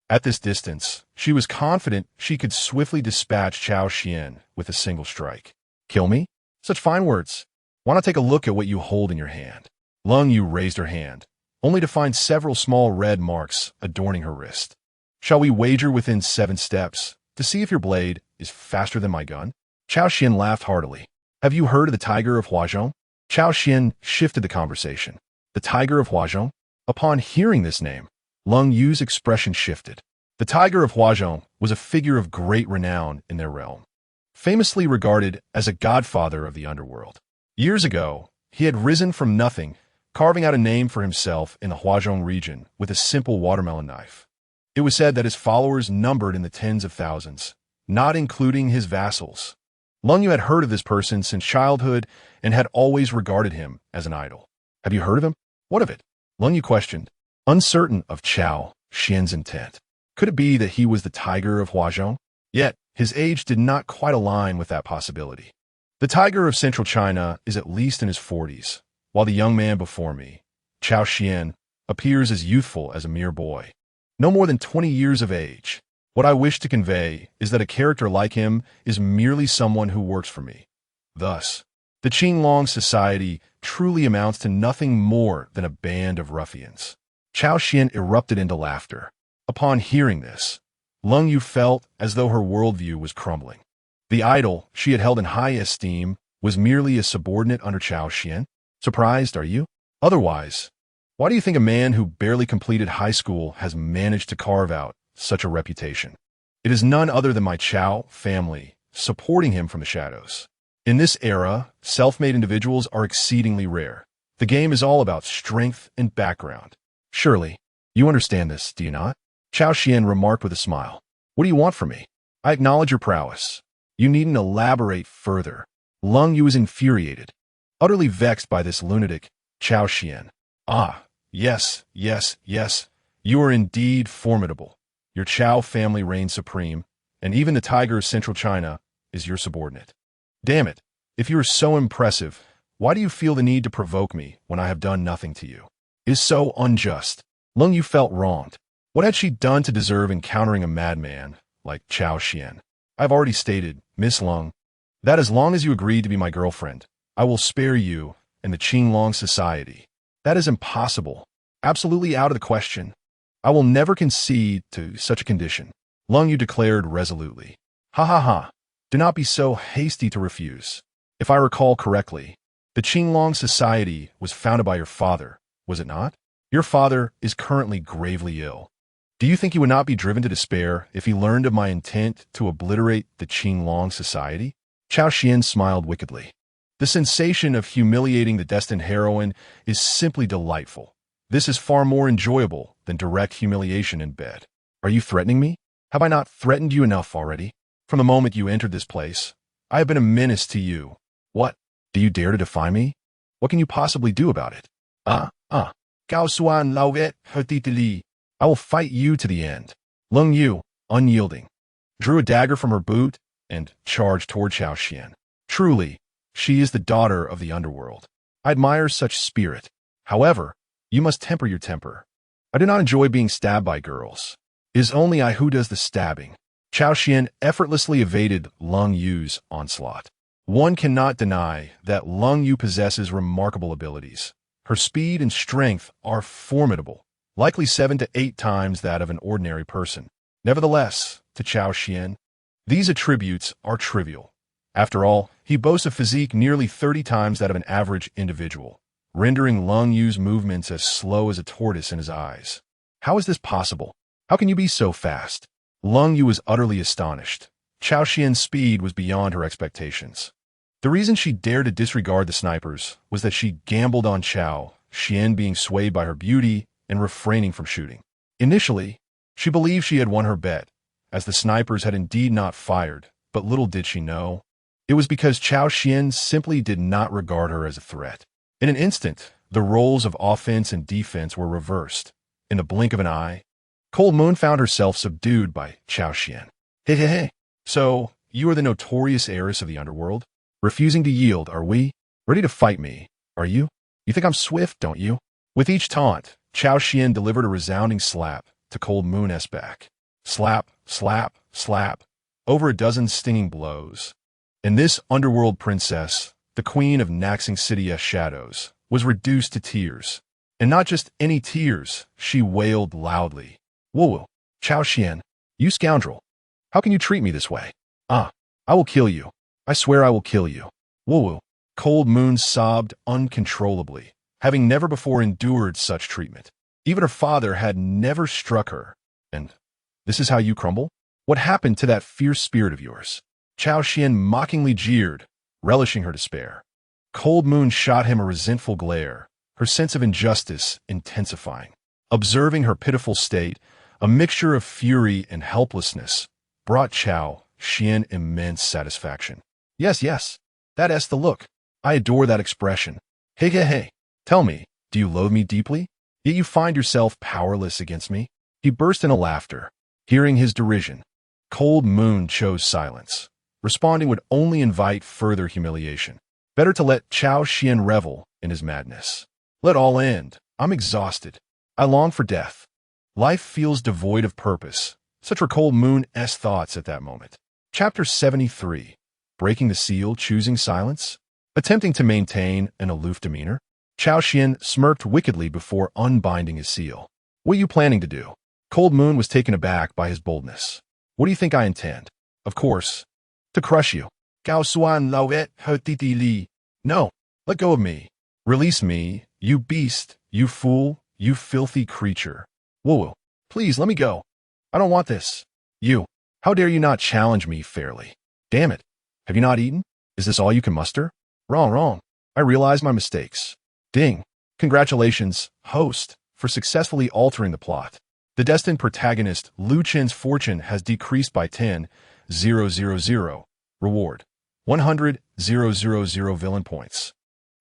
At this distance, she was confident she could swiftly dispatch Cao Xuan with a single strike. Kill me? Such fine words. Why not take a look at what you hold in your hand? Lung Yu raised her hand, only to find several small red marks adorning her wrist. Shall we wager within 7 steps to see if your blade is faster than my gun? Cao Xuan laughed heartily. Have you heard of the Tiger of Huazhong? Cao Xuan shifted the conversation. The Tiger of Huazhong? Upon hearing this name, Lung Yu's expression shifted. The Tiger of Huazhong was a figure of great renown in their realm, famously regarded as a godfather of the underworld. Years ago, he had risen from nothing, carving out a name for himself in the Huazhong region with a simple watermelon knife. It was said that his followers numbered in the tens of thousands, not including his vassals. Lung Yu had heard of this person since childhood and had always regarded him as an idol. Have you heard of him? What of it? Lung Yu questioned, uncertain of Cao Xuan's intent. Could it be that he was the Tiger of Huazhong? Yet, his age did not quite align with that possibility. The Tiger of Central China is at least in his 40s, while the young man before me, Cao Xuan, appears as youthful as a mere boy. No more than 20 years of age. What I wish to convey is that a character like him is merely someone who works for me. Thus, the Qinglong society truly amounts to nothing more than a band of ruffians. Cao Xuan erupted into laughter. Upon hearing this, Lung Yu felt as though her worldview was crumbling. The idol she had held in high esteem was merely a subordinate under Cao Xuan. Surprised, are you? Otherwise, why do you think a man who barely completed high school has managed to carve out such a reputation? It is none other than my Cao family supporting him from the shadows. In this era, self-made individuals are exceedingly rare. The game is all about strength and background. Surely, you understand this, do you not? Cao Xuan remarked with a smile. What do you want from me? I acknowledge your prowess. You needn't elaborate further. Lung Yu was infuriated, utterly vexed by this lunatic, Cao Xuan. Yes. You are indeed formidable. Your Cao family reigns supreme, and even the Tiger of Central China is your subordinate. Damn it, if you are so impressive, why do you feel the need to provoke me when I have done nothing to you? It is so unjust. Lung Yu felt wronged. What had she done to deserve encountering a madman like Cao Xuan? I have already stated, Miss Lung, that as long as you agree to be my girlfriend, I will spare you and the Qinglong society. That is impossible. Absolutely out of the question. I will never concede to such a condition. Lung Yu declared resolutely. Ha. Do not be so hasty to refuse. If I recall correctly, the Qinglong society was founded by your father, was it not? Your father is currently gravely ill. Do you think he would not be driven to despair if he learned of my intent to obliterate the Qinglong society? Cao Xuan smiled wickedly. The sensation of humiliating the destined heroine is simply delightful. This is far more enjoyable than direct humiliation in bed. Are you threatening me? Have I not threatened you enough already? From the moment you entered this place, I have been a menace to you. What? Do you dare to defy me? What can you possibly do about it? Cao Xuan lauvet hertitili. I will fight you to the end. Lung Yu, unyielding, drew a dagger from her boot and charged toward Cao Xuan. Truly, she is the daughter of the underworld. I admire such spirit. However, you must temper your temper. I do not enjoy being stabbed by girls. It is only I who does the stabbing. Cao Xuan effortlessly evaded Lung Yu's onslaught. One cannot deny that Lung Yu possesses remarkable abilities. Her speed and strength are formidable, likely 7 to 8 times that of an ordinary person. Nevertheless, to Cao Xuan, these attributes are trivial. After all, he boasts a physique nearly 30 times that of an average individual, rendering Lung Yu's movements as slow as a tortoise in his eyes. How is this possible? How can you be so fast? Lung Yu was utterly astonished. Cao Xuan's speed was beyond her expectations. The reason she dared to disregard the snipers was that she gambled on Cao Xuan being swayed by her beauty and refraining from shooting. Initially, she believed she had won her bet, as the snipers had indeed not fired, but little did she know, it was because Cao Xuan simply did not regard her as a threat. In an instant, the roles of offense and defense were reversed. In the blink of an eye, Cold Moon found herself subdued by Cao Xuan. Hey. So, you are the notorious heiress of the underworld? Refusing to yield, are we? Ready to fight me, are you? You think I'm swift, don't you? With each taunt, Cao Xuan delivered a resounding slap to Cold Moon's back. Slap, slap, slap, over a dozen stinging blows. And this underworld princess, the queen of Naxing City's shadows, was reduced to tears. And not just any tears, she wailed loudly. Whoa, Cao Xuan, you scoundrel. How can you treat me this way? I will kill you. I swear I will kill you. Whoa. Cold Moon sobbed uncontrollably, having never before endured such treatment. Even her father had never struck her. And this is how you crumble? What happened to that fierce spirit of yours? Cao Xuan mockingly jeered, relishing her despair. Cold Moon shot him a resentful glare, her sense of injustice intensifying. Observing her pitiful state, a mixture of fury and helplessness brought Cao Xuan immense satisfaction. Yes, that's the look. I adore that expression. Hey. Tell me, do you loathe me deeply? Yet you find yourself powerless against me? He burst into laughter. Hearing his derision, Cold Moon chose silence. Responding would only invite further humiliation. Better to let Cao Xuan revel in his madness. Let all end. I'm exhausted. I long for death. Life feels devoid of purpose. Such were Cold Moon's thoughts at that moment. Chapter 73. Breaking the seal, choosing silence? Attempting to maintain an aloof demeanor, Cao Xuan smirked wickedly before unbinding his seal. What are you planning to do? Cold Moon was taken aback by his boldness. What do you think I intend? Of course, to crush you. Cao Xuan lauet hotiti li. No, let go of me. Release me, you beast, you fool, you filthy creature. Whoa, please let me go. I don't want this. You, how dare you not challenge me fairly? Damn it. Have you not eaten? Is this all you can muster? Wrong. I realize my mistakes. Ding. Congratulations, host, for successfully altering the plot. The destined protagonist, Lu Chen's fortune has decreased by 10,000. Reward, 100,000 villain points.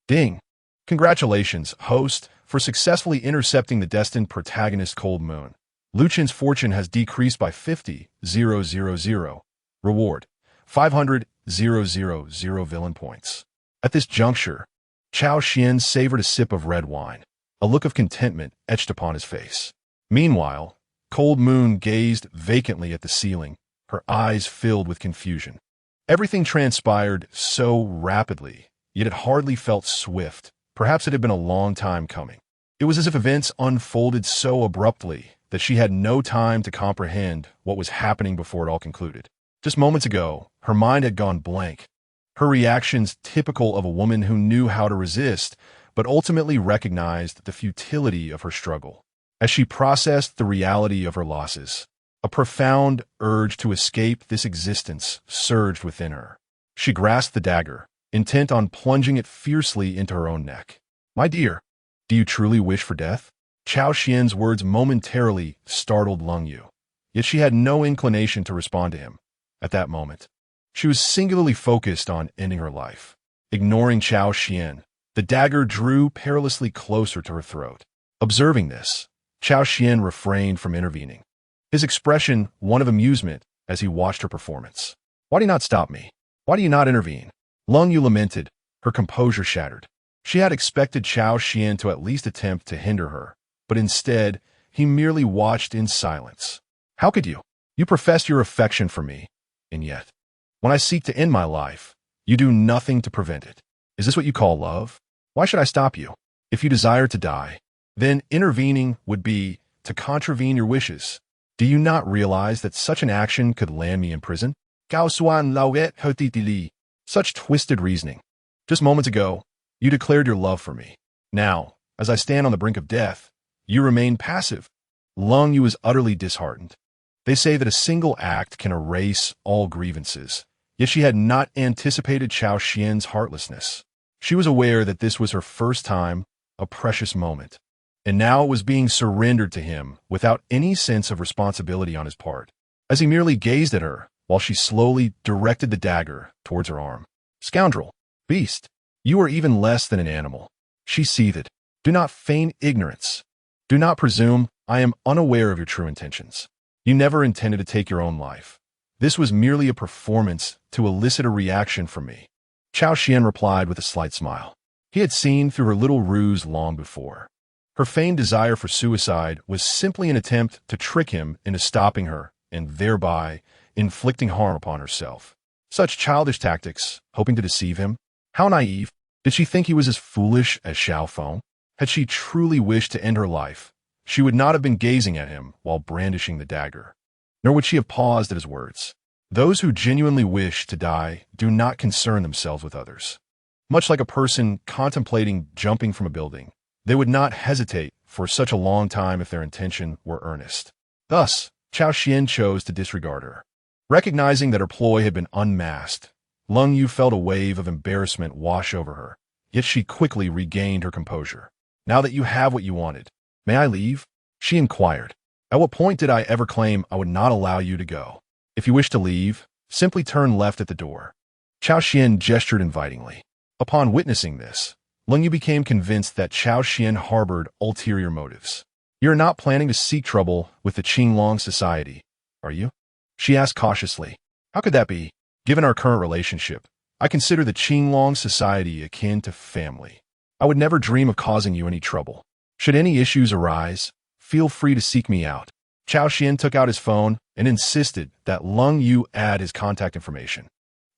Ding. Congratulations, host, for successfully intercepting the destined protagonist Cold Moon. Lu Chen's fortune has decreased by 50,000. Reward, 500,000 villain points. At this juncture, Cao Xuan savored a sip of red wine, a look of contentment etched upon his face. Meanwhile, Cold Moon gazed vacantly at the ceiling, her eyes filled with confusion. Everything transpired so rapidly, yet it hardly felt swift. Perhaps it had been a long time coming. It was as if events unfolded so abruptly that she had no time to comprehend what was happening before it all concluded. Just moments ago, her mind had gone blank. Her reactions typical of a woman who knew how to resist, but ultimately recognized the futility of her struggle. As she processed the reality of her losses, a profound urge to escape this existence surged within her. She grasped the dagger, intent on plunging it fiercely into her own neck. My dear, do you truly wish for death? Cao Xuan's words momentarily startled Lung Yu, yet she had no inclination to respond to him. At that moment, she was singularly focused on ending her life. Ignoring Cao Xuan, the dagger drew perilously closer to her throat. Observing this, Cao Xuan refrained from intervening, his expression one of amusement as he watched her performance. Why do you not stop me? Why do you not intervene? Lung Yu lamented, her composure shattered. She had expected Cao Xuan to at least attempt to hinder her, but instead, he merely watched in silence. How could you? You profess your affection for me, and yet, when I seek to end my life, you do nothing to prevent it. Is this what you call love? Why should I stop you? If you desire to die, then intervening would be to contravene your wishes. Do you not realize that such an action could land me in prison? Cao Xuan lauet hotiti li. Such twisted reasoning. Just moments ago, you declared your love for me. Now, as I stand on the brink of death, you remain passive. Lung Yu was utterly disheartened. They say that a single act can erase all grievances. Yet she had not anticipated Cao Xuan's heartlessness. She was aware that this was her first time, a precious moment. And now it was being surrendered to him without any sense of responsibility on his part, as he merely gazed at her while she slowly directed the dagger towards her arm. Scoundrel! Beast! You are even less than an animal. She seethed. Do not feign ignorance. Do not presume I am unaware of your true intentions. You never intended to take your own life. This was merely a performance to elicit a reaction from me. Cao Xuan replied with a slight smile. He had seen through her little ruse long before. Her feigned desire for suicide was simply an attempt to trick him into stopping her and thereby inflicting harm upon herself. Such childish tactics, hoping to deceive him? How naive! Did she think he was as foolish as Xiao Feng? Had she truly wished to end her life, she would not have been gazing at him while brandishing the dagger. Nor would she have paused at his words. Those who genuinely wish to die do not concern themselves with others. Much like a person contemplating jumping from a building, they would not hesitate for such a long time if their intention were earnest. Thus, Cao Xuan chose to disregard her. Recognizing that her ploy had been unmasked, Lung Yu felt a wave of embarrassment wash over her, yet she quickly regained her composure. Now that you have what you wanted, may I leave? She inquired. At what point did I ever claim I would not allow you to go? If you wish to leave, simply turn left at the door. Cao Xuan gestured invitingly. Upon witnessing this, Lung Yu became convinced that Cao Xuan harbored ulterior motives. You're not planning to seek trouble with the Qinglong Society, are you? She asked cautiously. How could that be? Given our current relationship, I consider the Qinglong Society akin to family. I would never dream of causing you any trouble. Should any issues arise, feel free to seek me out. Cao Xuan took out his phone and insisted that Lung Yu add his contact information.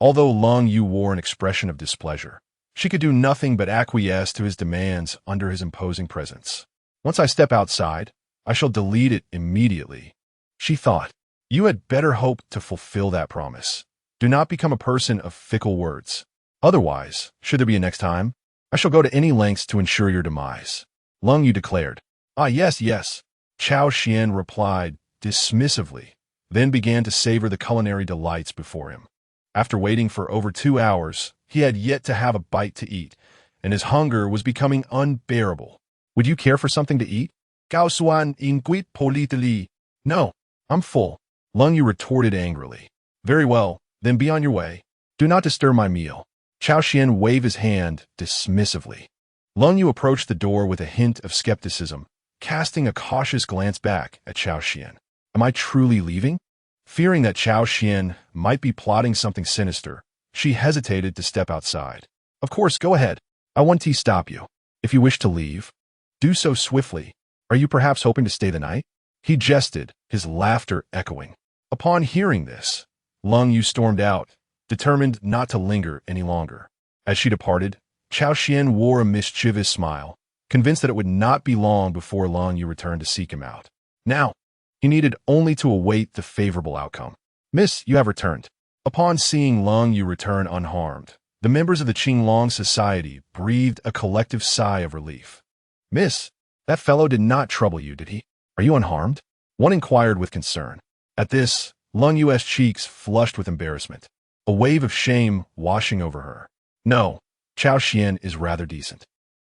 Although Lung Yu wore an expression of displeasure, she could do nothing but acquiesce to his demands under his imposing presence. Once I step outside, I shall delete it immediately. She thought, you had better hope to fulfill that promise. Do not become a person of fickle words. Otherwise, should there be a next time, I shall go to any lengths to ensure your demise. Lung Yu declared. Ah, yes, yes. Cao Xuan replied dismissively, then began to savor the culinary delights before him. After waiting for over 2 hours, he had yet to have a bite to eat, and his hunger was becoming unbearable. Would you care for something to eat? Cao Xuan inquired politely. No, I'm full. Lung Yu retorted angrily. Very well, then be on your way. Do not disturb my meal. Cao Xuan waved his hand dismissively. Lung Yu approached the door with a hint of skepticism, casting a cautious glance back at Cao Xuan. Am I truly leaving? Fearing that Cao Xuan might be plotting something sinister, she hesitated to step outside. Of course, go ahead. I won't stop you. If you wish to leave, do so swiftly. Are you perhaps hoping to stay the night? He jested, his laughter echoing. Upon hearing this, Lung Yu stormed out, determined not to linger any longer. As she departed, Cao Xuan wore a mischievous smile, convinced that it would not be long before Lung Yu returned to seek him out. Now, he needed only to await the favorable outcome. Miss, you have returned. Upon seeing Lung Yu return unharmed, the members of the Qinglong Society breathed a collective sigh of relief. Miss, that fellow did not trouble you, did he? Are you unharmed? One inquired with concern. At this, Lung Yu's cheeks flushed with embarrassment, a wave of shame washing over her. No, Cao Xuan is rather decent.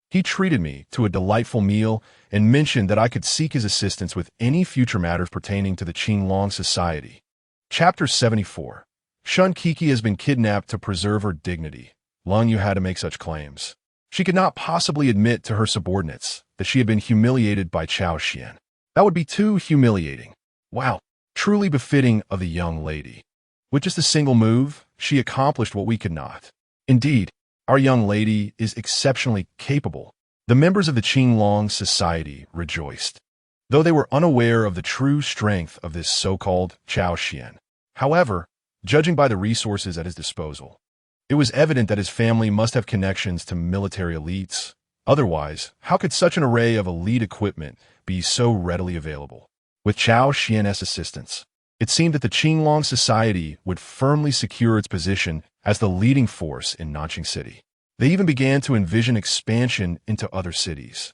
He treated me to a delightful meal and mentioned that I could seek his assistance with any future matters pertaining to the Qinglong Society. Chapter 74. Shun Kiki has been kidnapped to preserve her dignity. Lung Yu had to make such claims. She could not possibly admit to her subordinates that she had been humiliated by Cao Xuan. That would be too humiliating. Wow, truly befitting of the young lady. With just a single move, she accomplished what we could not. Indeed, our young lady is exceptionally capable. The members of the Qinglong Society rejoiced, though they were unaware of the true strength of this so-called Cao Xuan. However, judging by the resources at his disposal, it was evident that his family must have connections to military elites. Otherwise, how could such an array of elite equipment be so readily available? With Cao Xuan's assistance, it seemed that the Qinglong Society would firmly secure its position as the leading force in Nanqing City. They even began to envision expansion into other cities.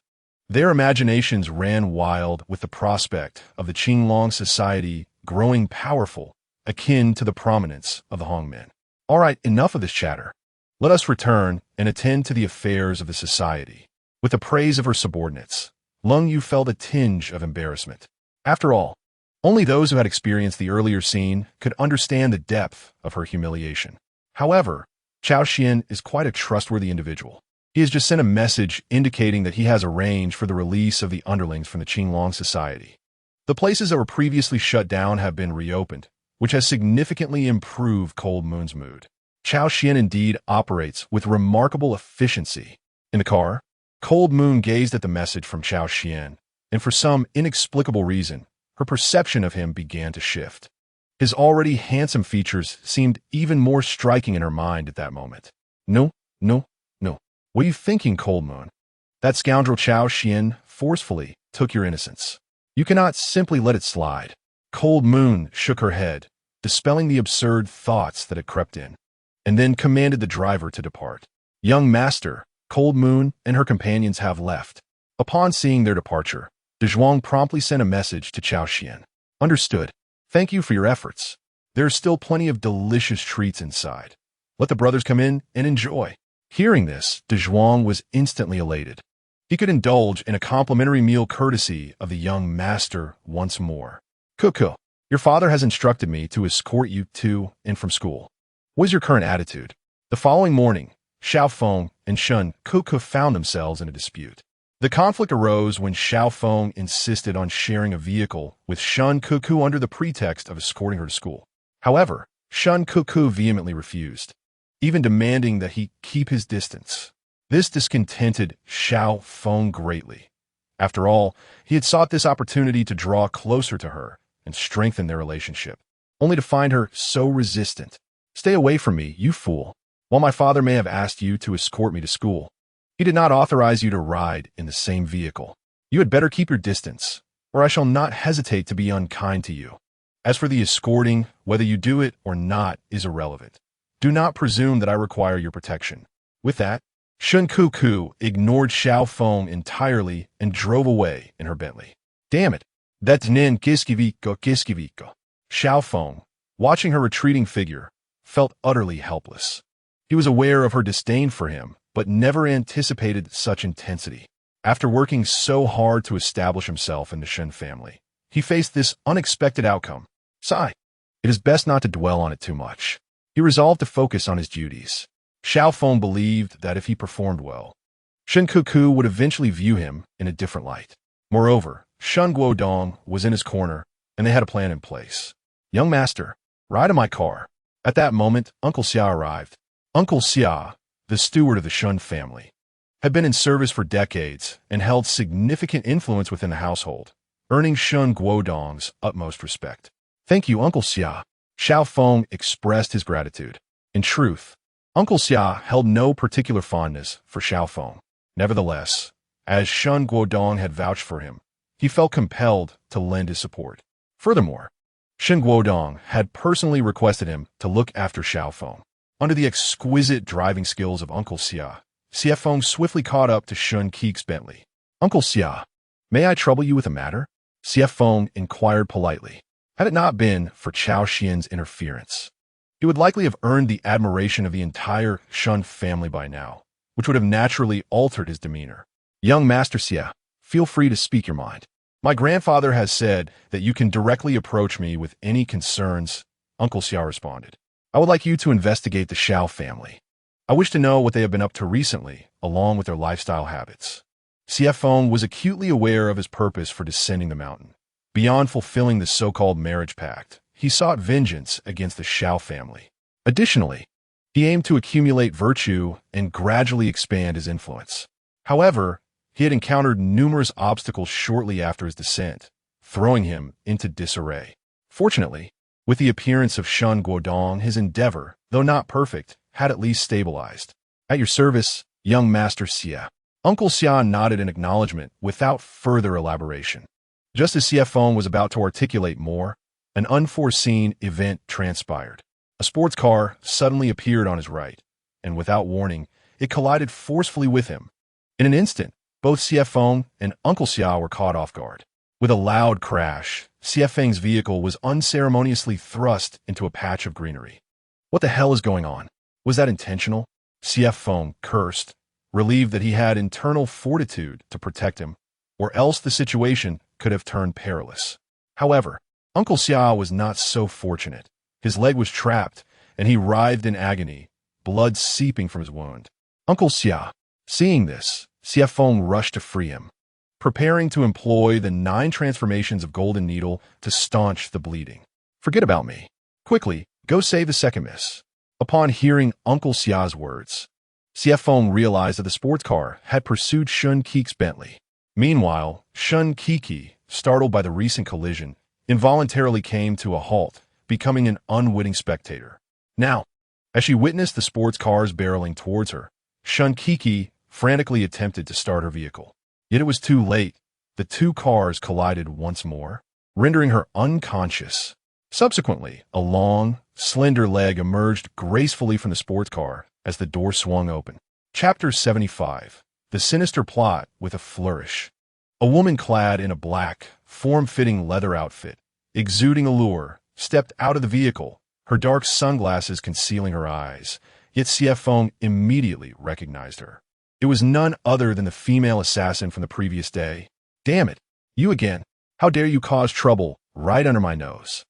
Their imaginations ran wild with the prospect of the Qinglong Society growing powerful, akin to the prominence of the Hongmen. All right, enough of this chatter. Let us return and attend to the affairs of the society. With the praise of her subordinates, Lung Yu felt a tinge of embarrassment. After all, only those who had experienced the earlier scene could understand the depth of her humiliation. However, Cao Xuan is quite a trustworthy individual. He has just sent a message indicating that he has arranged for the release of the underlings from the Qinglong Society. The places that were previously shut down have been reopened, which has significantly improved Cold Moon's mood. Cao Xuan indeed operates with remarkable efficiency. In the car, Cold Moon gazed at the message from Cao Xuan, and for some inexplicable reason, her perception of him began to shift. His already handsome features seemed even more striking in her mind at that moment. No. What are you thinking, Cold Moon? That scoundrel Cao Xuan forcefully took your innocence. You cannot simply let it slide. Cold Moon shook her head, dispelling the absurd thoughts that had crept in, and then commanded the driver to depart. Young master, Cold Moon and her companions have left. Upon seeing their departure, De Zhuang promptly sent a message to Cao Xuan. Understood. Thank you for your efforts. There are still plenty of delicious treats inside. Let the brothers come in and enjoy. Hearing this, De Zhuang was instantly elated. He could indulge in a complimentary meal courtesy of the young master once more. Cuckoo, your father has instructed me to escort you to and from school. What is your current attitude? The following morning, Xiao Feng and Shun Cuckoo found themselves in a dispute. The conflict arose when Xiao Feng insisted on sharing a vehicle with Shun Cuckoo under the pretext of escorting her to school. However, Shun Cuckoo vehemently refused, even demanding that he keep his distance. This discontented Xiao Feng greatly. After all, he had sought this opportunity to draw closer to her and strengthen their relationship, only to find her so resistant. Stay away from me, you fool. While my father may have asked you to escort me to school, he did not authorize you to ride in the same vehicle. You had better keep your distance, or I shall not hesitate to be unkind to you. As for the escorting, whether you do it or not is irrelevant. Do not presume that I require your protection. With that, Shun Cuckoo ignored Xiao Feng entirely and drove away in her Bentley. Damn it, that's Nin Kiskiviko. Xiao Feng, watching her retreating figure, felt utterly helpless. He was aware of her disdain for him, but never anticipated such intensity. After working so hard to establish himself in the Shen family, he faced this unexpected outcome. Sigh. It is best not to dwell on it too much. He resolved to focus on his duties. Xiao Feng believed that if he performed well, Shen Cuckoo would eventually view him in a different light. Moreover, Shun Guodong was in his corner, and they had a plan in place. Young master, ride in my car. At that moment, Uncle Xia arrived. Uncle Xia, the steward of the Shun family, had been in service for decades and held significant influence within the household, earning Shun Guodong's utmost respect. Thank you, Uncle Xia. Xiao Feng expressed his gratitude. In truth, Uncle Xia held no particular fondness for Xiao Feng. Nevertheless, as Shun Guodong had vouched for him, he felt compelled to lend his support. Furthermore, Shen Guodong had personally requested him to look after Xiao Feng. Under the exquisite driving skills of Uncle Xia, Xia Feng swiftly caught up to Shun Keek's Bentley. Uncle Xia, may I trouble you with a matter? Xia Feng inquired politely. Had it not been for Cao Xuan's interference, he would likely have earned the admiration of the entire Shun family by now, which would have naturally altered his demeanor. Young Master Xia, feel free to speak your mind. My grandfather has said that you can directly approach me with any concerns, Uncle Xia responded. I would like you to investigate the Xiao family. I wish to know what they have been up to recently, along with their lifestyle habits. Xia Feng was acutely aware of his purpose for descending the mountain. Beyond fulfilling the so-called marriage pact, he sought vengeance against the Xiao family. Additionally, he aimed to accumulate virtue and gradually expand his influence. However, he had encountered numerous obstacles shortly after his descent, throwing him into disarray. Fortunately, with the appearance of Shun Guodong, his endeavor, though not perfect, had at least stabilized. At your service, young Master Xia. Uncle Xia nodded in acknowledgement without further elaboration. Just as Xia Feng was about to articulate more, an unforeseen event transpired. A sports car suddenly appeared on his right, and without warning, it collided forcefully with him. In an instant, both Xia Feng and Uncle Xia were caught off guard. With a loud crash, Feng's vehicle was unceremoniously thrust into a patch of greenery. What the hell is going on? Was that intentional? Feng cursed, relieved that he had internal fortitude to protect him, or else the situation could have turned perilous. However, Uncle Xia was not so fortunate. His leg was trapped, and he writhed in agony, blood seeping from his wound. Uncle Xia, seeing this, Feng rushed to free him, preparing to employ the 9 transformations of Golden Needle to staunch the bleeding. Forget about me. Quickly, go save the second miss. Upon hearing Uncle Xia's words, Feng realized that the sports car had pursued Shun Keek's Bentley. Meanwhile, Shun Kiki, startled by the recent collision, involuntarily came to a halt, becoming an unwitting spectator. Now, as she witnessed the sports cars barreling towards her, Shun Kiki frantically attempted to start her vehicle. Yet it was too late. The 2 cars collided once more, rendering her unconscious. Subsequently, a long, slender leg emerged gracefully from the sports car as the door swung open. Chapter 75. The Sinister Plot with a Flourish. A woman clad in a black, form-fitting leather outfit, exuding allure, stepped out of the vehicle, her dark sunglasses concealing her eyes, yet Feng immediately recognized her. It was none other than the female assassin from the previous day. Damn it, you again. How dare you cause trouble right under my nose?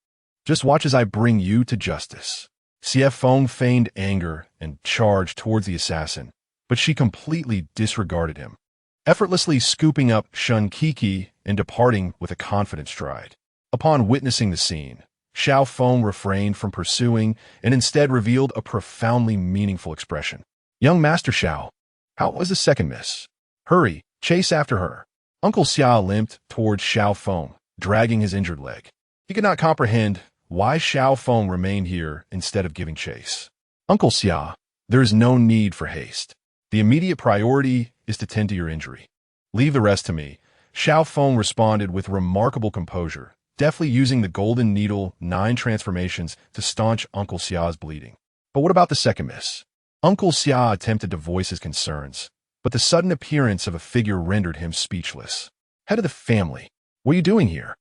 Just watch as I bring you to justice. Feng feigned anger and charged towards the assassin, but she completely disregarded him, effortlessly scooping up Shun Kiki and departing with a confident stride. Upon witnessing the scene, Feng refrained from pursuing and instead revealed a profoundly meaningful expression. Young Master Xiao, how was the second miss? Hurry, chase after her. Uncle Xia limped towards Feng, dragging his injured leg. He could not comprehend why Feng remained here instead of giving chase. Uncle Xia, there is no need for haste. The immediate priority is to tend to your injury. Leave the rest to me. Feng responded with remarkable composure, deftly using the Golden Needle 9 transformations to staunch Uncle Xia's bleeding. But what about the second miss? Uncle Xia attempted to voice his concerns, but the sudden appearance of a figure rendered him speechless. Head of the family, what are you doing here?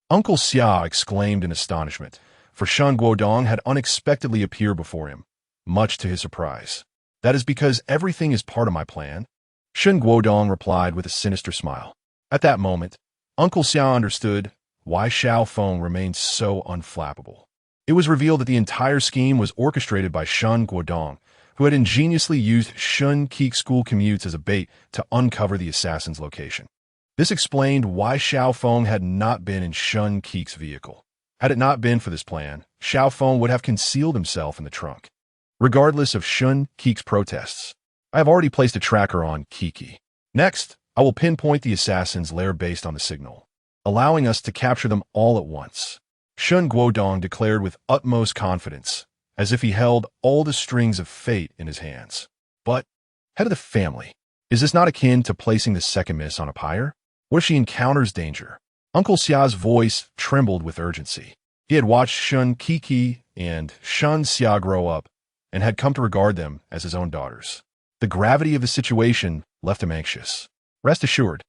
Uncle Xia exclaimed in astonishment, for Shun Guodong had unexpectedly appeared before him, much to his surprise. That is because everything is part of my plan. Shun Guodong replied with a sinister smile. At that moment, Uncle Xia understood why Feng remained so unflappable. It was revealed that the entire scheme was orchestrated by Shun Guodong, who had ingeniously used Shun Keek school commutes as a bait to uncover the assassin's location. This explained why Feng had not been in Shun Keek's vehicle. Had it not been for this plan, Feng would have concealed himself in the trunk. Regardless of Shun Keek's protests, I have already placed a tracker on Kiki. Next, I will pinpoint the assassin's lair based on the signal, allowing us to capture them all at once. Shun Guodong declared with utmost confidence, as if he held all the strings of fate in his hands. But, head of the family, is this not akin to placing the second miss on a pyre? What if she encounters danger? Uncle Xia's voice trembled with urgency. He had watched Shun Kiki and Shun Xia grow up, and had come to regard them as his own daughters. The gravity of the situation left him anxious. Rest assured,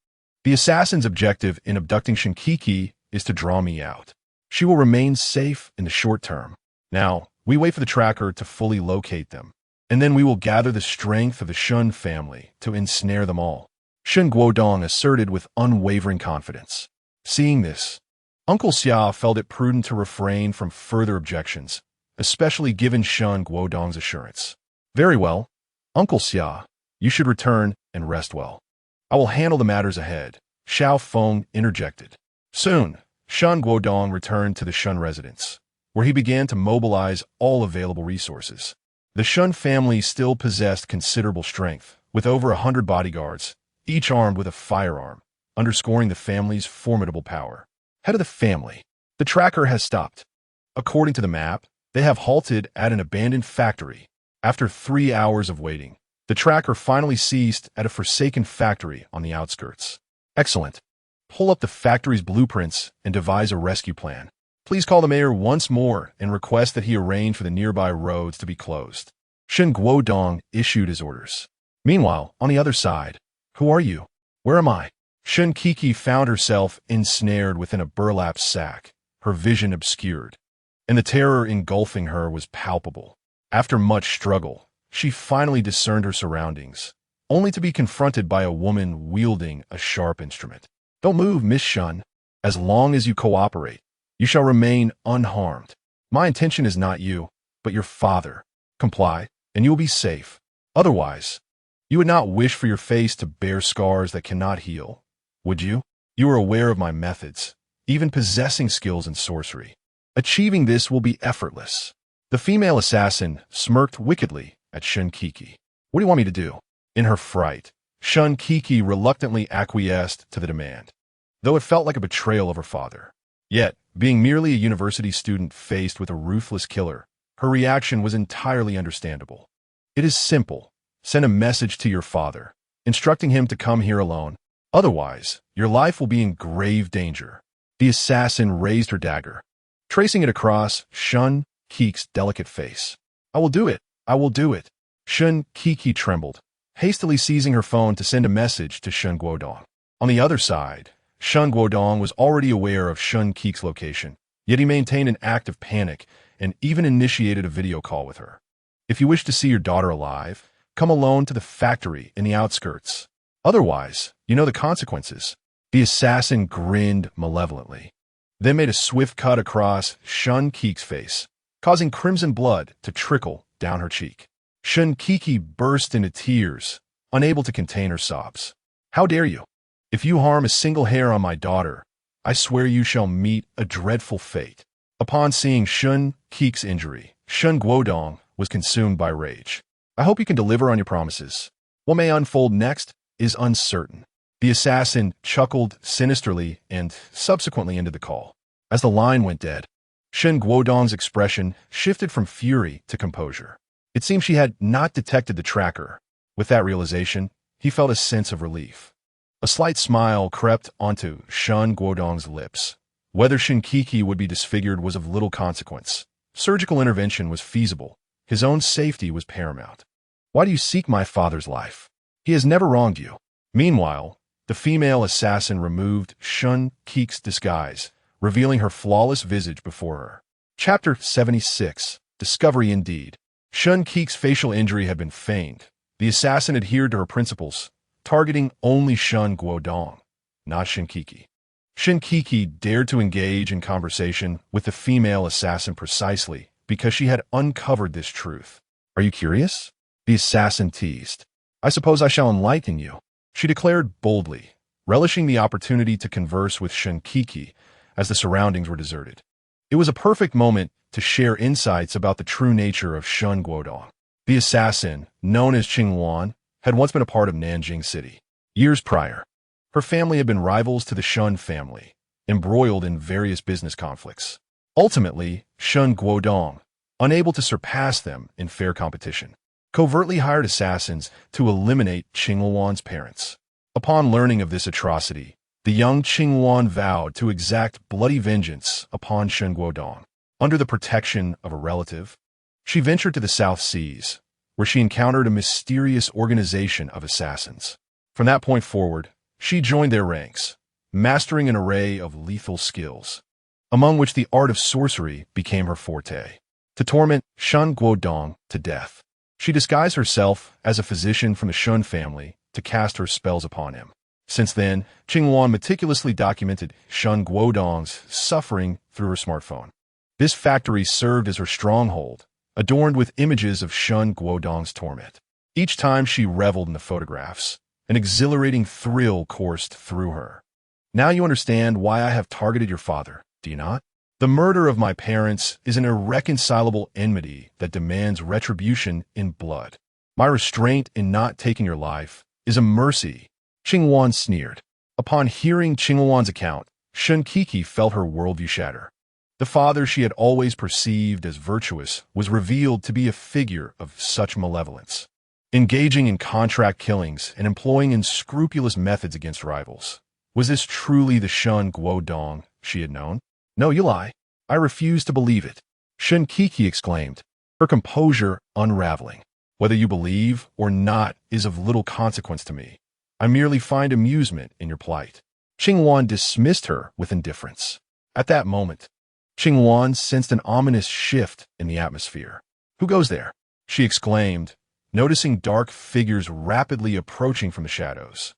the assassin's objective in abducting Shun Kiki is to draw me out. She will remain safe in the short term. Now, we wait for the tracker to fully locate them, and then we will gather the strength of the Shun family to ensnare them all. Shun Guodong asserted with unwavering confidence. Seeing this, Uncle Xia felt it prudent to refrain from further objections, especially given Shun Guodong's assurance. Very well, Uncle Xia, you should return and rest well. I will handle the matters ahead, Feng interjected. Soon, Shun Guodong returned to the Shun residence, where he began to mobilize all available resources. The Shun family still possessed considerable strength, with over 100 bodyguards, each armed with a firearm, underscoring the family's formidable power. Head of the family, the tracker has stopped. According to the map, they have halted at an abandoned factory. After 3 hours of waiting, the tracker finally ceased at a forsaken factory on the outskirts. Excellent. Pull up the factory's blueprints and devise a rescue plan. Please call the mayor once more and request that he arrange for the nearby roads to be closed. Shun Guodong issued his orders. Meanwhile, on the other side, who are you? Where am I? Shun Kiki found herself ensnared within a burlap sack, her vision obscured, and the terror engulfing her was palpable. After much struggle, she finally discerned her surroundings, only to be confronted by a woman wielding a sharp instrument. "Don't move, Miss Shun. As long as you cooperate, you shall remain unharmed. My intention is not you, but your father. Comply, and you will be safe. Otherwise, you would not wish for your face to bear scars that cannot heal, would you? You are aware of my methods, even possessing skills in sorcery. Achieving this will be effortless." The female assassin smirked wickedly at Shun Kiki. "What do you want me to do?" In her fright, Shun Kiki reluctantly acquiesced to the demand, though it felt like a betrayal of her father. Yet, being merely a university student faced with a ruthless killer, her reaction was entirely understandable. "It is simple. Send a message to your father, instructing him to come here alone. Otherwise, your life will be in grave danger." The assassin raised her dagger, tracing it across Shun Kiki's delicate face. "I will do it. I will do it." Shun Kiki trembled, hastily seizing her phone to send a message to Shun Guodong. On the other side, Shun Guodong was already aware of Shun Kiki's location, yet he maintained an act of panic and even initiated a video call with her. "If you wish to see your daughter alive, come alone to the factory in the outskirts. Otherwise, you know the consequences." The assassin grinned malevolently, then made a swift cut across Shun Kiki's face, causing crimson blood to trickle down her cheek. Shun Kiki burst into tears, unable to contain her sobs. "How dare you? If you harm a single hair on my daughter, I swear you shall meet a dreadful fate." Upon seeing Shun Kiki's injury, Shun Guodong was consumed by rage. "I hope you can deliver on your promises. What may unfold next is uncertain." The assassin chuckled sinisterly and subsequently ended the call. As the line went dead, Shun Guodong's expression shifted from fury to composure. It seemed she had not detected the tracker. With that realization, he felt a sense of relief. A slight smile crept onto Shun Guodong's lips. Whether Shun Kiki would be disfigured was of little consequence. Surgical intervention was feasible. His own safety was paramount. "Why do you seek my father's life? He has never wronged you." Meanwhile, the female assassin removed Shun Kiki's disguise, revealing her flawless visage before her. Chapter 76. Discovery Indeed. Shun Kiki's facial injury had been feigned. The assassin adhered to her principles, targeting only Shun Guodong, not Shun Kiki. Shun Kiki dared to engage in conversation with the female assassin precisely because she had uncovered this truth. "Are you curious?" the assassin teased. "I suppose I shall enlighten you," she declared boldly, relishing the opportunity to converse with Shun Kiki as the surroundings were deserted. It was a perfect moment to share insights about the true nature of Shun Guodong. The assassin, known as Qingwan, had once been a part of Nanjing City. Years prior, her family had been rivals to the Shun family, embroiled in various business conflicts. Ultimately, Shun Guodong, unable to surpass them in fair competition, covertly hired assassins to eliminate Qingwan's parents. Upon learning of this atrocity, the young Qingwan vowed to exact bloody vengeance upon Shun Guodong. Under the protection of a relative, she ventured to the South Seas, where she encountered a mysterious organization of assassins. From that point forward, she joined their ranks, mastering an array of lethal skills, among which the art of sorcery became her forte. To torment Shun Guodong to death, she disguised herself as a physician from the Shun family to cast her spells upon him. Since then, Qingwan meticulously documented Shun Guodong's suffering through her smartphone. This factory served as her stronghold, adorned with images of Shun Guodong's torment. Each time she reveled in the photographs, an exhilarating thrill coursed through her. "Now you understand why I have targeted your father, do you not? The murder of my parents is an irreconcilable enmity that demands retribution in blood. My restraint in not taking your life is a mercy." Qingwan sneered. Upon hearing Qingwan's account, Shun Kiki felt her worldview shatter. The father she had always perceived as virtuous was revealed to be a figure of such malevolence, engaging in contract killings and employing unscrupulous methods against rivals. Was this truly the Shun Guodong she had known? "No, you lie. I refuse to believe it," Shun Kiki exclaimed, her composure unraveling. "Whether you believe or not is of little consequence to me. I merely find amusement in your plight." Qingwan dismissed her with indifference. At that moment, Qing Wan sensed an ominous shift in the atmosphere. "Who goes there?" she exclaimed, noticing dark figures rapidly approaching from the shadows.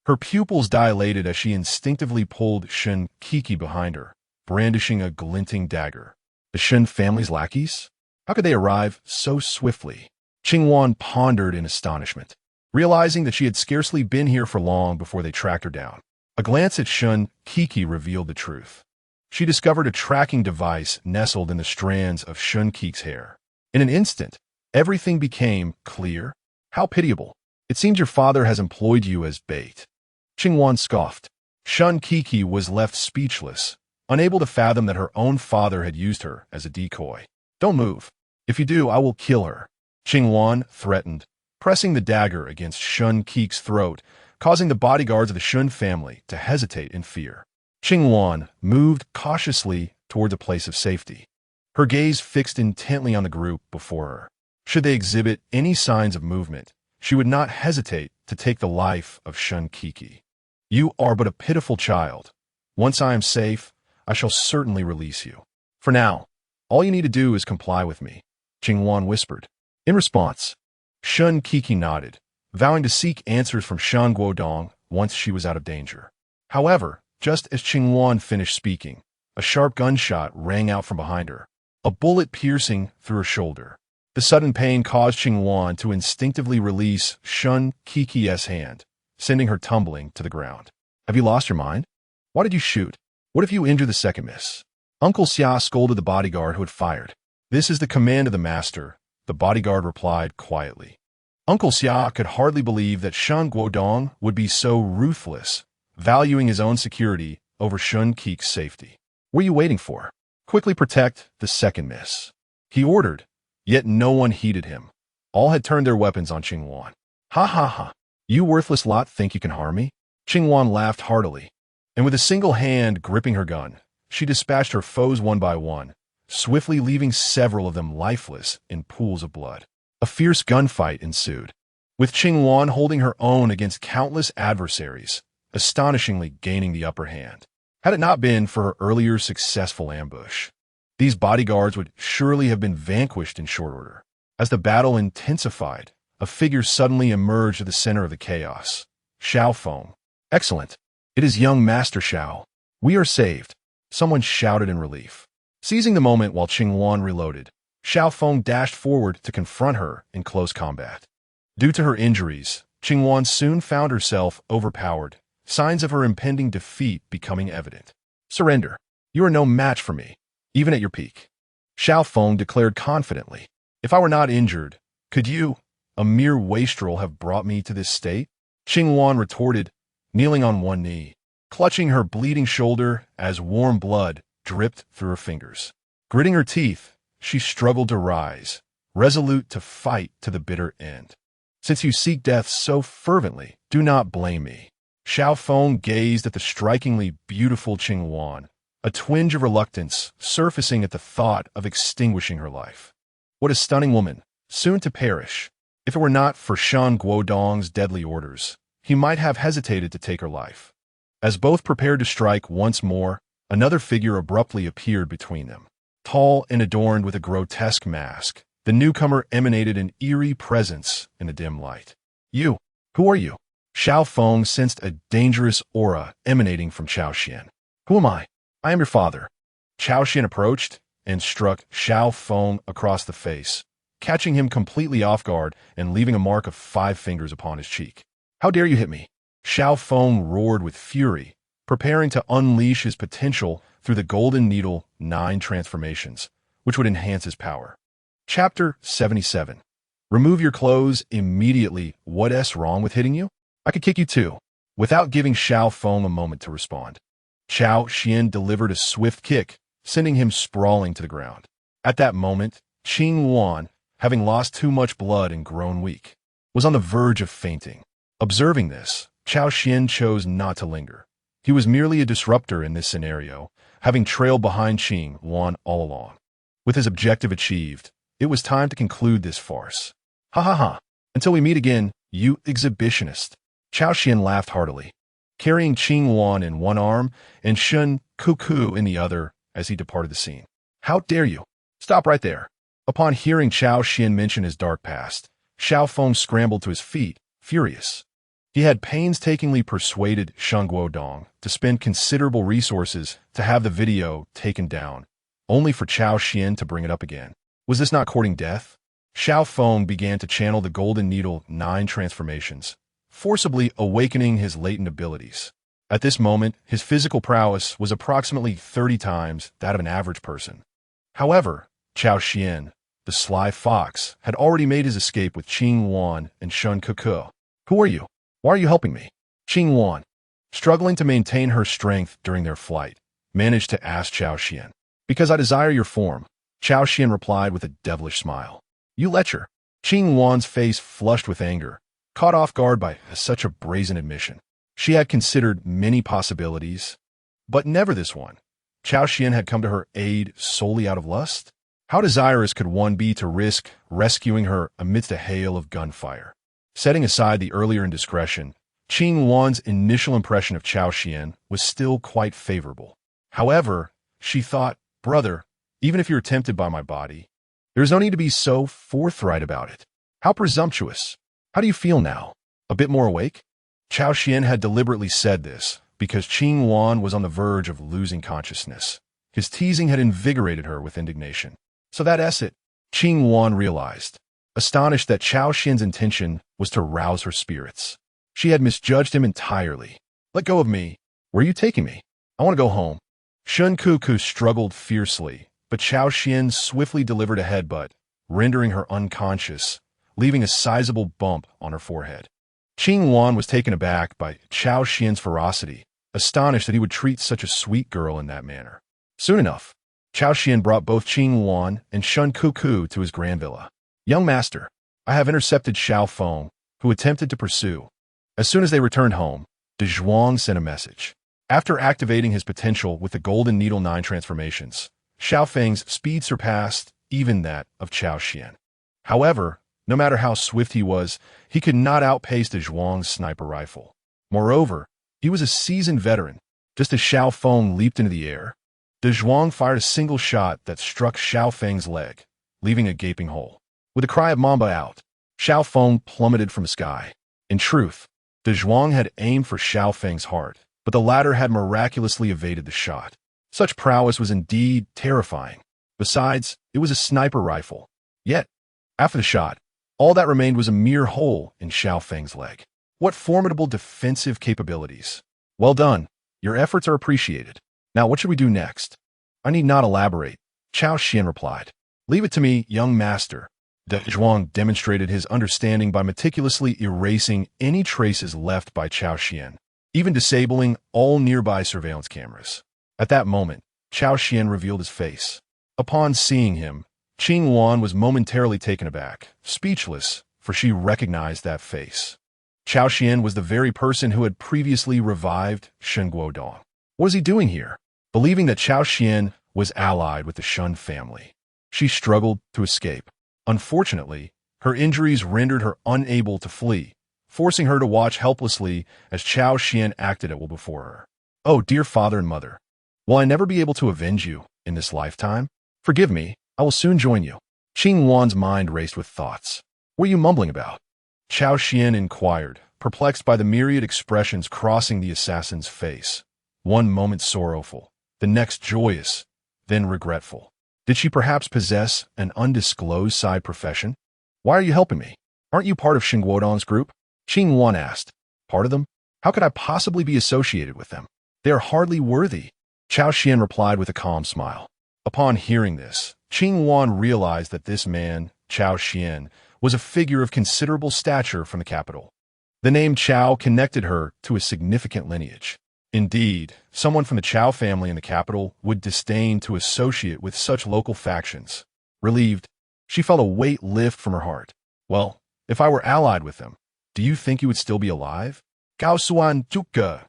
Her pupils dilated as she instinctively pulled Shun Kiki behind her, brandishing a glinting dagger. The Shun family's lackeys? How could they arrive so swiftly? Qing Wan pondered in astonishment, realizing that she had scarcely been here for long before they tracked her down. A glance at Shun Kiki revealed the truth. She discovered a tracking device nestled in the strands of Shun Kiki's hair. In an instant, everything became clear. How pitiable. It seems your father has employed you as bait. Qing Wan scoffed. Shun Kiki was left speechless, unable to fathom that her own father had used her as a decoy. "Don't move. If you do, I will kill her," Qing Wan threatened, pressing the dagger against Shun Kiki's throat, causing the bodyguards of the Shun family to hesitate in fear. Qing Wan moved cautiously towards a place of safety, her gaze fixed intently on the group before her. Should they exhibit any signs of movement, she would not hesitate to take the life of Shun Kiki. "You are but a pitiful child. Once I am safe, I shall certainly release you. For now, all you need to do is comply with me," Qing Wan whispered. In response, Shun Kiki nodded, vowing to seek answers from Shan Guodong once she was out of danger. However, just as Qing Wan finished speaking, a sharp gunshot rang out from behind her, a bullet piercing through her shoulder. The sudden pain caused Qing Wan to instinctively release Shun Kiki's hand, sending her tumbling to the ground. "Have you lost your mind? Why did you shoot? What if you injure the second miss?" Uncle Xia scolded the bodyguard who had fired. "This is the command of the master," the bodyguard replied quietly. Uncle Xia could hardly believe that Shan Guodong would be so ruthless, valuing his own security over Shun Kiki's safety. "What are you waiting for? Quickly protect the second miss," he ordered, yet no one heeded him. All had turned their weapons on Qing Wan. "Ha ha ha! You worthless lot think you can harm me?" Qing Wan laughed heartily, and with a single hand gripping her gun, she dispatched her foes one by one, swiftly leaving several of them lifeless in pools of blood. A fierce gunfight ensued, with Qing Wan holding her own against countless adversaries, astonishingly gaining the upper hand. Had it not been for her earlier successful ambush, these bodyguards would surely have been vanquished in short order. As the battle intensified, a figure suddenly emerged at the center of the chaos. Xiao Feng. "Excellent. It is young Master Xiao. We are saved," someone shouted in relief. Seizing the moment while Qing Wan reloaded, Xiao Feng dashed forward to confront her in close combat. Due to her injuries, Qing Wan soon found herself overpowered, signs of her impending defeat becoming evident. "Surrender. You are no match for me, even at your peak," Xiao Feng declared confidently. "If I were not injured, could you, a mere wastrel, have brought me to this state?" Qing Wan retorted, kneeling on one knee, clutching her bleeding shoulder as warm blood dripped through her fingers. Gritting her teeth, she struggled to rise, resolute to fight to the bitter end. "Since you seek death so fervently, do not blame me." Xiao Feng gazed at the strikingly beautiful Qing Wan, a twinge of reluctance surfacing at the thought of extinguishing her life. What a stunning woman, soon to perish. If it were not for Shan Guodong's deadly orders, he might have hesitated to take her life. As both prepared to strike once more, another figure abruptly appeared between them. Tall and adorned with a grotesque mask, the newcomer emanated an eerie presence in the dim light. "You, who are you?" Xiao Feng sensed a dangerous aura emanating from Cao Xuan. "Who am I? I am your father." Cao Xuan approached and struck Xiao Feng across the face, catching him completely off guard and leaving a mark of 5 fingers upon his cheek. "How dare you hit me?" Xiao Feng roared with fury, preparing to unleash his potential through the Golden Needle 9 transformations, which would enhance his power. Chapter 77. Remove your clothes immediately. What's wrong with hitting you? I could kick you too. Without giving Xiao Feng a moment to respond, Cao Xuan delivered a swift kick, sending him sprawling to the ground. At that moment, Qing Wan, having lost too much blood and grown weak, was on the verge of fainting. Observing this, Cao Xuan chose not to linger. He was merely a disruptor in this scenario, having trailed behind Qing Wan all along. With his objective achieved, it was time to conclude this farce. "Ha ha ha! Until we meet again, you exhibitionist!" Cao Xuan laughed heartily. Carrying Qing Wan in one arm and Shun Kuku in the other, as he departed the scene. How dare you? Stop right there. Upon hearing Cao Xuan mention his dark past, Xiao Feng scrambled to his feet, furious. He had painstakingly persuaded Shen Guodong to spend considerable resources to have the video taken down, only for Cao Xuan to bring it up again. Was this not courting death? Xiao Feng began to channel the Golden Needle 9 transformations, forcibly awakening his latent abilities. At this moment, his physical prowess was approximately 30 times that of an average person. However, Cao Xuan, the sly fox, had already made his escape with Qing Wan and Shun Kuku. Who are you? Why are you helping me? Qing Wan, struggling to maintain her strength during their flight, managed to ask Cao Xuan. Because I desire your form, Cao Xuan replied with a devilish smile. You lecher. Qing Wan's face flushed with anger, caught off guard by such a brazen admission. She had considered many possibilities, but never this one. Cao Xuan had come to her aid solely out of lust? How desirous could one be to risk rescuing her amidst a hail of gunfire? Setting aside the earlier indiscretion, Qing Wan's initial impression of Cao Xuan was still quite favorable. However, she thought, brother, even if you're tempted by my body, there's no need to be so forthright about it. How presumptuous. How do you feel now? A bit more awake? Cao Xuan had deliberately said this because Qing Wan was on the verge of losing consciousness. His teasing had invigorated her with indignation. So that's it, Qing Wan realized, astonished that Cao Xuan's intention was to rouse her spirits. She had misjudged him entirely. Let go of me. Where are you taking me? I want to go home. Shun Kuku struggled fiercely, but Cao Xuan swiftly delivered a headbutt, rendering her unconscious, leaving a sizable bump on her forehead. Qing Wan was taken aback by Cao Xuan's ferocity, astonished that he would treat such a sweet girl in that manner. Soon enough, Cao Xuan brought both Qing Wan and Shun Kuku to his grand villa. Young master, I have intercepted Xiao Feng, who attempted to pursue. As soon as they returned home, De Zhuang sent a message. After activating his potential with the Golden Needle 9 transformations, Xiao Feng's speed surpassed even that of Cao Xuan. However, no matter how swift he was, he could not outpace De Zhuang's sniper rifle. Moreover, he was a seasoned veteran. Just as Xiao Feng leaped into the air, De Zhuang fired a single shot that struck Xiao Feng's leg, leaving a gaping hole. With a cry of Mamba out, Xiao Feng plummeted from the sky. In truth, De Zhuang had aimed for Xiao Feng's heart, but the latter had miraculously evaded the shot. Such prowess was indeed terrifying. Besides, it was a sniper rifle. Yet, after the shot, all that remained was a mere hole in Xiao Feng's leg. What formidable defensive capabilities. Well done. Your efforts are appreciated. Now, what should we do next? I need not elaborate, Cao Xuan replied. Leave it to me, young master. De Zhuang demonstrated his understanding by meticulously erasing any traces left by Cao Xuan, even disabling all nearby surveillance cameras. At that moment, Cao Xuan revealed his face. Upon seeing him, Qing Wan was momentarily taken aback, speechless, for she recognized that face. Cao Xuan was the very person who had previously revived Shen Guodong. What is he doing here? Believing that Cao Xuan was allied with the Shun family, she struggled to escape. Unfortunately, her injuries rendered her unable to flee, forcing her to watch helplessly as Cao Xuan acted at will before her. Oh, dear father and mother, will I never be able to avenge you in this lifetime? Forgive me, I will soon join you. Qing Wan's mind raced with thoughts. What are you mumbling about? Cao Xuan inquired, perplexed by the myriad expressions crossing the assassin's face. One moment sorrowful, the next joyous, then regretful. Did she perhaps possess an undisclosed side profession? Why are you helping me? Aren't you part of Shen Guodong's group? Qing Wan asked. Part of them? How could I possibly be associated with them? They are hardly worthy. Cao Xuan replied with a calm smile. Upon hearing this, Qing Wan realized that this man, Cao Xuan, was a figure of considerable stature from the capital. The name Cao connected her to a significant lineage. Indeed, someone from the Cao family in the capital would disdain to associate with such local factions. Relieved, she felt a weight lift from her heart. Well, if I were allied with them, do you think you would still be alive? Cao Xuan Zhuge.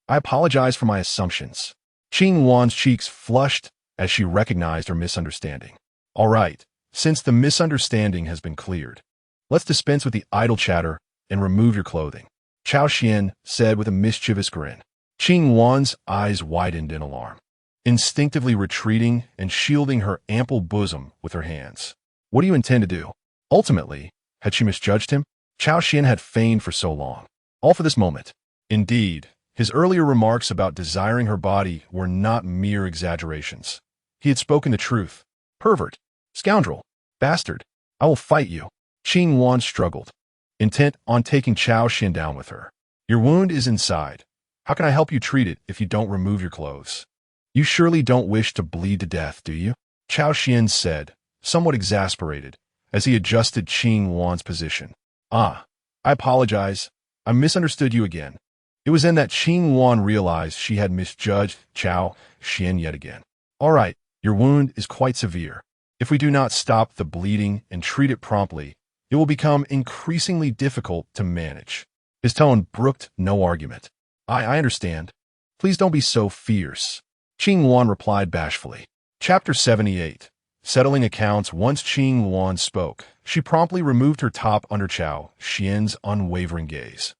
I apologize for my assumptions. Qing Wan's cheeks flushed as she recognized her misunderstanding. All right, since the misunderstanding has been cleared, let's dispense with the idle chatter and remove your clothing, Cao Xuan said with a mischievous grin. Qing Wan's eyes widened in alarm. instinctively retreating and shielding her ample bosom with her hands. What do you intend to do? Ultimately, had she misjudged him? Cao Xuan had feigned for so long. All for this moment. Indeed, his earlier remarks about desiring her body were not mere exaggerations. He had spoken the truth. Pervert. Scoundrel. Bastard. I will fight you. Qing Wan struggled, intent on taking Cao Xuan down with her. Your wound is inside. How can I help you treat it if you don't remove your clothes? You surely don't wish to bleed to death, do you? Cao Xuan said, somewhat exasperated, as he adjusted Qing Wan's position. I apologize. I misunderstood you again. It was then that Qing Wan realized she had misjudged Cao Xuan yet again. All right, your wound is quite severe. If we do not stop the bleeding and treat it promptly, it will become increasingly difficult to manage. His tone brooked no argument. I understand. Please don't be so fierce. Qing Wan replied bashfully. Chapter 78. Settling accounts. Once Qing Wan spoke, she promptly removed her top under Cao Xuan's unwavering gaze,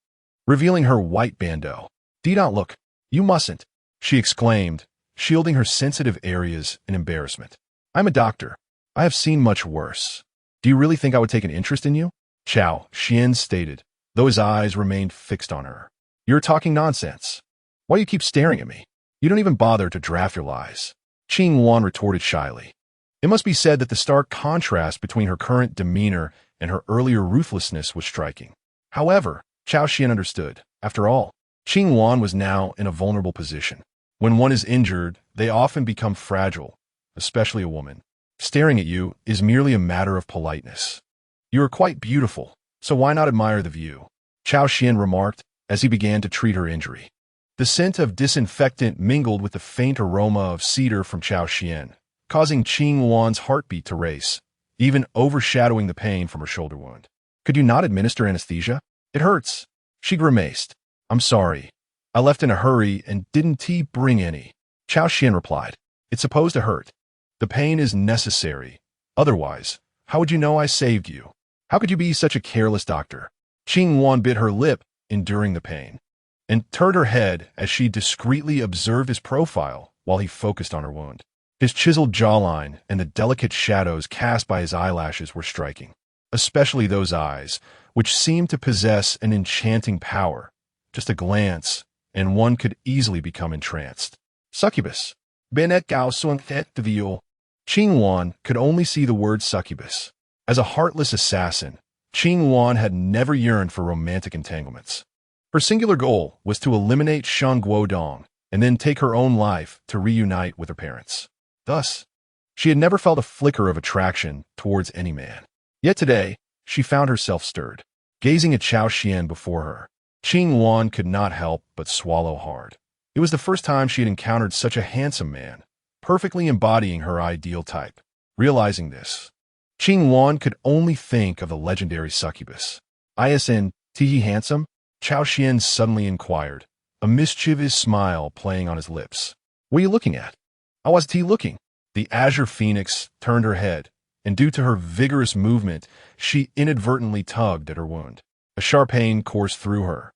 revealing her white bandeau. Do not look. You mustn't, she exclaimed, shielding her sensitive areas in embarrassment. I'm a doctor. I have seen much worse. Do you really think I would take an interest in you? Cao Xuan stated, though his eyes remained fixed on her. You're talking nonsense. Why do you keep staring at me? You don't even bother to draft your lies. Qing Wan retorted shyly. It must be said that the stark contrast between her current demeanor and her earlier ruthlessness was striking. However, Cao Xuan understood. After all, Qing Wan was now in a vulnerable position. When one is injured, they often become fragile, especially a woman. Staring at you is merely a matter of politeness. You are quite beautiful, so why not admire the view? Cao Xuan remarked as he began to treat her injury. The scent of disinfectant mingled with the faint aroma of cedar from Cao Xuan, causing Qing Wan's heartbeat to race, even overshadowing the pain from her shoulder wound. Could you not administer anesthesia? It hurts. She grimaced. I'm sorry. I left in a hurry and didn't bring any. Cao Xuan replied. It's supposed to hurt. The pain is necessary. Otherwise, how would you know I saved you? How could you be such a careless doctor? Qing Wan bit her lip, enduring the pain, and turned her head as she discreetly observed his profile while he focused on her wound. His chiseled jawline and the delicate shadows cast by his eyelashes were striking, especially those eyes, which seemed to possess an enchanting power. Just a glance, and one could easily become entranced. Succubus. Benet Cao Xuan de Viol. Qing Wan could only see the word succubus. As a heartless assassin, Qing Wan had never yearned for romantic entanglements. Her singular goal was to eliminate Shen Guodong and then take her own life to reunite with her parents. Thus, she had never felt a flicker of attraction towards any man. Yet today, she found herself stirred. Gazing at Cao Xuan before her, Qing Wan could not help but swallow hard. It was the first time she had encountered such a handsome man, perfectly embodying her ideal type. Realizing this, Qing Wan could only think of the legendary succubus. Isn't he handsome? Cao Xuan suddenly inquired, a mischievous smile playing on his lips. What are you looking at? How was he looking? The azure phoenix turned her head, and due to her vigorous movement, she inadvertently tugged at her wound. A sharp pain coursed through her,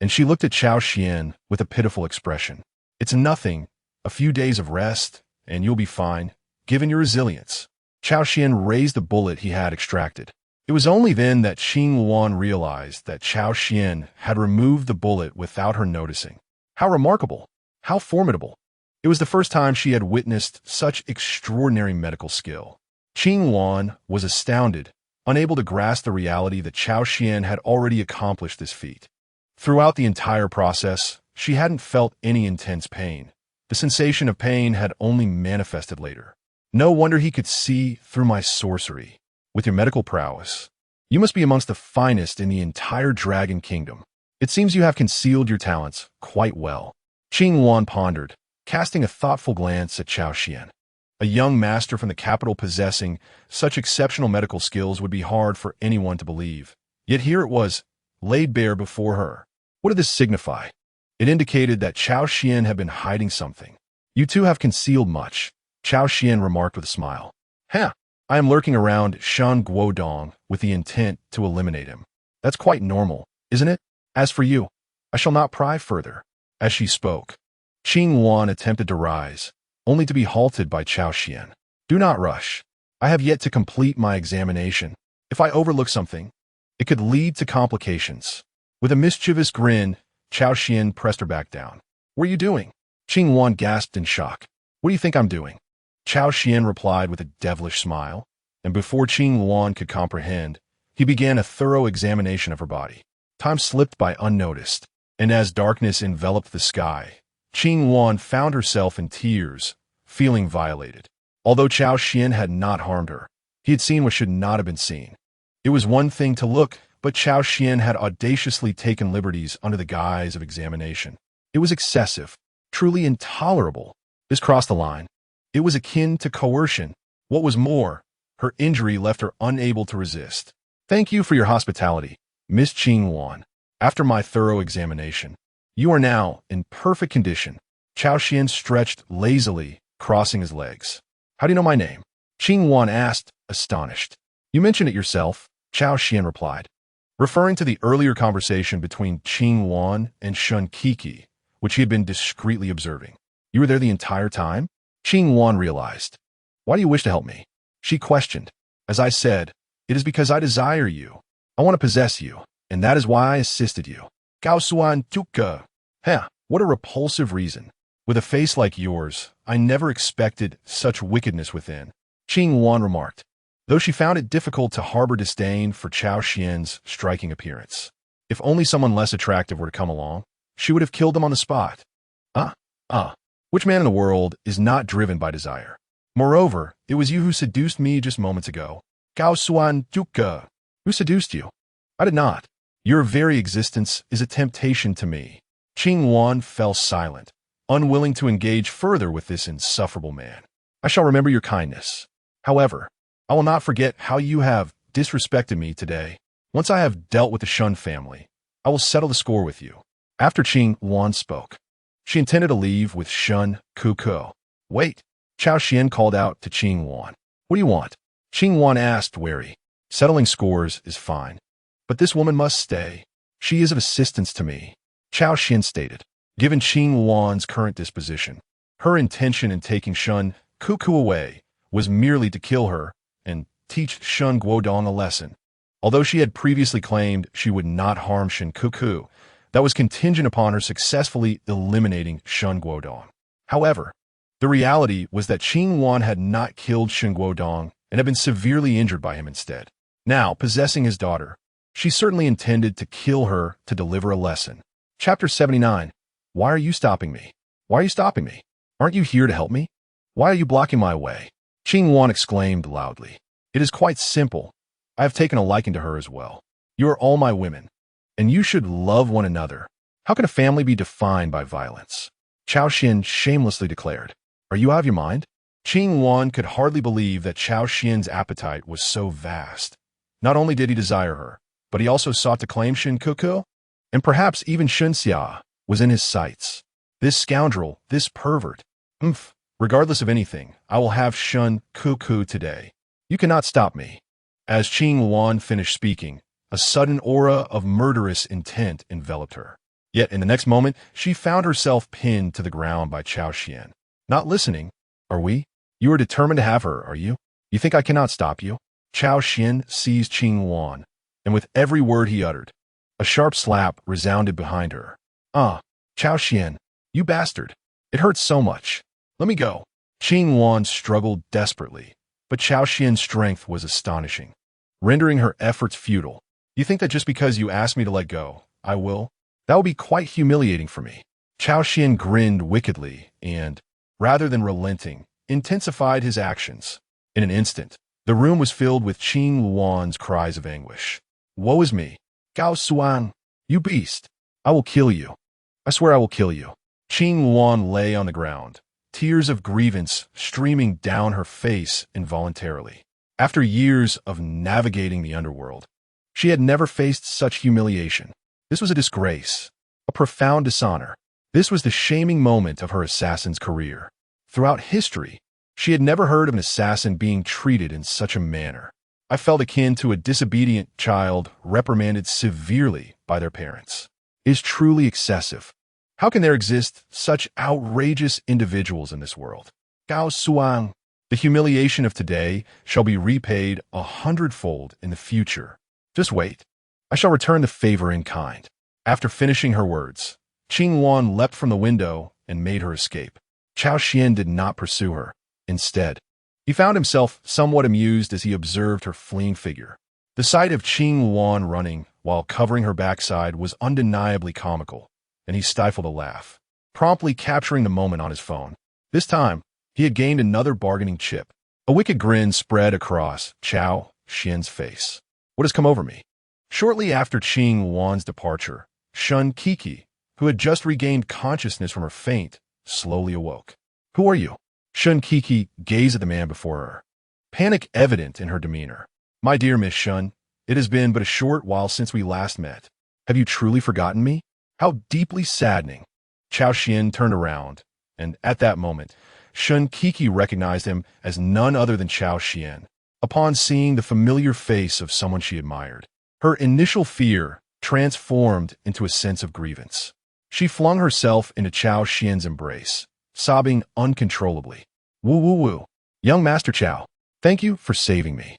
and she looked at Cao Xuan with a pitiful expression. It's nothing. A few days of rest, and you'll be fine, given your resilience. Cao Xuan raised the bullet he had extracted. It was only then that Qing Wan realized that Cao Xuan had removed the bullet without her noticing. How remarkable! How formidable! It was the first time she had witnessed such extraordinary medical skill. Qing Wan was astounded, unable to grasp the reality that Cao Xuan had already accomplished this feat. Throughout the entire process, she hadn't felt any intense pain. The sensation of pain had only manifested later. No wonder he could see through my sorcery. With your medical prowess, you must be amongst the finest in the entire Dragon Kingdom. It seems you have concealed your talents quite well. Qing Wan pondered, casting a thoughtful glance at Cao Xuan. A young master from the capital possessing such exceptional medical skills would be hard for anyone to believe. Yet here it was, laid bare before her. What did this signify? It indicated that Cao Xuan had been hiding something. You two have concealed much, Cao Xuan remarked with a smile. I am lurking around Shen Guodong with the intent to eliminate him. That's quite normal, isn't it? As for you, I shall not pry further. As she spoke, Qing Wan attempted to rise, only to be halted by Cao Xuan. Do not rush. I have yet to complete my examination. If I overlook something, it could lead to complications. With a mischievous grin, Cao Xuan pressed her back down. What are you doing? Qing Wan gasped in shock. What do you think I'm doing? Cao Xuan replied with a devilish smile, and before Qing Wan could comprehend, he began a thorough examination of her body. Time slipped by unnoticed, and as darkness enveloped the sky, Qing Wan found herself in tears, feeling violated. Although Cao Xuan had not harmed her, he had seen what should not have been seen. It was one thing to look, but Cao Xuan had audaciously taken liberties under the guise of examination. It was excessive, truly intolerable. This crossed the line. It was akin to coercion. What was more, her injury left her unable to resist. Thank you for your hospitality, Miss Qing Wan. After my thorough examination, you are now in perfect condition. Cao Xuan stretched lazily, crossing his legs. How do you know my name? Qing Wan asked, astonished. You mentioned it yourself, Cao Xuan replied, referring to the earlier conversation between Qing Wan and Shun Kiki, which he had been discreetly observing. You were there the entire time? Qing Wan realized. Why do you wish to help me? She questioned. As I said, it is because I desire you. I want to possess you, and that is why I assisted you. Cao Xuan tuka. What a repulsive reason. With a face like yours, I never expected such wickedness within, Qing Wan remarked, though she found it difficult to harbor disdain for Cao Xuan's striking appearance. If only someone less attractive were to come along, she would have killed him on the spot. Which man in the world is not driven by desire? Moreover, it was you who seduced me just moments ago. Cao Xuan tuka. Who seduced you? I did not. Your very existence is a temptation to me. Qing Wan fell silent, unwilling to engage further with this insufferable man. I shall remember your kindness. However, I will not forget how you have disrespected me today. Once I have dealt with the Shun family, I will settle the score with you. After Qing Wan spoke, she intended to leave with Shun Kuko. Wait, Cao Xuan called out to Qing Wan. What do you want? Qing Wan asked, wary. Settling scores is fine, but this woman must stay. She is of assistance to me, Cao Xuan stated. Given Qing Wan's current disposition, her intention in taking Shun Kuku away was merely to kill her and teach Shun Guodong a lesson. Although she had previously claimed she would not harm Shun Kuku, that was contingent upon her successfully eliminating Shun Guodong. However, the reality was that Qing Wan had not killed Shun Guodong and had been severely injured by him instead. Now, possessing his daughter, she certainly intended to kill her to deliver a lesson. Chapter 79. Why are you stopping me? Why are you stopping me? Aren't you here to help me? Why are you blocking my way? Qing Wan exclaimed loudly. It is quite simple. I have taken a liking to her as well. You are all my women, and you should love one another. How can a family be defined by violence? Cao Xuan shamelessly declared. Are you out of your mind? Qing Wan could hardly believe that Cao Xuan's appetite was so vast. Not only did he desire her, but he also sought to claim Shun Kuku, and perhaps even Shun Xia was in his sights. This scoundrel, this pervert. Regardless of anything, I will have Shun Kuku today. You cannot stop me. As Qing Wan finished speaking, a sudden aura of murderous intent enveloped her. Yet in the next moment, she found herself pinned to the ground by Cao Xuan. Not listening, are we? You are determined to have her, are you? You think I cannot stop you? Cao Xuan seized Qing Wan, and with every word he uttered, a sharp slap resounded behind her. Cao Xuan, you bastard. It hurts so much. Let me go. Qing Wan struggled desperately, but Cao Xuan's strength was astonishing, rendering her efforts futile. You think that just because you asked me to let go, I will? That will be quite humiliating for me. Cao Xuan grinned wickedly and, rather than relenting, intensified his actions. In an instant, the room was filled with Qing Wan's cries of anguish. Woe is me. Cao Xuan, you beast. I will kill you. I swear I will kill you. Qing Wan lay on the ground, tears of grievance streaming down her face involuntarily. After years of navigating the underworld, she had never faced such humiliation. This was a disgrace, a profound dishonor. This was the shaming moment of her assassin's career. Throughout history, she had never heard of an assassin being treated in such a manner. I felt akin to a disobedient child reprimanded severely by their parents. It is truly excessive. How can there exist such outrageous individuals in this world? Cao Xuan, the humiliation of today shall be repaid 100-fold in the future. Just wait. I shall return the favor in kind. After finishing her words, Qing Wan leapt from the window and made her escape. Cao Xuan did not pursue her. Instead, he found himself somewhat amused as he observed her fleeing figure. The sight of Qing Wan running while covering her backside was undeniably comical, and he stifled a laugh, promptly capturing the moment on his phone. This time, he had gained another bargaining chip. A wicked grin spread across Cao Xuan's face. What has come over me? Shortly after Qing Wan's departure, Shun Kiki, who had just regained consciousness from her faint, slowly awoke. Who are you? Shun Kiki gazed at the man before her, panic evident in her demeanor. My dear Miss Shun, it has been but a short while since we last met. Have you truly forgotten me? How deeply saddening. Cao Xuan turned around, and at that moment, Shun Kiki recognized him as none other than Cao Xuan. Upon seeing the familiar face of someone she admired, her initial fear transformed into a sense of grievance. She flung herself into Cao Xuan's embrace, sobbing uncontrollably. Woo woo woo. Young Master Cao, thank you for saving me.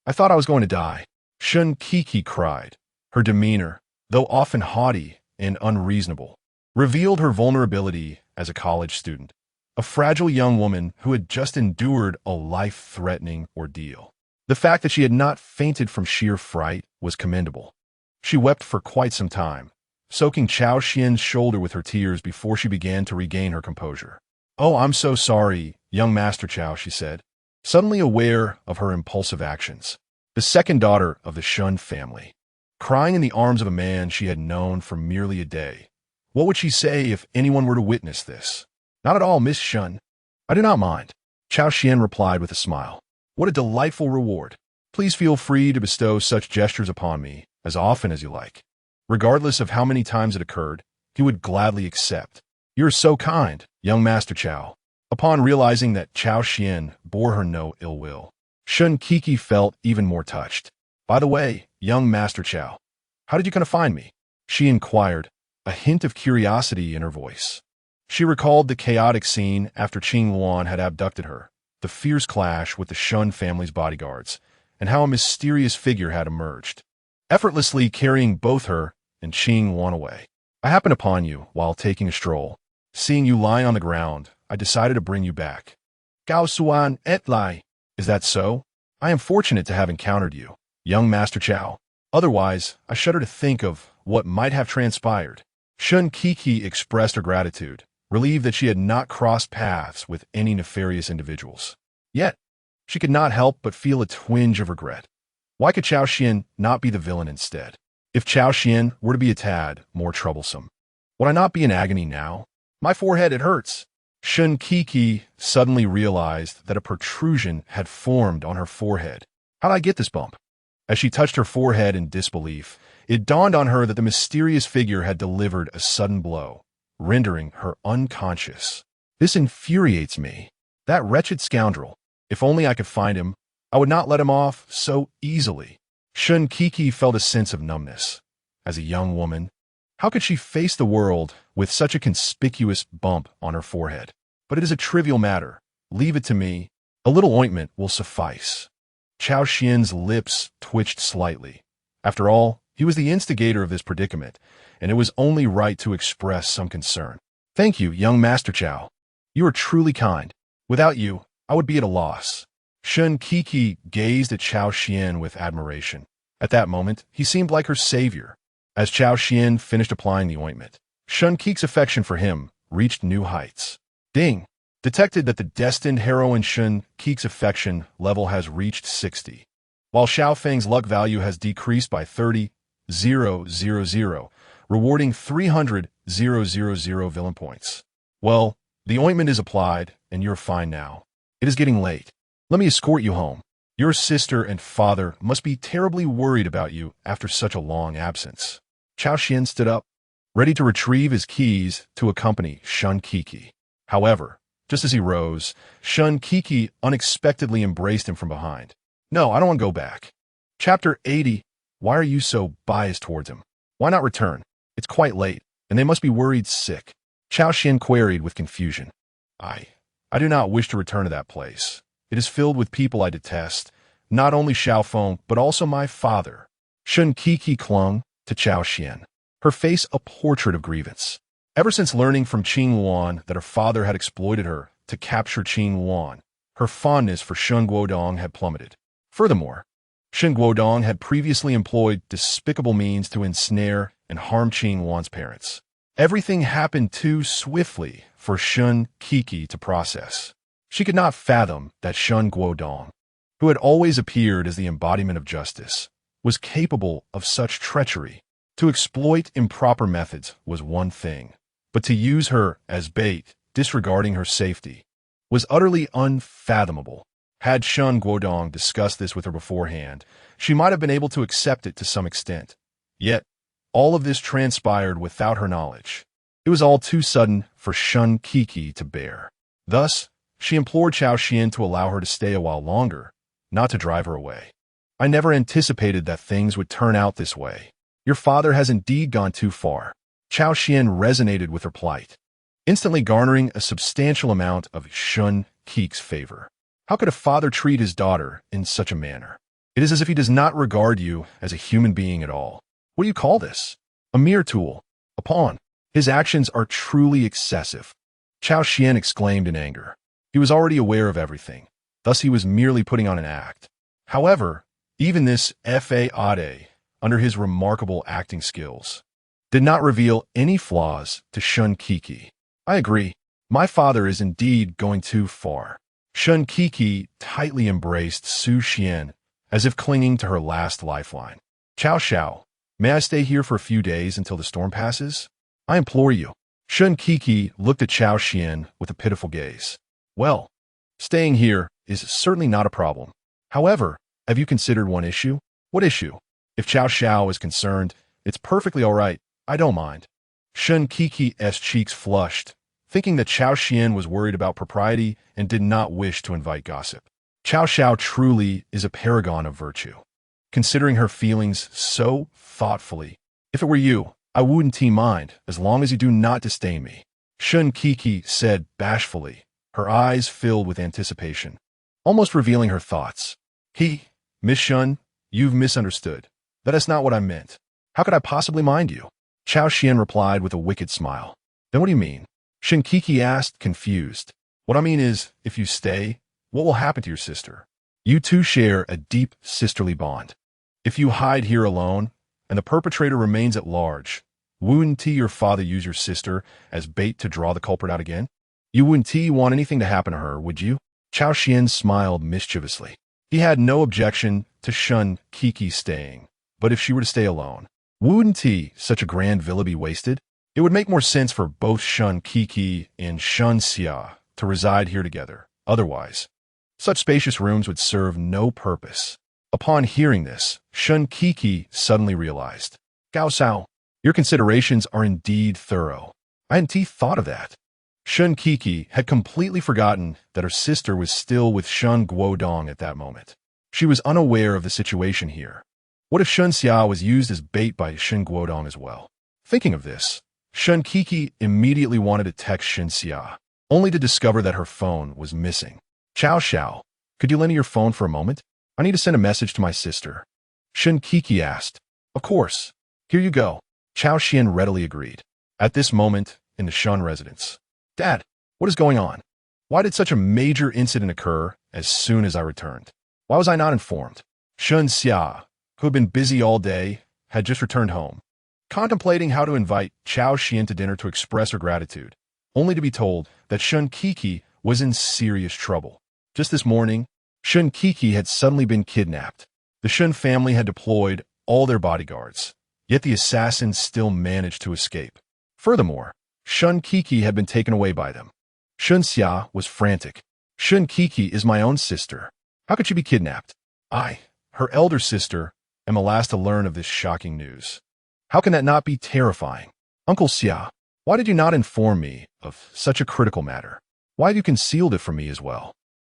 I thought I was going to die. Shun Kiki cried. Her demeanor, though often haughty and unreasonable, revealed her vulnerability as a college student, a fragile young woman who had just endured a life-threatening ordeal. The fact that she had not fainted from sheer fright was commendable. She wept for quite some time, soaking Cao Xuan's shoulder with her tears before she began to regain her composure. Oh, I'm so sorry, young Master Cao, she said, suddenly aware of her impulsive actions. The second daughter of the Shun family, crying in the arms of a man she had known for merely a day. What would she say if anyone were to witness this? Not at all, Miss Shun. I do not mind. Cao Xuan replied with a smile. What a delightful reward. Please feel free to bestow such gestures upon me as often as you like. Regardless of how many times it occurred, he would gladly accept. You are so kind, young Master Cao. Upon realizing that Cao Xuan bore her no ill will, Shun Kiki felt even more touched. By the way, young Master Cao, how did you come to find me? She inquired, a hint of curiosity in her voice. She recalled the chaotic scene after Qing Wan had abducted her, the fierce clash with the Shun family's bodyguards, and how a mysterious figure had emerged, effortlessly carrying both her and Qing Wan away. I happened upon you while taking a stroll. Seeing you lying on the ground, I decided to bring you back. Cao Xuan et lai. Is that so? I am fortunate to have encountered you, young Master Cao. Otherwise, I shudder to think of what might have transpired. Shun Kiki expressed her gratitude, relieved that she had not crossed paths with any nefarious individuals. Yet, she could not help but feel a twinge of regret. Why could Cao Xuan not be the villain instead? If Cao Xuan were to be a tad more troublesome, would I not be in agony now? My forehead, it hurts. Shun Kiki suddenly realized that a protrusion had formed on her forehead. How'd I get this bump? As she touched her forehead in disbelief, it dawned on her that the mysterious figure had delivered a sudden blow, rendering her unconscious. This infuriates me. That wretched scoundrel. If only I could find him, I would not let him off so easily. Shun Kiki felt a sense of numbness. As a young woman, how could she face the world with such a conspicuous bump on her forehead? But it is a trivial matter. Leave it to me. A little ointment will suffice. Cao Xuan's lips twitched slightly. After all, he was the instigator of this predicament, and it was only right to express some concern. Thank you, young Master Cao. You are truly kind. Without you, I would be at a loss. Shun Kiki gazed at Cao Xuan with admiration. At that moment, he seemed like her savior. As Cao Xuan finished applying the ointment, Shun Kiki's affection for him reached new heights. Ding! Detected that the destined heroine Shun Kiki's affection level has reached 60, while Xiao Feng's luck value has decreased by 30,000, rewarding 300,000 villain points. Well, the ointment is applied, and you're fine now. It is getting late. Let me escort you home. Your sister and father must be terribly worried about you after such a long absence. Cao Xuan stood up, ready to retrieve his keys to accompany Shun Kiki. However, just as he rose, Shun Kiki unexpectedly embraced him from behind. No, I don't want to go back. Chapter 80. Why are you so biased towards him? Why not return? It's quite late, and they must be worried sick. Cao Xuan queried with confusion. I I do not wish to return to that place. It is filled with people I detest, not only Xiaofeng, but also my father. Shun Qi clung to Cao Xuan, her face a portrait of grievance. Ever since learning from Qing Luan that her father had exploited her to capture Qing Luan, her fondness for Shun Guodong had plummeted. Furthermore, Shun Guodong had previously employed despicable means to ensnare and harm Qing Luan's parents. Everything happened too swiftly for Shun Qi to process. She could not fathom that Shun Guodong, who had always appeared as the embodiment of justice, was capable of such treachery. To exploit improper methods was one thing, but to use her as bait, disregarding her safety, was utterly unfathomable. Had Shun Guodong discussed this with her beforehand, she might have been able to accept it to some extent. Yet, all of this transpired without her knowledge. It was all too sudden for Shun Qi to bear. Thus, she implored Cao Xuan to allow her to stay a while longer, not to drive her away. I never anticipated that things would turn out this way. Your father has indeed gone too far. Cao Xuan resonated with her plight, instantly garnering a substantial amount of Shun Qi's favor. How could a father treat his daughter in such a manner? It is as if he does not regard you as a human being at all. What do you call this? A mere tool, a pawn. His actions are truly excessive. Cao Xuan exclaimed in anger. He was already aware of everything, thus he was merely putting on an act. However, even this faade, under his remarkable acting skills, did not reveal any flaws to Shun Qi. I agree. My father is indeed going too far. Shun Qi tightly embraced Su Xian, as if clinging to her last lifeline. Cao Xiao, may I stay here for a few days until the storm passes? I implore you. Shun Qi looked at Cao Xuan with a pitiful gaze. Well, staying here is certainly not a problem. However, have you considered one issue? What issue? If Cao Xiao is concerned, it's perfectly all right. I don't mind. Shun Qi's cheeks flushed, thinking that Cao Xuan was worried about propriety and did not wish to invite gossip. Cao Xiao truly is a paragon of virtue. Considering her feelings so thoughtfully, if it were you, I wouldn't mind, as long as you do not disdain me. Shun Qi said bashfully, her eyes filled with anticipation, almost revealing her thoughts. Miss Shun, you've misunderstood. That is not what I meant. How could I possibly mind you? Cao Xuan replied with a wicked smile. Then what do you mean? Shun Qi asked, confused. What I mean is, if you stay, what will happen to your sister? You two share a deep sisterly bond. If you hide here alone, and the perpetrator remains at large, wouldn't your father use your sister as bait to draw the culprit out again? You wouldn't want anything to happen to her, would you? Cao Xuan smiled mischievously. He had no objection to Shun Qi staying, but if she were to stay alone, wouldn't such a grand villa be wasted? It would make more sense for both Shun Qi and Shun Xia to reside here together. Otherwise, such spacious rooms would serve no purpose. Upon hearing this, Shun Qi suddenly realized, Cao Xuan, your considerations are indeed thorough. I hadn't thought of that. Shun Qi had completely forgotten that her sister was still with Shun Guodong at that moment. She was unaware of the situation here. What if Shun Xia was used as bait by Shun Guodong as well? Thinking of this, Shun Qi immediately wanted to text Shun Xia, only to discover that her phone was missing. Cao Xiao, could you lend me your phone for a moment? I need to send a message to my sister. Shun Qi asked. Of course. Here you go. Cao Xuan readily agreed. At this moment, in the Shun residence, Dad, what is going on? Why did such a major incident occur as soon as I returned? Why was I not informed? Shun Xia, who had been busy all day, had just returned home, contemplating how to invite Cao Xuan to dinner to express her gratitude, only to be told that Shun Qi was in serious trouble. Just this morning, Shun Qi had suddenly been kidnapped. The Shun family had deployed all their bodyguards, yet the assassins still managed to escape. Furthermore, Shun Qi had been taken away by them. Shun Xia was frantic. Shun Qi is my own sister. How could she be kidnapped? I, her elder sister, am the last to learn of this shocking news. How can that not be terrifying? Uncle Xia, why did you not inform me of such a critical matter? Why have you concealed it from me as well?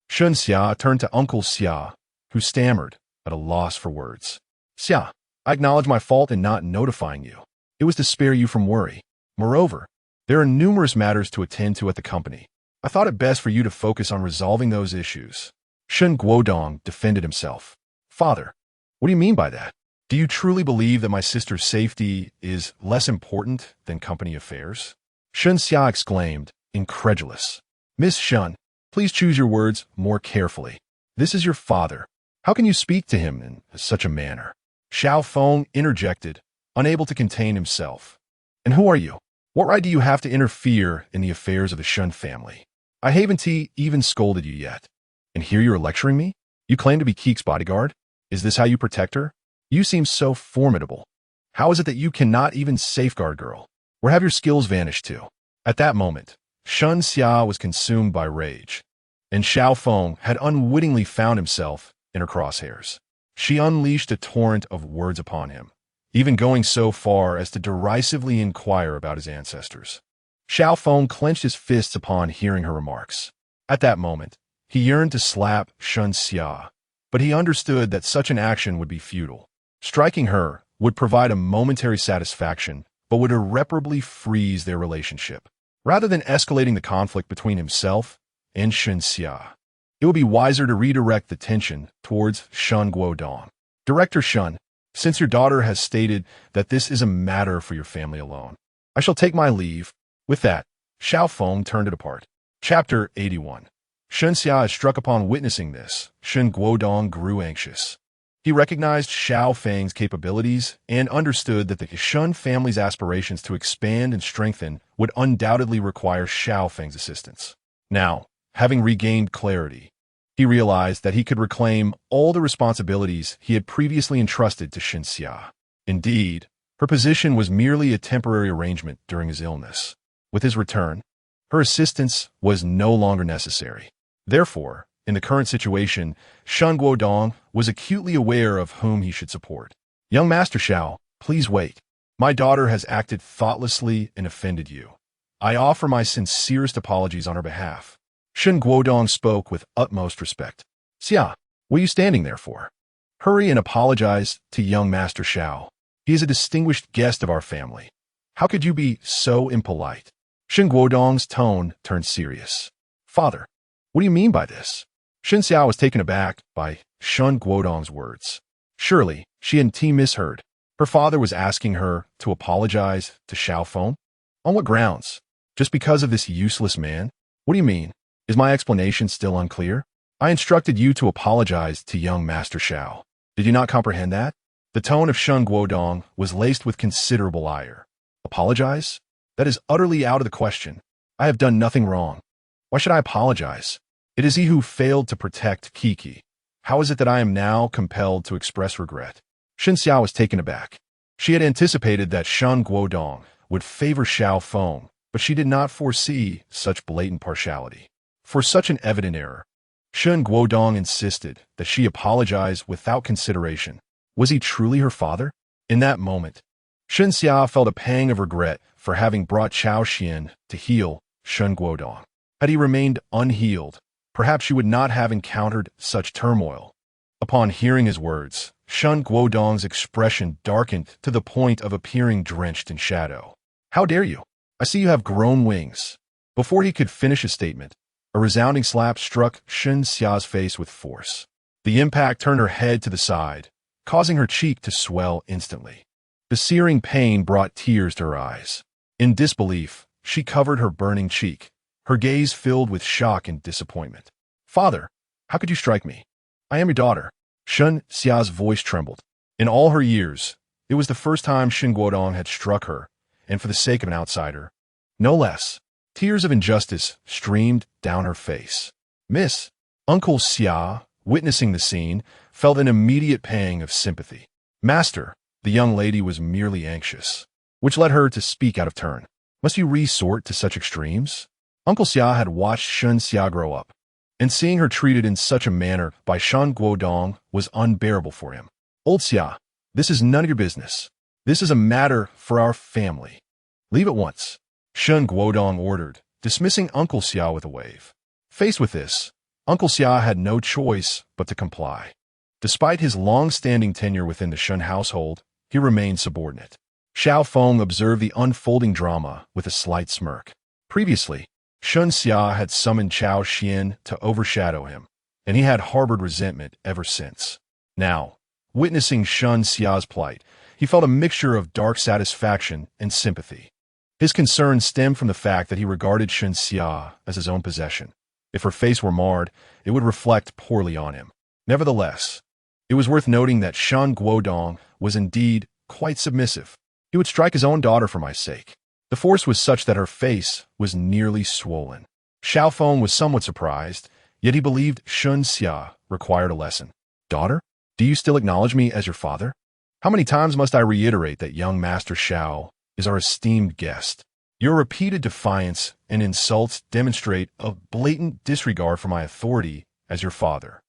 Shun Xia turned to Uncle Xia, who stammered, at a loss for words. Xia, I acknowledge my fault in not notifying you. It was to spare you from worry. Moreover, there are numerous matters to attend to at the company. I thought it best for you to focus on resolving those issues. Shen Guodong defended himself. Father, what do you mean by that? Do you truly believe that my sister's safety is less important than company affairs? Shen Xia exclaimed, incredulous. Miss Shen, please choose your words more carefully. This is your father. How can you speak to him in such a manner? Xiao Feng interjected, unable to contain himself. And who are you? What right do you have to interfere in the affairs of the Shen family? I haven't even scolded you yet. And here you are lecturing me? You claim to be Keek's bodyguard? Is this how you protect her? You seem so formidable. How is it that you cannot even safeguard girl? Where have your skills vanished to? At that moment, Shen Xia was consumed by rage, and Xiao Feng had unwittingly found himself in her crosshairs. She unleashed a torrent of words upon him, even going so far as to derisively inquire about his ancestors. Xiao Feng clenched his fists upon hearing her remarks. At that moment, he yearned to slap Shen Xia, but he understood that such an action would be futile. Striking her would provide a momentary satisfaction, but would irreparably freeze their relationship. Rather than escalating the conflict between himself and Shen Xia, it would be wiser to redirect the tension towards Shen Guodong. Director Shen, since your daughter has stated that this is a matter for your family alone, I shall take my leave. With that, Xiao Feng turned it apart. Chapter 81. Shen Xia is struck upon witnessing this. Shen Guodong grew anxious. He recognized Xiao Feng's capabilities and understood that the Shen family's aspirations to expand and strengthen would undoubtedly require Xiao Feng's assistance. Now, having regained clarity, he realized that he could reclaim all the responsibilities he had previously entrusted to Shen Xia. Indeed, her position was merely a temporary arrangement during his illness. With his return, her assistance was no longer necessary. Therefore, in the current situation, Shen Guodong was acutely aware of whom he should support. Young Master Xiao, please wait. My daughter has acted thoughtlessly and offended you. I offer my sincerest apologies on her behalf. Shen Guodong spoke with utmost respect. Xia, what are you standing there for? Hurry and apologize to young Master Xiao. He is a distinguished guest of our family. How could you be so impolite? Shen Guodong's tone turned serious. Father, what do you mean by this? Shen Xiao was taken aback by Shen Guodong's words. Surely, she and T misheard. Her father was asking her to apologize to Xiao Feng? On what grounds? Just because of this useless man? What do you mean? Is my explanation still unclear? I instructed you to apologize to young Master Xiao. Did you not comprehend that? The tone of Shen Guodong was laced with considerable ire. Apologize? That is utterly out of the question. I have done nothing wrong. Why should I apologize? It is he who failed to protect Kiki. How is it that I am now compelled to express regret? Shen Xia was taken aback. She had anticipated that Shen Guodong would favor Xiao Feng, but she did not foresee such blatant partiality. For such an evident error, Shen Guodong insisted that she apologize without consideration. Was he truly her father? In that moment, Shen Xia felt a pang of regret for having brought Cao Xuan to heal Shen Guodong. Had he remained unhealed, perhaps she would not have encountered such turmoil. Upon hearing his words, Shen Guodong's expression darkened to the point of appearing drenched in shadow. How dare you? I see you have grown wings. Before he could finish his statement, a resounding slap struck Shen Xia's face with force. The impact turned her head to the side, causing her cheek to swell instantly. The searing pain brought tears to her eyes. In disbelief, she covered her burning cheek, her gaze filled with shock and disappointment. Father, how could you strike me? I am your daughter. Shen Xia's voice trembled. In all her years, it was the first time Shen Guodong had struck her, and for the sake of an outsider, no less. Tears of injustice streamed down her face. Miss, Uncle Xia, witnessing the scene, felt an immediate pang of sympathy. Master, the young lady was merely anxious, which led her to speak out of turn. Must you resort to such extremes? Uncle Xia had watched Shen Xia grow up, and seeing her treated in such a manner by Shen Guodong was unbearable for him. Old Xia, this is none of your business. This is a matter for our family. Leave at once, Shen Guodong ordered, dismissing Uncle Xia with a wave. Faced with this, Uncle Xia had no choice but to comply. Despite his long-standing tenure within the Shen household, he remained subordinate. Xiao Feng observed the unfolding drama with a slight smirk. Previously, Shun Xia had summoned Cao Xuan to overshadow him, and he had harbored resentment ever since. Now, witnessing Shun Xia's plight, he felt a mixture of dark satisfaction and sympathy. His concern stemmed from the fact that he regarded Shun Xia as his own possession. If her face were marred, it would reflect poorly on him. Nevertheless, it was worth noting that Shun Guodong was indeed quite submissive. He would strike his own daughter for my sake. The force was such that her face was nearly swollen. Xiao Feng was somewhat surprised, yet he believed Shun Xia required a lesson. Daughter, do you still acknowledge me as your father? How many times must I reiterate that young Master Xiao is our esteemed guest? Your repeated defiance and insults demonstrate a blatant disregard for my authority as your father.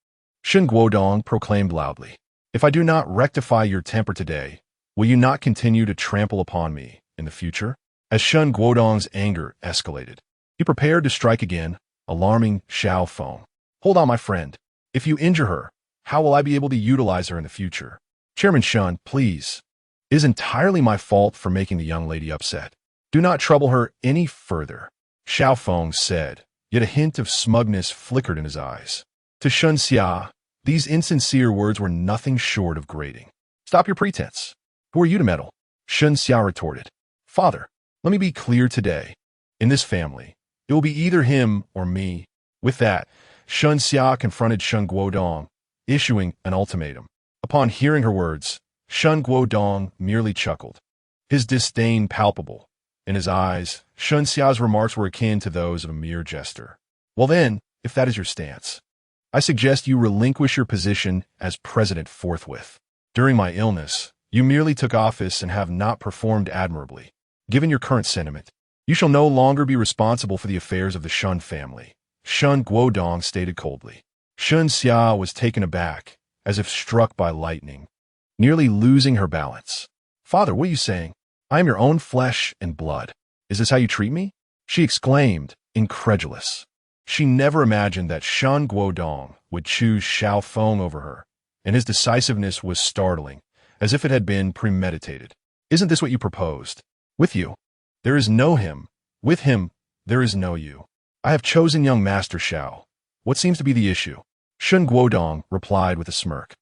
Shun Guodong proclaimed loudly. If I do not rectify your temper today, will you not continue to trample upon me in the future? As Shun Guodong's anger escalated, he prepared to strike again, alarming Xiao Feng. Hold on, my friend. If you injure her, how will I be able to utilize her in the future? Chairman Shun, please. It is entirely my fault for making the young lady upset. Do not trouble her any further, Xiao Feng said, yet a hint of smugness flickered in his eyes. To Shun Xia, these insincere words were nothing short of grating. Stop your pretense. Who are you to meddle? Shun Xia retorted. Father, let me be clear today. In this family, it will be either him or me. With that, Shun Xia confronted Shun Guodong, issuing an ultimatum. Upon hearing her words, Shun Guodong merely chuckled, his disdain palpable. In his eyes, Shun Xia's remarks were akin to those of a mere jester. Well then, if that is your stance, I suggest you relinquish your position as president forthwith. During my illness, you merely took office and have not performed admirably. Given your current sentiment, you shall no longer be responsible for the affairs of the Shun family, Shun Guodong stated coldly. Shun Xia was taken aback, as if struck by lightning, nearly losing her balance. Father, what are you saying? I am your own flesh and blood. Is this how you treat me? She exclaimed, incredulous. She never imagined that Shun Guodong would choose Xiao Feng over her, and his decisiveness was startling, as if it had been premeditated. Isn't this what you proposed? With you, there is no him. With him, there is no you. I have chosen young Master Xiao. What seems to be the issue? Shun Guodong replied with a smirk.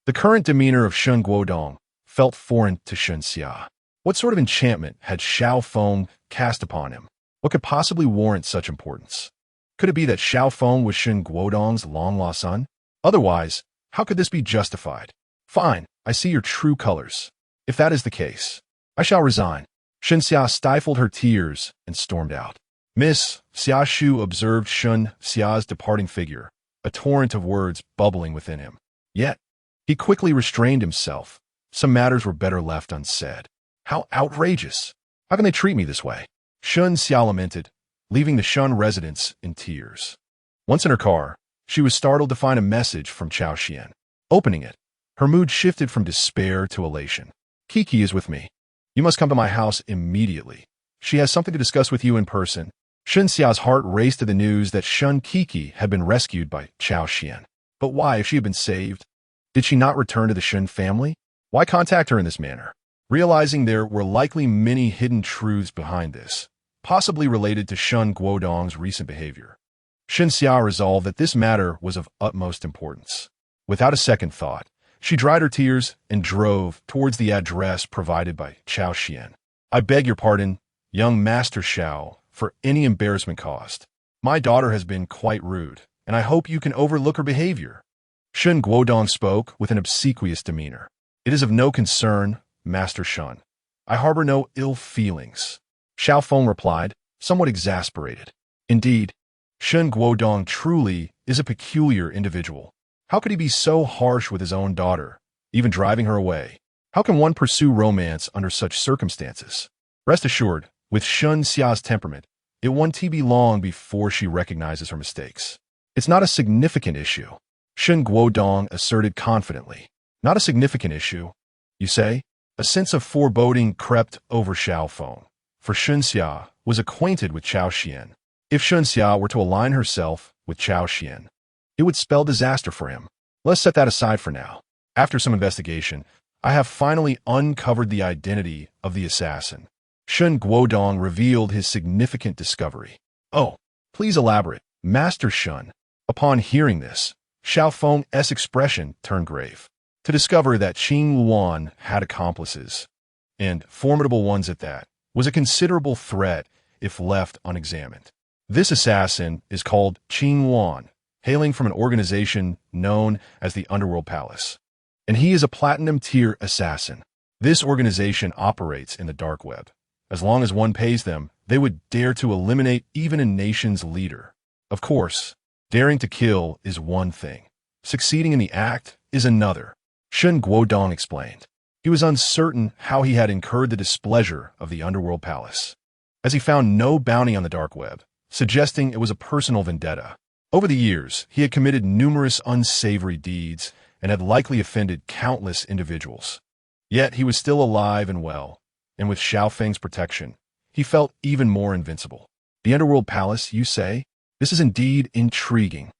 The current demeanor of Shun Guodong felt foreign to Shun Xia. What sort of enchantment had Xiao Feng cast upon him? What could possibly warrant such importance? Could it be that Xiao Feng was Shun Guodong's long-lost son? Otherwise, how could this be justified? Fine, I see your true colors. If that is the case, I shall resign. Shun Xia stifled her tears and stormed out. Miss Xia Shu observed Shun Xia's departing figure, a torrent of words bubbling within him. Yet, he quickly restrained himself. Some matters were better left unsaid. How outrageous! How can they treat me this way? Shun Xia lamented, leaving the Shun residence in tears. Once in her car, she was startled to find a message from Cao Xuan. Opening it, her mood shifted from despair to elation. Kiki is with me. You must come to my house immediately. She has something to discuss with you in person. Shun Xia's heart raced to the news that Shun Kiki had been rescued by Cao Xuan. But why, if she had been saved? Did she not return to the Shun family? Why contact her in this manner? Realizing there were likely many hidden truths behind this, possibly related to Shun Guodong's recent behavior, Shun Xia resolved that this matter was of utmost importance. Without a second thought, she dried her tears and drove towards the address provided by Cao Xuan. I beg your pardon, young Master Xiao, for any embarrassment caused. My daughter has been quite rude, and I hope you can overlook her behavior. Shun Guodong spoke with an obsequious demeanor. It is of no concern, Master Shun. I harbor no ill feelings. Xiao Feng replied, somewhat exasperated. Indeed, Shun Guodong truly is a peculiar individual. How could he be so harsh with his own daughter, even driving her away? How can one pursue romance under such circumstances? Rest assured, with Shun Xia's temperament, it won't be long before she recognizes her mistakes. It's not a significant issue, Shun Guodong asserted confidently. Not a significant issue, you say? A sense of foreboding crept over Xiao Feng, for Shun Xia was acquainted with Cao Xuan. If Shun Xia were to align herself with Cao Xuan, it would spell disaster for him. Let's set that aside for now. After some investigation, I have finally uncovered the identity of the assassin. Shun Guodong revealed his significant discovery. Oh, Please elaborate, Master Shun. Upon hearing this, Xiao Feng's expression turned grave. To discover that Qing Luan had accomplices, and formidable ones at that, was a considerable threat if left unexamined. This assassin is called Qing Luan, hailing from an organization known as the Underworld Palace. And he is a platinum-tier assassin. This organization operates in the dark web. As long as one pays them, they would dare to eliminate even a nation's leader. Of course, daring to kill is one thing. Succeeding in the act is another. Shun Guodong explained. He was uncertain how he had incurred the displeasure of the Underworld Palace, as he found no bounty on the dark web, suggesting it was a personal vendetta. Over the years, he had committed numerous unsavory deeds and had likely offended countless individuals. Yet he was still alive and well, and with Xiao Feng's protection, he felt even more invincible. The Underworld Palace, you say? This is indeed intriguing.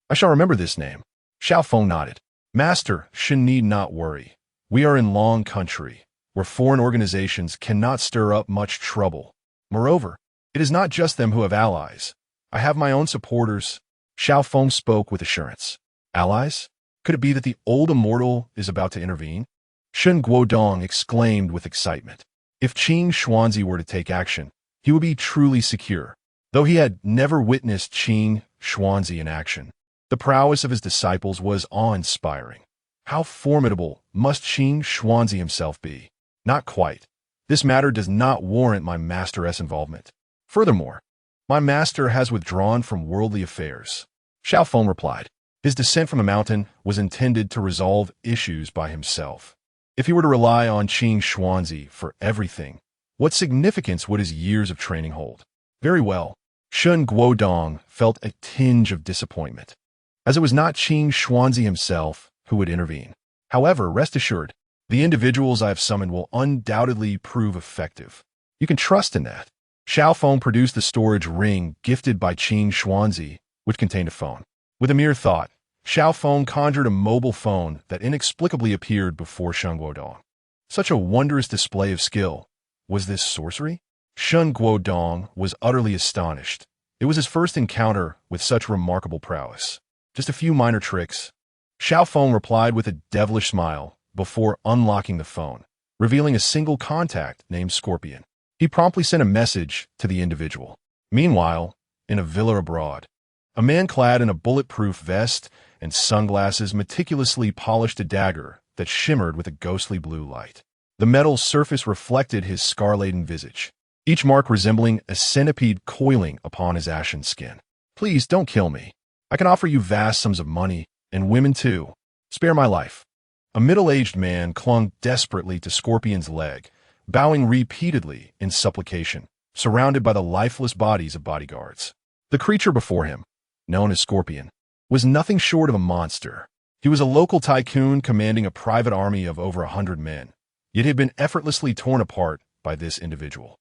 I shall remember this name. Xiao Feng nodded. Master, Shun need not worry. We are in Long Country, where foreign organizations cannot stir up much trouble. Moreover, it is not just them who have allies. I have my own supporters. Xiao Feng spoke with assurance. Allies? Could it be that the old immortal is about to intervene? Shun Guodong exclaimed with excitement. If Qing Xuanzi were to take action, he would be truly secure. Though he had never witnessed Qing Xuanzi in action, the prowess of his disciples was awe-inspiring. How formidable must Qing Xuanzi himself be? Not quite. This matter does not warrant my master's involvement. Furthermore, my master has withdrawn from worldly affairs. Xiao Feng replied. His descent from the mountain was intended to resolve issues by himself. If he were to rely on Qing Xuanzi for everything, what significance would his years of training hold? Very well. Shun Guodong felt a tinge of disappointment, as it was not Qing Xuanzi himself who would intervene. However, rest assured, the individuals I have summoned will undoubtedly prove effective. You can trust in that. Xiao Feng produced the storage ring gifted by Qing Xuanzi, which contained a phone. With a mere thought, Xiao Feng conjured a mobile phone that inexplicably appeared before Shun Guodong. Such a wondrous display of skill. Was this sorcery? Shun Guodong was utterly astonished. It was his first encounter with such remarkable prowess. Just a few minor tricks. Xiao Feng replied with a devilish smile before unlocking the phone, revealing a single contact named Scorpion. He promptly sent a message to the individual. Meanwhile, in a villa abroad, a man clad in a bulletproof vest and sunglasses meticulously polished a dagger that shimmered with a ghostly blue light. The metal surface reflected his scar-laden visage, each mark resembling a centipede coiling upon his ashen skin. Please don't kill me. I can offer you vast sums of money, and women too. Spare my life. A middle-aged man clung desperately to Scorpion's leg, bowing repeatedly in supplication, surrounded by the lifeless bodies of bodyguards. The creature before him, known as Scorpion, was nothing short of a monster. He was a local tycoon commanding a private army of over 100 men, yet he had been effortlessly torn apart by this individual.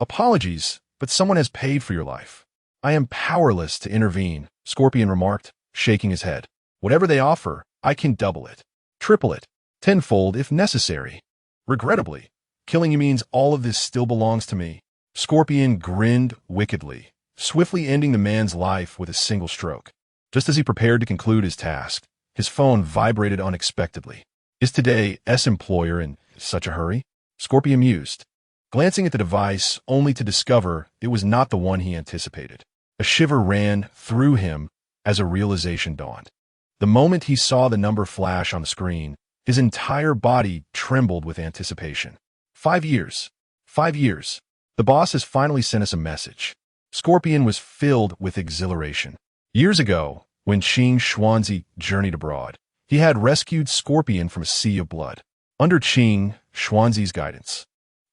Apologies, but someone has paid for your life. I am powerless to intervene, Scorpion remarked, shaking his head. Whatever they offer, I can double it, triple it, tenfold if necessary. Regrettably, killing you means all of this still belongs to me. Scorpion grinned wickedly, swiftly ending the man's life with a single stroke. Just as he prepared to conclude his task, his phone vibrated unexpectedly. Is today's employer in such a hurry? Scorpion mused, glancing at the device only to discover it was not the one he anticipated. A shiver ran through him as a realization dawned. The moment he saw the number flash on the screen, his entire body trembled with anticipation. 5 years. 5 years. The boss has finally sent us a message. Scorpion was filled with exhilaration. Years ago, when Qing Xuanzi journeyed abroad, he had rescued Scorpion from a sea of blood. Under Qing Xuanzi's guidance,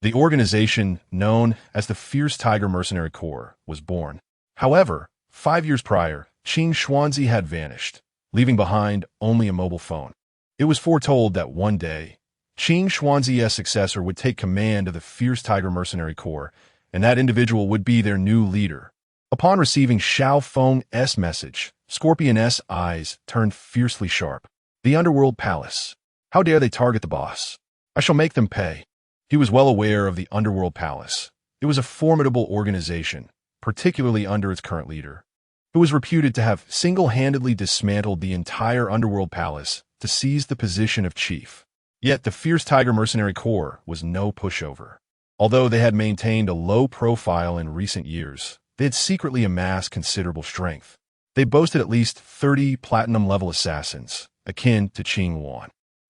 the organization known as the Fierce Tiger Mercenary Corps was born. However, 5 years prior, Qing Xuanzi had vanished, leaving behind only a mobile phone. It was foretold that one day, Qing Xuanzi's successor would take command of the Fierce Tiger Mercenary Corps, and that individual would be their new leader. Upon receiving Xiao Feng's message, Scorpion's eyes turned fiercely sharp. The Underworld Palace. How dare they target the boss? I shall make them pay. He was well aware of the Underworld Palace. It was a formidable organization, particularly under its current leader, who was reputed to have single-handedly dismantled the entire underworld palace to seize the position of chief. Yet the fierce Tiger Mercenary Corps was no pushover. Although they had maintained a low profile in recent years, they had secretly amassed considerable strength. They boasted at least 30 platinum-level assassins, akin to Qing Yuan.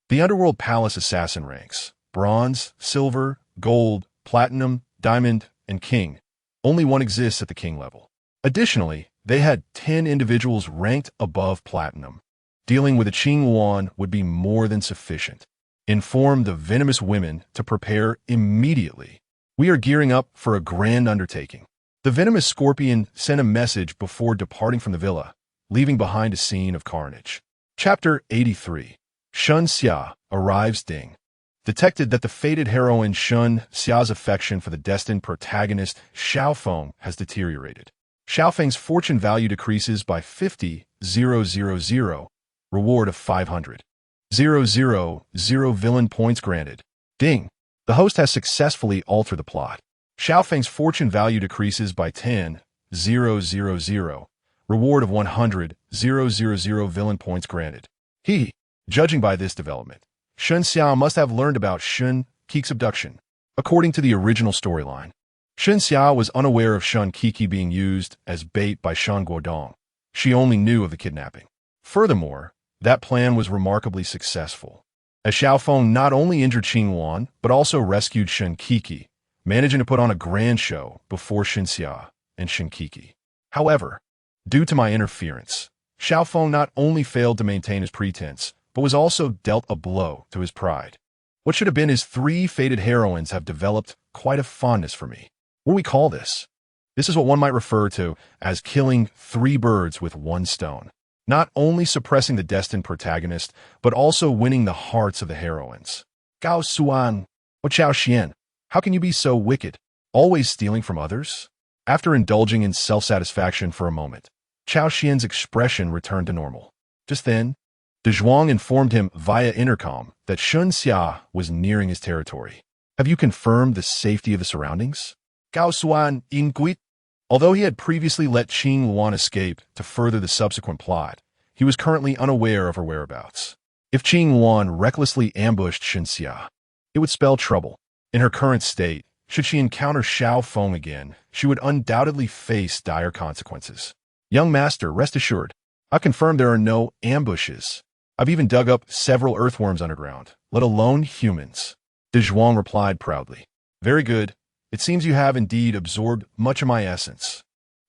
The Underworld Palace assassin ranks: bronze, silver, gold, platinum, diamond, and king. Only one exists at the king level. Additionally, they had 10 individuals ranked above platinum. Dealing with a Qing Yuan would be more than sufficient. Inform the venomous women to prepare immediately. We are gearing up for a grand undertaking. The venomous scorpion sent a message before departing from the villa, leaving behind a scene of carnage. Chapter 83. Shun Xia arrives. Ding. Detected that the fated heroine Shun Xia's affection for the destined protagonist Xiao Feng has deteriorated. Xiao Feng's fortune value decreases by 50,000, reward of 500,000 villain points granted. Ding. The host has successfully altered the plot. Xiao Feng's fortune value decreases by 10,000, reward of 100,000 villain points granted. Judging by this development, Shun Xia must have learned about Shun Qi's abduction. According to the original storyline, Shun Xia was unaware of Shun Qi being used as bait by Shan Guodong. She only knew of the kidnapping. Furthermore, that plan was remarkably successful, as Xiao Feng not only injured Qing Yuan, but also rescued Shun Qi, managing to put on a grand show before Shun Xia and Shun Qi. However, due to my interference, Xiao Feng not only failed to maintain his pretense, but was also dealt a blow to his pride. What should have been his 3 fated heroines have developed quite a fondness for me. What do we call this? This is what one might refer to as killing 3 birds with 1 stone. Not only suppressing the destined protagonist, but also winning the hearts of the heroines. Cao Xuan, or Cao Xuan, how can you be so wicked? Always stealing from others? After indulging in self-satisfaction for a moment, Cao Xuan's expression returned to normal. Just then, De Zhuang informed him via intercom that Shun Xia was nearing his territory. Have you confirmed the safety of the surroundings? Cao Xuan inquired. Although he had previously let Qing Yuan escape to further the subsequent plot, he was currently unaware of her whereabouts. If Qing Yuan recklessly ambushed Shun Xia, it would spell trouble. In her current state, should she encounter Xiao Feng again, she would undoubtedly face dire consequences. Young master, rest assured, I confirm there are no ambushes. I've even dug up several earthworms underground, let alone humans. De Zhuang replied proudly. Very good. It seems you have indeed absorbed much of my essence.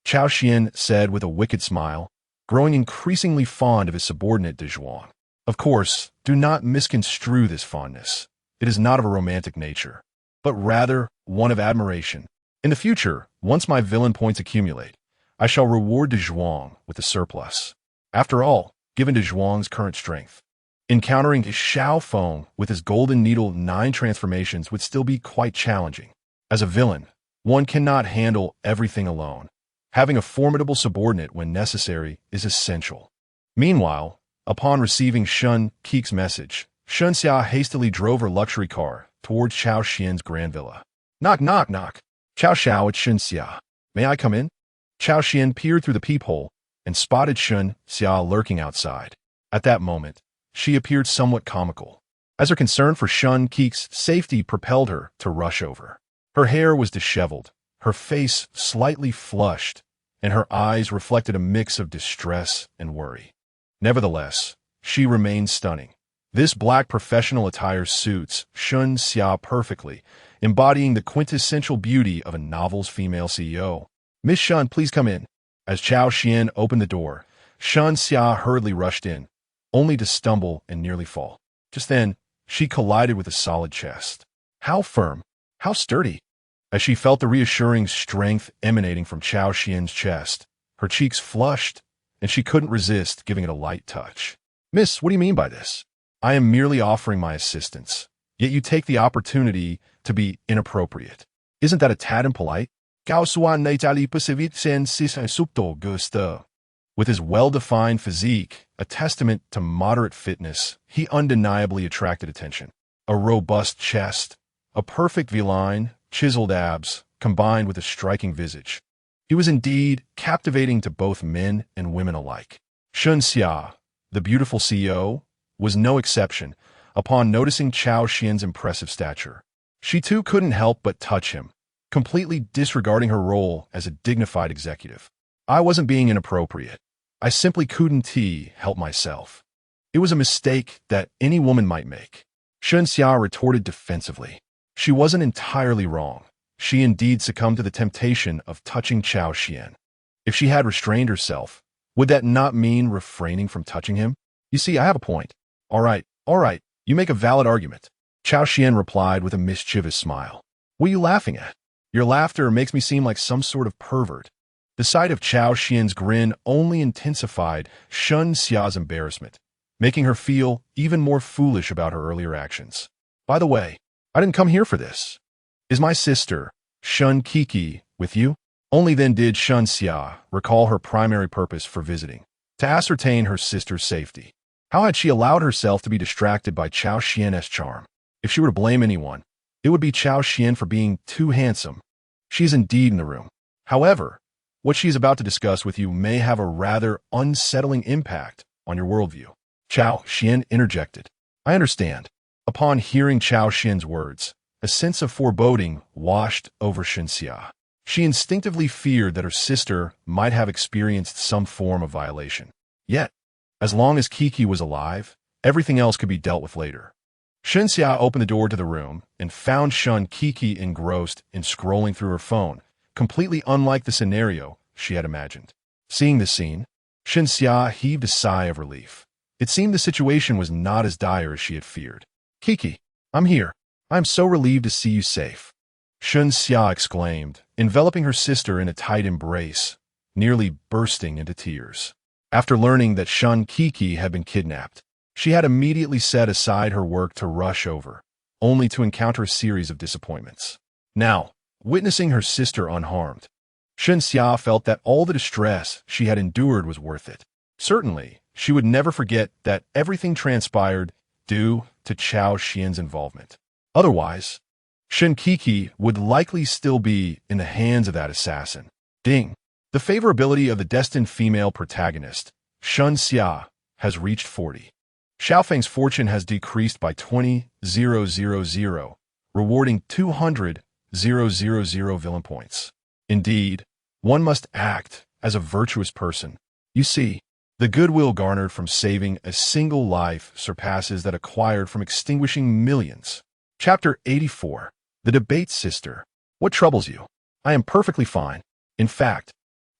Cao Xuan said with a wicked smile, growing increasingly fond of his subordinate De Zhuang. Of course, do not misconstrue this fondness. It is not of a romantic nature, but rather one of admiration. In the future, once my villain points accumulate, I shall reward De Zhuang with a surplus. After all, given De Zhuang's current strength, encountering Xiao Feng with his Golden Needle 9 transformations would still be quite challenging. As a villain, one cannot handle everything alone. Having a formidable subordinate when necessary is essential. Meanwhile, upon receiving Shun Qi's message, Shun Xia hastily drove her luxury car towards Cao Xuan's grand villa. Knock, knock, knock. Cao Xiao, it's Shun Xia. May I come in? Cao Xuan peered through the peephole and spotted Shun Xia lurking outside. At that moment, she appeared somewhat comical, as her concern for Shun Qi's safety propelled her to rush over. Her hair was disheveled, her face slightly flushed, and her eyes reflected a mix of distress and worry. Nevertheless, she remained stunning. This black professional attire suits Shun Xia perfectly, embodying the quintessential beauty of a novel's female CEO. Miss Shun, please come in. As Cao Xuan opened the door, Shun Xia hurriedly rushed in, only to stumble and nearly fall. Just then, she collided with a solid chest. How firm, how sturdy. As she felt the reassuring strength emanating from Cao Xuan's chest, her cheeks flushed, and she couldn't resist giving it a light touch. Miss, what do you mean by this? I am merely offering my assistance, yet you take the opportunity to be inappropriate. Isn't that a tad impolite? Cao Xuan n'était pas sen subto gusto. With his well-defined physique, a testament to moderate fitness, he undeniably attracted attention. A robust chest, a perfect V-line, chiseled abs, combined with a striking visage. He was indeed captivating to both men and women alike. Shun Xia, the beautiful CEO, was no exception upon noticing Cao Xuan's impressive stature. She too couldn't help but touch him, completely disregarding her role as a dignified executive. I wasn't being inappropriate. I simply couldn't help myself. It was a mistake that any woman might make. Shun Xia retorted defensively. She wasn't entirely wrong. She indeed succumbed to the temptation of touching Cao Xuan. If she had restrained herself, would that not mean refraining from touching him? You see, I have a point. All right, you make a valid argument. Cao Xuan replied with a mischievous smile. What are you laughing at? Your laughter makes me seem like some sort of pervert. The sight of Cao Xuan's grin only intensified Shun Xia's embarrassment, making her feel even more foolish about her earlier actions. By the way, I didn't come here for this. Is my sister, Shun Kiki, with you? Only then did Shun Xia recall her primary purpose for visiting, to ascertain her sister's safety. How had she allowed herself to be distracted by Cao Xuan's charm? If she were to blame anyone, it would be Cao Xuan for being too handsome. She is indeed in the room. However, what she is about to discuss with you may have a rather unsettling impact on your worldview. Cao Xuan interjected. I understand. Upon hearing Cao Xuan's words, a sense of foreboding washed over Shun Xia. She instinctively feared that her sister might have experienced some form of violation. Yet, as long as Kiki was alive, everything else could be dealt with later. Shun Xia opened the door to the room and found Shun Kiki engrossed in scrolling through her phone, completely unlike the scenario she had imagined. Seeing this scene, Shun Xia heaved a sigh of relief. It seemed the situation was not as dire as she had feared. Kiki, I'm here. I am so relieved to see you safe. Shun Xia exclaimed, enveloping her sister in a tight embrace, nearly bursting into tears. After learning that Shun Kiki had been kidnapped, she had immediately set aside her work to rush over, only to encounter a series of disappointments. Now, witnessing her sister unharmed, Shun Xia felt that all the distress she had endured was worth it. Certainly, she would never forget that everything transpired due to Cao Xuan's involvement. Otherwise, Shun Kiki would likely still be in the hands of that assassin. Ding! The favorability of the destined female protagonist, Shun Xia, has reached 40. Xiaofeng's fortune has decreased by 20,000, rewarding 200,000 villain points. Indeed, one must act as a virtuous person. You see, the goodwill garnered from saving a single life surpasses that acquired from extinguishing millions. Chapter 84. The Debate Sister. What troubles you? I am perfectly fine. In fact,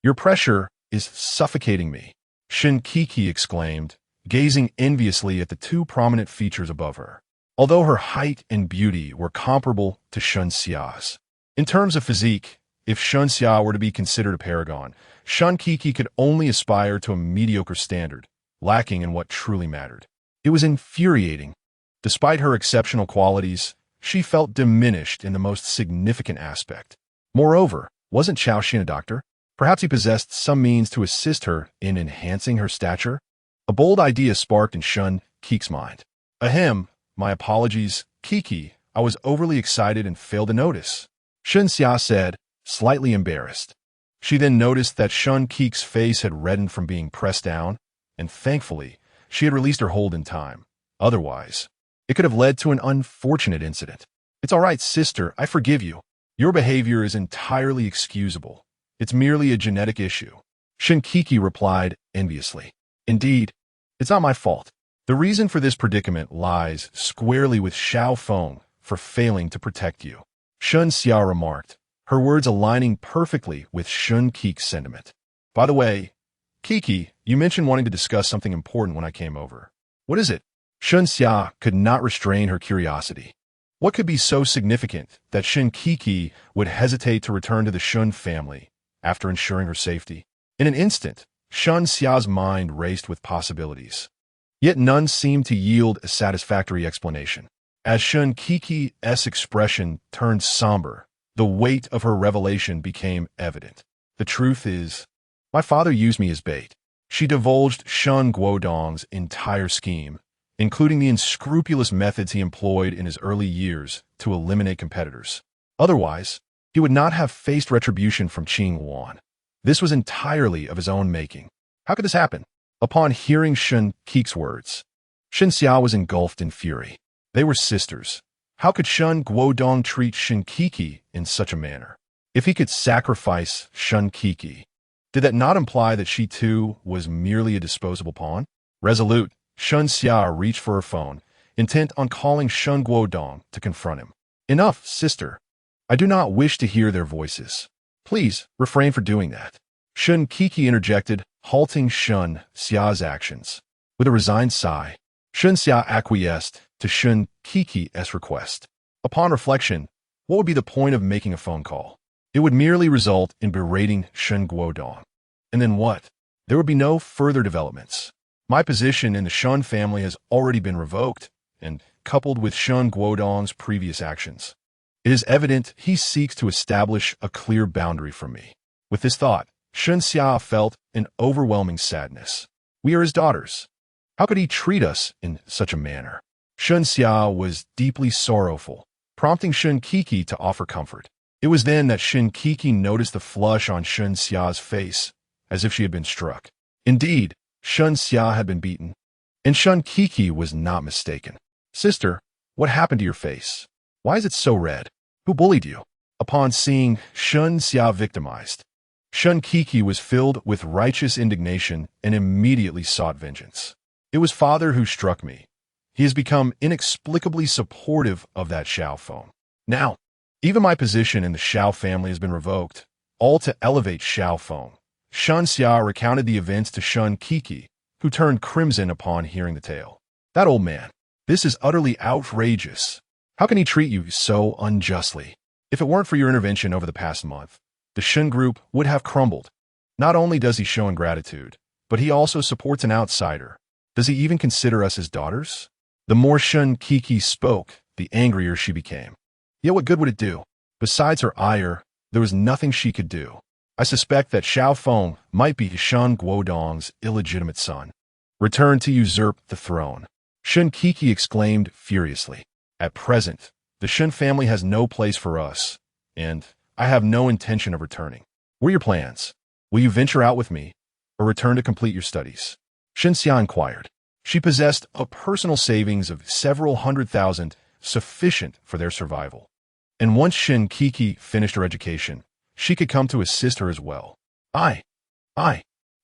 your pressure is suffocating me, Shun Kiki exclaimed, gazing enviously at the two prominent features above her. Although her height and beauty were comparable to Shun Xia's. In terms of physique, if Shun Xia were to be considered a paragon, Shun Kiki could only aspire to a mediocre standard, lacking in what truly mattered. It was infuriating. Despite her exceptional qualities, she felt diminished in the most significant aspect. Moreover, wasn't Cao Xuan a doctor? Perhaps he possessed some means to assist her in enhancing her stature? A bold idea sparked in Shun Kiki's mind. Ahem, my apologies, Kiki, I was overly excited and failed to notice, Shun Xia said, slightly embarrassed. She then noticed that Shun Kiki's face had reddened from being pressed down, and thankfully, she had released her hold in time. Otherwise, it could have led to an unfortunate incident. It's all right, sister, I forgive you. Your behavior is entirely excusable. It's merely a genetic issue, Shun Kiki replied enviously. Indeed, it's not my fault. The reason for this predicament lies squarely with Xiao Feng for failing to protect you, Shun Xia remarked, her words aligning perfectly with Shun Kiki's sentiment. By the way, Kiki, you mentioned wanting to discuss something important when I came over. What is it? Shun Xia could not restrain her curiosity. What could be so significant that Shun Kiki would hesitate to return to the Shun family after ensuring her safety? In an instant, Shun Xia's mind raced with possibilities. Yet none seemed to yield a satisfactory explanation. As Shun Kiki's expression turned somber, the weight of her revelation became evident. The truth is, my father used me as bait. She divulged Shun Guodong's entire scheme, including the unscrupulous methods he employed in his early years to eliminate competitors. Otherwise, he would not have faced retribution from Qing Wan. This was entirely of his own making. How could this happen? Upon hearing Shen Qi's words, Shen Xia was engulfed in fury. They were sisters. How could Shen Guodong treat Shen Qi in such a manner? If he could sacrifice Shen Qi, did that not imply that she too was merely a disposable pawn? Resolute, Shen Xia reached for her phone, intent on calling Shen Guodong to confront him. Enough, sister. I do not wish to hear their voices. Please refrain from doing that. Shen Qi interjected, halting Shen Xia's actions. With a resigned sigh, Shen Xia acquiesced to Shen Qi's request. Upon reflection, what would be the point of making a phone call? It would merely result in berating Shen Guodong. And then what? There would be no further developments. My position in the Shen family has already been revoked, and coupled with Shen Guodong's previous actions, it is evident he seeks to establish a clear boundary from me. With this thought, Shen Xia felt an overwhelming sadness. We are his daughters. How could he treat us in such a manner? Shen Xia was deeply sorrowful, prompting Shen Qi to offer comfort. It was then that Shen Qi noticed the flush on Shen Xia's face, as if she had been struck. Indeed, Shen Xia had been beaten, and Shen Qi was not mistaken. Sister, what happened to your face? Why is it so red? Who bullied you? Upon seeing Shen Xia victimized, Shen Qi was filled with righteous indignation and immediately sought vengeance. It was father who struck me. He has become inexplicably supportive of that Xiao phone. Now, even my position in the Xiao family has been revoked, all to elevate Xiao phone. Shen Xia recounted the events to Shen Qi, who turned crimson upon hearing the tale. That old man. This is utterly outrageous. How can he treat you so unjustly? If it weren't for your intervention over the past month, the Shen group would have crumbled. Not only does he show ingratitude, but he also supports an outsider. Does he even consider us his daughters? The more Shen Qi spoke, the angrier she became. Yet what good would it do? Besides her ire, there was nothing she could do. I suspect that Xiao Feng might be Shen Guodong's illegitimate son, returned to usurp the throne. Shen Qi exclaimed furiously. At present, the Shen family has no place for us, and I have no intention of returning. What are your plans? Will you venture out with me, or return to complete your studies? Shen Xia inquired. She possessed a personal savings of several 100,000, sufficient for their survival. And once Shen Qi finished her education, she could come to assist her as well. I.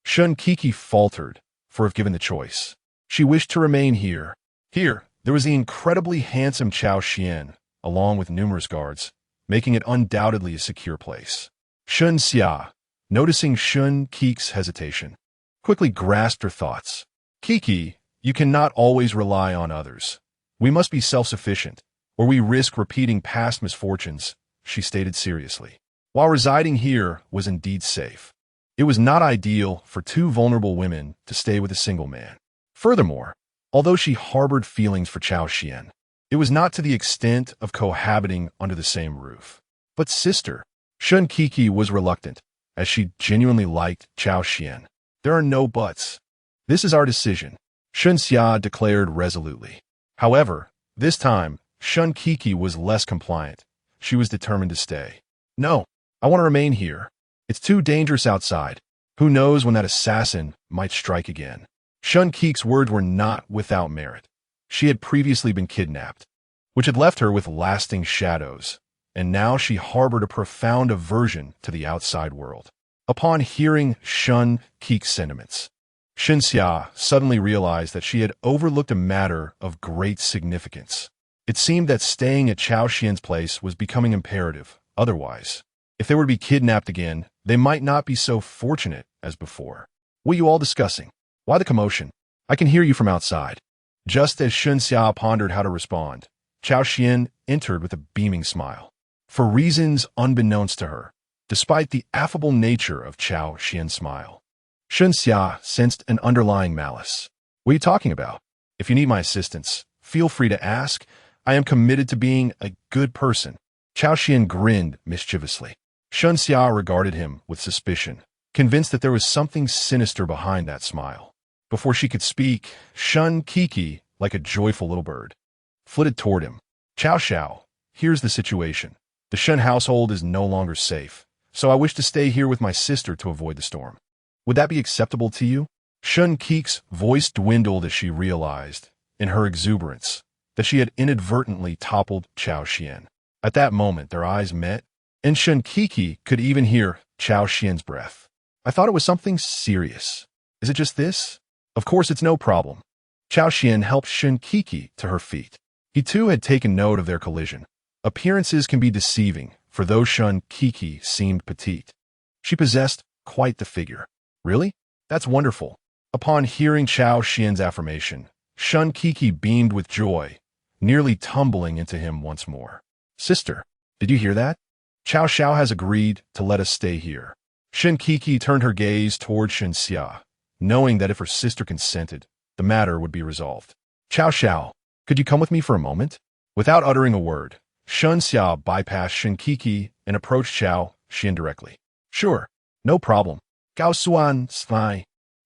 Shen Qi faltered, for if given the choice, she wished to remain here. Here, there was the incredibly handsome Cao Xuan, along with numerous guards, making it undoubtedly a secure place. Shen Xia, noticing Shen Qi's hesitation, quickly grasped her thoughts. Qi, you cannot always rely on others. We must be self-sufficient, or we risk repeating past misfortunes, she stated seriously. While residing here was indeed safe, it was not ideal for two vulnerable women to stay with a single man. Furthermore, although she harbored feelings for Cao Xuan, it was not to the extent of cohabiting under the same roof. But sister, Shen Qi was reluctant, as she genuinely liked Cao Xuan. There are no buts. This is our decision, Shen Xia declared resolutely. However, this time, Shen Qi was less compliant. She was determined to stay. No, I want to remain here. It's too dangerous outside. Who knows when that assassin might strike again? Shen Qi's words were not without merit. She had previously been kidnapped, which had left her with lasting shadows, and now she harbored a profound aversion to the outside world. Upon hearing Shen Qi's sentiments, Shen Xia suddenly realized that she had overlooked a matter of great significance. It seemed that staying at Cao Xuan's place was becoming imperative. Otherwise, if they were to be kidnapped again, they might not be so fortunate as before. What are you all discussing? Why the commotion? I can hear you from outside. Just as Shen Xia pondered how to respond, Cao Xuan entered with a beaming smile. For reasons unbeknownst to her, despite the affable nature of Cao Xuan's smile, Shen Xia sensed an underlying malice. What are you talking about? If you need my assistance, feel free to ask. I am committed to being a good person. Cao Xuan grinned mischievously. Shen Xia regarded him with suspicion, convinced that there was something sinister behind that smile. Before she could speak, Shen Qi, like a joyful little bird, flitted toward him. Cao Xiao, here's the situation. The Shen household is no longer safe. so I wish to stay here with my sister to avoid the storm. Would that be acceptable to you? Shun Qi's voice dwindled as she realized, in her exuberance, that she had inadvertently toppled Cao Xuan. At that moment, their eyes met, and Shun Qi could even hear Cao Xuan's breath. I thought it was something serious. Is it just this? Of course, it's no problem. Cao Xuan helped Shun Qi to her feet. He too had taken note of their collision. Appearances can be deceiving, for though Shun Qi seemed petite, she possessed quite the figure. Really? That's wonderful. Upon hearing Cao Xuan's affirmation, Shun Qi beamed with joy, nearly tumbling into him once more. Sister, did you hear that? Cao Xiao has agreed to let us stay here. Shun Qi turned her gaze toward Shun Xia, knowing that if her sister consented, the matter would be resolved. Cao Xiao, could you come with me for a moment? Without uttering a word, Shun Xia bypassed Shun Qi and approached Cao Xuan directly. Sure, no problem. Cao Xuan smiled,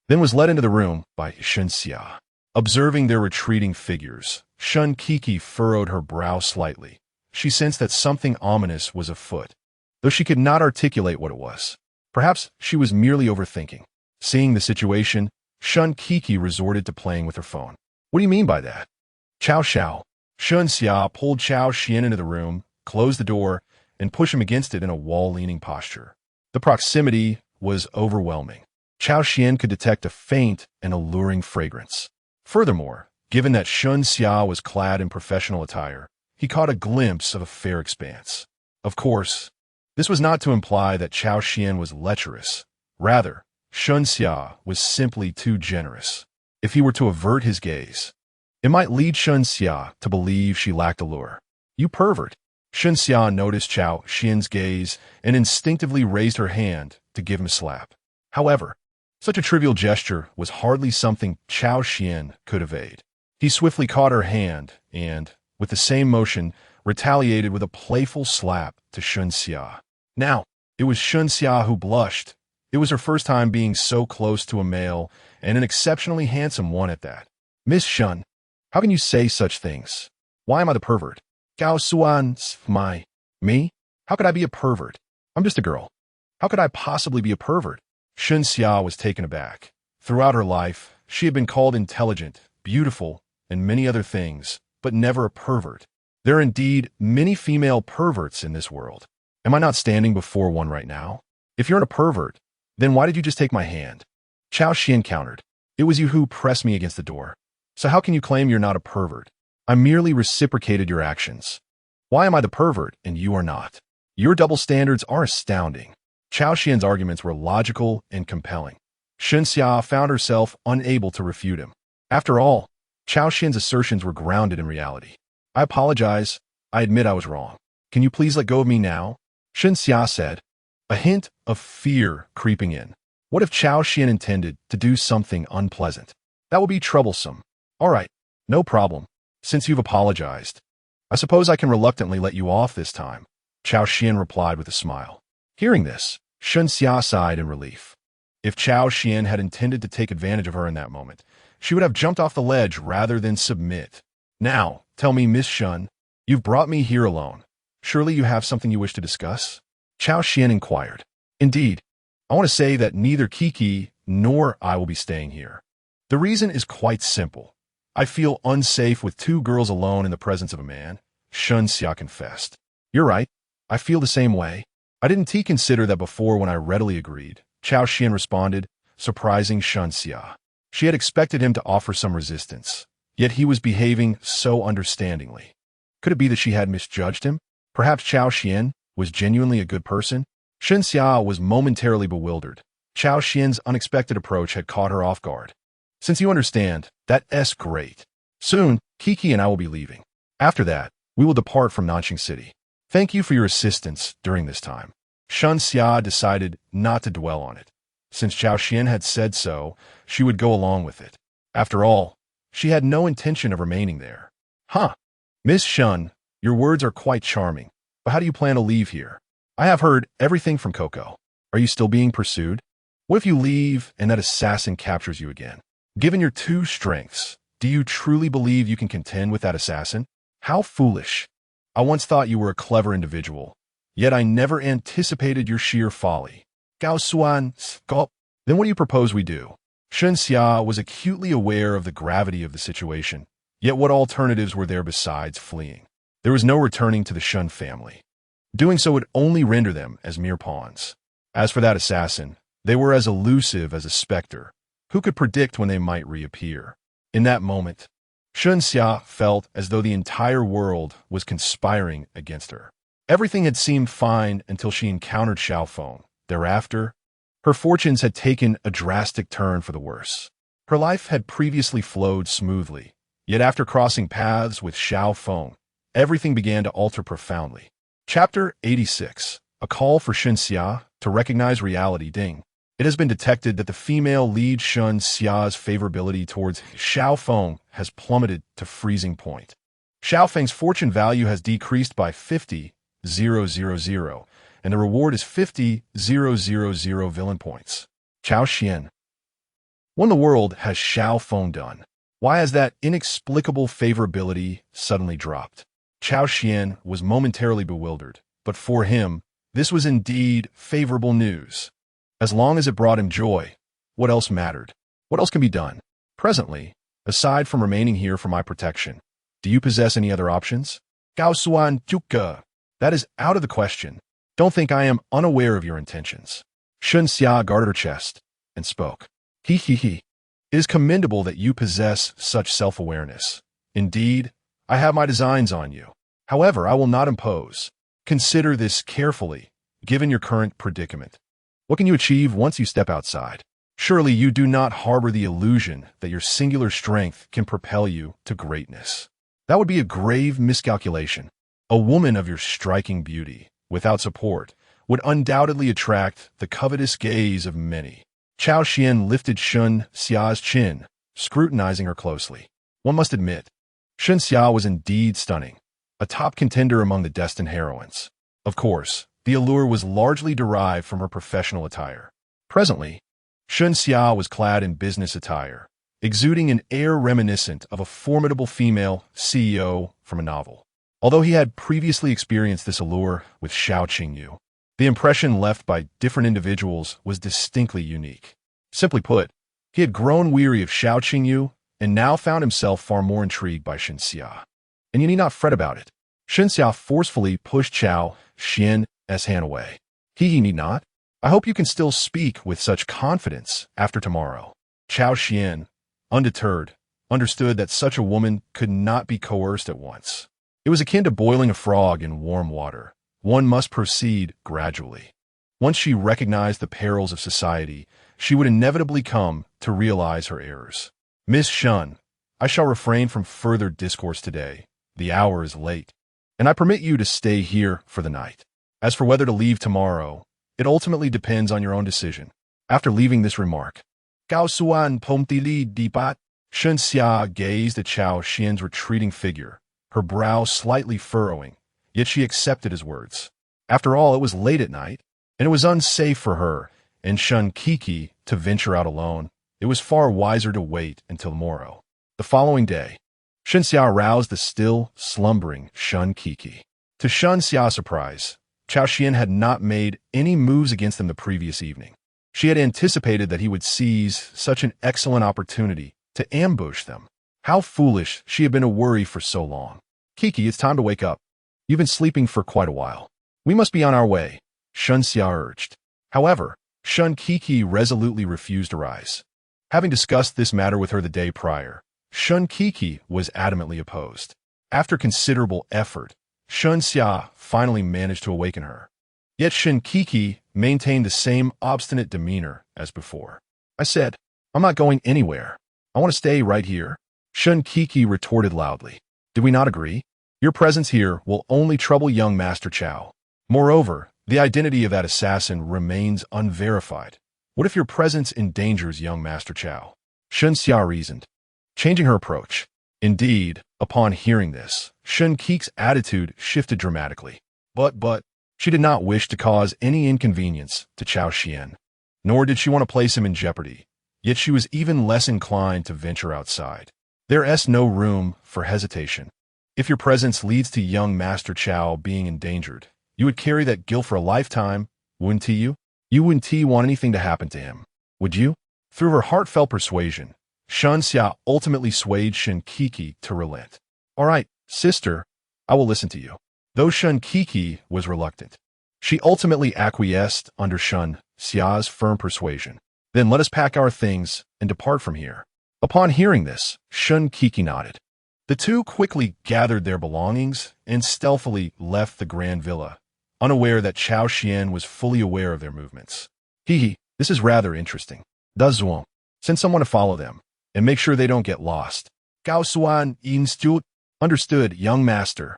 then was led into the room by Shun Xia. Observing their retreating figures, Shun Qi furrowed her brow slightly. She sensed that something ominous was afoot, though she could not articulate what it was. Perhaps she was merely overthinking. Seeing the situation, Shun Qi resorted to playing with her phone. What do you mean by that? Cao Xiao. Shun Xia pulled Cao Xuan into the room, closed the door, and pushed him against it in a wall-leaning posture. The proximity was overwhelming. Cao Xuan could detect a faint and alluring fragrance. Furthermore, given that Shun Xia was clad in professional attire, he caught a glimpse of a fair expanse. Of course, this was not to imply that Cao Xuan was lecherous. Rather, Shun Xia was simply too generous. If he were to avert his gaze, it might lead Shun Xia to believe she lacked allure. You pervert! Shun Xia noticed Cao Xuan's gaze and instinctively raised her hand to give him a slap. However, such a trivial gesture was hardly something Cao Xuan could evade. He swiftly caught her hand and, with the same motion, retaliated with a playful slap to Shun Xia. Now, it was Shun Xia who blushed. It was her first time being so close to a male, and an exceptionally handsome one at that. Miss Shun, how can you say such things? Why am I the pervert? Cao Xuan, me? How could I be a pervert? I'm just a girl. How could I possibly be a pervert? Shun Xia was taken aback. Throughout her life, she had been called intelligent, beautiful, and many other things, but never a pervert. There are indeed many female perverts in this world. Am I not standing before one right now? If you're not a pervert, then why did you just take my hand? Cao Xuan countered. It was you who pressed me against the door. So how can you claim you're not a pervert? I merely reciprocated your actions. Why am I the pervert and you are not? Your double standards are astounding. Cao Xuan's arguments were logical and compelling. Shun Xia found herself unable to refute him. After all, Cao Xuan's assertions were grounded in reality. I apologize. I admit I was wrong. Can you please let go of me now? Shun Xia said, a hint of fear creeping in. What if Cao Xuan intended to do something unpleasant? That would be troublesome. All right, no problem. Since you've apologized, I suppose I can reluctantly let you off this time. Cao Xuan replied with a smile. Hearing this, Shun Xia sighed in relief. If Cao Xuan had intended to take advantage of her in that moment, she would have jumped off the ledge rather than submit. Now, tell me, Miss Shun, you've brought me here alone. Surely you have something you wish to discuss? Cao Xuan inquired. Indeed, I want to say that neither Qi nor I will be staying here. The reason is quite simple. I feel unsafe with two girls alone in the presence of a man, Shun Xia confessed. You're right. I feel the same way. I didn't consider that before when I readily agreed, Cao Xuan responded, surprising Shun Xia. She had expected him to offer some resistance, yet he was behaving so understandingly. Could it be that she had misjudged him? Perhaps Cao Xuan was genuinely a good person? Shun Xia was momentarily bewildered. Cao Xuan's unexpected approach had caught her off guard. Since you understand, that's great. Soon, Qi and I will be leaving. After that, we will depart from Nanxing City. Thank you for your assistance during this time. Shun Xia decided not to dwell on it. Since Cao Xuan had said so, she would go along with it. After all, she had no intention of remaining there. Huh. Miss Shun, your words are quite charming, but how do you plan to leave here? I have heard everything from Coco. Are you still being pursued? What if you leave and that assassin captures you again? Given your two strengths, do you truly believe you can contend with that assassin? How foolish. I once thought you were a clever individual, Yet I never anticipated your sheer folly. Cao Xuan, gulp. Then what do you propose we do? Shen Xia was acutely aware of the gravity of the situation, yet what alternatives were there besides fleeing? There was no returning to the Shun family. Doing so would only render them as mere pawns. As for that assassin, they were as elusive as a specter. Who could predict when they might reappear? In that moment, Shen Xia felt as though the entire world was conspiring against her. Everything had seemed fine until she encountered Xiaofeng. Thereafter, her fortunes had taken a drastic turn for the worse. Her life had previously flowed smoothly, yet after crossing paths with Xiaofeng, everything began to alter profoundly. Chapter 86. A call for Shen Xia to recognize reality. Ding. It has been detected that the female lead Shen Xia's favorability towards Xiaofeng has plummeted to freezing point. Xiaofeng's fortune value has decreased by 50,000, and the reward is 50,000 villain points. Cao Xuan. What in the world has Xiaofeng done? Why has that inexplicable favorability suddenly dropped? Cao Xuan was momentarily bewildered, but for him, this was indeed favorable news. As long as it brought him joy, what else mattered? What else can be done? Presently, aside from remaining here for my protection, do you possess any other options? Cao Xuan Juka. That is out of the question. Don't think I am unaware of your intentions. Shen Xia guarded her chest and spoke. He. It is commendable that you possess such self-awareness. Indeed, I have my designs on you. However, I will not impose. Consider this carefully, given your current predicament. What can you achieve once you step outside? Surely you do not harbor the illusion that your singular strength can propel you to greatness. That would be a grave miscalculation. A woman of your striking beauty, without support, would undoubtedly attract the covetous gaze of many. Cao Xuan lifted Shen Xia's chin, scrutinizing her closely. One must admit, Shen Xia was indeed stunning, a top contender among the destined heroines. Of course, the allure was largely derived from her professional attire. Presently, Shen Xia was clad in business attire, exuding an air reminiscent of a formidable female CEO from a novel. Although he had previously experienced this allure with Xiao Qingyu, the impression left by different individuals was distinctly unique. Simply put, he had grown weary of Xiao Qingyu and now found himself far more intrigued by Shen Xia. And you need not fret about it. Shen Xia forcefully pushed Cao Xuan's hand away. He need not. I hope you can still speak with such confidence after tomorrow. Cao Xuan, undeterred, understood that such a woman could not be coerced at once. It was akin to boiling a frog in warm water. One must proceed gradually. Once she recognized the perils of society, she would inevitably come to realize her errors. Miss Shun, I shall refrain from further discourse today. The hour is late, and I permit you to stay here for the night. As for whether to leave tomorrow, it ultimately depends on your own decision. After leaving this remark, Cao Xuan pomtili dipat, Shen Xia gazed at Cao Xuan's retreating figure, her brow slightly furrowing, yet she accepted his words. After all, it was late at night, and it was unsafe for her and Shun Kiki to venture out alone. It was far wiser to wait until morrow. The following day, Shen Xia roused the still slumbering Shun Kiki. To Shen Xia's surprise, Cao Xuan had not made any moves against them the previous evening. She had anticipated that he would seize such an excellent opportunity to ambush them. How foolish she had been to worry for so long. Kiki, it's time to wake up. You've been sleeping for quite a while. We must be on our way, Shen Xia urged. However, Shun Kiki resolutely refused to rise. Having discussed this matter with her the day prior, Shun Kiki was adamantly opposed. After considerable effort, Shen Xia finally managed to awaken her. Yet Shun Kiki maintained the same obstinate demeanor as before. I said, I'm not going anywhere. I want to stay right here. Shun Kiki retorted loudly. Did we not agree? Your presence here will only trouble young Master Cao. Moreover, the identity of that assassin remains unverified. What if your presence endangers young Master Cao? Shen Xia reasoned, changing her approach. Indeed, upon hearing this, Shun Kiki's attitude shifted dramatically. But, she did not wish to cause any inconvenience to Cao Xuan, nor did she want to place him in jeopardy. Yet she was even less inclined to venture outside. There is no room for hesitation. If your presence leads to young Master Cao being endangered, You would carry that guilt for a lifetime, wouldn't you? You wouldn't want anything to happen to him, would you? Through her heartfelt persuasion, Xia ultimately swayed Kiki to relent. All right, sister, I will listen to you. Though Kiki was reluctant, she ultimately acquiesced under Xia's firm persuasion. Then let us pack our things and depart from here. Upon hearing this, Kiki nodded. The two quickly gathered their belongings and stealthily left the grand villa, unaware that Cao Xuan was fully aware of their movements. This is rather interesting. Does Zhuang send someone to follow them and make sure they don't get lost. Cao Xuan Institute. Understood, young master.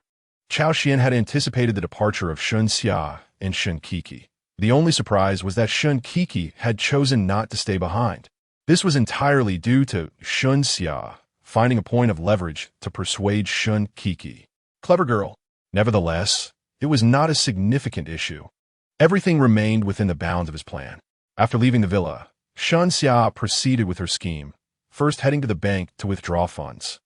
Cao Xuan had anticipated the departure of Xia and Kiki. The only surprise was that Kiki had chosen not to stay behind. This was entirely due to Xia finding a point of leverage to persuade Kiki. Clever girl. Nevertheless, it was not a significant issue. Everything remained within the bounds of his plan. After leaving the villa, Xia proceeded with her scheme, first heading to the bank to withdraw funds.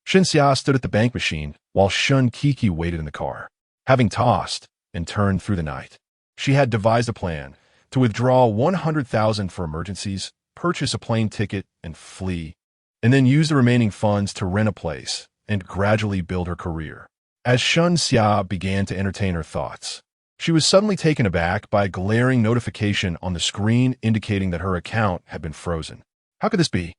Xia stood at the bank machine while Kiki waited in the car. Having tossed and turned through the night, she had devised a plan to withdraw 100,000 for emergencies, purchase a plane ticket, and flee, and then use the remaining funds to rent a place and gradually build her career. As Xia began to entertain her thoughts, she was suddenly taken aback by a glaring notification on the screen indicating that her account had been frozen. How could this be?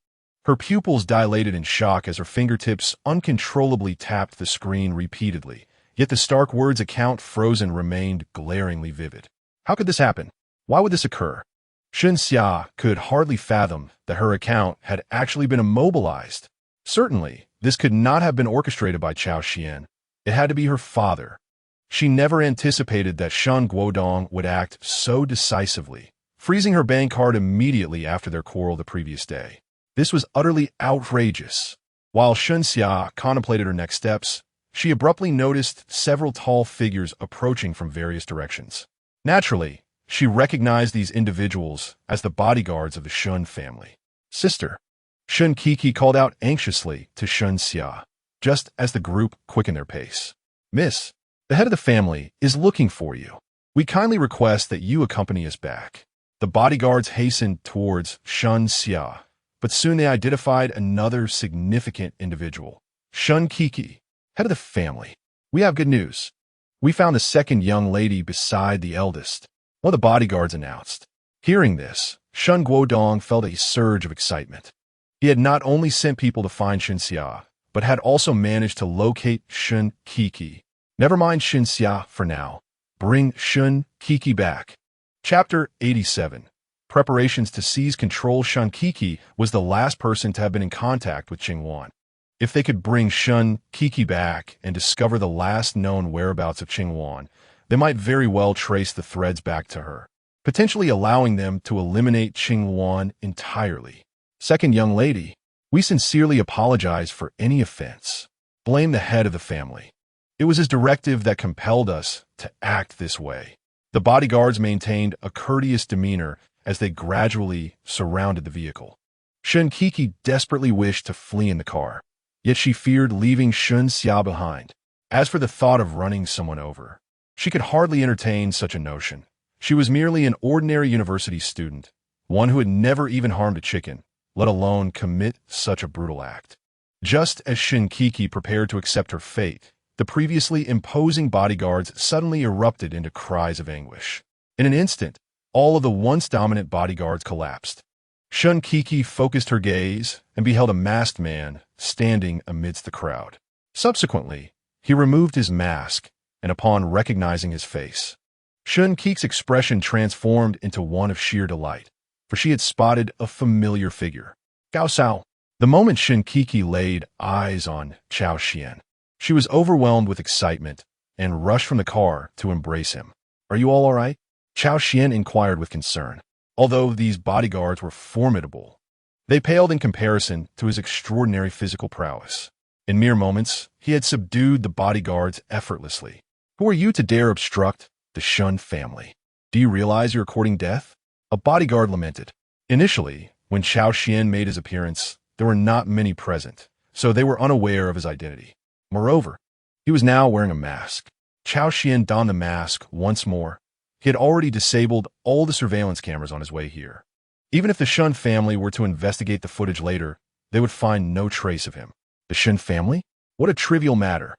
Her pupils dilated in shock as her fingertips uncontrollably tapped the screen repeatedly, yet the stark words "account frozen" remained glaringly vivid. How could this happen? Why would this occur? Xia could hardly fathom that her account had actually been immobilized. Certainly, this could not have been orchestrated by Cao Xuan. It had to be her father. She never anticipated that Shen Guodong would act so decisively, freezing her bank card immediately after their quarrel the previous day. This was utterly outrageous. While Xia contemplated her next steps, she abruptly noticed several tall figures approaching from various directions. Naturally, she recognized these individuals as the bodyguards of the Shun family. Sister, Kiki called out anxiously to Xia, just as the group quickened their pace. Miss, the head of the family is looking for you. We kindly request that you accompany us back. The bodyguards hastened towards Xia, but soon they identified another significant individual. Kiki, head of the family. We have good news. We found the second young lady beside the eldest, one of the bodyguards announced. Hearing this, Shen Guodong felt a surge of excitement. He had not only sent people to find Xia, but had also managed to locate Kiki. Never mind Xia for now. Bring Kiki back. Chapter 87. Preparations to seize control. Kiki was the last person to have been in contact with Qingwan. If they could bring Kiki back and discover the last known whereabouts of Qingwan, they might very well trace the threads back to her, potentially allowing them to eliminate Qingwan entirely. Second young lady, we sincerely apologize for any offense. Blame the head of the family. It was his directive that compelled us to act this way. The bodyguards maintained a courteous demeanor as they gradually surrounded the vehicle. Kiki desperately wished to flee in the car, yet she feared leaving Xia behind. As for the thought of running someone over, she could hardly entertain such a notion. She was merely an ordinary university student, one who had never even harmed a chicken, let alone commit such a brutal act. Just as Kiki prepared to accept her fate, the previously imposing bodyguards suddenly erupted into cries of anguish. In an instant, all of the once dominant bodyguards collapsed. Kiki focused her gaze and beheld a masked man standing amidst the crowd. Subsequently, he removed his mask, and upon recognizing his face, Kiki's expression transformed into one of sheer delight, for she had spotted a familiar figure. Cao Xuan. The moment Kiki laid eyes on Cao Xuan, she was overwhelmed with excitement and rushed from the car to embrace him. Are you all right? Cao Xuan inquired with concern. Although these bodyguards were formidable, they paled in comparison to his extraordinary physical prowess. In mere moments, he had subdued the bodyguards effortlessly. Who are you to dare obstruct the Shun family? Do you realize you're courting death? A bodyguard lamented. Initially, when Cao Xuan made his appearance, there were not many present, so they were unaware of his identity. Moreover, he was now wearing a mask. Cao Xuan donned the mask once more. He had already disabled all the surveillance cameras on his way here. Even if the Shun family were to investigate the footage later, they would find no trace of him. The Shun family? What a trivial matter.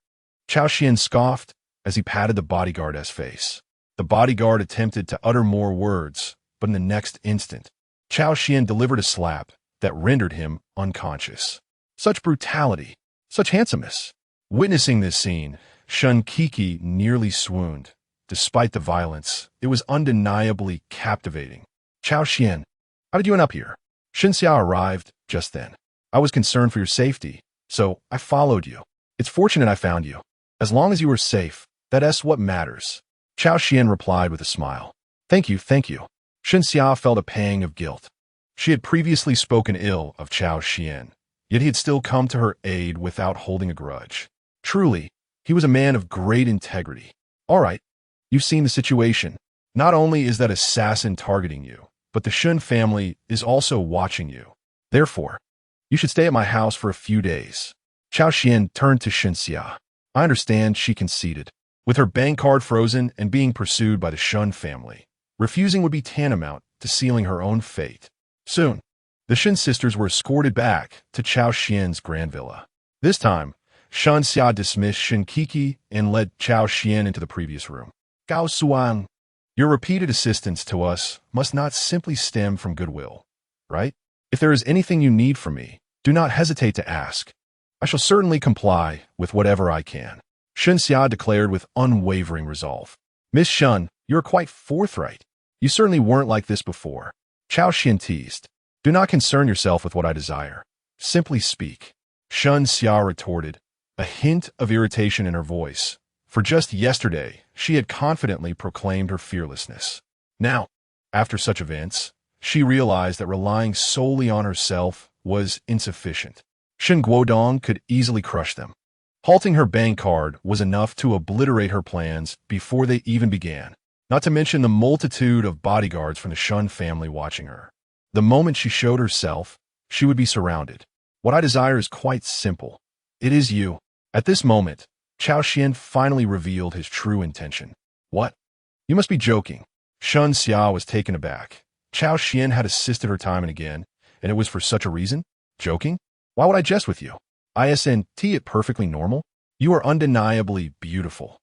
Cao Xuan scoffed as he patted the bodyguard's face. The bodyguard attempted to utter more words, but in the next instant, Cao Xuan delivered a slap that rendered him unconscious. Such brutality, such handsomeness. Witnessing this scene, Shun Kiki nearly swooned. Despite the violence, it was undeniably captivating. Cao Xuan, how did you end up here? Shen Xiao arrived just then. I was concerned for your safety, so I followed you. It's fortunate I found you. As long as you were safe, that's what matters. Cao Xuan replied with a smile. Thank you, thank you. Shen Xiao felt a pang of guilt. She had previously spoken ill of Cao Xuan, yet he had still come to her aid without holding a grudge. Truly, he was a man of great integrity. All right, you've seen the situation. Not only is that assassin targeting you, but the Shun family is also watching you. Therefore, you should stay at my house for a few days. Cao Xuan turned to Shen Xia. I understand, she conceded. With her bank card frozen and being pursued by the Shun family, refusing would be tantamount to sealing her own fate. Soon, the Shen sisters were escorted back to Cao Xuan's grand villa. This time, Shen Xia dismissed Shen Kiki and led Cao Xuan into the previous room. Cao Xuan, your repeated assistance to us must not simply stem from goodwill, right? If there is anything you need from me, do not hesitate to ask. I shall certainly comply with whatever I can. Shen Xia declared with unwavering resolve. Miss Shun, you are quite forthright. You certainly weren't like this before. Cao Xuan teased. Do not concern yourself with what I desire. Simply speak. Shen Xia retorted, a hint of irritation in her voice. For just yesterday, she had confidently proclaimed her fearlessness. Now, after such events, she realized that relying solely on herself was insufficient. Shen Guodong could easily crush them. Halting her bank card was enough to obliterate her plans before they even began, not to mention the multitude of bodyguards from the Shun family watching her. The moment she showed herself, she would be surrounded. What I desire is quite simple. It is you. At this moment, Cao Xuan finally revealed his true intention. What? You must be joking. Shen Xia was taken aback. Cao Xuan had assisted her time and again, and it was for such a reason? Joking? Why would I jest with you? Isn't it perfectly normal? You are undeniably beautiful.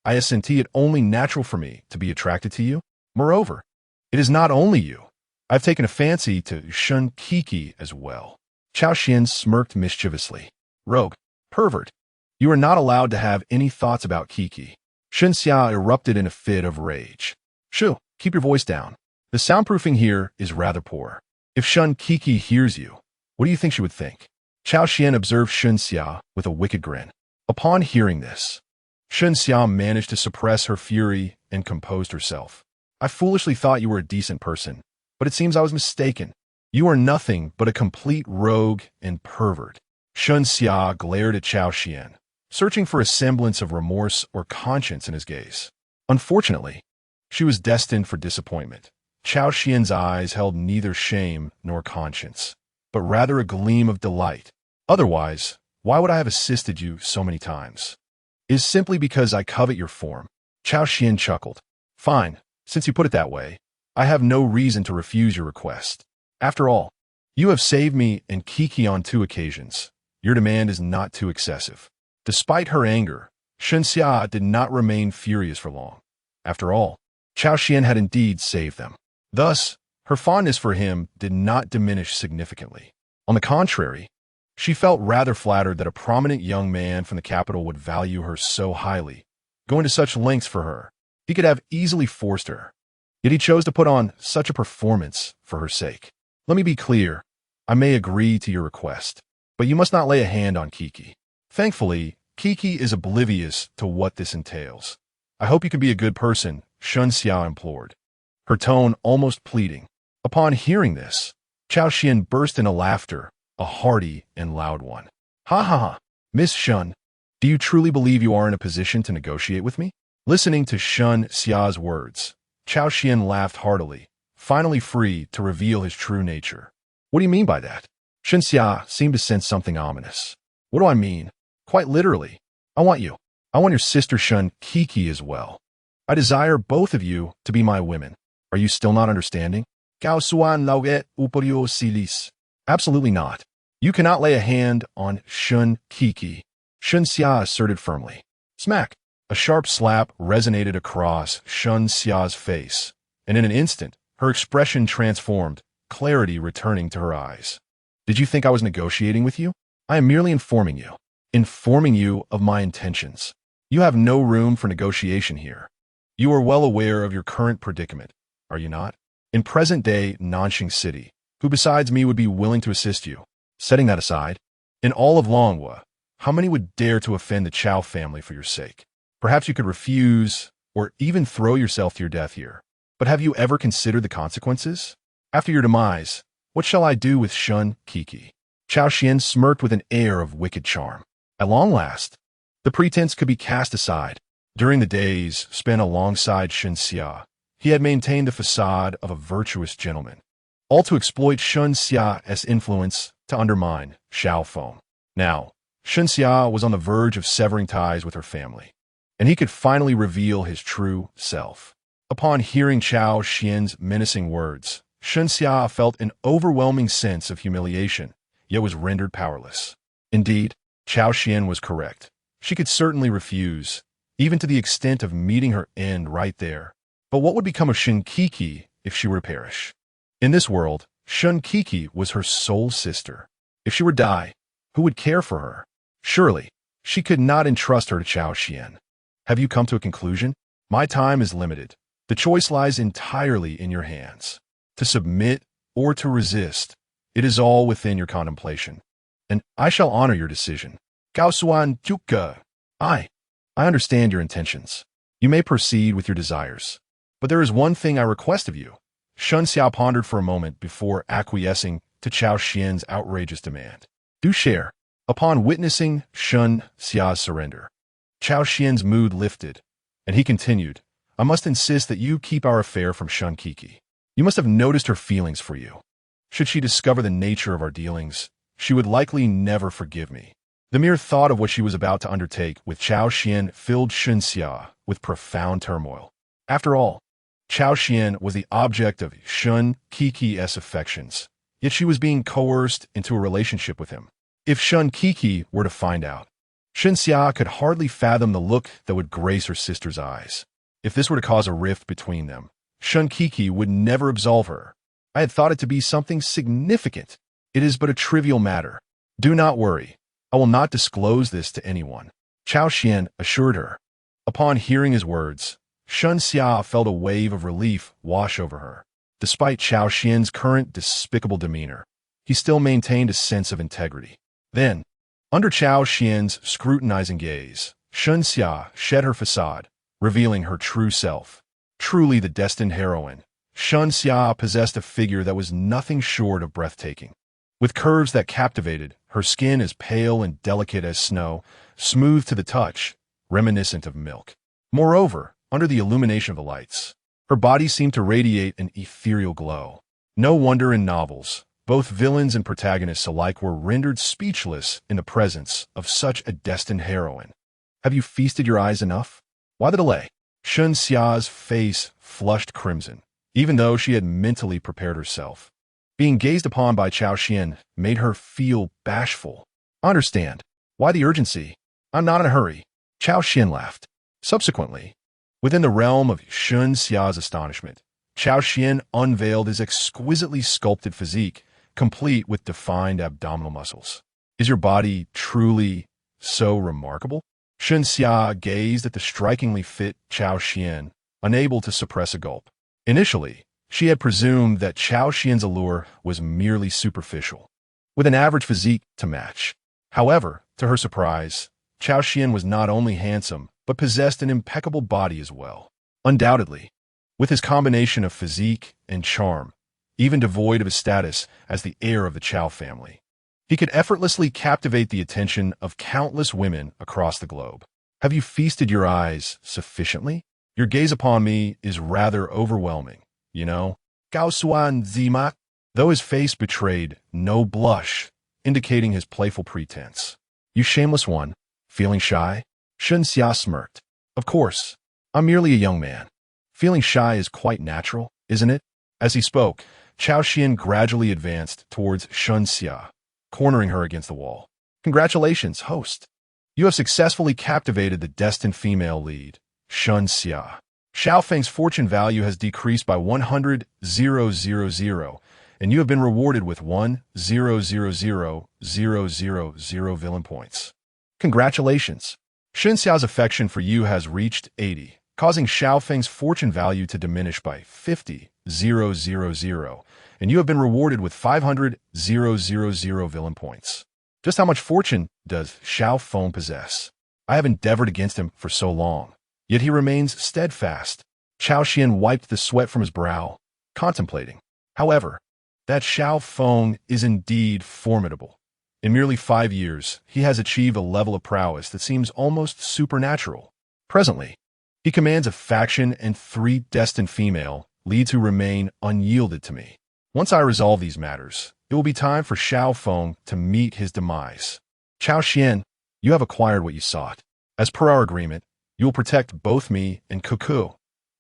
Isn't it only natural for me to be attracted to you? Moreover, it is not only you. I've taken a fancy to Shun Kiki as well. Cao Xuan smirked mischievously. Rogue, pervert. You are not allowed to have any thoughts about Kiki. Shen Xia erupted in a fit of rage. Shoo, keep your voice down. The soundproofing here is rather poor. If Shun Kiki hears you, what do you think she would think? Cao Xuan observed Shen Xia with a wicked grin. Upon hearing this, Shen Xia managed to suppress her fury and composed herself. I foolishly thought you were a decent person, but it seems I was mistaken. You are nothing but a complete rogue and pervert. Shen Xia glared at Cao Xuan, searching for a semblance of remorse or conscience in his gaze. Unfortunately, she was destined for disappointment. Cao Xuan's eyes held neither shame nor conscience, but rather a gleam of delight. Otherwise, why would I have assisted you so many times? It is simply because I covet your form. Cao Xuan chuckled. Fine, since you put it that way, I have no reason to refuse your request. After all, you have saved me and Kiki on 2 occasions. Your demand is not too excessive. Despite her anger, Shen Xia did not remain furious for long. After all, Cao Xuan had indeed saved them. Thus, her fondness for him did not diminish significantly. On the contrary, she felt rather flattered that a prominent young man from the capital would value her so highly, going to such lengths for her. He could have easily forced her, yet he chose to put on such a performance for her sake. Let me be clear, I may agree to your request, but you must not lay a hand on Kiki. Thankfully, Kiki is oblivious to what this entails. I hope you can be a good person, Shen Xia implored, her tone almost pleading. Upon hearing this, Cao Xuan burst into laughter, a hearty and loud one. Ha ha ha, Miss Shun, do you truly believe you are in a position to negotiate with me? Listening to Shen Xia's words, Cao Xuan laughed heartily, finally free to reveal his true nature. What do you mean by that? Shen Xia seemed to sense something ominous. What do I mean? Quite literally, I want you. I want your sister Shun Kiki as well. I desire both of you to be my women. Are you still not understanding? Cao Xuan lauget uporio silis. Absolutely not. You cannot lay a hand on Shun Kiki. Shun Xia asserted firmly. Smack! A sharp slap resonated across Shun Xia's face, and in an instant, her expression transformed, clarity returning to her eyes. Did you think I was negotiating with you? I am merely informing you. Informing you of my intentions. You have no room for negotiation here. You are well aware of your current predicament, are you not? In present-day Nanxing City, who besides me would be willing to assist you? Setting that aside, in all of Longhua, how many would dare to offend the Cao family for your sake? Perhaps you could refuse, or even throw yourself to your death here. But have you ever considered the consequences? After your demise, what shall I do with Shun Kiki? Cao Xuan smirked with an air of wicked charm. At long last, the pretense could be cast aside. During the days spent alongside Shun Xia, he had maintained the facade of a virtuous gentleman, all to exploit Shun Xia's influence to undermine Xiao Feng. Now, Shun Xia was on the verge of severing ties with her family, and he could finally reveal his true self. Upon hearing Cao Xuan's menacing words, Shun Xia felt an overwhelming sense of humiliation, yet was rendered powerless. Indeed, Cao Xuan was correct. She could certainly refuse, even to the extent of meeting her end right there. But what would become of Shun Kiki if she were to perish? In this world, Shun Kiki was her soul sister. If she were to die, who would care for her? Surely, she could not entrust her to Cao Xuan. Have you come to a conclusion? My time is limited. The choice lies entirely in your hands. To submit or to resist, it is all within your contemplation. And I shall honor your decision. Cao Xuan Juka. I understand your intentions. You may proceed with your desires. But there is one thing I request of you. Shun Xia pondered for a moment before acquiescing to Cao Xuan's outrageous demand. Do share. Upon witnessing Shun Xia's surrender, Cao Xuan's mood lifted, and he continued, I must insist that you keep our affair from Shun Kiki. You must have noticed her feelings for you. Should she discover the nature of our dealings, she would likely never forgive me. The mere thought of what she was about to undertake with Cao Xuan filled Shun Xia with profound turmoil. After all, Cao Xuan was the object of Shun Kiki's affections, yet she was being coerced into a relationship with him. If Shun Kiki were to find out, Shun Xia could hardly fathom the look that would grace her sister's eyes. If this were to cause a rift between them, Shun Kiki would never absolve her. I had thought it to be something significant. It is but a trivial matter. Do not worry. I will not disclose this to anyone. Cao Xuan assured her. Upon hearing his words, Shun Xia felt a wave of relief wash over her. Despite Cao Xuan's current despicable demeanor, he still maintained a sense of integrity. Then, under Cao Xuan's scrutinizing gaze, Shun Xia shed her facade, revealing her true self. Truly the destined heroine, Shun Xia possessed a figure that was nothing short of breathtaking. With curves that captivated, her skin as pale and delicate as snow, smooth to the touch, reminiscent of milk. Moreover, under the illumination of the lights, her body seemed to radiate an ethereal glow. No wonder in novels, both villains and protagonists alike were rendered speechless in the presence of such a destined heroine. Have you feasted your eyes enough? Why the delay? Shun Xia's face flushed crimson, even though she had mentally prepared herself. Being gazed upon by Cao Xuan made her feel bashful. I understand. Why the urgency? I'm not in a hurry. Cao Xuan laughed. Subsequently, within the realm of Shun Xia's astonishment, Cao Xuan unveiled his exquisitely sculpted physique, complete with defined abdominal muscles. Is your body truly so remarkable? Shun Xia gazed at the strikingly fit Cao Xuan, unable to suppress a gulp. Initially, she had presumed that Cao Xuan's allure was merely superficial, with an average physique to match. However, to her surprise, Cao Xuan was not only handsome, but possessed an impeccable body as well. Undoubtedly, with his combination of physique and charm, even devoid of his status as the heir of the Cao family, he could effortlessly captivate the attention of countless women across the globe. Have you feasted your eyes sufficiently? Your gaze upon me is rather overwhelming, you know. Cao Xuan Zimak, though his face betrayed no blush, indicating his playful pretense. You shameless one, feeling shy? Shun Xia smirked. Of course, I'm merely a young man. Feeling shy is quite natural, isn't it? As he spoke, Cao Xuan gradually advanced towards Shun Xia, cornering her against the wall. Congratulations, host. You have successfully captivated the destined female lead, Shun Xia. Xiao Feng's fortune value has decreased by 100,000, and you have been rewarded with 1,000,000 villain points. Congratulations. Shun Xiao's affection for you has reached 80, causing Xiao Feng's fortune value to diminish by 50,000, and you have been rewarded with 500,000 villain points. Just how much fortune does Xiao Feng possess? I have endeavored against him for so long, yet he remains steadfast. Cao Xuan wiped the sweat from his brow, contemplating. However, that Xiao Feng is indeed formidable. In merely 5 years, he has achieved a level of prowess that seems almost supernatural. Presently, he commands a faction and 3 destined female leads who remain unyielded to me. Once I resolve these matters, it will be time for Xiao Feng to meet his demise. Cao Xuan, you have acquired what you sought. As per our agreement, you will protect both me and Cuckoo,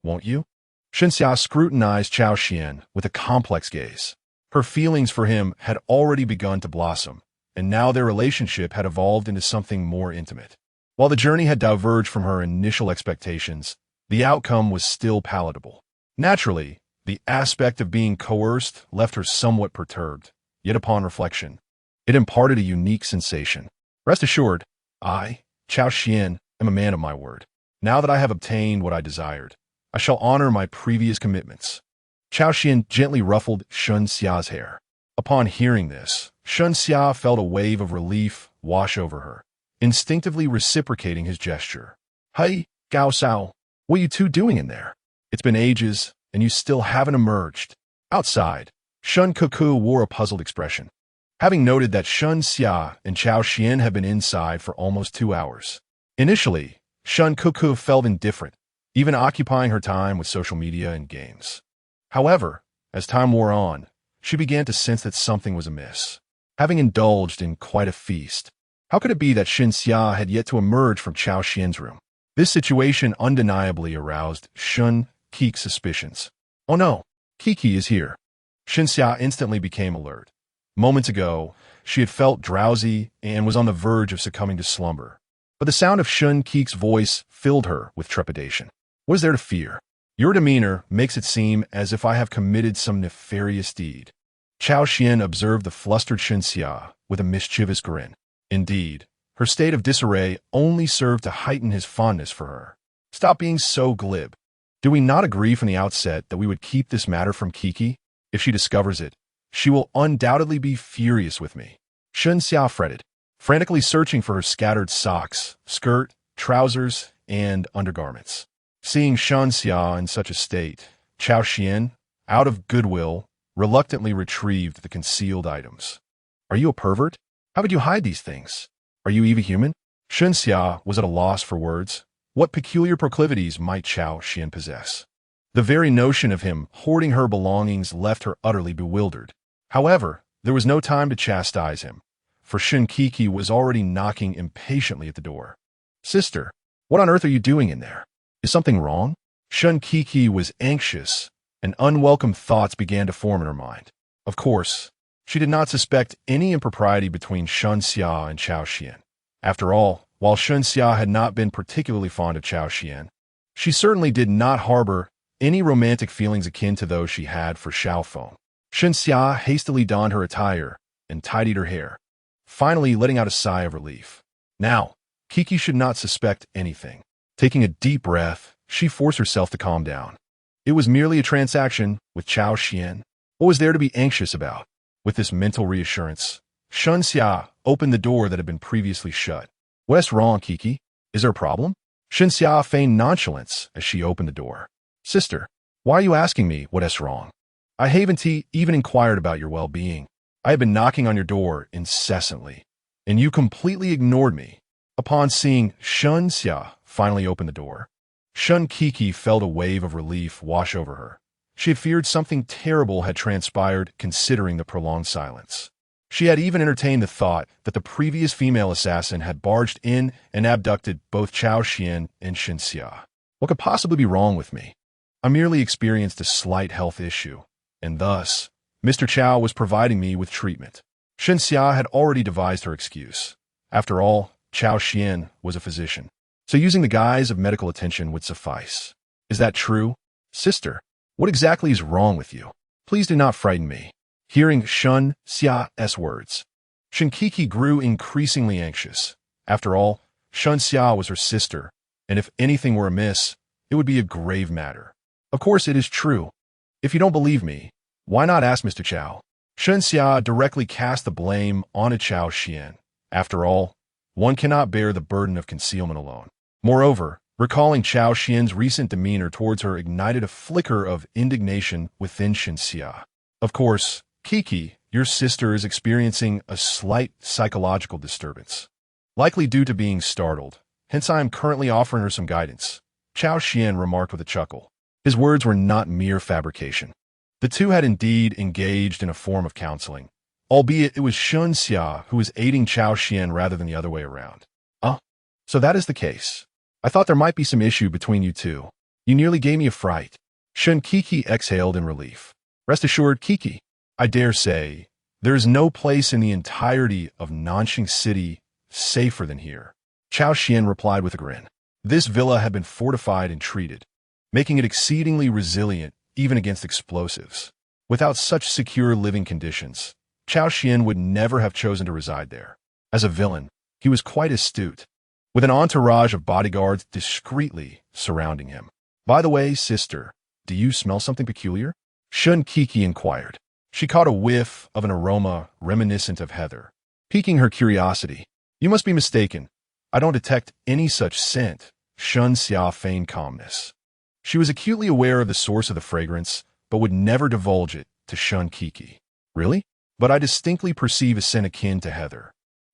won't you? Shun Xia scrutinized Cao Xuan with a complex gaze. Her feelings for him had already begun to blossom, and now their relationship had evolved into something more intimate. While the journey had diverged from her initial expectations, the outcome was still palatable. Naturally, the aspect of being coerced left her somewhat perturbed, yet upon reflection, it imparted a unique sensation. Rest assured, I, Cao Xuan, am a man of my word. Now that I have obtained what I desired, I shall honor my previous commitments. Cao Xuan gently ruffled Shun Xia's hair. Upon hearing this, Shun Xia felt a wave of relief wash over her, instinctively reciprocating his gesture. Hey, Cao Xuan, what are you two doing in there? It's been ages, and you still haven't emerged. Outside, Shun Cuckoo wore a puzzled expression. Having noted that Shun Xia and Cao Xuan had been inside for almost 2 hours. Initially, Shun Cuckoo felt indifferent, even occupying her time with social media and games. However, as time wore on, she began to sense that something was amiss. Having indulged in quite a feast, how could it be that Shun Xia had yet to emerge from Cao Xuan's room? This situation undeniably aroused Shun Qi's suspicions. Oh no, Kiki is here. Shun Xia instantly became alert. Moments ago, she had felt drowsy and was on the verge of succumbing to slumber. But the sound of Shun Qi's voice filled her with trepidation. What is there to fear? Your demeanor makes it seem as if I have committed some nefarious deed. Cao Xuan observed the flustered Shun Xia with a mischievous grin. Indeed, her state of disarray only served to heighten his fondness for her. Stop being so glib. Do we not agree from the outset that we would keep this matter from Kiki? If she discovers it, she will undoubtedly be furious with me. Shun Xia fretted, frantically searching for her scattered socks, skirt, trousers, and undergarments. Seeing Shun Xia in such a state, Cao Xuan, out of goodwill, reluctantly retrieved the concealed items. Are you a pervert? How would you hide these things? Are you even human? Shun Xia was at a loss for words. What peculiar proclivities might Cao Xuan possess? The very notion of him hoarding her belongings left her utterly bewildered. However, there was no time to chastise him, for Shun Kiki was already knocking impatiently at the door. Sister, what on earth are you doing in there? Is something wrong? Shun Kiki was anxious, and unwelcome thoughts began to form in her mind. Of course, she did not suspect any impropriety between Shun Xia and Cao Xuan. After all, while Shun Xia had not been particularly fond of Cao Xuan, she certainly did not harbor any romantic feelings akin to those she had for Xiao Feng. Shun Xia hastily donned her attire and tidied her hair, finally letting out a sigh of relief. Now, Kiki should not suspect anything. Taking a deep breath, she forced herself to calm down. It was merely a transaction with Cao Xuan. What was there to be anxious about? With this mental reassurance, Shun Xia opened the door that had been previously shut. What's wrong, Kiki? Is there a problem? Shun Xia feigned nonchalance as she opened the door. Sister, why are you asking me what is wrong? I haven't even inquired about your well-being. I have been knocking on your door incessantly, and you completely ignored me. Upon seeing Shun Xia finally open the door, Shun Kiki felt a wave of relief wash over her. She had feared something terrible had transpired considering the prolonged silence. She had even entertained the thought that the previous female assassin had barged in and abducted both Cao Xuan and Shen Xia. What could possibly be wrong with me? I merely experienced a slight health issue, and thus, Mr. Cao was providing me with treatment. Shen Xia had already devised her excuse. After all, Cao Xuan was a physician, so using the guise of medical attention would suffice. Is that true? Sister, what exactly is wrong with you? Please do not frighten me. Hearing Shen Xia's words, Shen Qixi grew increasingly anxious. After all, Shen Xia was her sister, and if anything were amiss, it would be a grave matter. Of course it is true. If you don't believe me, why not ask Mr. Cao? Shen Xia directly cast the blame onto Cao Xuan. After all, one cannot bear the burden of concealment alone. Moreover, recalling Cao Xuan's recent demeanor towards her ignited a flicker of indignation within Shen Xia. Of course, Qixi, your sister is experiencing a slight psychological disturbance, likely due to being startled. Hence I am currently offering her some guidance, Cao Xuan remarked with a chuckle. His words were not mere fabrication. The two had indeed engaged in a form of counseling, albeit it was Shen Xia who was aiding Cao Xuan rather than the other way around. So that is the case. I thought there might be some issue between you two. You nearly gave me a fright. Shen Qixi exhaled in relief. Rest assured, Qixi, I dare say, there is no place in the entirety of Nanxing City safer than here. Cao Xuan replied with a grin. This villa had been fortified and treated, making it exceedingly resilient even against explosives. Without such secure living conditions, Cao Xuan would never have chosen to reside there. As a villain, he was quite astute, with an entourage of bodyguards discreetly surrounding him. By the way, sister, do you smell something peculiar? Shen Qixi inquired. She caught a whiff of an aroma reminiscent of heather, piquing her curiosity. You must be mistaken. I don't detect any such scent. Shen Xia feigned calmness. She was acutely aware of the source of the fragrance, but would never divulge it to Shen Qixi. Really? But I distinctly perceive a scent akin to heather.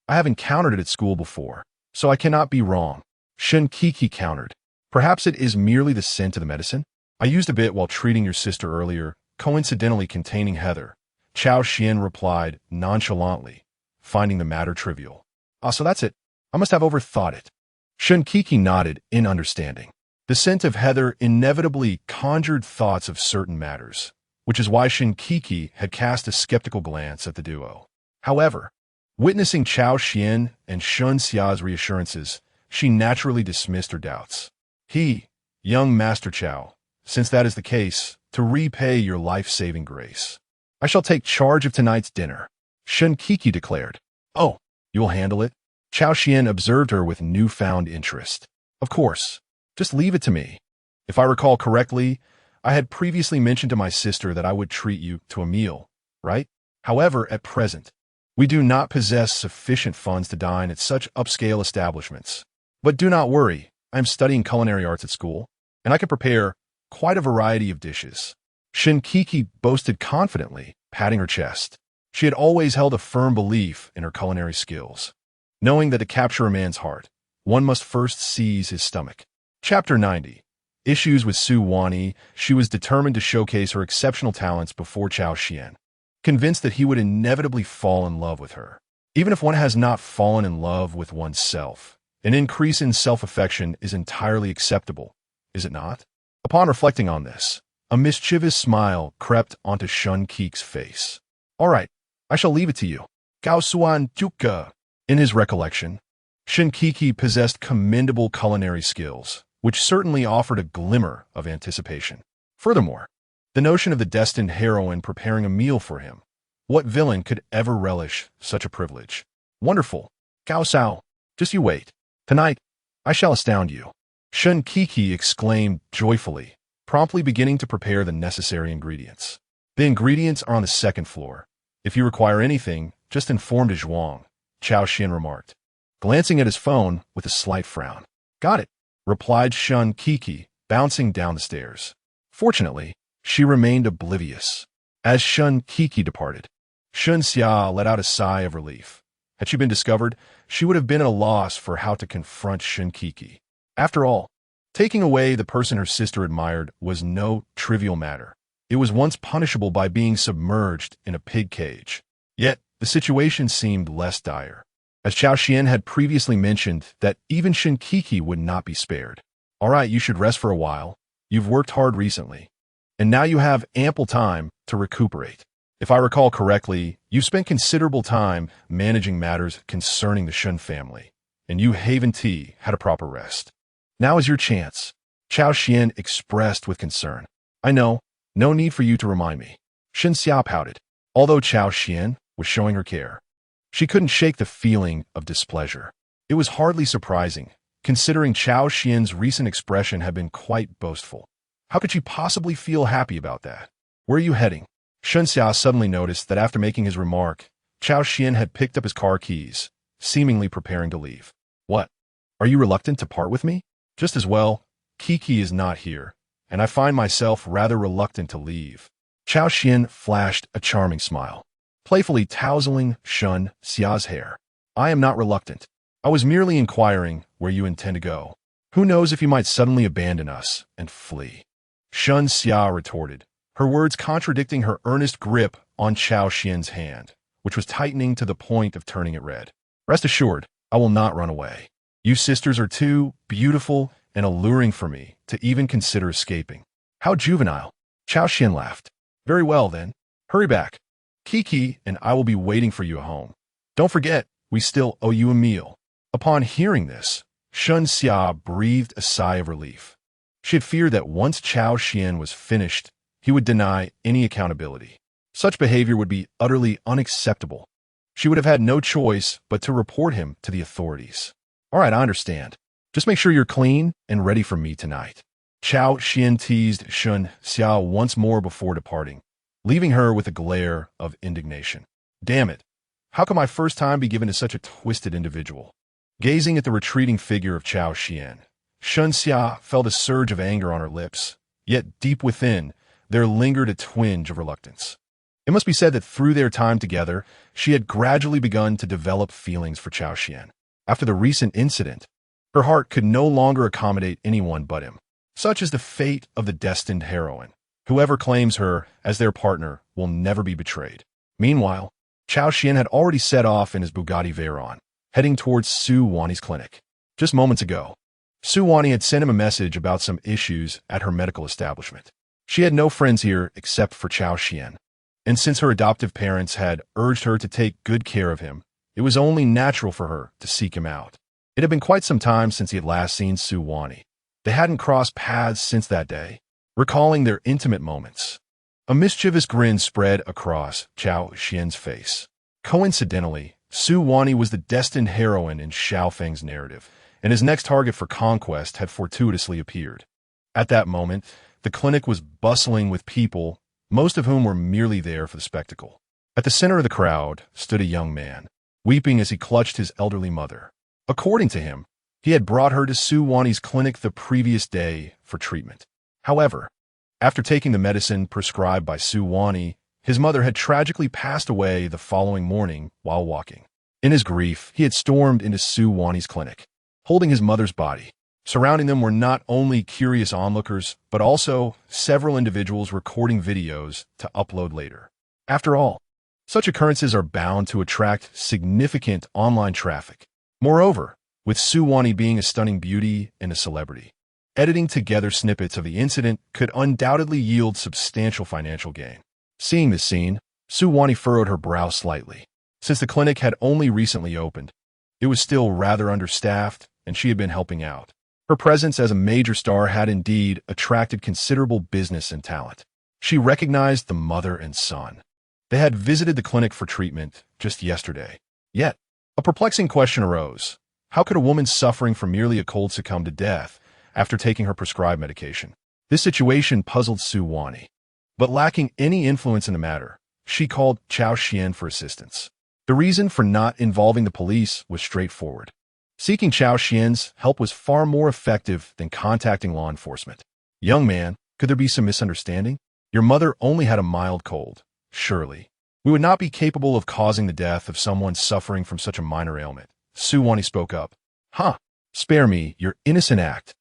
I have encountered it at school before, so I cannot be wrong. Shen Qixi countered. Perhaps it is merely the scent of the medicine? I used a bit while treating your sister earlier, coincidentally containing heather. Cao Xuan replied nonchalantly, finding the matter trivial. So that's it. I must have overthought it. Shen Qixi nodded in understanding. The scent of heather inevitably conjured thoughts of certain matters, which is why Shen Qixi had cast a skeptical glance at the duo. However, witnessing Cao Xuan and Shen Xia's reassurances, she naturally dismissed her doubts. Young Master Cao, since that is the case, to repay your life-saving grace, I shall take charge of tonight's dinner, Shen Qixi declared. Oh, you will handle it? Cao Xuan observed her with newfound interest. Of course. Just leave it to me. If I recall correctly, I had previously mentioned to my sister that I would treat you to a meal, right? However, at present, we do not possess sufficient funds to dine at such upscale establishments. But do not worry, I am studying culinary arts at school, and I can prepare quite a variety of dishes. Shen Qixi boasted confidently, patting her chest. She had always held a firm belief in her culinary skills, knowing that to capture a man's heart, one must first seize his stomach. Chapter 90. Issues with Su Wani. She was determined to showcase her exceptional talents before Cao Xuan, convinced that he would inevitably fall in love with her. Even if one has not fallen in love with oneself, an increase in self-affection is entirely acceptable, is it not? Upon reflecting on this, a mischievous smile crept onto Shen Qixi's face. All right, I shall leave it to you. Cao Xuan Juke. In his recollection, Shen Qixi possessed commendable culinary skills, which certainly offered a glimmer of anticipation. Furthermore, the notion of the destined heroine preparing a meal for him. What villain could ever relish such a privilege? Wonderful. Cao Sao, just you wait. Tonight, I shall astound you. Shen Qixi exclaimed joyfully, promptly beginning to prepare the necessary ingredients. The ingredients are on the second floor. If you require anything, just inform de Zhuang, Cao Xuan remarked, glancing at his phone with a slight frown. Got it, replied Shen Qixi, bouncing down the stairs. Fortunately, she remained oblivious. As Shen Qixi departed, Shen Xia let out a sigh of relief. Had she been discovered, she would have been at a loss for how to confront Shen Qixi. After all, taking away the person her sister admired was no trivial matter. It was once punishable by being submerged in a pig cage. Yet, the the situation seemed less dire, as Cao Xuan had previously mentioned that even Shinkiki would not be spared. All right, you should rest for a while. You've worked hard recently, and now you have ample time to recuperate. If I recall correctly, you spent considerable time managing matters concerning the Shun family, and you Haven T had a proper rest. Now is your chance, Cao Xuan expressed with concern. I know, no need for you to remind me. Shen Xia pouted. Although Cao Xuan was showing her care, she couldn't shake the feeling of displeasure. It was hardly surprising, considering Cao Xuan's recent expression had been quite boastful. How could she possibly feel happy about that? Where are you heading? Shen Xia suddenly noticed that after making his remark, Cao Xuan had picked up his car keys, seemingly preparing to leave. What? Are you reluctant to part with me? Just as well, Kiki is not here, and I find myself rather reluctant to leave. Cao Xuan flashed a charming smile, playfully tousling Shen Xia's hair. I am not reluctant. I was merely inquiring where you intend to go. Who knows if you might suddenly abandon us and flee? Shen Xia retorted, her words contradicting her earnest grip on Cao Xuan's hand, which was tightening to the point of turning it red. Rest assured, I will not run away. You sisters are too beautiful and alluring for me to even consider escaping. How juvenile. Cao Xuan laughed. Very well, then. Hurry back. Kiki and I will be waiting for you at home. Don't forget, we still owe you a meal. Upon hearing this, Shen Xia breathed a sigh of relief. She had feared that once Cao Xuan was finished, he would deny any accountability. Such behavior would be utterly unacceptable. She would have had no choice but to report him to the authorities. All right, I understand. Just make sure you're clean and ready for me tonight. Cao Xuan teased Shen Xia once more before departing, leaving her with a glare of indignation. Damn it. How could my first time be given to such a twisted individual? Gazing at the retreating figure of Cao Xuan, Shen Xia felt a surge of anger on her lips, yet deep within, there lingered a twinge of reluctance. It must be said that through their time together, she had gradually begun to develop feelings for Cao Xuan. After the recent incident, her heart could no longer accommodate anyone but him. Such is the fate of the destined heroine. Whoever claims her as their partner will never be betrayed. Meanwhile, Cao Xuan had already set off in his Bugatti Veyron, heading towards Su Wani's clinic. Just moments ago, Su Wani had sent him a message about some issues at her medical establishment. She had no friends here except for Cao Xuan, and since her adoptive parents had urged her to take good care of him, it was only natural for her to seek him out. It had been quite some time since he had last seen Su Wani. They hadn't crossed paths since that day, recalling their intimate moments. A mischievous grin spread across Cao Xuan's face. Coincidentally, Su Wani was the destined heroine in Xiao Feng's narrative, and his next target for conquest had fortuitously appeared. At that moment, the clinic was bustling with people, most of whom were merely there for the spectacle. At the center of the crowd stood a young man, weeping as he clutched his elderly mother. According to him, he had brought her to Su Wani's clinic the previous day for treatment. However, after taking the medicine prescribed by Su Wani, his mother had tragically passed away the following morning while walking. In his grief, he had stormed into Su Wani's clinic, holding his mother's body. Surrounding them were not only curious onlookers, but also several individuals recording videos to upload later. After all, such occurrences are bound to attract significant online traffic. Moreover, with Su Wani being a stunning beauty and a celebrity, editing together snippets of the incident could undoubtedly yield substantial financial gain. Seeing this scene, Su Wani furrowed her brow slightly. Since the clinic had only recently opened, it was still rather understaffed, and she had been helping out. Her presence as a major star had indeed attracted considerable business and talent. She recognized the mother and son. They had visited the clinic for treatment just yesterday. Yet, a perplexing question arose. How could a woman suffering from merely a cold succumb to death after taking her prescribed medication? This situation puzzled Su Wani. But lacking any influence in the matter, she called Cao Xuan for assistance. The reason for not involving the police was straightforward. Seeking Cao Xuan's help was far more effective than contacting law enforcement. Young man, could there be some misunderstanding? Your mother only had a mild cold. Surely, we would not be capable of causing the death of someone suffering from such a minor ailment. Su Wani spoke up. Spare me your innocent act.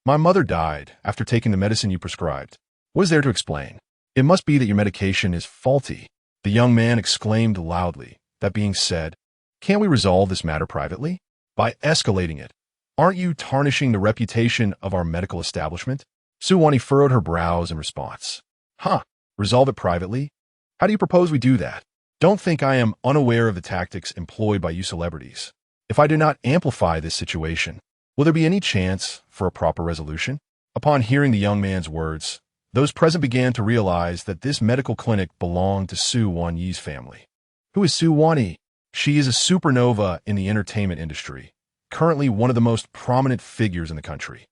My mother died after taking the medicine you prescribed. What is there to explain? It must be that your medication is faulty. The young man exclaimed loudly, That being said, can't we resolve this matter privately? By escalating it, aren't you tarnishing the reputation of our medical establishment? Suwani furrowed her brows in response. Huh, resolve it privately? How do you propose we do that? Don't think I am unaware of the tactics employed by you celebrities. If I do not amplify this situation, will there be any chance for a proper resolution? Upon hearing the young man's words, those present began to realize that this medical clinic belonged to Su Wanyi's family. Who is Su Wanyi? She is a supernova in the entertainment industry, currently one of the most prominent figures in the country.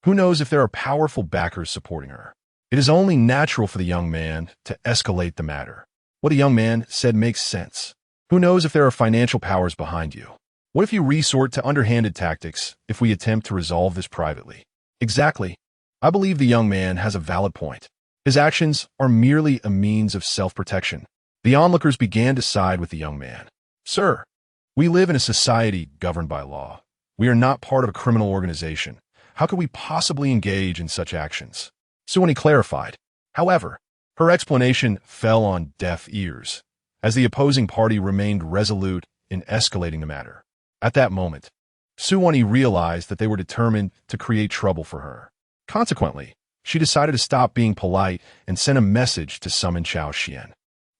Who knows if there are powerful backers supporting her? It is only natural for the young man to escalate the matter. What the young man said makes sense. Who knows if there are financial powers behind you? What if you resort to underhanded tactics if we attempt to resolve this privately? Exactly. I believe the young man has a valid point. His actions are merely a means of self-protection. The onlookers began to side with the young man. Sir, we live in a society governed by law. We are not part of a criminal organization. How could we possibly engage in such actions? Suwani clarified. However, her explanation fell on deaf ears, as the opposing party remained resolute in escalating the matter. At that moment, Suwani realized that they were determined to create trouble for her. Consequently, she decided to stop being polite and sent a message to summon Cao Xuan.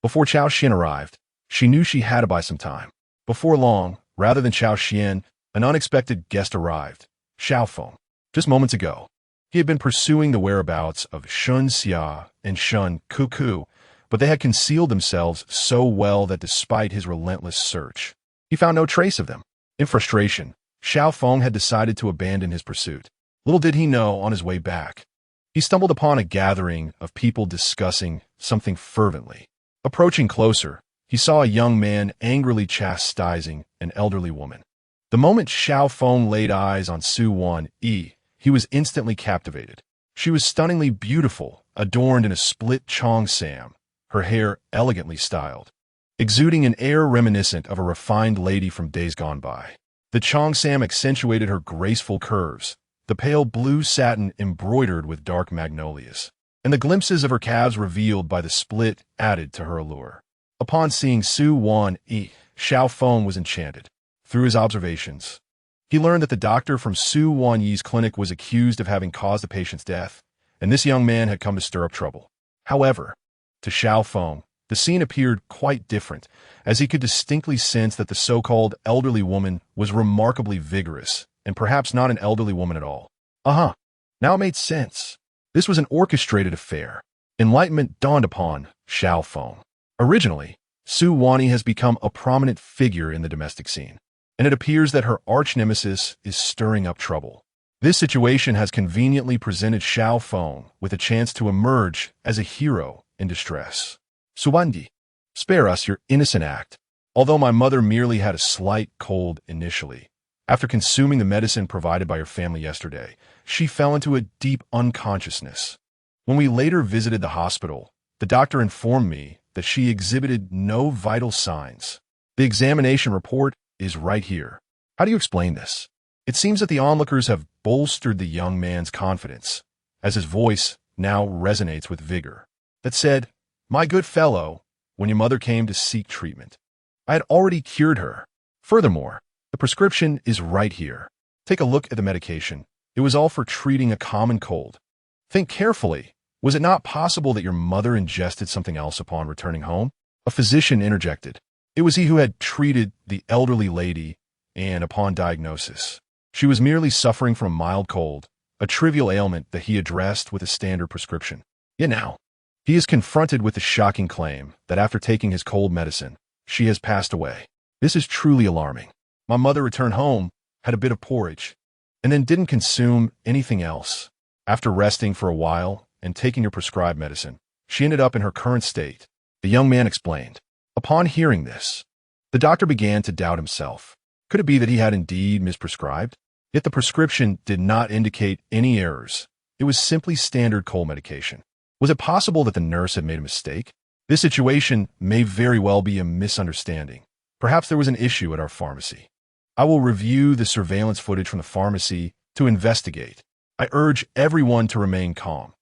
Before Cao Xuan arrived, she knew she had to buy some time. Before long, rather than Cao Xuan, an unexpected guest arrived, Xiao Feng. Just moments ago, he had been pursuing the whereabouts of Shun Xia and Shun Kuku, but they had concealed themselves so well that despite his relentless search, he found no trace of them. In frustration, Xiao Feng had decided to abandon his pursuit. Little did he know, on his way back, he stumbled upon a gathering of people discussing something fervently. Approaching closer, he saw a young man angrily chastising an elderly woman. The moment Xiao Feng laid eyes on Su Wanyi, he was instantly captivated. She was stunningly beautiful, adorned in a split cheongsam, her hair elegantly styled, exuding an air reminiscent of a refined lady from days gone by. The cheongsam accentuated her graceful curves, the pale blue satin embroidered with dark magnolias, and the glimpses of her calves revealed by the split added to her allure. Upon seeing Su Wanyi, Xiao Feng was enchanted. Through his observations, he learned that the doctor from Su Wanyi's clinic was accused of having caused the patient's death, and this young man had come to stir up trouble. However, to Xiao Feng, the scene appeared quite different, as he could distinctly sense that the so-called elderly woman was remarkably vigorous, and perhaps not an elderly woman at all. Now it made sense. This was an orchestrated affair. Enlightenment dawned upon Xiao Feng. Originally, Su Wanyi has become a prominent figure in the domestic scene, and it appears that her arch-nemesis is stirring up trouble. This situation has conveniently presented Xiao Feng with a chance to emerge as a hero in distress. Suwandi, spare us your innocent act. Although my mother merely had a slight cold initially, after consuming the medicine provided by her family yesterday, she fell into a deep unconsciousness. When we later visited the hospital, the doctor informed me that she exhibited no vital signs. The examination report is right here. How do you explain this? It seems that the onlookers have bolstered the young man's confidence, as his voice now resonates with vigor. That said, my good fellow, when your mother came to seek treatment, I had already cured her. Furthermore, the prescription is right here. Take a look at the medication. It was all for treating a common cold. Think carefully. Was it not possible that your mother ingested something else upon returning home? A physician interjected. It was he who had treated the elderly lady, and upon diagnosis, she was merely suffering from a mild cold, a trivial ailment that he addressed with a standard prescription. Yet now, he is confronted with the shocking claim that after taking his cold medicine, she has passed away. This is truly alarming. My mother returned home, had a bit of porridge, and then didn't consume anything else. After resting for a while and taking her prescribed medicine, she ended up in her current state, the young man explained. Upon hearing this, the doctor began to doubt himself. Could it be that he had indeed misprescribed? Yet the prescription did not indicate any errors. It was simply standard cold medication. Was it possible that the nurse had made a mistake? This situation may very well be a misunderstanding. Perhaps there was an issue at our pharmacy. I will review the surveillance footage from the pharmacy to investigate. I urge everyone to remain calm.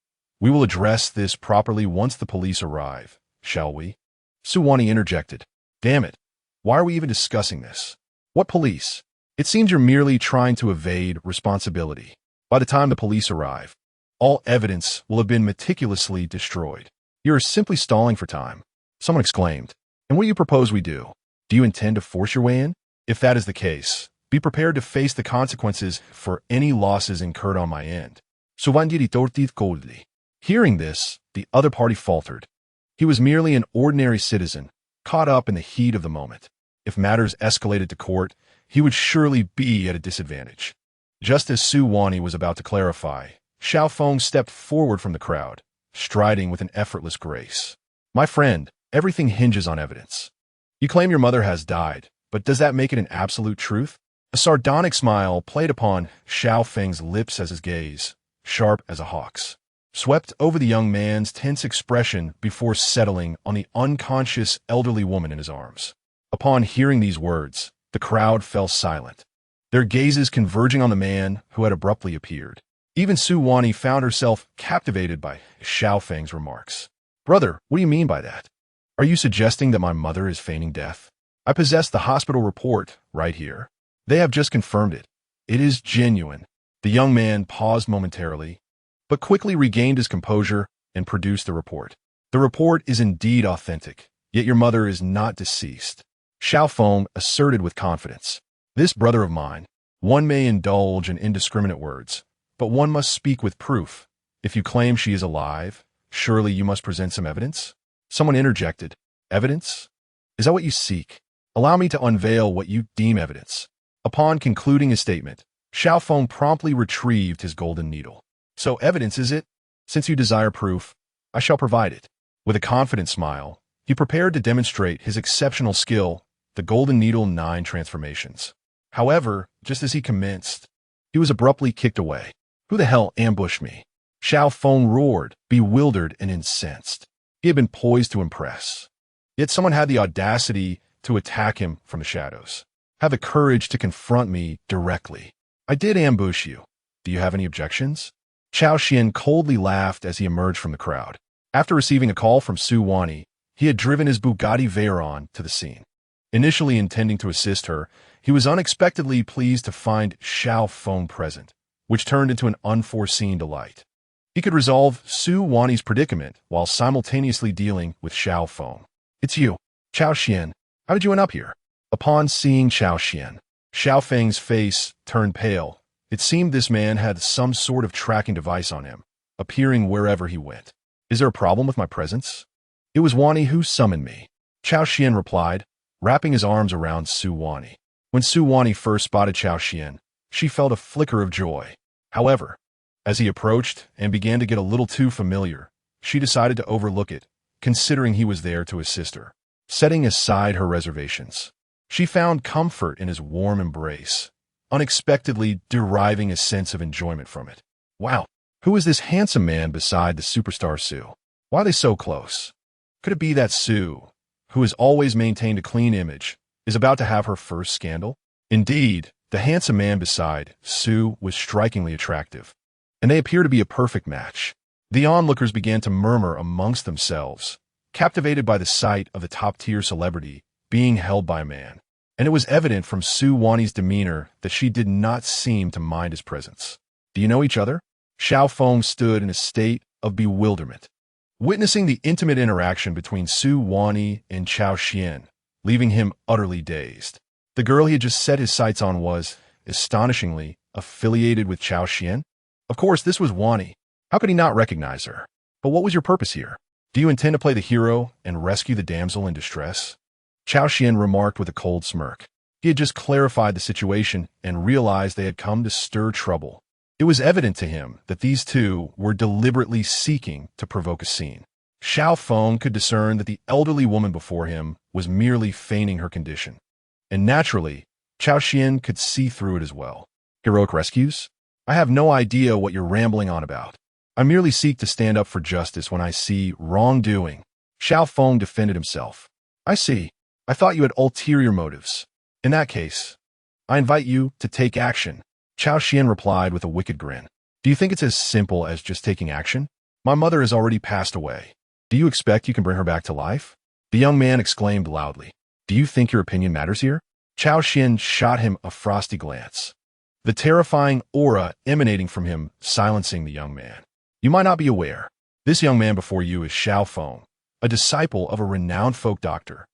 We will address this properly once the police arrive, shall we? Suwani interjected. Damn it. Why are we even discussing this? What police? It seems you're merely trying to evade responsibility. By the time the police arrive, all evidence will have been meticulously destroyed. You're simply stalling for time. Someone exclaimed. And what do you propose we do? Do you intend to force your way in? If that is the case, be prepared to face the consequences for any losses incurred on my end. Suvandiri tortit coldly. Hearing this, the other party faltered. He was merely an ordinary citizen, caught up in the heat of the moment. If matters escalated to court, he would surely be at a disadvantage. Just as Su Wani was about to clarify, Xiao Feng stepped forward from the crowd, striding with an effortless grace. My friend, everything hinges on evidence. You claim your mother has died, but does that make it an absolute truth? A sardonic smile played upon Xiao Feng's lips as his gaze, sharp as a hawk's, swept over the young man's tense expression before settling on the unconscious elderly woman in his arms. Upon hearing these words, the crowd fell silent, their gazes converging on the man who had abruptly appeared. Even Su Wani found herself captivated by Xiao Feng's remarks. Brother, what do you mean by that? Are you suggesting that my mother is feigning death? I possess the hospital report right here. They have just confirmed it. It is genuine. The young man paused momentarily, but quickly regained his composure and produced the report. The report is indeed authentic, yet your mother is not deceased. Xiao Feng asserted with confidence. This brother of mine, one may indulge in indiscriminate words, but one must speak with proof. If you claim she is alive, surely you must present some evidence? Someone interjected. Evidence? Is that what you seek? Allow me to unveil what you deem evidence. Upon concluding his statement, Xiao Feng promptly retrieved his golden needle. So evidence is it? Since you desire proof, I shall provide it. With a confident smile, he prepared to demonstrate his exceptional skill, the Golden Needle 9 transformations. However, just as he commenced, he was abruptly kicked away. Who the hell ambushed me? Xiao Feng roared, bewildered and incensed. He had been poised to impress. Yet someone had the audacity to attack him from the shadows. Have the courage to confront me directly. I did ambush you. Do you have any objections? Cao Xuan coldly laughed as he emerged from the crowd. After receiving a call from Su Wani, he had driven his Bugatti Veyron to the scene. Initially intending to assist her, he was unexpectedly pleased to find Xiao Feng present, which turned into an unforeseen delight. He could resolve Su Wani's predicament while simultaneously dealing with Xiao Feng. It's you, Cao Xuan. How did you end up here? Upon seeing Cao Xuan, Xiao Feng's face turned pale. It seemed this man had some sort of tracking device on him, appearing wherever he went. Is there a problem with my presence? It was Wani who summoned me. Cao Xuan replied, wrapping his arms around Su Wani. When Su Wani first spotted Cao Xuan, she felt a flicker of joy. However, as he approached and began to get a little too familiar, she decided to overlook it, considering he was there to assist her. Setting aside her reservations, she found comfort in his warm embrace, unexpectedly deriving a sense of enjoyment from it. Wow, who is this handsome man beside the superstar Su? Why are they so close? Could it be that Su, who has always maintained a clean image, is about to have her first scandal? Indeed, the handsome man beside Su was strikingly attractive, and they appear to be a perfect match. The onlookers began to murmur amongst themselves, captivated by the sight of the top-tier celebrity being held by a man, and it was evident from Su Wani's demeanor that she did not seem to mind his presence. Do you know each other? Xiao Feng stood in a state of bewilderment, witnessing the intimate interaction between Su Wani and Cao Xuan, leaving him utterly dazed. The girl he had just set his sights on was, astonishingly, affiliated with Cao Xuan. Of course, this was Wani. How could he not recognize her? But what was your purpose here? Do you intend to play the hero and rescue the damsel in distress? Cao Xuan remarked with a cold smirk. He had just clarified the situation and realized they had come to stir trouble. It was evident to him that these two were deliberately seeking to provoke a scene. Xiao Feng could discern that the elderly woman before him was merely feigning her condition. And naturally, Cao Xuan could see through it as well. Heroic rescues? I have no idea what you're rambling on about. I merely seek to stand up for justice when I see wrongdoing. Xiao Feng defended himself. I see. I thought you had ulterior motives. In that case, I invite you to take action. Cao Xuan replied with a wicked grin. Do you think it's as simple as just taking action? My mother has already passed away. Do you expect you can bring her back to life? The young man exclaimed loudly. Do you think your opinion matters here? Cao Xuan shot him a frosty glance, the terrifying aura emanating from him silencing the young man. You might not be aware. This young man before you is Xiao Feng, a disciple of a renowned folk doctor.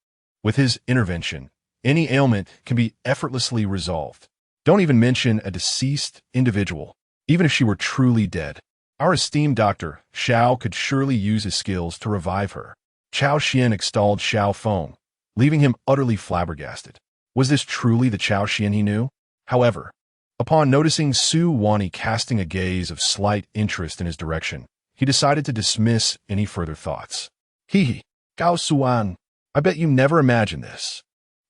With his intervention, any ailment can be effortlessly resolved. Don't even mention a deceased individual, even if she were truly dead. Our esteemed doctor, Xiao, could surely use his skills to revive her. Cao Xuan extolled Xiao Feng, leaving him utterly flabbergasted. Was this truly the Cao Xuan he knew? However, upon noticing Su Wani casting a gaze of slight interest in his direction, he decided to dismiss any further thoughts. Hee, Cao Xuan, I bet you never imagined this.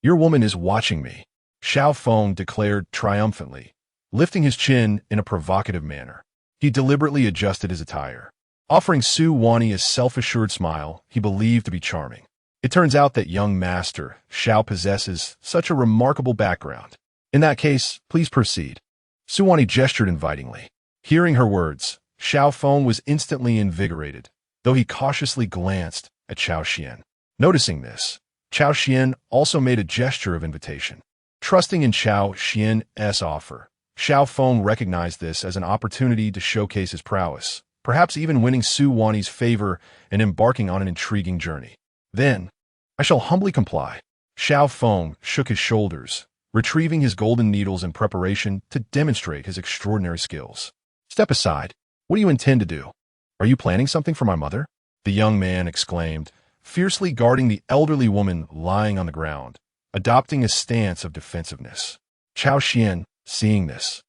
Your woman is watching me, Xiao Feng declared triumphantly, lifting his chin in a provocative manner. He deliberately adjusted his attire, offering Su Wani a self-assured smile he believed to be charming. It turns out that young master Xiao possesses such a remarkable background. In that case, please proceed. Su Wani gestured invitingly. Hearing her words, Xiao Feng was instantly invigorated, though he cautiously glanced at Cao Xuan. Noticing this, Cao Xuan also made a gesture of invitation. Trusting in Cao Xuan's offer, Xiao Feng recognized this as an opportunity to showcase his prowess, perhaps even winning Su Wani's favor and embarking on an intriguing journey. Then, I shall humbly comply. Xiao Feng shook his shoulders, retrieving his golden needles in preparation to demonstrate his extraordinary skills. Step aside. What do you intend to do? Are you planning something for my mother? The young man exclaimed, fiercely guarding the elderly woman lying on the ground, adopting a stance of defensiveness. Cao Xuan, seeing this,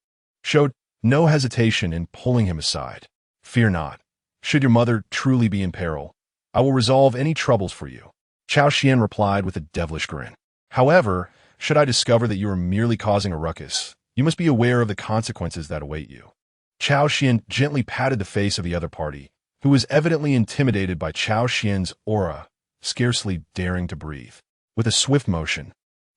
showed no hesitation in pulling him aside. Fear not. Should your mother truly be in peril, I will resolve any troubles for you. Cao Xuan replied with a devilish grin. However, should I discover that you are merely causing a ruckus, you must be aware of the consequences that await you. Cao Xuan gently patted the face of the other party, who was evidently intimidated by Cao Xuan's aura, scarcely daring to breathe. With a swift motion,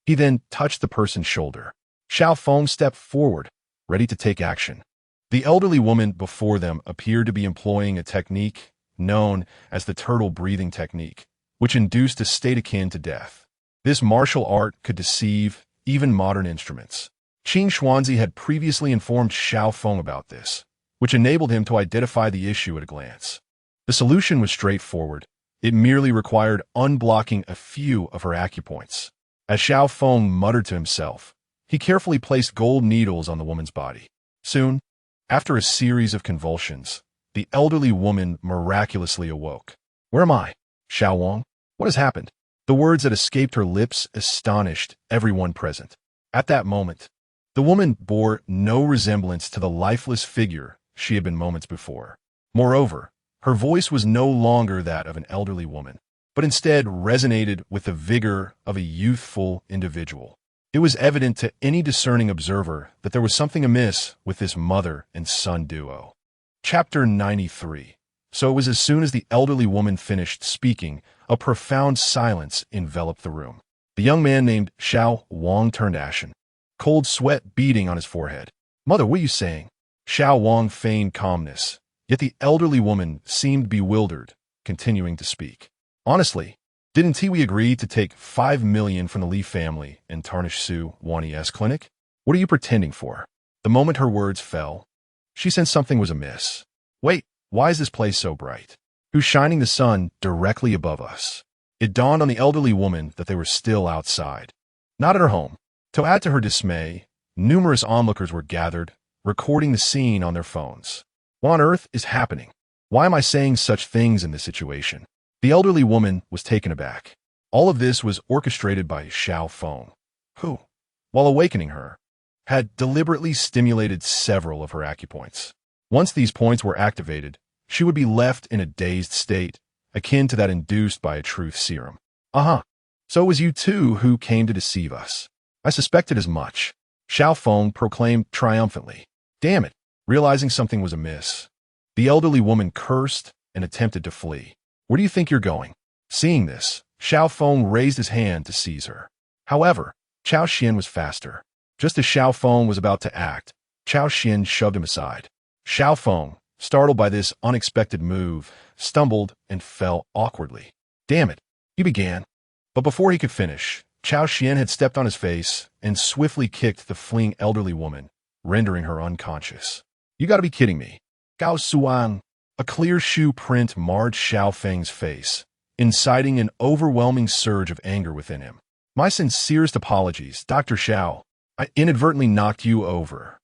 he then touched the person's shoulder. Xiao Feng stepped forward, ready to take action. The elderly woman before them appeared to be employing a technique known as the turtle breathing technique, which induced a state akin to death. This martial art could deceive even modern instruments. Qing Xuanzi had previously informed Xiao Feng about this, which enabled him to identify the issue at a glance. The solution was straightforward. It merely required unblocking a few of her acupoints. As Xiao Feng muttered to himself, he carefully placed gold needles on the woman's body. Soon, after a series of convulsions, the elderly woman miraculously awoke. Where am I? Xiao Wang? What has happened? The words that escaped her lips astonished everyone present. At that moment, the woman bore no resemblance to the lifeless figure she had been moments before. Moreover, her voice was no longer that of an elderly woman, but instead resonated with the vigor of a youthful individual. It was evident to any discerning observer that there was something amiss with this mother and son duo. Chapter 93. So it was as soon as the elderly woman finished speaking, a profound silence enveloped the room. The young man named Xiao Wang turned ashen, cold sweat beading on his forehead. Mother, what are you saying? Xiao Wang feigned calmness, yet the elderly woman seemed bewildered, continuing to speak. Honestly, didn't we agree to take 5 million from the Li family and tarnish Su Wani's clinic? What are you pretending for? The moment her words fell, she sensed something was amiss. Wait, why is this place so bright? Who's shining the sun directly above us? It dawned on the elderly woman that they were still outside, not at her home. To add to her dismay, numerous onlookers were gathered, recording the scene on their phones. What on earth is happening? Why am I saying such things in this situation? The elderly woman was taken aback. All of this was orchestrated by Xiao Feng, who, while awakening her, had deliberately stimulated several of her acupoints. Once these points were activated, she would be left in a dazed state, akin to that induced by a truth serum. So it was you two who came to deceive us. I suspected as much. Xiao Feng proclaimed triumphantly. Damn it, realizing something was amiss. The elderly woman cursed and attempted to flee. Where do you think you're going? Seeing this, Xiao Feng raised his hand to seize her. However, Cao Xuan was faster. Just as Xiao Feng was about to act, Cao Xuan shoved him aside. Xiao Feng, startled by this unexpected move, stumbled and fell awkwardly. Damn it, he began. But before he could finish, Cao Xuan had stepped on his face and swiftly kicked the fleeing elderly woman, rendering her unconscious. You gotta be kidding me. Cao Xuan. A clear shoe print marred Xiao Feng's face, inciting an overwhelming surge of anger within him. My sincerest apologies, Dr. Xiao. I inadvertently knocked you over.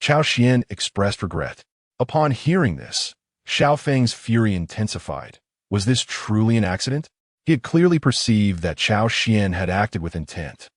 Cao Xuan expressed regret. Upon hearing this, Xiao Feng's fury intensified. Was this truly an accident? He had clearly perceived that Cao Xuan had acted with intent.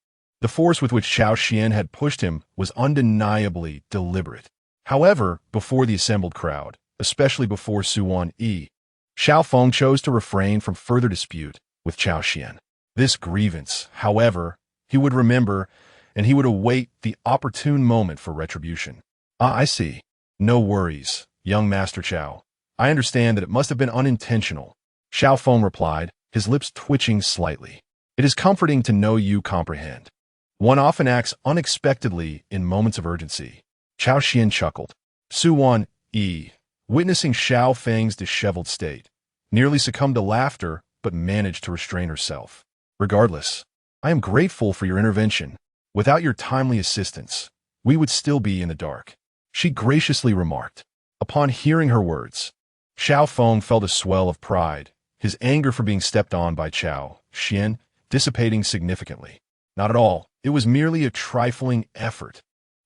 The force with which Cao Xuan had pushed him was undeniably deliberate. However, before the assembled crowd, especially before Suwan Yi, Xiao Feng chose to refrain from further dispute with Cao Xuan. This grievance, however, he would remember, and he would await the opportune moment for retribution. Ah, I see. No worries, young Master Cao. I understand that it must have been unintentional. Xiao Feng replied, his lips twitching slightly. It is comforting to know you comprehend. One often acts unexpectedly in moments of urgency. Cao Xuan chuckled. Suwan Yi, witnessing Xiao Feng's disheveled state, nearly succumbed to laughter but managed to restrain herself. Regardless, I am grateful for your intervention. Without your timely assistance, we would still be in the dark, she graciously remarked. Upon hearing her words, Xiao Feng felt a swell of pride, his anger for being stepped on by Cao Xuan dissipating significantly. Not at all, it was merely a trifling effort.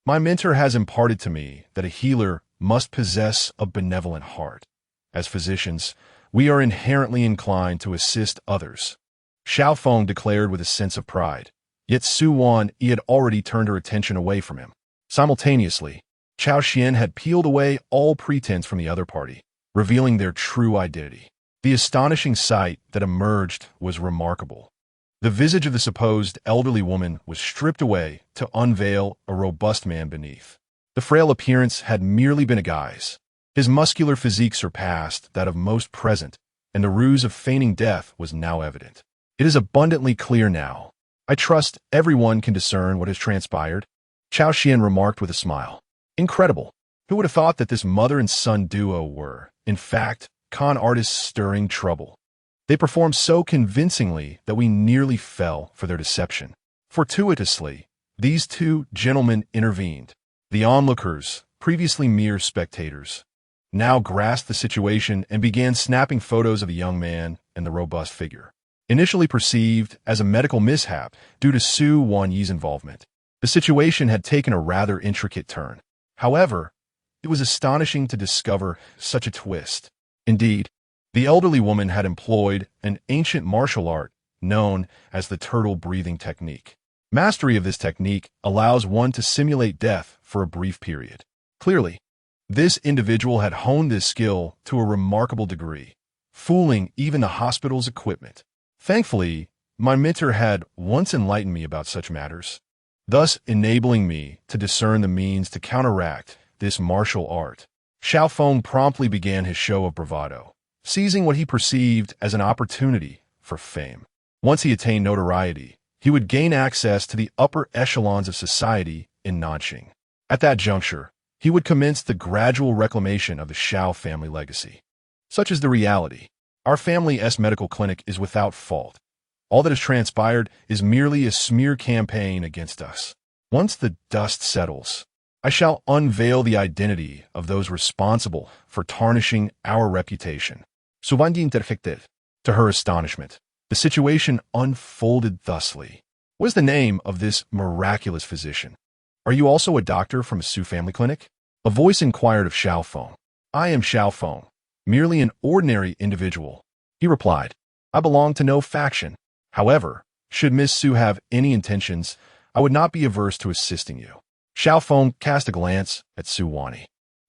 My mentor has imparted to me that a healer must possess a benevolent heart. As physicians, we are inherently inclined to assist others. Xiao Feng declared with a sense of pride. Yet Suwan Yi had already turned her attention away from him. Simultaneously, Cao Xuan had peeled away all pretense from the other party, revealing their true identity. The astonishing sight that emerged was remarkable. The visage of the supposed elderly woman was stripped away to unveil a robust man beneath. The frail appearance had merely been a guise. His muscular physique surpassed that of most present, and the ruse of feigning death was now evident. It is abundantly clear now. I trust everyone can discern what has transpired, Cao Xuan remarked with a smile. Incredible. Who would have thought that this mother and son duo were, in fact, con artists stirring trouble? They performed so convincingly that we nearly fell for their deception. Fortuitously, these two gentlemen intervened. The onlookers, previously mere spectators, now grasped the situation and began snapping photos of the young man and the robust figure. Initially perceived as a medical mishap due to Suwan Yi's involvement, the situation had taken a rather intricate turn. However, it was astonishing to discover such a twist. Indeed, the elderly woman had employed an ancient martial art known as the turtle breathing technique. Mastery of this technique allows one to simulate death for a brief period. Clearly, this individual had honed this skill to a remarkable degree, fooling even the hospital's equipment. Thankfully, my mentor had once enlightened me about such matters, thus enabling me to discern the means to counteract this martial art. Xiao Feng promptly began his show of bravado, seizing what he perceived as an opportunity for fame. Once he attained notoriety, he would gain access to the upper echelons of society in Nanxing. At that juncture, he would commence the gradual reclamation of the Xiao family legacy. Such is the reality. Our family's medical clinic is without fault. All that has transpired is merely a smear campaign against us. Once the dust settles, I shall unveil the identity of those responsible for tarnishing our reputation. Subandin interjected. To her astonishment, the situation unfolded thusly. What is the name of this miraculous physician? Are you also a doctor from a Su family clinic? A voice inquired of Xiao Feng. I am Xiao Feng, merely an ordinary individual. He replied, I belong to no faction. However, should Miss Su have any intentions, I would not be averse to assisting you. Xiao Feng cast a glance at Su Wani,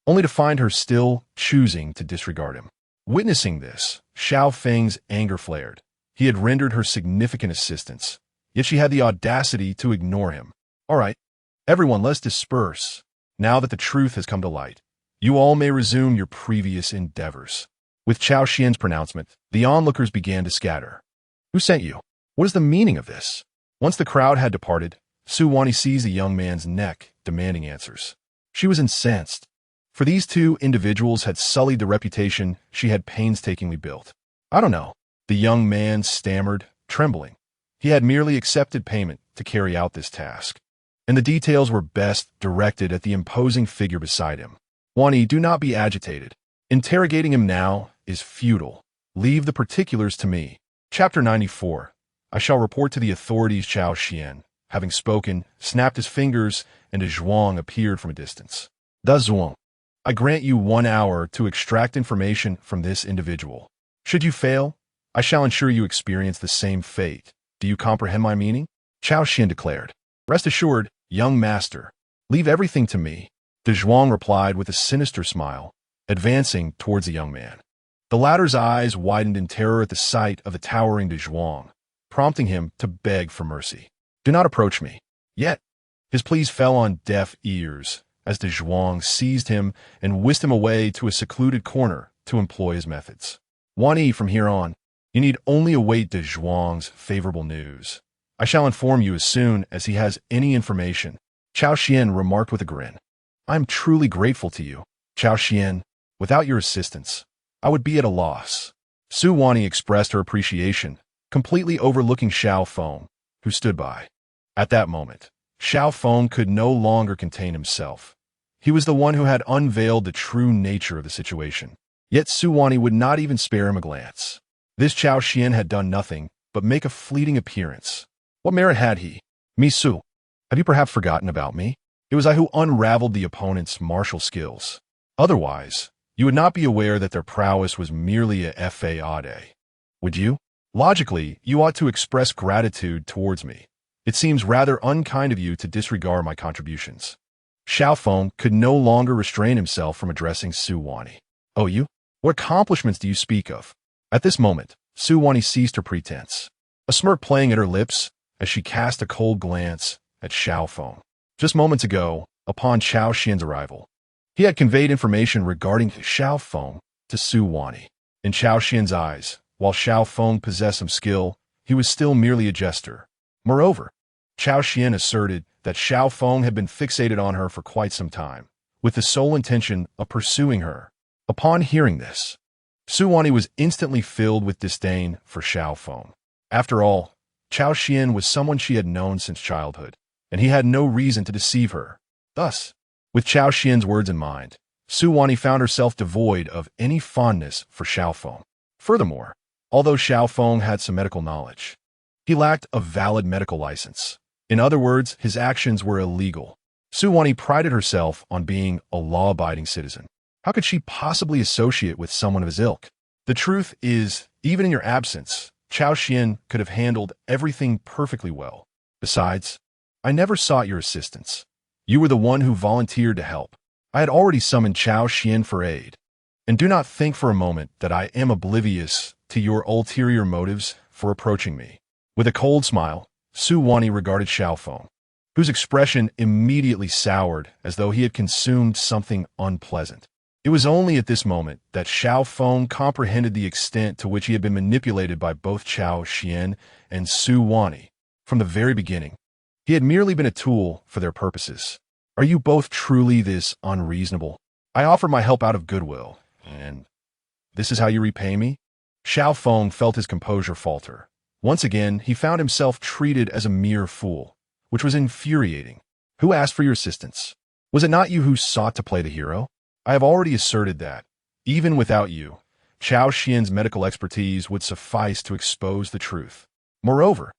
only to find her still choosing to disregard him. Witnessing this, Xiao Feng's anger flared. He had rendered her significant assistance, yet she had the audacity to ignore him. All right, everyone, let's disperse. Now that the truth has come to light, you all may resume your previous endeavors. With Cao Xuan's pronouncement, the onlookers began to scatter. Who sent you? What is the meaning of this? Once the crowd had departed, Su Wani seized the young man's neck, demanding answers. She was incensed, for these two individuals had sullied the reputation she had painstakingly built. I don't know, the young man stammered, trembling. He had merely accepted payment to carry out this task, and the details were best directed at the imposing figure beside him. Wani, do not be agitated. Interrogating him now is futile. Leave the particulars to me. Chapter 94. I shall report to the authorities. Cao Xuan, having spoken, snapped his fingers, and a zhuang appeared from a distance. The zhuang. I grant you 1 hour to extract information from this individual. Should you fail, I shall ensure you experience the same fate. Do you comprehend my meaning? Cao Xuan declared. Rest assured, young master. Leave everything to me. The zhuang replied with a sinister smile, advancing towards the young man. The latter's eyes widened in terror at the sight of the towering de Zhuang, prompting him to beg for mercy. Do not approach me. Yet, his pleas fell on deaf ears as de Zhuang seized him and whisked him away to a secluded corner to employ his methods. Wani, from here on, you need only await de Zhuang's favorable news. I shall inform you as soon as he has any information. Cao Xuan remarked with a grin. I am truly grateful to you, Cao Xuan. Without your assistance, I would be at a loss. Su Wani expressed her appreciation, completely overlooking Xiao Feng, who stood by. At that moment, Xiao Feng could no longer contain himself. He was the one who had unveiled the true nature of the situation. Yet Su Wani would not even spare him a glance. This Cao Xuan had done nothing but make a fleeting appearance. What merit had he? Me Su, have you perhaps forgotten about me? It was I who unraveled the opponent's martial skills. Otherwise, you would not be aware that their prowess was merely a fade. Would you? Logically, you ought to express gratitude towards me. It seems rather unkind of you to disregard my contributions. Xiao Feng could no longer restrain himself from addressing Su Wani. Oh, you? What accomplishments do you speak of? At this moment, Su Wani ceased her pretense, a smirk playing at her lips as she cast a cold glance at Xiao Feng. Just moments ago, upon Cao Xuan's arrival, he had conveyed information regarding Xiao Feng to Su Wani. In Cao Xuan's eyes, while Xiao Feng possessed some skill, he was still merely a jester. Moreover, Cao Xuan asserted that Xiao Feng had been fixated on her for quite some time, with the sole intention of pursuing her. Upon hearing this, Su Wani was instantly filled with disdain for Xiao Feng. After all, Cao Xuan was someone she had known since childhood, and he had no reason to deceive her. Thus, with Cao Xuan's words in mind, Su Wani found herself devoid of any fondness for Xiao Feng. Furthermore, although Xiao Feng had some medical knowledge, he lacked a valid medical license. In other words, his actions were illegal. Su Wani prided herself on being a law-abiding citizen. How could she possibly associate with someone of his ilk? The truth is, even in your absence, Cao Xuan could have handled everything perfectly well. Besides, I never sought your assistance. You were the one who volunteered to help. I had already summoned Cao Xuan for aid. And do not think for a moment that I am oblivious to your ulterior motives for approaching me. With a cold smile, Su Wani regarded Xiao Feng, whose expression immediately soured as though he had consumed something unpleasant. It was only at this moment that Xiao Feng comprehended the extent to which he had been manipulated by both Cao Xuan and Su Wani. From the very beginning, he had merely been a tool for their purposes. Are you both truly this unreasonable? I offer my help out of goodwill, and this is how you repay me? Xiao Feng felt his composure falter. Once again, he found himself treated as a mere fool, which was infuriating. Who asked for your assistance? Was it not you who sought to play the hero? I have already asserted that, even without you, Cao Xuan's medical expertise would suffice to expose the truth. Moreover,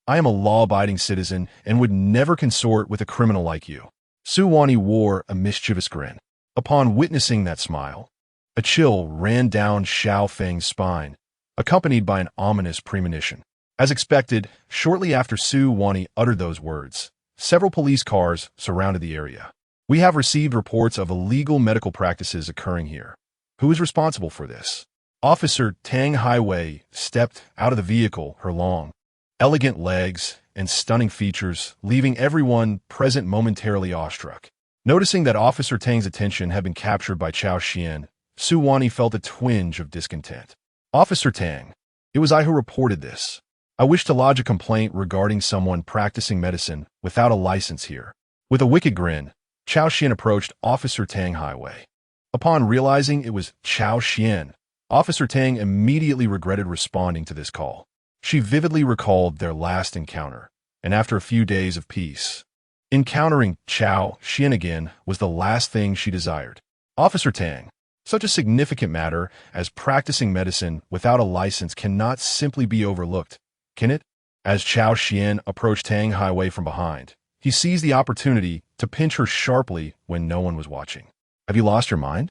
I am a law-abiding citizen and would never consort with a criminal like you. Su Wani wore a mischievous grin. Upon witnessing that smile, a chill ran down Xiao Feng's spine, accompanied by an ominous premonition. As expected, shortly after Su Wani uttered those words, several police cars surrounded the area. We have received reports of illegal medical practices occurring here. Who is responsible for this? Officer Tang Highway stepped out of the vehicle, her long, elegant legs and stunning features, leaving everyone present momentarily awestruck. Noticing that Officer Tang's attention had been captured by Cao Xuan, Su Wani felt a twinge of discontent. Officer Tang, it was I who reported this. I wish to lodge a complaint regarding someone practicing medicine without a license here. With a wicked grin, Cao Xuan approached Officer Tang Highway. Upon realizing it was Cao Xuan, Officer Tang immediately regretted responding to this call. She vividly recalled their last encounter, and after a few days of peace, encountering Cao Xuan again was the last thing she desired. Officer Tang, such a significant matter as practicing medicine without a license cannot simply be overlooked, can it? As Cao Xuan approached Tang Highway from behind, he seized the opportunity to pinch her sharply when no one was watching. Have you lost your mind?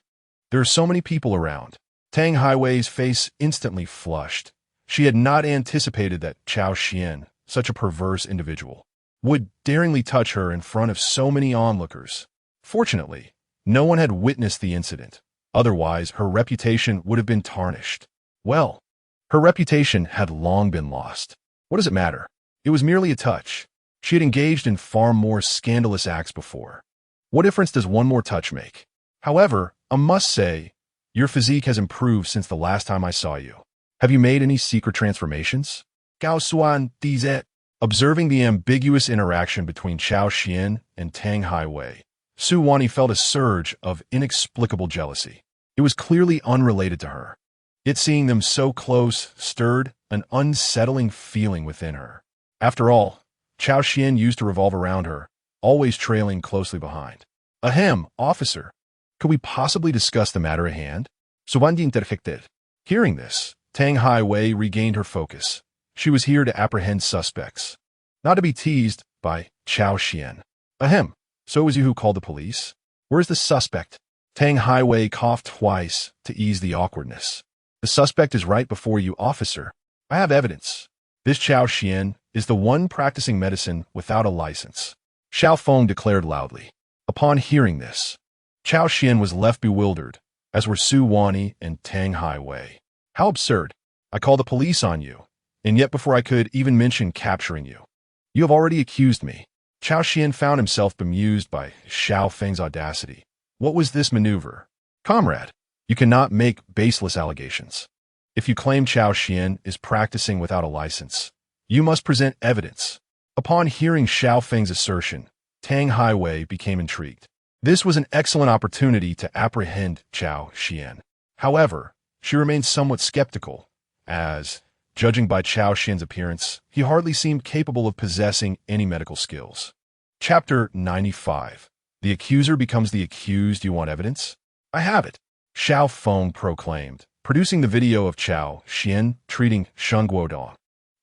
There are so many people around. Tang Highway's face instantly flushed. She had not anticipated that Cao Xuan, such a perverse individual, would daringly touch her in front of so many onlookers. Fortunately, no one had witnessed the incident. Otherwise, her reputation would have been tarnished. Well, her reputation had long been lost. What does it matter? It was merely a touch. She had engaged in far more scandalous acts before. What difference does one more touch make? However, I must say, your physique has improved since the last time I saw you. Have you made any secret transformations? Cao Xuan disait. Observing the ambiguous interaction between Cao Xuan and Tang Highway, Su Wani felt a surge of inexplicable jealousy. It was clearly unrelated to her. Yet seeing them so close stirred an unsettling feeling within her. After all, Cao Xuan used to revolve around her, always trailing closely behind. Ahem, officer. Could we possibly discuss the matter at hand? Su Wani interjected. Hearing this, Tang Highway regained her focus. She was here to apprehend suspects, not to be teased by Cao Xuan. Ahem, so it was you who called the police? Where's the suspect? Tang Highway coughed twice to ease the awkwardness. The suspect is right before you, officer. I have evidence. This Cao Xuan is the one practicing medicine without a license. Xiao Feng declared loudly. Upon hearing this, Cao Xuan was left bewildered, as were Su Wani and Tang Highway. How absurd. I called the police on you, and yet before I could even mention capturing you, you have already accused me. Cao Xuan found himself bemused by Xiao Feng's audacity. What was this maneuver? Comrade, you cannot make baseless allegations. If you claim Cao Xuan is practicing without a license, you must present evidence. Upon hearing Xiao Feng's assertion, Tang Highway became intrigued. This was an excellent opportunity to apprehend Cao Xuan. However, she remained somewhat skeptical, as, judging by Cao Xuan's appearance, he hardly seemed capable of possessing any medical skills. Chapter 95. The accuser becomes the accused. You want evidence? I have it, Xiao Feng proclaimed, producing the video of Cao Xuan treating Sheng Guodong.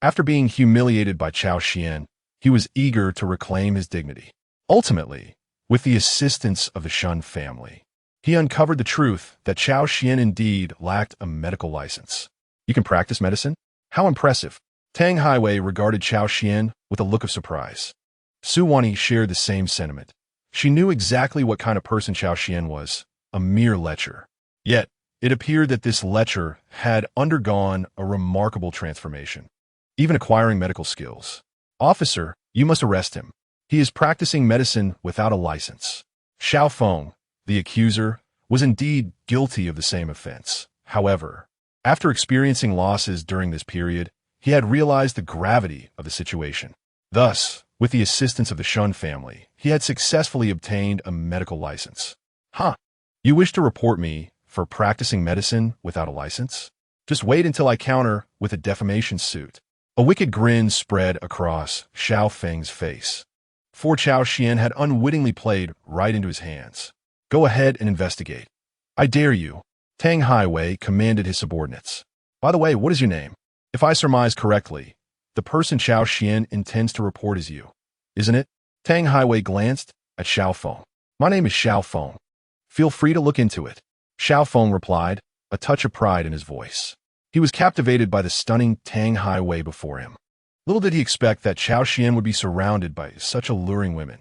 After being humiliated by Cao Xuan, he was eager to reclaim his dignity. Ultimately, with the assistance of the Shun family, he uncovered the truth that Cao Xuan indeed lacked a medical license. You can practice medicine? How impressive. Tang Highway regarded Cao Xuan with a look of surprise. Su Wani shared the same sentiment. She knew exactly what kind of person Cao Xuan was, a mere lecher. Yet, it appeared that this lecher had undergone a remarkable transformation, even acquiring medical skills. Officer, you must arrest him. He is practicing medicine without a license. Xiao Feng, the accuser, was indeed guilty of the same offense. However, after experiencing losses during this period, he had realized the gravity of the situation. Thus, with the assistance of the Shun family, he had successfully obtained a medical license. Huh. You wish to report me for practicing medicine without a license? Just wait until I counter with a defamation suit. A wicked grin spread across Xiao Feng's face, for Cao Xuan had unwittingly played right into his hands. Go ahead and investigate. I dare you. Tang Highway commanded his subordinates. By the way, what is your name? If I surmise correctly, the person Cao Xuan intends to report is you, isn't it? Tang Highway glanced at Xiao Feng. My name is Xiao Feng. Feel free to look into it. Xiao Feng replied, a touch of pride in his voice. He was captivated by the stunning Tang Highway before him. Little did he expect that Cao Xuan would be surrounded by such alluring women.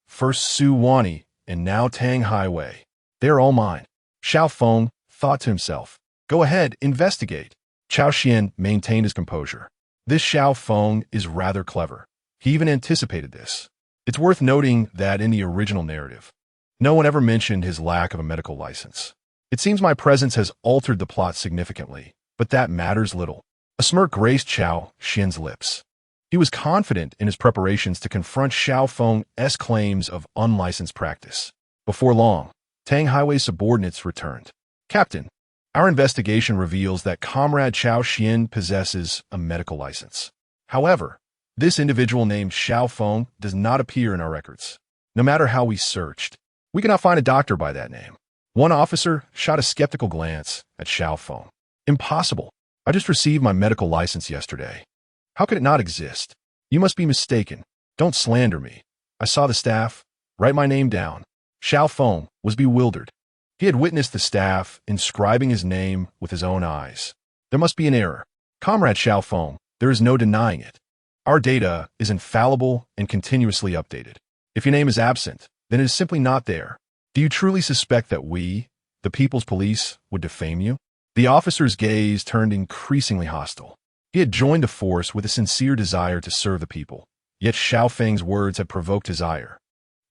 First Su Wani, and now Tang Highway. They are all mine. Xiao Feng thought to himself. Go ahead, investigate. Cao Xuan maintained his composure. This Xiao Feng is rather clever. He even anticipated this. It's worth noting that in the original narrative, no one ever mentioned his lack of a medical license. It seems my presence has altered the plot significantly, but that matters little. A smirk graced Cao Xuan's lips. He was confident in his preparations to confront Xiao Feng's claims of unlicensed practice. Before long, Tang Highway's subordinates returned. Captain, Our investigation reveals that Comrade Cao Xuan possesses a medical license. However, this individual named Xiao Feng does not appear in our records. No matter how we searched, we cannot find a doctor by that name. One officer shot a skeptical glance at Xiao Feng. Impossible. I just received my medical license yesterday. How could it not exist? You must be mistaken. Don't slander me. I saw the staff. Write my name down. Xiao Feng was bewildered. He had witnessed the staff inscribing his name with his own eyes. There must be an error. Comrade Xiao Feng, there is no denying it. Our data is infallible and continuously updated. If your name is absent, then it is simply not there. Do you truly suspect that we, the People's Police, would defame you? The officer's gaze turned increasingly hostile. He had joined a force with a sincere desire to serve the people, yet Xiao Feng's words had provoked his ire.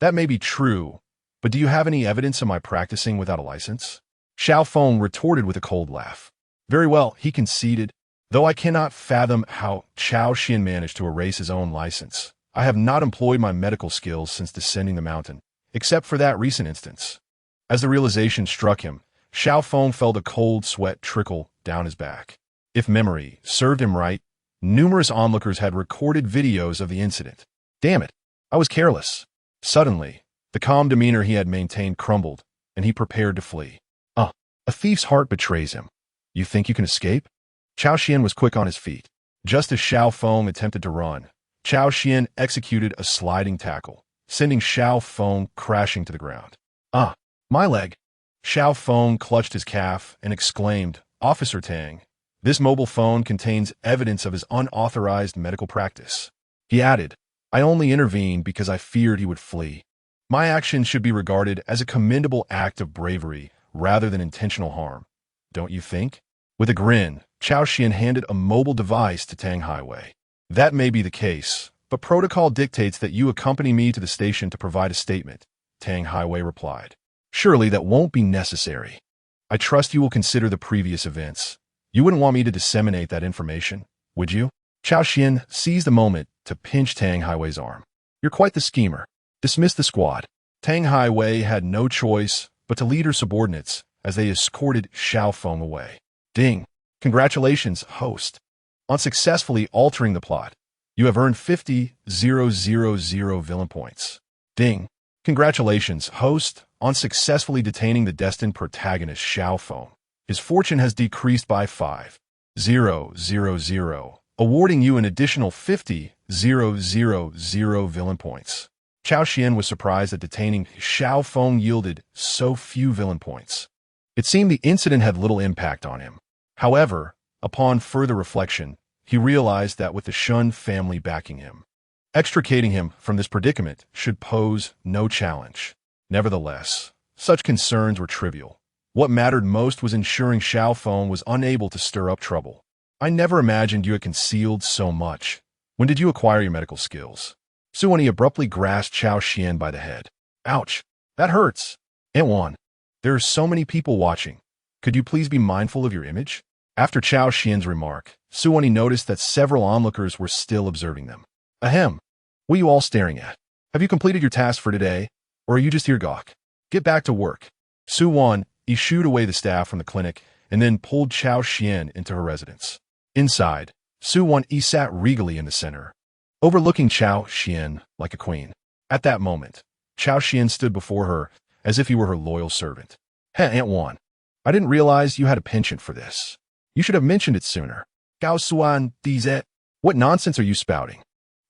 That may be true, but do you have any evidence of my practicing without a license? Xiao Feng retorted with a cold laugh. Very well, he conceded. Though I cannot fathom how Cao Xuan managed to erase his own license, I have not employed my medical skills since descending the mountain, except for that recent instance. As the realization struck him, Xiao Feng felt a cold sweat trickle down his back. If memory served him right, numerous onlookers had recorded videos of the incident. Damn it, I was careless. Suddenly, the calm demeanor he had maintained crumbled, and he prepared to flee. A thief's heart betrays him. You think you can escape? Cao Xuan was quick on his feet. Just as Xiao Feng attempted to run, Cao Xuan executed a sliding tackle, sending Xiao Feng crashing to the ground. My leg. Xiao Feng clutched his calf and exclaimed, Officer Tang, this mobile phone contains evidence of his unauthorized medical practice. He added, I only intervened because I feared he would flee. My action should be regarded as a commendable act of bravery rather than intentional harm. Don't you think? With a grin, Cao Xuan handed a mobile device to Tang Highway. That may be the case, but protocol dictates that you accompany me to the station to provide a statement, Tang Highway replied. Surely that won't be necessary. I trust you will consider the previous events. You wouldn't want me to disseminate that information, would you? Cao Xuan seized the moment to pinch Tang Highway's arm. You're quite the schemer. Dismiss the squad. Tang Highway had no choice but to lead her subordinates as they escorted Xiao Feng away. Ding. Congratulations, host. On successfully altering the plot, you have earned 50,000 villain points. Ding. Congratulations, host, on successfully detaining the destined protagonist Xiao Feng. His fortune has decreased by 5,000, awarding you an additional 50,000 villain points. Cao Xuan was surprised that detaining Xiao Feng yielded so few villain points. It seemed the incident had little impact on him. However, upon further reflection, he realized that with the Shun family backing him, extricating him from this predicament should pose no challenge. Nevertheless, such concerns were trivial. What mattered most was ensuring Xiao Feng was unable to stir up trouble. I never imagined you had concealed so much. When did you acquire your medical skills? Suwani abruptly grasped Cao Xuan by the head. Ouch, that hurts. Aunt Wan, there are so many people watching. Could you please be mindful of your image? After Cao Xuan's remark, Suwani noticed that several onlookers were still observing them. Ahem. What are you all staring at? Have you completed your task for today, or are you just here gawk? Get back to work. Suwan shooed away the staff from the clinic and then pulled Cao Xuan into her residence. Inside, Suwan sat regally in the center, overlooking Cao Xuan like a queen. At that moment, Cao Xuan stood before her as if he were her loyal servant. Hey, Aunt Wan, I didn't realize you had a penchant for this. You should have mentioned it sooner. Cao Xuan, what nonsense are you spouting?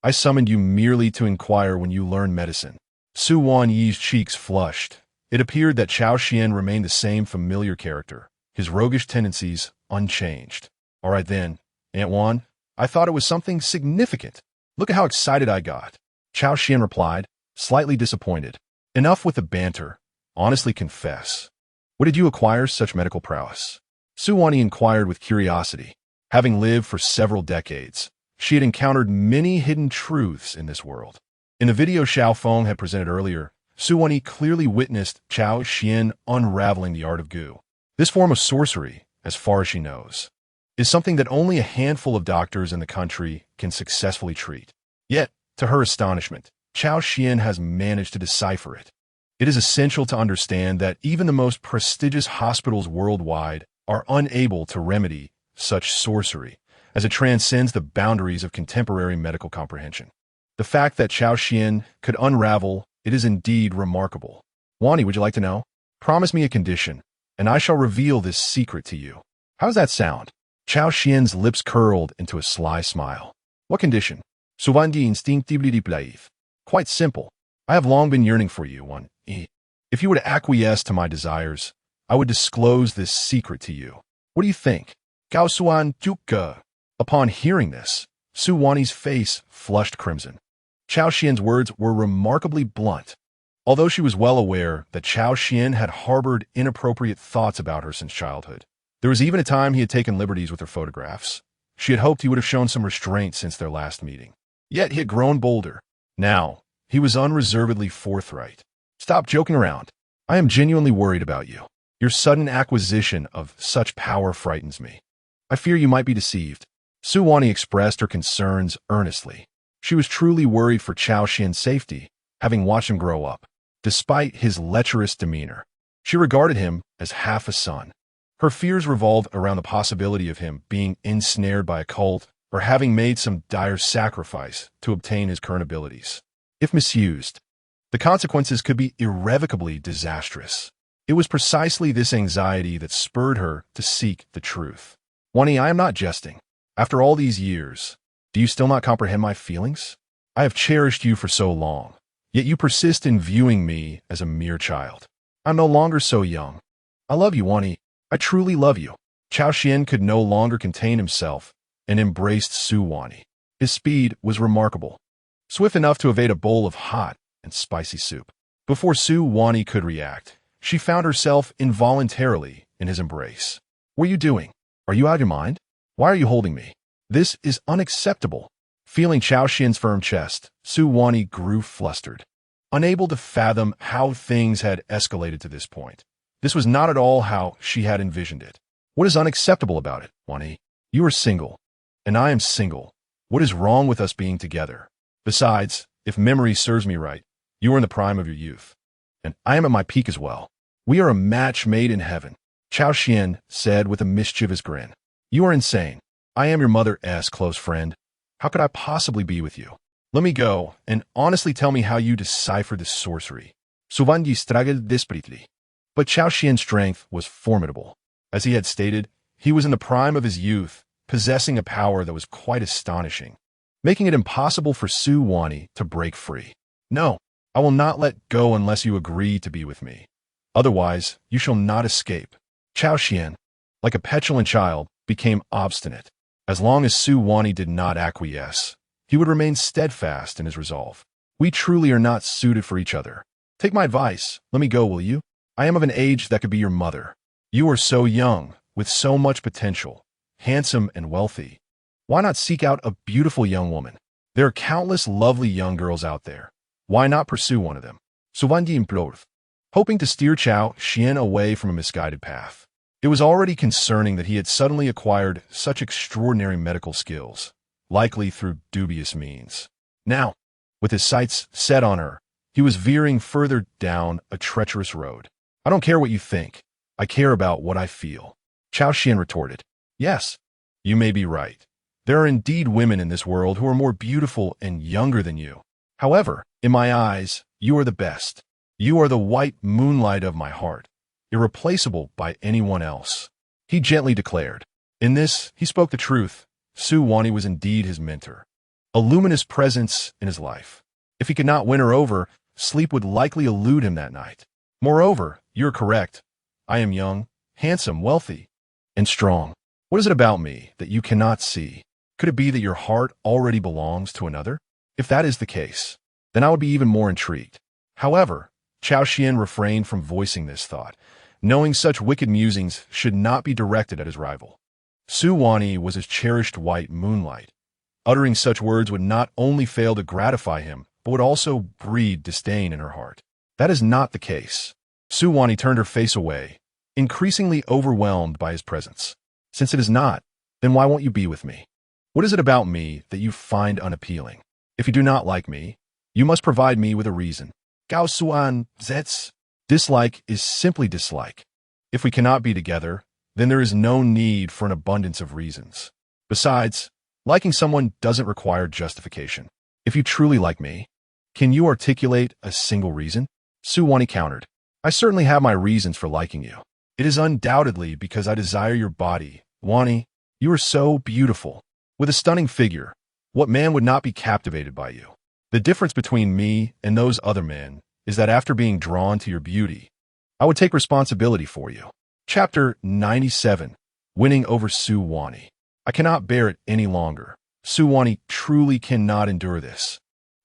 I summoned you merely to inquire when you learn medicine. Su Wanyi's cheeks flushed. It appeared that Cao Xuan remained the same familiar character, his roguish tendencies unchanged. All right then, Aunt Wan, I thought it was something significant. Look at how excited I got. Cao Xuan replied, slightly disappointed. Enough with the banter. Honestly confess. What did you acquire such medical prowess? Su Wanyi inquired with curiosity. Having lived for several decades, she had encountered many hidden truths in this world. In the video Xiao Feng had presented earlier, Su Wanyi clearly witnessed Cao Xuan unraveling the art of Gu. This form of sorcery, as far as she knows, is something that only a handful of doctors in the country can successfully treat. Yet, to her astonishment, Cao Xuan has managed to decipher it. It is essential to understand that even the most prestigious hospitals worldwide are unable to remedy such sorcery, as it transcends the boundaries of contemporary medical comprehension. The fact that Cao Xuan could unravel it is indeed remarkable. Wani, would you like to know? Promise me a condition, and I shall reveal this secret to you. How does that sound? Cao Xuan's lips curled into a sly smile. What condition? Suvandi instinctively plaive. Quite simple. I have long been yearning for you, Wani. If you would acquiesce to my desires, I would disclose this secret to you. What do you think? Cao Xuan Duke. Upon hearing this, Su Wani's face flushed crimson. Cao Xuan's words were remarkably blunt. Although she was well aware that Cao Xuan had harbored inappropriate thoughts about her since childhood, there was even a time he had taken liberties with her photographs. She had hoped he would have shown some restraint since their last meeting. Yet he had grown bolder. Now, he was unreservedly forthright. Stop joking around. I am genuinely worried about you. Your sudden acquisition of such power frightens me. I fear you might be deceived. Su Wani expressed her concerns earnestly. She was truly worried for Cao Xuan's safety, having watched him grow up. Despite his lecherous demeanor, she regarded him as half a son. Her fears revolved around the possibility of him being ensnared by a cult or having made some dire sacrifice to obtain his current abilities. If misused, the consequences could be irrevocably disastrous. It was precisely this anxiety that spurred her to seek the truth. Wani, I am not jesting. After all these years, do you still not comprehend my feelings? I have cherished you for so long, yet you persist in viewing me as a mere child. I'm no longer so young. I love you, Wani. I truly love you. Cao Xuan could no longer contain himself and embraced Su Wani. His speed was remarkable, swift enough to evade a bowl of hot and spicy soup. Before Su Wani could react, she found herself involuntarily in his embrace. What are you doing? Are you out of your mind? Why are you holding me? This is unacceptable. Feeling Cao Xuan's firm chest, Su Wani grew flustered, unable to fathom how things had escalated to this point. This was not at all how she had envisioned it. What is unacceptable about it, Wani? You are single, and I am single. What is wrong with us being together? Besides, if memory serves me right, you are in the prime of your youth, and I am at my peak as well. We are a match made in heaven, Cao Xuan said with a mischievous grin. You are insane. I am your mother's close friend. How could I possibly be with you? Let me go, and honestly tell me how you deciphered this sorcery. Suvandi struggled desperately. But Cao Xuan's strength was formidable. As he had stated, he was in the prime of his youth, possessing a power that was quite astonishing, making it impossible for Su Wani to break free. No, I will not let go unless you agree to be with me. Otherwise, you shall not escape. Cao Xuan, like a petulant child, became obstinate. As long as Su Wani did not acquiesce, he would remain steadfast in his resolve. We truly are not suited for each other. Take my advice. Let me go, will you? I am of an age that could be your mother. You are so young, with so much potential, handsome and wealthy. Why not seek out a beautiful young woman? There are countless lovely young girls out there. Why not pursue one of them? Suvandi implored, hoping to steer Cao Xuan away from a misguided path. It was already concerning that he had suddenly acquired such extraordinary medical skills, likely through dubious means. Now, with his sights set on her, he was veering further down a treacherous road. I don't care what you think. I care about what I feel. Cao Xuan retorted. Yes, you may be right. There are indeed women in this world who are more beautiful and younger than you. However, in my eyes, you are the best. You are the white moonlight of my heart, irreplaceable by anyone else. He gently declared. In this, he spoke the truth. Su Wani was indeed his mentor, a luminous presence in his life. If he could not win her over, sleep would likely elude him that night. Moreover, you're correct. I am young, handsome, wealthy, and strong. What is it about me that you cannot see? Could it be that your heart already belongs to another? If that is the case, then I would be even more intrigued. However, Cao Xuan refrained from voicing this thought, knowing such wicked musings should not be directed at his rival. Su Wani was his cherished white moonlight. Uttering such words would not only fail to gratify him, but would also breed disdain in her heart. That is not the case. Su Wani turned her face away, increasingly overwhelmed by his presence. Since it is not, then why won't you be with me? What is it about me that you find unappealing? If you do not like me, you must provide me with a reason. Cao Xuan Zets. Dislike is simply dislike. If we cannot be together, then there is no need for an abundance of reasons. Besides, liking someone doesn't require justification. If you truly like me, can you articulate a single reason? Su Wani countered. I certainly have my reasons for liking you. It is undoubtedly because I desire your body. Wani, you are so beautiful. With a stunning figure, what man would not be captivated by you? The difference between me and those other men is that after being drawn to your beauty, I would take responsibility for you. Chapter 97. Winning over Su Wani. I cannot bear it any longer. Su Wani truly cannot endure this.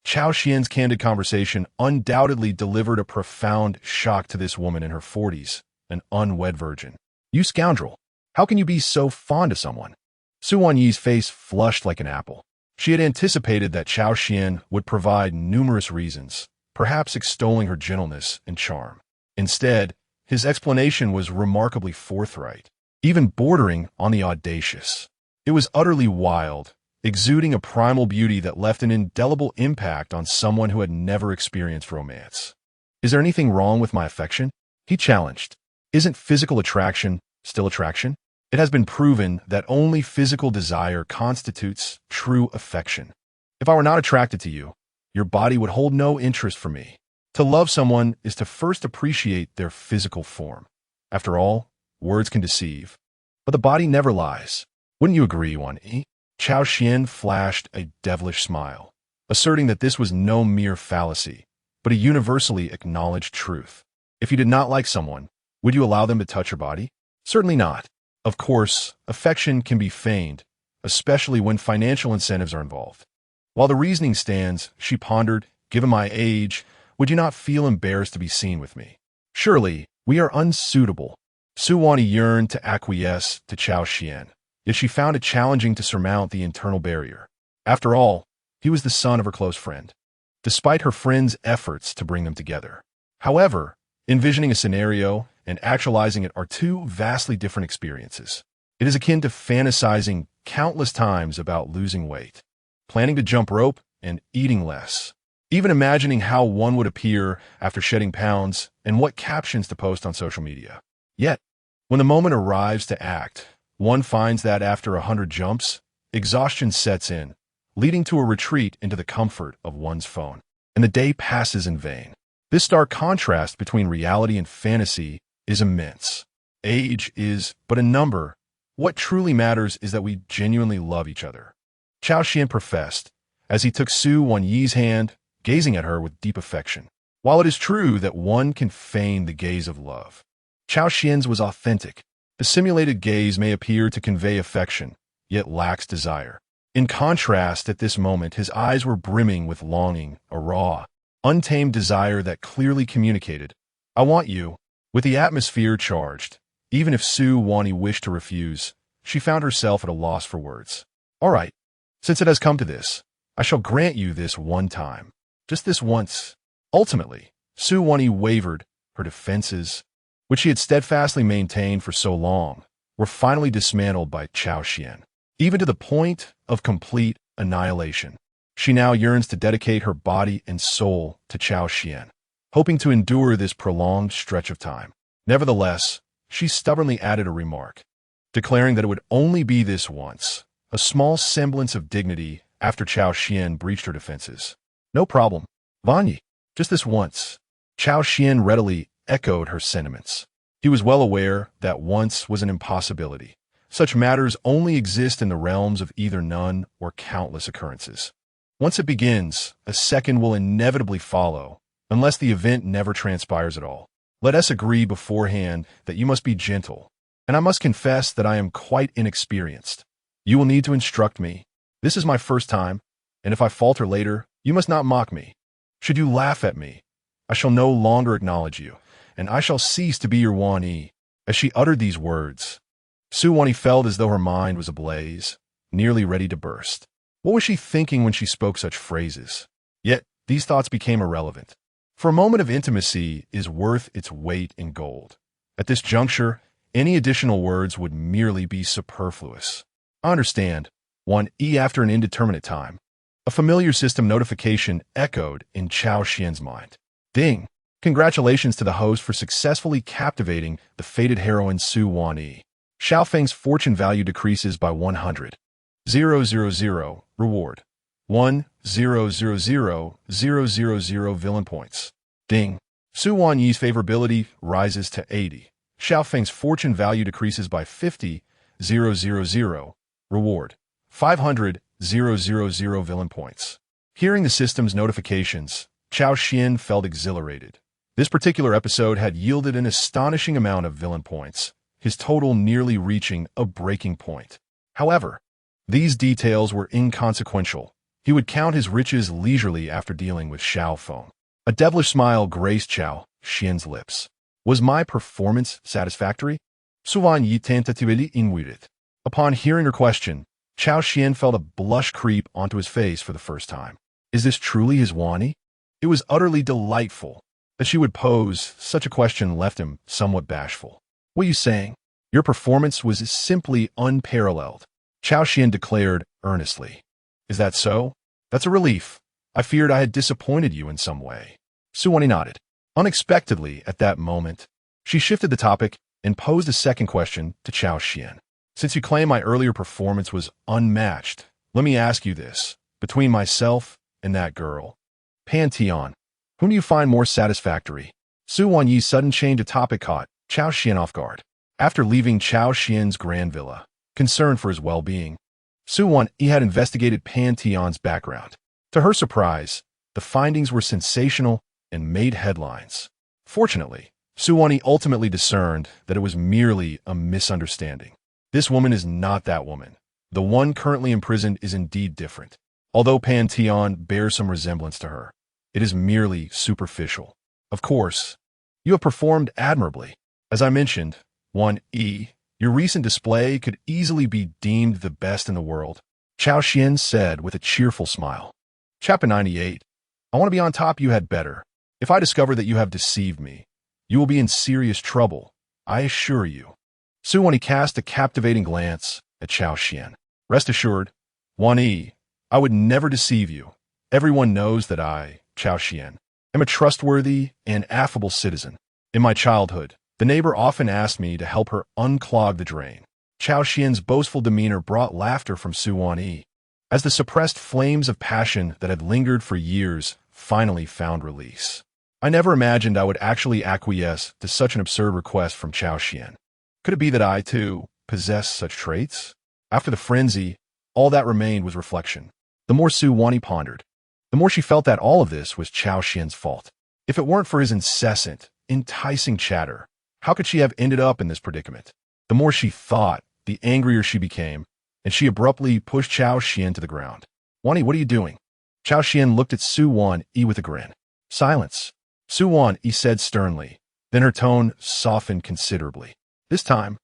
Cao Xuan's candid conversation undoubtedly delivered a profound shock to this woman in her 40s, an unwed virgin. You scoundrel! How can you be so fond of someone? Su Wani's face flushed like an apple. She had anticipated that Cao Xuan would provide numerous reasons, perhaps extolling her gentleness and charm. Instead, his explanation was remarkably forthright, even bordering on the audacious. It was utterly wild, exuding a primal beauty that left an indelible impact on someone who had never experienced romance. Is there anything wrong with my affection? He challenged. Isn't physical attraction still attraction? It has been proven that only physical desire constitutes true affection. If I were not attracted to you, your body would hold no interest for me. To love someone is to first appreciate their physical form. After all, words can deceive, but the body never lies. Wouldn't you agree, Wani? Cao Xuan flashed a devilish smile, asserting that this was no mere fallacy, but a universally acknowledged truth. If you did not like someone, would you allow them to touch your body? Certainly not. Of course, affection can be feigned, especially when financial incentives are involved. While the reasoning stands, she pondered, given my age, would you not feel embarrassed to be seen with me? Surely, we are unsuitable. Su Wani yearned to acquiesce to Cao Xuan, yet she found it challenging to surmount the internal barrier. After all, he was the son of her close friend, despite her friend's efforts to bring them together. However, envisioning a scenario and actualizing it are two vastly different experiences. It is akin to fantasizing countless times about losing weight, planning to jump rope, and eating less. Even imagining how one would appear after shedding pounds and what captions to post on social media. Yet, when the moment arrives to act, one finds that after 100 jumps, exhaustion sets in, leading to a retreat into the comfort of one's phone. And the day passes in vain. This stark contrast between reality and fantasy is immense. Age is but a number. What truly matters is that we genuinely love each other. Cao Xuan professed, as he took Su Wani's hand, gazing at her with deep affection. While it is true that one can feign the gaze of love, Cao Xuan's was authentic. The simulated gaze may appear to convey affection, yet lacks desire. In contrast, at this moment, his eyes were brimming with longing, a raw, untamed desire that clearly communicated, I want you. With the atmosphere charged, even if Su Wani wished to refuse, she found herself at a loss for words. All right, since it has come to this, I shall grant you this one time. Just this once. Ultimately, Su Wani wavered. Her defenses, which she had steadfastly maintained for so long, were finally dismantled by Cao Xuan, even to the point of complete annihilation. She now yearns to dedicate her body and soul to Cao Xuan, hoping to endure this prolonged stretch of time. Nevertheless, she stubbornly added a remark, declaring that it would only be this once, a small semblance of dignity after Cao Xuan breached her defenses. No problem, Vanyi, just this once. Cao Xuan readily echoed her sentiments. He was well aware that once was an impossibility. Such matters only exist in the realms of either none or countless occurrences. Once it begins, a second will inevitably follow, unless the event never transpires at all. Let us agree beforehand that you must be gentle, and I must confess that I am quite inexperienced. You will need to instruct me. This is my first time, and if I falter later, you must not mock me. Should you laugh at me, I shall no longer acknowledge you, and I shall cease to be your Wani. As she uttered these words, Su Wani felt as though her mind was ablaze, nearly ready to burst. What was she thinking when she spoke such phrases? Yet, these thoughts became irrelevant. For a moment of intimacy is worth its weight in gold. At this juncture, any additional words would merely be superfluous. I understand. 1E after an indeterminate time. A familiar system notification echoed in Cao Xuan's mind. Ding! Congratulations to the host for successfully captivating the fated heroine Su Wani. Xiao Feng's fortune value decreases by 100. 000. Reward. 1,000,000 villain points. Ding. Su Wanyi's favorability rises to 80. Xiao Feng's fortune value decreases by 50. 000. Reward. 500. 000 villain points. Hearing the system's notifications, Cao Xuan felt exhilarated. This particular episode had yielded an astonishing amount of villain points, his total nearly reaching a breaking point. However, these details were inconsequential. He would count his riches leisurely after dealing with Xiao Feng. A devilish smile graced Cao Xuan's lips. Was my performance satisfactory? Su Wanyi tentatively inquired. Upon hearing her question, Cao Xuan felt a blush creep onto his face for the first time. Is this truly his Wani? It was utterly delightful. That she would pose such a question left him somewhat bashful. What are you saying? Your performance was simply unparalleled, Cao Xuan declared earnestly. Is that so? That's a relief. I feared I had disappointed you in some way. Su Wanyi nodded. Unexpectedly, at that moment, she shifted the topic and posed a second question to Cao Xuan. Since you claim my earlier performance was unmatched, let me ask you this. Between myself and that girl, Pantheon, whom do you find more satisfactory? Su Wanyi's sudden change of topic caught Cao Xuan off guard. After leaving Cao Xuan's grand villa, concerned for his well-being, Su Wanyi had investigated Pantheon's background. To her surprise, the findings were sensational and made headlines. Fortunately, Su Wanyi ultimately discerned that it was merely a misunderstanding. This woman is not that woman. The one currently imprisoned is indeed different. Although Pantheon bears some resemblance to her, it is merely superficial. Of course, you have performed admirably. As I mentioned, 1E, your recent display could easily be deemed the best in the world, Cao Xuan said with a cheerful smile. Chapter 98. I want to be on top. You had better. If I discover that you have deceived me, you will be in serious trouble, I assure you. Su Wanyi cast a captivating glance at Cao Xuan. Rest assured, 1E, I would never deceive you. Everyone knows that I, Cao Xuan, am a trustworthy and affable citizen. In my childhood, the neighbor often asked me to help her unclog the drain. Cao Xuan's boastful demeanor brought laughter from Su Wanyi, as the suppressed flames of passion that had lingered for years finally found release. I never imagined I would actually acquiesce to such an absurd request from Cao Xuan. Could it be that I, too, possess such traits? After the frenzy, all that remained was reflection. The more Su Wanyi pondered, the more she felt that all of this was Cao Xuan's fault. If it weren't for his incessant, enticing chatter, how could she have ended up in this predicament? The more she thought, the angrier she became, and she abruptly pushed Cao Xuan to the ground. Wanyi, what are you doing? Cao Xuan looked at Su Wanyi with a grin. Silence. Su Wanyi said sternly. Then her tone softened considerably. This time,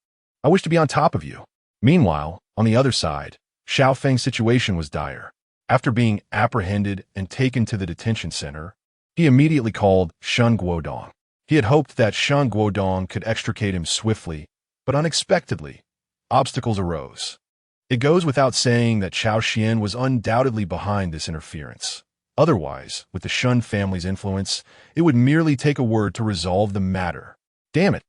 I wish to be on top of you. Meanwhile, on the other side, Xiao Feng's situation was dire. After being apprehended and taken to the detention center, he immediately called Shen Guodong. He had hoped that Shen Guodong could extricate him swiftly, but unexpectedly, obstacles arose. It goes without saying that Cao Xuan was undoubtedly behind this interference. Otherwise, with the Shen family's influence, it would merely take a word to resolve the matter. Damn it!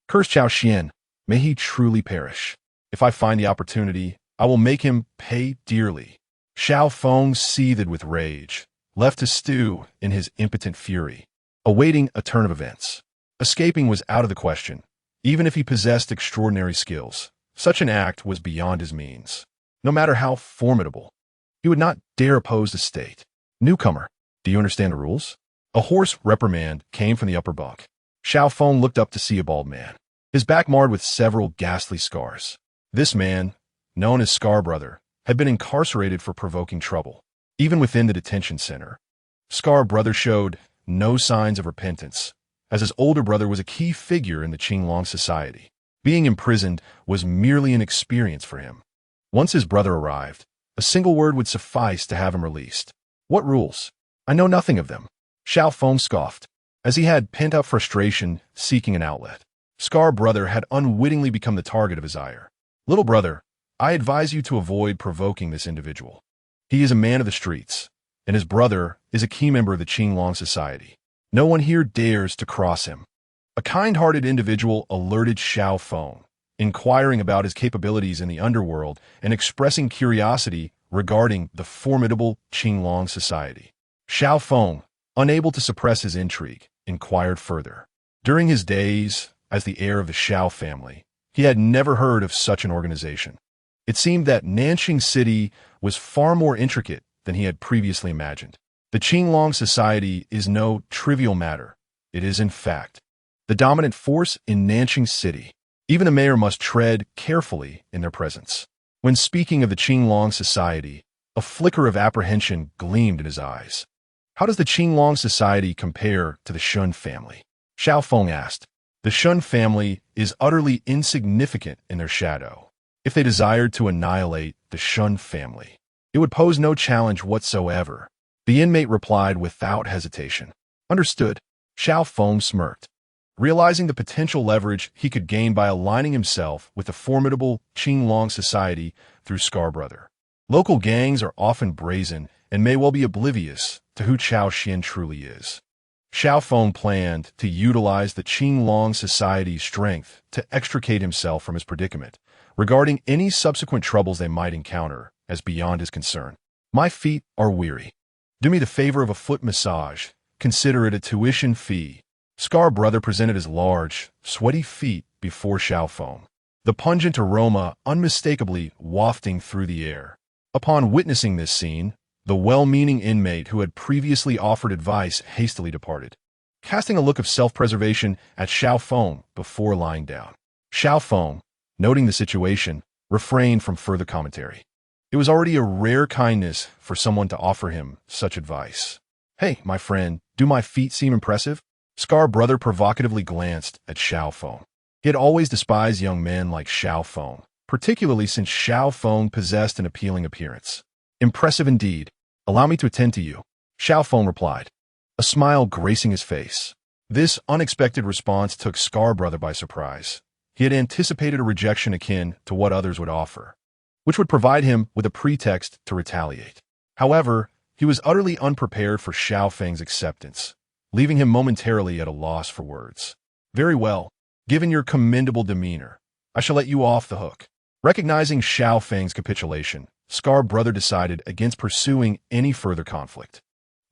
Curse Cao Xuan. May he truly perish. If I find the opportunity, I will make him pay dearly. Xiao Feng seethed with rage, left to stew in his impotent fury, awaiting a turn of events. Escaping was out of the question. Even if he possessed extraordinary skills, such an act was beyond his means. No matter how formidable, he would not dare oppose the state. Newcomer, do you understand the rules? A hoarse reprimand came from the upper bunk. Xiao Feng looked up to see a bald man, his back marred with several ghastly scars. This man, known as Scar Brother, had been incarcerated for provoking trouble. Even within the detention center, Scar Brother showed no signs of repentance, as his older brother was a key figure in the Qinglong society. Being imprisoned was merely an experience for him. Once his brother arrived, a single word would suffice to have him released. What rules? I know nothing of them. Xiao Feng scoffed, as he had pent-up frustration seeking an outlet. Scar Brother had unwittingly become the target of his ire. Little brother, I advise you to avoid provoking this individual. He is a man of the streets, and his brother is a key member of the Qinglong society. No one here dares to cross him. A kind-hearted individual alerted Xiao Feng, inquiring about his capabilities in the underworld and expressing curiosity regarding the formidable Qinglong society. Xiao Feng, unable to suppress his intrigue, inquired further. During his days as the heir of the Xiao family, he had never heard of such an organization. It seemed that Nanxing City was far more intricate than he had previously imagined. The Qinglong society is no trivial matter. It is, in fact, the dominant force in Nanxing City. Even the mayor must tread carefully in their presence. When speaking of the Qinglong society, a flicker of apprehension gleamed in his eyes. How does the Qinglong society compare to the Shun family? Xiao Feng asked. The Shun family is utterly insignificant in their shadow. If they desired to annihilate the Shun family, it would pose no challenge whatsoever. The inmate replied without hesitation. Understood. Xiao Feng smirked. Realizing the potential leverage he could gain by aligning himself with the formidable Qinglong society through Scar Brother. Local gangs are often brazen and may well be oblivious to who Cao Xuan truly is. Xiao Feng planned to utilize the Qinglong society's strength to extricate himself from his predicament, regarding any subsequent troubles they might encounter as beyond his concern. My feet are weary. Do me the favor of a foot massage. Consider it a tuition fee. Scar Brother presented his large, sweaty feet before Xiao Feng, the pungent aroma unmistakably wafting through the air. Upon witnessing this scene, the well-meaning inmate who had previously offered advice hastily departed, casting a look of self-preservation at Xiao Feng before lying down. Xiao Feng, noting the situation, refrained from further commentary. It was already a rare kindness for someone to offer him such advice. Hey, my friend, do my feet seem impressive? Scar Brother provocatively glanced at Xiao Feng. He had always despised young men like Xiao Feng, particularly since Xiao Feng possessed an appealing appearance. Impressive indeed. Allow me to attend to you, Xiao Feng replied, a smile gracing his face. This unexpected response took Scar Brother by surprise. He had anticipated a rejection akin to what others would offer, which would provide him with a pretext to retaliate. However, he was utterly unprepared for Xiao Feng's acceptance, leaving him momentarily at a loss for words. Very well. Given your commendable demeanor, I shall let you off the hook. Recognizing Xiao Feng's capitulation, Scar Brother decided against pursuing any further conflict.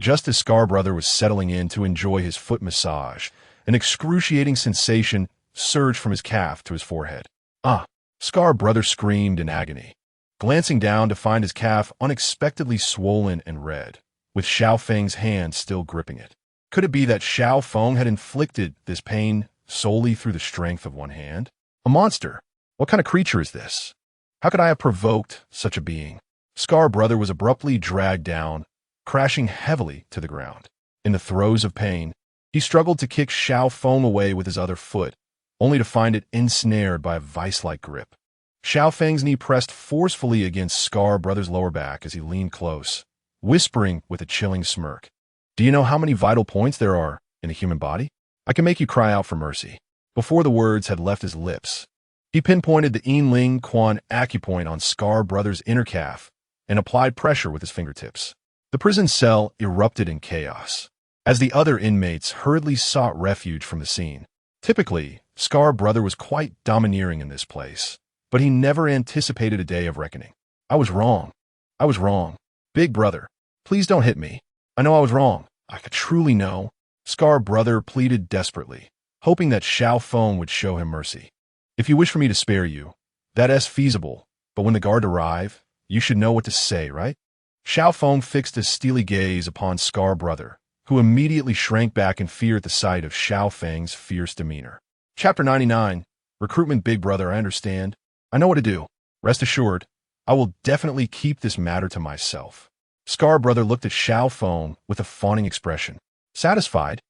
Just as Scar Brother was settling in to enjoy his foot massage, an excruciating sensation surged from his calf to his forehead. Ah! Scar Brother screamed in agony, glancing down to find his calf unexpectedly swollen and red, with Xiao Feng's hand still gripping it. Could it be that Xiao Feng had inflicted this pain solely through the strength of one hand? A monster! What kind of creature is this? How could I have provoked such a being? Scar Brother was abruptly dragged down, crashing heavily to the ground. In the throes of pain, he struggled to kick Xiao Feng away with his other foot, only to find it ensnared by a vice-like grip. Xiao Feng's knee pressed forcefully against Scar Brother's lower back as he leaned close, whispering with a chilling smirk. Do you know how many vital points there are in the human body? I can make you cry out for mercy. Before the words had left his lips, he pinpointed the Yinling Quan acupoint on Scar Brother's inner calf and applied pressure with his fingertips. The prison cell erupted in chaos as the other inmates hurriedly sought refuge from the scene. Typically, Scar Brother was quite domineering in this place, but he never anticipated a day of reckoning. I was wrong. I was wrong. Big Brother, please don't hit me. I know I was wrong. I could truly know. Scar Brother pleaded desperately, hoping that Xiao Feng would show him mercy. If you wish for me to spare you, that is feasible, but when the guard arrive, you should know what to say, right? Xiao Feng fixed a steely gaze upon Scar Brother, who immediately shrank back in fear at the sight of Xiao Feng's fierce demeanor. Chapter 99, Recruitment. Big Brother, I understand. I know what to do. Rest assured, I will definitely keep this matter to myself. Scar Brother looked at Xiao Feng with a fawning expression. Satisfied,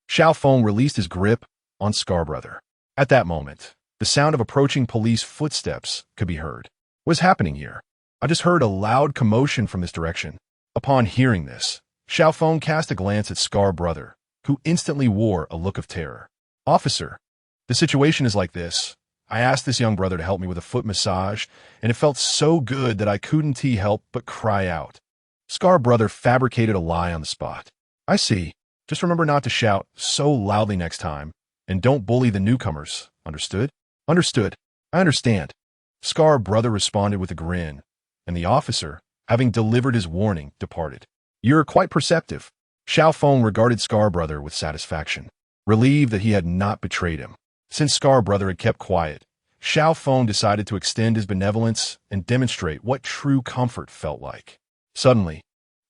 Xiao Feng released his grip on Scar Brother. At that moment, the sound of approaching police footsteps could be heard. What is happening here? I just heard a loud commotion from this direction. Upon hearing this, Xiao Feng cast a glance at Scar Brother, who instantly wore a look of terror. Officer, the situation is like this. I asked this young brother to help me with a foot massage, and it felt so good that I couldn't help but cry out. Scar Brother fabricated a lie on the spot. I see. Just remember not to shout so loudly next time, and don't bully the newcomers. Understood? Understood. I understand. Scar brother responded with a grin, and the officer, having delivered his warning, departed. You're quite perceptive. Xiao Feng regarded Scar brother with satisfaction, relieved that he had not betrayed him. Since Scar brother had kept quiet, Xiao Feng decided to extend his benevolence and demonstrate what true comfort felt like. Suddenly,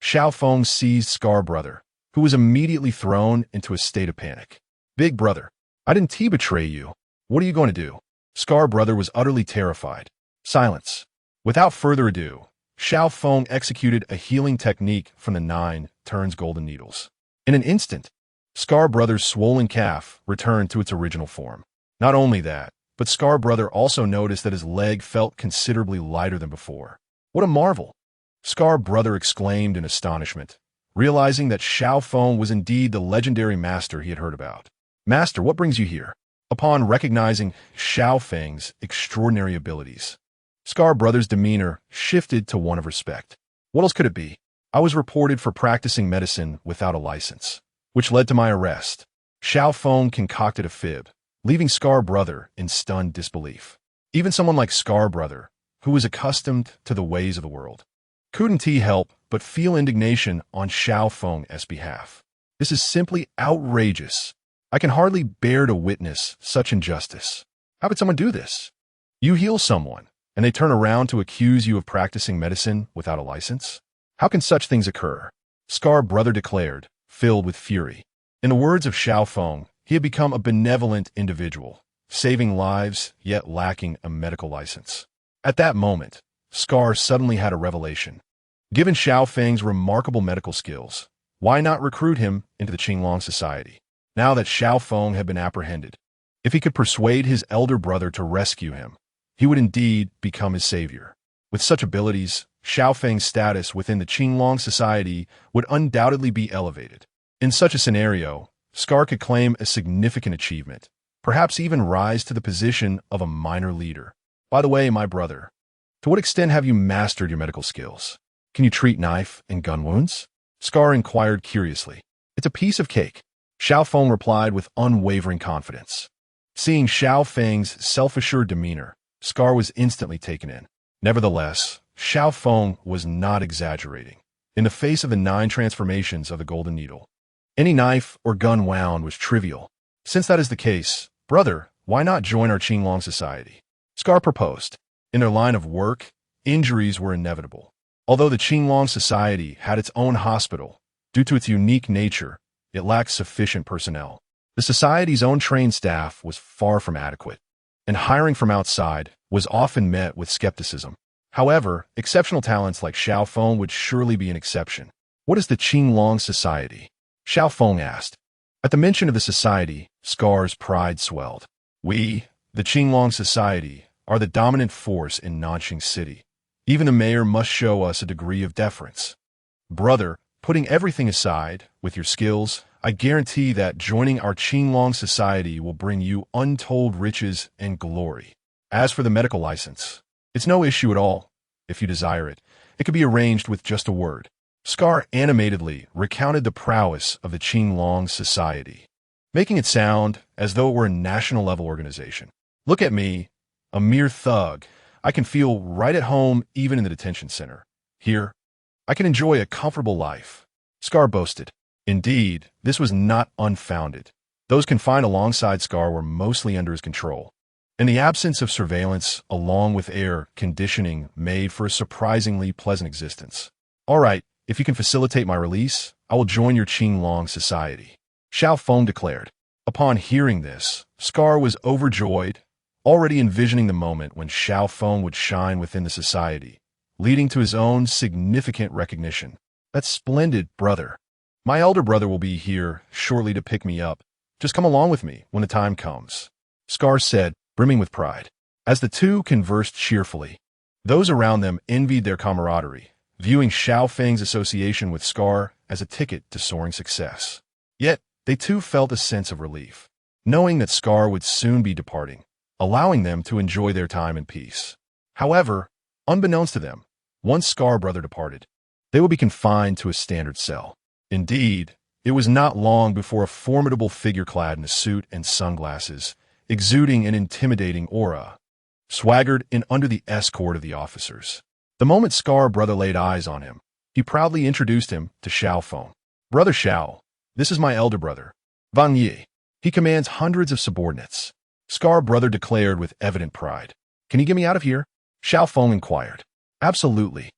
Xiao Feng seized Scar brother, who was immediately thrown into a state of panic. Big brother, I didn't betray you. What are you going to do? Scar brother was utterly terrified. Silence. Without further ado, Xiao Feng executed a healing technique from the 9 turns golden needles. In an instant, Scar brother's swollen calf returned to its original form. Not only that, but Scar brother also noticed that his leg felt considerably lighter than before. What a marvel! Scar brother exclaimed in astonishment, realizing that Xiao Feng was indeed the legendary master he had heard about. Master, what brings you here? Upon recognizing Xiao Feng's extraordinary abilities, Scar brother's demeanor shifted to one of respect. What else could it be? I was reported for practicing medicine without a license, which led to my arrest. Xiao Feng concocted a fib, leaving Scar brother in stunned disbelief. Even someone like Scar brother, who was accustomed to the ways of the world, couldn't he help but feel indignation on Xiao Feng's behalf. This is simply outrageous. I can hardly bear to witness such injustice. How could someone do this? You heal someone, and they turn around to accuse you of practicing medicine without a license? How can such things occur? Scar brother declared, filled with fury. In the words of Xiao Feng, he had become a benevolent individual, saving lives yet lacking a medical license. At that moment, Scar suddenly had a revelation. Given Xiao Feng's remarkable medical skills, why not recruit him into the Qinglong Society? Now that Xiao Feng had been apprehended, if he could persuade his elder brother to rescue him, he would indeed become his savior. With such abilities, Xiao Feng's status within the Qinglong Society would undoubtedly be elevated. In such a scenario, Scar could claim a significant achievement, perhaps even rise to the position of a minor leader. By the way, my brother, to what extent have you mastered your medical skills? Can you treat knife and gun wounds? Scar inquired curiously. It's a piece of cake. Xiao Feng replied with unwavering confidence. Seeing Xiao Feng's self-assured demeanor, Scar was instantly taken in. Nevertheless, Xiao Feng was not exaggerating. In the face of the 9 transformations of the Golden Needle, any knife or gun wound was trivial. Since that is the case, brother, why not join our Qinglong Society? Scar proposed. In their line of work, injuries were inevitable. Although the Qinglong Society had its own hospital, due to its unique nature, it lacked sufficient personnel. The society's own trained staff was far from adequate, and hiring from outside was often met with skepticism. However, exceptional talents like Xiao Feng would surely be an exception. What is the Qinglong Society? Xiao Feng asked. At the mention of the society, Scar's pride swelled. We, the Qinglong Society, are the dominant force in Nanxing City. Even the mayor must show us a degree of deference. Brother, putting everything aside, with your skills, I guarantee that joining our Qinglong Society will bring you untold riches and glory. As for the medical license, it's no issue at all. If you desire it, it could be arranged with just a word. Scar animatedly recounted the prowess of the Qinglong Society, making it sound as though it were a national-level organization. Look at me, a mere thug. I can feel right at home even in the detention center. Here, I can enjoy a comfortable life. Scar boasted. Indeed, this was not unfounded. Those confined alongside Scar were mostly under his control, and the absence of surveillance, along with air conditioning, made for a surprisingly pleasant existence. All right, if you can facilitate my release, I will join your Qinglong Society, Xiao Feng declared. Upon hearing this, Scar was overjoyed, already envisioning the moment when Xiao Feng would shine within the society, leading to his own significant recognition. That's splendid, brother. My elder brother will be here shortly to pick me up. Just come along with me when the time comes, Scar said, brimming with pride. As the two conversed cheerfully, those around them envied their camaraderie, viewing Xiao Feng's association with Scar as a ticket to soaring success. Yet, they too felt a sense of relief, knowing that Scar would soon be departing, allowing them to enjoy their time in peace. However, unbeknownst to them, once Scar brother departed, they would be confined to a standard cell. Indeed, it was not long before a formidable figure clad in a suit and sunglasses, exuding an intimidating aura, swaggered in under the escort of the officers. The moment Scar Brother laid eyes on him, he proudly introduced him to Cao Xuan. Brother Xiao, this is my elder brother, Wang Yi. He commands hundreds of subordinates. Scar Brother declared with evident pride. Can you get me out of here? Cao Xuan inquired. Absolutely.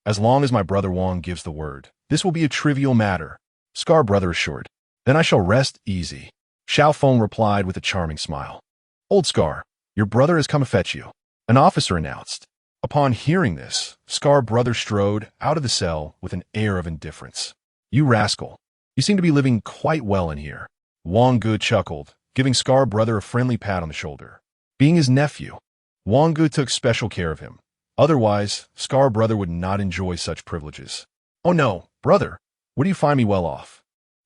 As long as my brother Wang gives the word, this will be a trivial matter, Scar Brother assured. Then I shall rest easy. Cao Xuan replied with a charming smile. Old Scar, your brother has come to fetch you, an officer announced. Upon hearing this, Scar Brother strode out of the cell with an air of indifference. You rascal, you seem to be living quite well in here. Wang Gu chuckled, giving Scar Brother a friendly pat on the shoulder. Being his nephew, Wang Gu took special care of him. Otherwise, Scar Brother would not enjoy such privileges. Oh no, brother, where do you find me well off?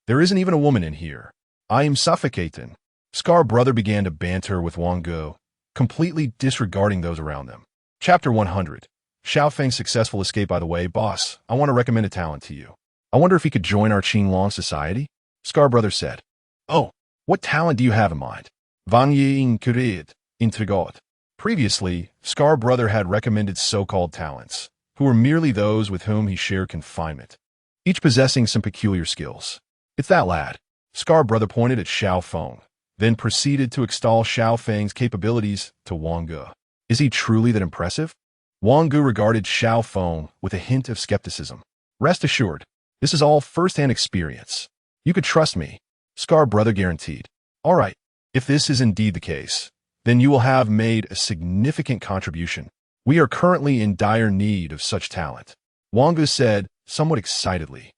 There isn't even a woman in here. I am suffocating. Scar Brother began to banter with Wang Gu, completely disregarding those around them. Chapter 100. Xiao Feng's successful escape. By the way, boss, I want to recommend a talent to you. I wonder if he could join our Qinglong society? Scar Brother said. Oh, what talent do you have in mind? Wang Yi inquired, intrigued. Previously, Scar Brother had recommended so-called talents, who were merely those with whom he shared confinement, each possessing some peculiar skills. It's that lad. Scar Brother pointed at Xiao Feng, then proceeded to extol Xiao Feng's capabilities to Wang Gu. Is he truly that impressive? Wang Gu regarded Xiao Feng with a hint of skepticism. Rest assured, this is all first-hand experience. You could trust me, Scar Brother guaranteed. All right, if this is indeed the case, then you will have made a significant contribution. We are currently in dire need of such talent, Wang Gu said, somewhat excitedly.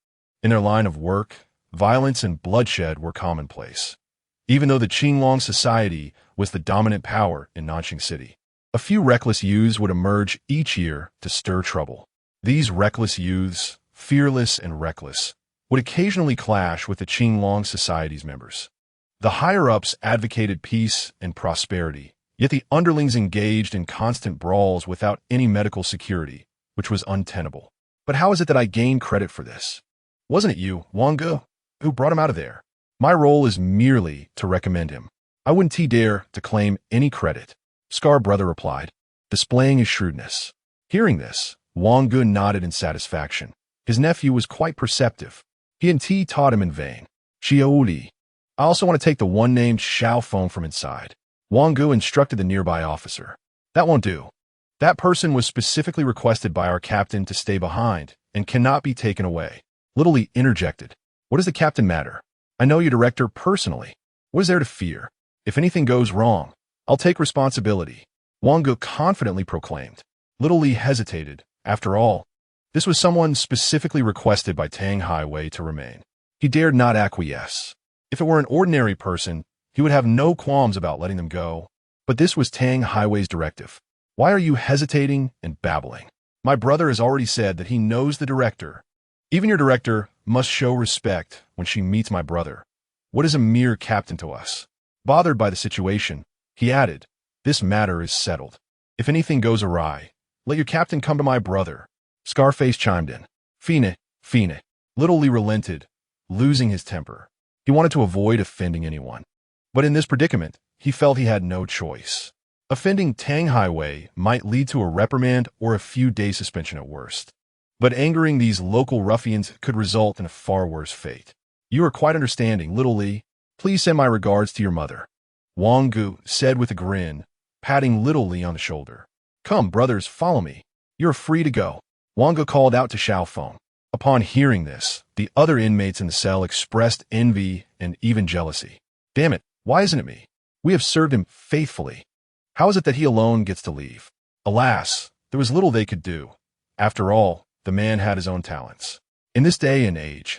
In their line of work, violence and bloodshed were commonplace, even though the Qinglong society was the dominant power in Nanjing City. A few reckless youths would emerge each year to stir trouble. These reckless youths, fearless and reckless, would occasionally clash with the Qinglong society's members. The higher-ups advocated peace and prosperity, yet the underlings engaged in constant brawls without any medical security, which was untenable. But how is it that I gain credit for this? Wasn't it you, Wang Gu, who brought him out of there? My role is merely to recommend him. I wouldn't dare to claim any credit, Scar Brother replied, displaying his shrewdness. Hearing this, Wang Gu nodded in satisfaction. His nephew was quite perceptive. He and T taught him in vain. Xiaoli. I also want to take the one named Xiao Feng from inside. Wang Gu instructed the nearby officer. That won't do. That person was specifically requested by our captain to stay behind and cannot be taken away. Little Li interjected. What does the captain matter? I know your director personally. What is there to fear? If anything goes wrong, I'll take responsibility, Wang Gu confidently proclaimed. Little Li hesitated. After all, this was someone specifically requested by Tang Highway to remain. He dared not acquiesce. If it were an ordinary person, he would have no qualms about letting them go. But this was Tang Highway's directive. Why are you hesitating and babbling? My brother has already said that he knows the director. Even your director must show respect when she meets my brother. What is a mere captain to us? Bothered by the situation, he added, this matter is settled. If anything goes awry, let your captain come to my brother. Scarface chimed in. Fine. Little Li relented, losing his temper. He wanted to avoid offending anyone. But in this predicament, he felt he had no choice. Offending Tang Highway might lead to a reprimand or a few days suspension at worst. But angering these local ruffians could result in a far worse fate. You are quite understanding, Little Li. Please send my regards to your mother, Wang Gu said with a grin, patting Little Li on the shoulder. Come, brothers, follow me. You're free to go. Wang Gu called out to Xiao Feng. Upon hearing this, the other inmates in the cell expressed envy and even jealousy. Damn it, why isn't it me? We have served him faithfully. How is it that he alone gets to leave? Alas, there was little they could do. After all, the man had his own talents. In this day and age,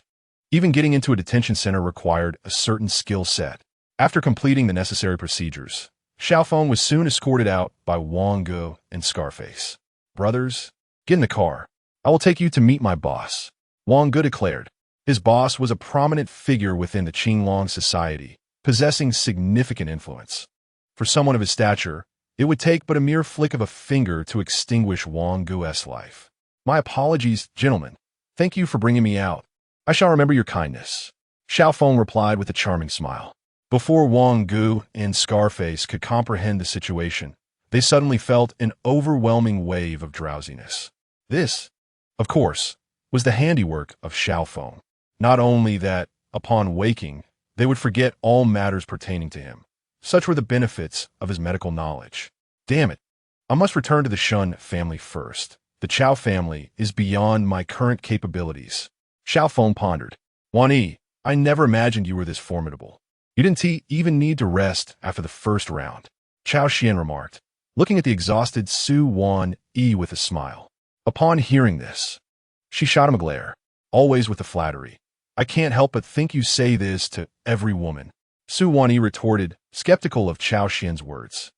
even getting into a detention center required a certain skill set. After completing the necessary procedures, Xiao Feng was soon escorted out by Wang Gu and Scarface. Brothers, get in the car. I will take you to meet my boss, Wang Gu declared. His boss was a prominent figure within the Qinglong society, possessing significant influence. For someone of his stature, it would take but a mere flick of a finger to extinguish Wang Gu's life. My apologies, gentlemen. Thank you for bringing me out. I shall remember your kindness, Xiao Feng replied with a charming smile. Before Wang Gu and Scarface could comprehend the situation, they suddenly felt an overwhelming wave of drowsiness. This, of course, was the handiwork of Cao Xuan. Not only that, upon waking, they would forget all matters pertaining to him. Such were the benefits of his medical knowledge. Damn it, I must return to the Shun family first. The Cao family is beyond my current capabilities. Cao Xuan pondered. Wan Yi, I never imagined you were this formidable. You didn't even need to rest after the first round. Cao Xuan remarked, looking at the exhausted Su Wan Yi with a smile. Upon hearing this, she shot him a glare, always with the flattery. I can't help but think you say this to every woman. Su Wan Yi retorted, skeptical of Cao Xuan's words.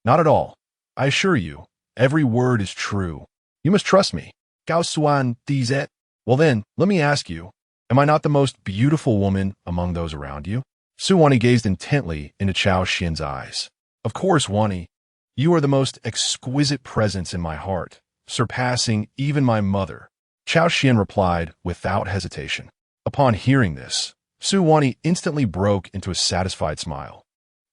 Not at all. I assure you, every word is true. You must trust me. Cao Xuan dizet. Well then, let me ask you, am I not the most beautiful woman among those around you? Su Wan Yi gazed intently into Cao Xuan's eyes. Of course, Wan Yi. You are the most exquisite presence in my heart, surpassing even my mother. Cao Xuan replied without hesitation. Upon hearing this, Su Wan Yi instantly broke into a satisfied smile.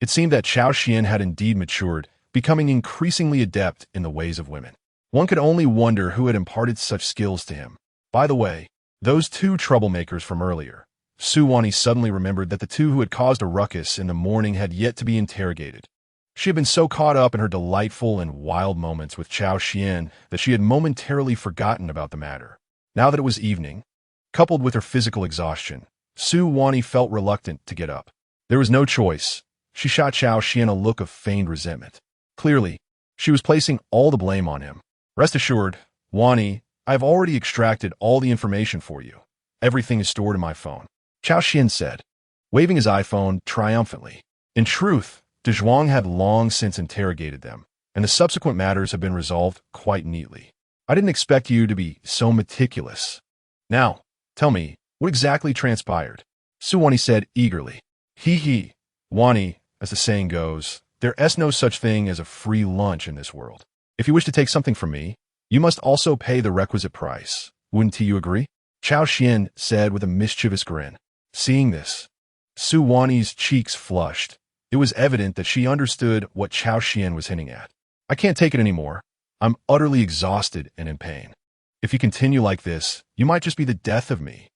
It seemed that Cao Xuan had indeed matured, becoming increasingly adept in the ways of women. One could only wonder who had imparted such skills to him. By the way, those two troublemakers from earlier. Su Wan Yi suddenly remembered that the two who had caused a ruckus in the morning had yet to be interrogated. She had been so caught up in her delightful and wild moments with Cao Xuan that she had momentarily forgotten about the matter. Now that it was evening, coupled with her physical exhaustion, Su Wan Yi felt reluctant to get up. There was no choice. She shot Cao Xuan a look of feigned resentment. Clearly, she was placing all the blame on him. Rest assured, Wan Yi, I have already extracted all the information for you. Everything is stored in my phone. Cao Xuan said, waving his iPhone triumphantly. In truth, De Zhuang had long since interrogated them, and the subsequent matters have been resolved quite neatly. I didn't expect you to be so meticulous. Now, tell me, what exactly transpired? Su Wan Yi said eagerly. He, Wan Yi, as the saying goes, there is no such thing as a free lunch in this world. If you wish to take something from me, you must also pay the requisite price. Wouldn't you agree? Cao Xuan said with a mischievous grin. Seeing this, Su Wan Yi's cheeks flushed. It was evident that she understood what Cao Xuan was hinting at. I can't take it anymore. I'm utterly exhausted and in pain. If you continue like this, you might just be the death of me.